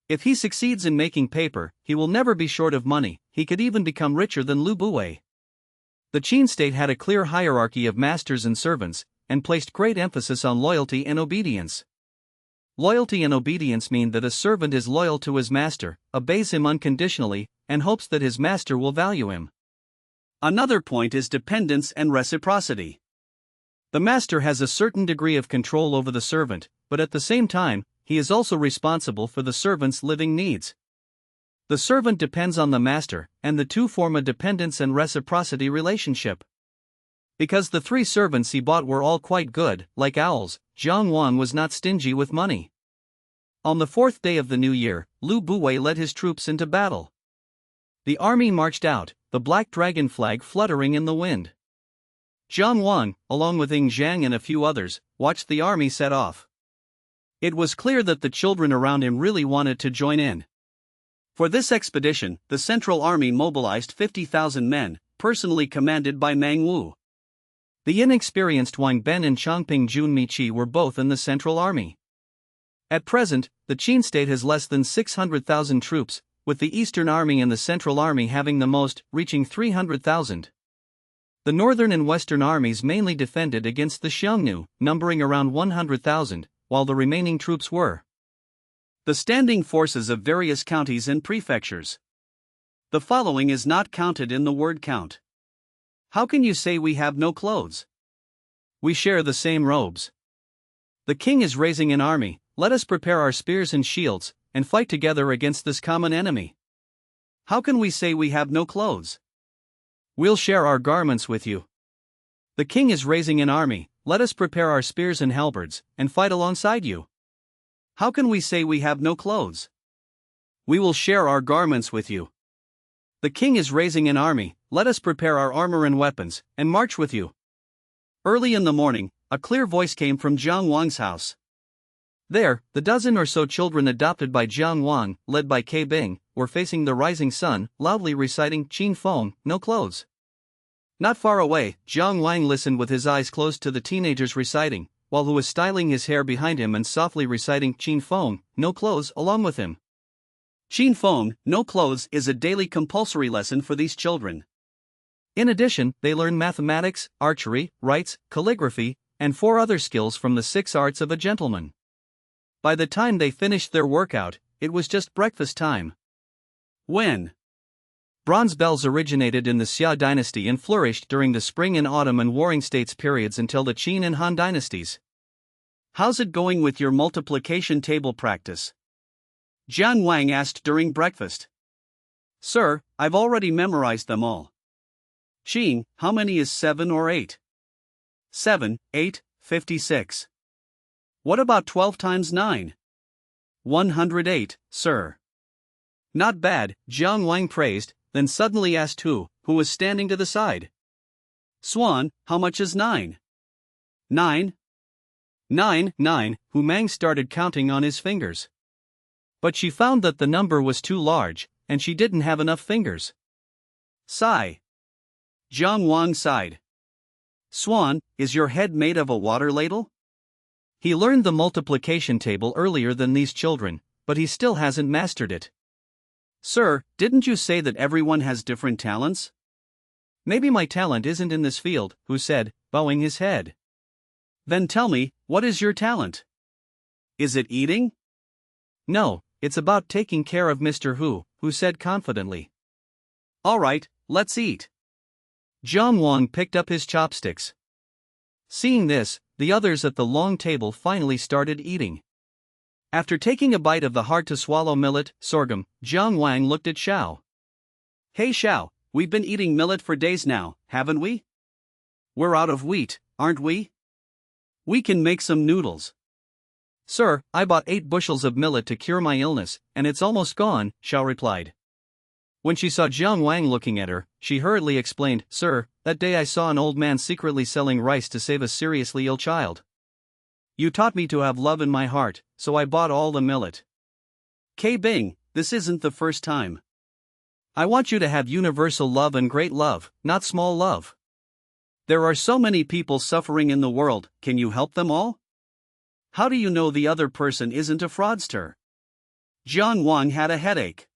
If he succeeds in making paper, he will never be short of money, he could even become richer than Lu Buwei. The Qin state had a clear hierarchy of masters and servants, and placed great emphasis on loyalty and obedience. Loyalty and obedience mean that a servant is loyal to his master, obeys him unconditionally, and hopes that his master will value him. Another point is dependence and reciprocity. The master has a certain degree of control over the servant, but at the same time, he is also responsible for the servant's living needs. The servant depends on the master, and the two form a dependence and reciprocity relationship. Because the 3 servants he bought were all quite good, like owls, Jiang Wang was not stingy with money. On the 4th day of the new year, Lu Buwei led his troops into battle. The army marched out, the black dragon flag fluttering in the wind. Jiang Wang, along with Ying Zhang and a few others, watched the army set off. It was clear that the children around him really wanted to join in. For this expedition, the Central Army mobilized 50,000 men, personally commanded by Mang Wu. The inexperienced Wang Ben and Chongping Junmichi were both in the Central Army. At present, the Qin state has less than 600,000 troops, with the Eastern Army and the Central Army having the most, reaching 300,000. The Northern and Western armies mainly defended against the Xiongnu, numbering around 100,000, while the remaining troops were the standing forces of various counties and prefectures. The following is not counted in the word count. How can you say we have no clothes? We share the same robes. The king is raising an army, let us prepare our spears and shields, and fight together against this common enemy. How can we say we have no clothes? We'll share our garments with you. The king is raising an army, let us prepare our spears and halberds, and fight alongside you. How can we say we have no clothes? We will share our garments with you. The king is raising an army, let us prepare our armor and weapons, and march with you. Early in the morning, a clear voice came from Jiang Wang's house. There, the dozen or so children adopted by Jiang Wang, led by Ke Bing, were facing the rising sun, loudly reciting Qin Feng, no clothes. Not far away, Jiang Wang listened with his eyes closed to the teenagers reciting, while he was styling his hair behind him and softly reciting Qin Feng, no clothes, along with him. Qin Feng, no clothes is a daily compulsory lesson for these children. In addition, they learn mathematics, archery, rites, calligraphy, and 4 other skills from the 6 arts of a gentleman. By the time they finished their workout, it was just breakfast time. When bronze bells originated in the Xia dynasty and flourished during the spring and autumn and warring states periods until the Qin and Han dynasties. How's it going with your multiplication table practice? Jiang Wang asked during breakfast. Sir, I've already memorized them all. Qin, how many is 7 or 8? 7, 8, 56. What about 12 times 9? 108, sir. Not bad, Jiang Wang praised, then suddenly asked who was standing to the side. Swan, how much is 9? 9. 9, 9, Hu Mang started counting on his fingers. But she found that the number was too large, and she didn't have enough fingers. Sigh. Jiang Wang sighed. Swan, is your head made of a water ladle? He learned the multiplication table earlier than these children, but he still hasn't mastered it. Sir, didn't you say that everyone has different talents? Maybe my talent isn't in this field, Hu said, bowing his head. Then tell me, what is your talent? Is it eating? No, it's about taking care of Mr. Hu said confidently. All right, let's eat. Jiang Wang picked up his chopsticks. Seeing this, the others at the long table finally started eating. After taking a bite of the hard-to-swallow millet, sorghum, Jiang Wang looked at Xiao. Hey Xiao, we've been eating millet for days now, haven't we? We're out of wheat, aren't we? We can make some noodles. Sir, I bought 8 bushels of millet to cure my illness, and it's almost gone, Xiao replied. When she saw Jiang Wang looking at her, she hurriedly explained, Sir, that day I saw an old man secretly selling rice to save a seriously ill child. You taught me to have love in my heart, so I bought all the millet. Ke Bing, this isn't the first time. I want you to have universal love and great love, not small love. There are so many people suffering in the world, can you help them all? How do you know the other person isn't a fraudster? Jiang Wang had a headache.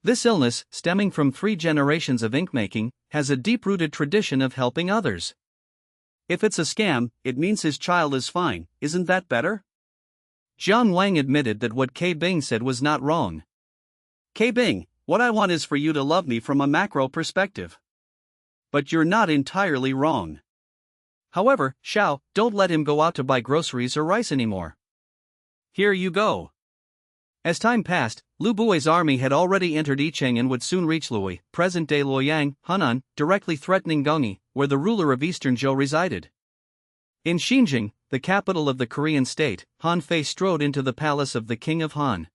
This illness, stemming from 3 generations of ink making, has a deep-rooted tradition of helping others. If it's a scam, it means his child is fine, isn't that better? Jiang Wang admitted that what Ke Bing said was not wrong. Ke Bing, what I want is for you to love me from a macro perspective. But you're not entirely wrong. However, Xiao, don't let him go out to buy groceries or rice anymore. Here you go. As time passed, Lu Bui's army had already entered Yicheng and would soon reach Lui, present-day Luoyang, Henan, directly threatening Gongyi, where the ruler of Eastern Zhou resided. In Xinjiang, the capital of the Korean state, Han Fei strode into the palace of the king of Han.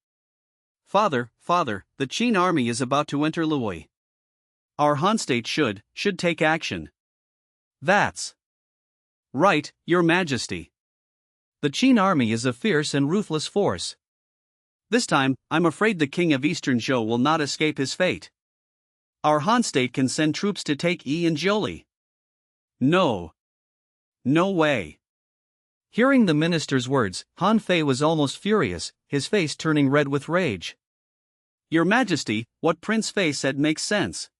Father, the Qin army is about to enter Lui. Our Han state should take action. That's right, your majesty. The Qin army is a fierce and ruthless force. This time, I'm afraid the king of Eastern Zhou will not escape his fate. Our Han state can send troops to take Yi and Zholi. No. No way. Hearing the minister's words, Han Fei was almost furious, his face turning red with rage. Your Majesty, what Prince Fei said makes sense.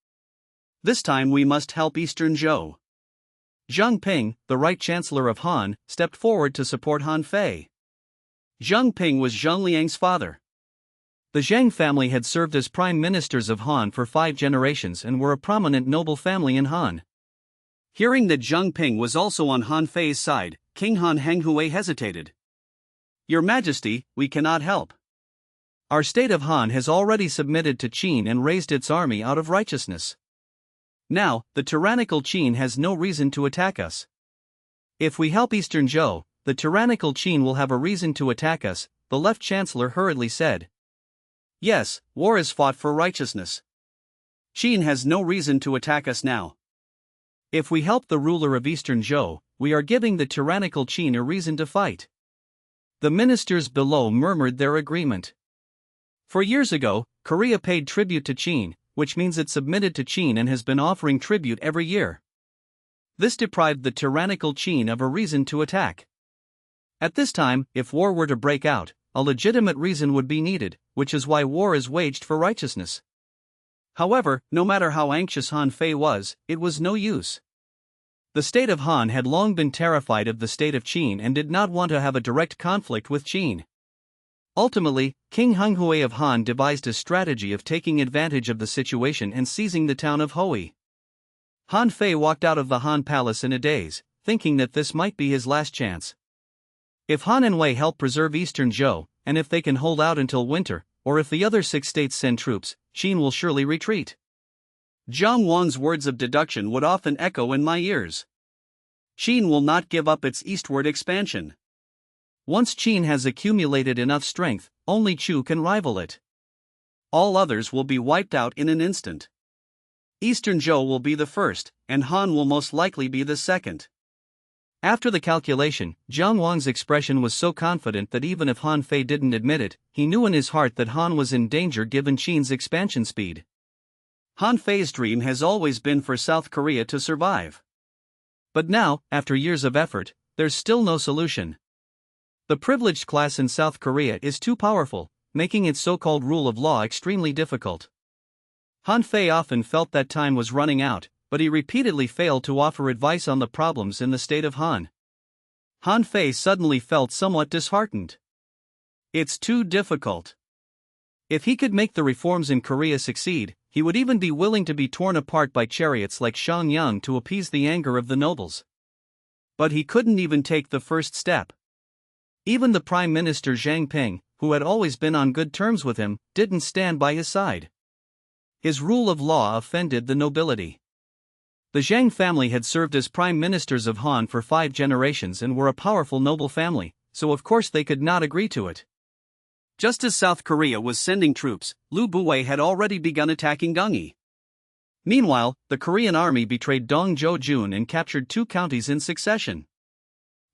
This time we must help Eastern Zhou. Zhang Ping, the right chancellor of Han, stepped forward to support Han Fei. Zhang Ping was Zhang Liang's father. The Zhang family had served as prime ministers of Han for 5 generations and were a prominent noble family in Han. Hearing that Zhang Ping was also on Han Fei's side, King Han Henghui hesitated. Your Majesty, we cannot help. Our state of Han has already submitted to Qin and raised its army out of righteousness. Now, the tyrannical Qin has no reason to attack us. If we help Eastern Zhou, the tyrannical Qin will have a reason to attack us, the left chancellor hurriedly said. Yes, war is fought for righteousness. Qin has no reason to attack us now. If we help the ruler of Eastern Zhou, we are giving the tyrannical Qin a reason to fight. The ministers below murmured their agreement. For years ago, Korea paid tribute to Qin, which means it submitted to Qin and has been offering tribute every year. This deprived the tyrannical Qin of a reason to attack. At this time, if war were to break out, a legitimate reason would be needed, which is why war is waged for righteousness. However, no matter how anxious Han Fei was, it was no use. The state of Han had long been terrified of the state of Qin and did not want to have a direct conflict with Qin. Ultimately, King Henghui of Han devised a strategy of taking advantage of the situation and seizing the town of Hui. Han Fei walked out of the Han palace in a daze, thinking that this might be his last chance. If Han and Wei help preserve Eastern Zhou, and if they can hold out until winter, or if the other 6 states send troops, Qin will surely retreat. Zhang Wang's words of deduction would often echo in my ears. Qin will not give up its eastward expansion. Once Qin has accumulated enough strength, only Chu can rival it. All others will be wiped out in an instant. Eastern Zhou will be the first, and Han will most likely be the second. After the calculation, Zhang Wang's expression was so confident that even if Han Fei didn't admit it, he knew in his heart that Han was in danger given Qin's expansion speed. Han Fei's dream has always been for South Korea to survive. But now, after years of effort, there's still no solution. The privileged class in South Korea is too powerful, making its so-called rule of law extremely difficult. Han Fei often felt that time was running out, but he repeatedly failed to offer advice on the problems in the state of Han. Han Fei suddenly felt somewhat disheartened. It's too difficult. If he could make the reforms in Korea succeed, he would even be willing to be torn apart by chariots like Xiangyang to appease the anger of the nobles. But he couldn't even take the first step. Even the Prime Minister Zhang Ping, who had always been on good terms with him, didn't stand by his side. His rule of law offended the nobility. The Zhang family had served as prime ministers of Han for 5 generations and were a powerful noble family, so of course they could not agree to it. Just as South Korea was sending troops, Liu Buwei had already begun attacking Gangyi. Meanwhile, the Korean army betrayed Dong Zhou-jun and captured 2 counties in succession.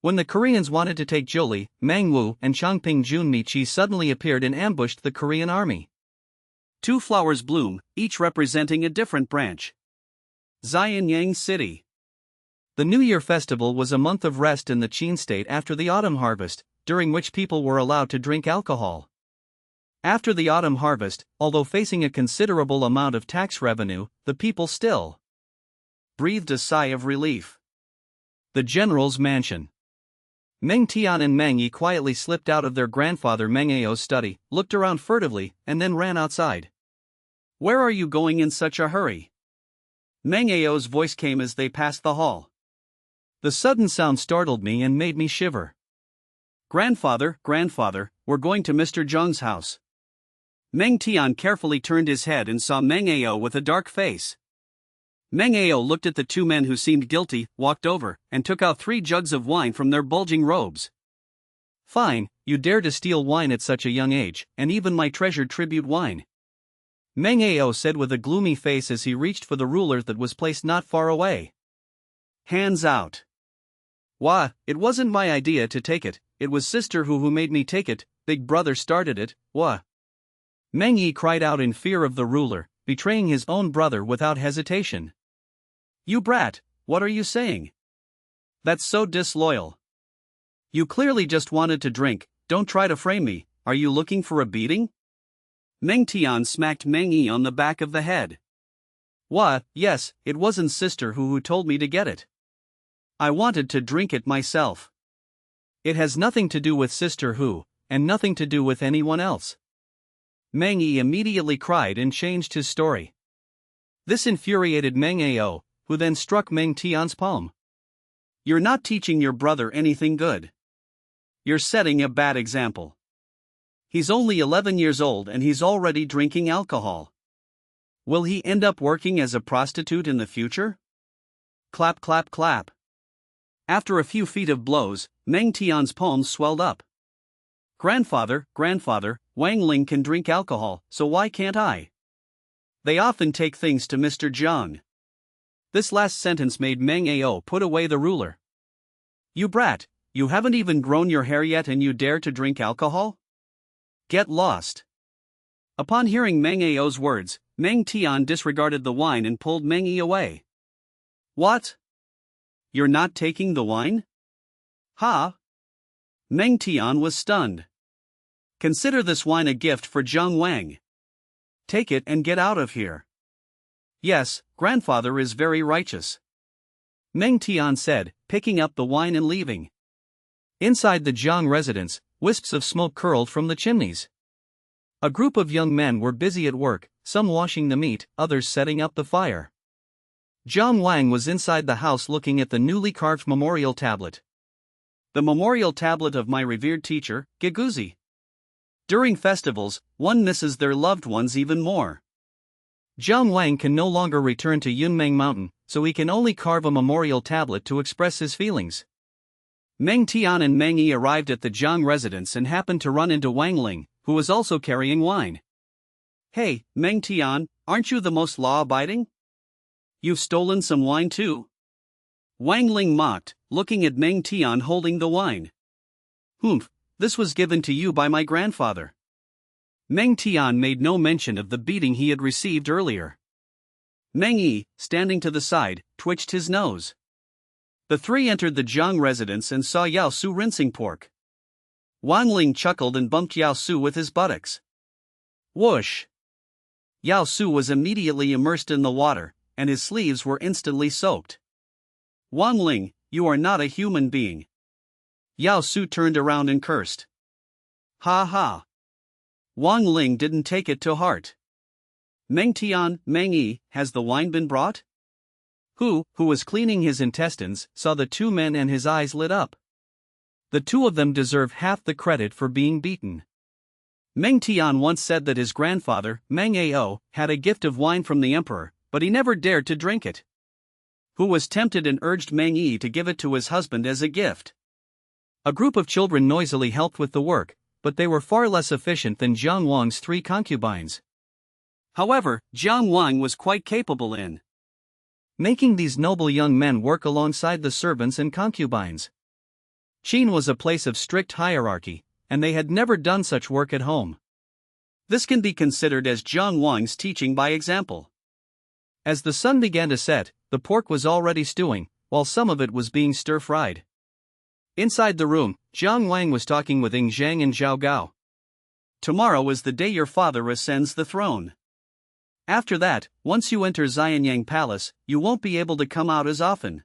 When the Koreans wanted to take Zholi, Mangwu and Chongping Junmichi suddenly appeared and ambushed the Korean army. 2 flowers bloom, each representing a different branch. Xianyang City. The New Year festival was a month of rest in the Qin state after the autumn harvest, during which people were allowed to drink alcohol. After the autumn harvest, although facing a considerable amount of tax revenue, the people still breathed a sigh of relief. The general's mansion. Meng Tian and Meng Yi quietly slipped out of their grandfather Meng Ao's study, looked around furtively, and then ran outside. Where are you going in such a hurry? Meng Ao's voice came as they passed the hall. The sudden sound startled me and made me shiver. Grandfather, we're going to Mr. Zhang's house. Meng Tian carefully turned his head and saw Meng Ao with a dark face. Meng Ao looked at the 2 men who seemed guilty, walked over, and took out 3 jugs of wine from their bulging robes. Fine, you dare to steal wine at such a young age, and even my treasured tribute wine. Meng Ao said with a gloomy face as he reached for the ruler that was placed not far away. Hands out. Wah, it wasn't my idea to take it, it was Sister who made me take it, Big Brother started it, wha? Meng Yi cried out in fear of the ruler, betraying his own brother without hesitation. You brat, what are you saying? That's so disloyal. You clearly just wanted to drink, don't try to frame me, are you looking for a beating? Meng Tian smacked Meng Yi on the back of the head. Wha, yes, it wasn't Sister who told me to get it. I wanted to drink it myself. It has nothing to do with Sister who, and nothing to do with anyone else. Meng Yi immediately cried and changed his story. This infuriated Meng Ao, who then struck Meng Tian's palm. You're not teaching your brother anything good. You're setting a bad example. He's only 11 years old and he's already drinking alcohol. Will he end up working as a prostitute in the future? Clap clap clap. After a few feet of blows, Meng Tian's palms swelled up. Grandfather, Wang Ling can drink alcohol, so why can't I? They often take things to Mr. Zhang. This last sentence made Meng Ao put away the ruler. You brat, you haven't even grown your hair yet and you dare to drink alcohol? Get lost. Upon hearing Meng Ao's words, Meng Tian disregarded the wine and pulled Meng Yi away. What? You're not taking the wine? Ha! Meng Tian was stunned. Consider this wine a gift for Zhang Wang. Take it and get out of here. Yes, grandfather is very righteous. Meng Tian said, picking up the wine and leaving. Inside the Zhang residence, wisps of smoke curled from the chimneys. A group of young men were busy at work, some washing the meat, others setting up the fire. Zhang Wang was inside the house looking at the newly carved memorial tablet. The memorial tablet of my revered teacher, Giguzi. During festivals, one misses their loved ones even more. Zhang Wang can no longer return to Yunmeng Mountain, so he can only carve a memorial tablet to express his feelings. Meng Tian and Meng Yi arrived at the Zhang residence and happened to run into Wang Ling, who was also carrying wine. Hey, Meng Tian, aren't you the most law-abiding? You've stolen some wine too? Wang Ling mocked, looking at Meng Tian holding the wine. Humph, this was given to you by my grandfather. Meng Tian made no mention of the beating he had received earlier. Meng Yi, standing to the side, twitched his nose. The three entered the Zhang residence and saw Yao Su rinsing pork. Wang Ling chuckled and bumped Yao Su with his buttocks. Whoosh! Yao Su was immediately immersed in the water, and his sleeves were instantly soaked. Wang Ling, you are not a human being. Yao Su turned around and cursed. Ha ha! Wang Ling didn't take it to heart. Meng Tian, Meng Yi, has the wine been brought? Who was cleaning his intestines, saw the two men and his eyes lit up. The two of them deserve half the credit for being beaten. Meng Tian once said that his grandfather, Meng Ao, had a gift of wine from the emperor, but he never dared to drink it. Who was tempted and urged Meng Yi to give it to his husband as a gift. A group of children noisily helped with the work, but they were far less efficient than Zhang Wang's 3 concubines. However, Zhang Wang was quite capable in making these noble young men work alongside the servants and concubines. Qin was a place of strict hierarchy, and they had never done such work at home. This can be considered as Zhang Wang's teaching by example. As the sun began to set, the pork was already stewing, while some of it was being stir-fried. Inside the room, Zhang Wang was talking with Ying Zhang and Zhao Gao. Tomorrow is the day your father ascends the throne. After that, once you enter Xianyang Palace, you won't be able to come out as often.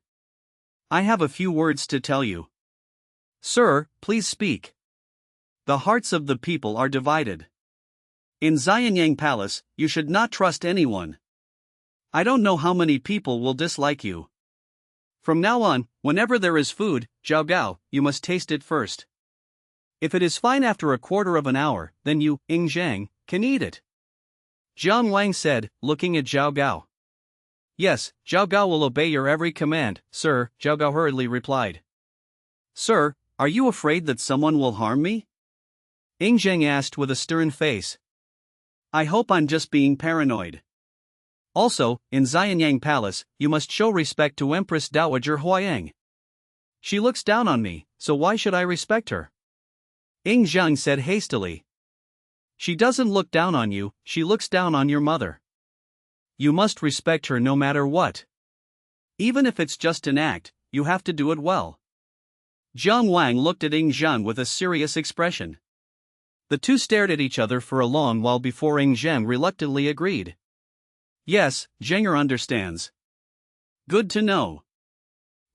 I have a few words to tell you. Sir, please speak. The hearts of the people are divided. In Xianyang Palace, you should not trust anyone. I don't know how many people will dislike you. From now on, whenever there is food, Zhao Gao, you must taste it first. If it is fine after a quarter of an hour, then you, Ying Zhang, can eat it. Zhang Wang said, looking at Zhao Gao. Yes, Zhao Gao will obey your every command, sir, Zhao Gao hurriedly replied. Sir, are you afraid that someone will harm me? Ying Zhang asked with a stern face. I hope I'm just being paranoid. Also, in Xianyang Palace, you must show respect to Empress Dowager Huayang. She looks down on me, so why should I respect her? Ying Zhang said hastily. She doesn't look down on you, she looks down on your mother. You must respect her no matter what. Even if it's just an act, you have to do it well. Jiang Wang looked at Ying Zhang with a serious expression. The two stared at each other for a long while before Ying Zhang reluctantly agreed. Yes, Zhenger understands. Good to know.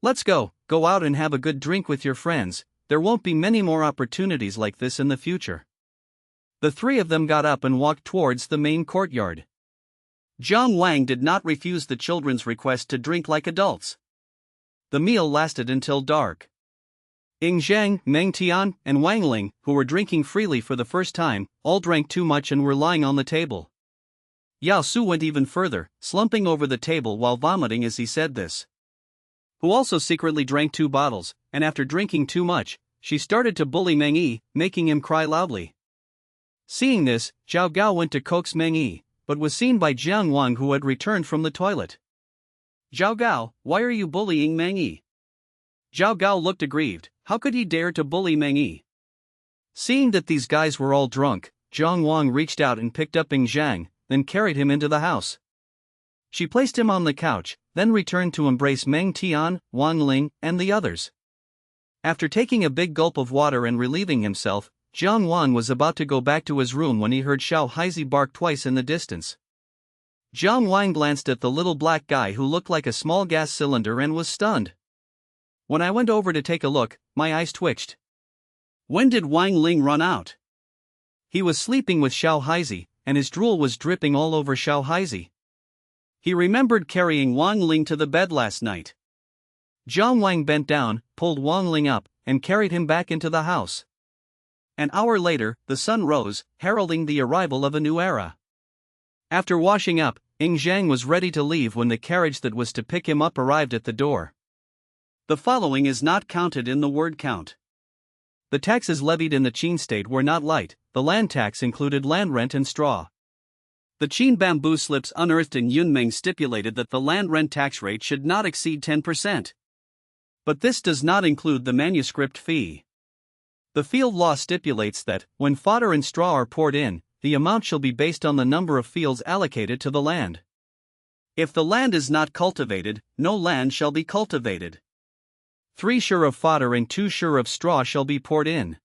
Let's go out and have a good drink with your friends, there won't be many more opportunities like this in the future. The three of them got up and walked towards the main courtyard. Jiang Wang did not refuse the children's request to drink like adults. The meal lasted until dark. Ying Zhang, Meng Tian, and Wang Ling, who were drinking freely for the first time, all drank too much and were lying on the table. Yao Su went even further, slumping over the table while vomiting as he said this. Who also secretly drank 2 bottles, and after drinking too much, she started to bully Meng Yi, making him cry loudly. Seeing this, Zhao Gao went to coax Meng Yi, but was seen by Jiang Wang who had returned from the toilet. Zhao Gao, why are you bullying Meng Yi? Zhao Gao looked aggrieved, how could he dare to bully Meng Yi? Seeing that these guys were all drunk, Jiang Wang reached out and picked up Ying Zhang, then carried him into the house. She placed him on the couch, then returned to embrace Meng Tian, Wang Ling, and the others. After taking a big gulp of water and relieving himself, Jiang Wang was about to go back to his room when he heard Xiao Haizi bark twice in the distance. Jiang Wang glanced at the little black guy who looked like a small gas cylinder and was stunned. When I went over to take a look, my eyes twitched. When did Wang Ling run out? He was sleeping with Xiao Haizi, and his drool was dripping all over Xiao Haizi. He remembered carrying Wang Ling to the bed last night. Jiang Wang bent down, pulled Wang Ling up, and carried him back into the house. An hour later, the sun rose, heralding the arrival of a new era. After washing up, Ying Zhang was ready to leave when the carriage that was to pick him up arrived at the door. The following is not counted in the word count. The taxes levied in the Qin state were not light. The land tax included land rent and straw. The Qin bamboo slips unearthed in Yunmeng stipulated that the land rent tax rate should not exceed 10%. But this does not include the manuscript fee. The field law stipulates that, when fodder and straw are poured in, the amount shall be based on the number of fields allocated to the land. If the land is not cultivated, no land shall be cultivated. 3 shur of fodder and 2 shur of straw shall be poured in.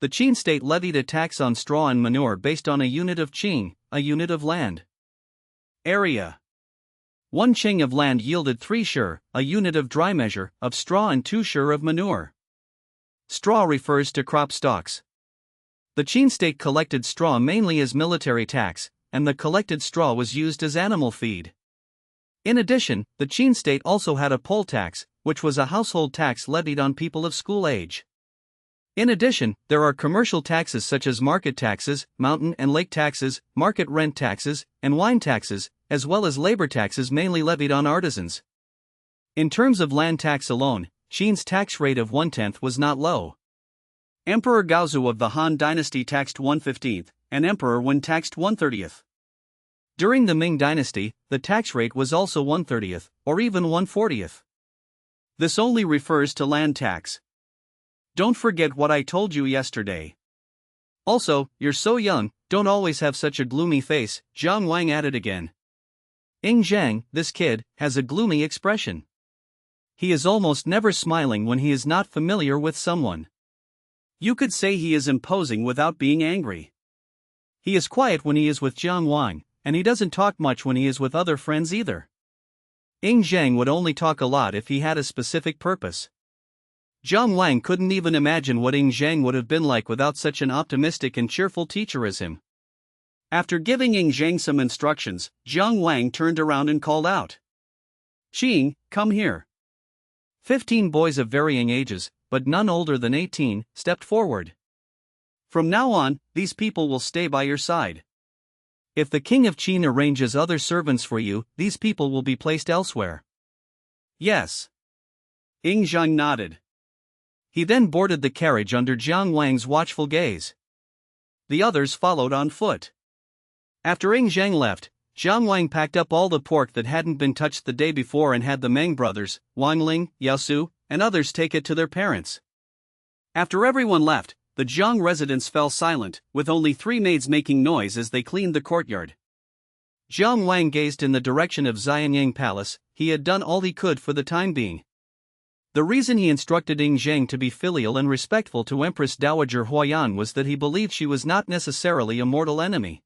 The Qin state levied a tax on straw and manure based on a unit of qing, a unit of land. Area. 1 qing of land yielded 3 shur, a unit of dry measure, of straw and 2 shur of manure. Straw refers to crop stalks. The Qin state collected straw mainly as military tax, and the collected straw was used as animal feed. In addition, the Qin state also had a poll tax, which was a household tax levied on people of school age. In addition, there are commercial taxes such as market taxes, mountain and lake taxes, market rent taxes, and wine taxes, as well as labor taxes mainly levied on artisans. In terms of land tax alone, Qin's tax rate of 1/10 was not low. Emperor Gaozu of the Han dynasty taxed 1/15, and Emperor Wen taxed 1/30. During the Ming dynasty, the tax rate was also 1/30, or even 1/40. This only refers to land tax. Don't forget what I told you yesterday. Also, you're so young, don't always have such a gloomy face, Jiang Wang added again. Ying Zhang, this kid, has a gloomy expression. He is almost never smiling when he is not familiar with someone. You could say he is imposing without being angry. He is quiet when he is with Jiang Wang, and he doesn't talk much when he is with other friends either. Ying Zhang would only talk a lot if he had a specific purpose. Jiang Wang couldn't even imagine what Ying Zhang would have been like without such an optimistic and cheerful teacher as him. After giving Ying Zhang some instructions, Jiang Wang turned around and called out. Qing, come here. 15 boys of varying ages, but none older than 18, stepped forward. From now on, these people will stay by your side. If the king of Qin arranges other servants for you, these people will be placed elsewhere. Yes. Ying Zhang nodded. He then boarded the carriage under Jiang Wang's watchful gaze. The others followed on foot. After Ying Zhang left, Jiang Wang packed up all the pork that hadn't been touched the day before and had the Meng brothers, Wang Ling, Yao Su, and others take it to their parents. After everyone left, the Jiang residents fell silent, with only 3 maids making noise as they cleaned the courtyard. Jiang Wang gazed in the direction of Xianyang Palace. He had done all he could for the time being. The reason he instructed Ying Zheng to be filial and respectful to Empress Dowager Huayan was that he believed she was not necessarily a mortal enemy.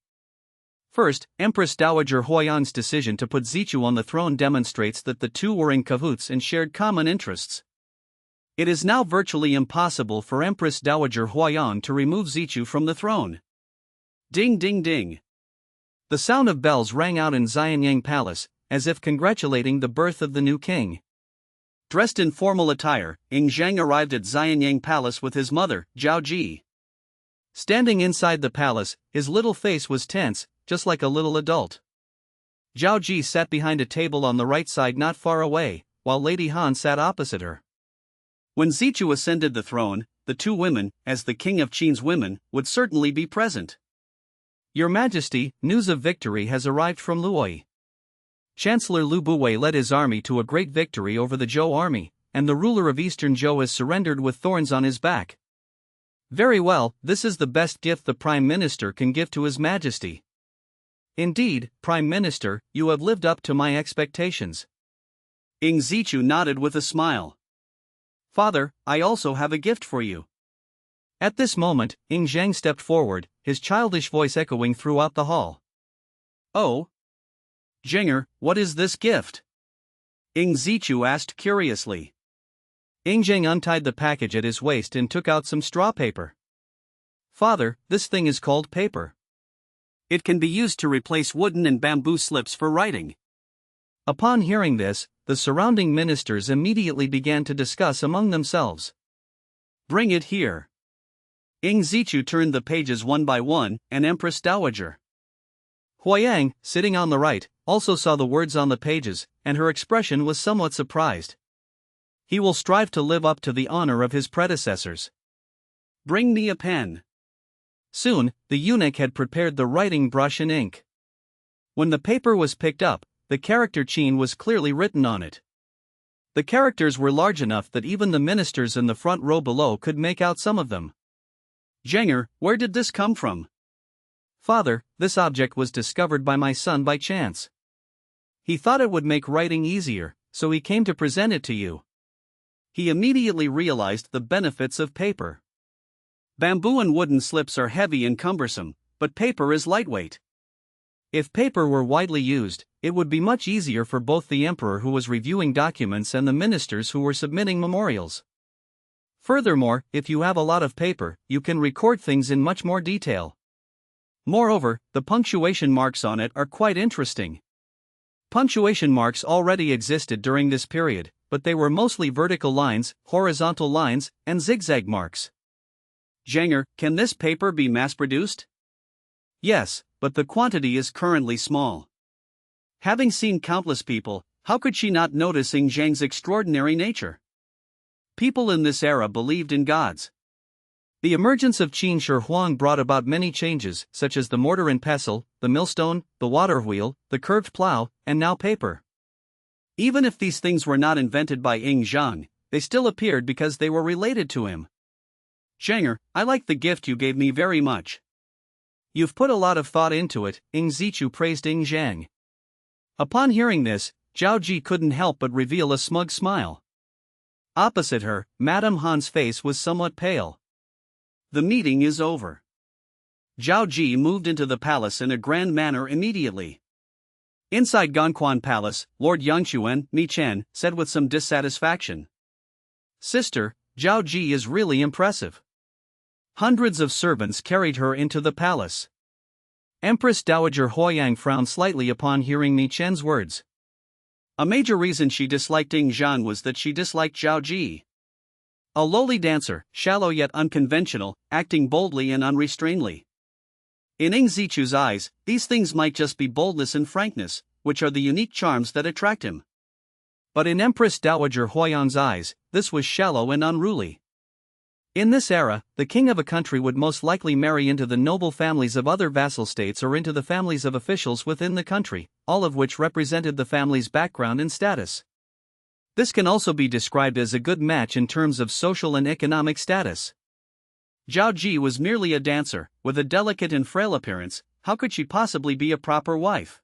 First, Empress Dowager Huayan's decision to put Zichu on the throne demonstrates that the two were in cahoots and shared common interests. It is now virtually impossible for Empress Dowager Huayan to remove Zichu from the throne. Ding ding ding. The sound of bells rang out in Xianyang Palace, as if congratulating the birth of the new king. Dressed in formal attire, Ying Zheng arrived at Xianyang Palace with his mother, Zhao Ji. Standing inside the palace, his little face was tense, just like a little adult. Zhao Ji sat behind a table on the right side not far away, while Lady Han sat opposite her. When Zichu ascended the throne, the two women, as the king of Qin's women, would certainly be present. Your Majesty, news of victory has arrived from Luoyi. Chancellor Lu Buwei led his army to a great victory over the Zhou army, and the ruler of Eastern Zhou has surrendered with thorns on his back. Very well, this is the best gift the Prime Minister can give to His Majesty. Indeed, Prime Minister, you have lived up to my expectations. Ying Zichu nodded with a smile. Father, I also have a gift for you. At this moment, Ying Zheng stepped forward, his childish voice echoing throughout the hall. Oh? Zhenger, what is this gift? Ying Zichu asked curiously. Ying Zheng untied the package at his waist and took out some straw paper. Father, this thing is called paper. It can be used to replace wooden and bamboo slips for writing. Upon hearing this, the surrounding ministers immediately began to discuss among themselves. Bring it here. Ying Zichu turned the pages one by one, and Empress Dowager Huayang, sitting on the right, also saw the words on the pages, and her expression was somewhat surprised. He will strive to live up to the honor of his predecessors. Bring me a pen. Soon, the eunuch had prepared the writing brush and ink. When the paper was picked up, the character Qin was clearly written on it. The characters were large enough that even the ministers in the front row below could make out some of them. Zhenger, where did this come from? Father, this object was discovered by my son by chance. He thought it would make writing easier, so he came to present it to you. He immediately realized the benefits of paper. Bamboo and wooden slips are heavy and cumbersome, but paper is lightweight. If paper were widely used, it would be much easier for both the emperor who was reviewing documents and the ministers who were submitting memorials. Furthermore, if you have a lot of paper, you can record things in much more detail. Moreover, the punctuation marks on it are quite interesting. Punctuation marks already existed during this period, but they were mostly vertical lines, horizontal lines, and zigzag marks. Zhenger, can this paper be mass-produced? Yes, but the quantity is currently small. Having seen countless people, how could she not notice Ying Zheng's extraordinary nature? People in this era believed in gods. The emergence of Qin Shi Huang brought about many changes, such as the mortar and pestle, the millstone, the water wheel, the curved plow, and now paper. Even if these things were not invented by Ying Zheng, they still appeared because they were related to him. Zhenger, I like the gift you gave me very much. You've put a lot of thought into it, Ying Zichu praised Ying Zheng. Upon hearing this, Zhao Ji couldn't help but reveal a smug smile. Opposite her, Madame Han's face was somewhat pale. The meeting is over. Zhao Ji moved into the palace in a grand manner immediately. Inside Gongquan Palace, Lord Yangquan, Mi Chen, said with some dissatisfaction. Sister, Zhao Ji is really impressive. Hundreds of servants carried her into the palace. Empress Dowager Huayang frowned slightly upon hearing Mi Chen's words. A major reason she disliked Ying Zheng was that she disliked Zhao Ji. A lowly dancer, shallow yet unconventional, acting boldly and unrestrainedly. In Ying Zichu's eyes, these things might just be boldness and frankness, which are the unique charms that attract him. But in Empress Dowager Huayang's eyes, this was shallow and unruly. In this era, the king of a country would most likely marry into the noble families of other vassal states or into the families of officials within the country, all of which represented the family's background and status. This can also be described as a good match in terms of social and economic status. Zhao Ji was merely a dancer, with a delicate and frail appearance. How could she possibly be a proper wife?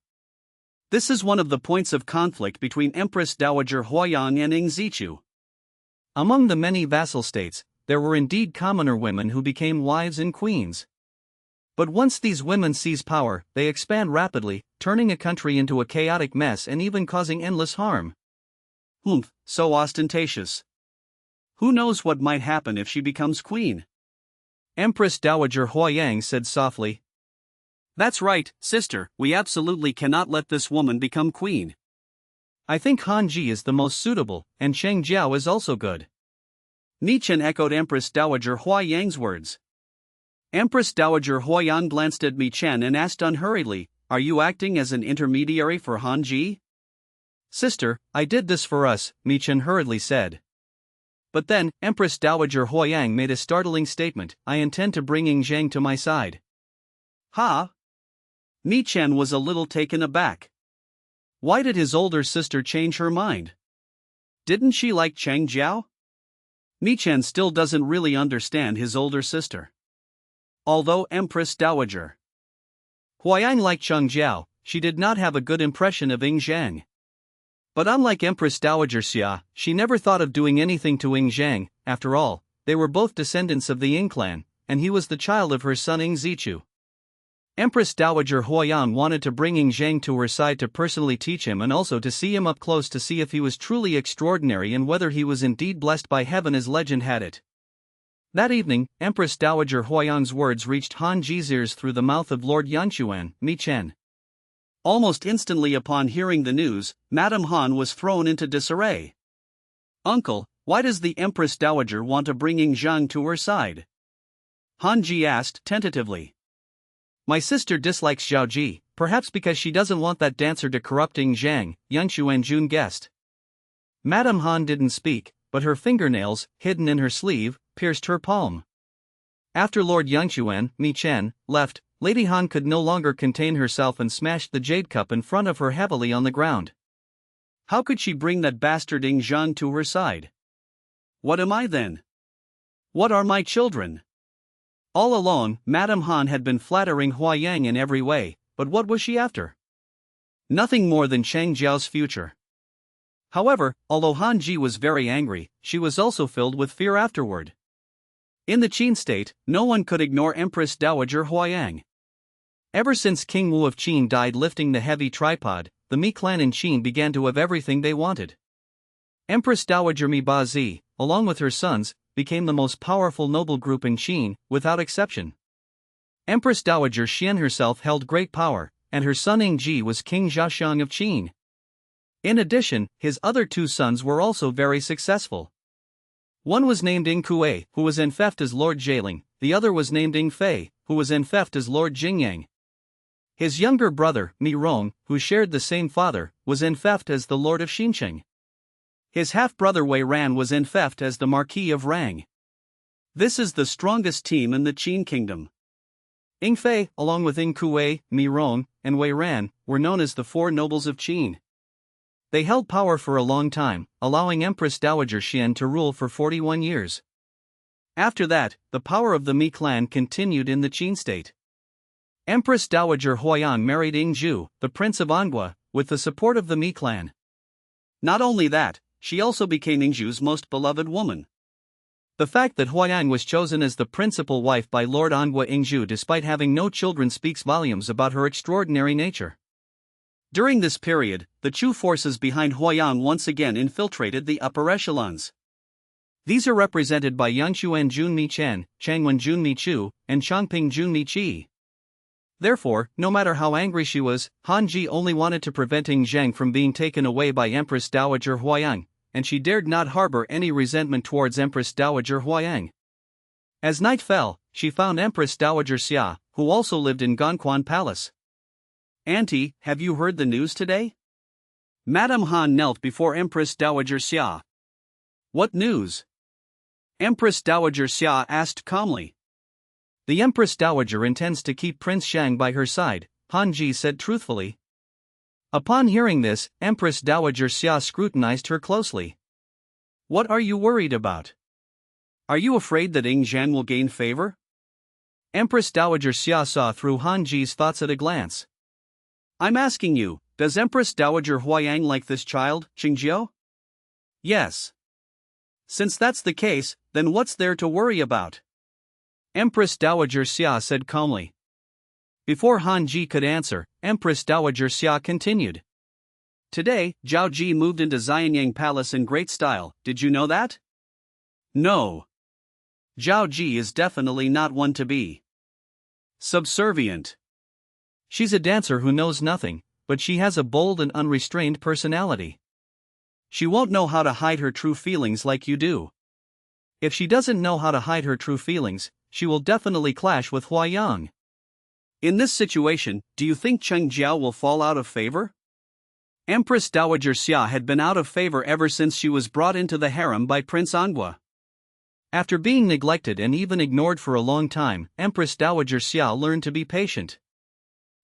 This is one of the points of conflict between Empress Dowager Huayang and Ing Zichu. Among the many vassal states, there were indeed commoner women who became wives and queens. But once these women seize power, they expand rapidly, turning a country into a chaotic mess and even causing endless harm. Humph, so ostentatious. Who knows what might happen if she becomes queen? Empress Dowager Huayang said softly. That's right, sister, we absolutely cannot let this woman become queen. I think Han Ji is the most suitable, and Cheng Jiao is also good. Mi Chen echoed Empress Dowager Huayang's words. Empress Dowager Huayang glanced at Mi Chen and asked unhurriedly, Are you acting as an intermediary for Han Ji? Sister, I did this for us, Mi Chen hurriedly said. But then, Empress Dowager Huayang made a startling statement, I intend to bring Ying Zhang to my side. Ha? Mi Chen was a little taken aback. Why did his older sister change her mind? Didn't she like Cheng Jiao? Mi Chen still doesn't really understand his older sister. Although Empress Dowager Huayang liked Cheng Jiao, she did not have a good impression of Ying Zhang. But unlike Empress Dowager Xia, she never thought of doing anything to Ying Zhang. After all, they were both descendants of the Ying clan, and he was the child of her son Ying Zichu. Empress Dowager Huayang wanted to bring Ying Zhang to her side to personally teach him and also to see him up close to see if he was truly extraordinary and whether he was indeed blessed by heaven as legend had it. That evening, Empress Dowager Huayang's words reached Han Ji's ears through the mouth of Lord Yanquan, Mi Chen. Almost instantly upon hearing the news, Madame Han was thrown into disarray. Uncle, why does the Empress Dowager want to bring Ying Zhang to her side? Han Ji asked tentatively. My sister dislikes Zhao Ji, perhaps because she doesn't want that dancer to corrupt Ying Zhang, Yangshuan Jun guessed. Madame Han didn't speak, but her fingernails, hidden in her sleeve, pierced her palm. After Lord Yangshuan, Mi Chen, left, Lady Han could no longer contain herself and smashed the jade cup in front of her heavily on the ground. How could she bring that bastard Ying Zhang to her side? What am I then? What are my children? All along, Madame Han had been flattering Huayang in every way, but what was she after? Nothing more than Cheng Jiao's future. However, although Han Ji was very angry, she was also filled with fear afterward. In the Qin state, no one could ignore Empress Dowager Huayang. Ever since King Wu of Qin died lifting the heavy tripod, the Mi clan in Qin began to have everything they wanted. Empress Dowager Mi Bazi, along with her sons, became the most powerful noble group in Qin, without exception. Empress Dowager Xian herself held great power, and her son Ying Ji was King Zhaxiang of Qin. In addition, his other two sons were also very successful. One was named Ying Kuei, who was enfeoffed as Lord Jieling, the other was named Ying Fei, who was enfeoffed as Lord Jingyang. His younger brother, Mi Rong, who shared the same father, was enfeoffed as the Lord of Xincheng. His half-brother Wei Ran was enfeoffed as the Marquis of Rang. This is the strongest team in the Qin kingdom. Ying Fei, along with Ying Kuei, Mi Rong, and Wei Ran, were known as the four nobles of Qin. They held power for a long time, allowing Empress Dowager Xian to rule for 41 years. After that, the power of the Mi clan continued in the Qin state. Empress Dowager Huayang married Ying Zhu, the Prince of Anghua, with the support of the Mi clan. Not only that, she also became Ying Zhu's most beloved woman. The fact that Huayang was chosen as the principal wife by Lord Anghua Ying Zhu despite having no children speaks volumes about her extraordinary nature. During this period, the Chu forces behind Huayang once again infiltrated the upper echelons. These are represented by Yangshuan Jun Mi Chen, Changwen Jun Mi Chu, and Changping Jun Mi Qi. Therefore, no matter how angry she was, Han Ji only wanted to prevent Ying Zhang from being taken away by Empress Dowager Huayang, and she dared not harbor any resentment towards Empress Dowager Huayang. As night fell, she found Empress Dowager Xia, who also lived in Ganquan Palace. Auntie, have you heard the news today? Madame Han knelt before Empress Dowager Xia. What news? Empress Dowager Xia asked calmly. The Empress Dowager intends to keep Prince Shang by her side, Han Ji said truthfully. Upon hearing this, Empress Dowager Xia scrutinized her closely. What are you worried about? Are you afraid that Ing Zhang will gain favor? Empress Dowager Xia saw through Han Ji's thoughts at a glance. I'm asking you, does Empress Dowager Huayang like this child, Xingjiao? Yes. Since that's the case, then what's there to worry about? Empress Dowager Xia said calmly. Before Han Ji could answer, Empress Dowager Xia continued. Today, Zhao Ji moved into Xianyang Palace in great style, did you know that? No. Zhao Ji is definitely not one to be subservient. She's a dancer who knows nothing, but she has a bold and unrestrained personality. She won't know how to hide her true feelings like you do. If she doesn't know how to hide her true feelings, she will definitely clash with Huayang. In this situation, do you think Cheng Jiao will fall out of favor? Empress Dowager Xia had been out of favor ever since she was brought into the harem by Prince Anghua. After being neglected and even ignored for a long time, Empress Dowager Xia learned to be patient.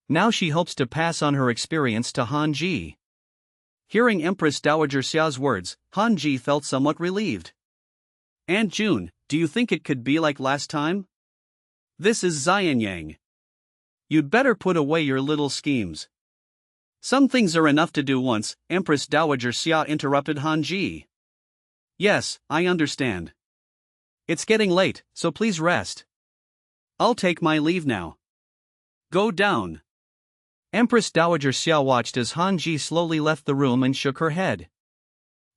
Now she hopes to pass on her experience to Han Ji. Hearing Empress Dowager Xia's words, Han Ji felt somewhat relieved. Aunt June, do you think it could be like last time? This is Xianyang. You'd better put away your little schemes. Some things are enough to do once, Empress Dowager Xia interrupted Han Ji. Yes, I understand. It's getting late, so please rest. I'll take my leave now. Go down. Empress Dowager Xia watched as Han Ji slowly left the room and shook her head.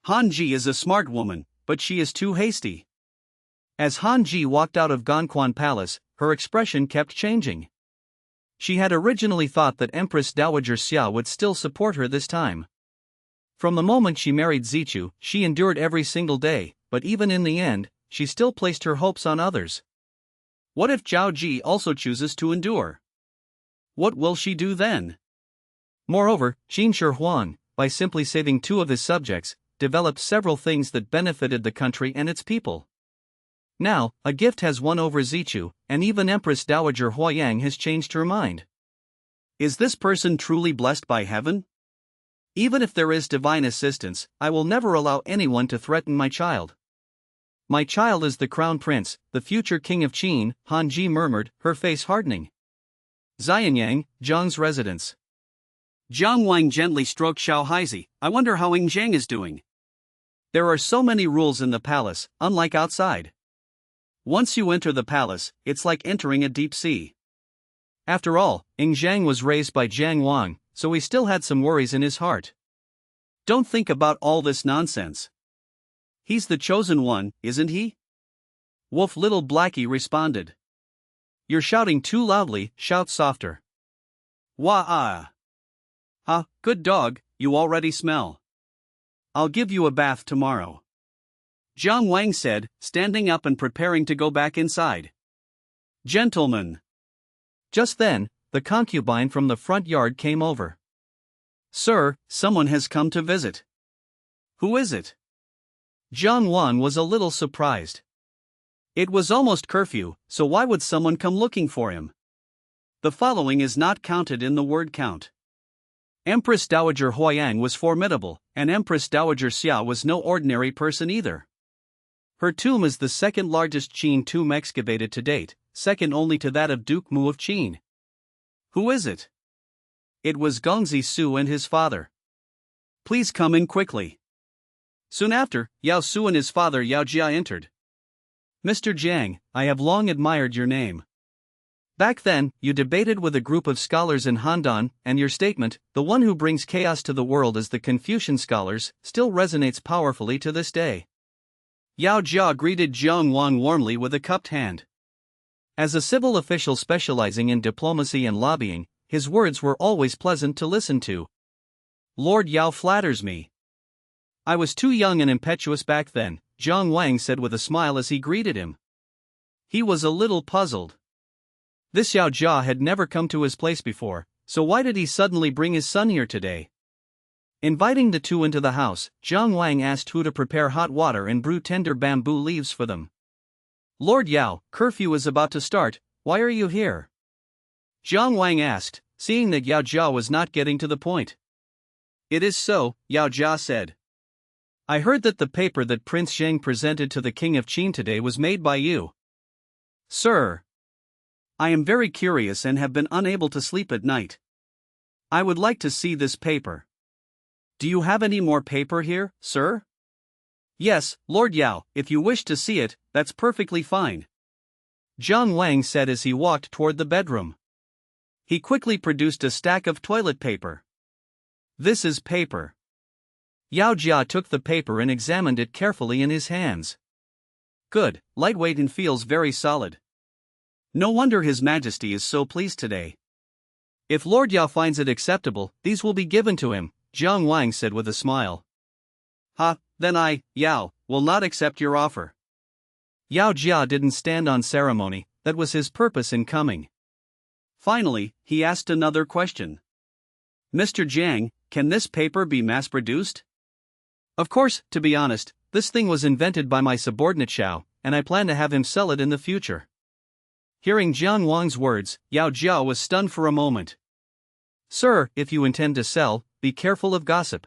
Han Ji is a smart woman, but she is too hasty. As Han Ji walked out of Ganquan Palace, her expression kept changing. She had originally thought that Empress Dowager Xia would still support her this time. From the moment she married Zichu, she endured every single day, but even in the end, she still placed her hopes on others. What if Zhao Ji also chooses to endure? What will she do then? Moreover, Qin Shi Huang, by simply saving 2 of his subjects, developed several things that benefited the country and its people. Now, a gift has won over Zichu, and even Empress Dowager Huayang has changed her mind. Is this person truly blessed by heaven? Even if there is divine assistance, I will never allow anyone to threaten my child. My child is the crown prince, the future king of Qin, Han Ji murmured, her face hardening. Xianyang, Zhang's residence. Jiang Wang gently stroked Xiao Haizi. I wonder how Ing Zhang is doing. There are so many rules in the palace, unlike outside. Once you enter the palace, it's like entering a deep sea. After all, Ing Zhang was raised by Jiang Wang, so he still had some worries in his heart. Don't think about all this nonsense. He's the chosen one, isn't he? Wolf Little Blackie responded. You're shouting too loudly, shout softer. Wah-ah. Ha, good dog, you already smell. I'll give you a bath tomorrow. Jiang Wang said, standing up and preparing to go back inside. Gentlemen. Just then, the concubine from the front yard came over. Sir, someone has come to visit. Who is it? Jiang Wang was a little surprised. It was almost curfew, so why would someone come looking for him? The following is not counted in the word count. Empress Dowager Huayang was formidable, and Empress Dowager Xia was no ordinary person either. Her tomb is the second largest Qin tomb excavated to date, second only to that of Duke Mu of Qin. Who is it? It was Gongzi Su and his father. Please come in quickly. Soon after, Yao Su and his father Yao Jia entered. Mr. Jiang, I have long admired your name. Back then, you debated with a group of scholars in Handan, and your statement, the one who brings chaos to the world is the Confucian scholars, still resonates powerfully to this day. Yao Jia greeted Jiang Wang warmly with a cupped hand. As a civil official specializing in diplomacy and lobbying, his words were always pleasant to listen to. Lord Yao flatters me. I was too young and impetuous back then, Jiang Wang said with a smile as he greeted him. He was a little puzzled. This Yao Jia had never come to his place before, so why did he suddenly bring his son here today? Inviting the 2 into the house, Jiang Wang asked who to prepare hot water and brew tender bamboo leaves for them. Lord Yao, curfew is about to start, why are you here? Jiang Wang asked, seeing that Yao Jia was not getting to the point. It is so, Yao Jia said. I heard that the paper that Prince Zheng presented to the King of Qin today was made by you. Sir, I am very curious and have been unable to sleep at night. I would like to see this paper. Do you have any more paper here, sir? Yes, Lord Yao, if you wish to see it, that's perfectly fine. Zhang Wang said as he walked toward the bedroom. He quickly produced a stack of toilet paper. This is paper. Yao Jia took the paper and examined it carefully in his hands. Good, lightweight and feels very solid. No wonder His Majesty is so pleased today. If Lord Yao finds it acceptable, these will be given to him, Zhang Wang said with a smile. Then I, Yao, will not accept your offer. Yao Jia didn't stand on ceremony, that was his purpose in coming. Finally, he asked another question. Mr. Jiang, can this paper be mass-produced? Of course, to be honest, this thing was invented by my subordinate Xiao, and I plan to have him sell it in the future. Hearing Zhang Wang's words, Yao Jia was stunned for a moment. Sir, if you intend to sell, be careful of gossip.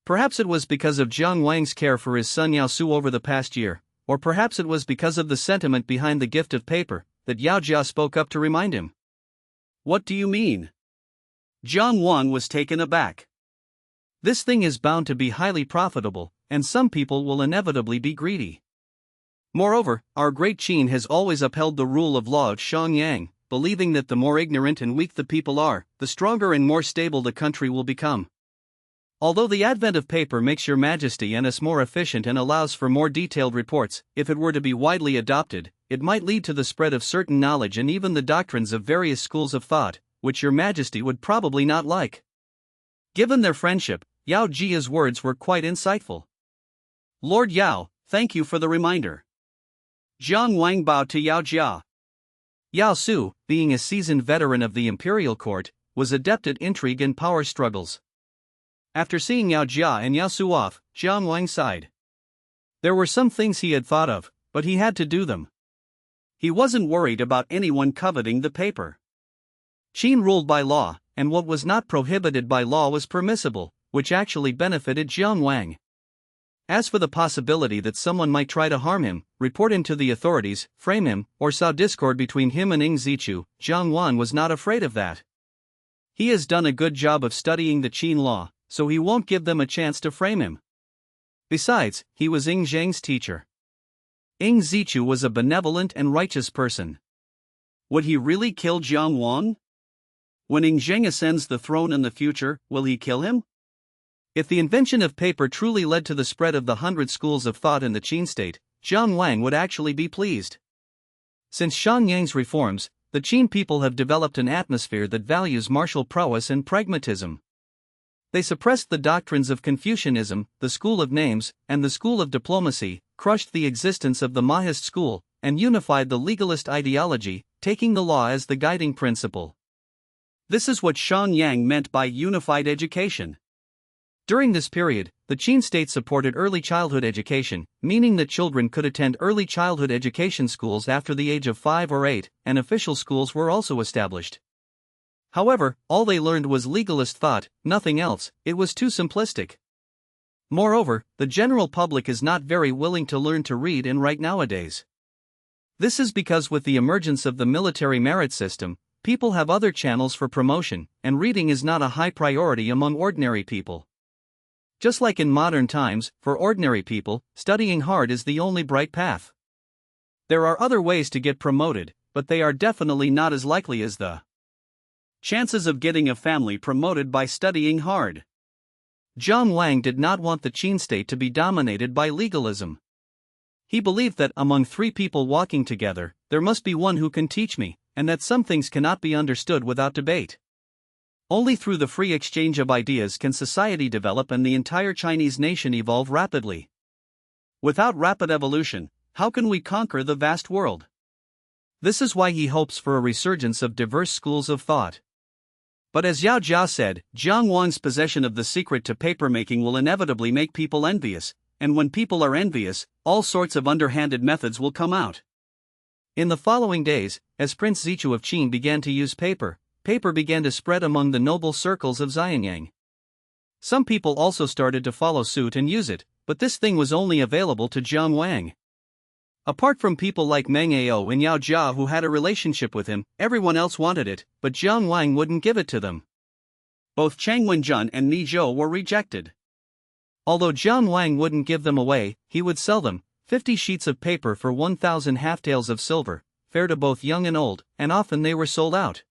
Perhaps it was because of Zhang Wang's care for his son Yao Su over the past year, or perhaps it was because of the sentiment behind the gift of paper, that Yao Jia spoke up to remind him. What do you mean? Zhang Wang was taken aback. This thing is bound to be highly profitable, and some people will inevitably be greedy. Moreover, our great Qin has always upheld the rule of law of Xiangyang, believing that the more ignorant and weak the people are, the stronger and more stable the country will become. Although the advent of paper makes Your Majesty and us more efficient and allows for more detailed reports, if it were to be widely adopted, it might lead to the spread of certain knowledge and even the doctrines of various schools of thought, which Your Majesty would probably not like. Given their friendship, Yao Jia's words were quite insightful. Lord Yao, thank you for the reminder. Zhang Wang bowed to Yao Jia. Yao Su, being a seasoned veteran of the imperial court, was adept at intrigue and power struggles. After seeing Yao Jia and Yao Su off, Zhang Wang sighed. There were some things he had thought of, but he had to do them. He wasn't worried about anyone coveting the paper. Qin ruled by law, and what was not prohibited by law was permissible, which actually benefited Zhang Wang. As for the possibility that someone might try to harm him, report him to the authorities, frame him, or sow discord between him and Ing Zichu, Zhang Wang was not afraid of that. He has done a good job of studying the Qin law, so he won't give them a chance to frame him. Besides, he was Ing Zheng's teacher. Ing Zichu was a benevolent and righteous person. Would he really kill Zhang Wang? When Ing Zheng ascends the throne in the future, will he kill him? If the invention of paper truly led to the spread of the 100 schools of thought in the Qin state, Zhang Wang would actually be pleased. Since Xiangyang's reforms, the Qin people have developed an atmosphere that values martial prowess and pragmatism. They suppressed the doctrines of Confucianism, the school of names, and the school of diplomacy, crushed the existence of the Mahist school, and unified the legalist ideology, taking the law as the guiding principle. This is what Xiangyang meant by unified education. During this period, the Qin state supported early childhood education, meaning that children could attend early childhood education schools after the age of 5 or 8, and official schools were also established. However, all they learned was legalist thought, nothing else. It was too simplistic. Moreover, the general public is not very willing to learn to read and write nowadays. This is because with the emergence of the military merit system, people have other channels for promotion, and reading is not a high priority among ordinary people. Just like in modern times, for ordinary people, studying hard is the only bright path. There are other ways to get promoted, but they are definitely not as likely as the chances of getting a family promoted by studying hard. Zhang Wang did not want the Qin state to be dominated by legalism. He believed that among 3 people walking together, there must be one who can teach me, and that some things cannot be understood without debate. Only through the free exchange of ideas can society develop and the entire Chinese nation evolve rapidly. Without rapid evolution, how can we conquer the vast world? This is why he hopes for a resurgence of diverse schools of thought. But as Yao Jia said, Zhang Wang's possession of the secret to papermaking will inevitably make people envious, and when people are envious, all sorts of underhanded methods will come out. In the following days, as Prince Zichu of Qin began to use paper began to spread among the noble circles of Xianyang. Some people also started to follow suit and use it, but this thing was only available to Jiang Wang. Apart from people like Meng Ao and Yao Jia who had a relationship with him, everyone else wanted it, but Jiang Wang wouldn't give it to them. Both Chang Wenjun and Mi Zhou were rejected. Although Jiang Wang wouldn't give them away, he would sell them, 50 sheets of paper for 1,000 half-taels of silver, fair to both young and old, and often they were sold out.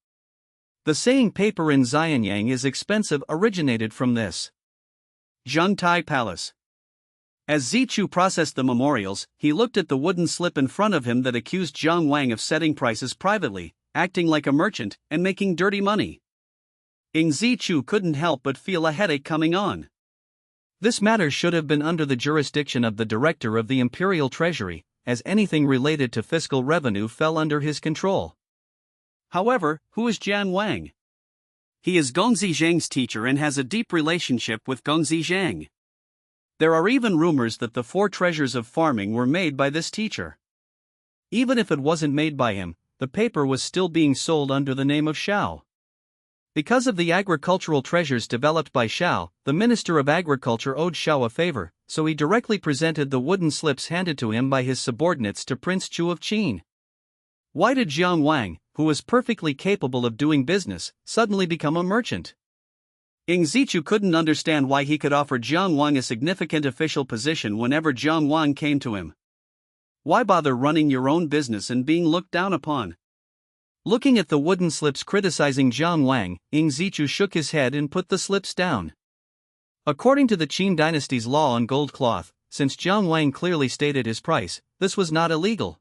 The saying paper in Xianyang is expensive originated from this. Zhengtai Palace. As Zichu processed the memorials, he looked at the wooden slip in front of him that accused Jiang Wang of setting prices privately, acting like a merchant, and making dirty money. Zichu couldn't help but feel a headache coming on. This matter should have been under the jurisdiction of the director of the Imperial Treasury, as anything related to fiscal revenue fell under his control. However, who is Jiang Wang? He is Gong Zizhang's teacher and has a deep relationship with Gong Zizhang. There are even rumors that the 4 treasures of farming were made by this teacher. Even if it wasn't made by him, the paper was still being sold under the name of Shao. Because of the agricultural treasures developed by Shao, the Minister of Agriculture owed Shao a favor, so he directly presented the wooden slips handed to him by his subordinates to Prince Chu of Qin. Why did Jiang Wang, who was perfectly capable of doing business, suddenly become a merchant? Zichu couldn't understand why he could offer Jiang Wang a significant official position whenever Jiang Wang came to him. Why bother running your own business and being looked down upon? Looking at the wooden slips criticizing Jiang Wang, Zichu shook his head and put the slips down. According to the Qin dynasty's law on gold cloth, since Jiang Wang clearly stated his price, this was not illegal.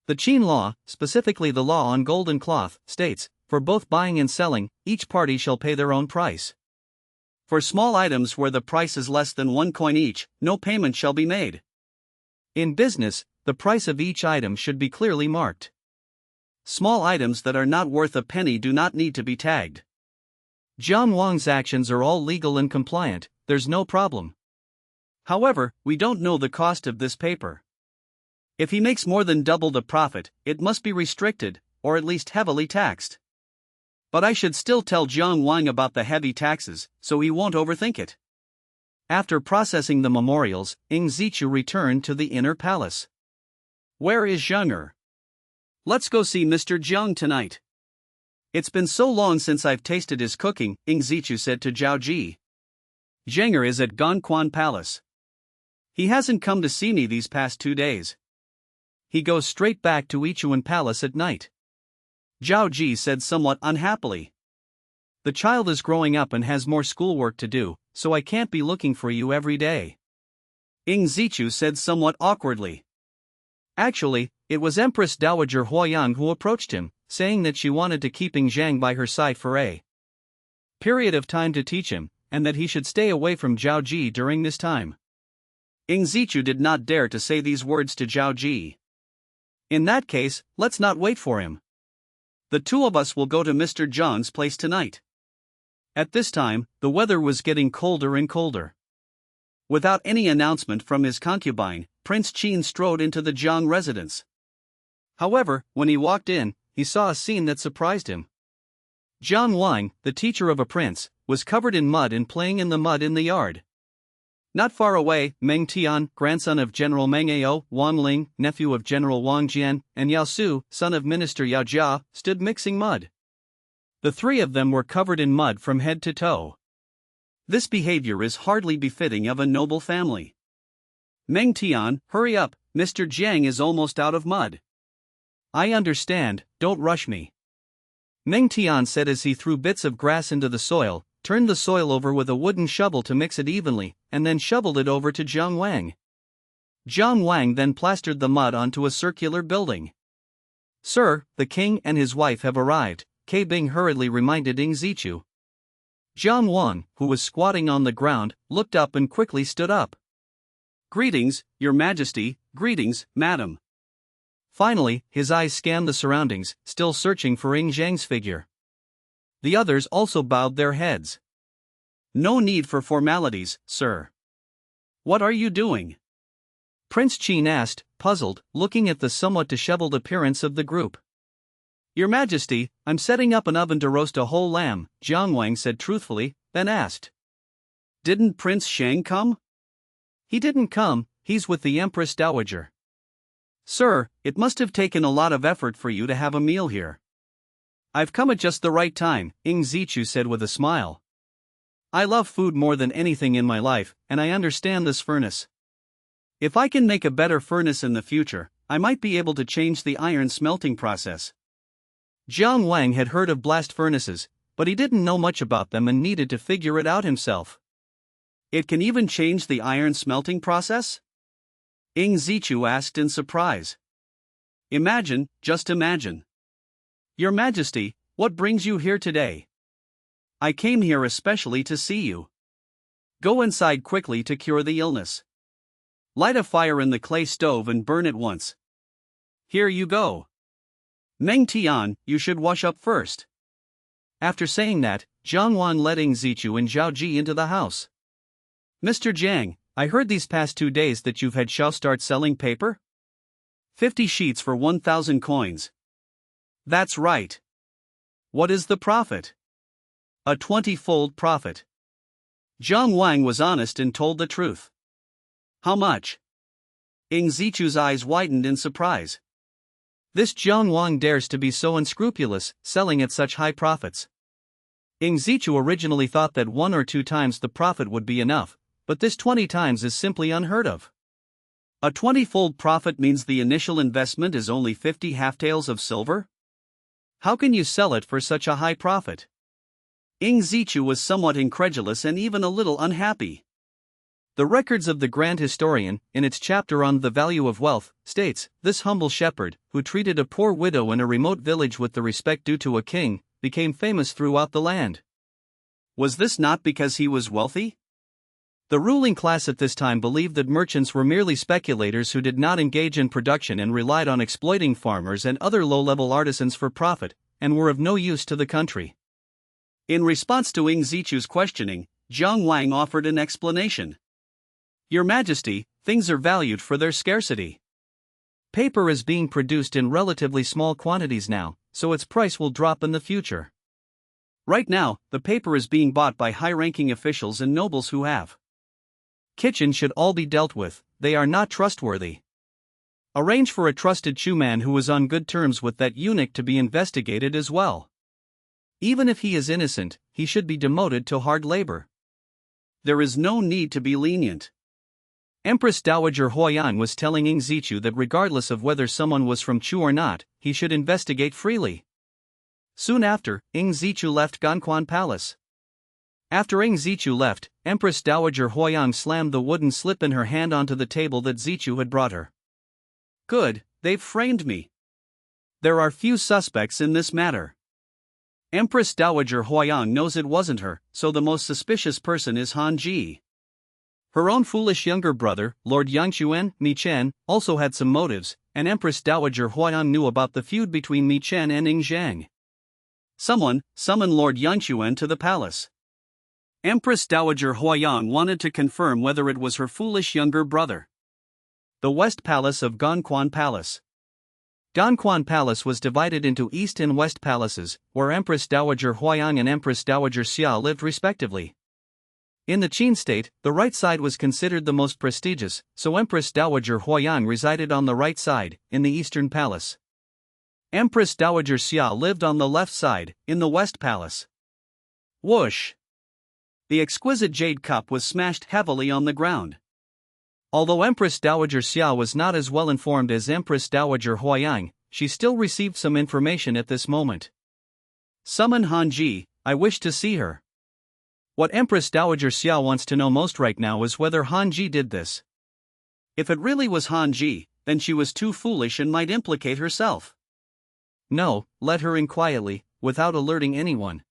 The Qin law, specifically the law on golden cloth, states, for both buying and selling, each party shall pay their own price. For small items where the price is less than 1 coin each, no payment shall be made. In business, the price of each item should be clearly marked. Small items that are not worth a penny do not need to be tagged. Jiang Wang's actions are all legal and compliant, there's no problem. However, we don't know the cost of this paper. If he makes more than double the profit, it must be restricted, or at least heavily taxed. But I should still tell Jiang Wang about the heavy taxes, so he won't overthink it. After processing the memorials, Zichu returned to the inner palace. Where is Zheng? Let's go see Mr. Jiang tonight. It's been so long since I've tasted his cooking, Zichu said to Zhao Ji. Zheng is at Ganquan Palace. He hasn't come to see me these past 2 days. He goes straight back to Yichuan Palace at night. Zhao Ji said somewhat unhappily. The child is growing up and has more schoolwork to do, so I can't be looking for you every day. Zichu said somewhat awkwardly. Actually, it was Empress Dowager Huoyan who approached him, saying that she wanted to keep Zhang by her side for a period of time to teach him, and that he should stay away from Zhao Ji during this time. Zichu did not dare to say these words to Zhao Ji. In that case, let's not wait for him. The 2 of us will go to Mr. Zhang's place tonight. At this time, the weather was getting colder and colder. Without any announcement from his concubine, Prince Qin strode into the Zhang residence. However, when he walked in, he saw a scene that surprised him. Jiang Wang, the teacher of a prince, was covered in mud and playing in the mud in the yard. Not far away, Meng Tian, grandson of General Meng Ao, Wang Ling, nephew of General Wang Jian, and Yao Su, son of Minister Yao Jia, stood mixing mud. The 3 of them were covered in mud from head to toe. This behavior is hardly befitting of a noble family. Meng Tian, hurry up, Mr. Jiang is almost out of mud. I understand, don't rush me. Meng Tian said as he threw bits of grass into the soil, turned the soil over with a wooden shovel to mix it evenly, and then shoveled it over to Jiang Wang. Jiang Wang then plastered the mud onto a circular building. Sir, the king and his wife have arrived, Ke Bing hurriedly reminded Zichu. Jiang Wang, who was squatting on the ground, looked up and quickly stood up. Greetings, your majesty, greetings, madam. Finally, his eyes scanned the surroundings, still searching for Zhang's figure. The others also bowed their heads. No need for formalities, sir. What are you doing? Prince Qin asked, puzzled, looking at the somewhat disheveled appearance of the group. Your Majesty, I'm setting up an oven to roast a whole lamb, Jiang Wang said truthfully, then asked. Didn't Prince Shang come? He didn't come, he's with the Empress Dowager. Sir, it must have taken a lot of effort for you to have a meal here. I've come at just the right time, Ing Zichu said with a smile. I love food more than anything in my life, and I understand this furnace. If I can make a better furnace in the future, I might be able to change the iron smelting process. Jiang Wang had heard of blast furnaces, but he didn't know much about them and needed to figure it out himself. It can even change the iron smelting process? Ing Zichu asked in surprise. Imagine, just imagine. Your Majesty, what brings you here today? I came here especially to see you. Go inside quickly to cure the illness. Light a fire in the clay stove and burn it once. Here you go. Meng Tian, you should wash up first. After saying that, Jiang Wan led Ing Zichu and Zhao Ji into the house. Mr. Jiang, I heard these past 2 days that you've had Xiao start selling paper? 50 sheets for 1,000 coins. That's right. What is the profit? A 20-fold profit. Jiang Wang was honest and told the truth. How much? Ing Zichu's eyes widened in surprise. This Jiang Wang dares to be so unscrupulous, selling at such high profits. Ing Zichu originally thought that 1 or 2 times the profit would be enough, but this 20 times is simply unheard of. A 20-fold profit means the initial investment is only 50 half-taels of silver? How can you sell it for such a high profit? Ing Zichu was somewhat incredulous and even a little unhappy. The records of the Grand Historian, in its chapter on the value of wealth, states, this humble shepherd, who treated a poor widow in a remote village with the respect due to a king, became famous throughout the land. Was this not because he was wealthy? The ruling class at this time believed that merchants were merely speculators who did not engage in production and relied on exploiting farmers and other low-level artisans for profit, and were of no use to the country. In response to Ing Zichu's questioning, Jiang Wang offered an explanation. Your Majesty, things are valued for their scarcity. Paper is being produced in relatively small quantities now, so its price will drop in the future. Right now, the paper is being bought by high-ranking officials and nobles who have kitchen should all be dealt with, they are not trustworthy. Arrange for a trusted Chu man who is on good terms with that eunuch to be investigated as well. Even if he is innocent, he should be demoted to hard labor. There is no need to be lenient. Empress Dowager Huayan was telling Ing Zichu that regardless of whether someone was from Chu or not, he should investigate freely. Soon after, Ing Zichu left Ganquan Palace. After Ing Zichu left, Empress Dowager Huayan slammed the wooden slip in her hand onto the table that Zichu had brought her. Good, they've framed me. There are few suspects in this matter. Empress Dowager Huayan knows it wasn't her, so the most suspicious person is Han Ji. Her own foolish younger brother, Lord Yangchuan, Mi Chen, also had some motives, and Empress Dowager Huayan knew about the feud between Mi Chen and Ing Zhang. Someone, summon Lord Yangchuan to the palace. Empress Dowager Huayan wanted to confirm whether it was her foolish younger brother. The West Palace of Ganquan Palace. Ganquan Palace was divided into East and West Palaces, where Empress Dowager Huayan and Empress Dowager Xia lived respectively. In the Qin state, the right side was considered the most prestigious, so Empress Dowager Huayan resided on the right side, in the Eastern Palace. Empress Dowager Xia lived on the left side, in the West Palace. Whoosh! The exquisite jade cup was smashed heavily on the ground. Although Empress Dowager Xia was not as well informed as Empress Dowager Huayan, she still received some information at this moment. Summon Han Ji, I wish to see her. What Empress Dowager Xia wants to know most right now is whether Han Ji did this. If it really was Han Ji, then she was too foolish and might implicate herself. No, let her in quietly, without alerting anyone.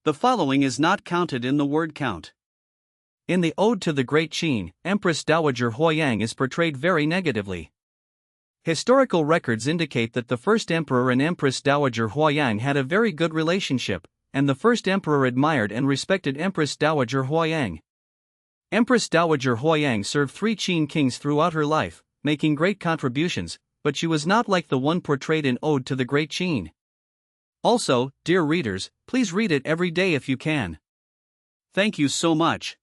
The following is not counted in the word count. In the Ode to the Great Qin, Empress Dowager Huayan is portrayed very negatively. Historical records indicate that the first emperor and Empress Dowager Huayan had a very good relationship, and the first emperor admired and respected Empress Dowager Huayan. Empress Dowager Huayan served 3 Qin kings throughout her life, making great contributions, but she was not like the one portrayed in Ode to the Great Qin. Also, dear readers, please read it every day if you can. Thank you so much.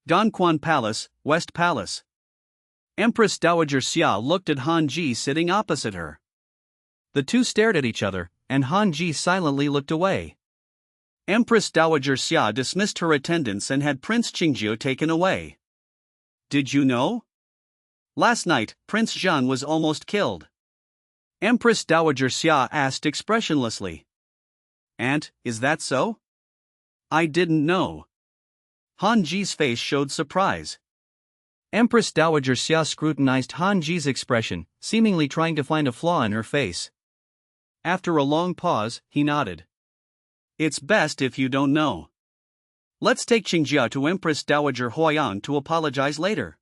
Dongquan Palace, West Palace. Empress Dowager Xia looked at Han Ji sitting opposite her. The two stared at each other, and Han Ji silently looked away. Empress Dowager Xia dismissed her attendants and had Prince Qingjiu taken away. Did you know? Last night, Prince Zhang was almost killed. Empress Dowager Xia asked expressionlessly. Aunt, is that so? I didn't know. Han Ji's face showed surprise. Empress Dowager Xia scrutinized Han Ji's expression, seemingly trying to find a flaw in her face. After a long pause, he nodded. It's best if you don't know. Let's take Qingjia to Empress Dowager Huayang to apologize later.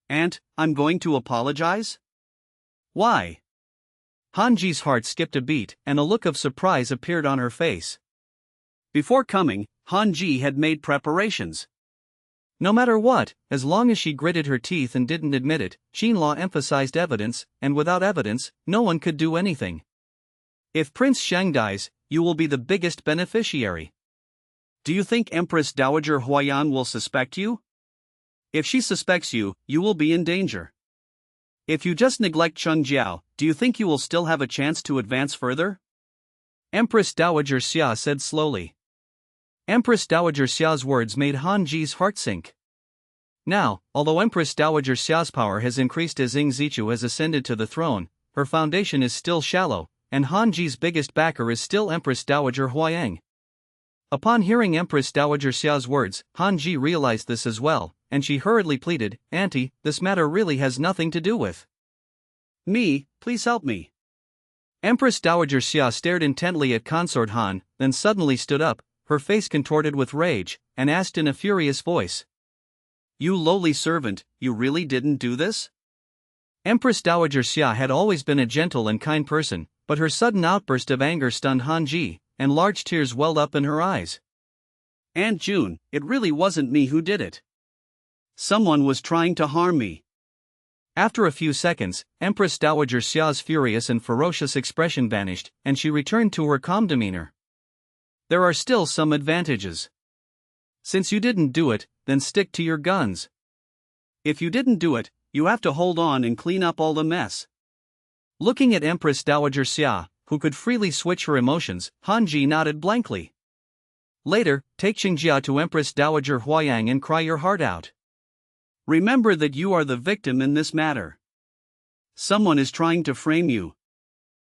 Aunt, I'm going to apologize? Why? Han Ji's heart skipped a beat and a look of surprise appeared on her face. Before coming, Han Ji had made preparations. No matter what, as long as she gritted her teeth and didn't admit it, Xinla emphasized evidence, and without evidence, no one could do anything. If Prince Shang dies, you will be the biggest beneficiary. Do you think Empress Dowager Huayan will suspect you? If she suspects you, you will be in danger. If you just neglect Cheng Jiao, do you think you will still have a chance to advance further? Empress Dowager Xia said slowly. Empress Dowager Xia's words made Han Ji's heart sink. Now, although Empress Dowager Xia's power has increased as Ying Zichu has ascended to the throne, her foundation is still shallow, and Han Ji's biggest backer is still Empress Dowager Huayang. Upon hearing Empress Dowager Xia's words, Han Ji realized this as well, and she hurriedly pleaded, Auntie, this matter really has nothing to do with me, please help me. Empress Dowager Xia stared intently at Consort Han, then suddenly stood up, her face contorted with rage, and asked in a furious voice. You lowly servant, you really didn't do this? Empress Dowager Xia had always been a gentle and kind person, but her sudden outburst of anger stunned Han Ji, and large tears welled up in her eyes. Aunt June, it really wasn't me who did it. Someone was trying to harm me. After a few seconds, Empress Dowager Xia's furious and ferocious expression vanished, and she returned to her calm demeanor. There are still some advantages. Since you didn't do it, then stick to your guns. If you didn't do it, you have to hold on and clean up all the mess. Looking at Empress Dowager Xia, who could freely switch her emotions, Han Ji nodded blankly. Later, take Qingjia to Empress Dowager Huayang and cry your heart out. Remember that you are the victim in this matter. Someone is trying to frame you.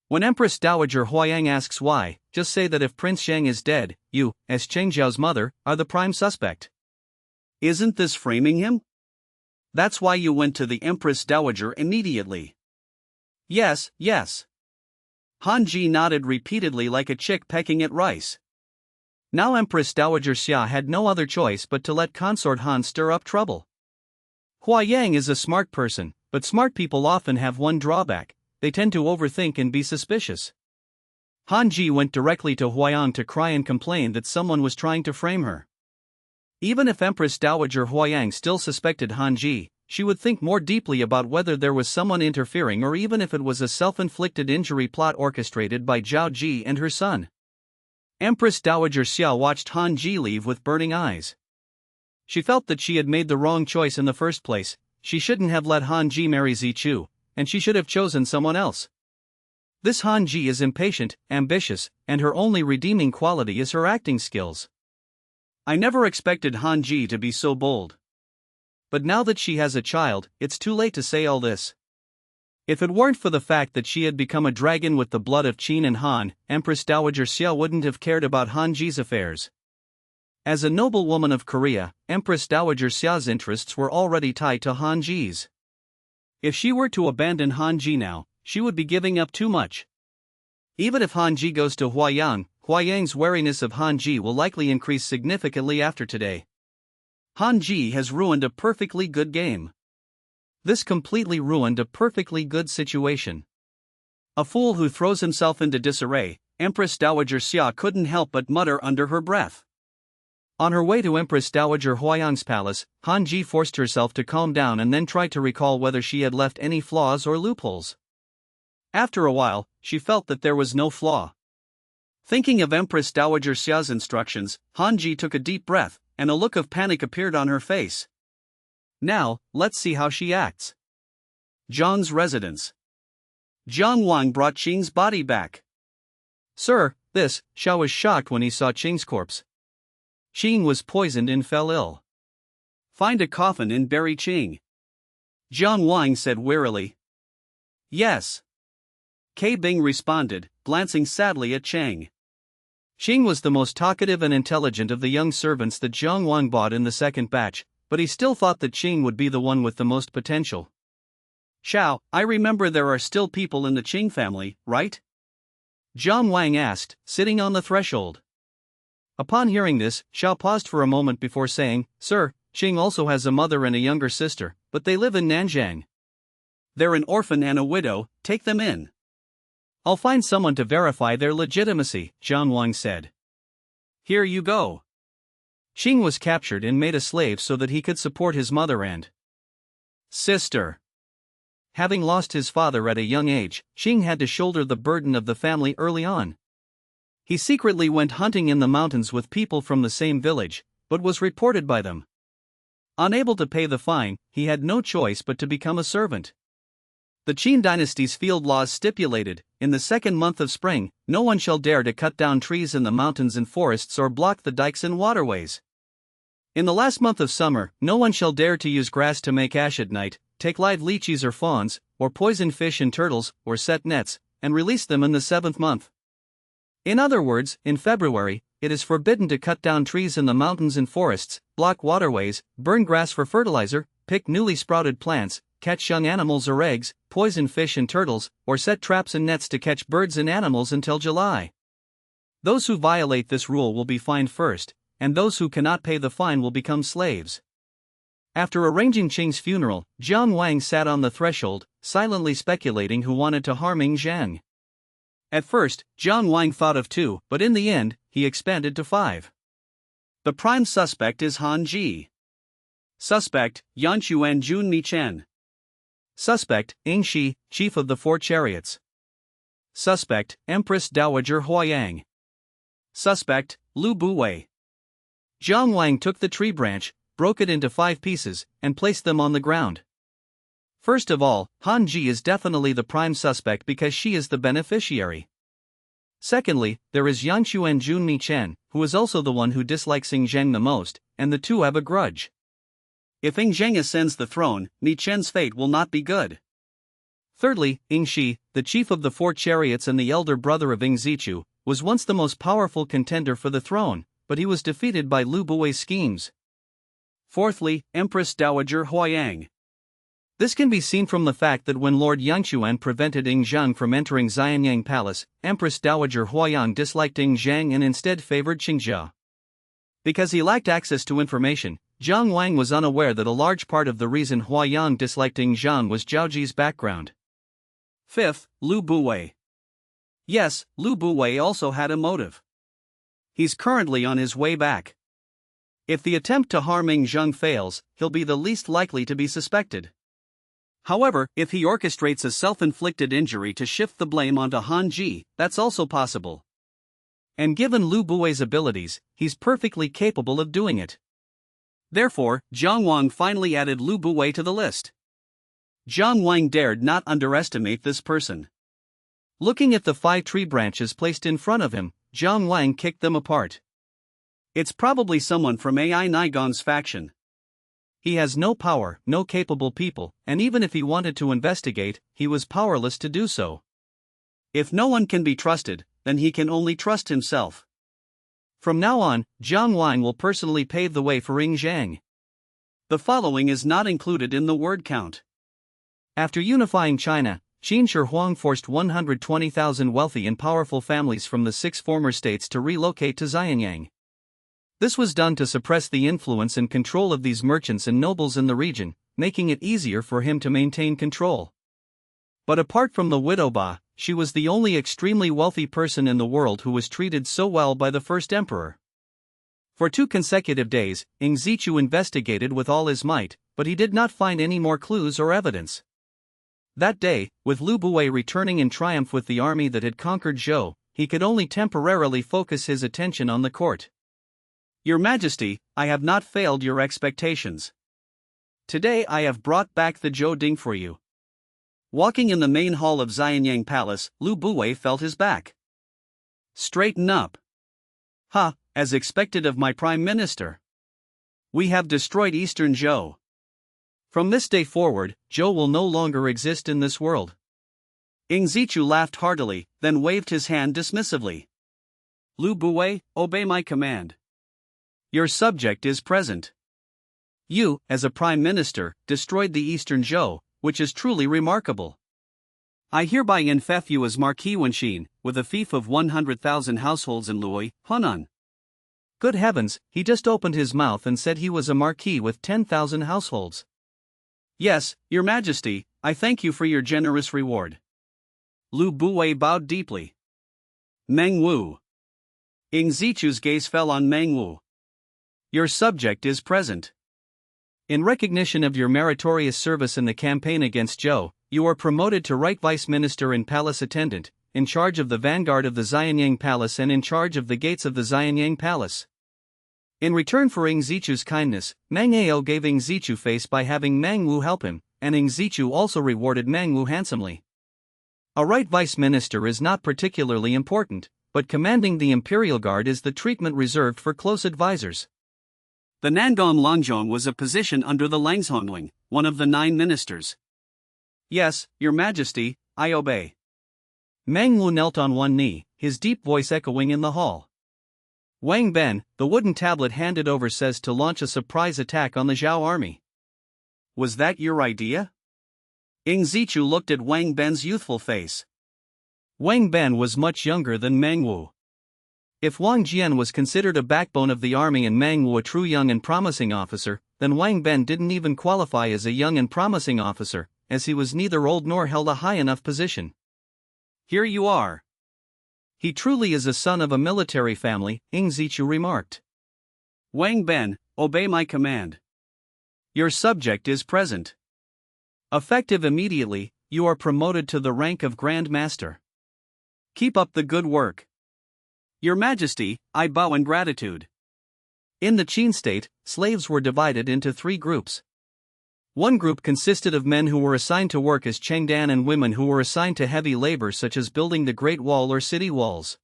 When Empress Dowager Huayang asks why, just say that if Prince Shang is dead, you, as Chengjiao's mother, are the prime suspect. Isn't this framing him? That's why you went to the Empress Dowager immediately. Yes, yes. Han Ji nodded repeatedly like a chick pecking at rice. Now Empress Dowager Xia had no other choice but to let Consort Han stir up trouble. Huayang is a smart person, but smart people often have one drawback. They tend to overthink and be suspicious. Han Ji went directly to Huayang to cry and complain that someone was trying to frame her. Even if Empress Dowager Huayang still suspected Han Ji, she would think more deeply about whether there was someone interfering or even if it was a self-inflicted injury plot orchestrated by Zhao Ji and her son. Empress Dowager Xia watched Han Ji leave with burning eyes. She felt that she had made the wrong choice in the first place. She shouldn't have let Han Ji marry Zichu, and she should have chosen someone else. This Han Ji is impatient, ambitious, and her only redeeming quality is her acting skills. I never expected Han Ji to be so bold. But now that she has a child, it's too late to say all this. If it weren't for the fact that she had become a dragon with the blood of Qin and Han, Empress Dowager Xia wouldn't have cared about Han Ji's affairs. As a noble woman of Korea, Empress Dowager Xia's interests were already tied to Han Ji's. If she were to abandon Han Ji now, she would be giving up too much. Even if Han Ji goes to Huayang, Huayang's wariness of Han Ji will likely increase significantly after today. Han Ji has ruined a perfectly good game. This completely ruined a perfectly good situation. A fool who throws himself into disarray, Empress Dowager Xia couldn't help but mutter under her breath. On her way to Empress Dowager Huayang's palace, Han Ji forced herself to calm down and then tried to recall whether she had left any flaws or loopholes. After a while, she felt that there was no flaw. Thinking of Empress Dowager Xia's instructions, Han Ji took a deep breath, and a look of panic appeared on her face. Now, let's see how she acts. Zhang's residence. Zhang Wang brought Qing's body back. Sir, Xiao was shocked when he saw Qing's corpse. Qing was poisoned and fell ill. Find a coffin and bury Qing. Zhang Wang said wearily. Yes. K. Bing responded, glancing sadly at Cheng. Qing was the most talkative and intelligent of the young servants that Zhang Wang bought in the second batch, but he still thought that Qing would be the one with the most potential. Xiao, I remember there are still people in the Qing family, right? Zhang Wang asked, sitting on the threshold. Upon hearing this, Xiao paused for a moment before saying, Sir, Qing also has a mother and a younger sister, but they live in Nanjing. They're an orphan and a widow, take them in. I'll find someone to verify their legitimacy, Zhang Wang said. Here you go. Qing was captured and made a slave so that he could support his mother and sister. Having lost his father at a young age, Qing had to shoulder the burden of the family early on. He secretly went hunting in the mountains with people from the same village, but was reported by them. Unable to pay the fine, he had no choice but to become a servant. The Qin dynasty's field laws stipulated, in the second month of spring, no one shall dare to cut down trees in the mountains and forests or block the dikes and waterways. In the last month of summer, no one shall dare to use grass to make ash at night, take live lychees or fawns, or poison fish and turtles, or set nets, and release them in the seventh month. In other words, in February, it is forbidden to cut down trees in the mountains and forests, block waterways, burn grass for fertilizer, pick newly sprouted plants, catch young animals or eggs, poison fish and turtles, or set traps and nets to catch birds and animals until July. Those who violate this rule will be fined first, and those who cannot pay the fine will become slaves. After arranging Qing's funeral, Zhang Wang sat on the threshold, silently speculating who wanted to harm Ying Zhang. At first, Zhang Wang thought of 2, but in the end, he expanded to 5. The prime suspect is Han Ji. Suspect, Yanquan Jun Nichen. Suspect, Ying Shi, chief of the 4 chariots. Suspect, Empress Dowager Huayang. Suspect, Lu Buwei. Zhang Wang took the tree branch, broke it into 5 pieces, and placed them on the ground. First of all, Han Ji is definitely the prime suspect because she is the beneficiary. Secondly, there is Yanquan Jun Nichen, who is also the one who dislikes Ying Zheng the most, and the two have a grudge. If Ying Zheng ascends the throne, Nichen's fate will not be good. Thirdly, Ying Shi, the chief of the 4 chariots and the elder brother of Ying Zichu, was once the most powerful contender for the throne, but he was defeated by Lu Buwei's schemes. Fourthly, Empress Dowager Huayang. This can be seen from the fact that when Lord Yangquan prevented Ying Zheng from entering Xianyang Palace, Empress Dowager Huayang disliked Ying Zheng and instead favored Qingjia. Because he lacked access to information, Zhang Wang was unaware that a large part of the reason Huayang disliked Ying Zheng was Zhao Ji's background. Fifth, Lu Buwei. Yes, Lu Buwei also had a motive. He's currently on his way back. If the attempt to harm Ying Zheng fails, he'll be the least likely to be suspected. However, if he orchestrates a self-inflicted injury to shift the blame onto Han Ji, that's also possible. And given Lu Buwei's abilities, he's perfectly capable of doing it. Therefore, Zhang Wang finally added Lu Buwei to the list. Zhang Wang dared not underestimate this person. Looking at the 5 tree branches placed in front of him, Zhang Wang kicked them apart. It's probably someone from AI Nigong's faction. He has no power, no capable people, and even if he wanted to investigate, he was powerless to do so. If no one can be trusted, then he can only trust himself. From now on, Zhang Wang will personally pave the way for Ying Zheng. The following is not included in the word count. After unifying China, Qin Shi Huang forced 120,000 wealthy and powerful families from the 6 former states to relocate to Xianyang. This was done to suppress the influence and control of these merchants and nobles in the region, making it easier for him to maintain control. But apart from the widow Ba, she was the only extremely wealthy person in the world who was treated so well by the first emperor. For 2 consecutive days, Ying Zichu investigated with all his might, but he did not find any more clues or evidence. That day, with Lu Buwei returning in triumph with the army that had conquered Zhou, he could only temporarily focus his attention on the court. Your Majesty, I have not failed your expectations. Today I have brought back the Zhou Ding for you. Walking in the main hall of Xianyang Palace, Lu Buwei felt his back. Straighten up. Ha, as expected of my Prime Minister. We have destroyed Eastern Zhou. From this day forward, Zhou will no longer exist in this world. Ing Zichu laughed heartily, then waved his hand dismissively. Lu Buwei, obey my command. Your subject is present. You, as a Prime Minister, destroyed the Eastern Zhou, which is truly remarkable. I hereby infeff you as Marquis Wenxin, with a fief of 100,000 households in Lui, Hunan. Good heavens, he just opened his mouth and said he was a marquis with 10,000 households. Yes, Your Majesty, I thank you for your generous reward. Lu Buwei bowed deeply. Meng Wu. Ing Zichu's gaze fell on Meng Wu. Your subject is present. In recognition of your meritorious service in the campaign against Zhou, you are promoted to Right Vice Minister and Palace Attendant, in charge of the vanguard of the Xianyang Palace and in charge of the gates of the Xianyang Palace. In return for Ing Zichu's kindness, Meng Ao gave Ing Zichu face by having Meng Wu help him, and Ing Zichu also rewarded Meng Wu handsomely. A Right Vice Minister is not particularly important, but commanding the Imperial Guard is the treatment reserved for close advisors. The Nangong Longjong was a position under the Langzhongling, one of the 9 ministers. Yes, Your Majesty, I obey. Meng Wu knelt on one knee, his deep voice echoing in the hall. Wang Ben, the wooden tablet handed over, says to launch a surprise attack on the Zhao army. Was that your idea? Ing Zichu looked at Wang Ben's youthful face. Wang Ben was much younger than Meng Wu. If Wang Jian was considered a backbone of the army and Meng Wu a true young and promising officer, then Wang Ben didn't even qualify as a young and promising officer, as he was neither old nor held a high enough position. Here you are. He truly is a son of a military family, Ing Zichu remarked. Wang Ben, obey my command. Your subject is present. Effective immediately, you are promoted to the rank of Grand Master. Keep up the good work. Your Majesty, I bow in gratitude. In the Qin state, slaves were divided into 3 groups. One group consisted of men who were assigned to work as Chengdan and women who were assigned to heavy labor such as building the Great Wall or city walls.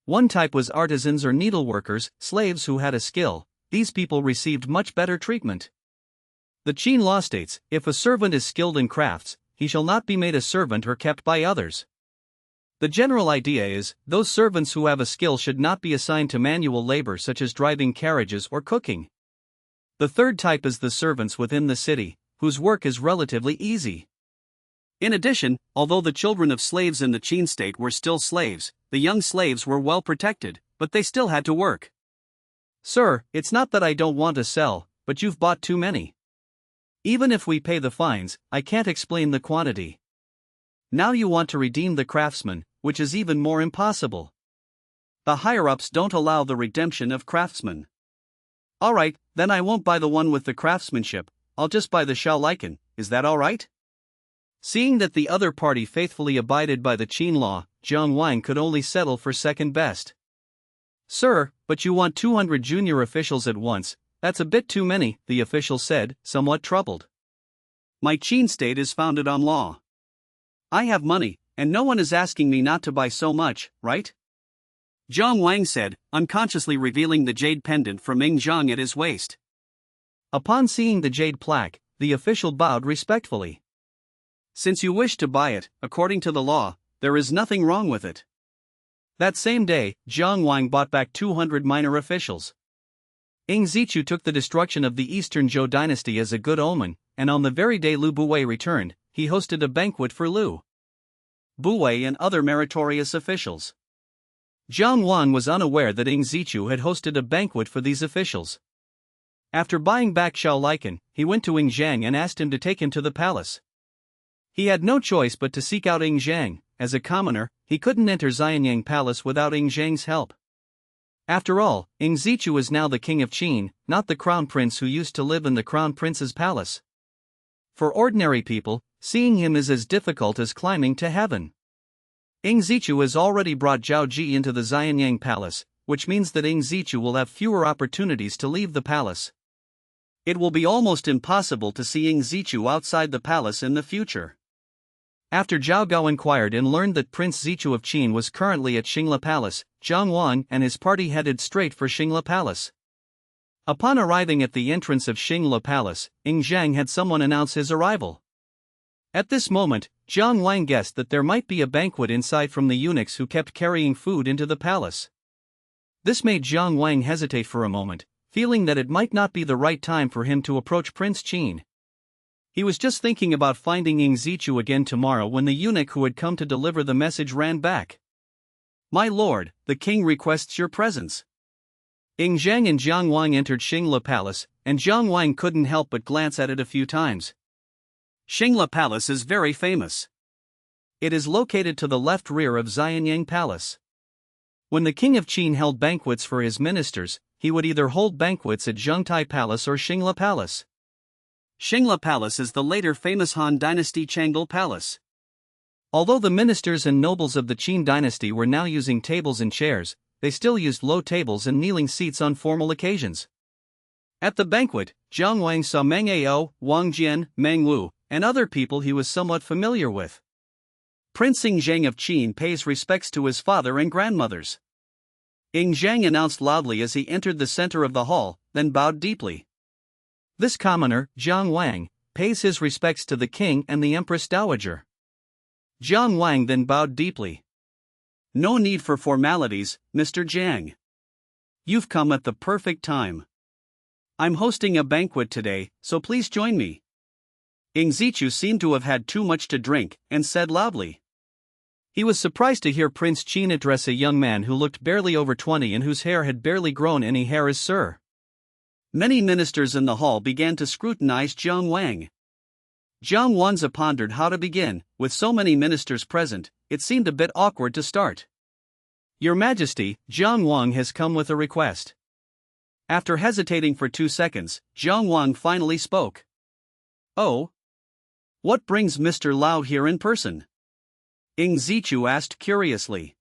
One type was artisans or needleworkers, slaves who had a skill. These people received much better treatment. The Qin law states, if a servant is skilled in crafts, he shall not be made a servant or kept by others. The general idea is, those servants who have a skill should not be assigned to manual labor such as driving carriages or cooking. The third type is the servants within the city, whose work is relatively easy. In addition, although the children of slaves in the Qin state were still slaves, the young slaves were well protected, but they still had to work. Sir, it's not that I don't want to sell, but you've bought too many. Even if we pay the fines, I can't explain the quantity. Now you want to redeem the craftsmen, which is even more impossible. The higher-ups don't allow the redemption of craftsmen. Alright, then I won't buy the one with the craftsmanship, I'll just buy the Shaolican, is that alright? Seeing that the other party faithfully abided by the Qin law, Jiang Wang could only settle for second best. Sir, but you want 200 junior officials at once, that's a bit too many, the official said, somewhat troubled. My Qin state is founded on law. I have money, and no one is asking me not to buy so much, right? Jiang Wang said, unconsciously revealing the jade pendant from Ming Zhang at his waist. Upon seeing the jade plaque, the official bowed respectfully. Since you wish to buy it, according to the law, there is nothing wrong with it. That same day, Jiang Wang bought back 200 minor officials. Ing Zichu took the destruction of the Eastern Zhou dynasty as a good omen, and on the very day Lu Buwei returned, he hosted a banquet for Lu Buwei and other meritorious officials. Jiang Wang was unaware that Ing Zichu had hosted a banquet for these officials. After buying back Shaolican, he went to Ing Zhang and asked him to take him to the palace. He had no choice but to seek out Ing Zhang. As a commoner, he couldn't enter Xianyang Palace without Ing Zhang's help. After all, Ing Zichu is now the king of Qin, not the crown prince who used to live in the crown prince's palace. For ordinary people, seeing him is as difficult as climbing to heaven. Ing Zichu has already brought Zhao Ji into the Xianyang Palace, which means that Ing Zichu will have fewer opportunities to leave the palace. It will be almost impossible to see Ing Zichu outside the palace in the future. After Zhao Gao inquired and learned that Prince Zichu of Qin was currently at Xingla Palace, Zhang Wang and his party headed straight for Xingla Palace. Upon arriving at the entrance of Xingla Palace, Ing Zhang had someone announce his arrival. At this moment, Zhang Wang guessed that there might be a banquet inside from the eunuchs who kept carrying food into the palace. This made Zhang Wang hesitate for a moment, feeling that it might not be the right time for him to approach Prince Qin. He was just thinking about finding Ing Zichu again tomorrow when the eunuch who had come to deliver the message ran back. "My lord, the king requests your presence." Ing Zhang and Zhang Wang entered Xingla Palace, and Zhang Wang couldn't help but glance at it a few times. Xingla Palace is very famous. It is located to the left rear of Xianyang Palace. When the king of Qin held banquets for his ministers, he would either hold banquets at Zhengtai Palace or Xingla Palace. Xingla Palace is the later famous Han Dynasty Changle Palace. Although the ministers and nobles of the Qin dynasty were now using tables and chairs, they still used low tables and kneeling seats on formal occasions. At the banquet, Zhang Wang saw Meng Ao, Wang Jian, Meng Wu, and other people he was somewhat familiar with. Prince Ing Zhang of Qin pays respects to his father and grandmothers. Ing Zhang announced loudly as he entered the center of the hall, then bowed deeply. This commoner, Zhang Wang, pays his respects to the king and the Empress Dowager. Zhang Wang then bowed deeply. "No need for formalities, Mr. Zhang. You've come at the perfect time. I'm hosting a banquet today, so please join me." Ing Zichu seemed to have had too much to drink, and said loudly. He was surprised to hear Prince Qin address a young man who looked barely over 20 and whose hair had barely grown any hair as Sir. Many ministers in the hall began to scrutinize Zhang Wang. Zhang Wanzi pondered how to begin. With so many ministers present, it seemed a bit awkward to start. "Your Majesty, Zhang Wang has come with a request." After hesitating for 2 seconds, Zhang Wang finally spoke. "Oh? What brings Mr. Lao here in person?" Ing Zichu asked curiously.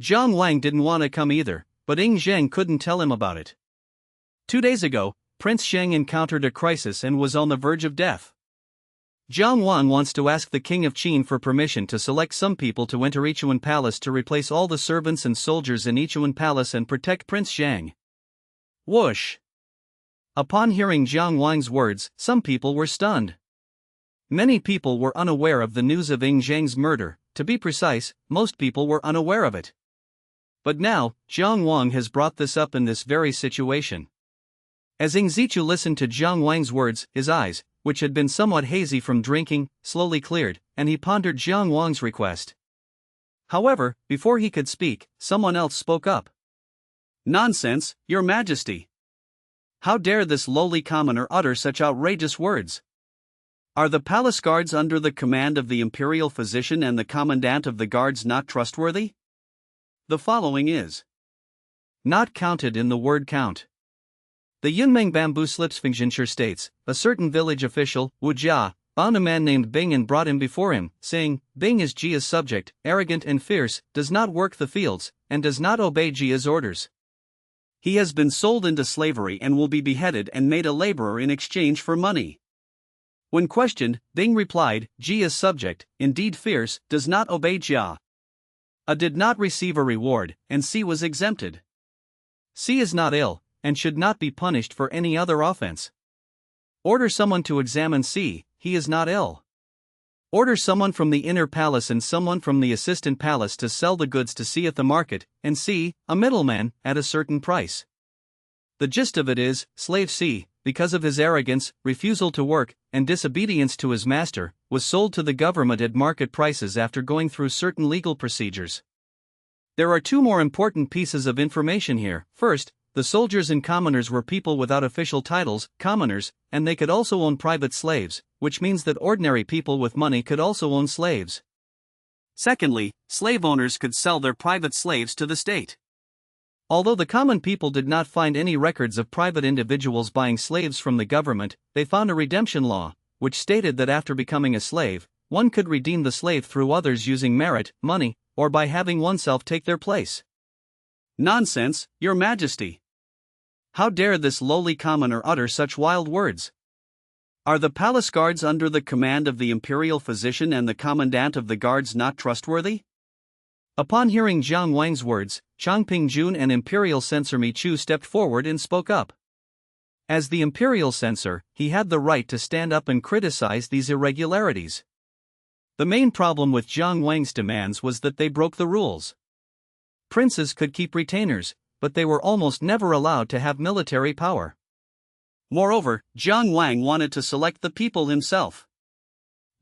Zhang Wang didn't want to come either, but Ing Zhang couldn't tell him about it. 2 days ago, Prince Zheng encountered a crisis and was on the verge of death. Zhang Wang wants to ask the king of Qin for permission to select some people to enter Ichuan Palace to replace all the servants and soldiers in Ichuan Palace and protect Prince Zheng. Whoosh! Upon hearing Zhang Wang's words, some people were stunned. Many people were unaware of the news of Ing Zhang's murder. To be precise, most people were unaware of it. But now, Zhang Wang has brought this up in this very situation. As Ing Zichu listened to Zhang Wang's words, his eyes, which had been somewhat hazy from drinking, slowly cleared, and he pondered Zhang Wang's request. However, before he could speak, someone else spoke up. "Nonsense, Your Majesty! How dare this lowly commoner utter such outrageous words? Are the palace guards under the command of the imperial physician and the commandant of the guards not trustworthy?" The following is not counted in the word count. The Yunmeng Bamboo Slipsfingjinshire states, a certain village official, Wu Jia, found a man named Bing and brought him before him, saying, "Bing is Jia's subject, arrogant and fierce, does not work the fields, and does not obey Jia's orders. He has been sold into slavery and will be beheaded and made a laborer in exchange for money." When questioned, Bing replied, "Jia's subject, indeed fierce, does not obey Jia. A did not receive a reward, and C was exempted. C is not ill, and should not be punished for any other offense. Order someone to examine C, he is not ill. Order someone from the inner palace and someone from the assistant palace to sell the goods to C at the market, and C, a middleman, at a certain price." The gist of it is, slave C, because of his arrogance, refusal to work, and disobedience to his master, was sold to the government at market prices after going through certain legal procedures. There are 2 more important pieces of information here. First, the soldiers and commoners were people without official titles, commoners, and they could also own private slaves, which means that ordinary people with money could also own slaves. Secondly, slave owners could sell their private slaves to the state. Although the common people did not find any records of private individuals buying slaves from the government, they found a redemption law, which stated that after becoming a slave, one could redeem the slave through others using merit, money, or by having oneself take their place. Nonsense, your majesty. How dare this lowly commoner utter such wild words? Are the palace guards under the command of the imperial physician and the commandant of the guards not trustworthy? Upon hearing Jiang Wang's words, Changping Jun and imperial censor Mi Chu stepped forward and spoke up. As the imperial censor, he had the right to stand up and criticize these irregularities. The main problem with Jiang Wang's demands was that they broke the rules. Princes could keep retainers, but they were almost never allowed to have military power. Moreover, Jiang Wang wanted to select the people himself.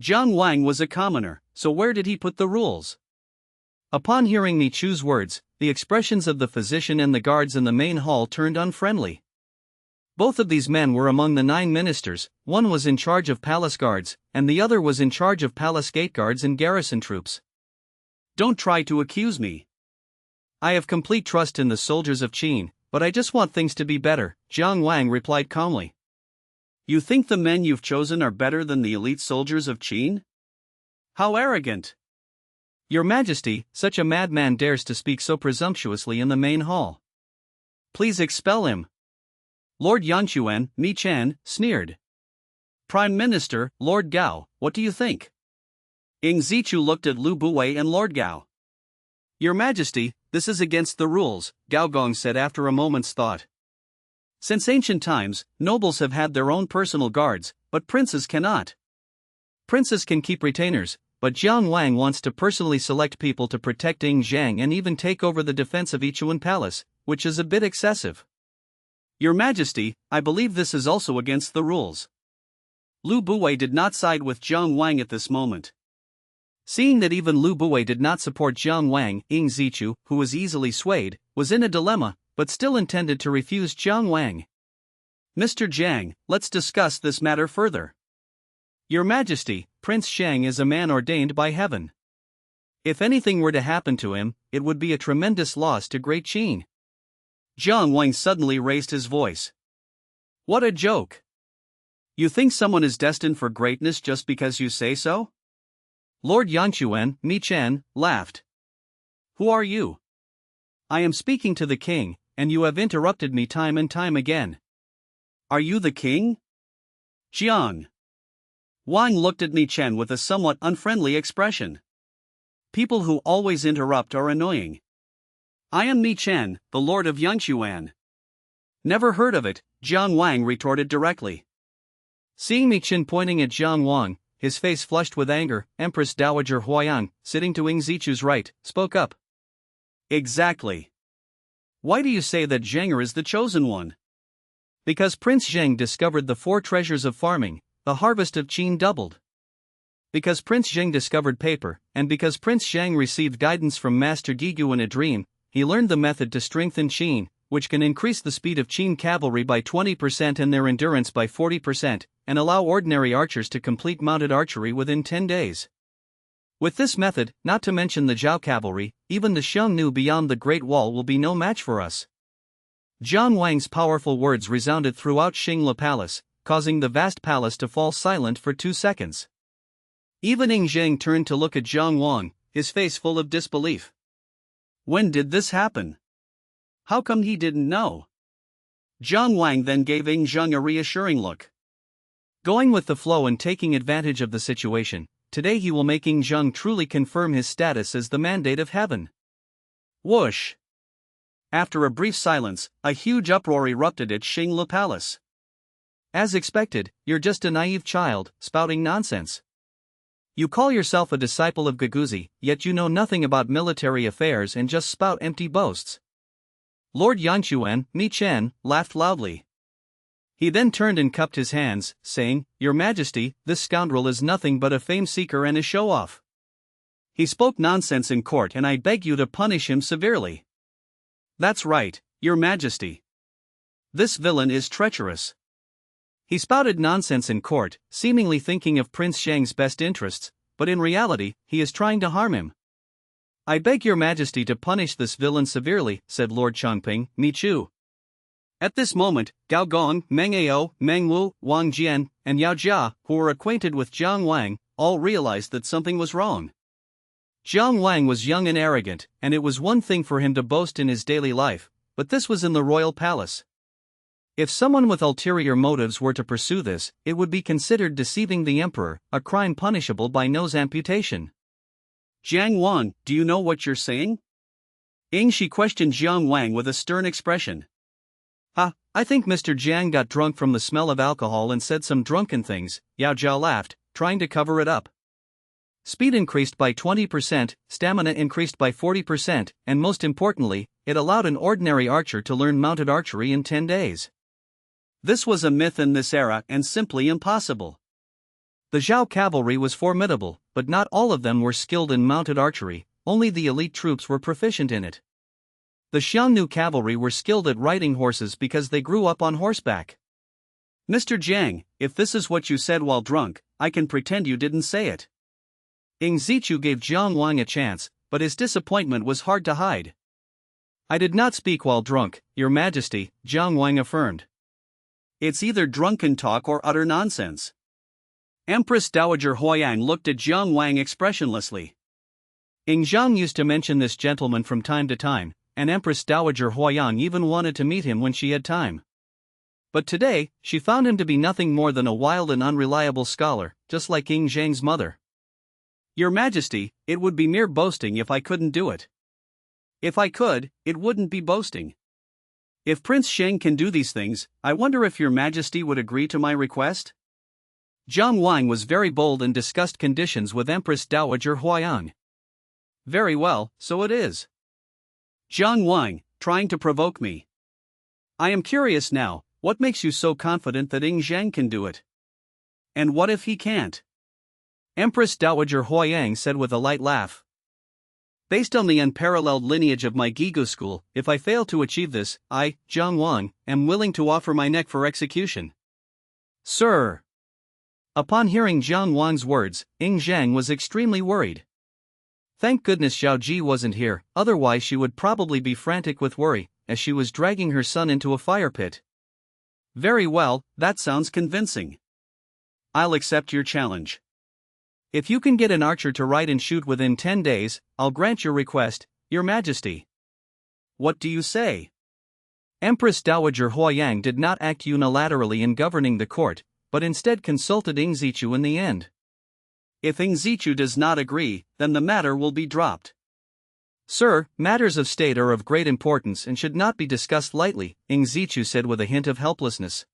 Jiang Wang was a commoner, so where did he put the rules? Upon hearing Mi Chu's words, the expressions of the physician and the guards in the main hall turned unfriendly. Both of these men were among the 9 ministers, one was in charge of palace guards, and the other was in charge of palace gate guards and garrison troops. Don't try to accuse me. I have complete trust in the soldiers of Qin, but I just want things to be better, Jiang Wang replied calmly. You think the men you've chosen are better than the elite soldiers of Qin? How arrogant! Your Majesty, such a madman dares to speak so presumptuously in the main hall. Please expel him. Lord Yanquan, Mi Chan, sneered. Prime Minister, Lord Gao, what do you think? Ing Zichu looked at Lu Buwei and Lord Gao. Your Majesty, this is against the rules, Gao Gong said after a moment's thought. Since ancient times, nobles have had their own personal guards, but princes cannot. Princes can keep retainers, but Jiang Wang wants to personally select people to protect Ying Zhang and even take over the defense of Yichuan Palace, which is a bit excessive. Your Majesty, I believe this is also against the rules. Lu Buwei did not side with Jiang Wang at this moment. Seeing that even Lu Buwei did not support Jiang Wang, Ing Zichu, who was easily swayed, was in a dilemma, but still intended to refuse Jiang Wang. Mr. Jiang, let's discuss this matter further. Your Majesty, Prince Shang is a man ordained by heaven. If anything were to happen to him, it would be a tremendous loss to Great Qin. Jiang Wang suddenly raised his voice. What a joke! You think someone is destined for greatness just because you say so? Lord Yanquan, Mi Chen, laughed. Who are you? I am speaking to the king, and you have interrupted me time and time again. Are you the king? Jiang Wang looked at Mi Chen with a somewhat unfriendly expression. People who always interrupt are annoying. I am Mi Chen, the Lord of Yanquan. Never heard of it, Jiang Wang retorted directly. Seeing Mi Chen pointing at Jiang Wang, his face flushed with anger, Empress Dowager Huayang, sitting to Ing Zichu's right, spoke up. Exactly. Why do you say that Zheng is the chosen one? Because Prince Zheng discovered the 4 treasures of farming, the harvest of Qin doubled. Because Prince Zheng discovered paper, and because Prince Zheng received guidance from Master Gigu in a dream, he learned the method to strengthen Qin, which can increase the speed of Qin cavalry by 20% and their endurance by 40%, and allow ordinary archers to complete mounted archery within 10 days. With this method, not to mention the Zhao cavalry, even the Xiongnu beyond the Great Wall will be no match for us. Jiang Wang's powerful words resounded throughout Xingla Palace, causing the vast palace to fall silent for 2 seconds. Even Ing Zheng turned to look at Jiang Wang, his face full of disbelief. When did this happen? How come he didn't know? Jiang Wang then gave Ing Zheng a reassuring look. Going with the flow and taking advantage of the situation, today he will make Ing Zheng truly confirm his status as the mandate of heaven. Whoosh! After a brief silence, a huge uproar erupted at Xingla Palace. As expected, you're just a naive child, spouting nonsense. You call yourself a disciple of Gagouzi, yet you know nothing about military affairs and just spout empty boasts. Lord Yanquan, Mi Chen, laughed loudly. He then turned and cupped his hands, saying, Your Majesty, this scoundrel is nothing but a fame-seeker and a show-off. He spoke nonsense in court and I beg you to punish him severely. That's right, Your Majesty. This villain is treacherous. He spouted nonsense in court, seemingly thinking of Prince Shang's best interests, but in reality, he is trying to harm him. I beg Your Majesty to punish this villain severely, said Lord Changping, Mi Chu. At this moment, Gao Gong, Meng Ao, Meng Wu, Wang Jian, and Yao Jia, who were acquainted with Jiang Wang, all realized that something was wrong. Jiang Wang was young and arrogant, and it was one thing for him to boast in his daily life, but this was in the royal palace. If someone with ulterior motives were to pursue this, it would be considered deceiving the emperor, a crime punishable by nose amputation. Jiang Wang, do you know what you're saying? She questioned Jiang Wang with a stern expression. I think Mr. Jiang got drunk from the smell of alcohol and said some drunken things, Yao Zhao laughed, trying to cover it up. Speed increased by 20%, stamina increased by 40%, and most importantly, it allowed an ordinary archer to learn mounted archery in 10 days. This was a myth in this era and simply impossible. The Zhao cavalry was formidable, but not all of them were skilled in mounted archery, only the elite troops were proficient in it. The Xiongnu cavalry were skilled at riding horses because they grew up on horseback. Mr. Jiang, if this is what you said while drunk, I can pretend you didn't say it. Zichu gave Jiang Wang a chance, but his disappointment was hard to hide. I did not speak while drunk, Your Majesty, Jiang Wang affirmed. It's either drunken talk or utter nonsense. Empress Dowager Huayang looked at Jiang Wang expressionlessly. Zhang used to mention this gentleman from time to time, and Empress Dowager Huayang even wanted to meet him when she had time. But today, she found him to be nothing more than a wild and unreliable scholar, just like Zhang's mother. Your Majesty, it would be mere boasting if I couldn't do it. If I could, it wouldn't be boasting. If Prince Sheng can do these things, I wonder if Your Majesty would agree to my request? Jiang Wang was very bold and discussed conditions with Empress Dowager Huayang. Very well, so it is. Jiang Wang, trying to provoke me. I am curious now, what makes you so confident that Zhang can do it? And what if he can't? Empress Dowager Huayang said with a light laugh. Based on the unparalleled lineage of my Gigu school, if I fail to achieve this, I, Jiang Wang, am willing to offer my neck for execution. Sir! Upon hearing Jiang Wang's words, Zhang was extremely worried. Thank goodness Xiao Ji wasn't here, otherwise she would probably be frantic with worry, as she was dragging her son into a fire pit. Very well, that sounds convincing. I'll accept your challenge. If you can get an archer to ride and shoot within 10 days, I'll grant your request, Your Majesty. What do you say? Empress Dowager Huayang did not act unilaterally in governing the court, but instead consulted Zichu in the end. If Zichu does not agree, then the matter will be dropped. Sir, matters of state are of great importance and should not be discussed lightly, Zichu said with a hint of helplessness.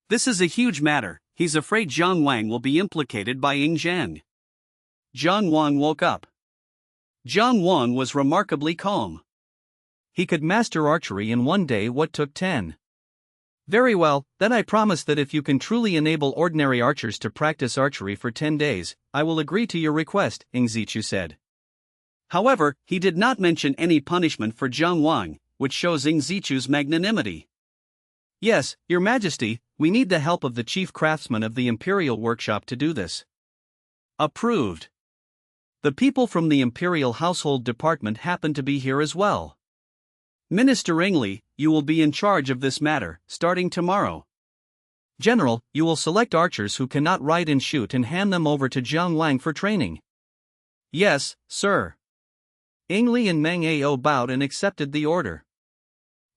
This is a huge matter. He's afraid Jiang Wang will be implicated by Zhang. Jiang Wang woke up. Jiang Wang was remarkably calm. He could master archery in one day what took 10. Very well, then I promise that if you can truly enable ordinary archers to practice archery for 10 days, I will agree to your request, Zichu said. However, he did not mention any punishment for Jiang Wang, which shows Zichu's magnanimity. Yes, Your Majesty, we need the help of the chief craftsman of the Imperial Workshop to do this. Approved. The people from the Imperial Household Department happen to be here as well. Minister Li, you will be in charge of this matter, starting tomorrow. General, you will select archers who cannot ride and shoot and hand them over to Jiang Wang for training. Yes, sir. Li and Meng Ao bowed and accepted the order.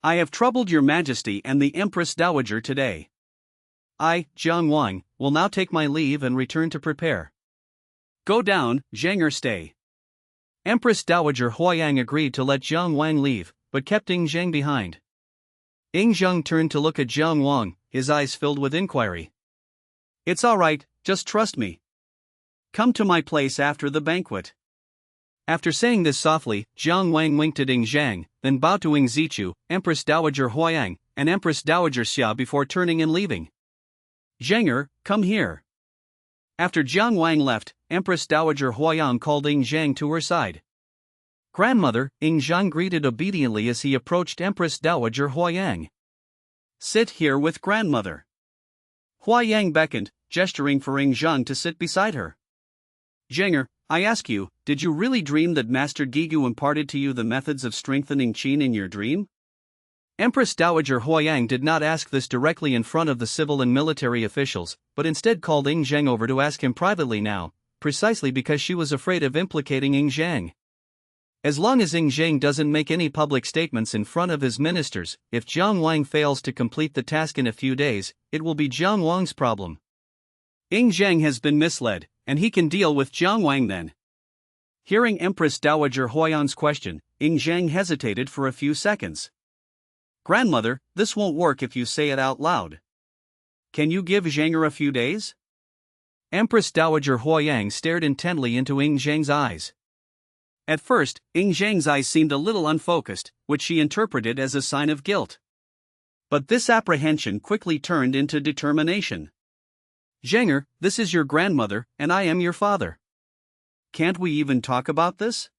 I have troubled Your Majesty and the Empress Dowager today. I, Jiang Wang, will now take my leave and return to prepare. Go down, Zhang, or stay. Empress Dowager Huayang agreed to let Jiang Wang leave, but kept Zhang behind. Zhang turned to look at Jiang Wang, his eyes filled with inquiry. It's all right, just trust me. Come to my place after the banquet. After saying this softly, Jiang Wang winked at Zhang, then bowed to Zichu, Empress Dowager Huayang, and Empress Dowager Xia before turning and leaving. Zhang, come here. After Jiang Wang left, Empress Dowager Huayang called Zhang to her side. Grandmother, Zhang greeted obediently as he approached Empress Dowager Huayang. Sit here with grandmother. Huayang beckoned, gesturing for Zhang to sit beside her. Zhang, I ask you, did you really dream that Master Gigu imparted to you the methods of strengthening qin in your dream? Empress Dowager Huayang did not ask this directly in front of the civil and military officials, but instead called Zhang over to ask him privately now, precisely because she was afraid of implicating Ing Zhang. As long as Ing Zhang doesn't make any public statements in front of his ministers, if Jiang Wang fails to complete the task in a few days, it will be Jiang Wang's problem. Ing Zhang has been misled, and he can deal with Jiang Wang then. Hearing Empress Dowager Huayan's question, Ing Zhang hesitated for a few seconds. Grandmother, this won't work if you say it out loud. Can you give Zhanger a few days? Empress Dowager Huayang stared intently into Ing Zhang's eyes. At first, Ing Zhang's eyes seemed a little unfocused, which she interpreted as a sign of guilt. But this apprehension quickly turned into determination. Zhanger, this is your grandmother, and I am your father. Can't we even talk about this?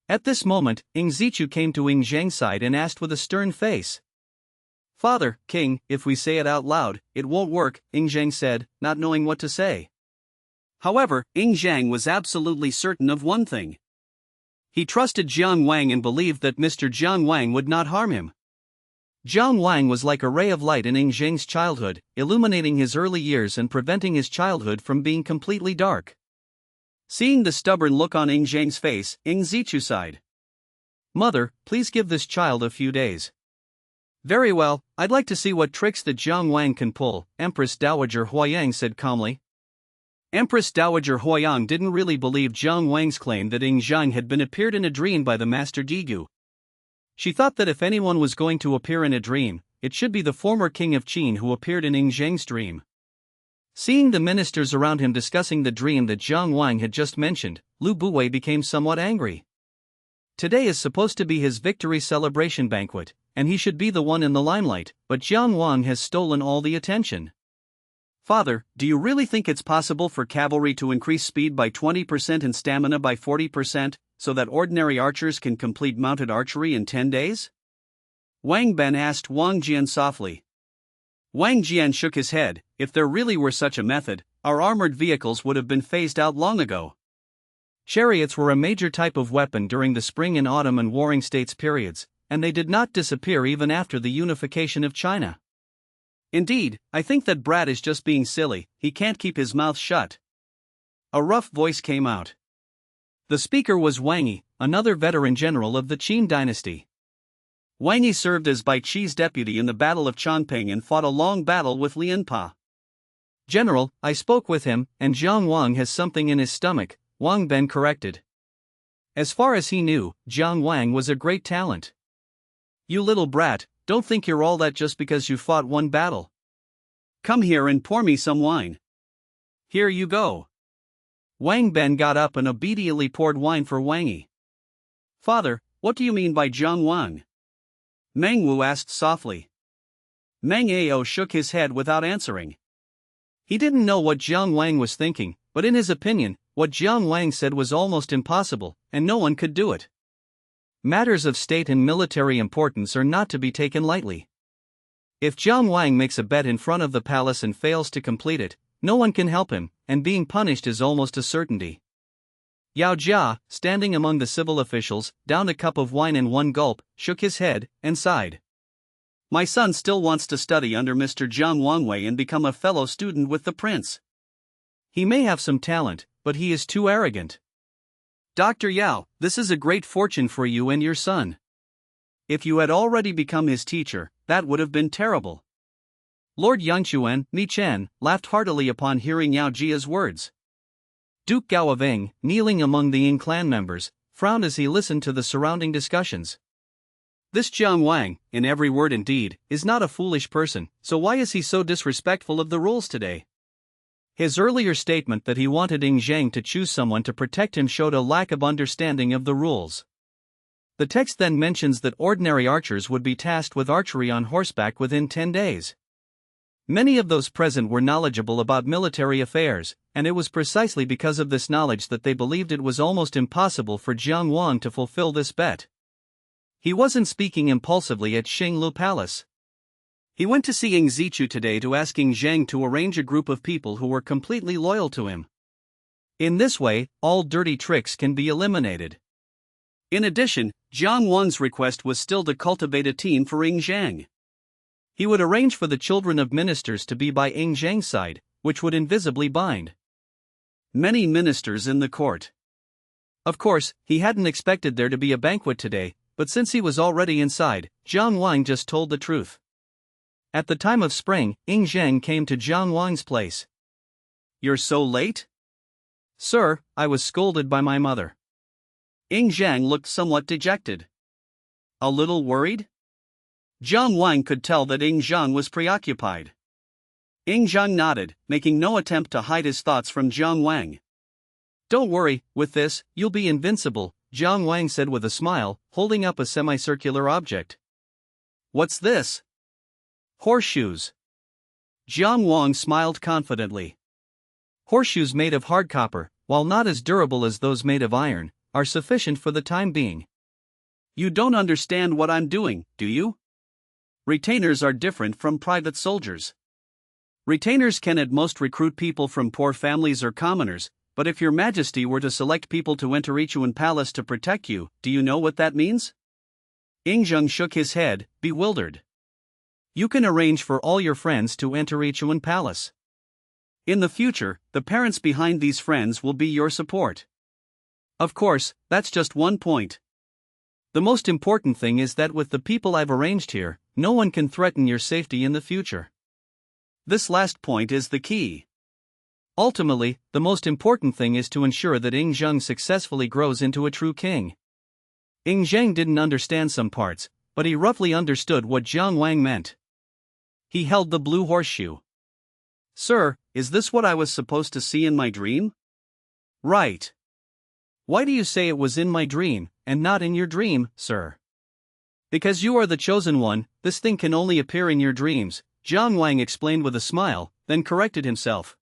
At this moment, Ing Zichu came to Ing Zhang's side and asked with a stern face. Father, King, if we say it out loud, it won't work, Ing Zhang said, not knowing what to say. However, Ing Zhang was absolutely certain of one thing. He trusted Jiang Wang and believed that Mr. Jiang Wang would not harm him. Jiang Wang was like a ray of light in Ing Zhang's childhood, illuminating his early years and preventing his childhood from being completely dark. Seeing the stubborn look on Ing Zhang's face, Ing Zichu sighed. Mother, please give this child a few days. Very well, I'd like to see what tricks that Jiang Wang can pull, Empress Dowager Huayang said calmly. Empress Dowager Huayang didn't really believe Jiang Wang's claim that Ing Zhang had been appeared in a dream by the Master Digu. She thought that if anyone was going to appear in a dream, it should be the former king of Qin who appeared in Ing Zhang's dream. Seeing the ministers around him discussing the dream that Jiang Wang had just mentioned, Lu Buwei became somewhat angry. Today is supposed to be his victory celebration banquet, and he should be the one in the limelight, but Jiang Wang has stolen all the attention. Father, do you really think it's possible for cavalry to increase speed by 20% and stamina by 40%, so that ordinary archers can complete mounted archery in 10 days? Wang Ben asked Wang Jian softly. Wang Jian shook his head. If there really were such a method, our armored vehicles would have been phased out long ago. Chariots were a major type of weapon during the spring and autumn and warring states periods, and they did not disappear even after the unification of China. Indeed, I think that brat is just being silly, he can't keep his mouth shut. A rough voice came out. The speaker was Wang Yi, another veteran general of the Qin dynasty. Wang Yi served as Bai Qi's deputy in the Battle of Chongping and fought a long battle with Lian Pa. General, I spoke with him, and Jiang Wang has something in his stomach, Wang Ben corrected. As far as he knew, Jiang Wang was a great talent. You little brat, don't think you're all that just because you fought one battle. Come here and pour me some wine. Here you go. Wang Ben got up and obediently poured wine for Wang Yi. Father, what do you mean by Jiang Wang? Meng Wu asked softly. Meng Ao shook his head without answering. He didn't know what Jiang Wang was thinking, but in his opinion, what Jiang Wang said was almost impossible, and no one could do it. Matters of state and military importance are not to be taken lightly. If Jiang Wang makes a bet in front of the palace and fails to complete it, no one can help him, and being punished is almost a certainty. Yao Jia, standing among the civil officials, downed a cup of wine in one gulp, shook his head, and sighed. My son still wants to study under Mr. Jiang Wangwei and become a fellow student with the prince. He may have some talent, but he is too arrogant. Dr. Yao, this is a great fortune for you and your son. If you had already become his teacher, that would have been terrible. Lord Yangchuan, Mi Chen, laughed heartily upon hearing Yao Jia's words. Duke Gao of Eng, kneeling among the Ying clan members, frowned as he listened to the surrounding discussions. This Jiang Wang, in every word and deed, is not a foolish person, so why is he so disrespectful of the rules today? His earlier statement that he wanted Ing Zhang to choose someone to protect him showed a lack of understanding of the rules. The text then mentions that ordinary archers would be tasked with archery on horseback within 10 days. Many of those present were knowledgeable about military affairs, and it was precisely because of this knowledge that they believed it was almost impossible for Jiang Wang to fulfill this bet. He wasn't speaking impulsively at Xinglu Palace. He went to see Ing Zichu today to ask Ing Zhang to arrange a group of people who were completely loyal to him. In this way, all dirty tricks can be eliminated. In addition, Jiang Wang's request was still to cultivate a team for Ing Zhang. He would arrange for the children of ministers to be by Ing Zhang's side, which would invisibly bind. Many ministers in the court. Of course, he hadn't expected there to be a banquet today, but since he was already inside, Jiang Wang just told the truth. At the time of spring, Ying Zheng came to Jiang Wang's place. "You're so late?" "Sir, I was scolded by my mother." Ying Zheng looked somewhat dejected. "A little worried?" Jiang Wang could tell that Ying Zheng was preoccupied. Ying Zheng nodded, making no attempt to hide his thoughts from Jiang Wang. "Don't worry, with this, you'll be invincible," Jiang Wang said with a smile, holding up a semicircular object. "What's this?" "Horseshoes." Jiang Wang smiled confidently. Horseshoes made of hard copper, while not as durable as those made of iron, are sufficient for the time being. "You don't understand what I'm doing, do you? Retainers are different from private soldiers. Retainers can at most recruit people from poor families or commoners, but if your majesty were to select people to enter Ichuan Palace to protect you, do you know what that means?" Ying Zheng shook his head, bewildered. "You can arrange for all your friends to enter Ichuan Palace. In the future, the parents behind these friends will be your support. Of course, that's just one point. The most important thing is that with the people I've arranged here, no one can threaten your safety in the future. This last point is the key. Ultimately, the most important thing is to ensure that Ying Zheng successfully grows into a true king." Ying Zheng didn't understand some parts, but he roughly understood what Jiang Wang meant. He held the blue horseshoe. "Sir, is this what I was supposed to see in my dream?" "Right." "Why do you say it was in my dream, and not in your dream, sir?" "Because you are the chosen one, this thing can only appear in your dreams," Jiang Wang explained with a smile, then corrected himself.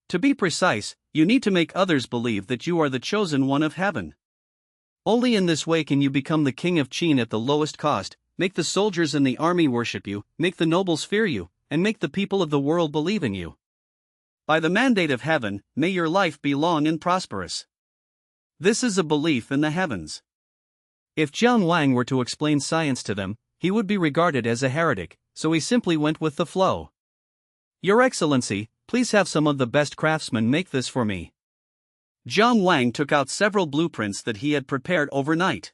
"To be precise, you need to make others believe that you are the chosen one of heaven. Only in this way can you become the king of Qin at the lowest cost, make the soldiers in the army worship you, make the nobles fear you, and make the people of the world believe in you. By the mandate of heaven, may your life be long and prosperous. This is a belief in the heavens." If Jiang Wang were to explain science to them, he would be regarded as a heretic, so he simply went with the flow. "Your Excellency, please have some of the best craftsmen make this for me." Jiang Wang took out several blueprints that he had prepared overnight.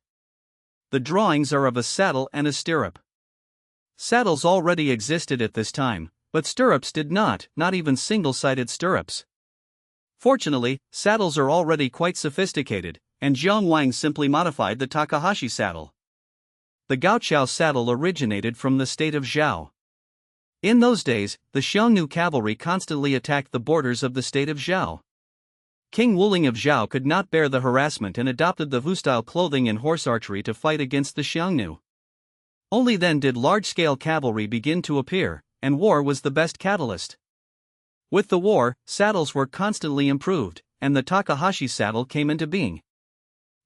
The drawings are of a saddle and a stirrup. Saddles already existed at this time, but stirrups did not even single-sided stirrups. Fortunately, saddles are already quite sophisticated, and Jiang Wang simply modified the Takahashi saddle. The Gaoqiao saddle originated from the state of Zhao. In those days, the Xiongnu cavalry constantly attacked the borders of the state of Zhao. King Wuling of Zhao could not bear the harassment and adopted the Wu-style clothing and horse archery to fight against the Xiongnu. Only then did large-scale cavalry begin to appear, and war was the best catalyst. With the war, saddles were constantly improved, and the Takahashi saddle came into being.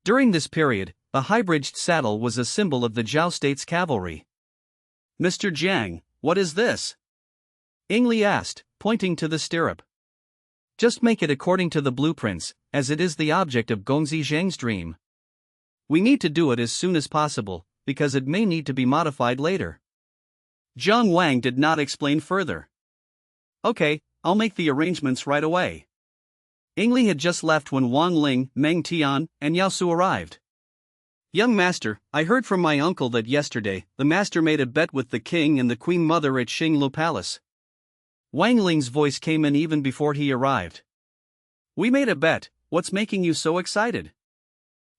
During this period, the high-bridged saddle was a symbol of the Zhao state's cavalry. "Mr. Jiang, what is this?" Ying Li asked, pointing to the stirrup. "Just make it according to the blueprints, as it is the object of Gongzi Zhang's dream. We need to do it as soon as possible, because it may need to be modified later." Jiang Wang did not explain further. "Okay, I'll make the arrangements right away." Ying Li had just left when Wang Ling, Meng Tian, and Yao Su arrived. "Young master, I heard from my uncle that yesterday, the master made a bet with the king and the queen mother at Xinglu Palace." Wang Ling's voice came in even before he arrived. "We made a bet, what's making you so excited?"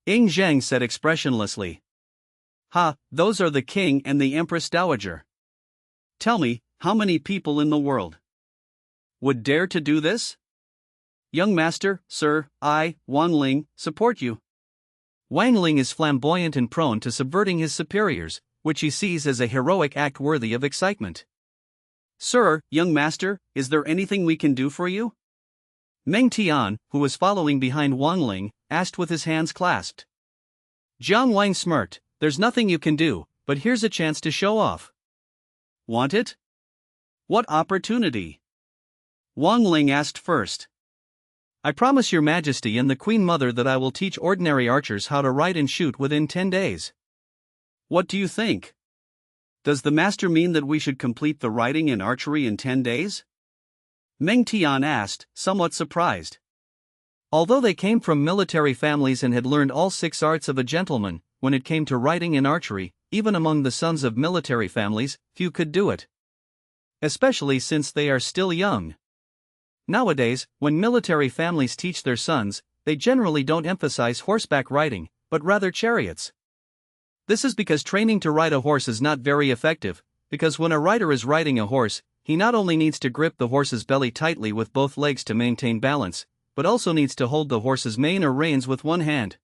Ying Zheng said expressionlessly. "Ha, those are the king and the empress dowager. Tell me, how many people in the world would dare to do this?" "Young master, sir, I, Wang Ling, support you." Wang Ling is flamboyant and prone to subverting his superiors, which he sees as a heroic act worthy of excitement. "Sir, young master, is there anything we can do for you?" Meng Tian, who was following behind Wang Ling, asked with his hands clasped. Jiang Wang smirked, "There's nothing you can do, but here's a chance to show off." "Want it? What opportunity?" Wang Ling asked first. "I promise your majesty and the queen mother that I will teach ordinary archers how to ride and shoot within 10 days. What do you think? Does the master mean that we should complete the riding and archery in 10 days? Meng Tian asked, somewhat surprised. Although they came from military families and had learned all 6 arts of a gentleman, when it came to riding and archery, even among the sons of military families, few could do it. Especially since they are still young. Nowadays, when military families teach their sons, they generally don't emphasize horseback riding, but rather chariots. This is because training to ride a horse is not very effective, because when a rider is riding a horse, he not only needs to grip the horse's belly tightly with both legs to maintain balance, but also needs to hold the horse's mane or reins with one hand.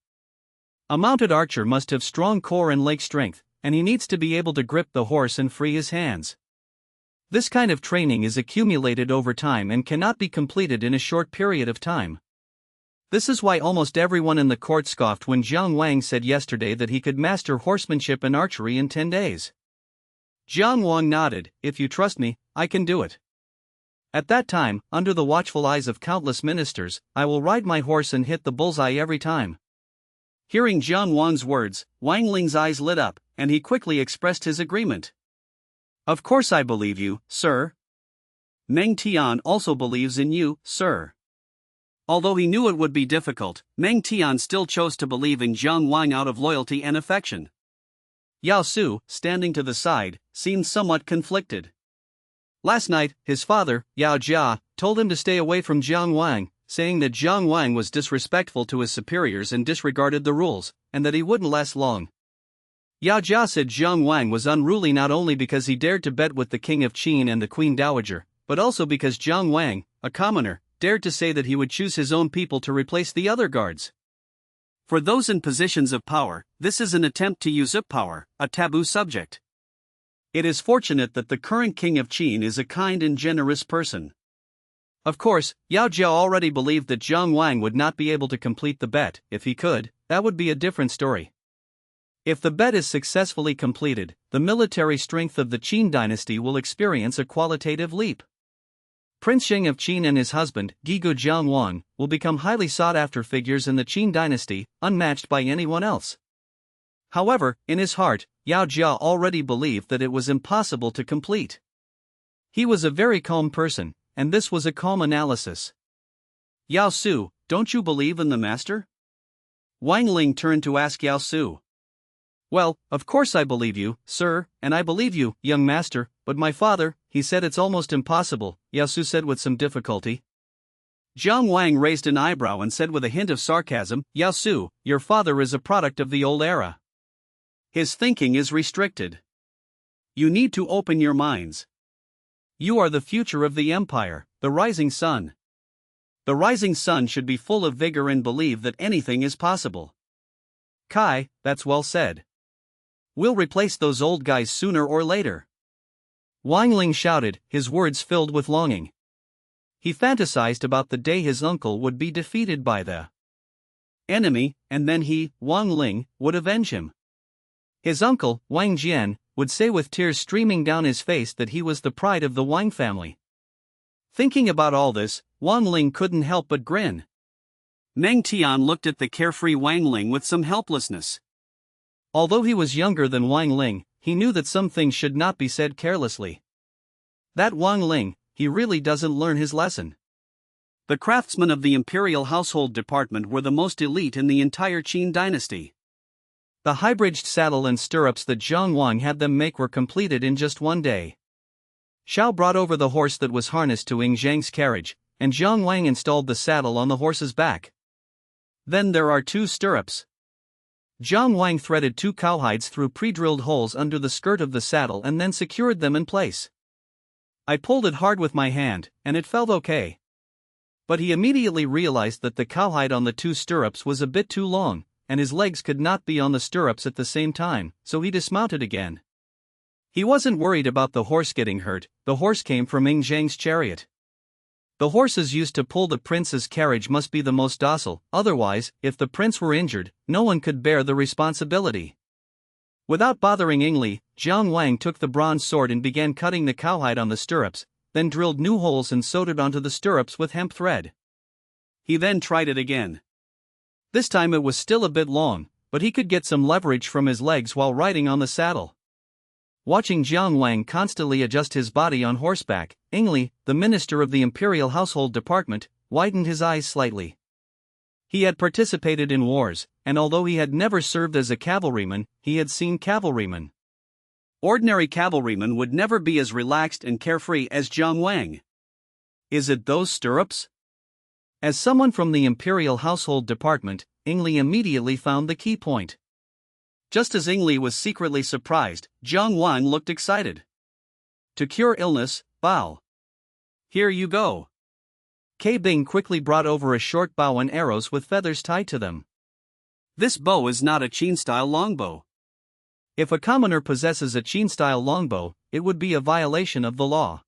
A mounted archer must have strong core and leg strength, and he needs to be able to grip the horse and free his hands. This kind of training is accumulated over time and cannot be completed in a short period of time. This is why almost everyone in the court scoffed when Jiang Wang said yesterday that he could master horsemanship and archery in 10 days. Jiang Wang nodded, "If you trust me, I can do it. At that time, under the watchful eyes of countless ministers, I will ride my horse and hit the bullseye every time." Hearing Jiang Wang's words, Wang Ling's eyes lit up, and he quickly expressed his agreement. "Of course I believe you, sir. Meng Tian also believes in you, sir." Although he knew it would be difficult, Meng Tian still chose to believe in Jiang Wang out of loyalty and affection. Yao Su, standing to the side, seemed somewhat conflicted. Last night, his father, Yao Jia, told him to stay away from Jiang Wang, saying that Jiang Wang was disrespectful to his superiors and disregarded the rules, and that he wouldn't last long. Yao Jia said Jiang Wang was unruly not only because he dared to bet with the king of Qin and the queen dowager, but also because Jiang Wang, a commoner, dared to say that he would choose his own people to replace the other guards. For those in positions of power, this is an attempt to usurp power, a taboo subject. It is fortunate that the current king of Qin is a kind and generous person. Of course, Yao Jia already believed that Jiang Wang would not be able to complete the bet. If he could, that would be a different story. If the bet is successfully completed, the military strength of the Qin dynasty will experience a qualitative leap. Prince Sheng of Qin and his husband, Gigu Jiangwang, will become highly sought-after figures in the Qin dynasty, unmatched by anyone else. However, in his heart, Yao Jia already believed that it was impossible to complete. He was a very calm person, and this was a calm analysis. "Yao Su, don't you believe in the master?" Wang Ling turned to ask Yao Su. "Well, of course I believe you, sir, and I believe you, young master, but my father, he said it's almost impossible," Yao Su said with some difficulty. Jiang Wang raised an eyebrow and said with a hint of sarcasm, "Yao Su, your father is a product of the old era. His thinking is restricted. You need to open your minds. You are the future of the empire, the rising sun. The rising sun should be full of vigor and believe that anything is possible." "Kai, that's well said. We'll replace those old guys sooner or later." Wang Ling shouted, his words filled with longing. He fantasized about the day his uncle would be defeated by the enemy, and then he, Wang Ling, would avenge him. His uncle, Wang Jian, would say with tears streaming down his face that he was the pride of the Wang family. Thinking about all this, Wang Ling couldn't help but grin. Meng Tian looked at the carefree Wang Ling with some helplessness. Although he was younger than Wang Ling, he knew that some things should not be said carelessly. That Wang Ling, he really doesn't learn his lesson. The craftsmen of the imperial household department were the most elite in the entire Qin dynasty. The high-bridged saddle and stirrups that Jiang Wang had them make were completed in just one day. Xiao brought over the horse that was harnessed to Ying Zhang's carriage, and Jiang Wang installed the saddle on the horse's back. Then there are 2 stirrups. Jiang Wang threaded 2 cowhides through pre-drilled holes under the skirt of the saddle and then secured them in place. I pulled it hard with my hand, and it felt okay. But he immediately realized that the cowhide on the 2 stirrups was a bit too long, and his legs could not be on the stirrups at the same time, so he dismounted again. He wasn't worried about the horse getting hurt. The horse came from Ying Zhang's chariot. The horses used to pull the prince's carriage must be the most docile, otherwise, if the prince were injured, no one could bear the responsibility. Without bothering Yingli, Jiang Wang took the bronze sword and began cutting the cowhide on the stirrups, then drilled new holes and sewed it onto the stirrups with hemp thread. He then tried it again. This time it was still a bit long, but he could get some leverage from his legs while riding on the saddle. Watching Jiang Wang constantly adjust his body on horseback, Yingli, the minister of the imperial household department, widened his eyes slightly. He had participated in wars, and although he had never served as a cavalryman, he had seen cavalrymen. Ordinary cavalrymen would never be as relaxed and carefree as Jiang Wang. Is it those stirrups? As someone from the Imperial Household Department, Ing Li immediately found the key point. Just as Ing Li was secretly surprised, Jiang Wang looked excited. To cure illness, bow. Here you go. K Bing quickly brought over a short bow and arrows with feathers tied to them. This bow is not a Qin-style longbow. If a commoner possesses a Qin-style longbow, it would be a violation of the law.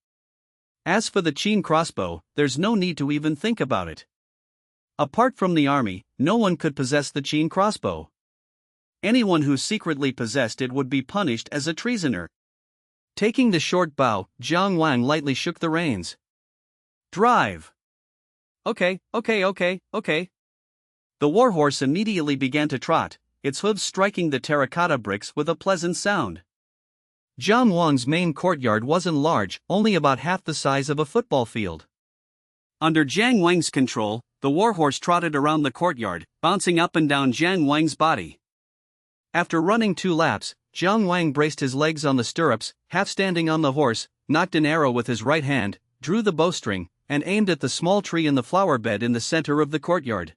As for the Qin crossbow, there's no need to even think about it. Apart from the army, no one could possess the Qin crossbow. Anyone who secretly possessed it would be punished as a treasoner. Taking the short bow, Jiang Wang lightly shook the reins. Drive! Okay. The warhorse immediately began to trot, its hooves striking the terracotta bricks with a pleasant sound. Jiang Wang's main courtyard wasn't large, only about half the size of a football field. Under Jiang Wang's control, the warhorse trotted around the courtyard, bouncing up and down Jiang Wang's body. After running 2 laps, Jiang Wang braced his legs on the stirrups, half standing on the horse, knocked an arrow with his right hand, drew the bowstring, and aimed at the small tree in the flower bed in the center of the courtyard.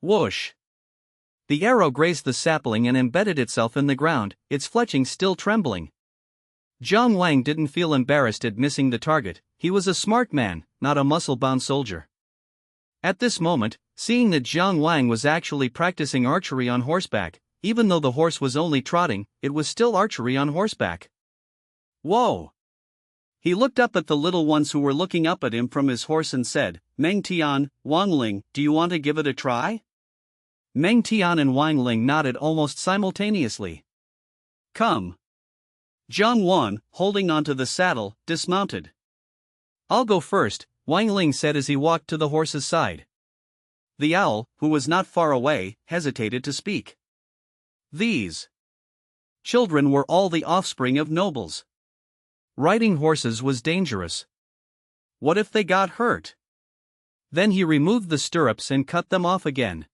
Whoosh! The arrow grazed the sapling and embedded itself in the ground, its fletching still trembling. Jiang Wang didn't feel embarrassed at missing the target. He was a smart man, not a muscle-bound soldier. At this moment, seeing that Jiang Wang was actually practicing archery on horseback, even though the horse was only trotting, it was still archery on horseback. Whoa! He looked up at the little ones who were looking up at him from his horse and said, Meng Tian, Wang Ling, do you want to give it a try? Meng Tian and Wang Ling nodded almost simultaneously. Come. Jiang Wan, holding onto the saddle, dismounted. I'll go first, Wang Ling said as he walked to the horse's side. The owl, who was not far away, hesitated to speak. These children were all the offspring of nobles. Riding horses was dangerous. What if they got hurt? Then he removed the stirrups and cut them off again.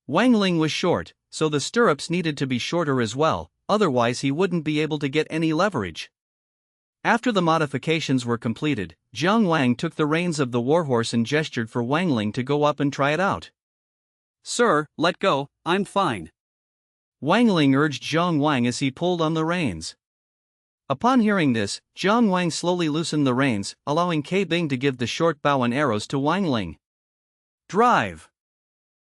Wang Ling was short, so the stirrups needed to be shorter as well, otherwise he wouldn't be able to get any leverage. After the modifications were completed, Jiang Wang took the reins of the warhorse and gestured for Wang Ling to go up and try it out. Sir, let go, I'm fine. Wang Ling urged Jiang Wang as he pulled on the reins. Upon hearing this, Jiang Wang slowly loosened the reins, allowing K Bing to give the short bow and arrows to Wang Ling. Drive!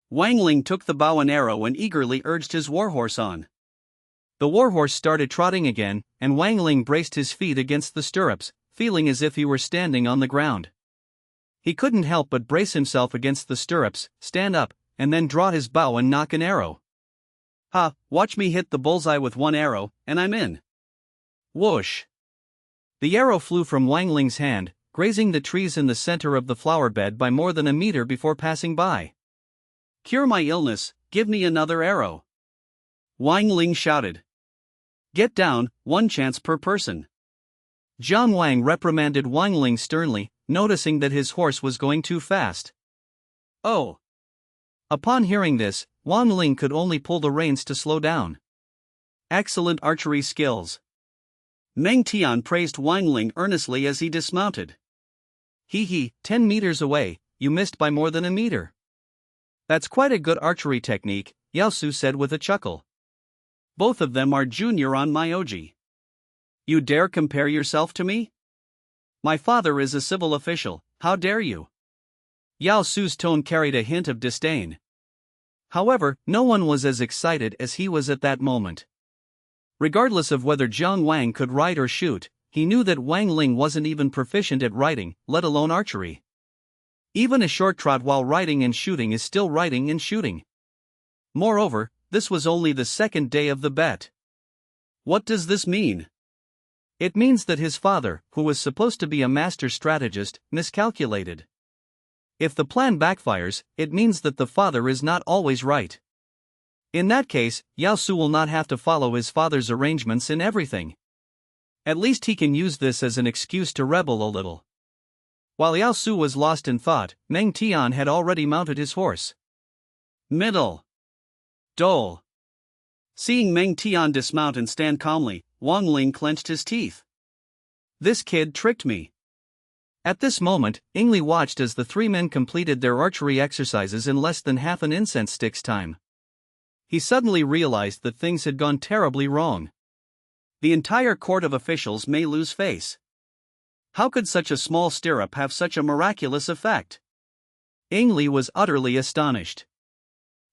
Wang Ling took the bow and arrow and eagerly urged his warhorse on. The warhorse started trotting again, and Wang Ling braced his feet against the stirrups, feeling as if he were standing on the ground. He couldn't help but brace himself against the stirrups, stand up, and then draw his bow and nock an arrow. Ha, watch me hit the bullseye with one arrow, and I'm in. Whoosh! The arrow flew from Wang Ling's hand, grazing the trees in the center of the flower bed by more than a meter before passing by. Cure my illness, give me another arrow. Wang Ling shouted. Get down, 1 chance per person. Jiang Wang reprimanded Wang Ling sternly, noticing that his horse was going too fast. Oh! Upon hearing this, Wang Ling could only pull the reins to slow down. Excellent archery skills. Meng Tian praised Wang Ling earnestly as he dismounted. 10 meters away, you missed by more than a meter. That's quite a good archery technique, Yao Su said with a chuckle. Both of them are junior on Myoji. You dare compare yourself to me? My father is a civil official, how dare you? Yao Su's tone carried a hint of disdain. However, no one was as excited as he was at that moment. Regardless of whether Jiang Wang could ride or shoot, he knew that Wang Ling wasn't even proficient at riding, let alone archery. Even a short trot while riding and shooting is still riding and shooting. Moreover, this was only the second day of the bet. What does this mean? It means that his father, who was supposed to be a master strategist, miscalculated. If the plan backfires, it means that the father is not always right. In that case, Yao Su will not have to follow his father's arrangements in everything. At least he can use this as an excuse to rebel a little. While Yao Su was lost in thought, Meng Tian had already mounted his horse. Middle. Dole. Seeing Meng Tian dismount and stand calmly, Wang Ling clenched his teeth. This kid tricked me. At this moment, Ing Li watched as the three men completed their archery exercises in less than half an incense stick's time. He suddenly realized that things had gone terribly wrong. The entire court of officials may lose face. How could such a small stirrup have such a miraculous effect? Ing Li was utterly astonished.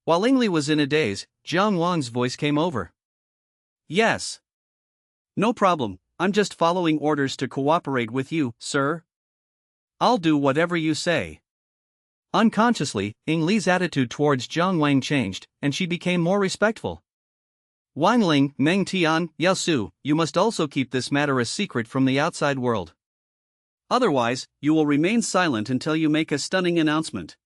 While Ing Li was in a daze, Jiang Wang's voice came over. Yes. No problem, I'm just following orders to cooperate with you, sir. I'll do whatever you say. Unconsciously, Ing Li's attitude towards Jiang Wang changed, and she became more respectful. Wang Ling, Meng Tian, Yao Su, you must also keep this matter a secret from the outside world. Otherwise, you will remain silent until you make a stunning announcement.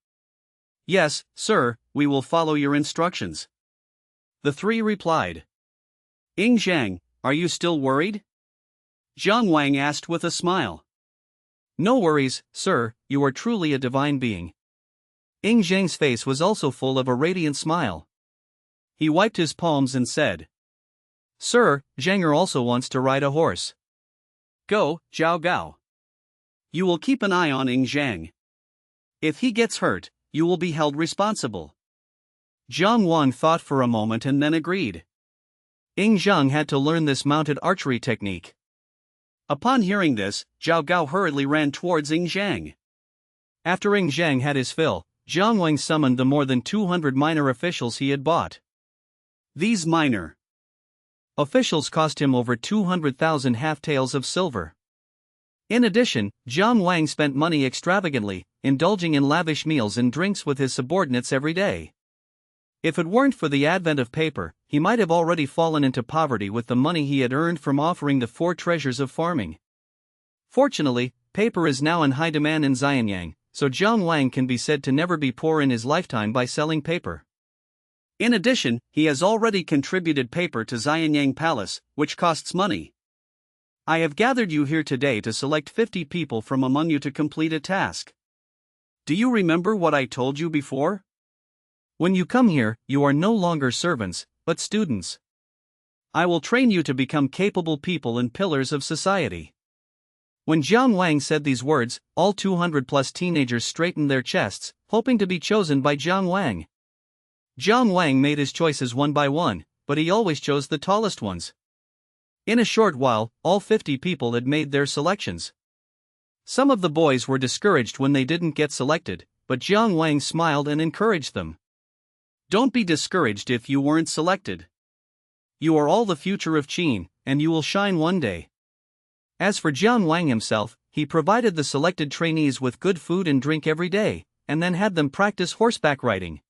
Yes, sir, we will follow your instructions. The three replied. Ing Zhang, are you still worried? Jiang Wang asked with a smile. No worries, sir, you are truly a divine being. Ing Zhang's face was also full of a radiant smile. He wiped his palms and said, Sir, Zhanger also wants to ride a horse. Go, Zhao Gao. You will keep an eye on Ing Zhang. If he gets hurt, you will be held responsible. Jiang Wang thought for a moment and then agreed. Ing Zhang had to learn this mounted archery technique. Upon hearing this, Zhao Gao hurriedly ran towards Ing Zhang. After Ing Zhang had his fill, Jiang Wang summoned the more than 200 minor officials he had bought. These minor officials cost him over 200,000 half-taels of silver. In addition, Jiang Wang spent money extravagantly, indulging in lavish meals and drinks with his subordinates every day. If it weren't for the advent of paper, he might have already fallen into poverty with the money he had earned from offering the four treasures of farming. Fortunately, paper is now in high demand in Xianyang, so Jiang Wang can be said to never be poor in his lifetime by selling paper. In addition, he has already contributed paper to Xianyang Palace, which costs money. I have gathered you here today to select 50 people from among you to complete a task. Do you remember what I told you before? When you come here, you are no longer servants, but students. I will train you to become capable people and pillars of society. When Jiang Wang said these words, all 200-plus teenagers straightened their chests, hoping to be chosen by Jiang Wang. Jiang Wang made his choices one by one, but he always chose the tallest ones. In a short while, all 50 people had made their selections. Some of the boys were discouraged when they didn't get selected, but Jiang Wang smiled and encouraged them. Don't be discouraged if you weren't selected. You are all the future of Qin, and you will shine one day. As for Jiang Wang himself, he provided the selected trainees with good food and drink every day, and then had them practice horseback riding.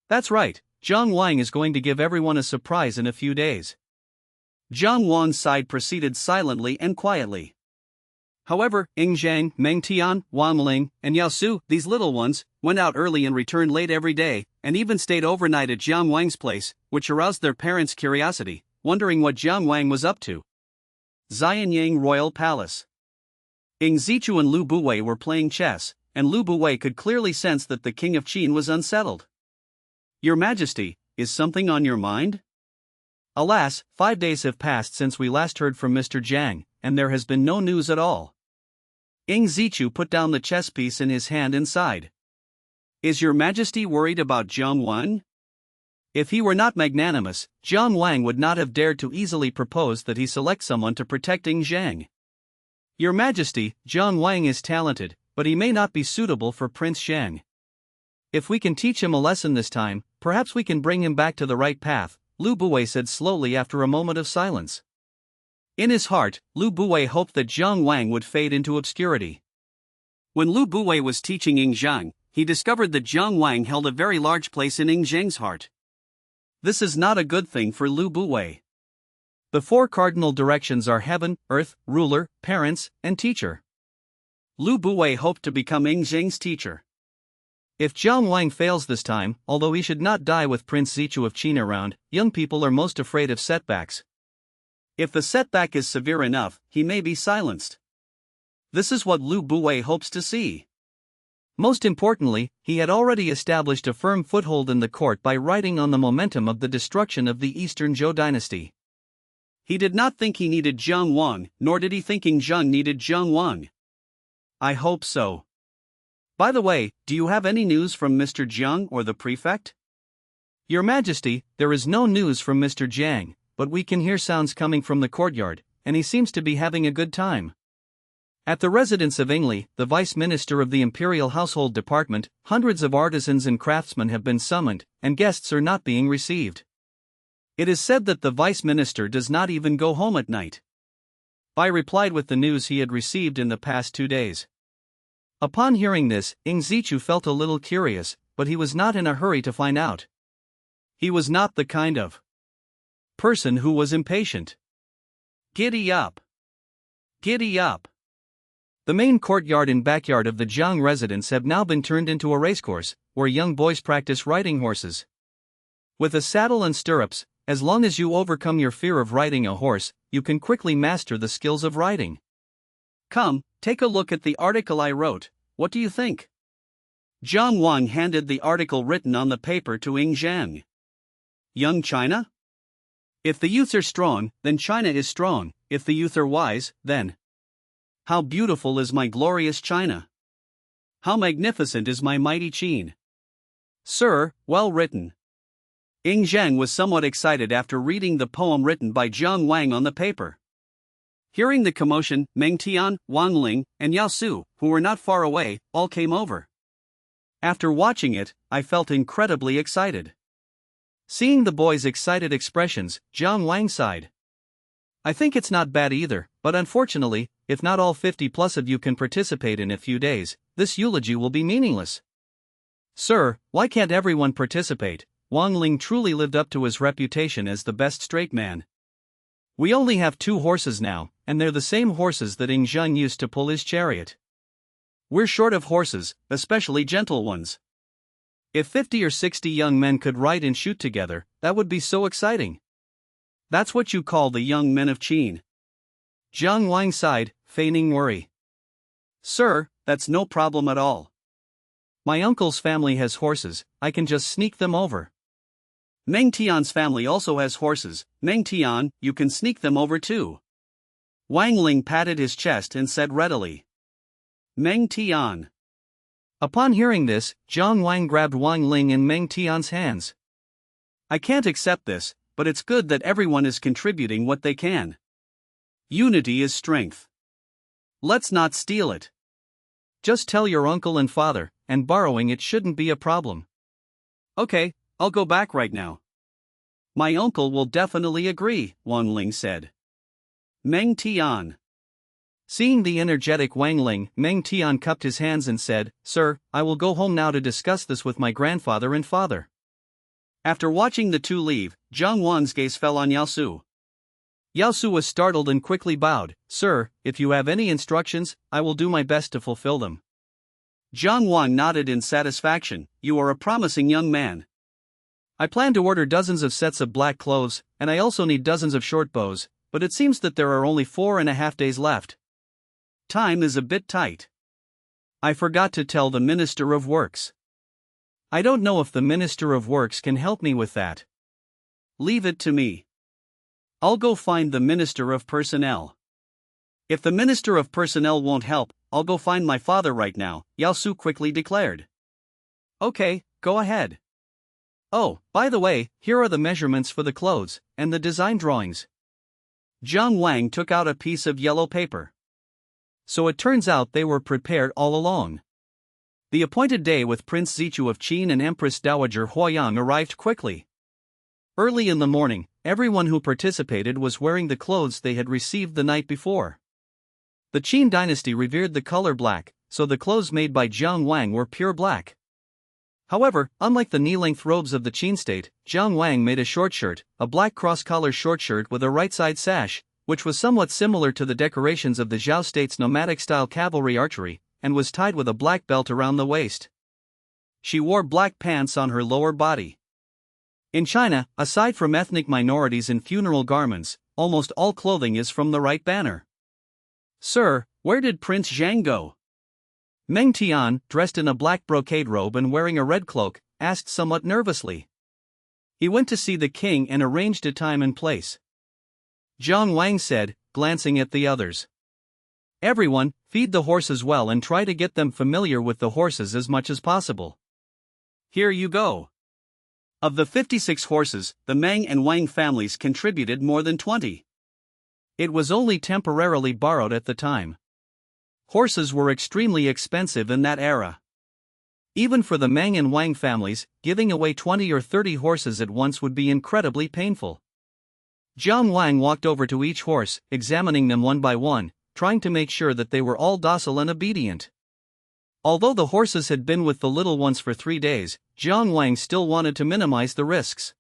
That's right, Jiang Wang is going to give everyone a surprise in a few days. Jiang Wang's side proceeded silently and quietly. However, Ing Zhang, Meng Tian, Wang Ling, and Yao Su, these little ones, went out early and returned late every day, and even stayed overnight at Jiang Wang's place, which aroused their parents' curiosity, wondering what Jiang Wang was up to. Xianyang Royal Palace. Ing Zichu and Lu Buwei were playing chess, and Lu Buwei could clearly sense that the king of Qin was unsettled. Your Majesty, is something on your mind? Alas, 5 days have passed since we last heard from Mr. Jiang, and there has been no news at all. Ing Zichu put down the chess piece in his hand and sighed. Is your Majesty worried about Jiang Wang? If he were not magnanimous, Jiang Wang would not have dared to easily propose that he select someone to protect Ing Zhang. Your Majesty, Jiang Wang is talented, but he may not be suitable for Prince Zhang. If we can teach him a lesson this time, perhaps we can bring him back to the right path, Lu Buwei said slowly after a moment of silence. In his heart, Lu Buwei hoped that Jiang Wang would fade into obscurity. When Lu Buwei was teaching Ing Zhang, he discovered that Jiang Wang held a very large place in Ing Zhang's heart. This is not a good thing for Lu Buwei. The 4 cardinal directions are heaven, earth, ruler, parents, and teacher. Lu Buwei hoped to become Ing Zhang's teacher. If Jiang Wang fails this time, although he should not die with Prince Zichu of Qin around, young people are most afraid of setbacks. If the setback is severe enough, he may be silenced. This is what Lu Buwei hopes to see. Most importantly, he had already established a firm foothold in the court by riding on the momentum of the destruction of the Eastern Zhou dynasty. He did not think he needed Jiang Wang, nor did he think Zheng needed Jiang Wang. I hope so. By the way, do you have any news from Mr. Jiang or the prefect? Your Majesty, there is no news from Mr. Jiang, but we can hear sounds coming from the courtyard, and he seems to be having a good time. At the residence of Ingli, the Vice Minister of the Imperial Household Department, hundreds of artisans and craftsmen have been summoned, and guests are not being received. It is said that the Vice Minister does not even go home at night. Bai replied with the news he had received in the past 2 days. Upon hearing this, Ing Zichu felt a little curious, but he was not in a hurry to find out. He was not the kind of person who was impatient. Giddy up! Giddy up! The main courtyard and backyard of the Jiang residence have now been turned into a racecourse, where young boys practice riding horses. With a saddle and stirrups, as long as you overcome your fear of riding a horse, you can quickly master the skills of riding. Come, take a look at the article I wrote. What do you think? Jiang Wang handed the article written on the paper to Ing Zhang. Young China? If the youths are strong, then China is strong. If the youth are wise, then how beautiful is my glorious China! How magnificent is my mighty Qin! Sir, well written. Ing Zhang was somewhat excited after reading the poem written by Jiang Wang on the paper. Hearing the commotion, Meng Tian, Wang Ling, and Yao Su, who were not far away, all came over. After watching it, I felt incredibly excited. Seeing the boys' excited expressions, Jiang Wang sighed. I think it's not bad either, but unfortunately, if not all 50+ of you can participate in a few days, this eulogy will be meaningless. Sir, why can't everyone participate? Wang Ling truly lived up to his reputation as the best straight man. We only have 2 horses now, and they're the same horses that Ing Zheng used to pull his chariot. We're short of horses, especially gentle ones. If 50 or 60 young men could ride and shoot together, that would be so exciting. That's what you call the young men of Qin. Jiang Wang sighed, feigning worry. Sir, that's no problem at all. My uncle's family has horses, I can just sneak them over. Meng Tian's family also has horses. Meng Tian, you can sneak them over too. Wang Ling patted his chest and said readily. Meng Tian. Upon hearing this, Jiang Wang grabbed Wang Ling and Meng Tian's hands. I can't accept this, but it's good that everyone is contributing what they can. Unity is strength. Let's not steal it. Just tell your uncle and father, and borrowing it shouldn't be a problem. Okay, I'll go back right now. My uncle will definitely agree, Wang Ling said. Meng Tian. Seeing the energetic Wang Ling, Meng Tian cupped his hands and said, Sir, I will go home now to discuss this with my grandfather and father. After watching the 2 leave, Jiang Wang's gaze fell on Yao Su. Yao Su was startled and quickly bowed. Sir, if you have any instructions, I will do my best to fulfill them. Jiang Wang nodded in satisfaction. You are a promising young man. I plan to order dozens of sets of black clothes, and I also need dozens of short bows, but it seems that there are only 4.5 days left. Time is a bit tight. I forgot to tell the Minister of Works. I don't know if the Minister of Works can help me with that. Leave it to me. I'll go find the Minister of Personnel. If the Minister of Personnel won't help, I'll go find my father right now, Yao Su quickly declared. Okay, go ahead. Oh, by the way, here are the measurements for the clothes, and the design drawings. Jiang Wang took out a piece of yellow paper. So it turns out they were prepared all along. The appointed day with Prince Zichu of Qin and Empress Dowager Huayang arrived quickly. Early in the morning, everyone who participated was wearing the clothes they had received the night before. The Qin dynasty revered the color black, so the clothes made by Jiang Wang were pure black. However, unlike the knee-length robes of the Qin state, Jiang Wang made a short shirt, a black cross-collar short shirt with a right-side sash, which was somewhat similar to the decorations of the Zhao state's nomadic-style cavalry archery, and was tied with a black belt around the waist. She wore black pants on her lower body. In China, aside from ethnic minorities in funeral garments, almost all clothing is from the right banner. Sir, where did Prince Zhang go? Meng Tian, dressed in a black brocade robe and wearing a red cloak, asked somewhat nervously. He went to see the king and arranged a time and place. Jiang Wang said, glancing at the others. Everyone, feed the horses well and try to get them familiar with the horses as much as possible. Here you go. Of the 56 horses, the Meng and Wang families contributed more than 20. It was only temporarily borrowed at the time. Horses were extremely expensive in that era. Even for the Meng and Wang families, giving away 20 or 30 horses at once would be incredibly painful. Jiang Wang walked over to each horse, examining them one by one, trying to make sure that they were all docile and obedient. Although the horses had been with the little ones for 3 days, Jiang Wang still wanted to minimize the risks.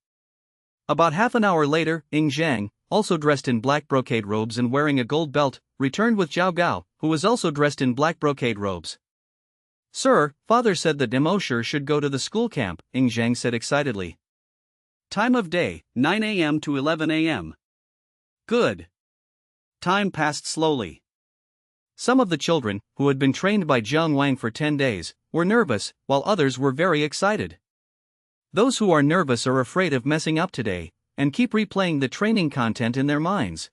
About half an hour later, Ying Zhang, also dressed in black brocade robes and wearing a gold belt, returned with Zhao Gao, who was also dressed in black brocade robes. Sir, father said that Demosher should go to the school camp, Ying Zhang said excitedly. Time of day, 9 a.m. to 11 a.m. Good. Time passed slowly. Some of the children, who had been trained by Jiang Wang for 10 days, were nervous, while others were very excited. Those who are nervous are afraid of messing up today, and keep replaying the training content in their minds.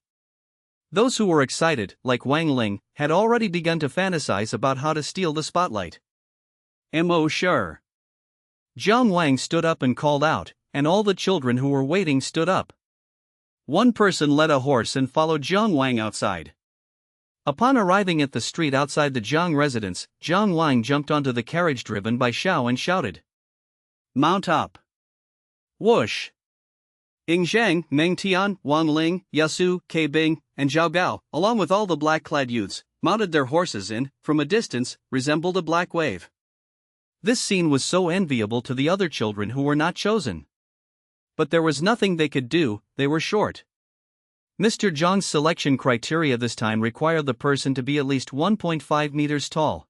Those who were excited, like Wang Ling, had already begun to fantasize about how to steal the spotlight. Sure. Jiang Wang stood up and called out, and all the children who were waiting stood up. One person led a horse and followed Jiang Wang outside. Upon arriving at the street outside the Jiang residence, Jiang Wang jumped onto the carriage driven by Xiao and shouted. Mount up. Whoosh. Ying Zhang, Meng Tian, Wang Ling, Yasu, Ke Bing, and Zhao Gao, along with all the black-clad youths, mounted their horses and, from a distance, resembled a black wave. This scene was so enviable to the other children who were not chosen. But there was nothing they could do, they were short. Mr. Zhang's selection criteria this time required the person to be at least 1.5 meters tall.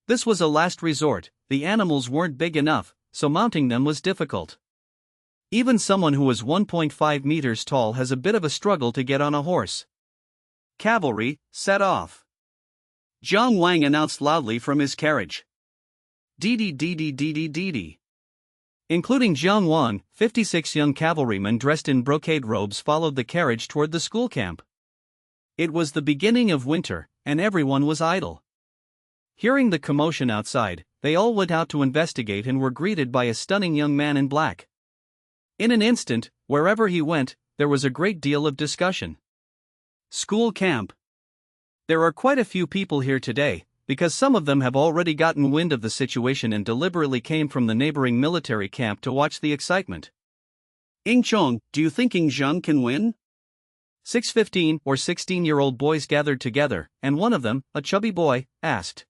This was a last resort, the animals weren't big enough, so mounting them was difficult. Even someone who was 1.5 meters tall has a bit of a struggle to get on a horse. Cavalry, set off. Jiang Wang announced loudly from his carriage. Dee dee. Including Jiang Wang, 56 young cavalrymen dressed in brocade robes followed the carriage toward the school camp. It was the beginning of winter, and everyone was idle. Hearing the commotion outside, they all went out to investigate and were greeted by a stunning young man in black. In an instant, wherever he went, there was a great deal of discussion. School camp. There are quite a few people here today, because some of them have already gotten wind of the situation and deliberately came from the neighboring military camp to watch the excitement. Ying Chong, do you think Ying Zhang can win? 6 15 or 16-year-old boys gathered together, and one of them, a chubby boy, asked.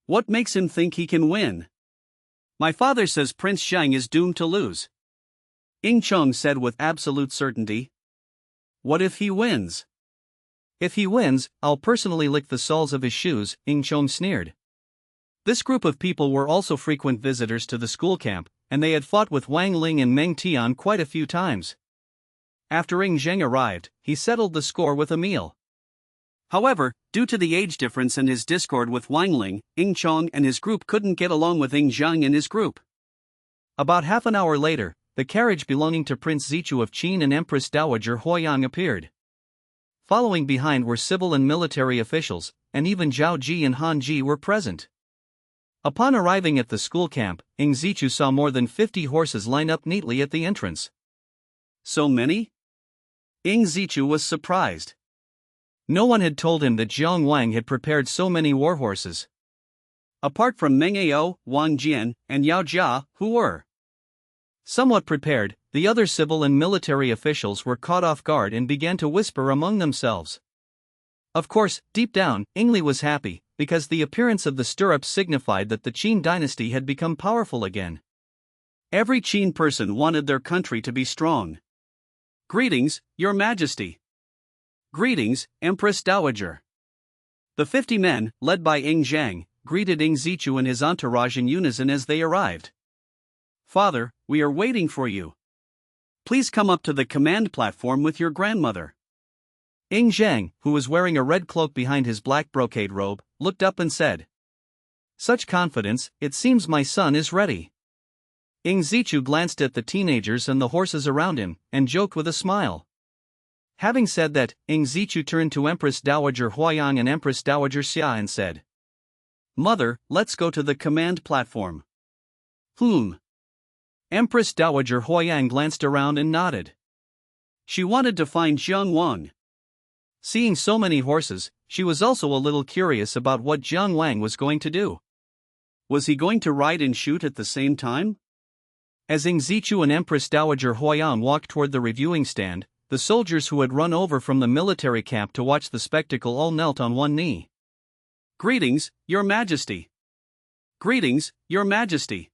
What makes him think he can win? My father says Prince Shang is doomed to lose. Ying Chong said with absolute certainty. What if he wins? If he wins, I'll personally lick the soles of his shoes, Ying Chong sneered. This group of people were also frequent visitors to the school camp, and they had fought with Wang Ling and Meng Tian quite a few times. After Ying Zheng arrived, he settled the score with a meal. However, due to the age difference and his discord with Wang Ling, Ying Chong and his group couldn't get along with Ying Zheng and his group. About half an hour later, the carriage belonging to Prince Zichu of Qin and Empress Dowager Huoyang appeared. Following behind were civil and military officials, and even Zhao Ji and Han Ji were present. Upon arriving at the school camp, Ying Zichu saw more than 50 horses line up neatly at the entrance. So many? Ying Zichu was surprised. No one had told him that Jiang Wang had prepared so many warhorses. Apart from Meng Ao, Wang Jian, and Yao Jia, who were somewhat prepared, the other civil and military officials were caught off guard and began to whisper among themselves. Of course, deep down, Ying Li was happy, because the appearance of the stirrups signified that the Qin dynasty had become powerful again. Every Qin person wanted their country to be strong. Greetings, Your Majesty. Greetings, Empress Dowager. The 50 men, led by Ying Zhang, greeted Ying Zichu and his entourage in unison as they arrived. Father, we are waiting for you. Please come up to the command platform with your grandmother. Ying Zhang, who was wearing a red cloak behind his black brocade robe, looked up and said. Such confidence, it seems my son is ready. Ing Zichu glanced at the teenagers and the horses around him, and joked with a smile. Having said that, Ing Zichu turned to Empress Dowager Huayang and Empress Dowager Xia and said, "Mother, let's go to the command platform." Empress Dowager Huayang glanced around and nodded. She wanted to find Jiang Wang. Seeing so many horses, she was also a little curious about what Jiang Wang was going to do. Was he going to ride and shoot at the same time? As Ing Zichu and Empress Dowager Huayang walked toward the reviewing stand, the soldiers who had run over from the military camp to watch the spectacle all knelt on one knee. "Greetings, Your Majesty! Greetings, Your Majesty!"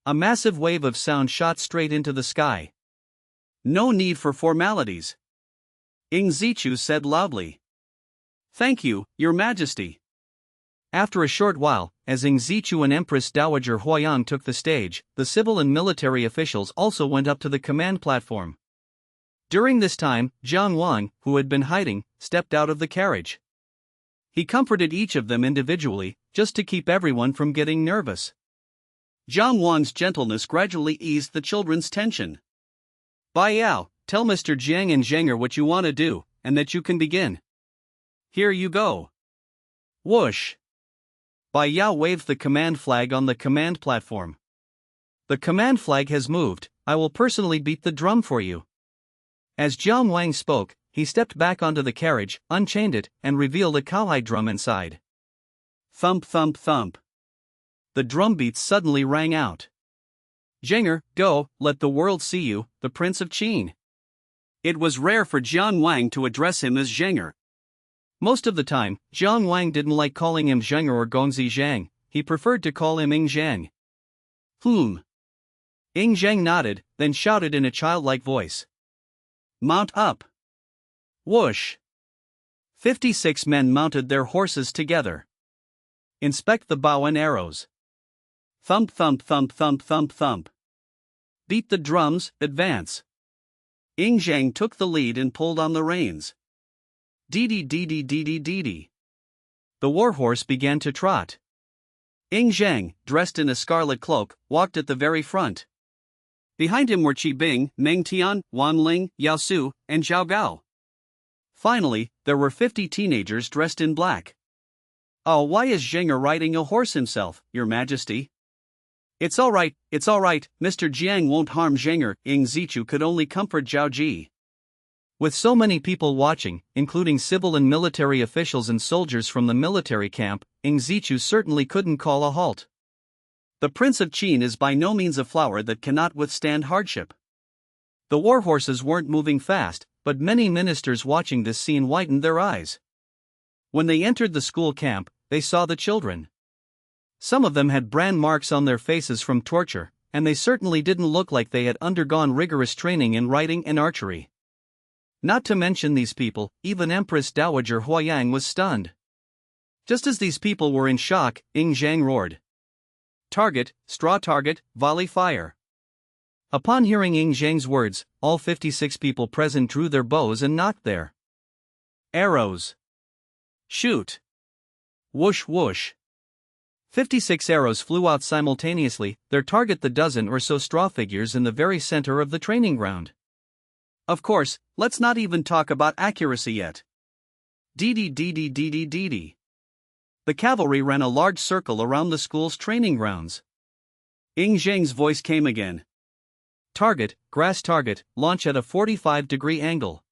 A massive wave of sound shot straight into the sky. "No need for formalities," Ing Zichu said loudly. "Thank you, Your Majesty." After a short while, as Ing Zichu and Empress Dowager Huayang took the stage, the civil and military officials also went up to the command platform. During this time, Jiang Wang, who had been hiding, stepped out of the carriage. He comforted each of them individually, just to keep everyone from getting nervous. Jiang Wang's gentleness gradually eased the children's tension. "Bai Yao, tell Mr. Jiang and Zhenger what you want to do, and that you can begin. Here you go." Whoosh! Bai Yao waved the command flag on the command platform. "The command flag has moved, I will personally beat the drum for you." As Jiang Wang spoke, he stepped back onto the carriage, unchained it, and revealed a cowhide drum inside. Thump thump thump. The drum beats suddenly rang out. "Zhenger, go, let the world see you, the Prince of Qin." It was rare for Jiang Wang to address him as Zhenger. Most of the time, Jiang Wang didn't like calling him Zhenger or Gongzi Zhang, he preferred to call him Ing Zhang. Ing Zhang nodded, then shouted in a childlike voice. "Mount up!" Whoosh! 56 men mounted their horses together. "Inspect the bow and arrows." Thump thump thump thump thump thump. "Beat the drums, advance." Ing Zhang took the lead and pulled on the reins. Dee dee. The warhorse began to trot. Ing Zhang, dressed in a scarlet cloak, walked at the very front. Behind him were Qi Bing, Meng Tian, Wan Ling, Yao Su, and Zhao Gao. Finally, there were 50 teenagers dressed in black. "Oh, why is Zhenger riding a horse himself, Your Majesty?" It's all right, Mr. Jiang won't harm Zhenger," Ing Zichu could only comfort Zhao Ji. With so many people watching, including civil and military officials and soldiers from the military camp, Ing Zichu certainly couldn't call a halt. The Prince of Qin is by no means a flower that cannot withstand hardship. The warhorses weren't moving fast, but many ministers watching this scene widened their eyes. When they entered the school camp, they saw the children. Some of them had brand marks on their faces from torture, and they certainly didn't look like they had undergone rigorous training in riding and archery. Not to mention these people, even Empress Dowager Huayang was stunned. Just as these people were in shock, Ing Zhang roared. "Target, straw target, volley fire." Upon hearing Ing Zhang's words, all 56 people present drew their bows and nocked their arrows. Shoot! Whoosh whoosh. 56 arrows flew out simultaneously, their target the dozen or so straw figures in the very center of the training ground. Of course, let's not even talk about accuracy yet. Dee. The cavalry ran a large circle around the school's training grounds. Ing Zhang's voice came again. "Target, grass target, launch at a 45-degree angle."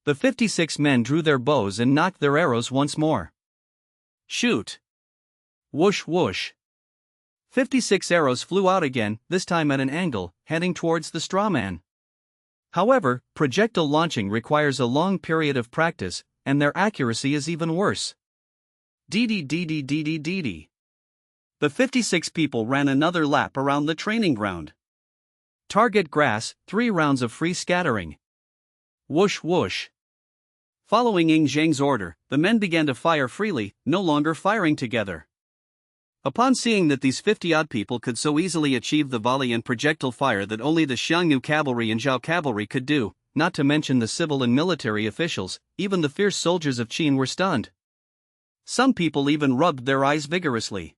The 56 men drew their bows and nocked their arrows once more. Shoot! Whoosh whoosh. 56 arrows flew out again, this time at an angle, heading towards the straw man. However, projectile launching requires a long period of practice, and their accuracy is even worse. Dee. The 56 people ran another lap around the training ground. Target grass, 3 rounds of free scattering. Whoosh whoosh. Following Ing Zhang's order, the men began to fire freely, no longer firing together. Upon seeing that these 50-odd people could so easily achieve the volley and projectile fire that only the Xiangnu cavalry and Zhao cavalry could do, not to mention the civil and military officials, even the fierce soldiers of Qin were stunned. Some people even rubbed their eyes vigorously.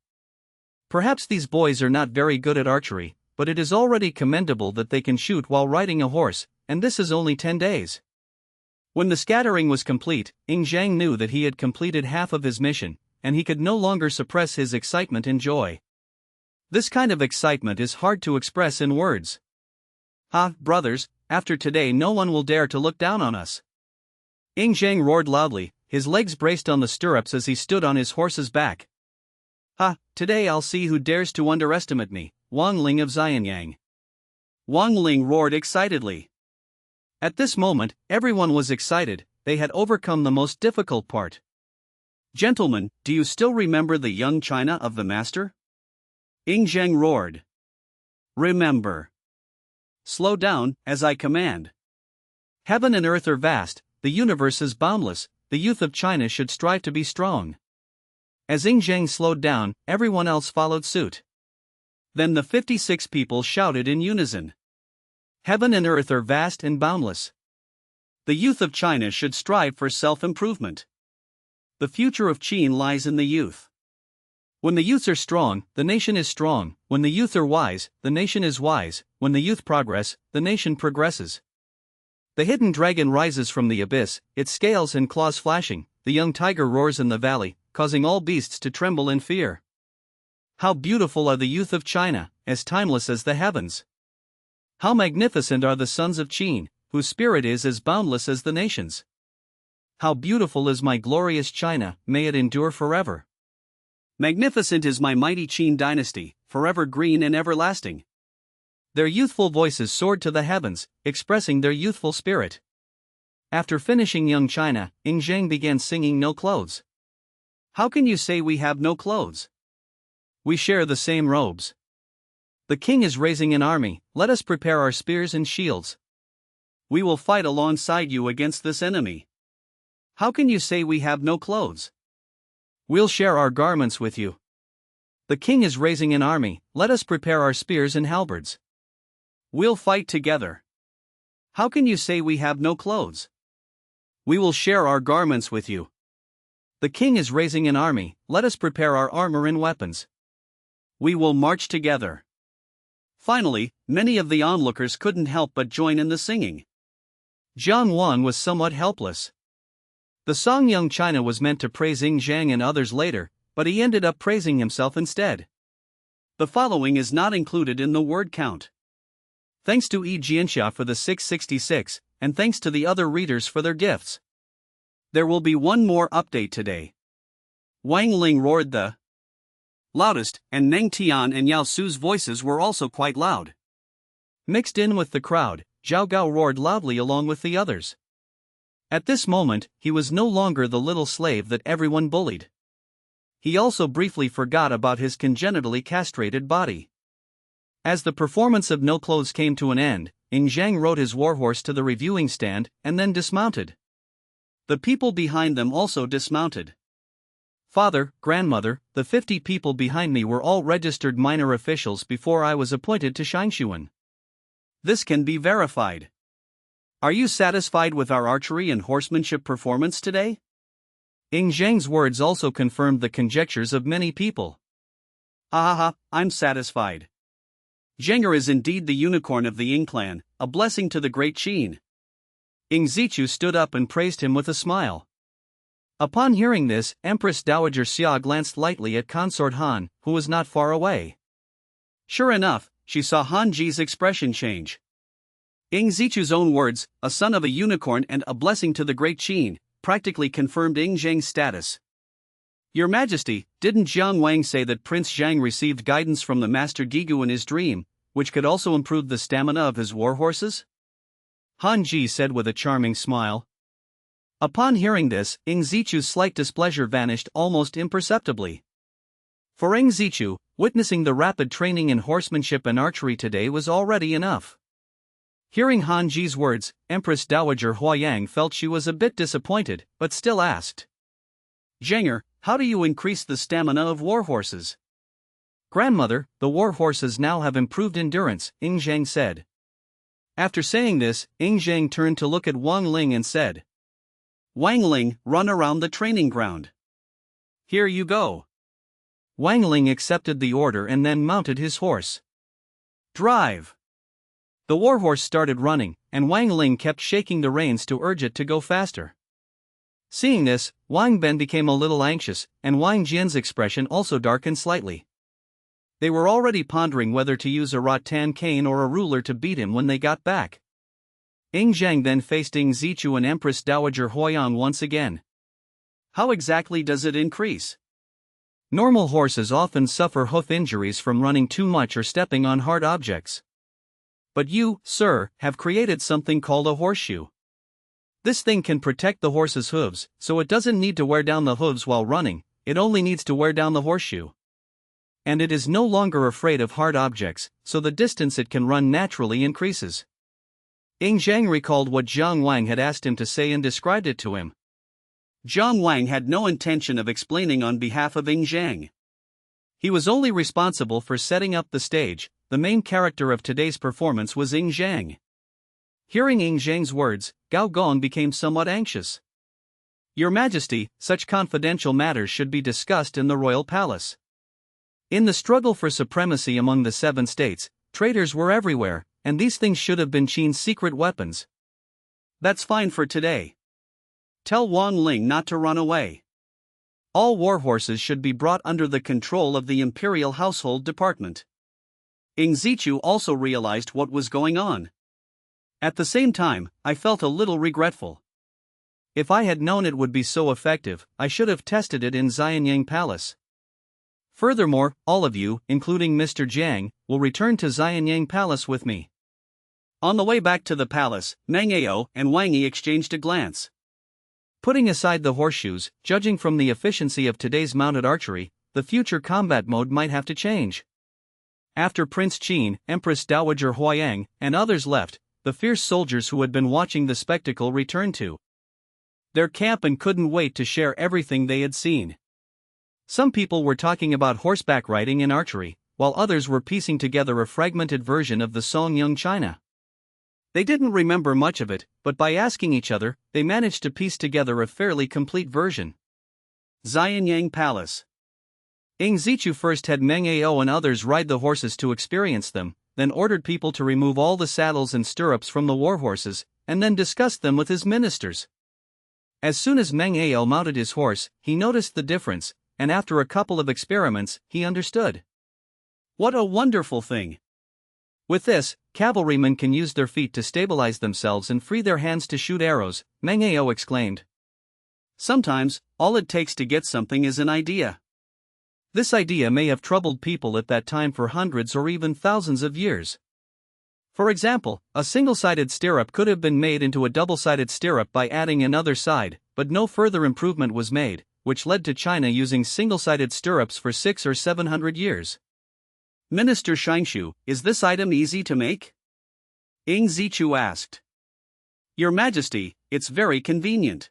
Perhaps these boys are not very good at archery, but it is already commendable that they can shoot while riding a horse, and this is only 10 days. When the scattering was complete, Zhang knew that he had completed half of his mission, and he could no longer suppress his excitement and joy. This kind of excitement is hard to express in words. Brothers, after today no one will dare to look down on us. Zhang roared loudly, his legs braced on the stirrups as he stood on his horse's back. Today I'll see who dares to underestimate me, Wang Ling of Xianyang. Wang Ling roared excitedly. At this moment, everyone was excited, they had overcome the most difficult part. Gentlemen, do you still remember the young China of the master? Zhang roared. Remember. Slow down, as I command. Heaven and earth are vast, the universe is boundless, the youth of China should strive to be strong. As Zhang slowed down, everyone else followed suit. Then the 56 people shouted in unison. Heaven and earth are vast and boundless. The youth of China should strive for self-improvement. The future of Qin lies in the youth. When the youths are strong, the nation is strong. When the youth are wise, the nation is wise. When the youth progress, the nation progresses. The hidden dragon rises from the abyss, its scales and claws flashing. The young tiger roars in the valley, causing all beasts to tremble in fear. How beautiful are the youth of China, as timeless as the heavens. How magnificent are the sons of Qin, whose spirit is as boundless as the nations. How beautiful is my glorious China, may it endure forever. Magnificent is my mighty Qin dynasty, forever green and everlasting. Their youthful voices soared to the heavens, expressing their youthful spirit. After finishing Young China, Zhang began singing No Clothes. How can you say we have no clothes? We share the same robes. The king is raising an army, let us prepare our spears and shields. We will fight alongside you against this enemy. How can you say we have no clothes? We'll share our garments with you. The king is raising an army, let us prepare our spears and halberds. We'll fight together. How can you say we have no clothes? We will share our garments with you. The king is raising an army, let us prepare our armor and weapons. We will march together. Finally, many of the onlookers couldn't help but join in the singing. Jiang Wan was somewhat helpless. The song Young China was meant to praise Zhang and others later, but he ended up praising himself instead. The following is not included in the word count. Thanks to Jianxia for the 666, and thanks to the other readers for their gifts. There will be one more update today. Wang Ling roared the loudest, and Neng Tian and Yao Su's voices were also quite loud. Mixed in with the crowd, Zhao Gao roared loudly along with the others. At this moment, he was no longer the little slave that everyone bullied. He also briefly forgot about his congenitally castrated body. As the performance of No Clothes came to an end, Zhang rode his warhorse to the reviewing stand and then dismounted. The people behind them also dismounted. Father, grandmother, the 50 people behind me were all registered minor officials before I was appointed to Shangshuan. This can be verified. Are you satisfied with our archery and horsemanship performance today? Zhang's words also confirmed the conjectures of many people. I'm satisfied. Zhenger is indeed the unicorn of the Ying clan, a blessing to the great Qin. Zichu stood up and praised him with a smile. Upon hearing this, Empress Dowager Xia glanced lightly at Consort Han, who was not far away. Sure enough, she saw Han Ji's expression change. Zichu's own words, a son of a unicorn and a blessing to the great Qin, practically confirmed Zhang's status. Your Majesty, didn't Jiang Wang say that Prince Zhang received guidance from the Master Gigu in his dream, which could also improve the stamina of his war horses? Han Ji said with a charming smile. Upon hearing this, Zichu's slight displeasure vanished almost imperceptibly. For Zichu, witnessing the rapid training in horsemanship and archery today was already enough. Hearing Han Ji's words, Empress Dowager Huayang felt she was a bit disappointed, but still asked. Zhenger, how do you increase the stamina of war horses? Grandmother, the war horses now have improved endurance, Zhang said. After saying this, Zhang turned to look at Wang Ling and said. Wang Ling, run around the training ground. Here you go. Wang Ling accepted the order and then mounted his horse. Drive! The warhorse started running, and Wang Ling kept shaking the reins to urge it to go faster. Seeing this, Wang Ben became a little anxious, and Wang Jian's expression also darkened slightly. They were already pondering whether to use a rattan cane or a ruler to beat him when they got back. Ying Zhang then faced Ying Zichu and Empress Dowager Huiyang once again. How exactly does it increase? Normal horses often suffer hoof injuries from running too much or stepping on hard objects. But you, sir, have created something called a horseshoe. This thing can protect the horse's hooves, so it doesn't need to wear down the hooves while running, it only needs to wear down the horseshoe. And it is no longer afraid of hard objects, so the distance it can run naturally increases. Ying Zhang recalled what Zhang Wang had asked him to say and described it to him. Zhang Wang had no intention of explaining on behalf of Ying Zhang. He was only responsible for setting up the stage. The main character of today's performance was Ying Zhang. Hearing Ying Zhang's words, Gao Gong became somewhat anxious. Your Majesty, such confidential matters should be discussed in the royal palace. In the struggle for supremacy among the 7 states, traitors were everywhere, and these things should have been Qin's secret weapons. That's fine for today. Tell Wang Ling not to run away. All warhorses should be brought under the control of the Imperial Household Department. Ying Zichu also realized what was going on. At the same time, I felt a little regretful. If I had known it would be so effective, I should have tested it in Xianyang Palace. Furthermore, all of you, including Mr. Jiang, will return to Xianyang Palace with me. On the way back to the palace, Meng Ao and Wang Yi exchanged a glance. Putting aside the horseshoes, judging from the efficiency of today's mounted archery, the future combat mode might have to change. After Prince Qin, Empress Dowager Huiyang, and others left, the fierce soldiers who had been watching the spectacle returned to their camp and couldn't wait to share everything they had seen. Some people were talking about horseback riding and archery, while others were piecing together a fragmented version of the song Young China. They didn't remember much of it, but by asking each other, they managed to piece together a fairly complete version. Xianyang Palace. Ying Zichu first had Meng Ao and others ride the horses to experience them, then ordered people to remove all the saddles and stirrups from the warhorses, and then discussed them with his ministers. As soon as Meng Ao mounted his horse, he noticed the difference, and after a couple of experiments, he understood. What a wonderful thing! With this, cavalrymen can use their feet to stabilize themselves and free their hands to shoot arrows, Meng Ao exclaimed. Sometimes, all it takes to get something is an idea. This idea may have troubled people at that time for hundreds or even thousands of years. For example, a single-sided stirrup could have been made into a double-sided stirrup by adding another side, but no further improvement was made, which led to China using single-sided stirrups for 600 or 700 years. Minister Xingshu, is this item easy to make? Ying Zichu asked. Your Majesty, it's very convenient.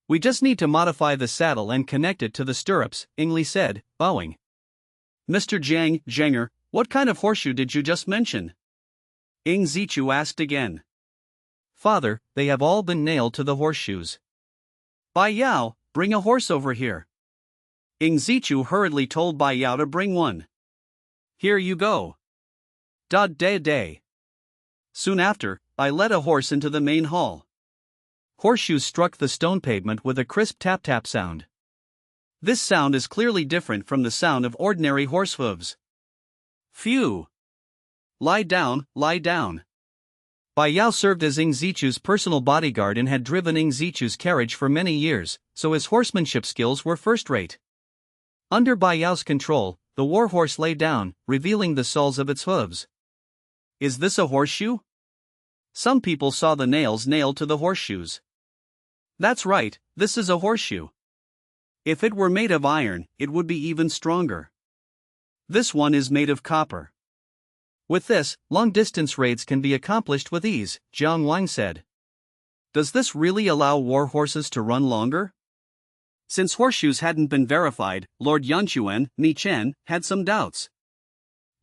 We just need to modify the saddle and connect it to the stirrups, Ying Li said, bowing. Mr. Zhanger, what kind of horseshoe did you just mention? Ying Zichu asked again. Father, they have all been nailed to the horseshoes. Bai Yao, bring a horse over here. Ying Zichu hurriedly told Bai Yao to bring one. Here you go. Day. Soon after, I led a horse into the main hall. Horseshoes struck the stone pavement with a crisp tap-tap sound. This sound is clearly different from the sound of ordinary horse hooves. Phew! Lie down, lie down. Bai Yao served as Ying Zichu's personal bodyguard and had driven Ying Zichu's carriage for many years, so his horsemanship skills were first-rate. Under Bai Yao's control, the warhorse lay down, revealing the soles of its hooves. Is this a horseshoe? Some people saw the nails nailed to the horseshoes. That's right, this is a horseshoe. If it were made of iron, it would be even stronger. This one is made of copper. With this, long-distance raids can be accomplished with ease, Zhang Wang said. Does this really allow war horses to run longer? Since horseshoes hadn't been verified, Lord Yanquan, Ni Chen, had some doubts.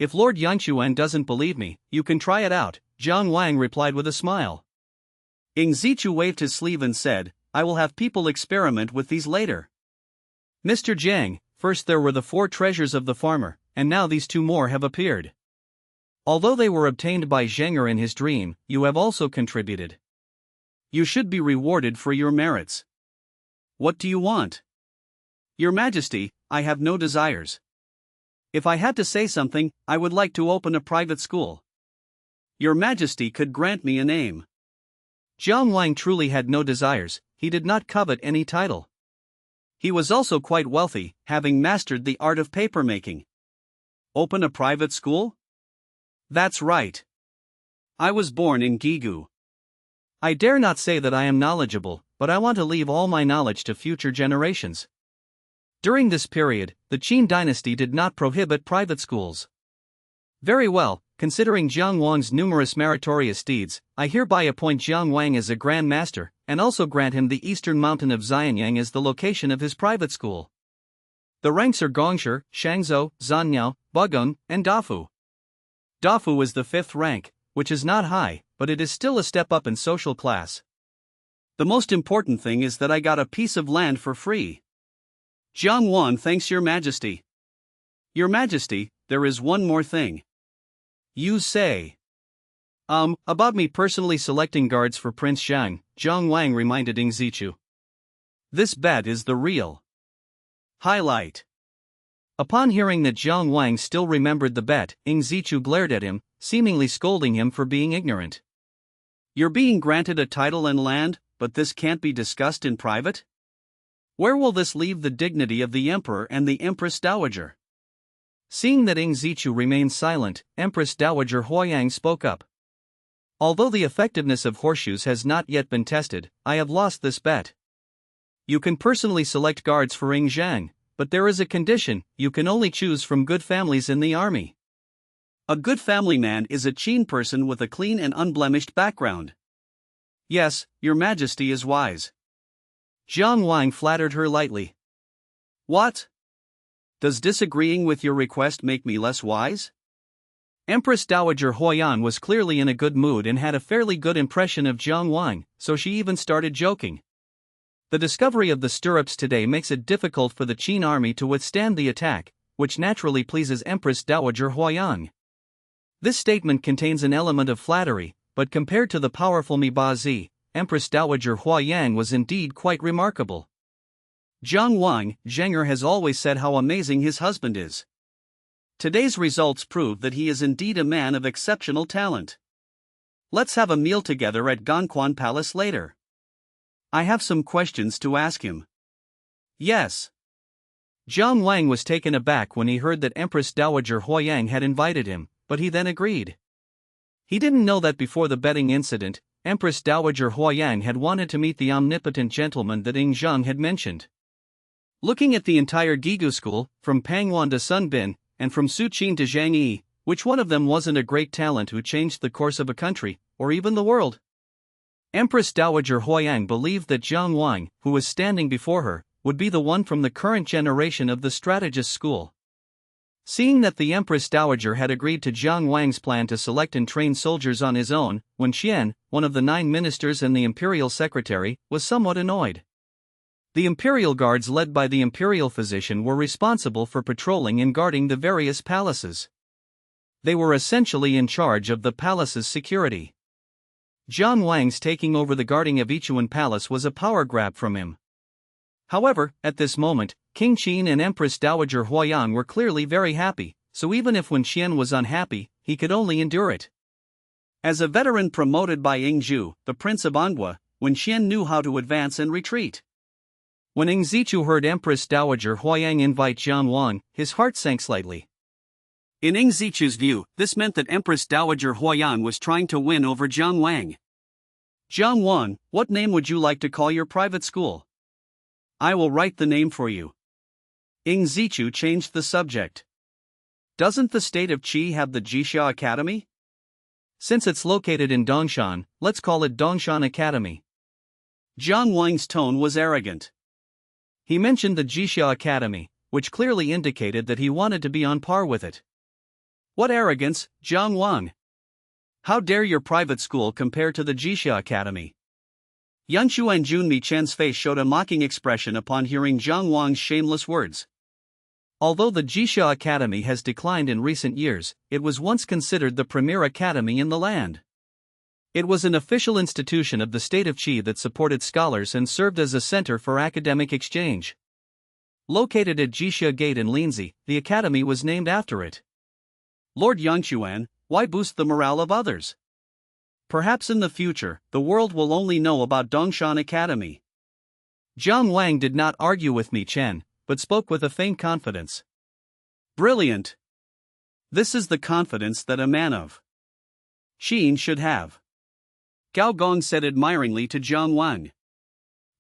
If Lord Yanquan doesn't believe me, you can try it out, Zhang Wang replied with a smile. Ying Zichu waved his sleeve and said, I will have people experiment with these later. Mr. Jiang, First there were the 4 treasures of the farmer, and now these 2 more have appeared. Although they were obtained by Zheng'er in his dream, you have also contributed. You should be rewarded for your merits. What do you want? Your Majesty, I have no desires. If I had to say something, I would like to open a private school. Your Majesty could grant me a name. Jiang Wang truly had no desires, he did not covet any title. He was also quite wealthy, having mastered the art of papermaking. Open a private school? That's right. I was born in Gigu. I dare not say that I am knowledgeable, but I want to leave all my knowledge to future generations. During this period, the Qin dynasty did not prohibit private schools. Very well, considering Jiang Wang's numerous meritorious deeds, I hereby appoint Jiang Wang as a Grand Master, and also grant him the eastern mountain of Xianyang as the location of his private school. The ranks are Gongshi, Shangzhou, Zanniao, Bugung, and Dafu. Dafu is the 5th rank, which is not high, but it is still a step up in social class. The most important thing is that I got a piece of land for free. Jiang Wan thanks Your Majesty. Your Majesty, there is one more thing. You say. About me personally selecting guards for Prince Zhang, Jiang Wang reminded Ing Zichu. This bet is the real highlight. Upon hearing that Jiang Wang still remembered the bet, Ing Zichu glared at him, seemingly scolding him for being ignorant. You're being granted a title and land, but this can't be discussed in private? Where will this leave the dignity of the emperor and the Empress Dowager? Seeing that Ing Zichu remained silent, Empress Dowager Huoyang spoke up. Although the effectiveness of horseshoes has not yet been tested, I have lost this bet. You can personally select guards for Ing Zhang, but there is a condition: you can only choose from good families in the army. A good family man is a Qin person with a clean and unblemished background. Yes, Your Majesty is wise. Jiang Wang flattered her lightly. What? Does disagreeing with your request make me less wise? Empress Dowager Huoyan was clearly in a good mood and had a fairly good impression of Jiang Wang, so she even started joking. The discovery of the stirrups today makes it difficult for the Qin army to withstand the attack, which naturally pleases Empress Dowager Huoyan. This statement contains an element of flattery, but compared to the powerful Mi Bazi, Empress Dowager Huoyang was indeed quite remarkable. Jiang Wang, Zheng'er has always said how amazing his husband is. Today's results prove that he is indeed a man of exceptional talent. Let's have a meal together at Gongquan Palace later. I have some questions to ask him. Yes. Jiang Wang was taken aback when he heard that Empress Dowager Huoyang had invited him, but he then agreed. He didn't know that before the betting incident, Empress Dowager Huoyang had wanted to meet the omnipotent gentleman that Ing Zhang had mentioned. Looking at the entire Gigu school, from Pangwan to Sun Bin, and from Su Qin to Zhang Yi, which one of them wasn't a great talent who changed the course of a country, or even the world? Empress Dowager Huoyang believed that Jiang Wang, who was standing before her, would be the one from the current generation of the strategist school. Seeing that the Empress Dowager had agreed to Jiang Wang's plan to select and train soldiers on his own, Wen Qian, one of the 9 ministers and the imperial secretary, was somewhat annoyed. The imperial guards led by the imperial physician were responsible for patrolling and guarding the various palaces. They were essentially in charge of the palace's security. Jiang Wang's taking over the guarding of Ichuan Palace was a power grab from him. However, at this moment, King Qin and Empress Dowager Huoyang were clearly very happy, so even if Wen Qian was unhappy, he could only endure it. As a veteran promoted by Ing Zhu, the Prince of Anghua, Wen Qian knew how to advance and retreat. When Ing Zichu heard Empress Dowager Huoyang invite Jiang Wang, his heart sank slightly. In Ing Zichu's view, this meant that Empress Dowager Huoyang was trying to win over Jiang Wang. Jiang Wang, what name would you like to call your private school? I will write the name for you. Ing Zichu changed the subject. Doesn't the state of Qi have the Jixia Academy? Since it's located in Dongshan, let's call it Dongshan Academy. Jiang Wang's tone was arrogant. He mentioned the Jixia Academy, which clearly indicated that he wanted to be on par with it. What arrogance, Jiang Wang! How dare your private school compare to the Jixia Academy? Yanshu and Junmi Chen's face showed a mocking expression upon hearing Jiang Wang's shameless words. Although the Jisha Academy has declined in recent years, it was once considered the premier academy in the land. It was an official institution of the state of Qi that supported scholars and served as a center for academic exchange. Located at Jisha Gate in Linzi, the academy was named after it. Lord Yangchuan, why boost the morale of others? Perhaps in the future, the world will only know about Dongshan Academy. Jiang Wang did not argue with Mi Chen, but spoke with a faint confidence. Brilliant! This is the confidence that a man of Qin should have. Gao Gong said admiringly to Jiang Wang.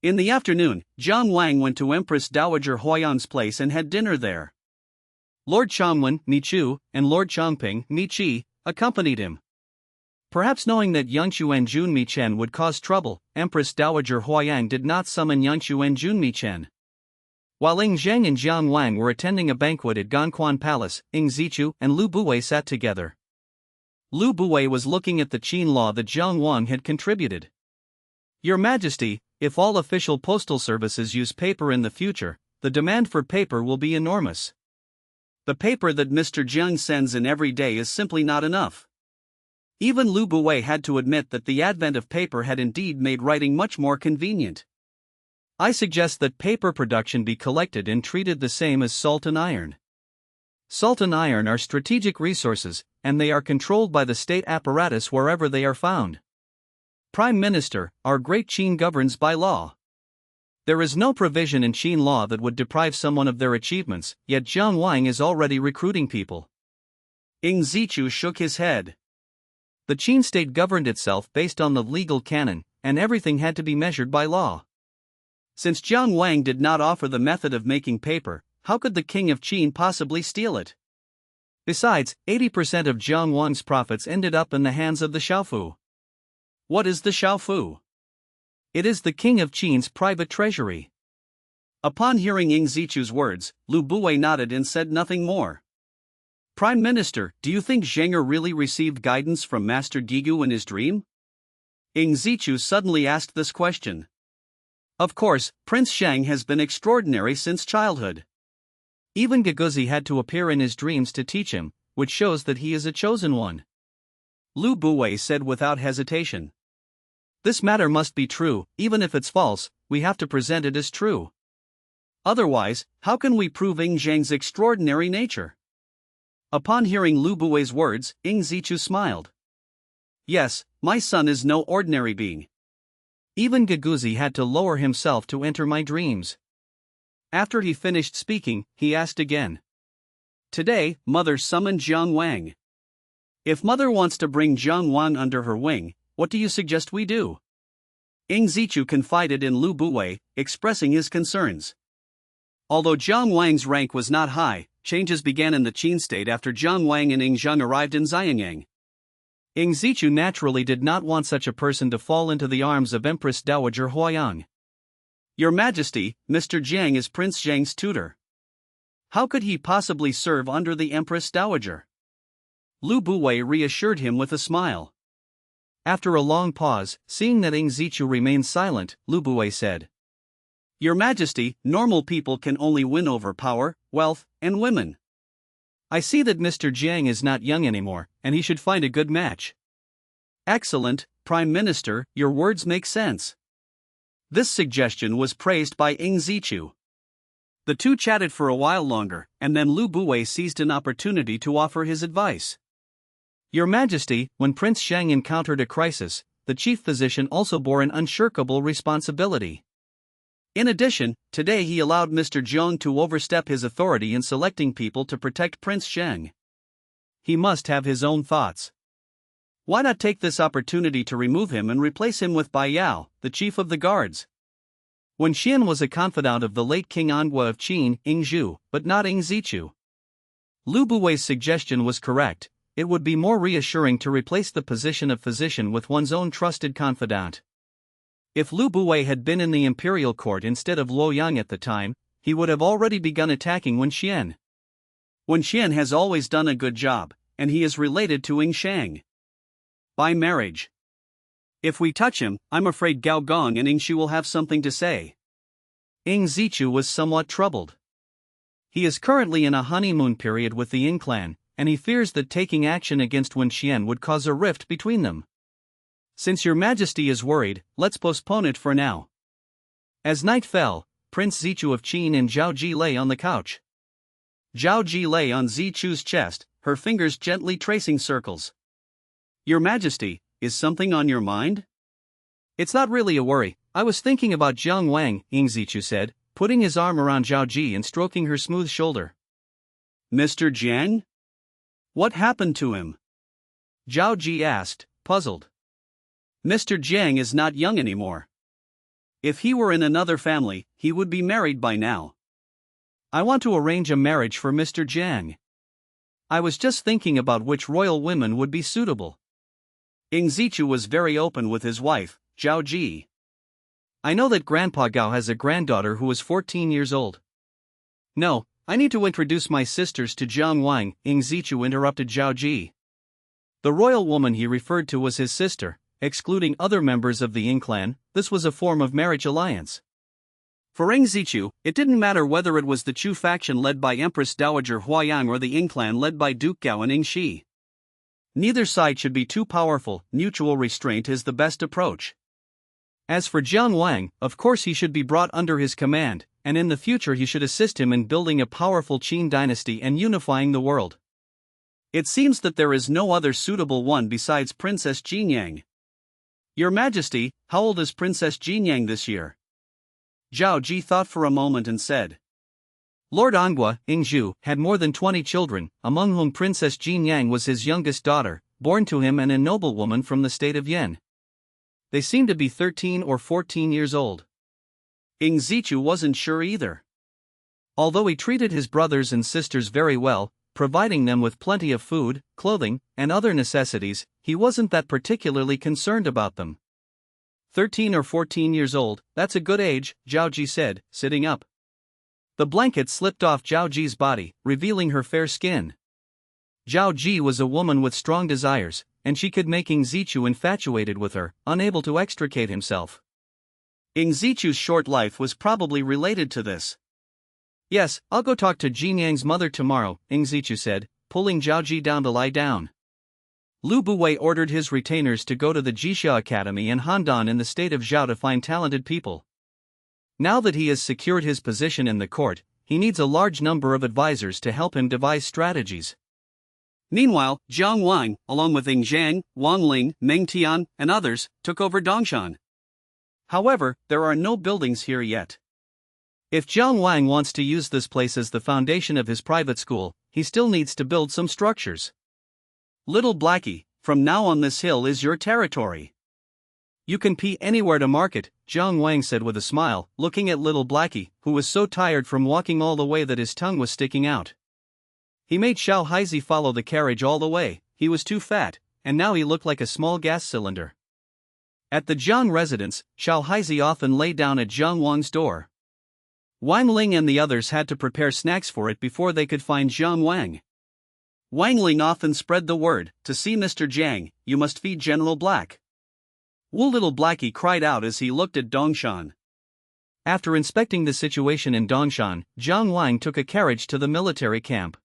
In the afternoon, Jiang Wang went to Empress Dowager Huayan's place and had dinner there. Lord Changwen, Mi Chu, and Lord Changping, Mi Qi, accompanied him. Perhaps knowing that Yangchuan Jun Mi Chen would cause trouble, Empress Dowager Huayang did not summon Yangchuan Jun Mi Chen. While Ing Zheng and Jiang Wang were attending a banquet at Ganquan Palace, Ing Zichu and Lu Buwei sat together. Lu Buwei was looking at the Qin law that Jiang Wang had contributed. Your Majesty, if all official postal services use paper in the future, the demand for paper will be enormous. The paper that Mr. Jiang sends in every day is simply not enough. Even Lu Buwei had to admit that the advent of paper had indeed made writing much more convenient. I suggest that paper production be collected and treated the same as salt and iron. Salt and iron are strategic resources, and they are controlled by the state apparatus wherever they are found. Prime Minister, our great Qin governs by law. There is no provision in Qin law that would deprive someone of their achievements, yet Jiang Wang is already recruiting people. Ing Zichu shook his head. The Qin state governed itself based on the legal canon, and everything had to be measured by law. Since Jiang Wang did not offer the method of making paper, how could the king of Qin possibly steal it? Besides, 80% of Jiang Wang's profits ended up in the hands of the Xiaofu. What is the Xiaofu? It is the king of Qin's private treasury. Upon hearing Ing Zichu's words, Lu Buwei nodded and said nothing more. Prime Minister, do you think Zhenger really received guidance from Master Gigu in his dream? Ing Zichu suddenly asked this question. Of course, Prince Shang has been extraordinary since childhood. Even Giguzi had to appear in his dreams to teach him, which shows that he is a chosen one. Lu Buwei said without hesitation. This matter must be true, even if it's false, we have to present it as true. Otherwise, how can we prove Ing Zheng's extraordinary nature? Upon hearing Lu Buwei's words, Ing Zichu smiled. Yes, my son is no ordinary being. Even Giguzi had to lower himself to enter my dreams. After he finished speaking, he asked again. Today, Mother summoned Jiang Wang. If Mother wants to bring Jiang Wang under her wing, what do you suggest we do? Ing Zichu confided in Lu Buwei, expressing his concerns. Although Jiang Wang's rank was not high, changes began in the Qin state after Jiang Wang and Ing Zheng arrived in Xianyang. Ing Zichu naturally did not want such a person to fall into the arms of Empress Dowager Huayang. Your Majesty, Mr. Jiang is Prince Zheng's tutor. How could he possibly serve under the Empress Dowager? Lu Buwei reassured him with a smile. After a long pause, seeing that Ing Zichu remained silent, Lu Buwei said. Your Majesty, normal people can only win over power, wealth, and women. I see that Mr. Jiang is not young anymore, and he should find a good match. Excellent, Prime Minister, your words make sense. This suggestion was praised by Ing Zichu. The two chatted for a while longer, and then Lu Buwei seized an opportunity to offer his advice. Your Majesty, when Prince Shang encountered a crisis, the chief physician also bore an unshirkable responsibility. In addition, today he allowed Mr. Zheng to overstep his authority in selecting people to protect Prince Shang. He must have his own thoughts. Why not take this opportunity to remove him and replace him with Bai Yao, the chief of the guards? Wen Xian was a confidant of the late King Angua of Qin, Ing Zhu, but not Ing Zichu. Lu Buwei's suggestion was correct. It would be more reassuring to replace the position of physician with one's own trusted confidant. If Lu Buwei had been in the imperial court instead of Luoyang at the time, he would have already begun attacking Wen Xian. Wen Xian has always done a good job, and he is related to Ing Shang. By marriage. If we touch him, I'm afraid Gao Gong and Ing Shi will have something to say. Ing Zichu was somewhat troubled. He is currently in a honeymoon period with the Ying clan, and he fears that taking action against Wen Xian would cause a rift between them. Since your majesty is worried, let's postpone it for now. As night fell, Prince Zichu of Qin and Zhao Ji lay on the couch. Zhao Ji lay on Zichu's chest, her fingers gently tracing circles. Your majesty, is something on your mind? It's not really a worry, I was thinking about Jiang Wang, Zichu said, putting his arm around Zhao Ji and stroking her smooth shoulder. Mr. Jiang? What happened to him? Zhao Ji asked, puzzled. Mr. Jiang is not young anymore. If he were in another family, he would be married by now. I want to arrange a marriage for Mr. Jiang. I was just thinking about which royal women would be suitable. Zichu was very open with his wife, Zhao Ji. I know that Grandpa Gao has a granddaughter who is 14 years old. No, I need to introduce my sisters to Jiang Wang, Zichu interrupted Zhao Ji. The royal woman he referred to was his sister, excluding other members of the Ying clan. This was a form of marriage alliance. For Zichu, it didn't matter whether it was the Chu faction led by Empress Dowager Huayang or the Ying clan led by Duke Gao and Ying Shi. Neither side should be too powerful, mutual restraint is the best approach. As for Jiang Wang, of course he should be brought under his command, and in the future he should assist him in building a powerful Qin dynasty and unifying the world. It seems that there is no other suitable one besides Princess Jinyang. Your Majesty, how old is Princess Jinyang this year? Zhao Ji thought for a moment and said. Lord Anghua, Yingzhu, had more than 20 children, among whom Princess Jinyang was his youngest daughter, born to him and a noblewoman from the state of Yan. They seemed to be 13 or 14 years old. Zichu wasn't sure either. Although he treated his brothers and sisters very well, providing them with plenty of food, clothing, and other necessities, he wasn't that particularly concerned about them. 13 or 14 years old, that's a good age, Zhao Ji said, sitting up. The blanket slipped off Zhao Ji's body, revealing her fair skin. Zhao Ji was a woman with strong desires, and she could make Zichu infatuated with her, unable to extricate himself. Zichu's short life was probably related to this. Yes, I'll go talk to Jinyang's mother tomorrow, Zichu said, pulling Zhao Ji down to lie down. Lu Buwei ordered his retainers to go to the Jixia Academy in Handan in the state of Zhao to find talented people. Now that he has secured his position in the court, he needs a large number of advisors to help him devise strategies. Meanwhile, Jiang Wang, along with Ying Zhang, Wang Ling, Meng Tian, and others, took over Dongshan. However, there are no buildings here yet. If Jiang Wang wants to use this place as the foundation of his private school, he still needs to build some structures. Little Blackie, from now on this hill is your territory. You can pee anywhere to market, Jiang Wang said with a smile, looking at little Blackie, who was so tired from walking all the way that his tongue was sticking out. He made Xiao Haizi follow the carriage all the way, he was too fat, and now he looked like a small gas cylinder. At the Jiang residence, Xiao Haizi often lay down at Jiang Wang's door. Wang Ling and the others had to prepare snacks for it before they could find Jiang Wang. Wang Ling often spread the word, to see Mr. Jiang, you must feed General Black. Wu Little Blackie cried out as he looked at Dongshan. After inspecting the situation in Dongshan, Jiang Wang took a carriage to the military camp.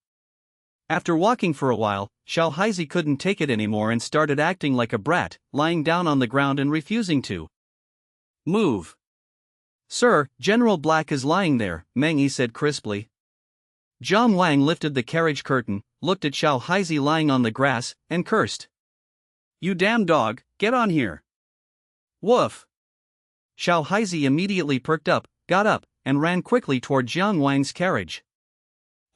After walking for a while, Xiao Haizi couldn't take it anymore and started acting like a brat, lying down on the ground and refusing to move. Sir, General Black is lying there, Meng Yi said crisply. Jiang Wang lifted the carriage curtain, looked at Xiao Haizi lying on the grass, and cursed. You damn dog, get on here. Woof. Xiao Haizi immediately perked up, got up, and ran quickly toward Jiang Wang's carriage.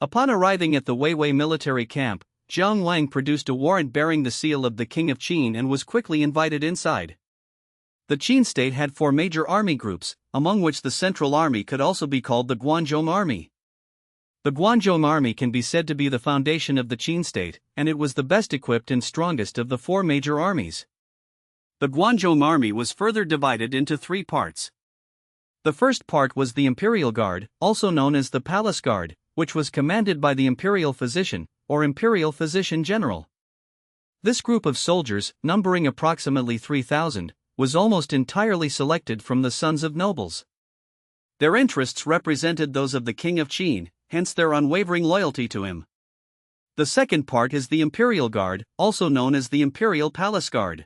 Upon arriving at the Weiwei military camp, Jiang Wang produced a warrant bearing the seal of the King of Qin and was quickly invited inside. The Qin state had 4 major army groups, among which the Central Army could also be called the Guanzhong Army. The Guanzhong Army can be said to be the foundation of the Qin state, and it was the best equipped and strongest of the 4 major armies. The Guanzhong Army was further divided into 3 parts. The first part was the Imperial Guard, also known as the Palace Guard, which was commanded by the Imperial Physician, or Imperial Physician General. This group of soldiers, numbering approximately 3,000, was almost entirely selected from the sons of nobles. Their interests represented those of the King of Qin, hence their unwavering loyalty to him. The second part is the Imperial Guard, also known as the Imperial Palace Guard.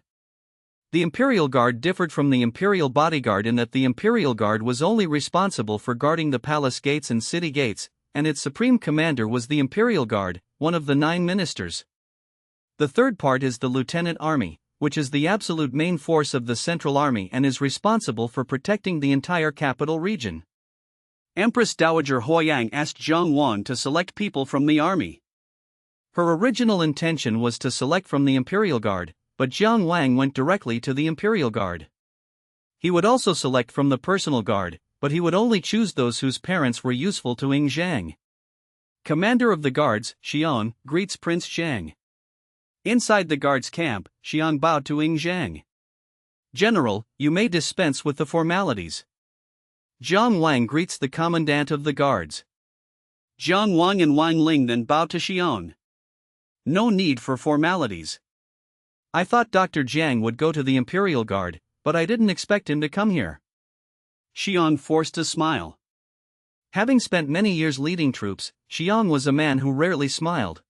The Imperial Guard differed from the Imperial Bodyguard in that the Imperial Guard was only responsible for guarding the palace gates and city gates, and its supreme commander was the Imperial Guard, one of the 9 ministers. The third part is the Lieutenant Army, which is the absolute main force of the Central Army and is responsible for protecting the entire capital region. Empress Dowager Huoyang asked Zhang Wan to select people from the army. Her original intention was to select from the Imperial Guard, but Jiang Wang went directly to the Imperial Guard. He would also select from the Personal Guard, but he would only choose those whose parents were useful to Ying Zhang. Commander of the Guards, Xiong, greets Prince Zhang. Inside the guards' camp, Xiong bowed to Ying Zhang. General, you may dispense with the formalities. Jiang Wang greets the commandant of the guards. Jiang Wang and Wang Ling then bow to Xiong. No need for formalities. I thought Dr. Jiang would go to the Imperial Guard, but I didn't expect him to come here. Xiong forced a smile. Having spent many years leading troops, Xiong was a man who rarely smiled.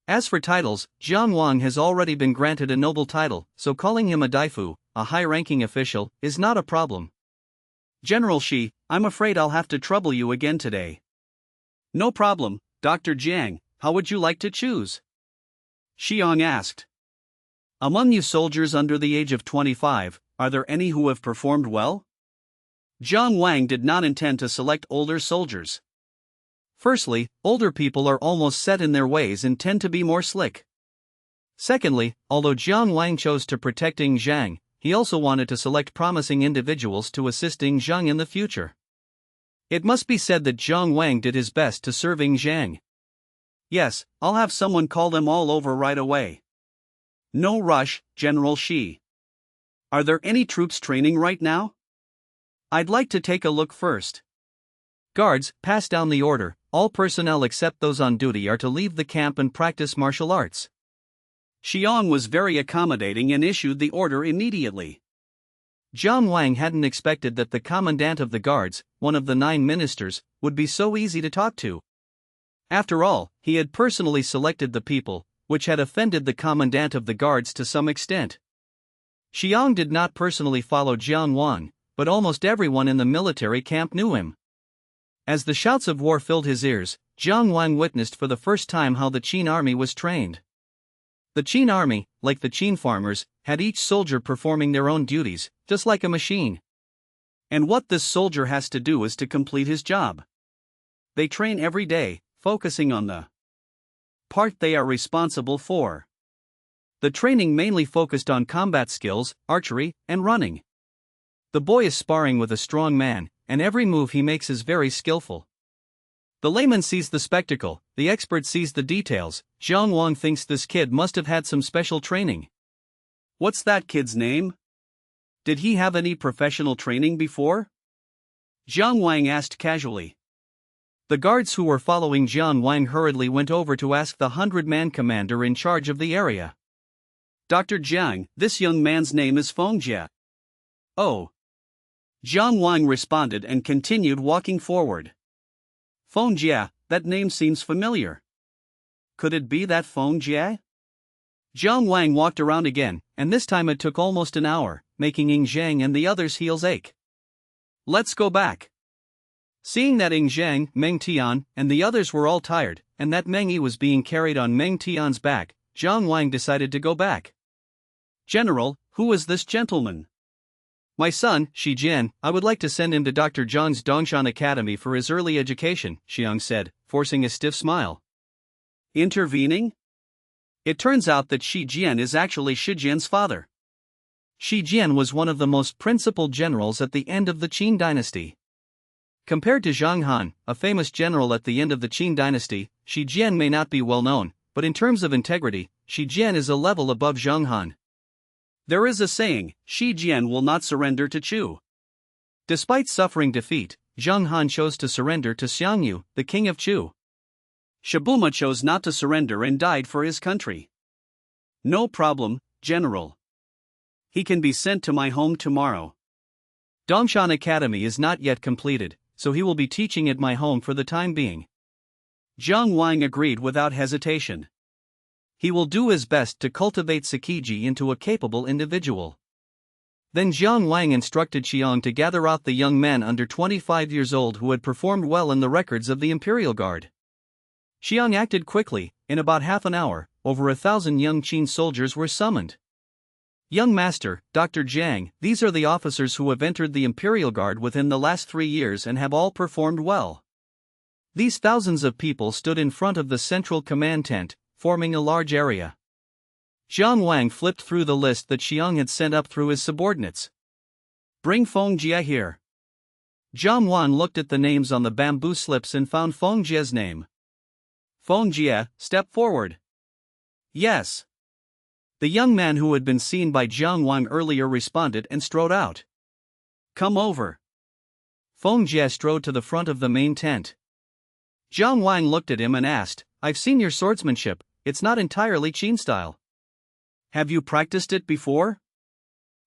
As for titles, Jiang Wang has already been granted a noble title, so calling him a daifu, a high-ranking official, is not a problem. General Shi, I'm afraid I'll have to trouble you again today. No problem, Dr. Jiang, how would you like to choose? Xiong asked. Among you soldiers under the age of 25, are there any who have performed well? Jiang Wang did not intend to select older soldiers. Firstly, older people are almost set in their ways and tend to be more slick. Secondly, although Jiang Wang chose to protect Ying Zhang, he also wanted to select promising individuals to assist Ying Zhang in the future. It must be said that Jiang Wang did his best to serve Ying Zhang. Yes, I'll have someone call them all over right away. No rush, General Shi. Are there any troops training right now? I'd like to take a look first. Guards, pass down the order. All personnel except those on duty are to leave the camp and practice martial arts. Xiong was very accommodating and issued the order immediately. Jiang Wang hadn't expected that the commandant of the guards, one of the 9 ministers, would be so easy to talk to. After all, he had personally selected the people, which had offended the commandant of the guards to some extent. Xiong did not personally follow Jiang Wang, but almost everyone in the military camp knew him. As the shouts of war filled his ears, Jiang Wang witnessed for the first time how the Qin army was trained. The Qin army, like the Qin farmers, had each soldier performing their own duties, just like a machine. And what this soldier has to do is to complete his job. They train every day, focusing on the part they are responsible for. The training mainly focused on combat skills, archery, and running. The boy is sparring with a strong man, and every move he makes is very skillful. The layman sees the spectacle, the expert sees the details. Jiang Wang thinks this kid must have had some special training. What's that kid's name? Did he have any professional training before? Jiang Wang asked casually. The guards who were following Jiang Wang hurriedly went over to ask the 100-man commander in charge of the area. Dr. Jiang, this young man's name is Feng Jie. Oh. Jiang Wang responded and continued walking forward. Feng Jie, that name seems familiar. Could it be that Feng Jie? Jiang Wang walked around again, and this time it took almost an hour, making Ying Zhang and the others' heels ache. Let's go back. Seeing that Ying Zhang, Meng Tian, and the others were all tired, and that Meng Yi was being carried on Meng Tian's back, Jiang Wang decided to go back. General, who is this gentleman? My son, Shi Jian. I would like to send him to Dr. Zhang's Dongshan Academy for his early education, Xiong said, forcing a stiff smile. Intervening? It turns out that Shi Jian is actually Shi Jian's father. Shi Jian was one of the most principal generals at the end of the Qin dynasty. Compared to Zhang Han, a famous general at the end of the Qin dynasty, Shi Jian may not be well known, but in terms of integrity, Shi Jian is a level above Zhang Han. There is a saying, Shi Jian will not surrender to Chu. Despite suffering defeat, Zhang Han chose to surrender to Xiangyu, the king of Chu. Shabuma chose not to surrender and died for his country. No problem, General. He can be sent to my home tomorrow. Dongshan Academy is not yet completed, so he will be teaching at my home for the time being. Jiang Wang agreed without hesitation. He will do his best to cultivate Sakiji into a capable individual. Then Jiang Wang instructed Xiang to gather out the young men under 25 years old who had performed well in the records of the Imperial Guard. Xiang acted quickly. In about half an hour, over 1,000 young Qin soldiers were summoned. Young Master, Dr. Jiang, these are the officers who have entered the Imperial Guard within the last 3 years and have all performed well. These thousands of people stood in front of the central command tent, forming a large area. Jiang Wang flipped through the list that Xiang had sent up through his subordinates. Bring Feng Jie here. Jiang Wang looked at the names on the bamboo slips and found Feng Jie's name. Feng Jie, step forward. Yes. The young man who had been seen by Jiang Wang earlier responded and strode out. Come over. Feng Jie strode to the front of the main tent. Jiang Wang looked at him and asked, I've seen your swordsmanship, it's not entirely Qin style. Have you practiced it before?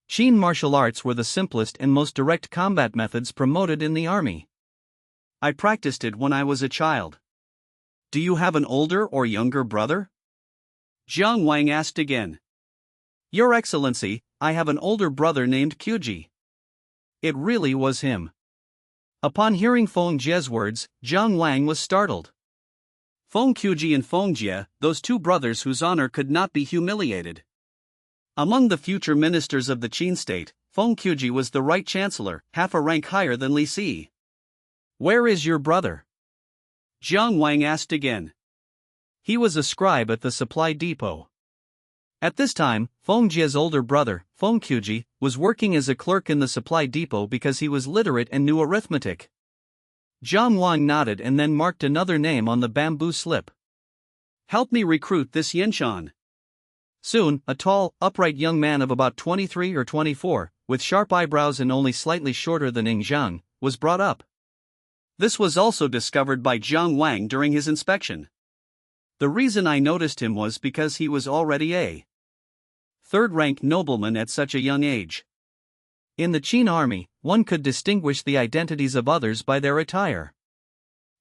Qin martial arts were the simplest and most direct combat methods promoted in the army. I practiced it when I was a child. Do you have an older or younger brother? Jiang Wang asked again. Your Excellency, I have an older brother named Qji. It really was him. Upon hearing Feng Jie's words, Jiang Wang was startled. Feng Qji and Feng Jie, those two brothers whose honor could not be humiliated. Among the future ministers of the Qin state, Feng Qji was the right chancellor, half a rank higher than Li Si. Where is your brother? Jiang Wang asked again. He was a scribe at the supply depot. At this time, Feng Jie's older brother, Feng Qji, was working as a clerk in the supply depot because he was literate and knew arithmetic. Jiang Wang nodded and then marked another name on the bamboo slip. Help me recruit this Yinshan. Soon, a tall, upright young man of about 23 or 24, with sharp eyebrows and only slightly shorter than Ning Zhang, was brought up. This was also discovered by Jiang Wang during his inspection. The reason I noticed him was because he was already a third-rank nobleman at such a young age. In the Qin army, one could distinguish the identities of others by their attire.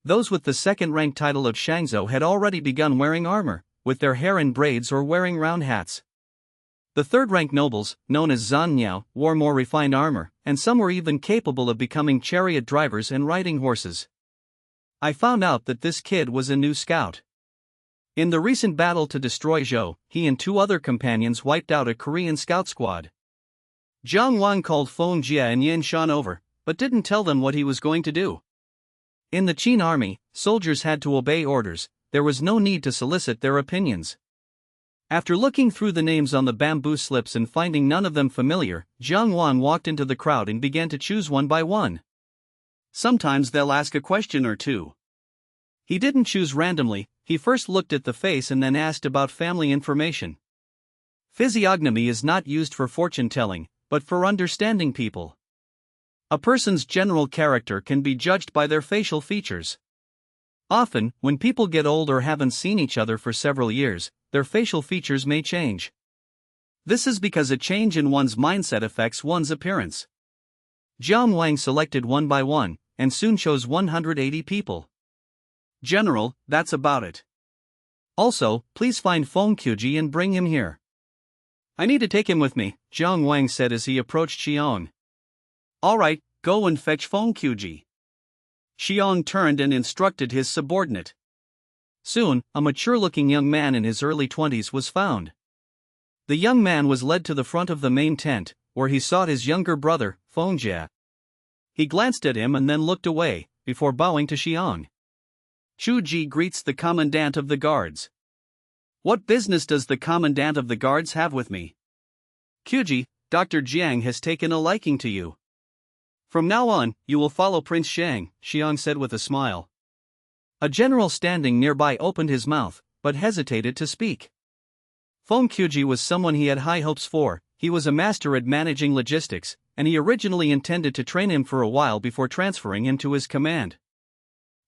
Those with the second-rank title of Shangzhou had already begun wearing armor, with their hair in braids or wearing round hats. The third-rank nobles, known as Zanniao, wore more refined armor, and some were even capable of becoming chariot drivers and riding horses. I found out that this kid was a new scout. In the recent battle to destroy Zhou, he and 2 other companions wiped out a Korean scout squad. Jiang Wang called Feng Jie and Yin Shan over, but didn't tell them what he was going to do. In the Qin army, soldiers had to obey orders, there was no need to solicit their opinions. After looking through the names on the bamboo slips and finding none of them familiar, Jiang Wang walked into the crowd and began to choose one by one. Sometimes they'll ask a question or two. He didn't choose randomly, he first looked at the face and then asked about family information. Physiognomy is not used for fortune-telling, but for understanding people. A person's general character can be judged by their facial features. Often, when people get old or haven't seen each other for several years, their facial features may change. This is because a change in one's mindset affects one's appearance. Jiang Wang selected one by one, and soon chose 180 people. General, that's about it. Also, please find Feng Qji and bring him here. I need to take him with me, Jiang Wang said as he approached Xiong. All right, go and fetch Feng Qji. Xiong turned and instructed his subordinate. Soon, a mature-looking young man in his early 20s was found. The young man was led to the front of the main tent, where he sought his younger brother, Feng Jie. He glanced at him and then looked away, before bowing to Xiong. Chu Ji greets the commandant of the guards. What business does the commandant of the guards have with me? Qji, Dr. Jiang has taken a liking to you. From now on, you will follow Prince Shang, Xiong said with a smile. A general standing nearby opened his mouth, but hesitated to speak. Feng Qji was someone he had high hopes for. He was a master at managing logistics, and he originally intended to train him for a while before transferring him to his command.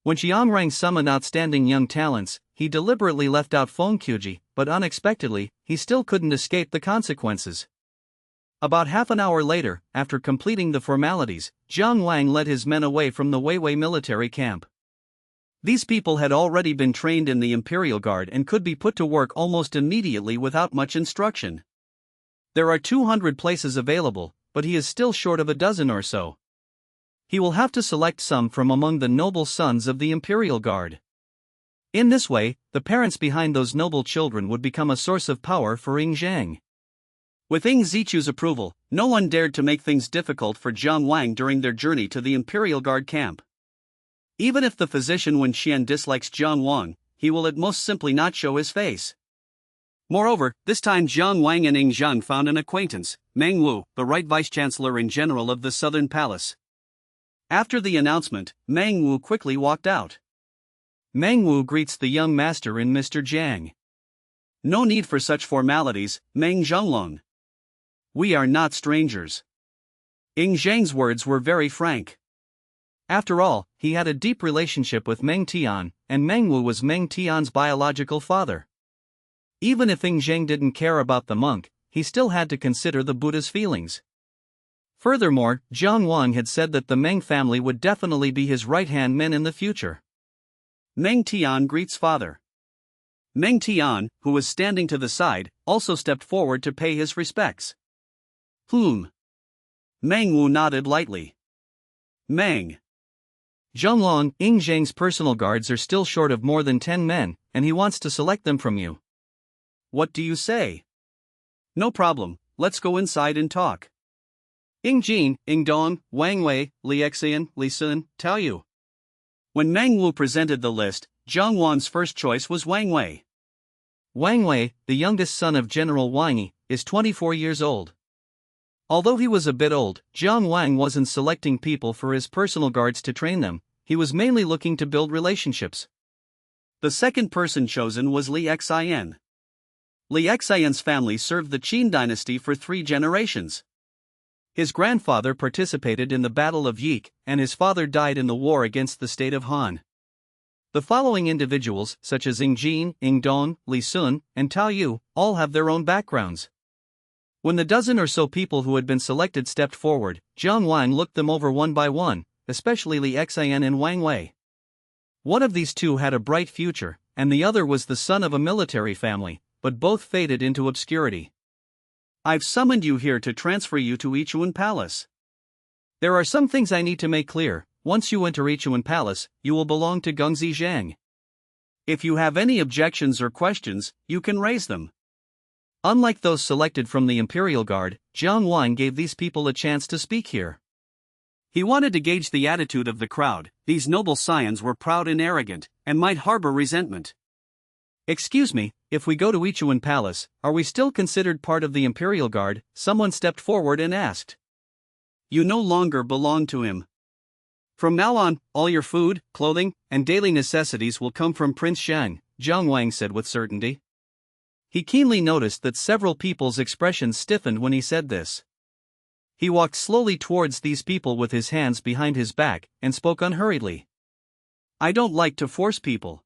When Xiangrang summoned outstanding young talents, he deliberately left out Feng Qji, but unexpectedly, he still couldn't escape the consequences. About half an hour later, after completing the formalities, Jiang Wang led his men away from the Weiwei military camp. These people had already been trained in the Imperial Guard and could be put to work almost immediately without much instruction. There are 200 places available, but he is still short of a dozen or so. He will have to select some from among the noble sons of the Imperial Guard. In this way, the parents behind those noble children would become a source of power for Ying Zhang. With Ying Zichu's approval, no one dared to make things difficult for Jiang Wang during their journey to the Imperial Guard camp. Even if the physician Wen Xian dislikes Jiang Wang, he will at most simply not show his face. Moreover, this time Jiang Wang and Ying Zhang found an acquaintance, Meng Wu, the right vice-chancellor in general of the Southern Palace. After the announcement, Meng Wu quickly walked out. Meng Wu greets the young master in Mr. Jiang. No need for such formalities, Meng Zhonglong. We are not strangers. Ying Zhang's words were very frank. After all, he had a deep relationship with Meng Tian, and Meng Wu was Meng Tian's biological father. Even if Ying Zhang didn't care about the monk, he still had to consider the Buddha's feelings. Furthermore, Jiang Wang had said that the Meng family would definitely be his right-hand men in the future. Meng Tian greets father. Meng Tian, who was standing to the side, also stepped forward to pay his respects. Meng Wu nodded lightly. Meng. Zhonglong, Ying Zhang's personal guards are still short of more than 10 men, and he wants to select them from you. What do you say? No problem, let's go inside and talk. Ying Jin, Ying Dong, Wang Wei, Li Xian, Li Sun, Tao Yu. When Meng Wu presented the list, Jiang Wan's first choice was Wang Wei. Wang Wei, the youngest son of General Wang Yi, is 24 years old. Although he was a bit old, Jiang Wang wasn't selecting people for his personal guards to train them, he was mainly looking to build relationships. The second person chosen was Li Xian. Li Xian's family served the Qin dynasty for 3 generations. His grandfather participated in the Battle of Yik, and his father died in the war against the state of Han. The following individuals, such as Ying Jin, Ying Dong, Li Sun, and Tao Yu, all have their own backgrounds. When the dozen or so people who had been selected stepped forward, Jiang Wang looked them over one by one, especially Li Xian and Wang Wei. One of these two had a bright future, and the other was the son of a military family, but both faded into obscurity. I've summoned you here to transfer you to Yichuan Palace. There are some things I need to make clear. Once you enter Yichuan Palace, you will belong to Gengzi Zhang. If you have any objections or questions, you can raise them. Unlike those selected from the Imperial Guard, Jiang Wang gave these people a chance to speak here. He wanted to gauge the attitude of the crowd. These noble scions were proud and arrogant, and might harbor resentment. Excuse me, if we go to Yichuan Palace, are we still considered part of the Imperial Guard? Someone stepped forward and asked. You no longer belong to him. From now on, all your food, clothing, and daily necessities will come from Prince Shang, Jiang Wang said with certainty. He keenly noticed that several people's expressions stiffened when he said this. He walked slowly towards these people with his hands behind his back, and spoke unhurriedly. I don't like to force people.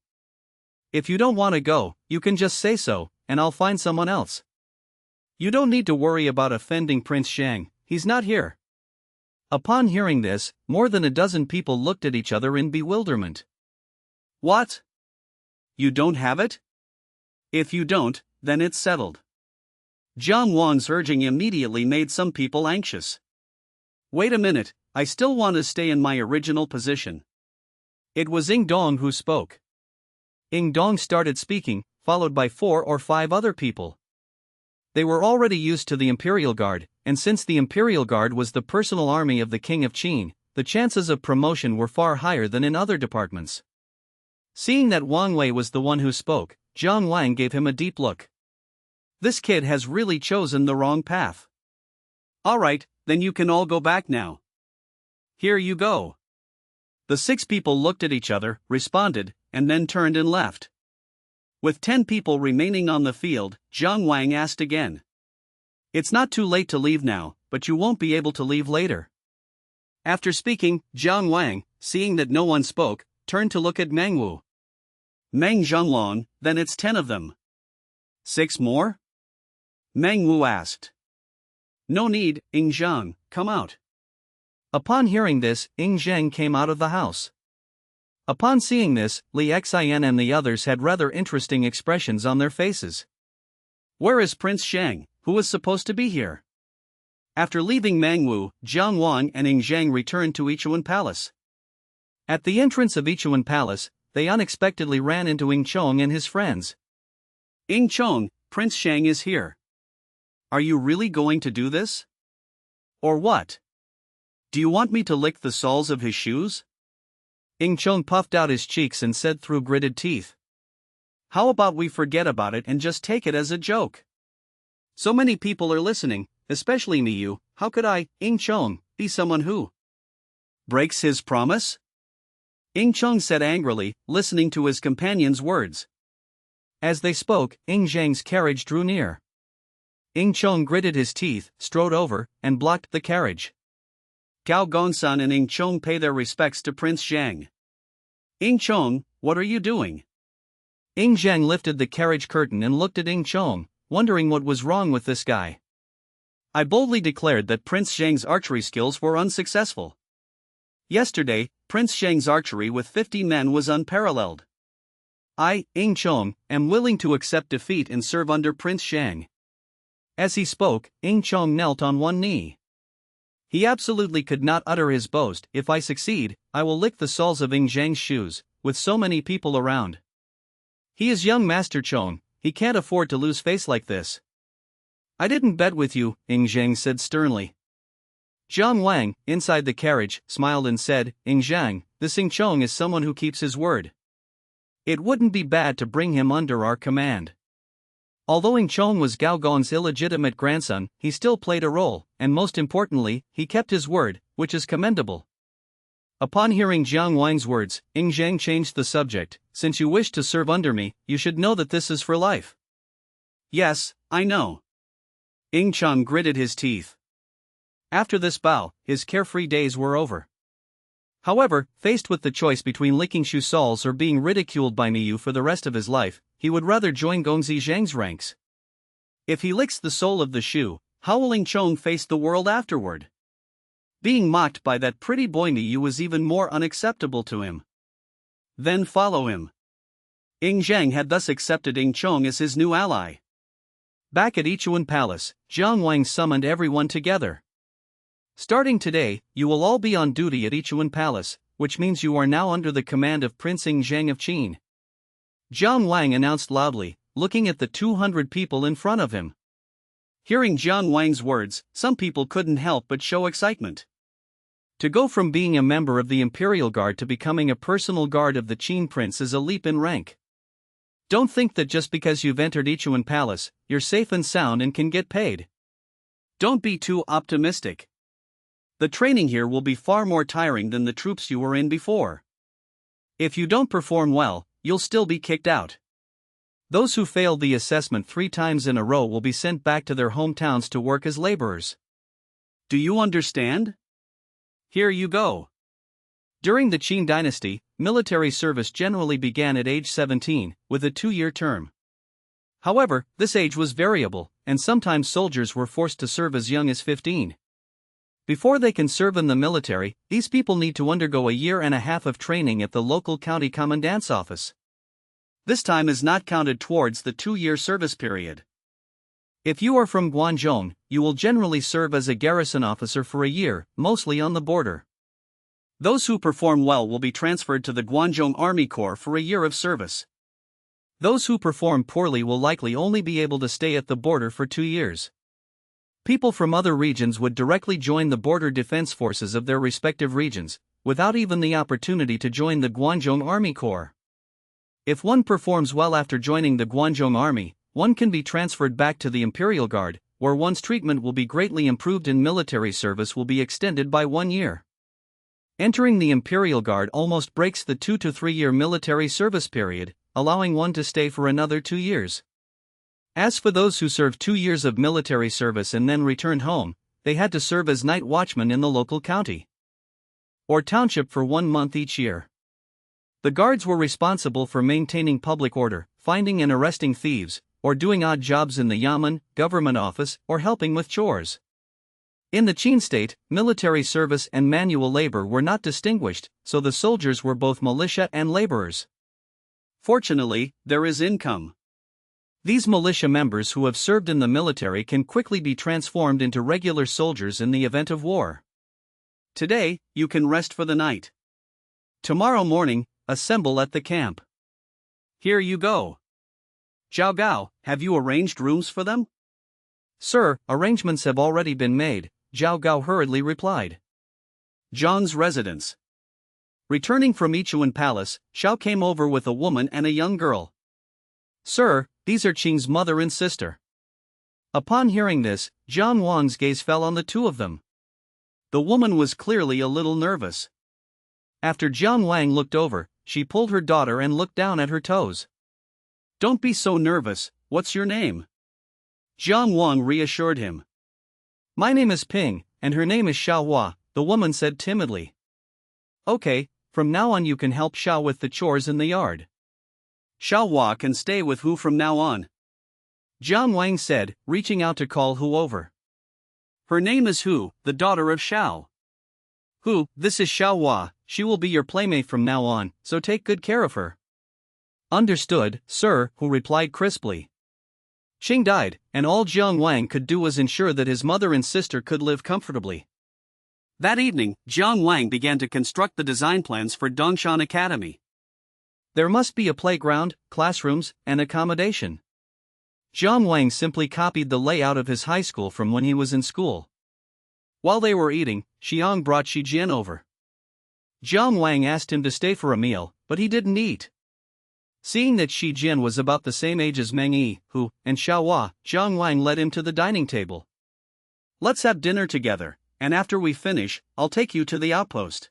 If you don't want to go, you can just say so, and I'll find someone else. You don't need to worry about offending Prince Shang, he's not here. Upon hearing this, more than a dozen people looked at each other in bewilderment. What? You don't have it? If you don't, then it's settled. Jiang Wang's urging immediately made some people anxious. Wait a minute, I still want to stay in my original position. It was Ying Dong who spoke. Ying Dong started speaking, followed by 4 or 5 other people. They were already used to the Imperial Guard, and since the Imperial Guard was the personal army of the King of Qin, the chances of promotion were far higher than in other departments. Seeing that Wang Wei was the one who spoke, Jiang Wang gave him a deep look. This kid has really chosen the wrong path. Alright, then you can all go back now. Here you go. The 6 people looked at each other, responded, and then turned and left. With 10 people remaining on the field, Jiang Wang asked again. It's not too late to leave now, but you won't be able to leave later. After speaking, Jiang Wang, seeing that no one spoke, turned to look at Meng Wu. Meng Zhonglong, then it's 10 of them. 6 more? Meng Wu asked. No need, Ying Zhang, come out. Upon hearing this, Ying Zhang came out of the house. Upon seeing this, Li Xian and the others had rather interesting expressions on their faces. Where is Prince Shang, who was supposed to be here? After leaving Mangwu, Jiang Wang and Ing Zhang returned to Yichuan Palace. At the entrance of Yichuan Palace, they unexpectedly ran into Ing Chong and his friends. Ing Chong, Prince Shang is here. Are you really going to do this? Or what? Do you want me to lick the soles of his shoes? Ing Chong puffed out his cheeks and said through gritted teeth. How about we forget about it and just take it as a joke? So many people are listening, especially me. You. How could I, Ing Chong, be someone who breaks his promise? Ing Chong said angrily, listening to his companion's words. As they spoke, Ing Zhang's carriage drew near. Ing Chong gritted his teeth, strode over, and blocked the carriage. Gao Gongsun and Ing Chong pay their respects to Prince Zhang. Ing Chong, what are you doing? Ing Zhang lifted the carriage curtain and looked at Ing Chong, wondering what was wrong with this guy. I boldly declared that Prince Zhang's archery skills were unsuccessful. Yesterday, Prince Zhang's archery with 50 men was unparalleled. I, Ing Chong, am willing to accept defeat and serve under Prince Zhang. As he spoke, Ing Chong knelt on one knee. He absolutely could not utter his boast. If I succeed, I will lick the soles of Ing Zhang's shoes, with so many people around. He is young Master Chong, he can't afford to lose face like this. I didn't bet with you, Ing Zhang said sternly. Jiang Wang, inside the carriage, smiled and said, Ing Zhang, this Ing Chong is someone who keeps his word. It wouldn't be bad to bring him under our command. Although Ing Chong was Gao Gong's illegitimate grandson, he still played a role, and most importantly, he kept his word, which is commendable. Upon hearing Jiang Wang's words, Ing Zhang changed the subject. Since you wish to serve under me, you should know that this is for life. Yes, I know. Ing Chong gritted his teeth. After this bow, his carefree days were over. However, faced with the choice between licking shoe soles or being ridiculed by Niu for the rest of his life, he would rather join Gongzi Zhang's ranks. If he licks the sole of the shoe, how will Ing Chong face the world afterward? Being mocked by that pretty boy Niu was even more unacceptable to him. Then follow him. Ing Zhang had thus accepted Ing Chong as his new ally. Back at Yichuan Palace, Jiang Wang summoned everyone together. Starting today, you will all be on duty at Yichuan Palace, which means you are now under the command of Prince Ing Zhang of Qin. Jiang Wang announced loudly, looking at the 200 people in front of him. Hearing Jiang Wang's words, some people couldn't help but show excitement. To go from being a member of the Imperial Guard to becoming a personal guard of the Qin Prince is a leap in rank. Don't think that just because you've entered Yichuan Palace, you're safe and sound and can get paid. Don't be too optimistic. The training here will be far more tiring than the troops you were in before. If you don't perform well, you'll still be kicked out. Those who failed the assessment 3 times in a row will be sent back to their hometowns to work as laborers. Do you understand? Here you go. During the Qin dynasty, military service generally began at age 17, with a 2-year term. However, this age was variable, and sometimes soldiers were forced to serve as young as 15. Before they can serve in the military, these people need to undergo a 1.5 years of training at the local county commandant's office. This time is not counted towards the 2-year service period. If you are from Guangzhou, you will generally serve as a garrison officer for a year, mostly on the border. Those who perform well will be transferred to the Guangzhou Army Corps for a year of service. Those who perform poorly will likely only be able to stay at the border for 2 years. People from other regions would directly join the border defense forces of their respective regions, without even the opportunity to join the Guangzhou Army Corps. If one performs well after joining the Guangzhou Army, one can be transferred back to the Imperial Guard, where one's treatment will be greatly improved and military service will be extended by 1 year. Entering the Imperial Guard almost breaks the 2 to 3 year military service period, allowing one to stay for another 2 years. As for those who served 2 years of military service and then returned home, they had to serve as night watchmen in the local county or township for 1 month each year. The guards were responsible for maintaining public order, finding and arresting thieves, or doing odd jobs in the yamen, government office, or helping with chores. In the Qin state, military service and manual labor were not distinguished, so the soldiers were both militia and laborers. Fortunately, there is income. These militia members who have served in the military can quickly be transformed into regular soldiers in the event of war. Today, you can rest for the night. Tomorrow morning, assemble at the camp. Here you go. Zhao Gao, have you arranged rooms for them? Sir, arrangements have already been made, Zhao Gao hurriedly replied. Zhang's residence. Returning from Yichuan Palace, Xiao came over with a woman and a young girl. Sir, these are Qing's mother and sister. Upon hearing this, Jiang Wang's gaze fell on the two of them. The woman was clearly a little nervous. After Jiang Wang looked over, she pulled her daughter and looked down at her toes. Don't be so nervous, what's your name? Jiang Wang reassured him. My name is Ping, and her name is Xiao Hua, the woman said timidly. Okay, from now on you can help Xiao with the chores in the yard. Xiao Hua can stay with Hu from now on, Jiang Wang said, reaching out to call Hu over. Her name is Hu, the daughter of Xiao. Hu, this is Xiao Hua, she will be your playmate from now on, so take good care of her. Understood, sir, Hu replied crisply. Qing died, and all Jiang Wang could do was ensure that his mother and sister could live comfortably. That evening, Jiang Wang began to construct the design plans for Dongshan Academy. There must be a playground, classrooms, and accommodation. Jiang Wang simply copied the layout of his high school from when he was in school. While they were eating, Xiang brought Shi Jian over. Jiang Wang asked him to stay for a meal, but he didn't eat. Seeing that Shi Jian was about the same age as Meng Yi, Hu, and Xiao Hua, Jiang Wang led him to the dining table. Let's have dinner together, and after we finish, I'll take you to the outpost.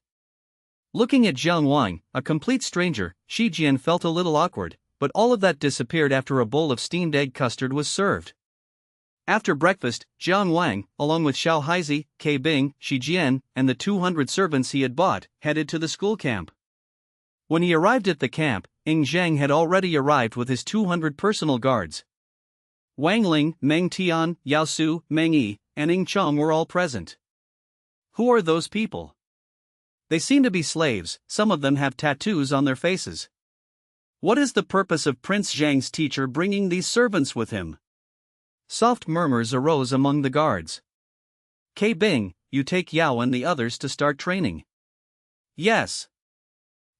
Looking at Jiang Wang, a complete stranger, Shi Jian felt a little awkward, but all of that disappeared after a bowl of steamed egg custard was served. After breakfast, Jiang Wang, along with Xiao Haizi, Ke Bing, Shi Jian, and the 200 servants he had bought, headed to the school camp. When he arrived at the camp, Ying Zhang had already arrived with his 200 personal guards. Wang Ling, Meng Tian, Yao Su, Meng Yi, and Ying Chong were all present. Who are those people? They seem to be slaves, some of them have tattoos on their faces. What is the purpose of Prince Zhang's teacher bringing these servants with him? Soft murmurs arose among the guards. Ke Bing, you take Yao and the others to start training. Yes.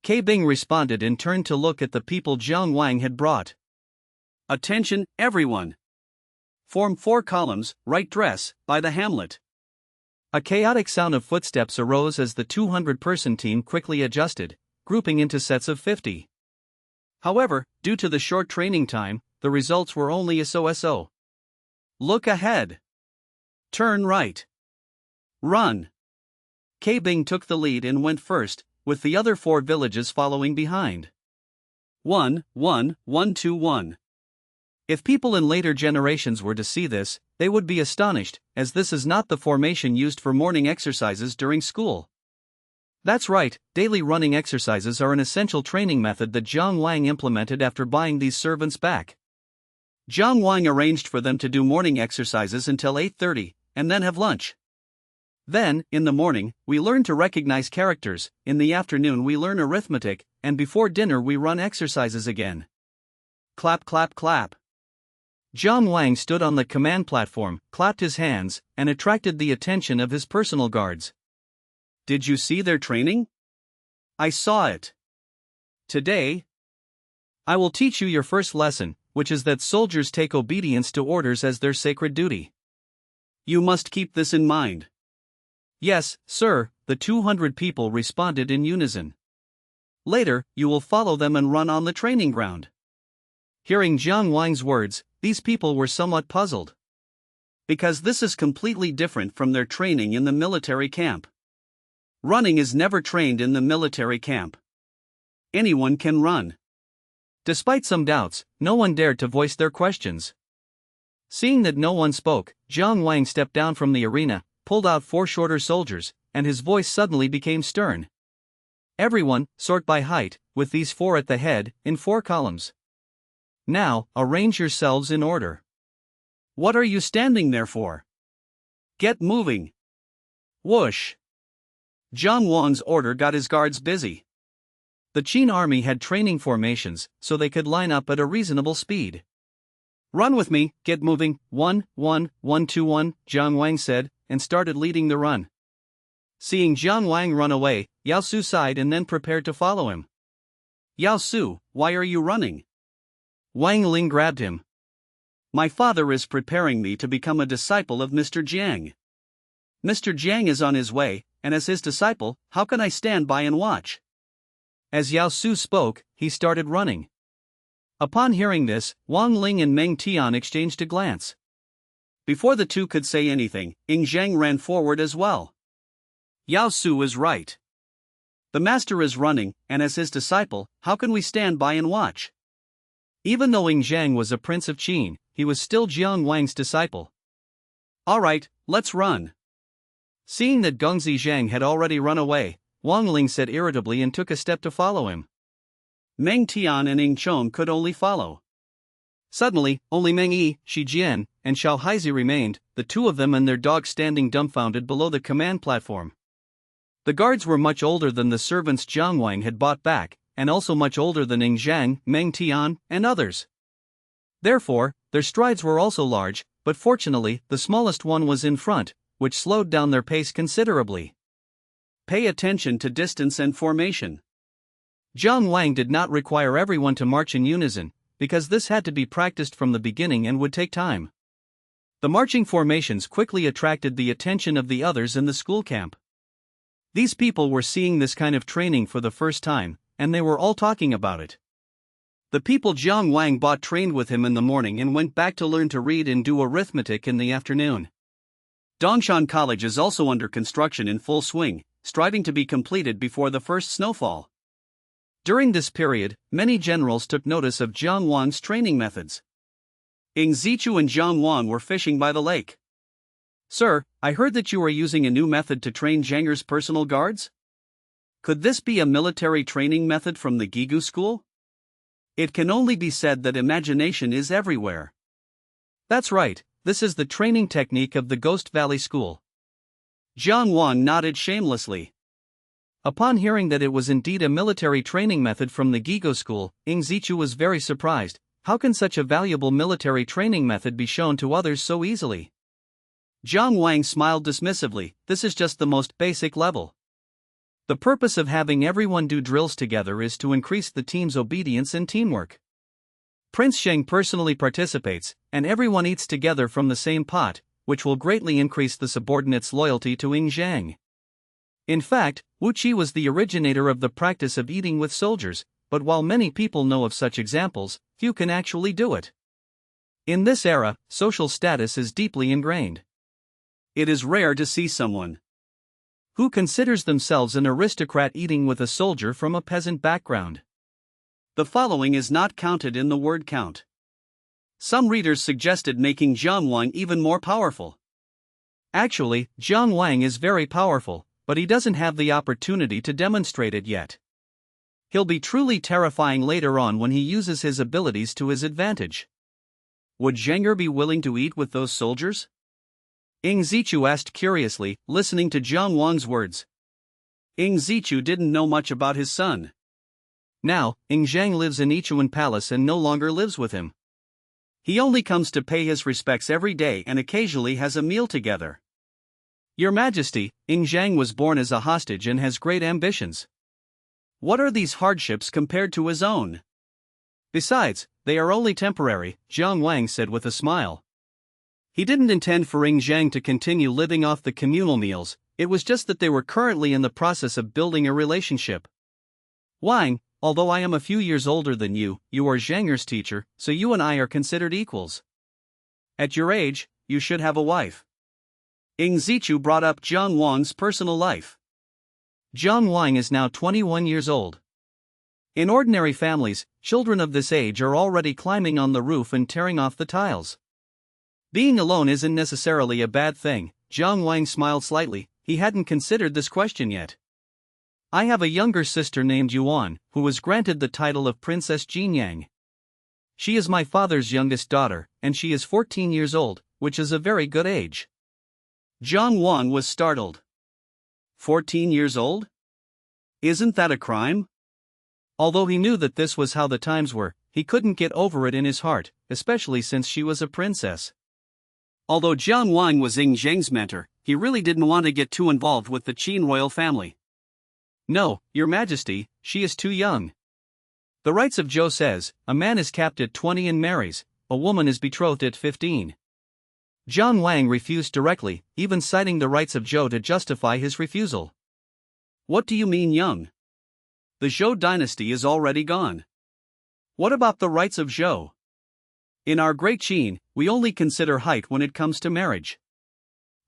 Ke Bing responded and turned to look at the people Jiang Wang had brought. Attention, everyone! Form 4 columns, right dress, by the Hamlet. A chaotic sound of footsteps arose as the 200-person team quickly adjusted, grouping into sets of 50. However, due to the short training time, the results were only so-so. Look ahead. Turn right. Run. Ke Bing took the lead and went first, with the other 4 villages following behind. 1, 1, 1, 2, 1. If people in later generations were to see this, they would be astonished, as this is not the formation used for morning exercises during school. That's right, daily running exercises are an essential training method that Jiang Wang implemented after buying these servants back. Jiang Wang arranged for them to do morning exercises until 8:30, and then have lunch. Then, in the morning, we learn to recognize characters, in the afternoon we learn arithmetic, and before dinner we run exercises again. Clap clap clap. Jiang Wang stood on the command platform, clapped his hands, and attracted the attention of his personal guards. Did you see their training? I saw it. Today, I will teach you your first lesson, which is that soldiers take obedience to orders as their sacred duty. You must keep this in mind. Yes, sir, the 200 people responded in unison. Later, you will follow them and run on the training ground. Hearing Jiang Wang's words, these people were somewhat puzzled. Because this is completely different from their training in the military camp. Running is never trained in the military camp. Anyone can run. Despite some doubts, no one dared to voice their questions. Seeing that no one spoke, Jiang Wang stepped down from the arena, pulled out 4 shorter soldiers, and his voice suddenly became stern. Everyone, sort by height, with these 4 at the head, in 4 columns. Now, arrange yourselves in order. What are you standing there for? Get moving. Whoosh! Jiang Wang's order got his guards busy. The Qin army had training formations, so they could line up at a reasonable speed. "Run with me, get moving, 1, 1, 1, 2, 1, Jiang Wang said, and started leading the run. Seeing Jiang Wang run away, Yao Su sighed and then prepared to follow him. "Yao Su, why are you running?" Wang Ling grabbed him. "My father is preparing me to become a disciple of Mr. Jiang. Mr. Jiang is on his way, and as his disciple, how can I stand by and watch?" As Yao Su spoke, he started running. Upon hearing this, Wang Ling and Meng Tian exchanged a glance. Before the two could say anything, Ying Zhang ran forward as well. Yao Su is right. The master is running, and as his disciple, how can we stand by and watch? Even though Ying Zhang was a prince of Qin, he was still Jiang Wang's disciple. "All right, let's run." Seeing that Gongzi Zhang had already run away, Wang Ling said irritably and took a step to follow him. Meng Tian and Ying Chong could only follow. Suddenly, only Meng Yi, Shi Jian, and Xiao Haizi remained, the two of them and their dog standing dumbfounded below the command platform. The guards were much older than the servants Jiang Wang had bought back, and also much older than Ying Zhang, Meng Tian, and others. Therefore, their strides were also large, but fortunately, the smallest one was in front, which slowed down their pace considerably. Pay attention to distance and formation. Jiang Wang did not require everyone to march in unison, because this had to be practiced from the beginning and would take time. The marching formations quickly attracted the attention of the others in the school camp. These people were seeing this kind of training for the first time, and they were all talking about it. The people Jiang Wang bought trained with him in the morning and went back to learn to read and do arithmetic in the afternoon. Dongshan College is also under construction in full swing, striving to be completed before the first snowfall. During this period, many generals took notice of Jiang Wang's training methods. Ying Zichu and Jiang Wang were fishing by the lake. "Sir, I heard that you are using a new method to train Zhanger's personal guards? Could this be a military training method from the Gigu school?" It can only be said that imagination is everywhere. "That's right, this is the training technique of the Ghost Valley School." Jiang Wang nodded shamelessly. Upon hearing that it was indeed a military training method from the Gigu school, Ying Zichu was very surprised. How can such a valuable military training method be shown to others so easily? Jiang Wang smiled dismissively. "This is just the most basic level. The purpose of having everyone do drills together is to increase the team's obedience and teamwork. Prince Sheng personally participates, and everyone eats together from the same pot, which will greatly increase the subordinates' loyalty to Ying Zhang. In fact, Wu Qi was the originator of the practice of eating with soldiers, but while many people know of such examples, few can actually do it. In this era, social status is deeply ingrained. It is rare to see someone who considers themselves an aristocrat eating with a soldier from a peasant background. The following is not counted in the word count. Some readers suggested making Jiang Wang even more powerful. Actually, Jiang Wang is very powerful, but he doesn't have the opportunity to demonstrate it yet. He'll be truly terrifying later on when he uses his abilities to his advantage. Would Zhanger be willing to eat with those soldiers? Ying Zichu asked curiously, listening to Jiang Wang's words. Ying Zichu didn't know much about his son. Now, Ying Zhang lives in Ichuan Palace and no longer lives with him. He only comes to pay his respects every day and occasionally has a meal together. Your Majesty, Ying Zhang was born as a hostage and has great ambitions. What are these hardships compared to his own? Besides, they are only temporary, Jiang Wang said with a smile. He didn't intend for Ying Zhang to continue living off the communal meals, it was just that they were currently in the process of building a relationship. Wang, although I am a few years older than you, you are Zhanger's teacher, so you and I are considered equals. At your age, you should have a wife. Ying Zichu brought up Jiang Wang's personal life. Jiang Wang is now 21 years old. In ordinary families, children of this age are already climbing on the roof and tearing off the tiles. Being alone isn't necessarily a bad thing, Jiang Wang smiled slightly, he hadn't considered this question yet. I have a younger sister named Yuan, who was granted the title of Princess Jinyang. She is my father's youngest daughter, and she is 14 years old, which is a very good age. Jiang Wang was startled. 14 years old? Isn't that a crime? Although he knew that this was how the times were, he couldn't get over it in his heart, especially since she was a princess. Although Jiang Wang was Ying Zheng's mentor, he really didn't want to get too involved with the Qin royal family. No, Your Majesty, she is too young. The rights of Zhou says, a man is capped at 20 and marries, a woman is betrothed at 15. Jiang Wang refused directly, even citing the rights of Zhou to justify his refusal. What do you mean young? The Zhou dynasty is already gone. What about the rights of Zhou? In our great Qin, we only consider height when it comes to marriage.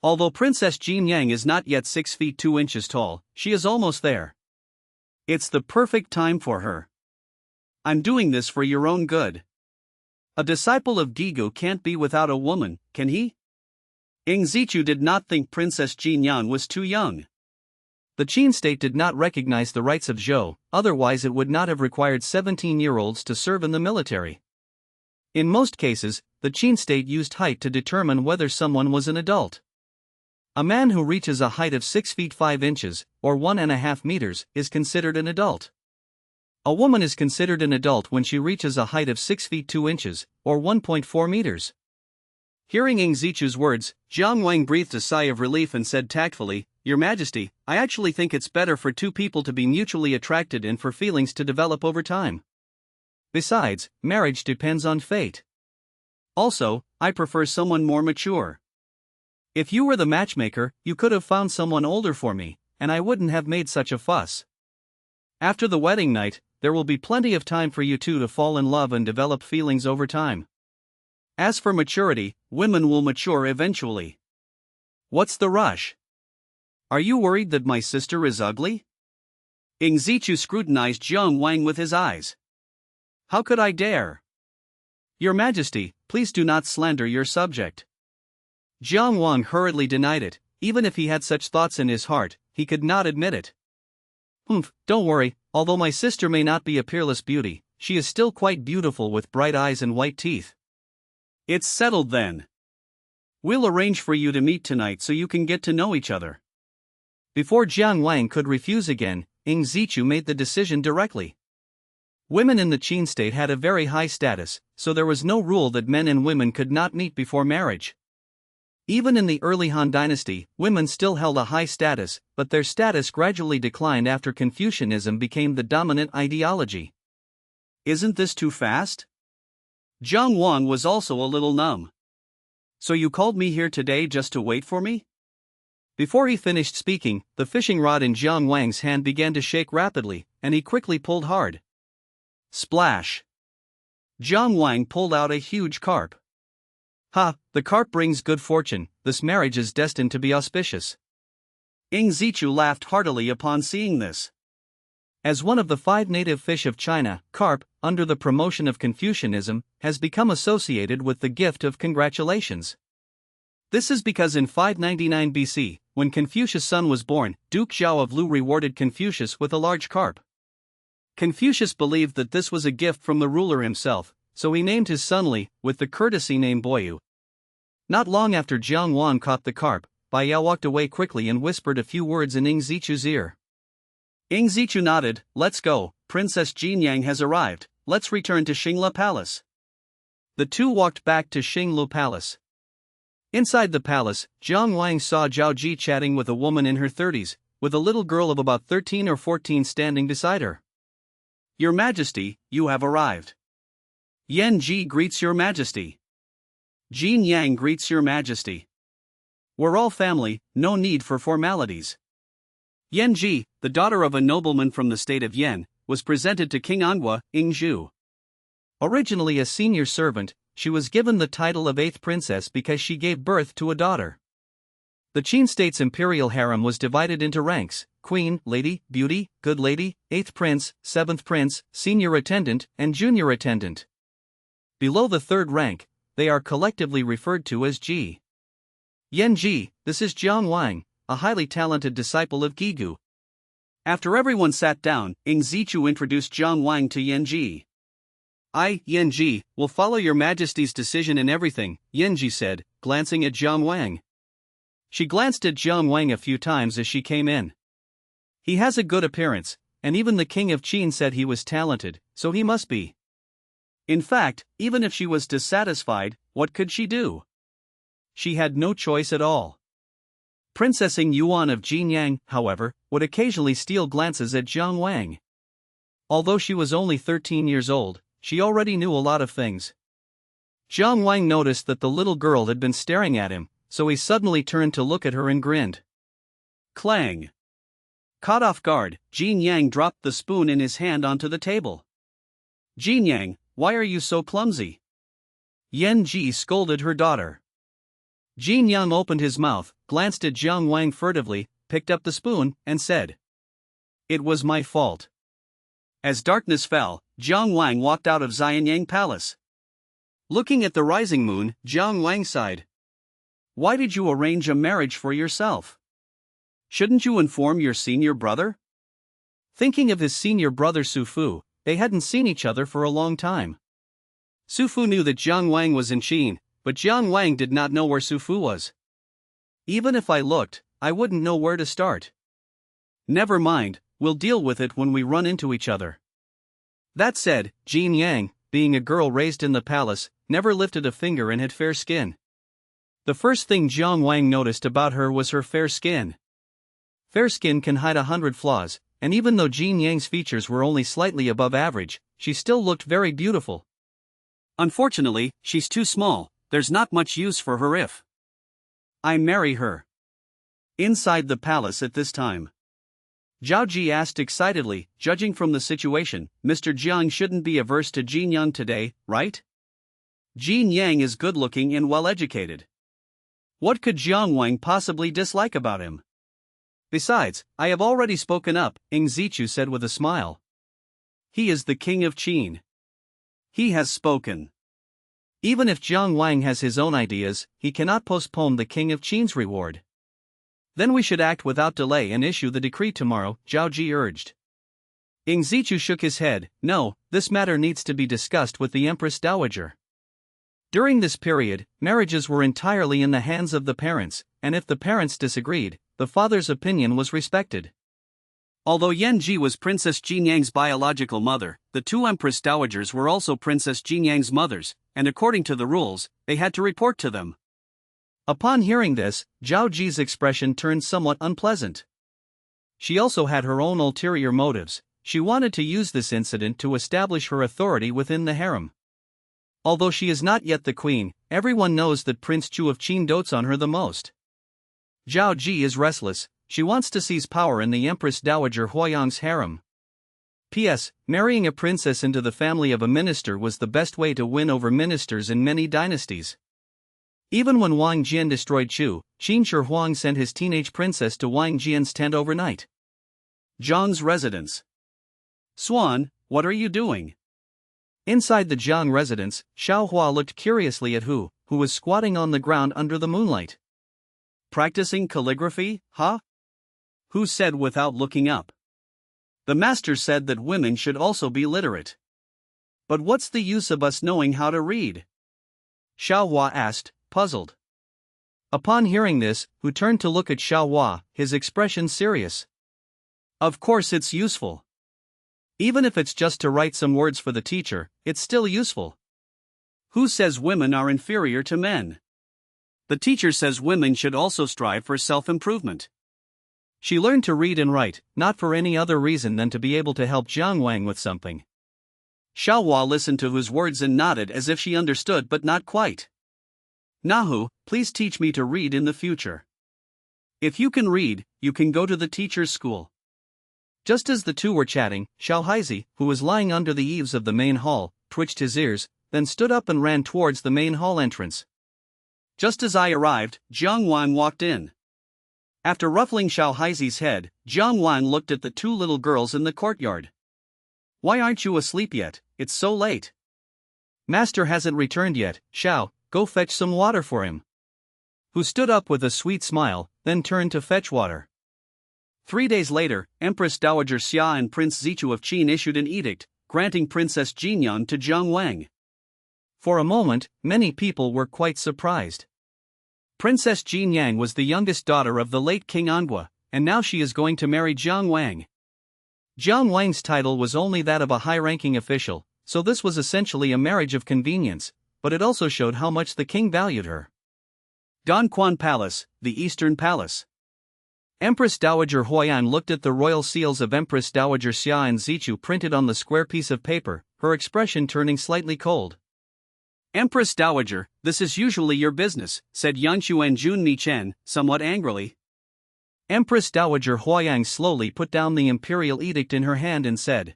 Although Princess Jin Yang is not yet 6 feet 2 inches tall, she is almost there. It's the perfect time for her. I'm doing this for your own good. A disciple of Gigu can't be without a woman, can he? Ying Zichu did not think Princess Jin Yang was too young. The Qin state did not recognize the rights of Zhou, otherwise it would not have required 17-year-olds to serve in the military. In most cases, the Qin state used height to determine whether someone was an adult. A man who reaches a height of 6 feet 5 inches, or 1.5 meters, is considered an adult. A woman is considered an adult when she reaches a height of 6 feet 2 inches, or 1.4 meters. Hearing Ying Zichu's words, Jiang Wang breathed a sigh of relief and said tactfully, Your Majesty, I actually think it's better for two people to be mutually attracted and for feelings to develop over time. Besides, marriage depends on fate. Also, I prefer someone more mature. If you were the matchmaker, you could have found someone older for me, and I wouldn't have made such a fuss. After the wedding night, there will be plenty of time for you two to fall in love and develop feelings over time. As for maturity, women will mature eventually. What's the rush? Are you worried that my sister is ugly? Ying Zichu scrutinized Jiang Wang with his eyes. How could I dare? Your Majesty, please do not slander your subject. Jiang Wang hurriedly denied it. Even if he had such thoughts in his heart, he could not admit it. Don't worry, although my sister may not be a peerless beauty, she is still quite beautiful with bright eyes and white teeth. It's settled then. We'll arrange for you to meet tonight so you can get to know each other. Before Jiang Wang could refuse again, Ying Zichu made the decision directly. Women in the Qin state had a very high status, so there was no rule that men and women could not meet before marriage. Even in the early Han Dynasty, women still held a high status, but their status gradually declined after Confucianism became the dominant ideology. Isn't this too fast? Jiang Wang was also a little numb. So you called me here today just to wait for me? Before he finished speaking, the fishing rod in Jiang Wang's hand began to shake rapidly, and he quickly pulled hard. Splash! Jiang Wang pulled out a huge carp. Ha, the carp brings good fortune, this marriage is destined to be auspicious. Ying Zichu laughed heartily upon seeing this. As one of the 5 native fish of China, carp, under the promotion of Confucianism, has become associated with the gift of congratulations. This is because in 599 BC, when Confucius' son was born, Duke Zhao of Lu rewarded Confucius with a large carp. Confucius believed that this was a gift from the ruler himself, so he named his son Li, with the courtesy name Boyu. Not long after Jiang Wang caught the carp, Bai Yao walked away quickly and whispered a few words in Ying Zichu's ear. Ying Zichu nodded. Let's go, Princess Jin Yang has arrived, let's return to Xingla Palace. The two walked back to Xinglu Palace. Inside the palace, Jiang Wang saw Zhao Ji chatting with a woman in her 30s, with a little girl of about 13 or 14 standing beside her. Your Majesty, you have arrived. Yan Ji greets Your Majesty. Jin Yang greets Your Majesty. We're all family, no need for formalities. Yan Ji, the daughter of a nobleman from the state of Yan, was presented to King Anghua, Ying Zhu. Originally a senior servant, she was given the title of 8th princess because she gave birth to a daughter. The Qin state's imperial harem was divided into ranks: queen, lady, beauty, good lady, 8th prince, 7th prince, senior attendant, and junior attendant. Below the 3rd rank, they are collectively referred to as Ji. Yan Ji, this is Jiang Wang, a highly talented disciple of Gigu. After everyone sat down, Ying Zichu introduced Jiang Wang to Yan Ji. I, Yan Ji, will follow Your Majesty's decision in everything, Yan Ji said, glancing at Jiang Wang. She glanced at Jiang Wang a few times as she came in. He has a good appearance, and even the king of Qin said he was talented, so he must be. In fact, even if she was dissatisfied, what could she do? She had no choice at all. Princess Ying Yuan of Jinyang, however, would occasionally steal glances at Jiang Wang. Although she was only 13 years old, she already knew a lot of things. Jiang Wang noticed that the little girl had been staring at him, so he suddenly turned to look at her and grinned. Clang! Caught off guard, Jin Yang dropped the spoon in his hand onto the table. Jin Yang, why are you so clumsy? Yan Ji scolded her daughter. Jin Yang opened his mouth, glanced at Jiang Wang furtively, picked up the spoon, and said, "It was my fault." As darkness fell, Jiang Wang walked out of Xianyang Palace. Looking at the rising moon, Jiang Wang sighed. Why did you arrange a marriage for yourself? Shouldn't you inform your senior brother? Thinking of his senior brother Su Fu, they hadn't seen each other for a long time. Su Fu knew that Jiang Wang was in Qin, but Jiang Wang did not know where Su Fu was. Even if I looked, I wouldn't know where to start. Never mind, we'll deal with it when we run into each other. That said, Jin Yang, being a girl raised in the palace, never lifted a finger and had fair skin. The first thing Jiang Wang noticed about her was her fair skin. Fair skin can hide 100 flaws, and even though Jin Yang's features were only slightly above average, she still looked very beautiful. Unfortunately, she's too small, there's not much use for her if I marry her. Inside the palace at this time, Zhao Ji asked excitedly, judging from the situation, Mr. Jiang shouldn't be averse to Jin Yang today, right? Jin Yang is good-looking and well-educated. What could Jiang Wang possibly dislike about him? Besides, I have already spoken up, Ing Zichu said with a smile. He is the king of Qin. He has spoken. Even if Jiang Wang has his own ideas, he cannot postpone the king of Qin's reward. Then we should act without delay and issue the decree tomorrow, Zhao Ji urged. Ing Zichu shook his head. No, this matter needs to be discussed with the Empress Dowager. During this period, marriages were entirely in the hands of the parents, and if the parents disagreed, the father's opinion was respected. Although Yan Ji was Princess Jin Yang's biological mother, the two Empress Dowagers were also Princess Jin Yang's mothers, and according to the rules, they had to report to them. Upon hearing this, Zhao Ji's expression turned somewhat unpleasant. She also had her own ulterior motives. She wanted to use this incident to establish her authority within the harem. Although she is not yet the queen, everyone knows that Prince Chu of Qin dotes on her the most. Zhao Ji is restless. She wants to seize power in the Empress Dowager Huayang's harem. P.S. Marrying a princess into the family of a minister was the best way to win over ministers in many dynasties. Even when Wang Jian destroyed Chu, Qin Shi Huang sent his teenage princess to Wang Jian's tent overnight. Zhang's residence. Swan, what are you doing? Inside the Zhang residence, Xiao Hua looked curiously at who was squatting on the ground under the moonlight. Practicing calligraphy, huh? Hu said without looking up. The master said that women should also be literate. But what's the use of us knowing how to read? Xiao Hua asked, puzzled. Upon hearing this, Hu turned to look at Xiao Hua, his expression serious. Of course it's useful. Even if it's just to write some words for the teacher, it's still useful. Who says women are inferior to men? The teacher says women should also strive for self-improvement. She learned to read and write, not for any other reason than to be able to help Jiang Wang with something. Xiao Hua listened to Hu's words and nodded as if she understood but not quite. Nahu, please teach me to read in the future. If you can read, you can go to the teacher's school. Just as the two were chatting, Xiao Haizi, who was lying under the eaves of the main hall, twitched his ears, then stood up and ran towards the main hall entrance. Just as I arrived, Jiang Wang walked in. After ruffling Xiao Haizi's head, Jiang Wang looked at the two little girls in the courtyard. Why aren't you asleep yet? It's so late. Master hasn't returned yet, Xiao, go fetch some water for him. Hu stood up with a sweet smile, then turned to fetch water. 3 days later, Empress Dowager Xia and Prince Zichu of Qin issued an edict, granting Princess Jinyan to Jiang Wang. For a moment, many people were quite surprised. Princess Jin Yang was the youngest daughter of the late King Angua, and now she is going to marry Jiang Wang. Jiang Wang's title was only that of a high-ranking official, so this was essentially a marriage of convenience, but it also showed how much the king valued her. Don Quan Palace, the Eastern Palace. Empress Dowager Huayan looked at the royal seals of Empress Dowager Xia and Zichu printed on the square piece of paper, her expression turning slightly cold. Empress Dowager, this is usually your business, said Yanshu and Jun Nichen, somewhat angrily. Empress Dowager Huayang slowly put down the imperial edict in her hand and said,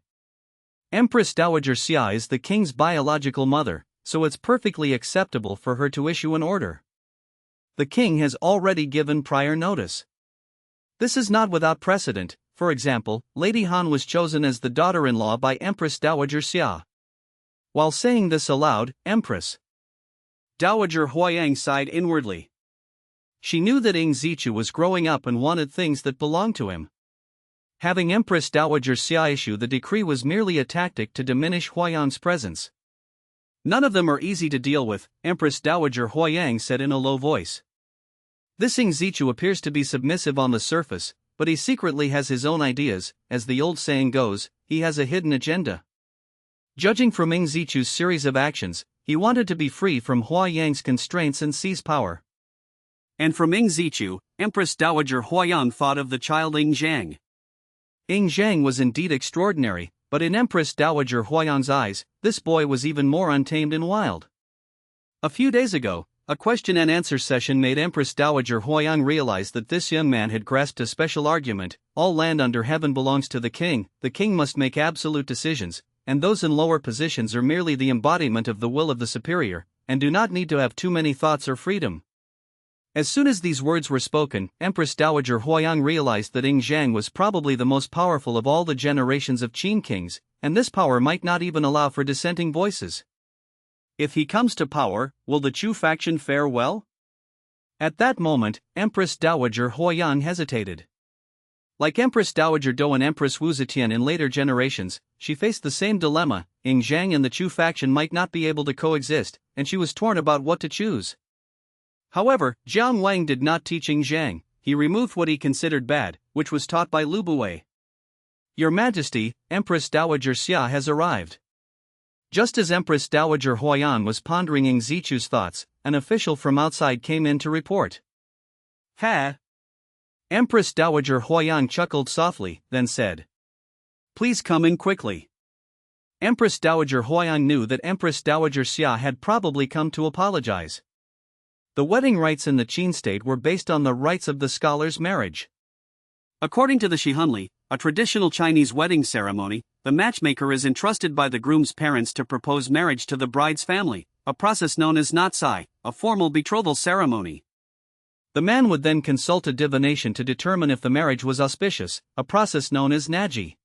Empress Dowager Xia is the king's biological mother, so it's perfectly acceptable for her to issue an order. The king has already given prior notice. This is not without precedent. For example, Lady Han was chosen as the daughter-in-law by Empress Dowager Xia. While saying this aloud, Empress Dowager Huayang sighed inwardly. She knew that Ing Zichu was growing up and wanted things that belonged to him. Having Empress Dowager Xia issue the decree was merely a tactic to diminish Huayan's presence. None of them are easy to deal with, Empress Dowager Huayang said in a low voice. This Ing Zichu appears to be submissive on the surface, but he secretly has his own ideas. As the old saying goes, he has a hidden agenda. Judging from Ing Zichu's series of actions, he wanted to be free from Huayang's constraints and seize power. And from Ing Zichu, Empress Dowager Huayan thought of the child Ing Zhang. Ing Zhang was indeed extraordinary, but in Empress Dowager Huayan's eyes, this boy was even more untamed and wild. A few days ago, a question and answer session made Empress Dowager Huayang realize that this young man had grasped a special argument: all land under heaven belongs to the king must make absolute decisions, and those in lower positions are merely the embodiment of the will of the superior, and do not need to have too many thoughts or freedom. As soon as these words were spoken, Empress Dowager Huayang realized that Ing Zhang was probably the most powerful of all the generations of Qin kings, and this power might not even allow for dissenting voices. If he comes to power, will the Chu faction fare well? At that moment, Empress Dowager Huayang hesitated. Like Empress Dowager Do and Empress Wu Zetian in later generations, she faced the same dilemma: Ing Zhang and the Chu faction might not be able to coexist, and she was torn about what to choose. However, Jiang Wang did not teach Ing Zhang. He removed what he considered bad, which was taught by Lu Buwei. Your Majesty, Empress Dowager Xia has arrived. Just as Empress Dowager Huayan was pondering Ing Zichu's thoughts, an official from outside came in to report. Ha! Empress Dowager Huayan chuckled softly, then said, Please come in quickly. Empress Dowager Huayan knew that Empress Dowager Xia had probably come to apologize. The wedding rites in the Qin state were based on the rites of the scholar's marriage. According to the Shihunli, a traditional Chinese wedding ceremony, the matchmaker is entrusted by the groom's parents to propose marriage to the bride's family, a process known as natsai, a formal betrothal ceremony. The man would then consult a divination to determine if the marriage was auspicious, a process known as naji.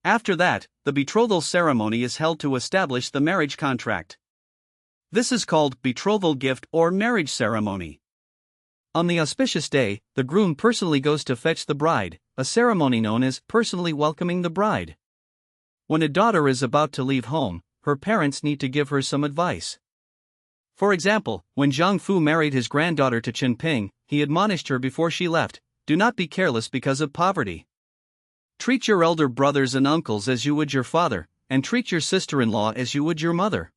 After that, the betrothal ceremony is held to establish the marriage contract. This is called betrothal gift or marriage ceremony. On the auspicious day, the groom personally goes to fetch the bride, a ceremony known as personally welcoming the bride. When a daughter is about to leave home, her parents need to give her some advice. For example, when Zhang Fu married his granddaughter to Chen Ping, he admonished her before she left, do not be careless because of poverty. Treat your elder brothers and uncles as you would your father, and treat your sister-in-law as you would your mother.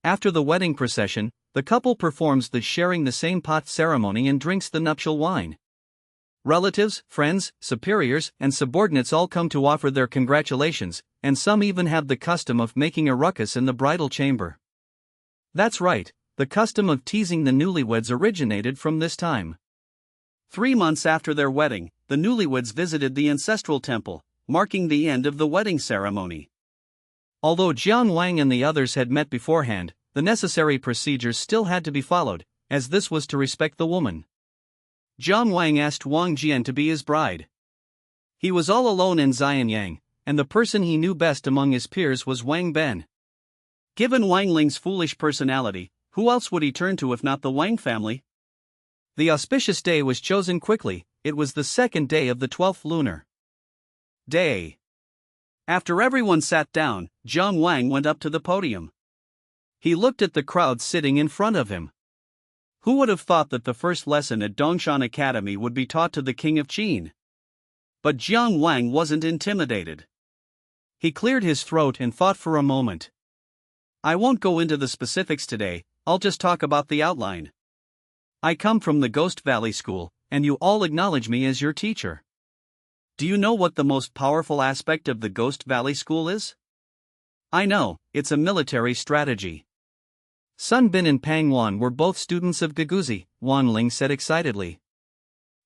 After the wedding procession, the couple performs the sharing the same pot ceremony and drinks the nuptial wine. Relatives, friends, superiors, and subordinates all come to offer their congratulations, and some even have the custom of making a ruckus in the bridal chamber. That's right, the custom of teasing the newlyweds originated from this time. 3 months after their wedding, the newlyweds visited the ancestral temple, marking the end of the wedding ceremony. Although Jiang Wang and the others had met beforehand, the necessary procedures still had to be followed, as this was to respect the woman. Jiang Wang asked Wang Jian to be his bride. He was all alone in Xianyang, and the person he knew best among his peers was Wang Ben. Given Wang Ling's foolish personality, who else would he turn to if not the Wang family? The auspicious day was chosen quickly. It was the second day of the 12th lunar day. After everyone sat down, Jiang Wang went up to the podium. He looked at the crowd sitting in front of him. Who would have thought that the first lesson at Dongshan Academy would be taught to the king of Qin? But Jiang Wang wasn't intimidated. He cleared his throat and thought for a moment. I won't go into the specifics today, I'll just talk about the outline. I come from the Ghost Valley School, and you all acknowledge me as your teacher. Do you know what the most powerful aspect of the Ghost Valley School is? I know, it's a military strategy. Sun Bin and Pang Wan were both students of Gaguzi, Wan Ling said excitedly.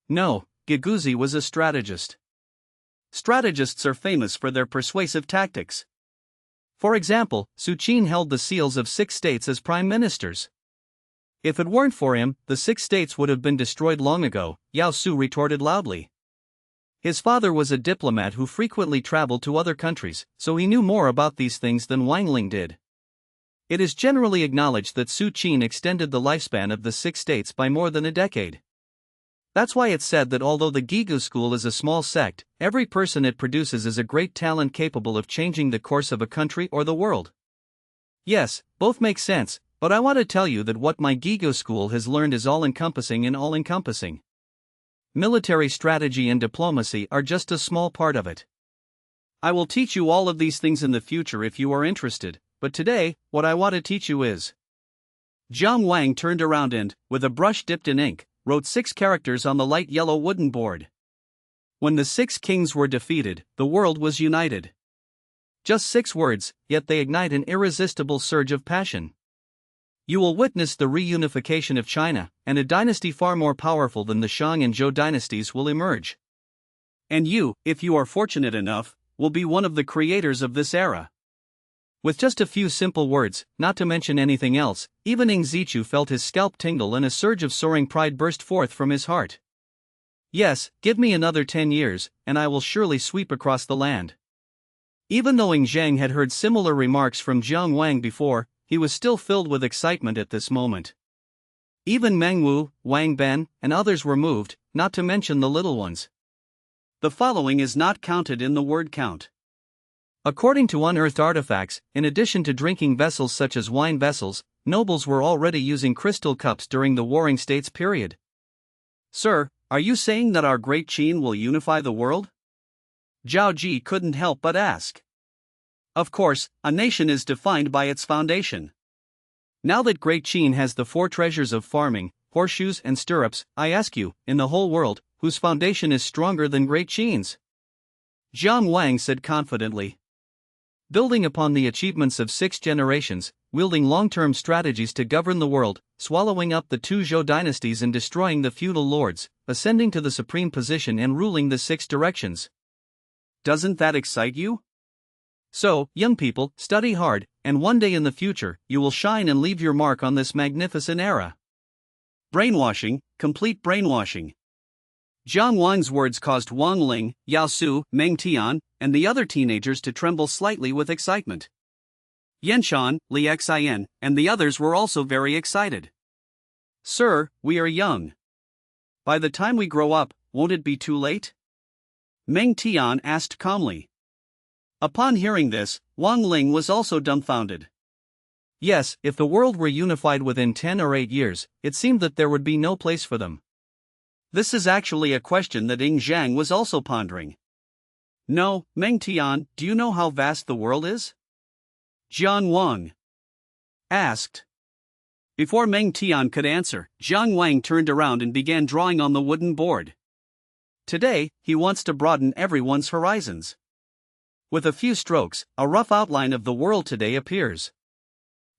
No, Gaguzi was a strategist. Strategists are famous for their persuasive tactics. For example, Su Qin held the seals of 6 states as prime ministers. If it weren't for him, the 6 states would have been destroyed long ago, Yao Su retorted loudly. His father was a diplomat who frequently traveled to other countries, so he knew more about these things than Wang Ling did. It is generally acknowledged that Su Qin extended the lifespan of the 6 states by more than a decade. That's why it's said that although the Gigu school is a small sect, every person it produces is a great talent capable of changing the course of a country or the world. Yes, both make sense, but I want to tell you that what my Gigu school has learned is all-encompassing and all-encompassing. Military strategy and diplomacy are just a small part of it. I will teach you all of these things in the future if you are interested, but today, what I want to teach you is. Jiang Wang turned around and, with a brush dipped in ink, wrote 6 characters on the light yellow wooden board. When the 6 kings were defeated, the world was united. Just 6 words, yet they ignite an irresistible surge of passion. You will witness the reunification of China, and a dynasty far more powerful than the Shang and Zhou dynasties will emerge. And you, if you are fortunate enough, will be one of the creators of this era. With just a few simple words, not to mention anything else, even Ing Zichu felt his scalp tingle and a surge of soaring pride burst forth from his heart. Yes, give me another 10 years, and I will surely sweep across the land. Even though Ing Zhang had heard similar remarks from Jiang Wang before, he was still filled with excitement at this moment. Even Meng Wu, Wang Ben, and others were moved, not to mention the little ones. The following is not counted in the word count. According to unearthed artifacts, in addition to drinking vessels such as wine vessels, nobles were already using crystal cups during the Warring States period. Sir, are you saying that our great Qin will unify the world? Zhao Ji couldn't help but ask. Of course, a nation is defined by its foundation. Now that Great Qin has the 4 treasures of farming, horseshoes and stirrups, I ask you, in the whole world, whose foundation is stronger than Great Qin's? Jiang Wang said confidently. Building upon the achievements of 6 generations, wielding long-term strategies to govern the world, swallowing up the 2 Zhou dynasties and destroying the feudal lords, ascending to the supreme position and ruling the 6 directions. Doesn't that excite you? So, young people, study hard, and one day in the future, you will shine and leave your mark on this magnificent era. Brainwashing, complete brainwashing. Jiang Wang's words caused Wang Ling, Yao Su, Meng Tian, and the other teenagers to tremble slightly with excitement. Yenshan, Li Xin, and the others were also very excited. Sir, we are young. By the time we grow up, won't it be too late? Meng Tian asked calmly. Upon hearing this, Wang Ling was also dumbfounded. Yes, if the world were unified within 10 or 8 years, it seemed that there would be no place for them. This is actually a question that Ing Zhang was also pondering. No, Meng Tian, do you know how vast the world is? Jiang Wang asked. Before Meng Tian could answer, Jiang Wang turned around and began drawing on the wooden board. Today, he wants to broaden everyone's horizons. With a few strokes, a rough outline of the world today appears.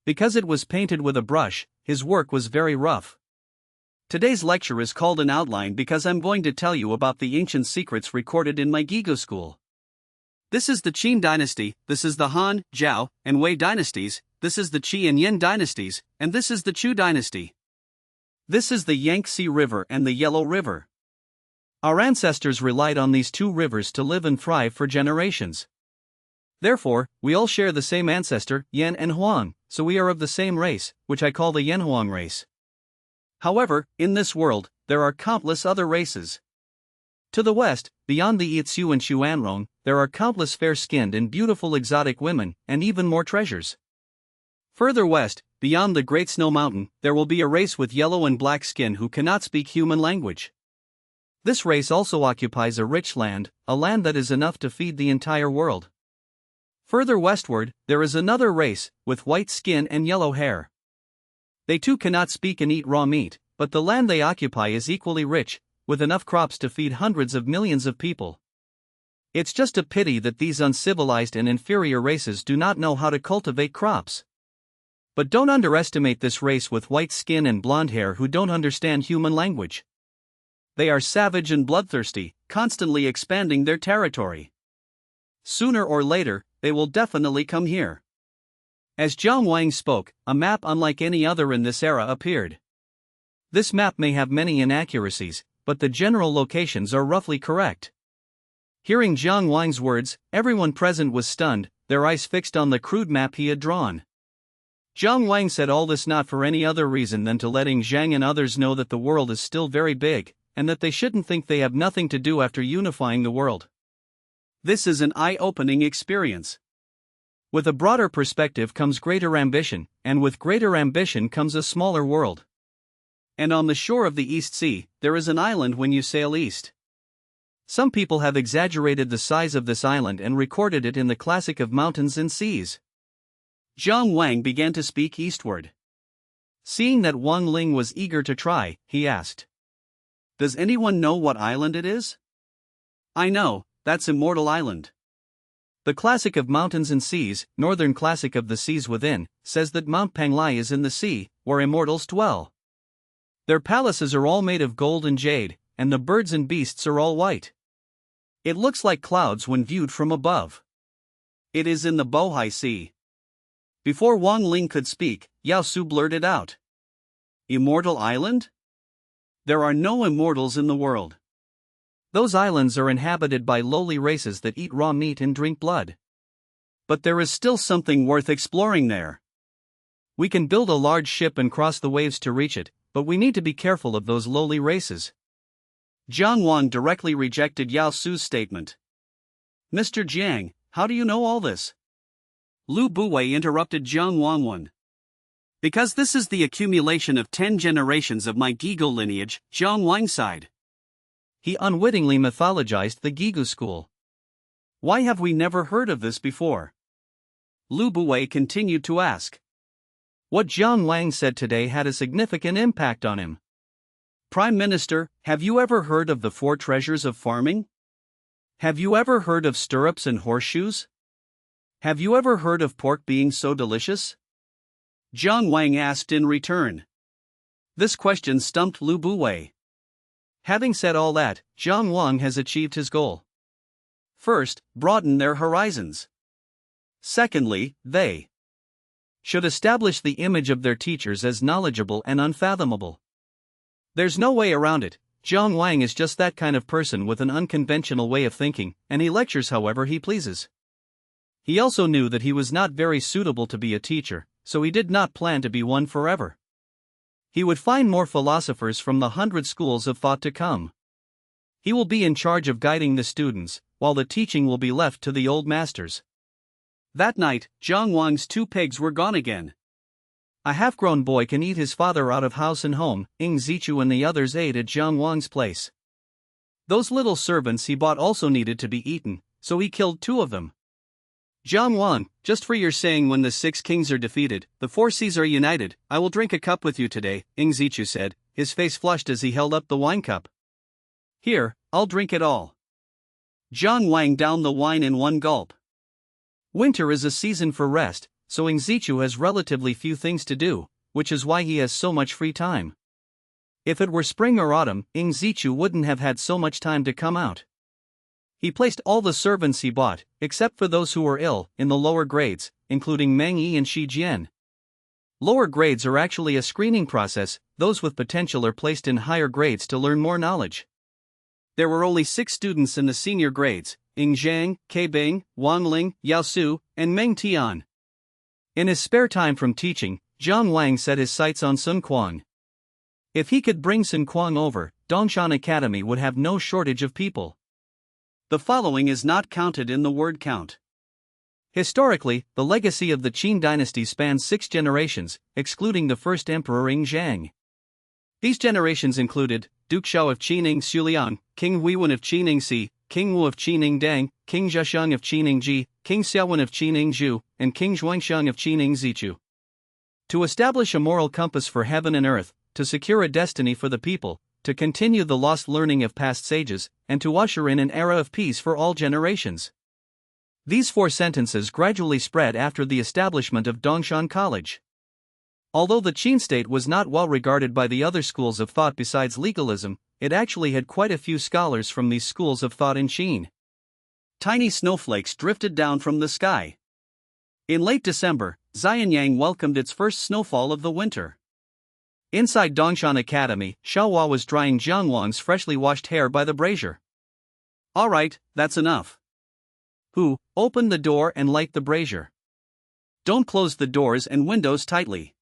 Because it was painted with a brush, his work was very rough. Today's lecture is called an outline because I'm going to tell you about the ancient secrets recorded in my Gigo school. This is the Qin dynasty, this is the Han, Zhao, and Wei dynasties, this is the Qi and Yin dynasties, and this is the Chu dynasty. This is the Yangtze River and the Yellow River. Our ancestors relied on these 2 rivers to live and thrive for generations. Therefore, we all share the same ancestor, Yan and Huang, so we are of the same race, which I call the Yan-Huang race. However, in this world, there are countless other races. To the west, beyond the Yixiu and Xuanrong, there are countless fair-skinned and beautiful exotic women, and even more treasures. Further west, beyond the Great Snow Mountain, there will be a race with yellow and black skin who cannot speak human language. This race also occupies a rich land, a land that is enough to feed the entire world. Further westward, there is another race, with white skin and yellow hair. They too cannot speak and eat raw meat, but the land they occupy is equally rich, with enough crops to feed hundreds of millions of people. It's just a pity that these uncivilized and inferior races do not know how to cultivate crops. But don't underestimate this race with white skin and blonde hair who don't understand human language. They are savage and bloodthirsty, constantly expanding their territory. Sooner or later, they will definitely come here. As Jiang Wang spoke, a map unlike any other in this era appeared. This map may have many inaccuracies, but the general locations are roughly correct. Hearing Jiang Wang's words, everyone present was stunned, their eyes fixed on the crude map he had drawn. Jiang Wang said all this not for any other reason than to letting Zhang and others know that the world is still very big, and that they shouldn't think they have nothing to do after unifying the world. This is an eye-opening experience. With a broader perspective comes greater ambition, and with greater ambition comes a smaller world. And on the shore of the East Sea, there is an island when you sail east. Some people have exaggerated the size of this island and recorded it in the classic of mountains and seas. Jiang Wang began to speak eastward. Seeing that Wang Ling was eager to try, he asked, "Does anyone know what island it is?" "I know, that's Immortal Island. The classic of mountains and seas, northern classic of the seas within, says that Mount Panglai is in the sea, where immortals dwell. Their palaces are all made of gold and jade, and the birds and beasts are all white. It looks like clouds when viewed from above. It is in the Bohai Sea." Before Wang Ling could speak, Yao Su blurted out, "Immortal Island? There are no immortals in the world. Those islands are inhabited by lowly races that eat raw meat and drink blood. But there is still something worth exploring there. We can build a large ship and cross the waves to reach it, but we need to be careful of those lowly races." Jiang Wang directly rejected Yao Su's statement. "Mr. Jiang, how do you know all this?" Lu Buwei interrupted Jiang Wang. "Because this is the accumulation of 10 generations of my Gigu lineage," Jiang Wang sighed. He unwittingly mythologized the Gigu school. "Why have we never heard of this before?" Lu Buwei continued to ask. What Jiang Wang said today had a significant impact on him. "Prime Minister, have you ever heard of the 4 treasures of farming? Have you ever heard of stirrups and horseshoes? Have you ever heard of pork being so delicious?" Jiang Wang asked in return. This question stumped Lu Buwei. Having said all that, Jiang Wang has achieved his goal. First, broaden their horizons. Secondly, they should establish the image of their teachers as knowledgeable and unfathomable. There's no way around it. Jiang Wang is just that kind of person with an unconventional way of thinking, and he lectures however he pleases. He also knew that he was not very suitable to be a teacher, so he did not plan to be one forever. He would find more philosophers from the 100 schools of thought to come. He will be in charge of guiding the students, while the teaching will be left to the old masters. That night, Jiang Wang's 2 pigs were gone again. A half-grown boy can eat his father out of house and home. Ing Zichu and the others ate at Jiang Wang's place. Those little servants he bought also needed to be eaten, so he killed 2 of them. "Jiang Wang, just for your saying when the 6 kings are defeated, the 4 seas are united, I will drink a cup with you today," Ing Zichu said, his face flushed as he held up the wine cup. "Here, I'll drink it all." Jiang Wang downed the wine in one gulp. Winter is a season for rest, so Ing Zichu has relatively few things to do, which is why he has so much free time. If it were spring or autumn, Ing Zichu wouldn't have had so much time to come out. He placed all the servants he bought, except for those who were ill, in the lower grades, including Meng Yi and Shi Jian. Lower grades are actually a screening process. Those with potential are placed in higher grades to learn more knowledge. There were only 6 students in the senior grades: Ing Zhang, Ke Bing, Wang Ling, Yao Su, and Meng Tian. In his spare time from teaching, Jiang Wang set his sights on Sun Quan. If he could bring Sun Quan over, Dongshan Academy would have no shortage of people. The following is not counted in the word count. Historically, the legacy of the Qin dynasty spans 6 generations, excluding the first emperor Ing Zhang. These generations included Duke Shao of Qining Xuliang, King Huiwen of Qining Si, King Wu of Qining Dang, King Zhesheng of Qining Ji, King Xiaowen of Qining Zhu, and King Zhuangsheng of Qining Zichu. To establish a moral compass for heaven and earth, to secure a destiny for the people, to continue the lost learning of past sages, and to usher in an era of peace for all generations. These 4 sentences gradually spread after the establishment of Dongshan College. Although the Qin state was not well regarded by the other schools of thought besides legalism, it actually had quite a few scholars from these schools of thought in Qin. Tiny snowflakes drifted down from the sky. In late December, Xianyang welcomed its first snowfall of the winter. Inside Dongshan Academy, Xiaohua was drying Jiang Wang's freshly washed hair by the brazier. "All right, that's enough. Hu, open the door and light the brazier. Don't close the doors and windows tightly."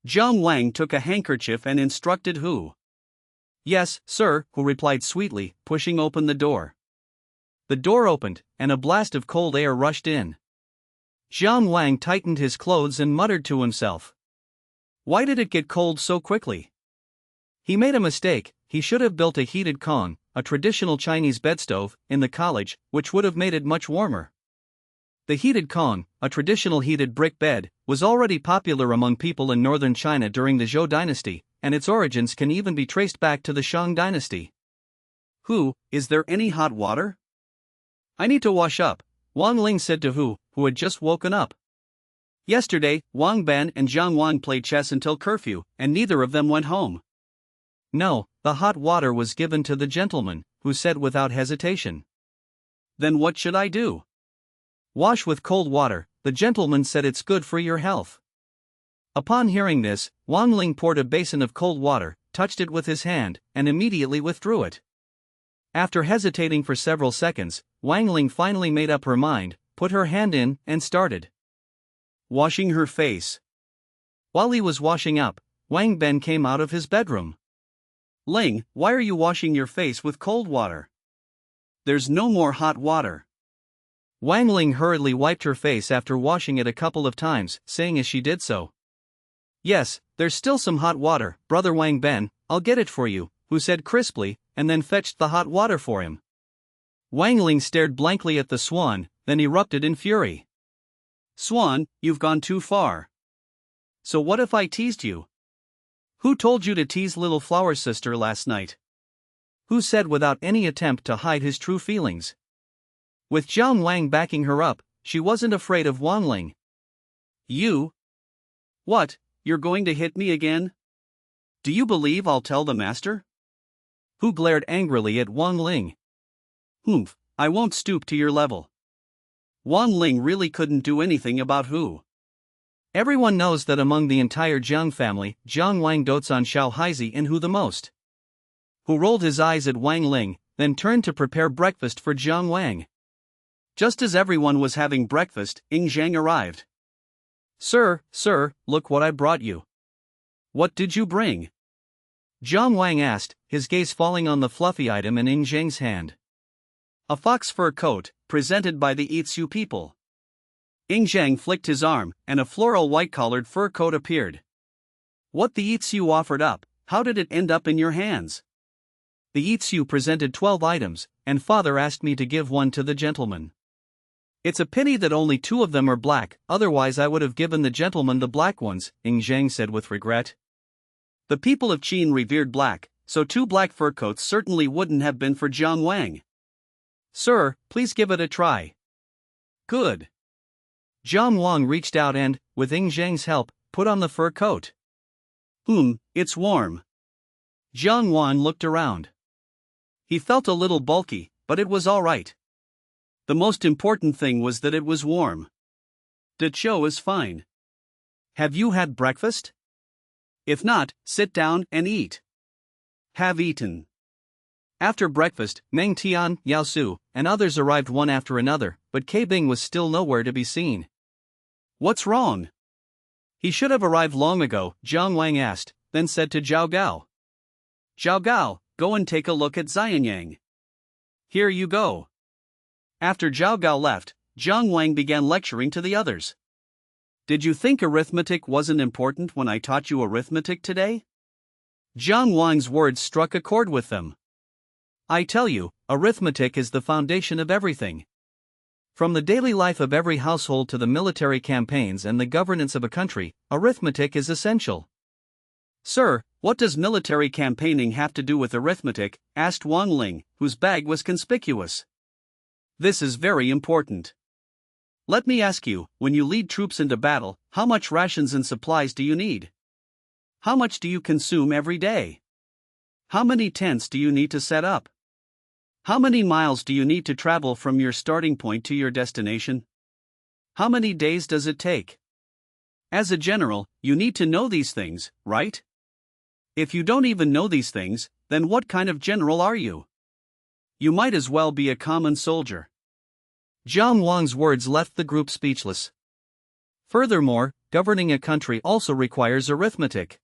Jiang Wang took a handkerchief and instructed Hu. "Yes, sir," Hu replied sweetly, pushing open the door. The door opened, and a blast of cold air rushed in. Jiang Wang tightened his clothes and muttered to himself. Why did it get cold so quickly? He made a mistake. He should have built a heated kong, a traditional Chinese bedstove, in the college, which would have made it much warmer. The heated kong, a traditional heated brick bed, was already popular among people in northern China during the Zhou dynasty, and its origins can even be traced back to the Shang dynasty. "Hu, is there any hot water? I need to wash up," Wang Ling said to Hu, who had just woken up. Yesterday, Wang Ban and Jiang Wang played chess until curfew, and neither of them went home. "No, the hot water was given to the gentleman," Hu said without hesitation. "Then what should I do?" "Wash with cold water, the gentleman said it's good for your health." Upon hearing this, Wang Ling poured a basin of cold water, touched it with his hand, and immediately withdrew it. After hesitating for several seconds, Wang Ling finally made up her mind, put her hand in, and started washing her face. While he was washing up, Wang Ben came out of his bedroom. "Ling, why are you washing your face with cold water? There's no more hot water." Wang Ling hurriedly wiped her face after washing it a couple of times, saying as she did so, "Yes, there's still some hot water, brother Wang Ben, I'll get it for you," Hu said crisply, and then fetched the hot water for him. Wang Ling stared blankly at the swan, then erupted in fury. "Swan, you've gone too far. So what if I teased you? Who told you to tease little flower sister last night?" Hu said without any attempt to hide his true feelings. With Jiang Wang backing her up, she wasn't afraid of Wang Ling. "You? What, you're going to hit me again? Do you believe I'll tell the master?" Hu glared angrily at Wang Ling. "Humph, I won't stoop to your level." Wang Ling really couldn't do anything about Hu. Everyone knows that among the entire Jiang family, Jiang Wang dotes on Xiao Haizi and Hu the most. Hu rolled his eyes at Wang Ling, then turned to prepare breakfast for Jiang Wang. Just as everyone was having breakfast, Ing Zhang arrived. Sir, look what I brought you." "What did you bring?" Jiang Wang asked, his gaze falling on the fluffy item in Ing Zhang's hand. "A fox fur coat, presented by the Yixiu people." Ing Zhang flicked his arm, and a floral white-collared fur coat appeared. "What the Yixiu offered up, how did it end up in your hands?" "The Yixiu presented 12 items, and father asked me to give one to the gentleman. It's a pity that only 2 of them are black, otherwise I would have given the gentleman the black ones," Ing Zhang said with regret. The people of Qin revered black, so 2 black fur coats certainly wouldn't have been for Jiang Wang. "Sir, please give it a try." "Good." Jiang Wang reached out and, with Ing Zhang's help, put on the fur coat. It's warm." Jiang Wang looked around. He felt a little bulky, but it was all right. The most important thing was that it was warm. "The show is fine. Have you had breakfast? If not, sit down and eat." "Have eaten." After breakfast, Meng Tian, Yao Su, and others arrived one after another, but K Bing was still nowhere to be seen. "What's wrong?" "He should have arrived long ago," Jiang Wang asked, then said to Zhao Gao. "Zhao Gao, go and take a look at Xianyang." "Here you go." After Zhao Gao left, Jiang Wang began lecturing to the others. Did you think arithmetic wasn't important when I taught you arithmetic today? Jiang Wang's words struck a chord with them. I tell you, arithmetic is the foundation of everything. From the daily life of every household to the military campaigns and the governance of a country, arithmetic is essential. Sir, what does military campaigning have to do with arithmetic? Asked Wang Ling, whose bag was conspicuous. This is very important. Let me ask you, when you lead troops into battle, how much rations and supplies do you need? How much do you consume every day? How many tents do you need to set up? How many miles do you need to travel from your starting point to your destination? How many days does it take? As a general, you need to know these things, right? If you don't even know these things, then what kind of general are you? You might as well be a common soldier. Jiang Wang's words left the group speechless. Furthermore, governing a country also requires arithmetic.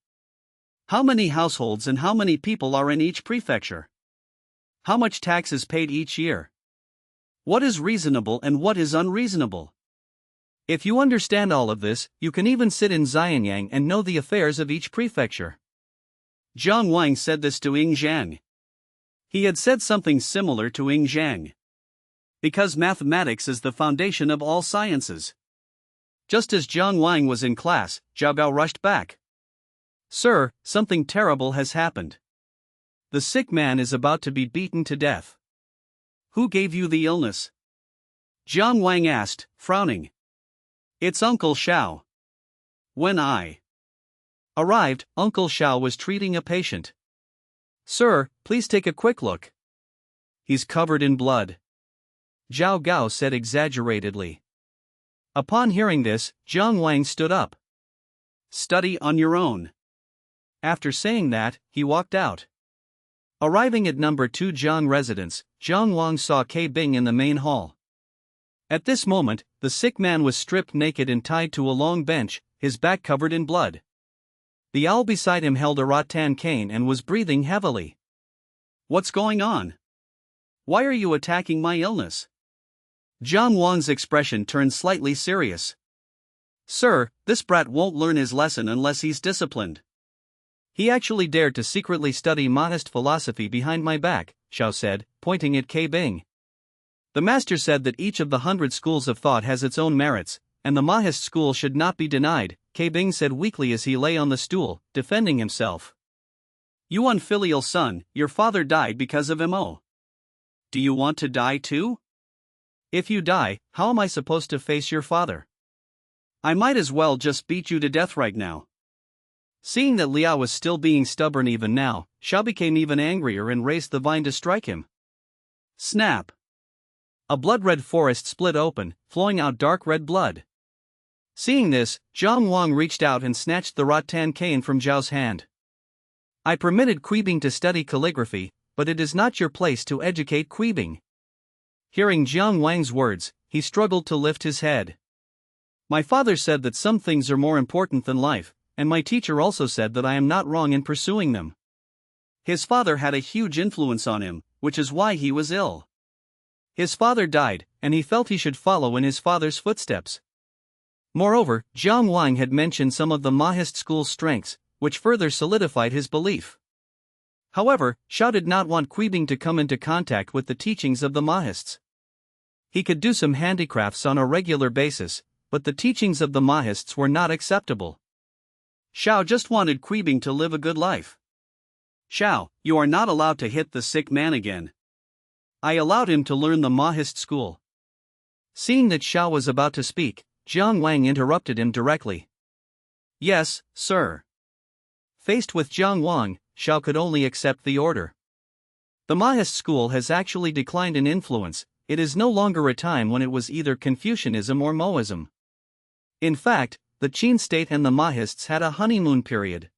How many households and how many people are in each prefecture? How much tax is paid each year? What is reasonable and what is unreasonable? If you understand all of this, you can even sit in Xianyang and know the affairs of each prefecture. Jiang Wang said this to Ying Zhang. He had said something similar to Ying Zhang. Because mathematics is the foundation of all sciences. Just as Jiang Wang was in class, Zhao Gao rushed back. Sir, something terrible has happened. The sick man is about to be beaten to death. Who gave you the illness? Jiang Wang asked, frowning. It's Uncle Xiao. When I arrived, Uncle Xiao was treating a patient. Sir, please take a quick look. He's covered in blood. Zhao Gao said exaggeratedly. Upon hearing this, Jiang Wang stood up. Study on your own. After saying that, he walked out. Arriving at number 2 Jiang residence, Jiang Wang saw K Bing in the main hall. At this moment, the sick man was stripped naked and tied to a long bench, his back covered in blood. The owl beside him held a rattan cane and was breathing heavily. What's going on? Why are you attacking my illness? Jiang Wang's expression turned slightly serious. Sir, this brat won't learn his lesson unless he's disciplined. He actually dared to secretly study Maoist philosophy behind my back, Xiao said, pointing at K Bing. The master said that each of the 100 schools of thought has its own merits, and the Maoist school should not be denied, K Bing said weakly as he lay on the stool, defending himself. You unfilial son, your father died because of MO. Do you want to die too? If you die, how am I supposed to face your father? I might as well just beat you to death right now. Seeing that Liao was still being stubborn even now, Xiao became even angrier and raised the vine to strike him. Snap! A blood-red forest split open, flowing out dark red blood. Seeing this, Jiang Wang reached out and snatched the rattan cane from Zhao's hand. I permitted Kuibing to study calligraphy, but it is not your place to educate Kuibing. Hearing Jiang Wang's words, he struggled to lift his head. My father said that some things are more important than life, and my teacher also said that I am not wrong in pursuing them. His father had a huge influence on him, which is why he was ill. His father died, and he felt he should follow in his father's footsteps. Moreover, Jiang Wang had mentioned some of the Maoist school's strengths, which further solidified his belief. However, Xiao did not want Kuibing to come into contact with the teachings of the Maoists. He could do some handicrafts on a regular basis, but the teachings of the Maoists were not acceptable. Xiao just wanted Kuibing to live a good life. Xiao, you are not allowed to hit the sick man again. I allowed him to learn the Maoist school. Seeing that Xiao was about to speak, Jiang Wang interrupted him directly. Yes, sir. Faced with Jiang Wang, Xiao could only accept the order. The Maoist school has actually declined in influence. It is no longer a time when it was either Confucianism or Moism. In fact, the Qin state and the Maoists had a honeymoon period.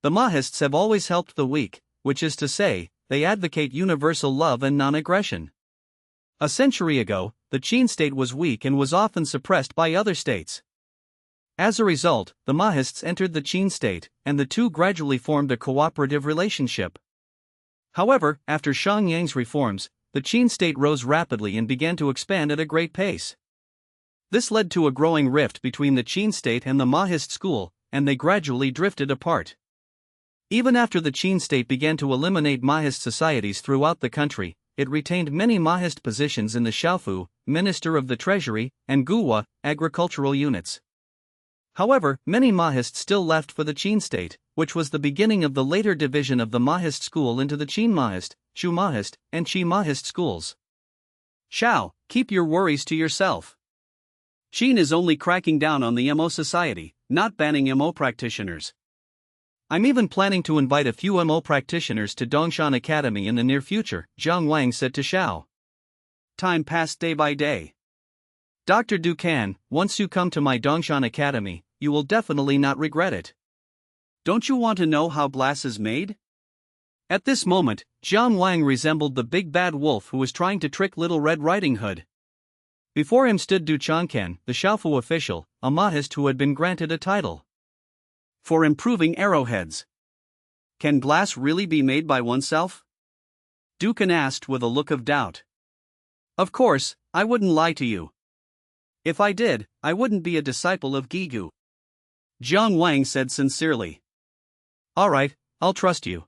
The Maoists have always helped the weak, which is to say, they advocate universal love and non-aggression. A century ago, the Qin state was weak and was often suppressed by other states. As a result, the Maoists entered the Qin state, and the two gradually formed a cooperative relationship. However, after Xiangyang's reforms, the Qin state rose rapidly and began to expand at a great pace. This led to a growing rift between the Qin state and the Mahist school, and they gradually drifted apart. Even after the Qin state began to eliminate Mahist societies throughout the country, it retained many Mahist positions in the Xiaofu, Minister of the Treasury, and Guhua, agricultural units. However, many Mahists still left for the Qin state, which was the beginning of the later division of the Mahist school into the Qin Mahist, Shu Mahist, and Qi Mahist schools. Xiao, keep your worries to yourself. Qin is only cracking down on the MO society, not banning MO practitioners. I'm even planning to invite a few MO practitioners to Dongshan Academy in the near future, Zhang Wang said to Xiao. Time passed day by day. Dr. Dukan, once you come to my Dongshan Academy, you will definitely not regret it. Don't you want to know how glass is made? At this moment, Zhang Wang resembled the big bad wolf who was trying to trick Little Red Riding Hood. Before him stood Du Changken, the Xiaofu official, a Mahist who had been granted a title for improving arrowheads. Can glass really be made by oneself? Dukan asked with a look of doubt. Of course, I wouldn't lie to you. If I did, I wouldn't be a disciple of Gigu. Zhang Wang said sincerely. Alright, I'll trust you.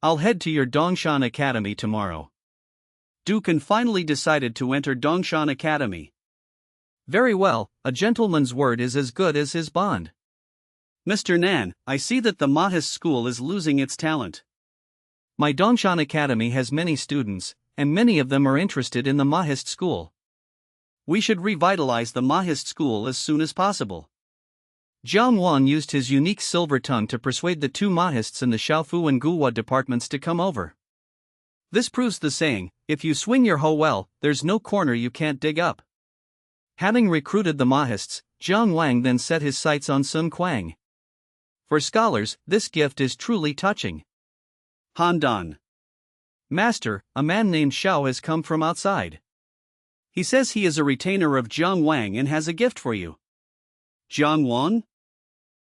I'll head to your Dongshan Academy tomorrow. Dukan finally decided to enter Dongshan Academy. Very well, a gentleman's word is as good as his bond. Mr. Nan, I see that the Mahist school is losing its talent. My Dongshan Academy has many students, and many of them are interested in the Mahist school. We should revitalize the Mahist school as soon as possible. Jiang Wan used his unique silver tongue to persuade the two Mahists in the Xiaofu and Guhua departments to come over. This proves the saying, if you swing your hoe well, there's no corner you can't dig up. Having recruited the Mahists, Zhang Wang then set his sights on Sun Kuang. For scholars, this gift is truly touching. Han Dan. Master, a man named Xiao has come from outside. He says he is a retainer of Zhang Wang and has a gift for you. Zhang Wan?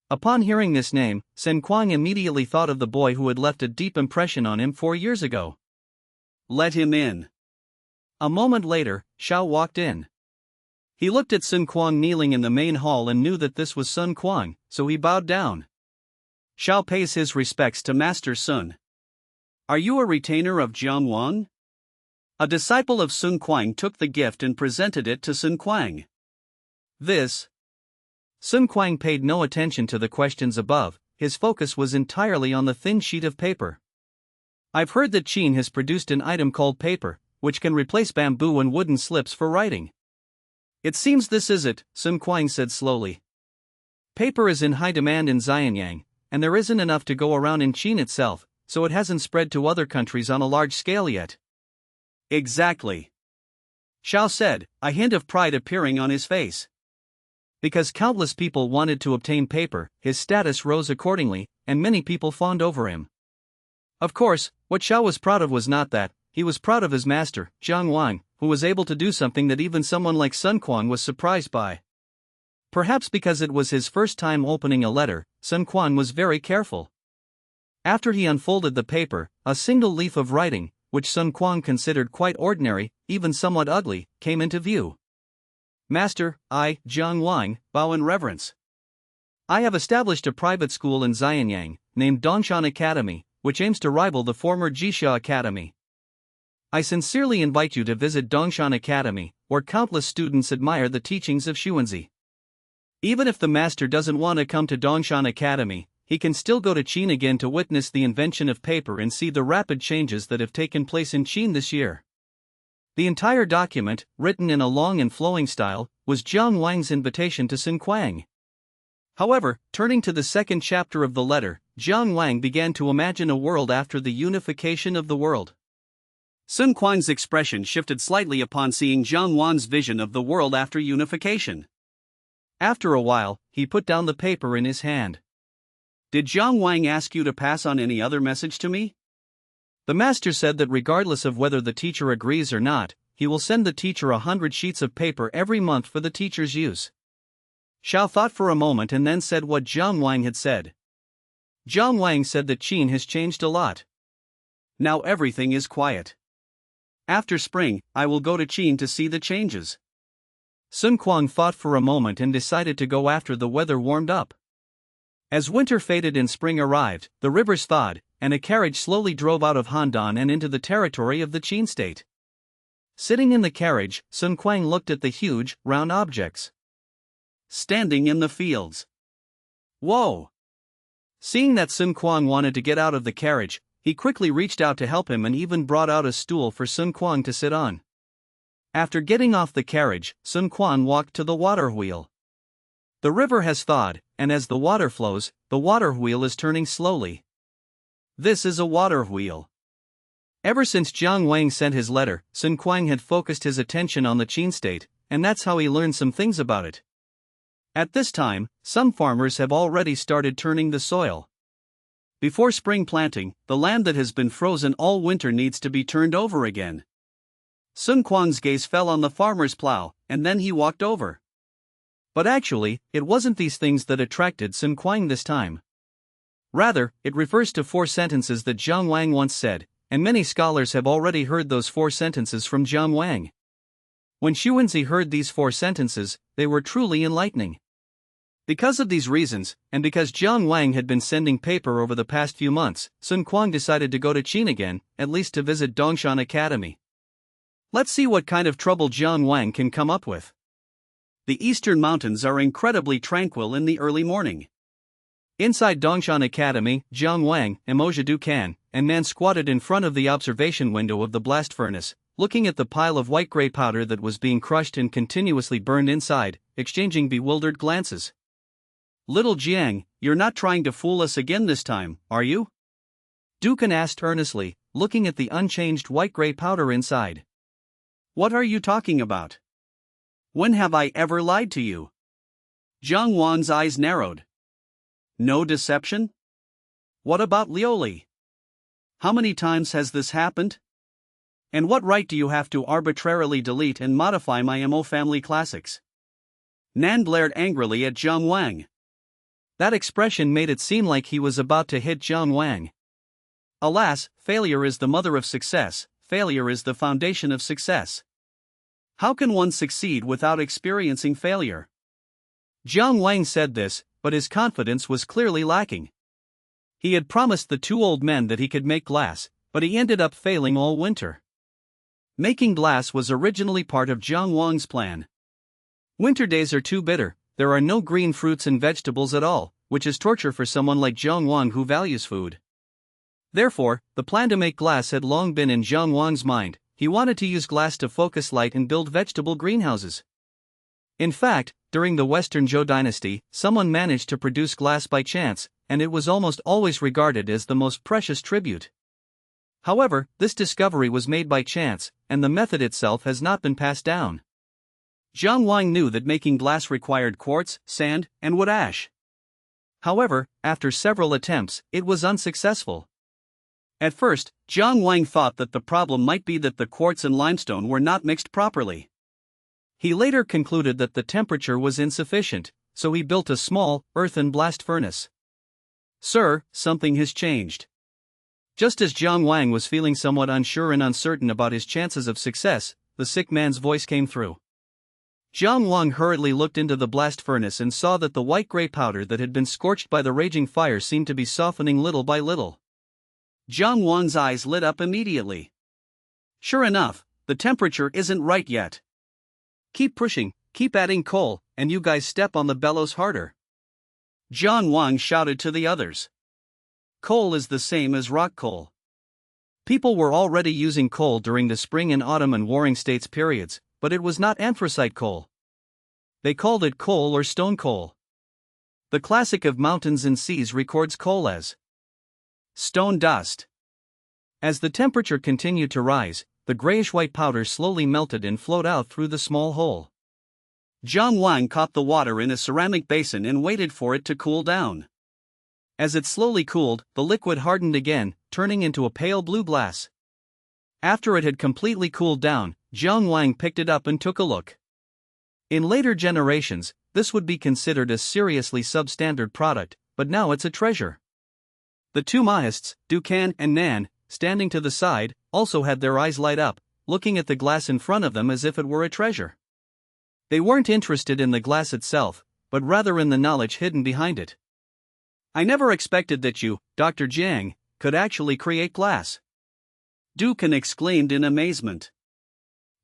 Upon hearing this name, Sun Kuang immediately thought of the boy who had left a deep impression on him 4 years ago. Let him in. A moment later, Xiao walked in. He looked at Sun Kuang kneeling in the main hall and knew that this was Sun Kuang, so he bowed down. Xiao pays his respects to Master Sun. Are you a retainer of Jiang Wan? A disciple of Sun Kuang took the gift and presented it to Sun Kuang. This. Sun Kuang paid no attention to the questions above, his focus was entirely on the thin sheet of paper. I've heard that Qin has produced an item called paper, which can replace bamboo and wooden slips for writing. It seems this is it, Sun Kuang said slowly. Paper is in high demand in Xianyang, and there isn't enough to go around in Qin itself, so it hasn't spread to other countries on a large scale yet. Exactly. Xiao said, a hint of pride appearing on his face. Because countless people wanted to obtain paper, his status rose accordingly, and many people fawned over him. Of course, what Xiao was proud of was not that, he was proud of his master, Zhang Wang, who was able to do something that even someone like Sun Quan was surprised by. Perhaps because it was his first time opening a letter, Sun Quan was very careful. After he unfolded the paper, a single leaf of writing, which Sun Quan considered quite ordinary, even somewhat ugly, came into view. Master, I, Zhang Wang, bow in reverence. I have established a private school in Xianyang, named Dongshan Academy, which aims to rival the former Jixia Academy. I sincerely invite you to visit Dongshan Academy, where countless students admire the teachings of Xuanzi. Even if the master doesn't want to come to Dongshan Academy, he can still go to Qin again to witness the invention of paper and see the rapid changes that have taken place in Qin this year. The entire document, written in a long and flowing style, was Zhang Wang's invitation to Sun Kuang. However, turning to the second chapter of the letter, Zhang Wang began to imagine a world after the unification of the world. Sun Kuang's expression shifted slightly upon seeing Zhang Wan's vision of the world after unification. After a while, he put down the paper in his hand. Did Zhang Wang ask you to pass on any other message to me? The master said that regardless of whether the teacher agrees or not, he will send the teacher 100 sheets of paper every month for the teacher's use. Xiao thought for a moment and then said what Zhang Wang had said. Zhang Wang said that Qin has changed a lot. Now everything is quiet. After spring, I will go to Qin to see the changes. Sun Quan thought for a moment and decided to go after the weather warmed up. As winter faded and spring arrived, the rivers thawed, and a carriage slowly drove out of Handan and into the territory of the Qin state. Sitting in the carriage, Sun Quan looked at the huge, round objects standing in the fields. Whoa! Seeing that Sun Quan wanted to get out of the carriage, he quickly reached out to help him and even brought out a stool for Sun Quan to sit on. After getting off the carriage, Sun Quan walked to the water wheel. The river has thawed, and as the water flows, the water wheel is turning slowly. This is a water wheel. Ever since Jiang Wang sent his letter, Sun Quan had focused his attention on the Qin state, and that's how he learned some things about it. At this time, some farmers have already started turning the soil. Before spring planting, the land that has been frozen all winter needs to be turned over again. Sun Quan's gaze fell on the farmer's plow, and then he walked over. But actually, it wasn't these things that attracted Sun Quan this time. Rather, it refers to 4 sentences that Jiang Wang once said, and many scholars have already heard those 4 sentences from Jiang Wang. When Xuanzi heard these 4 sentences, they were truly enlightening. Because of these reasons, and because Jiang Wang had been sending paper over the past few months, Sun Quan decided to go to Qin again, at least to visit Dongshan Academy. Let's see what kind of trouble Jiang Wang can come up with. The eastern mountains are incredibly tranquil in the early morning. Inside Dongshan Academy, Jiang Wang, Emojidu Kan, and Nan squatted in front of the observation window of the blast furnace, looking at the pile of white gray powder that was being crushed and continuously burned inside, exchanging bewildered glances. Little Jiang, you're not trying to fool us again this time, are you? Dukan asked earnestly, looking at the unchanged white-gray powder inside. What are you talking about? When have I ever lied to you? Jiang Wan's eyes narrowed. No deception? What about Liuli? How many times has this happened? And what right do you have to arbitrarily delete and modify my MO family classics? Nan blared angrily at Jiang Wang. That expression made it seem like he was about to hit Jiang Wang. Alas, failure is the mother of success, failure is the foundation of success. How can one succeed without experiencing failure? Jiang Wang said this, but his confidence was clearly lacking. He had promised the 2 old men that he could make glass, but he ended up failing all winter. Making glass was originally part of Jiang Wang's plan. Winter days are too bitter. There are no green fruits and vegetables at all, which is torture for someone like Jiang Wang who values food. Therefore, the plan to make glass had long been in Jiang Wang's mind. He wanted to use glass to focus light and build vegetable greenhouses. In fact, during the Western Zhou dynasty, someone managed to produce glass by chance, and it was almost always regarded as the most precious tribute. However, this discovery was made by chance, and the method itself has not been passed down. Jiang Wang knew that making glass required quartz, sand, and wood ash. However, after several attempts, it was unsuccessful. At first, Jiang Wang thought that the problem might be that the quartz and limestone were not mixed properly. He later concluded that the temperature was insufficient, so he built a small, earthen blast furnace. Sir, something has changed. Just as Jiang Wang was feeling somewhat unsure and uncertain about his chances of success, the sick man's voice came through. Jiang Wang hurriedly looked into the blast furnace and saw that the white-gray powder that had been scorched by the raging fire seemed to be softening little by little. Jiang Wang's eyes lit up immediately. Sure enough, the temperature isn't right yet. Keep pushing, keep adding coal, and you guys step on the bellows harder. Jiang Wang shouted to the others. Coal is the same as rock coal. People were already using coal during the spring and autumn and warring states periods, but it was not anthracite coal. They called it coal or stone coal. The classic of mountains and seas records coal as stone dust. As the temperature continued to rise, the grayish-white powder slowly melted and flowed out through the small hole. Jiang Wang caught the water in a ceramic basin and waited for it to cool down. As it slowly cooled, the liquid hardened again, turning into a pale blue glass. After it had completely cooled down, Jiang Wang picked it up and took a look. In later generations, this would be considered a seriously substandard product, but now it's a treasure. The 2 Mahists, Dukan and Nan, standing to the side, also had their eyes light up, looking at the glass in front of them as if it were a treasure. They weren't interested in the glass itself, but rather in the knowledge hidden behind it. I never expected that you, Dr. Jiang, could actually create glass. Dukan exclaimed in amazement.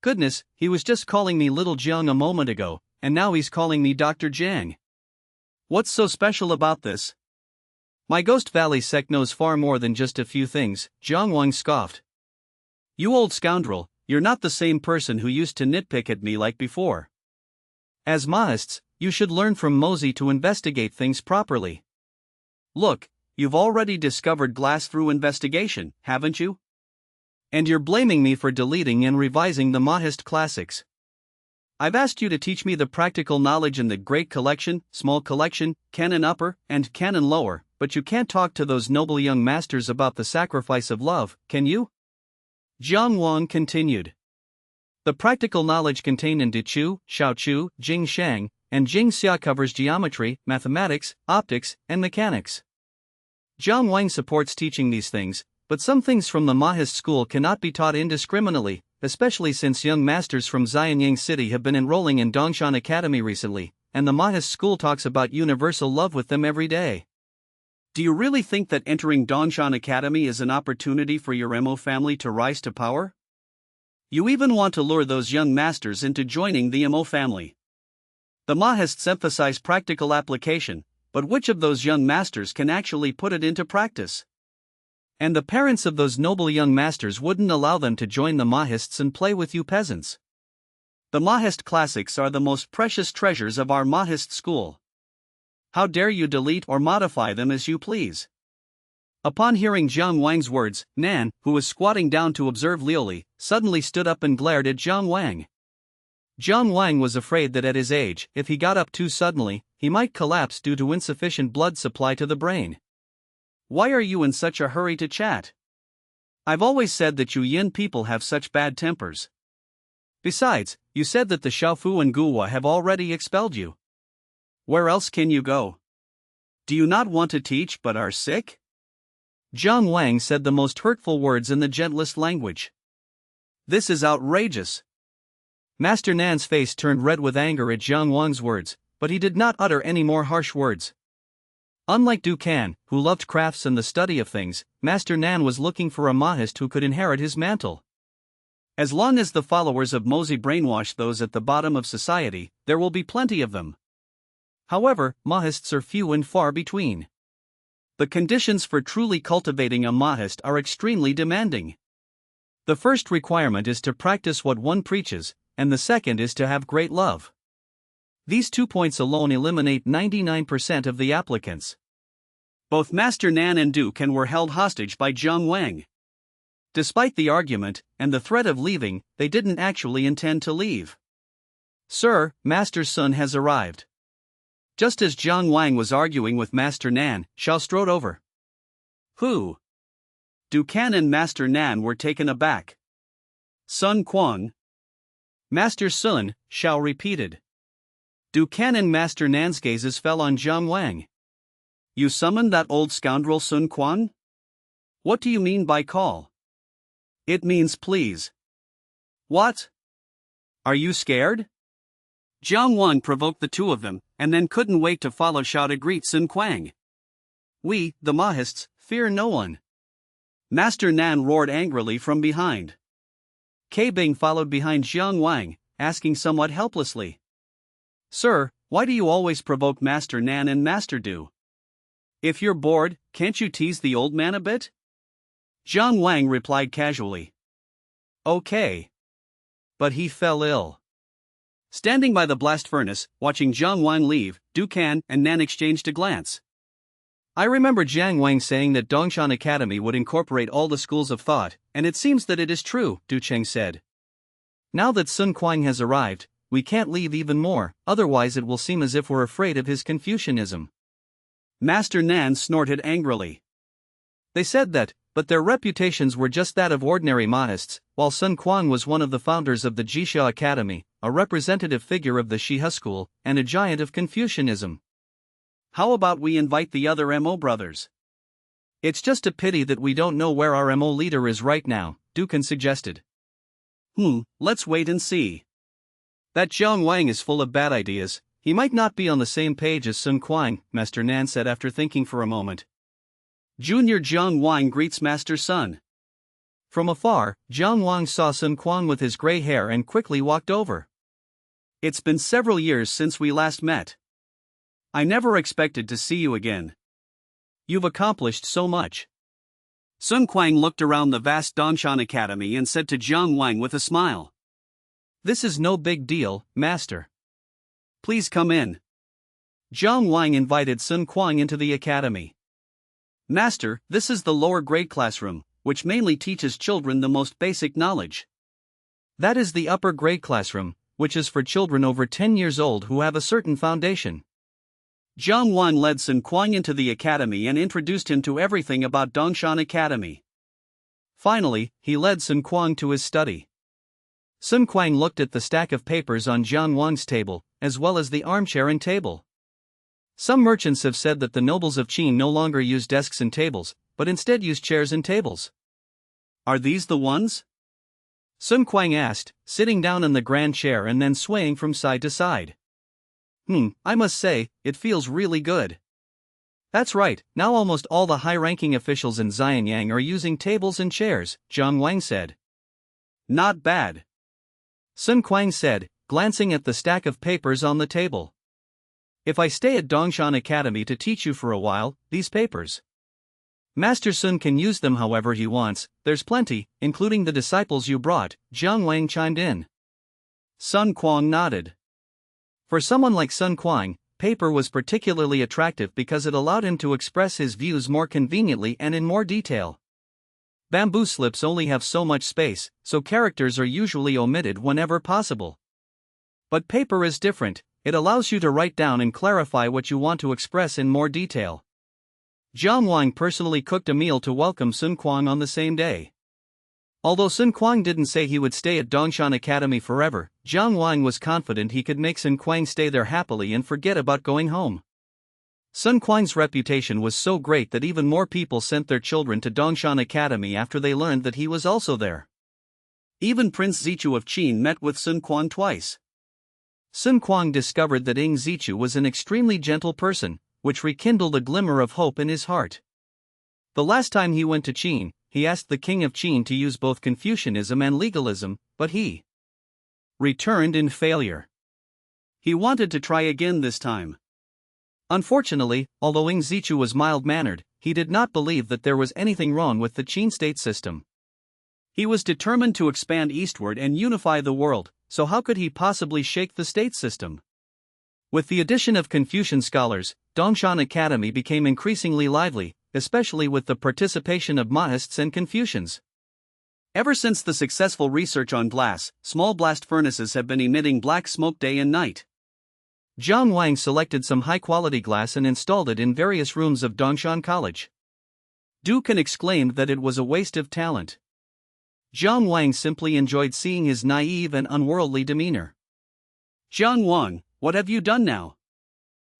Goodness, he was just calling me Little Jiang a moment ago, and now he's calling me Dr. Jiang. What's so special about this? My Ghost Valley sect knows far more than just a few things, Jiang Wang scoffed. You old scoundrel, you're not the same person who used to nitpick at me like before. As Mahists, you should learn from Mosey to investigate things properly. Look, you've already discovered glass through investigation, haven't you? And you're blaming me for deleting and revising the Mahist classics. I've asked you to teach me the practical knowledge in the Great Collection, Small Collection, Canon Upper, and Canon Lower, but you can't talk to those noble young masters about the sacrifice of love, can you? Jiang Wang continued. The practical knowledge contained in Dichu, Xiaochu, Jing Shang, and Jing Xia covers geometry, mathematics, optics, and mechanics. Jiang Wang supports teaching these things, but some things from the Mahist school cannot be taught indiscriminately, especially since young masters from Xianyang City have been enrolling in Dongshan Academy recently, and the Mahist school talks about universal love with them every day. Do you really think that entering Dongshan Academy is an opportunity for your Mo family to rise to power? You even want to lure those young masters into joining the Mo family. The Mahists emphasize practical application, but which of those young masters can actually put it into practice? And the parents of those noble young masters wouldn't allow them to join the Mahists and play with you peasants. The Mahist classics are the most precious treasures of our Mahist school. How dare you delete or modify them as you please? Upon hearing Jiang Wang's words, Nan, who was squatting down to observe Liuli, suddenly stood up and glared at Jiang Wang. Jiang Wang was afraid that at his age, if he got up too suddenly, he might collapse due to insufficient blood supply to the brain. Why are you in such a hurry to chat? I've always said that you Yin people have such bad tempers. Besides, you said that the Xiaofu and Guhua have already expelled you. Where else can you go? Do you not want to teach but are sick? Jiang Wang said the most hurtful words in the gentlest language. This is outrageous. Master Nan's face turned red with anger at Jiang Wang's words, but he did not utter any more harsh words. Unlike Du Kan, who loved crafts and the study of things, Master Nan was looking for a Mahist who could inherit his mantle. As long as the followers of Mosey brainwash those at the bottom of society, there will be plenty of them. However, Mahists are few and far between. The conditions for truly cultivating a Mahist are extremely demanding. The first requirement is to practice what one preaches, and the second is to have great love. These 2 points alone eliminate 99% of the applicants. Both Master Nan and Du Kan were held hostage by Jiang Wang. Despite the argument, and the threat of leaving, they didn't actually intend to leave. Sir, Master Sun has arrived. Just as Jiang Wang was arguing with Master Nan, Xiao strode over. Who? Du Kan and Master Nan were taken aback. Sun Quan. Master Sun, Xiao repeated. Du Kan and Master Nan's gazes fell on Jiang Wang. You summoned that old scoundrel Sun Quan? What do you mean by call? It means please. What? Are you scared? Jiang Wang provoked the two of them, and then couldn't wait to follow Xiao to greet Sun Quang. We, the Mahists, fear no one. Master Nan roared angrily from behind. K Bing followed behind Jiang Wang, asking somewhat helplessly. Sir, why do you always provoke Master Nan and Master Du? If you're bored, can't you tease the old man a bit? Jiang Wang replied casually. Okay. But he fell ill. Standing by the blast furnace, watching Jiang Wang leave, Du Kan and Nan exchanged a glance. I remember Jiang Wang saying that Dongshan Academy would incorporate all the schools of thought, and it seems that it is true, Du Cheng said. Now that Sun Quang has arrived, we can't leave even more, otherwise it will seem as if we're afraid of his Confucianism. Master Nan snorted angrily. They said that, but their reputations were just that of ordinary Mahists, while Sun Quang was one of the founders of the Jixia Academy, a representative figure of the Shiha school, and a giant of Confucianism. How about we invite the other Mo brothers? It's just a pity that we don't know where our Mo leader is right now, Du Kan suggested. Let's wait and see. That Jiang Wang is full of bad ideas. He might not be on the same page as Sun Quan, Master Nan said after thinking for a moment. Junior Jiang Wang greets Master Sun. From afar, Jiang Wang saw Sun Quan with his gray hair and quickly walked over. It's been several years since we last met. I never expected to see you again. You've accomplished so much. Sun Quan looked around the vast Dongshan Academy and said to Jiang Wang with a smile. This is no big deal, Master. Please come in. Jiang Wang invited Sun Quan into the academy. Master, this is the lower grade classroom, which mainly teaches children the most basic knowledge. That is the upper grade classroom, which is for children over 10 years old who have a certain foundation. Jiang Wang led Sun Quan into the academy and introduced him to everything about Dongshan Academy. Finally, he led Sun Quan to his study. Sun Quan looked at the stack of papers on Jiang Wang's table, as well as the armchair and table. Some merchants have said that the nobles of Qin no longer use desks and tables, but instead use chairs and tables. Are these the ones? Sun Quan asked, sitting down in the grand chair and then swaying from side to side. I must say, it feels really good. That's right, now almost all the high-ranking officials in Xianyang are using tables and chairs, Jiang Wang said. Not bad. Sun Quan said, glancing at the stack of papers on the table. If I stay at Dongshan Academy to teach you for a while, these papers. Master Sun can use them however he wants, there's plenty, including the disciples you brought, Jiang Wang chimed in. Sun Quan nodded. For someone like Sun Quan, paper was particularly attractive because it allowed him to express his views more conveniently and in more detail. Bamboo slips only have so much space, so characters are usually omitted whenever possible. But paper is different, it allows you to write down and clarify what you want to express in more detail. Jiang Wang personally cooked a meal to welcome Sun Quan on the same day. Although Sun Quan didn't say he would stay at Dongshan Academy forever, Jiang Wang was confident he could make Sun Quan stay there happily and forget about going home. Sun Quan's reputation was so great that even more people sent their children to Dongshan Academy after they learned that he was also there. Even Prince Zichu of Qin met with Sun Quan twice. Sun Quan discovered that Ing Zichu was an extremely gentle person, which rekindled a glimmer of hope in his heart. The last time he went to Qin, he asked the king of Qin to use both Confucianism and legalism, but he returned in failure. He wanted to try again this time. Unfortunately, although Ing Zichu was mild-mannered, he did not believe that there was anything wrong with the Qin state system. He was determined to expand eastward and unify the world, so how could he possibly shake the state system? With the addition of Confucian scholars, Dongshan Academy became increasingly lively, especially with the participation of Mahists and Confucians. Ever since the successful research on glass, small blast furnaces have been emitting black smoke day and night. Jiang Wang selected some high-quality glass and installed it in various rooms of Dongshan College. Du Kan exclaimed that it was a waste of talent. Jiang Wang simply enjoyed seeing his naive and unworldly demeanor. Jiang Wang, what have you done now?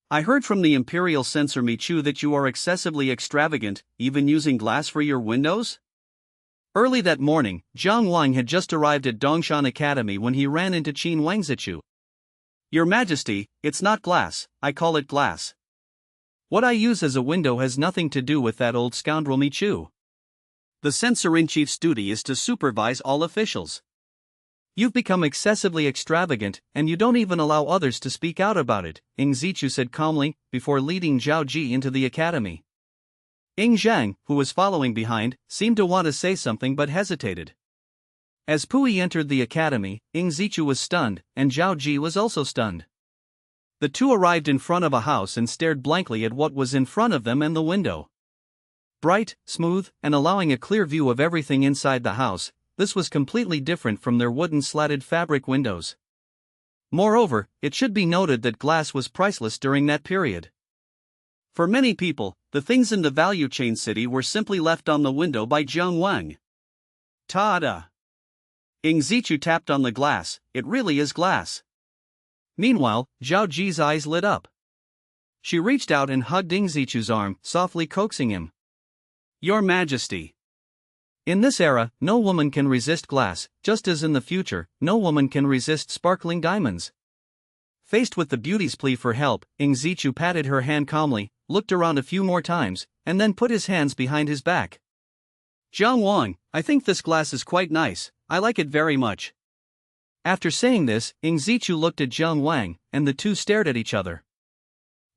I heard from the imperial censor Michu that you are excessively extravagant, even using glass for your windows? Early that morning, Jiang Wang had just arrived at Dongshan Academy when he ran into Qin Wangzichu. Your Majesty, it's not glass, I call it glass. What I use as a window has nothing to do with that old scoundrel Michu. The censor-in-chief's duty is to supervise all officials. You've become excessively extravagant, and you don't even allow others to speak out about it, Ing Zichu said calmly, before leading Zhao Ji into the academy. Ing Zhang, who was following behind, seemed to want to say something but hesitated. As Pui entered the academy, Ing Zichu was stunned, and Zhao Ji was also stunned. The two arrived in front of a house and stared blankly at what was in front of them and the window. Bright, smooth, and allowing a clear view of everything inside the house, this was completely different from their wooden slatted fabric windows. Moreover, it should be noted that glass was priceless during that period. For many people, the things in the value chain city were simply left on the window by Jiang Wang. Ta-da! Ing Zichu tapped on the glass, it really is glass. Meanwhile, Zhao Ji's eyes lit up. She reached out and hugged Ing Zichu's arm, softly coaxing him. Your Majesty. In this era, no woman can resist glass, just as in the future, no woman can resist sparkling diamonds. Faced with the beauty's plea for help, Ing Zichu patted her hand calmly, looked around a few more times, and then put his hands behind his back. Jiang Wang, I think this glass is quite nice, I like it very much. After saying this, Ing Zichu looked at Jiang Wang, and the two stared at each other.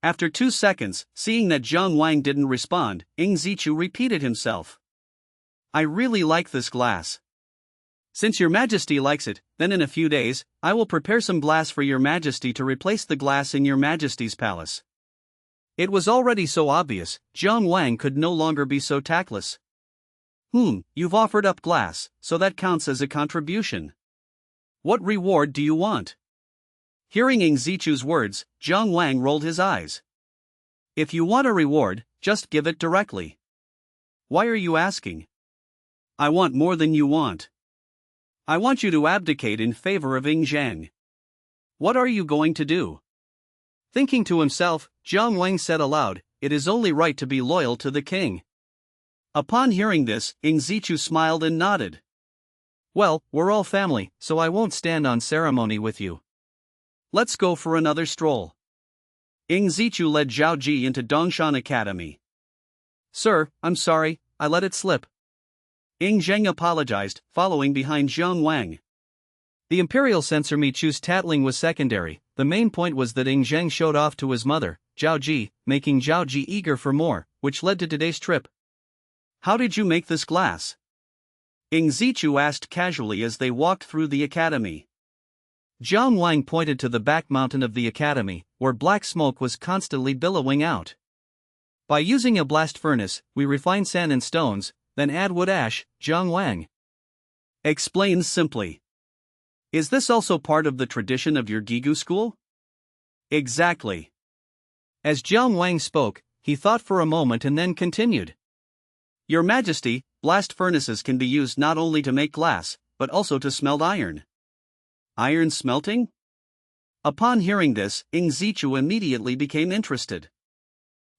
After 2 seconds, seeing that Jiang Wang didn't respond, Ing Zichu repeated himself. I really like this glass. Since your majesty likes it, then in a few days, I will prepare some glass for your majesty to replace the glass in your majesty's palace. It was already so obvious, Jiang Wang could no longer be so tactless. You've offered up glass, so that counts as a contribution. What reward do you want? Hearing Ing Zichu's words, Jiang Wang rolled his eyes. If you want a reward, just give it directly. Why are you asking? I want more than you want. I want you to abdicate in favor of Ing Zhang. What are you going to do? Thinking to himself, Jiang Wang said aloud, it is only right to be loyal to the king. Upon hearing this, Ing Zichu smiled and nodded. Well, we're all family, so I won't stand on ceremony with you. Let's go for another stroll. Ing Zichu led Zhao Ji into Dongshan Academy. Sir, I'm sorry, I let it slip. Ing Zheng apologized, following behind Jiang Wang. The imperial censor Michu's tattling was secondary, the main point was that Ing Zheng showed off to his mother, Zhao Ji, making Zhao Ji eager for more, which led to today's trip. How did you make this glass? Ing Zichu asked casually as they walked through the academy. Jiang Wang pointed to the back mountain of the academy, where black smoke was constantly billowing out. By using a blast furnace, we refine sand and stones, then add wood ash, Jiang Wang explains simply. Is this also part of the tradition of your Gigu school? Exactly. As Jiang Wang spoke, he thought for a moment and then continued. Your Majesty, blast furnaces can be used not only to make glass, but also to smelt iron. Iron smelting? Upon hearing this, Ing Zichu immediately became interested.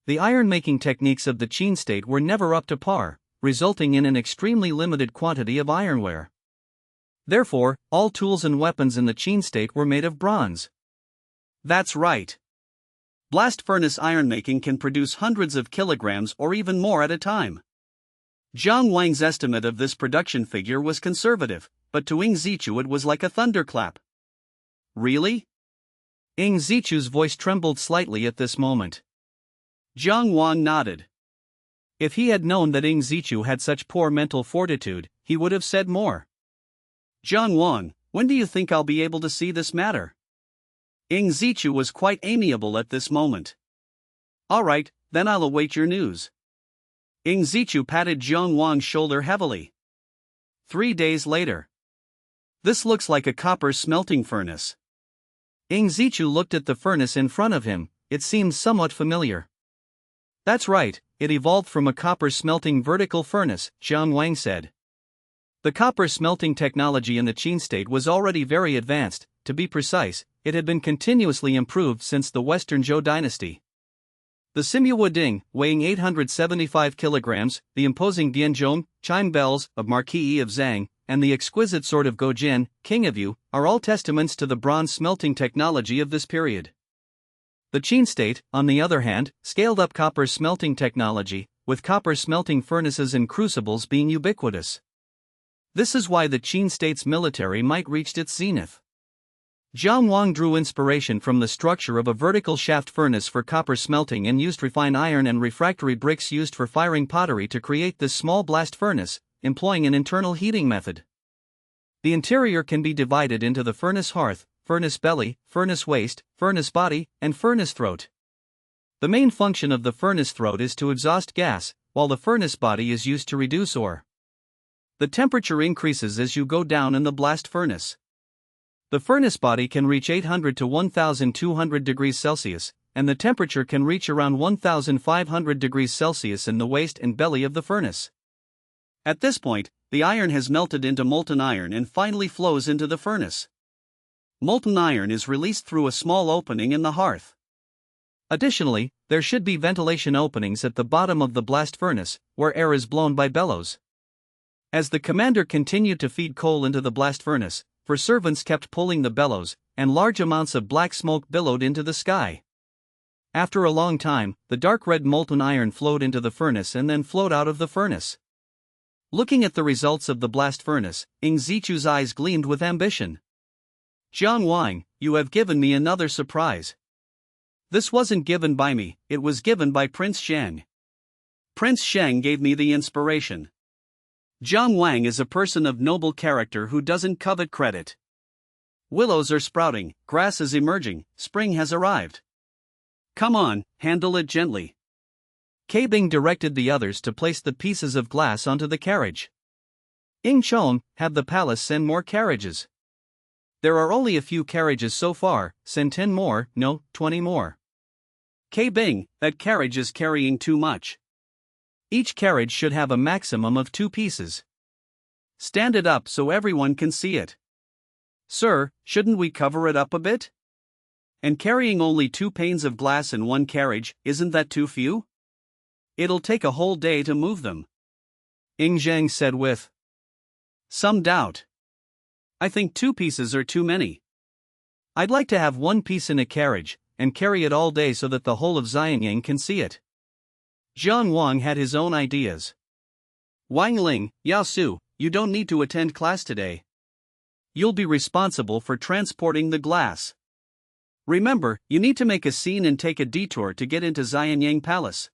The iron-making techniques of the Qin state were never up to par, resulting in an extremely limited quantity of ironware. Therefore, all tools and weapons in the Qin state were made of bronze. That's right. Blast furnace ironmaking can produce hundreds of kilograms or even more at a time. Jiang Wang's estimate of this production figure was conservative, but to Ing Zichu it was like a thunderclap. Really? Ing Zichu's voice trembled slightly at this moment. Jiang Wang nodded. If he had known that Ing Zichu had such poor mental fortitude, he would have said more. Jiang Wang, when do you think I'll be able to see this matter? Ing Zichu was quite amiable at this moment. All right, then I'll await your news. Ing Zichu patted Jiang Wang's shoulder heavily. 3 days later. This looks like a copper smelting furnace. Ing Zichu looked at the furnace in front of him, it seemed somewhat familiar. That's right, it evolved from a copper smelting vertical furnace, Jiang Wang said. The copper smelting technology in the Qin state was already very advanced, to be precise, it had been continuously improved since the Western Zhou dynasty. The Simuwa Ding, weighing 875 kilograms, the imposing Dianzhong, chime bells of Marquis of Zhang, and the exquisite sword of Gojin, King of Yu, are all testaments to the bronze smelting technology of this period. The Qin state, on the other hand, scaled up copper smelting technology, with copper smelting furnaces and crucibles being ubiquitous. This is why the Qin state's military might reach its zenith. Jiang Wang drew inspiration from the structure of a vertical shaft furnace for copper smelting and used refined iron and refractory bricks used for firing pottery to create this small blast furnace, employing an internal heating method. The interior can be divided into the furnace hearth, furnace belly, furnace waist, furnace body, and furnace throat. The main function of the furnace throat is to exhaust gas, while the furnace body is used to reduce ore. The temperature increases as you go down in the blast furnace. The furnace body can reach 800 to 1200 degrees Celsius, and the temperature can reach around 1500 degrees Celsius in the waist and belly of the furnace. At this point, the iron has melted into molten iron and finally flows into the furnace. Molten iron is released through a small opening in the hearth. Additionally, there should be ventilation openings at the bottom of the blast furnace, where air is blown by bellows. As the commander continued to feed coal into the blast furnace, for servants kept pulling the bellows, and large amounts of black smoke billowed into the sky. After a long time, the dark red molten iron flowed into the furnace and then flowed out of the furnace. Looking at the results of the blast furnace, Ing Zichu's eyes gleamed with ambition. Jiang Wang, you have given me another surprise. This wasn't given by me, it was given by Prince Shang. Prince Shang gave me the inspiration. Jiang Wang is a person of noble character who doesn't covet credit. Willows are sprouting, grass is emerging, spring has arrived. Come on, handle it gently. Ke Bing directed the others to place the pieces of glass onto the carriage. Ing Chon, have the palace send more carriages. There are only a few carriages so far, send 10 more, no, 20 more. Ke Bing, that carriage is carrying too much. Each carriage should have a maximum of 2 pieces. Stand it up so everyone can see it. Sir, shouldn't we cover it up a bit? And carrying only 2 panes of glass in one carriage, isn't that too few? It'll take a whole day to move them. Ing Zhang said with some doubt. I think 2 pieces are too many. I'd like to have 1 piece in a carriage, and carry it all day so that the whole of Xianyang can see it. Jiang Wang had his own ideas. Wang Ling, Yao Su, you don't need to attend class today. You'll be responsible for transporting the glass. Remember, you need to make a scene and take a detour to get into Xianyang Palace.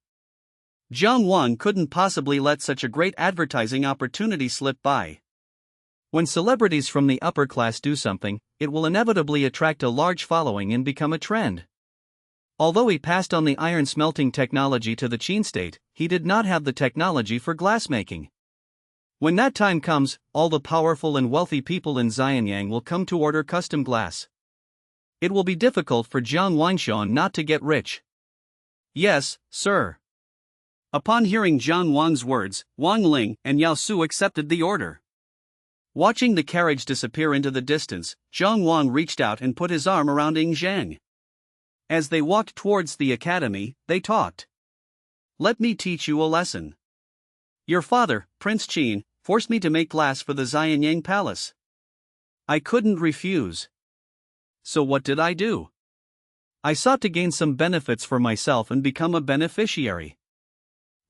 Jiang Wang couldn't possibly let such a great advertising opportunity slip by. When celebrities from the upper class do something, it will inevitably attract a large following and become a trend. Although he passed on the iron smelting technology to the Qin state, he did not have the technology for glassmaking. When that time comes, all the powerful and wealthy people in Xianyang will come to order custom glass. It will be difficult for Jiang Wangshan not to get rich. Yes, sir. Upon hearing Jiang Wang's words, Wang Ling and Yao Su accepted the order. Watching the carriage disappear into the distance, Jiang Wang reached out and put his arm around Ing Zhang. As they walked towards the academy, they talked. Let me teach you a lesson. Your father, Prince Qin, forced me to make glass for the Xianyang Palace. I couldn't refuse. So what did I do? I sought to gain some benefits for myself and become a beneficiary.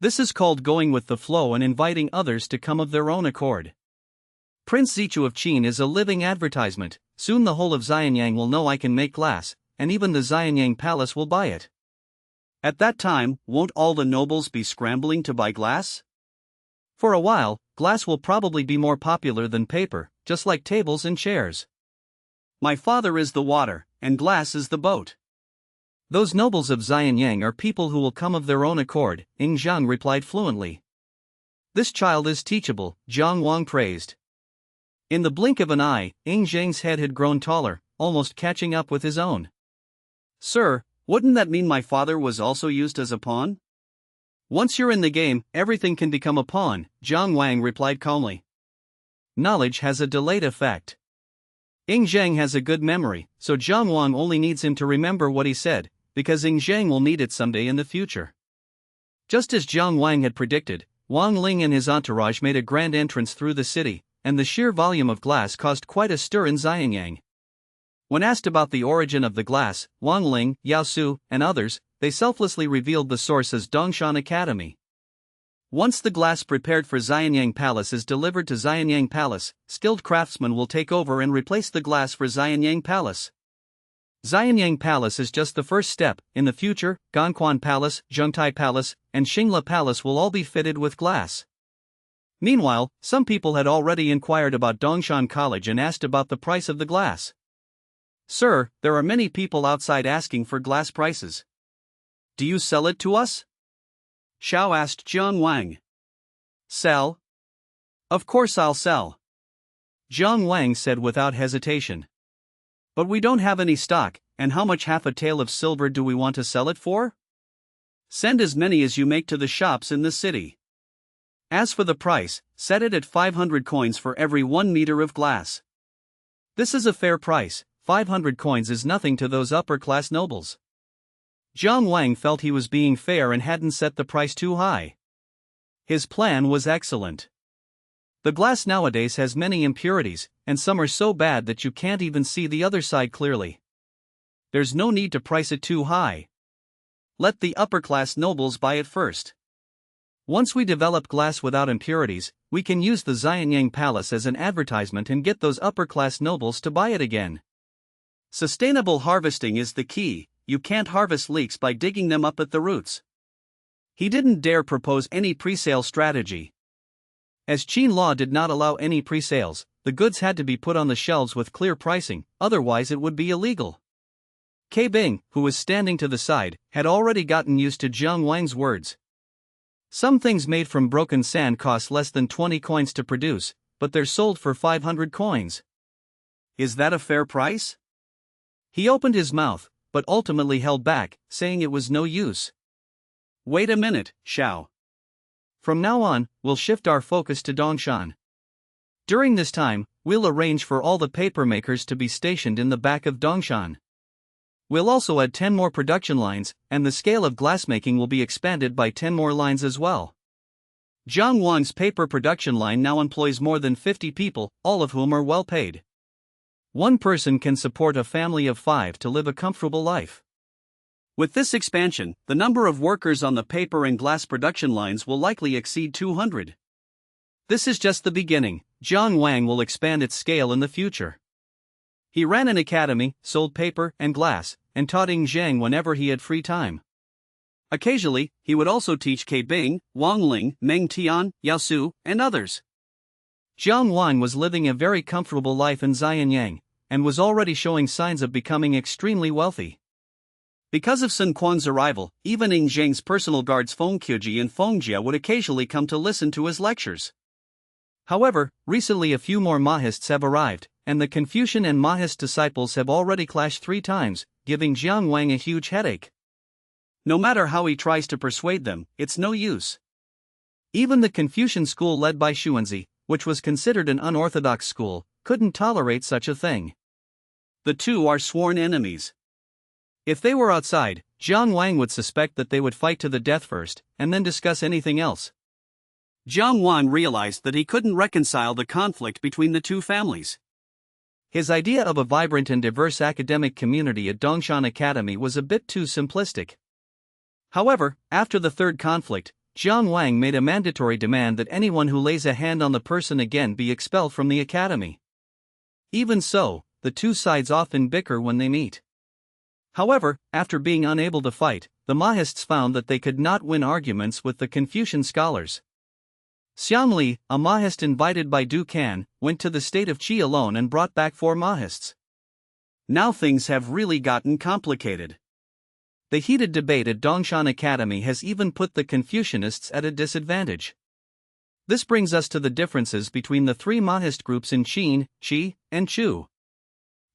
This is called going with the flow and inviting others to come of their own accord. Prince Zichu of Qin is a living advertisement. Soon the whole of Xianyang will know I can make glass, and even the Xianyang Palace will buy it. At that time, won't all the nobles be scrambling to buy glass? For a while, glass will probably be more popular than paper, just like tables and chairs. My father is the water, and glass is the boat. Those nobles of Xianyang are people who will come of their own accord, Ing Zhang replied fluently. This child is teachable, Jiang Wang praised. In the blink of an eye, Ing Zhang's head had grown taller, almost catching up with his own. Sir, wouldn't that mean my father was also used as a pawn? Once you're in the game, everything can become a pawn, Jiang Wang replied calmly. Knowledge has a delayed effect. Ing Zhang has a good memory, so Jiang Wang only needs him to remember what he said, because Ing Zhang will need it someday in the future. Just as Jiang Wang had predicted, Wang Ling and his entourage made a grand entrance through the city, and the sheer volume of glass caused quite a stir in Xianyang. When asked about the origin of the glass, Wang Ling, Yao Su, and others, they selflessly revealed the source as Dongshan Academy. Once the glass prepared for Xianyang Palace is delivered to Xianyang Palace, skilled craftsmen will take over and replace the glass for Xianyang Palace. Xianyang Palace is just the first step. In the future, Ganquan Palace, Zhengtai Palace, and Xingla Palace will all be fitted with glass. Meanwhile, some people had already inquired about Dongshan College and asked about the price of the glass. Sir, there are many people outside asking for glass prices. Do you sell it to us? Xiao asked Jiang Wang. Sell? Of course I'll sell. Jiang Wang said without hesitation. But we don't have any stock, and how much half a tael of silver do we want to sell it for? Send as many as you make to the shops in the city. As for the price, set it at 500 coins for every 1 meter of glass. This is a fair price. 500 coins is nothing to those upper-class nobles. Jiang Wang felt he was being fair and hadn't set the price too high. His plan was excellent. The glass nowadays has many impurities, and some are so bad that you can't even see the other side clearly. There's no need to price it too high. Let the upper-class nobles buy it first. Once we develop glass without impurities, we can use the Xianyang Palace as an advertisement and get those upper-class nobles to buy it again. Sustainable harvesting is the key. You can't harvest leeks by digging them up at the roots. He didn't dare propose any pre-sale strategy. As Qin law did not allow any pre-sales, the goods had to be put on the shelves with clear pricing, otherwise it would be illegal. Ke Bing, who was standing to the side, had already gotten used to Jiang Wang's words. Some things made from broken sand cost less than 20 coins to produce, but they're sold for 500 coins. Is that a fair price? He opened his mouth, but ultimately held back, saying it was no use. Wait a minute, Xiao. From now on, we'll shift our focus to Dongshan. During this time, we'll arrange for all the paper makers to be stationed in the back of Dongshan. We'll also add 10 more production lines, and the scale of glassmaking will be expanded by 10 more lines as well. Jiang Wang's paper production line now employs more than 50 people, all of whom are well paid. One person can support a family of 5 to live a comfortable life. With this expansion, the number of workers on the paper and glass production lines will likely exceed 200. This is just the beginning. Jiang Wang will expand its scale in the future. He ran an academy, sold paper and glass, and taught Ing Zhang whenever he had free time. Occasionally, he would also teach Ke Bing, Wang Ling, Meng Tian, Yao Su, and others. Jiang Wang was living a very comfortable life in Xianyang, and was already showing signs of becoming extremely wealthy. Because of Sun Quan's arrival, even Ing Zhang's personal guards Feng Qiji and Feng Jia would occasionally come to listen to his lectures. However, recently a few more Mahists have arrived, and the Confucian and Mahist disciples have already clashed 3 times, giving Jiang Wang a huge headache. No matter how he tries to persuade them, it's no use. Even the Confucian school led by Xuanzi, which was considered an unorthodox school, couldn't tolerate such a thing. The two are sworn enemies. If they were outside, Jiang Wang would suspect that they would fight to the death first, and then discuss anything else. Jiang Wang realized that he couldn't reconcile the conflict between the two families. His idea of a vibrant and diverse academic community at Dongshan Academy was a bit too simplistic. However, after the third conflict, Jiang Wang made a mandatory demand that anyone who lays a hand on the person again be expelled from the academy. Even so, the two sides often bicker when they meet. However, after being unable to fight, the Mahists found that they could not win arguments with the Confucian scholars. Xiang Li, a Mahist invited by Du Can, went to the state of Qi alone and brought back 4 Mahists. Now things have really gotten complicated. The heated debate at Dongshan Academy has even put the Confucianists at a disadvantage. This brings us to the differences between the 3 Mahist groups in Qin, Qi, and Chu.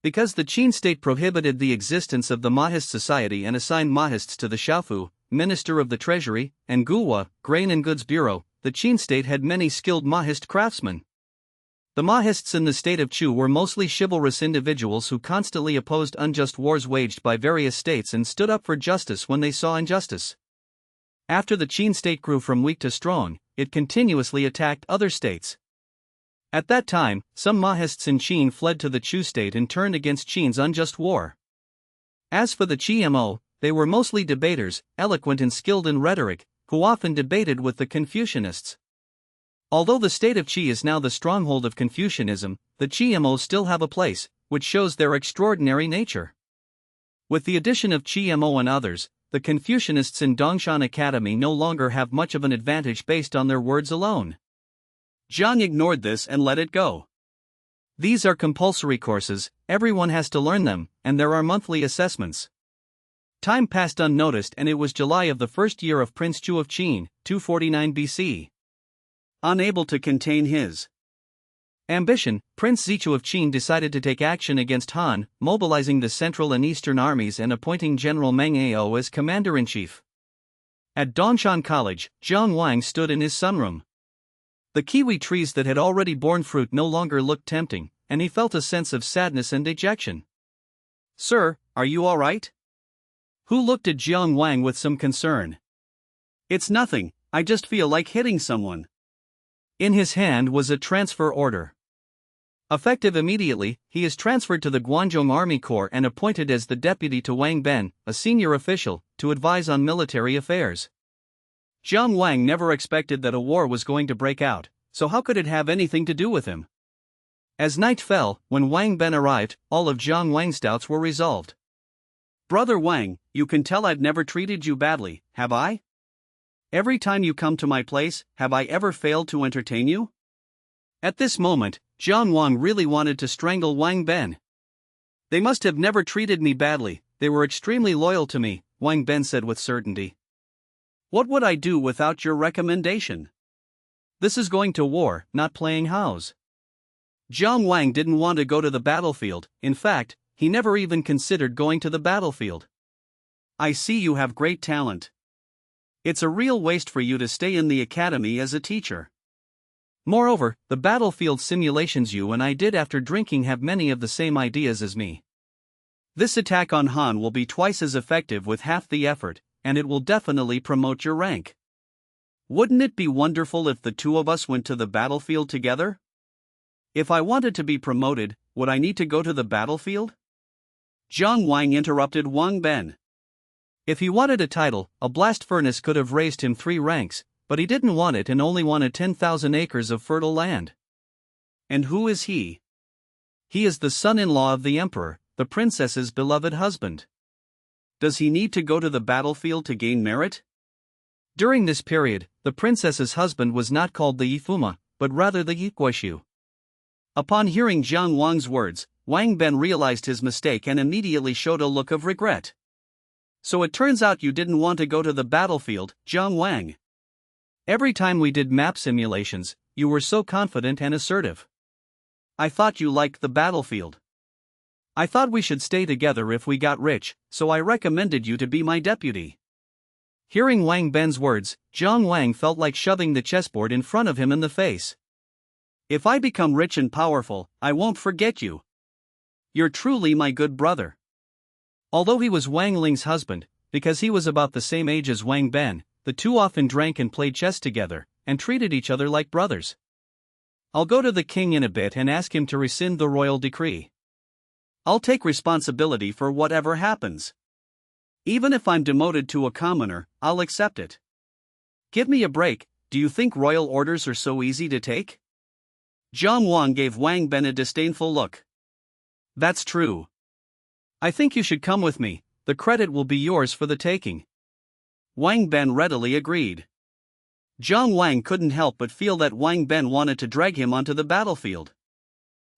Because the Qin state prohibited the existence of the Mahist society and assigned Mahists to the Shaofu, Minister of the Treasury, and Guwa, Grain and Goods Bureau, the Qin state had many skilled Mahist craftsmen. The Mahists in the state of Chu were mostly chivalrous individuals who constantly opposed unjust wars waged by various states and stood up for justice when they saw injustice. After the Qin state grew from weak to strong, it continuously attacked other states. At that time, some Mahists in Qin fled to the Chu state and turned against Qin's unjust war. As for the Qmo, they were mostly debaters, eloquent and skilled in rhetoric, who often debated with the Confucianists. Although the state of Qi is now the stronghold of Confucianism, the Qmo still have a place, which shows their extraordinary nature. With the addition of Qmo and others, the Confucianists in Dongshan Academy no longer have much of an advantage based on their words alone. Jiang ignored this and let it go. These are compulsory courses, everyone has to learn them, and there are monthly assessments. Time passed unnoticed and it was July of the first year of Prince Chu of Qin, 249 BC. Unable to contain his ambition, Prince Zichu of Qin decided to take action against Han, mobilizing the central and eastern armies and appointing General Meng Ao as commander-in-chief. At Dongshan College, Jiang Wang stood in his sunroom. The kiwi trees that had already borne fruit no longer looked tempting, and he felt a sense of sadness and dejection. "Sir, are you all right?" Hu looked at Jiang Wang with some concern. "It's nothing, I just feel like hitting someone." In his hand was a transfer order. Effective immediately, he is transferred to the Guangzhou Army Corps and appointed as the deputy to Wang Ben, a senior official, to advise on military affairs. Jiang Wang never expected that a war was going to break out, so how could it have anything to do with him? As night fell, when Wang Ben arrived, all of Jiang Wang's doubts were resolved. "Brother Wang, you can tell I've never treated you badly, have I? Every time you come to my place, have I ever failed to entertain you?" At this moment, Jiang Wang really wanted to strangle Wang Ben. "They must have never treated me badly, they were extremely loyal to me," Wang Ben said with certainty. "What would I do without your recommendation? This is going to war, not playing house." Jiang Wang didn't want to go to the battlefield, in fact, he never even considered going to the battlefield. "I see you have great talent. It's a real waste for you to stay in the academy as a teacher. Moreover, the battlefield simulations you and I did after drinking have many of the same ideas as me. This attack on Han will be twice as effective with half the effort, and it will definitely promote your rank. Wouldn't it be wonderful if the two of us went to the battlefield together? If I wanted to be promoted, would I need to go to the battlefield?" Jiang Wang interrupted Wang Ben. If he wanted a title, a blast furnace could have raised him 3 ranks, but he didn't want it and only wanted 10,000 acres of fertile land. And who is he? He is the son-in-law of the emperor, the princess's beloved husband. Does he need to go to the battlefield to gain merit? During this period, the princess's husband was not called the Yifuma, but rather the Yiguishu. Upon hearing Jiang Wang's words, Wang Ben realized his mistake and immediately showed a look of regret. "So it turns out you didn't want to go to the battlefield, Jiang Wang. Every time we did map simulations, you were so confident and assertive. I thought you liked the battlefield. I thought we should stay together if we got rich, so I recommended you to be my deputy." Hearing Wang Ben's words, Jiang Wang felt like shoving the chessboard in front of him in the face. "If I become rich and powerful, I won't forget you. You're truly my good brother." Although he was Wang Ling's husband, because he was about the same age as Wang Ben, the two often drank and played chess together, and treated each other like brothers. "I'll go to the king in a bit and ask him to rescind the royal decree. I'll take responsibility for whatever happens. Even if I'm demoted to a commoner, I'll accept it. Give me a break, do you think royal orders are so easy to take?" Jiang Wang gave Wang Ben a disdainful look. "That's true. I think you should come with me, the credit will be yours for the taking." Wang Ben readily agreed. Jiang Wang couldn't help but feel that Wang Ben wanted to drag him onto the battlefield.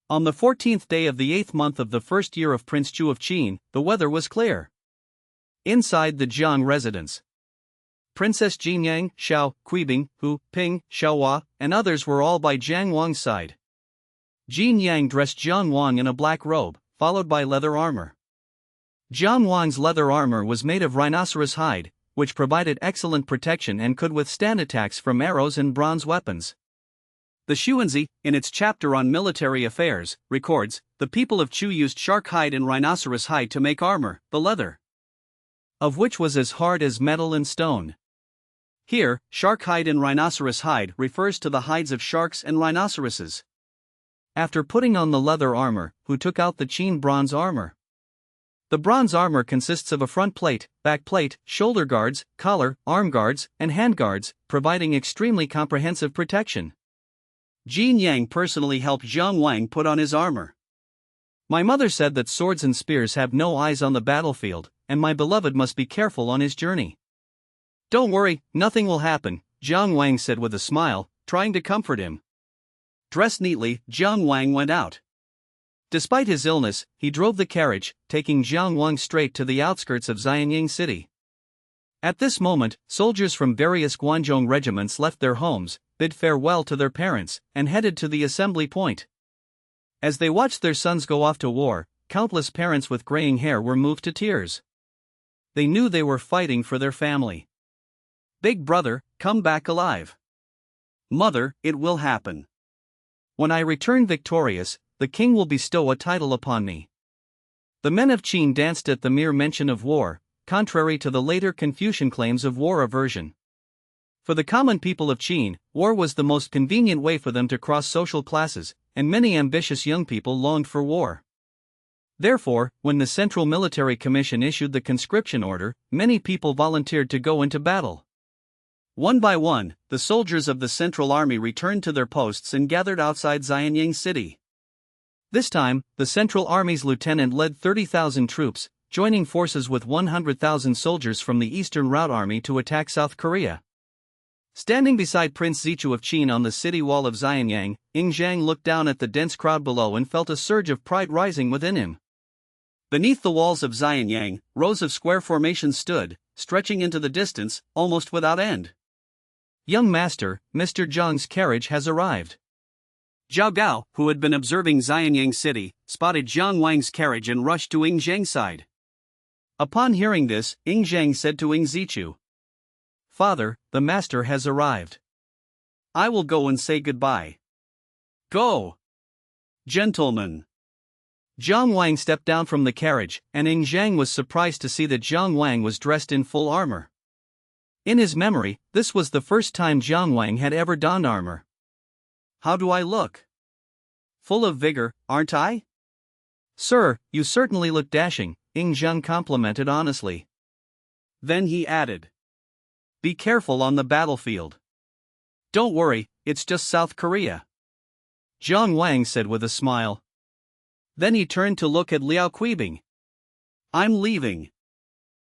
On the 14th day of the 8th month of the first year of Prince Chu of Qin, the weather was clear. Inside the Jiang residence, Princess Jinyang, Xiao, Kuibing, Hu, Ping, Xiaohua, and others were all by Jiang Wang's side. Jinyang dressed Jiang Wang in a black robe, followed by leather armor. Jiang Wang's leather armor was made of rhinoceros hide, which provided excellent protection and could withstand attacks from arrows and bronze weapons. The Xuanzi, in its chapter on military affairs, records, the people of Chu used shark hide and rhinoceros hide to make armor, the leather of which was as hard as metal and stone. Here, shark hide and rhinoceros hide refers to the hides of sharks and rhinoceroses. After putting on the leather armor, Hu took out the Qin bronze armor. The bronze armor consists of a front plate, back plate, shoulder guards, collar, arm guards, and hand guards, providing extremely comprehensive protection. Jin Yang personally helped Jiang Wang put on his armor. "My mother said that swords and spears have no eyes on the battlefield, and my beloved must be careful on his journey." "Don't worry, nothing will happen," Jiang Wang said with a smile, trying to comfort him. Dressed neatly, Jiang Wang went out. Despite his illness, he drove the carriage, taking Jiang Wang straight to the outskirts of Xianying City. At this moment, soldiers from various Guangzhou regiments left their homes, bid farewell to their parents, and headed to the assembly point. As they watched their sons go off to war, countless parents with graying hair were moved to tears. They knew they were fighting for their family. "Big brother, come back alive. Mother, it will happen. When I return victorious, the king will bestow a title upon me." The men of Qin danced at the mere mention of war, contrary to the later Confucian claims of war aversion. For the common people of Qin, war was the most convenient way for them to cross social classes, and many ambitious young people longed for war. Therefore, when the Central Military Commission issued the conscription order, many people volunteered to go into battle. One by one, the soldiers of the Central Army returned to their posts and gathered outside Xianyang City. This time, the Central Army's lieutenant led 30,000 troops, joining forces with 100,000 soldiers from the Eastern Route Army to attack South Korea. Standing beside Prince Zichu of Qin on the city wall of Xianyang, Zhang looked down at the dense crowd below and felt a surge of pride rising within him. Beneath the walls of Xianyang, rows of square formations stood, stretching into the distance, almost without end. "Young master, Mr. Zhang's carriage has arrived." Zhao Gao, who had been observing Xianyang City, spotted Zhang Wang's carriage and rushed to Zhang's side. Upon hearing this, Zhang said to Zichu, "Father, the master has arrived. I will go and say goodbye." "Go, gentlemen." Zhang Wang stepped down from the carriage, and Zhang was surprised to see that Zhang Wang was dressed in full armor. In his memory, this was the first time Zhang Wang had ever donned armor. "How do I look? Full of vigor, aren't I?" "Sir, you certainly look dashing," Zhang complimented honestly. Then he added, "Be careful on the battlefield." "Don't worry, it's just South Korea," Zhang Wang said with a smile. Then he turned to look at Liao Kuibing. I'm leaving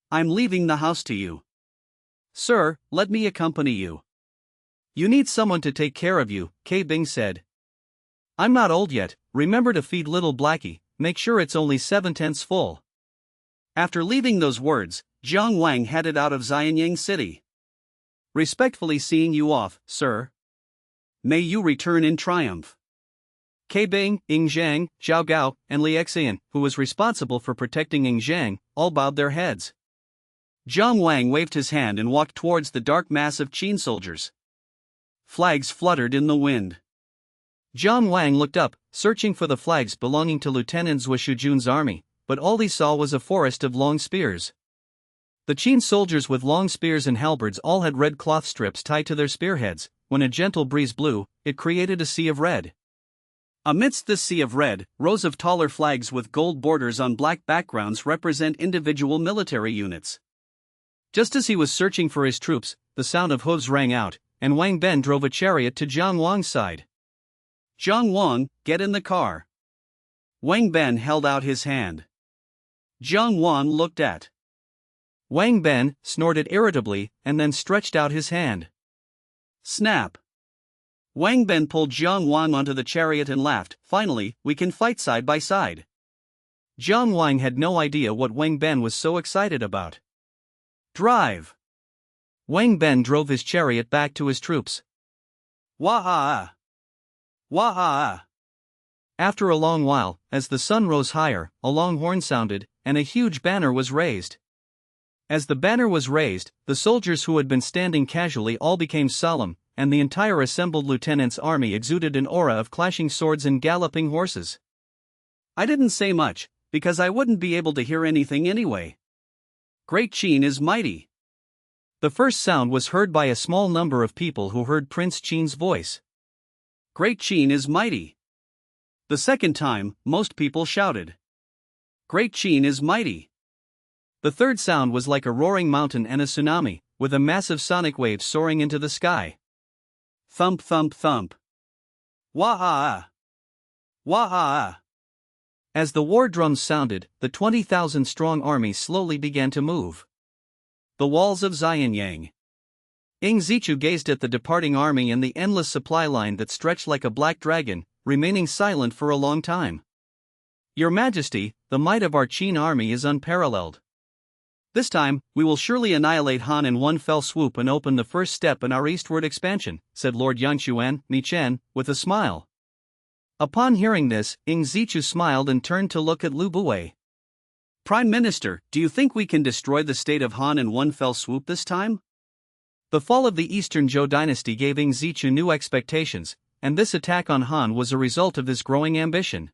the house to you." "Sir, let me accompany you." "You need someone to take care of you," Bing said. "I'm not old yet, remember to feed little Blackie, make sure it's only 7/10 full." After leaving those words, Zhang Wang headed out of Xianyang City. "Respectfully seeing you off, sir. May you return in triumph." Bing, Zhang, Zhao Gao, and Li Xian, who was responsible for protecting Zhang, all bowed their heads. Zhang Wang waved his hand and walked towards the dark mass of Qin soldiers. Flags fluttered in the wind. Zhang Wang looked up, searching for the flags belonging to Lieutenant Zhou Shujun's army, but all he saw was a forest of long spears. The Qin soldiers with long spears and halberds all had red cloth strips tied to their spearheads. When a gentle breeze blew, it created a sea of red. Amidst this sea of red, rows of taller flags with gold borders on black backgrounds represent individual military units. Just as he was searching for his troops, the sound of hooves rang out, and Wang Ben drove a chariot to Zhang Wang's side. "Zhang Wang, get in the car." Wang Ben held out his hand. Zhang Wang looked at Wang Ben, snorted irritably, and then stretched out his hand. Snap! Wang Ben pulled Zhang Wang onto the chariot and laughed. "Finally, we can fight side by side." Zhang Wang had no idea what Wang Ben was so excited about. "Drive!" Wang Ben drove his chariot back to his troops. Wah-ha! Wah-ha! After a long while, as the sun rose higher, a long horn sounded, and a huge banner was raised. As the banner was raised, the soldiers who had been standing casually all became solemn, and the entire assembled lieutenant's army exuded an aura of clashing swords and galloping horses. I didn't say much, because I wouldn't be able to hear anything anyway. Great Qin is mighty. The first sound was heard by a small number of people who heard Prince Qin's voice. Great Qin is mighty. The second time, most people shouted. Great Qin is mighty. The third sound was like a roaring mountain and a tsunami, with a massive sonic wave soaring into the sky. Thump thump thump. Wah-ha! Wah-ha! As the war drums sounded, the 20,000-strong army slowly began to move. The walls of Xianyang. Zichu gazed at the departing army and the endless supply line that stretched like a black dragon, remaining silent for a long time. Your Majesty, the might of our Qin army is unparalleled. This time, we will surely annihilate Han in one fell swoop and open the first step in our eastward expansion, said Lord Yangchuan, Michen, with a smile. Upon hearing this, Zichu smiled and turned to look at Lu Buwei. Prime Minister, do you think we can destroy the state of Han in one fell swoop this time? The fall of the Eastern Zhou dynasty gave Zichu new expectations, and this attack on Han was a result of his growing ambition.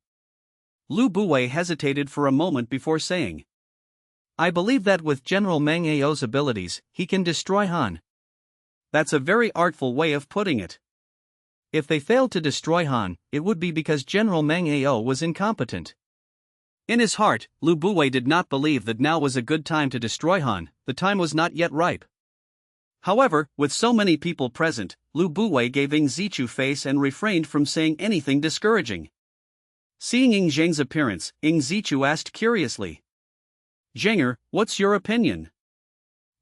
Lu Buwei hesitated for a moment before saying, I believe that with General Meng Ao's abilities, he can destroy Han. That's a very artful way of putting it. If they failed to destroy Han, it would be because General Meng Ao was incompetent. In his heart, Lu Buwei did not believe that now was a good time to destroy Han, the time was not yet ripe. However, with so many people present, Lu Buwei gave Ing Zichu face and refrained from saying anything discouraging. Seeing Ing Zhang's appearance, Ing Zichu asked curiously, "Zhanger, what's your opinion?"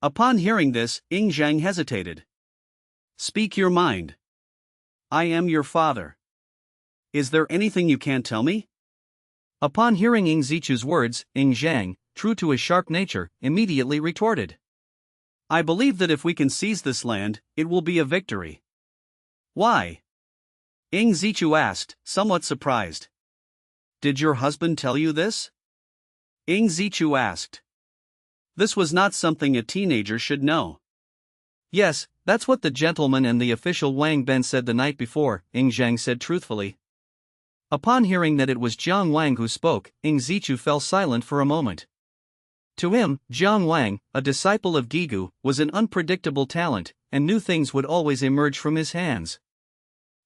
Upon hearing this, Ing Zhang hesitated. "Speak your mind. I am your father. Is there anything you can't tell me?" Upon hearing Ing Zichu's words, Ing Zhang, true to his sharp nature, immediately retorted, "I believe that if we can seize this land, it will be a victory." "Why?" Ing Zichu asked, somewhat surprised. "Did your husband tell you this?" Ing Zichu asked. This was not something a teenager should know. "Yes, that's what the gentleman and the official Wang Ben said the night before," Ing Zhang said truthfully. Upon hearing that it was Jiang Wang who spoke, Ing Zichu fell silent for a moment. To him, Jiang Wang, a disciple of Gigu, was an unpredictable talent, and new things would always emerge from his hands.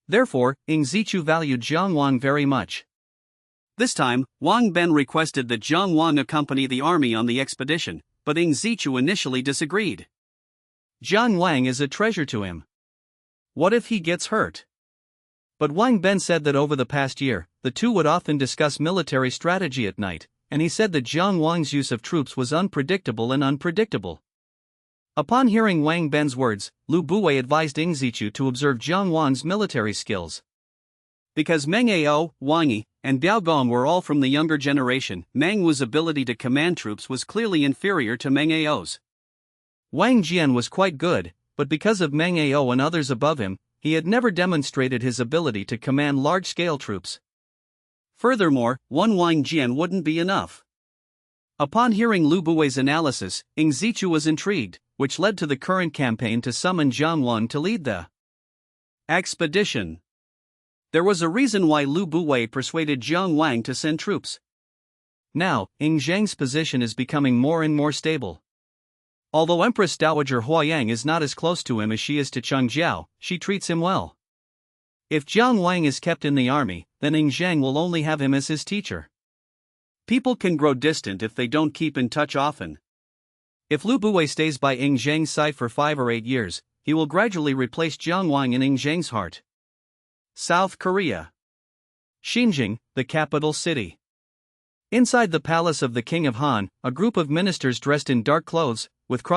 Therefore, Ing Zichu valued Jiang Wang very much. This time, Wang Ben requested that Jiang Wang accompany the army on the expedition, but Ing Zichu initially disagreed. Jiang Wang is a treasure to him. What if he gets hurt? But Wang Ben said that over the past year, the two would often discuss military strategy at night, and he said that Jiang Wang's use of troops was unpredictable and unpredictable. Upon hearing Wang Ben's words, Lu Buwei advised Ing Zichu to observe Jiang Wang's military skills. Because Meng Ao, Wang Yi, and Biao Gong were all from the younger generation, Meng Wu's ability to command troops was clearly inferior to Meng Ao's. Wang Jian was quite good, but because of Meng Ao and others above him, he had never demonstrated his ability to command large-scale troops. Furthermore, one Wang Jian wouldn't be enough. Upon hearing Lu Buwei's analysis, Ing Zichu was intrigued, which led to the current campaign to summon Jiang Wang to lead the expedition. There was a reason why Lu Buwei persuaded Jiang Wang to send troops. Now, Ing Zhang's position is becoming more and more stable. Although Empress Dowager Huayang is not as close to him as she is to Cheng Jiao, she treats him well. If Jiang Wang is kept in the army, then Ing Zhang will only have him as his teacher. People can grow distant if they don't keep in touch often. If Lu Buwei stays by Ing Zhang's side for 5 or 8 years, he will gradually replace Jiang Wang in Ing Zhang's heart. South Korea. Xinjiang, the capital city. Inside the palace of the King of Han, a group of ministers dressed in dark clothes, with cross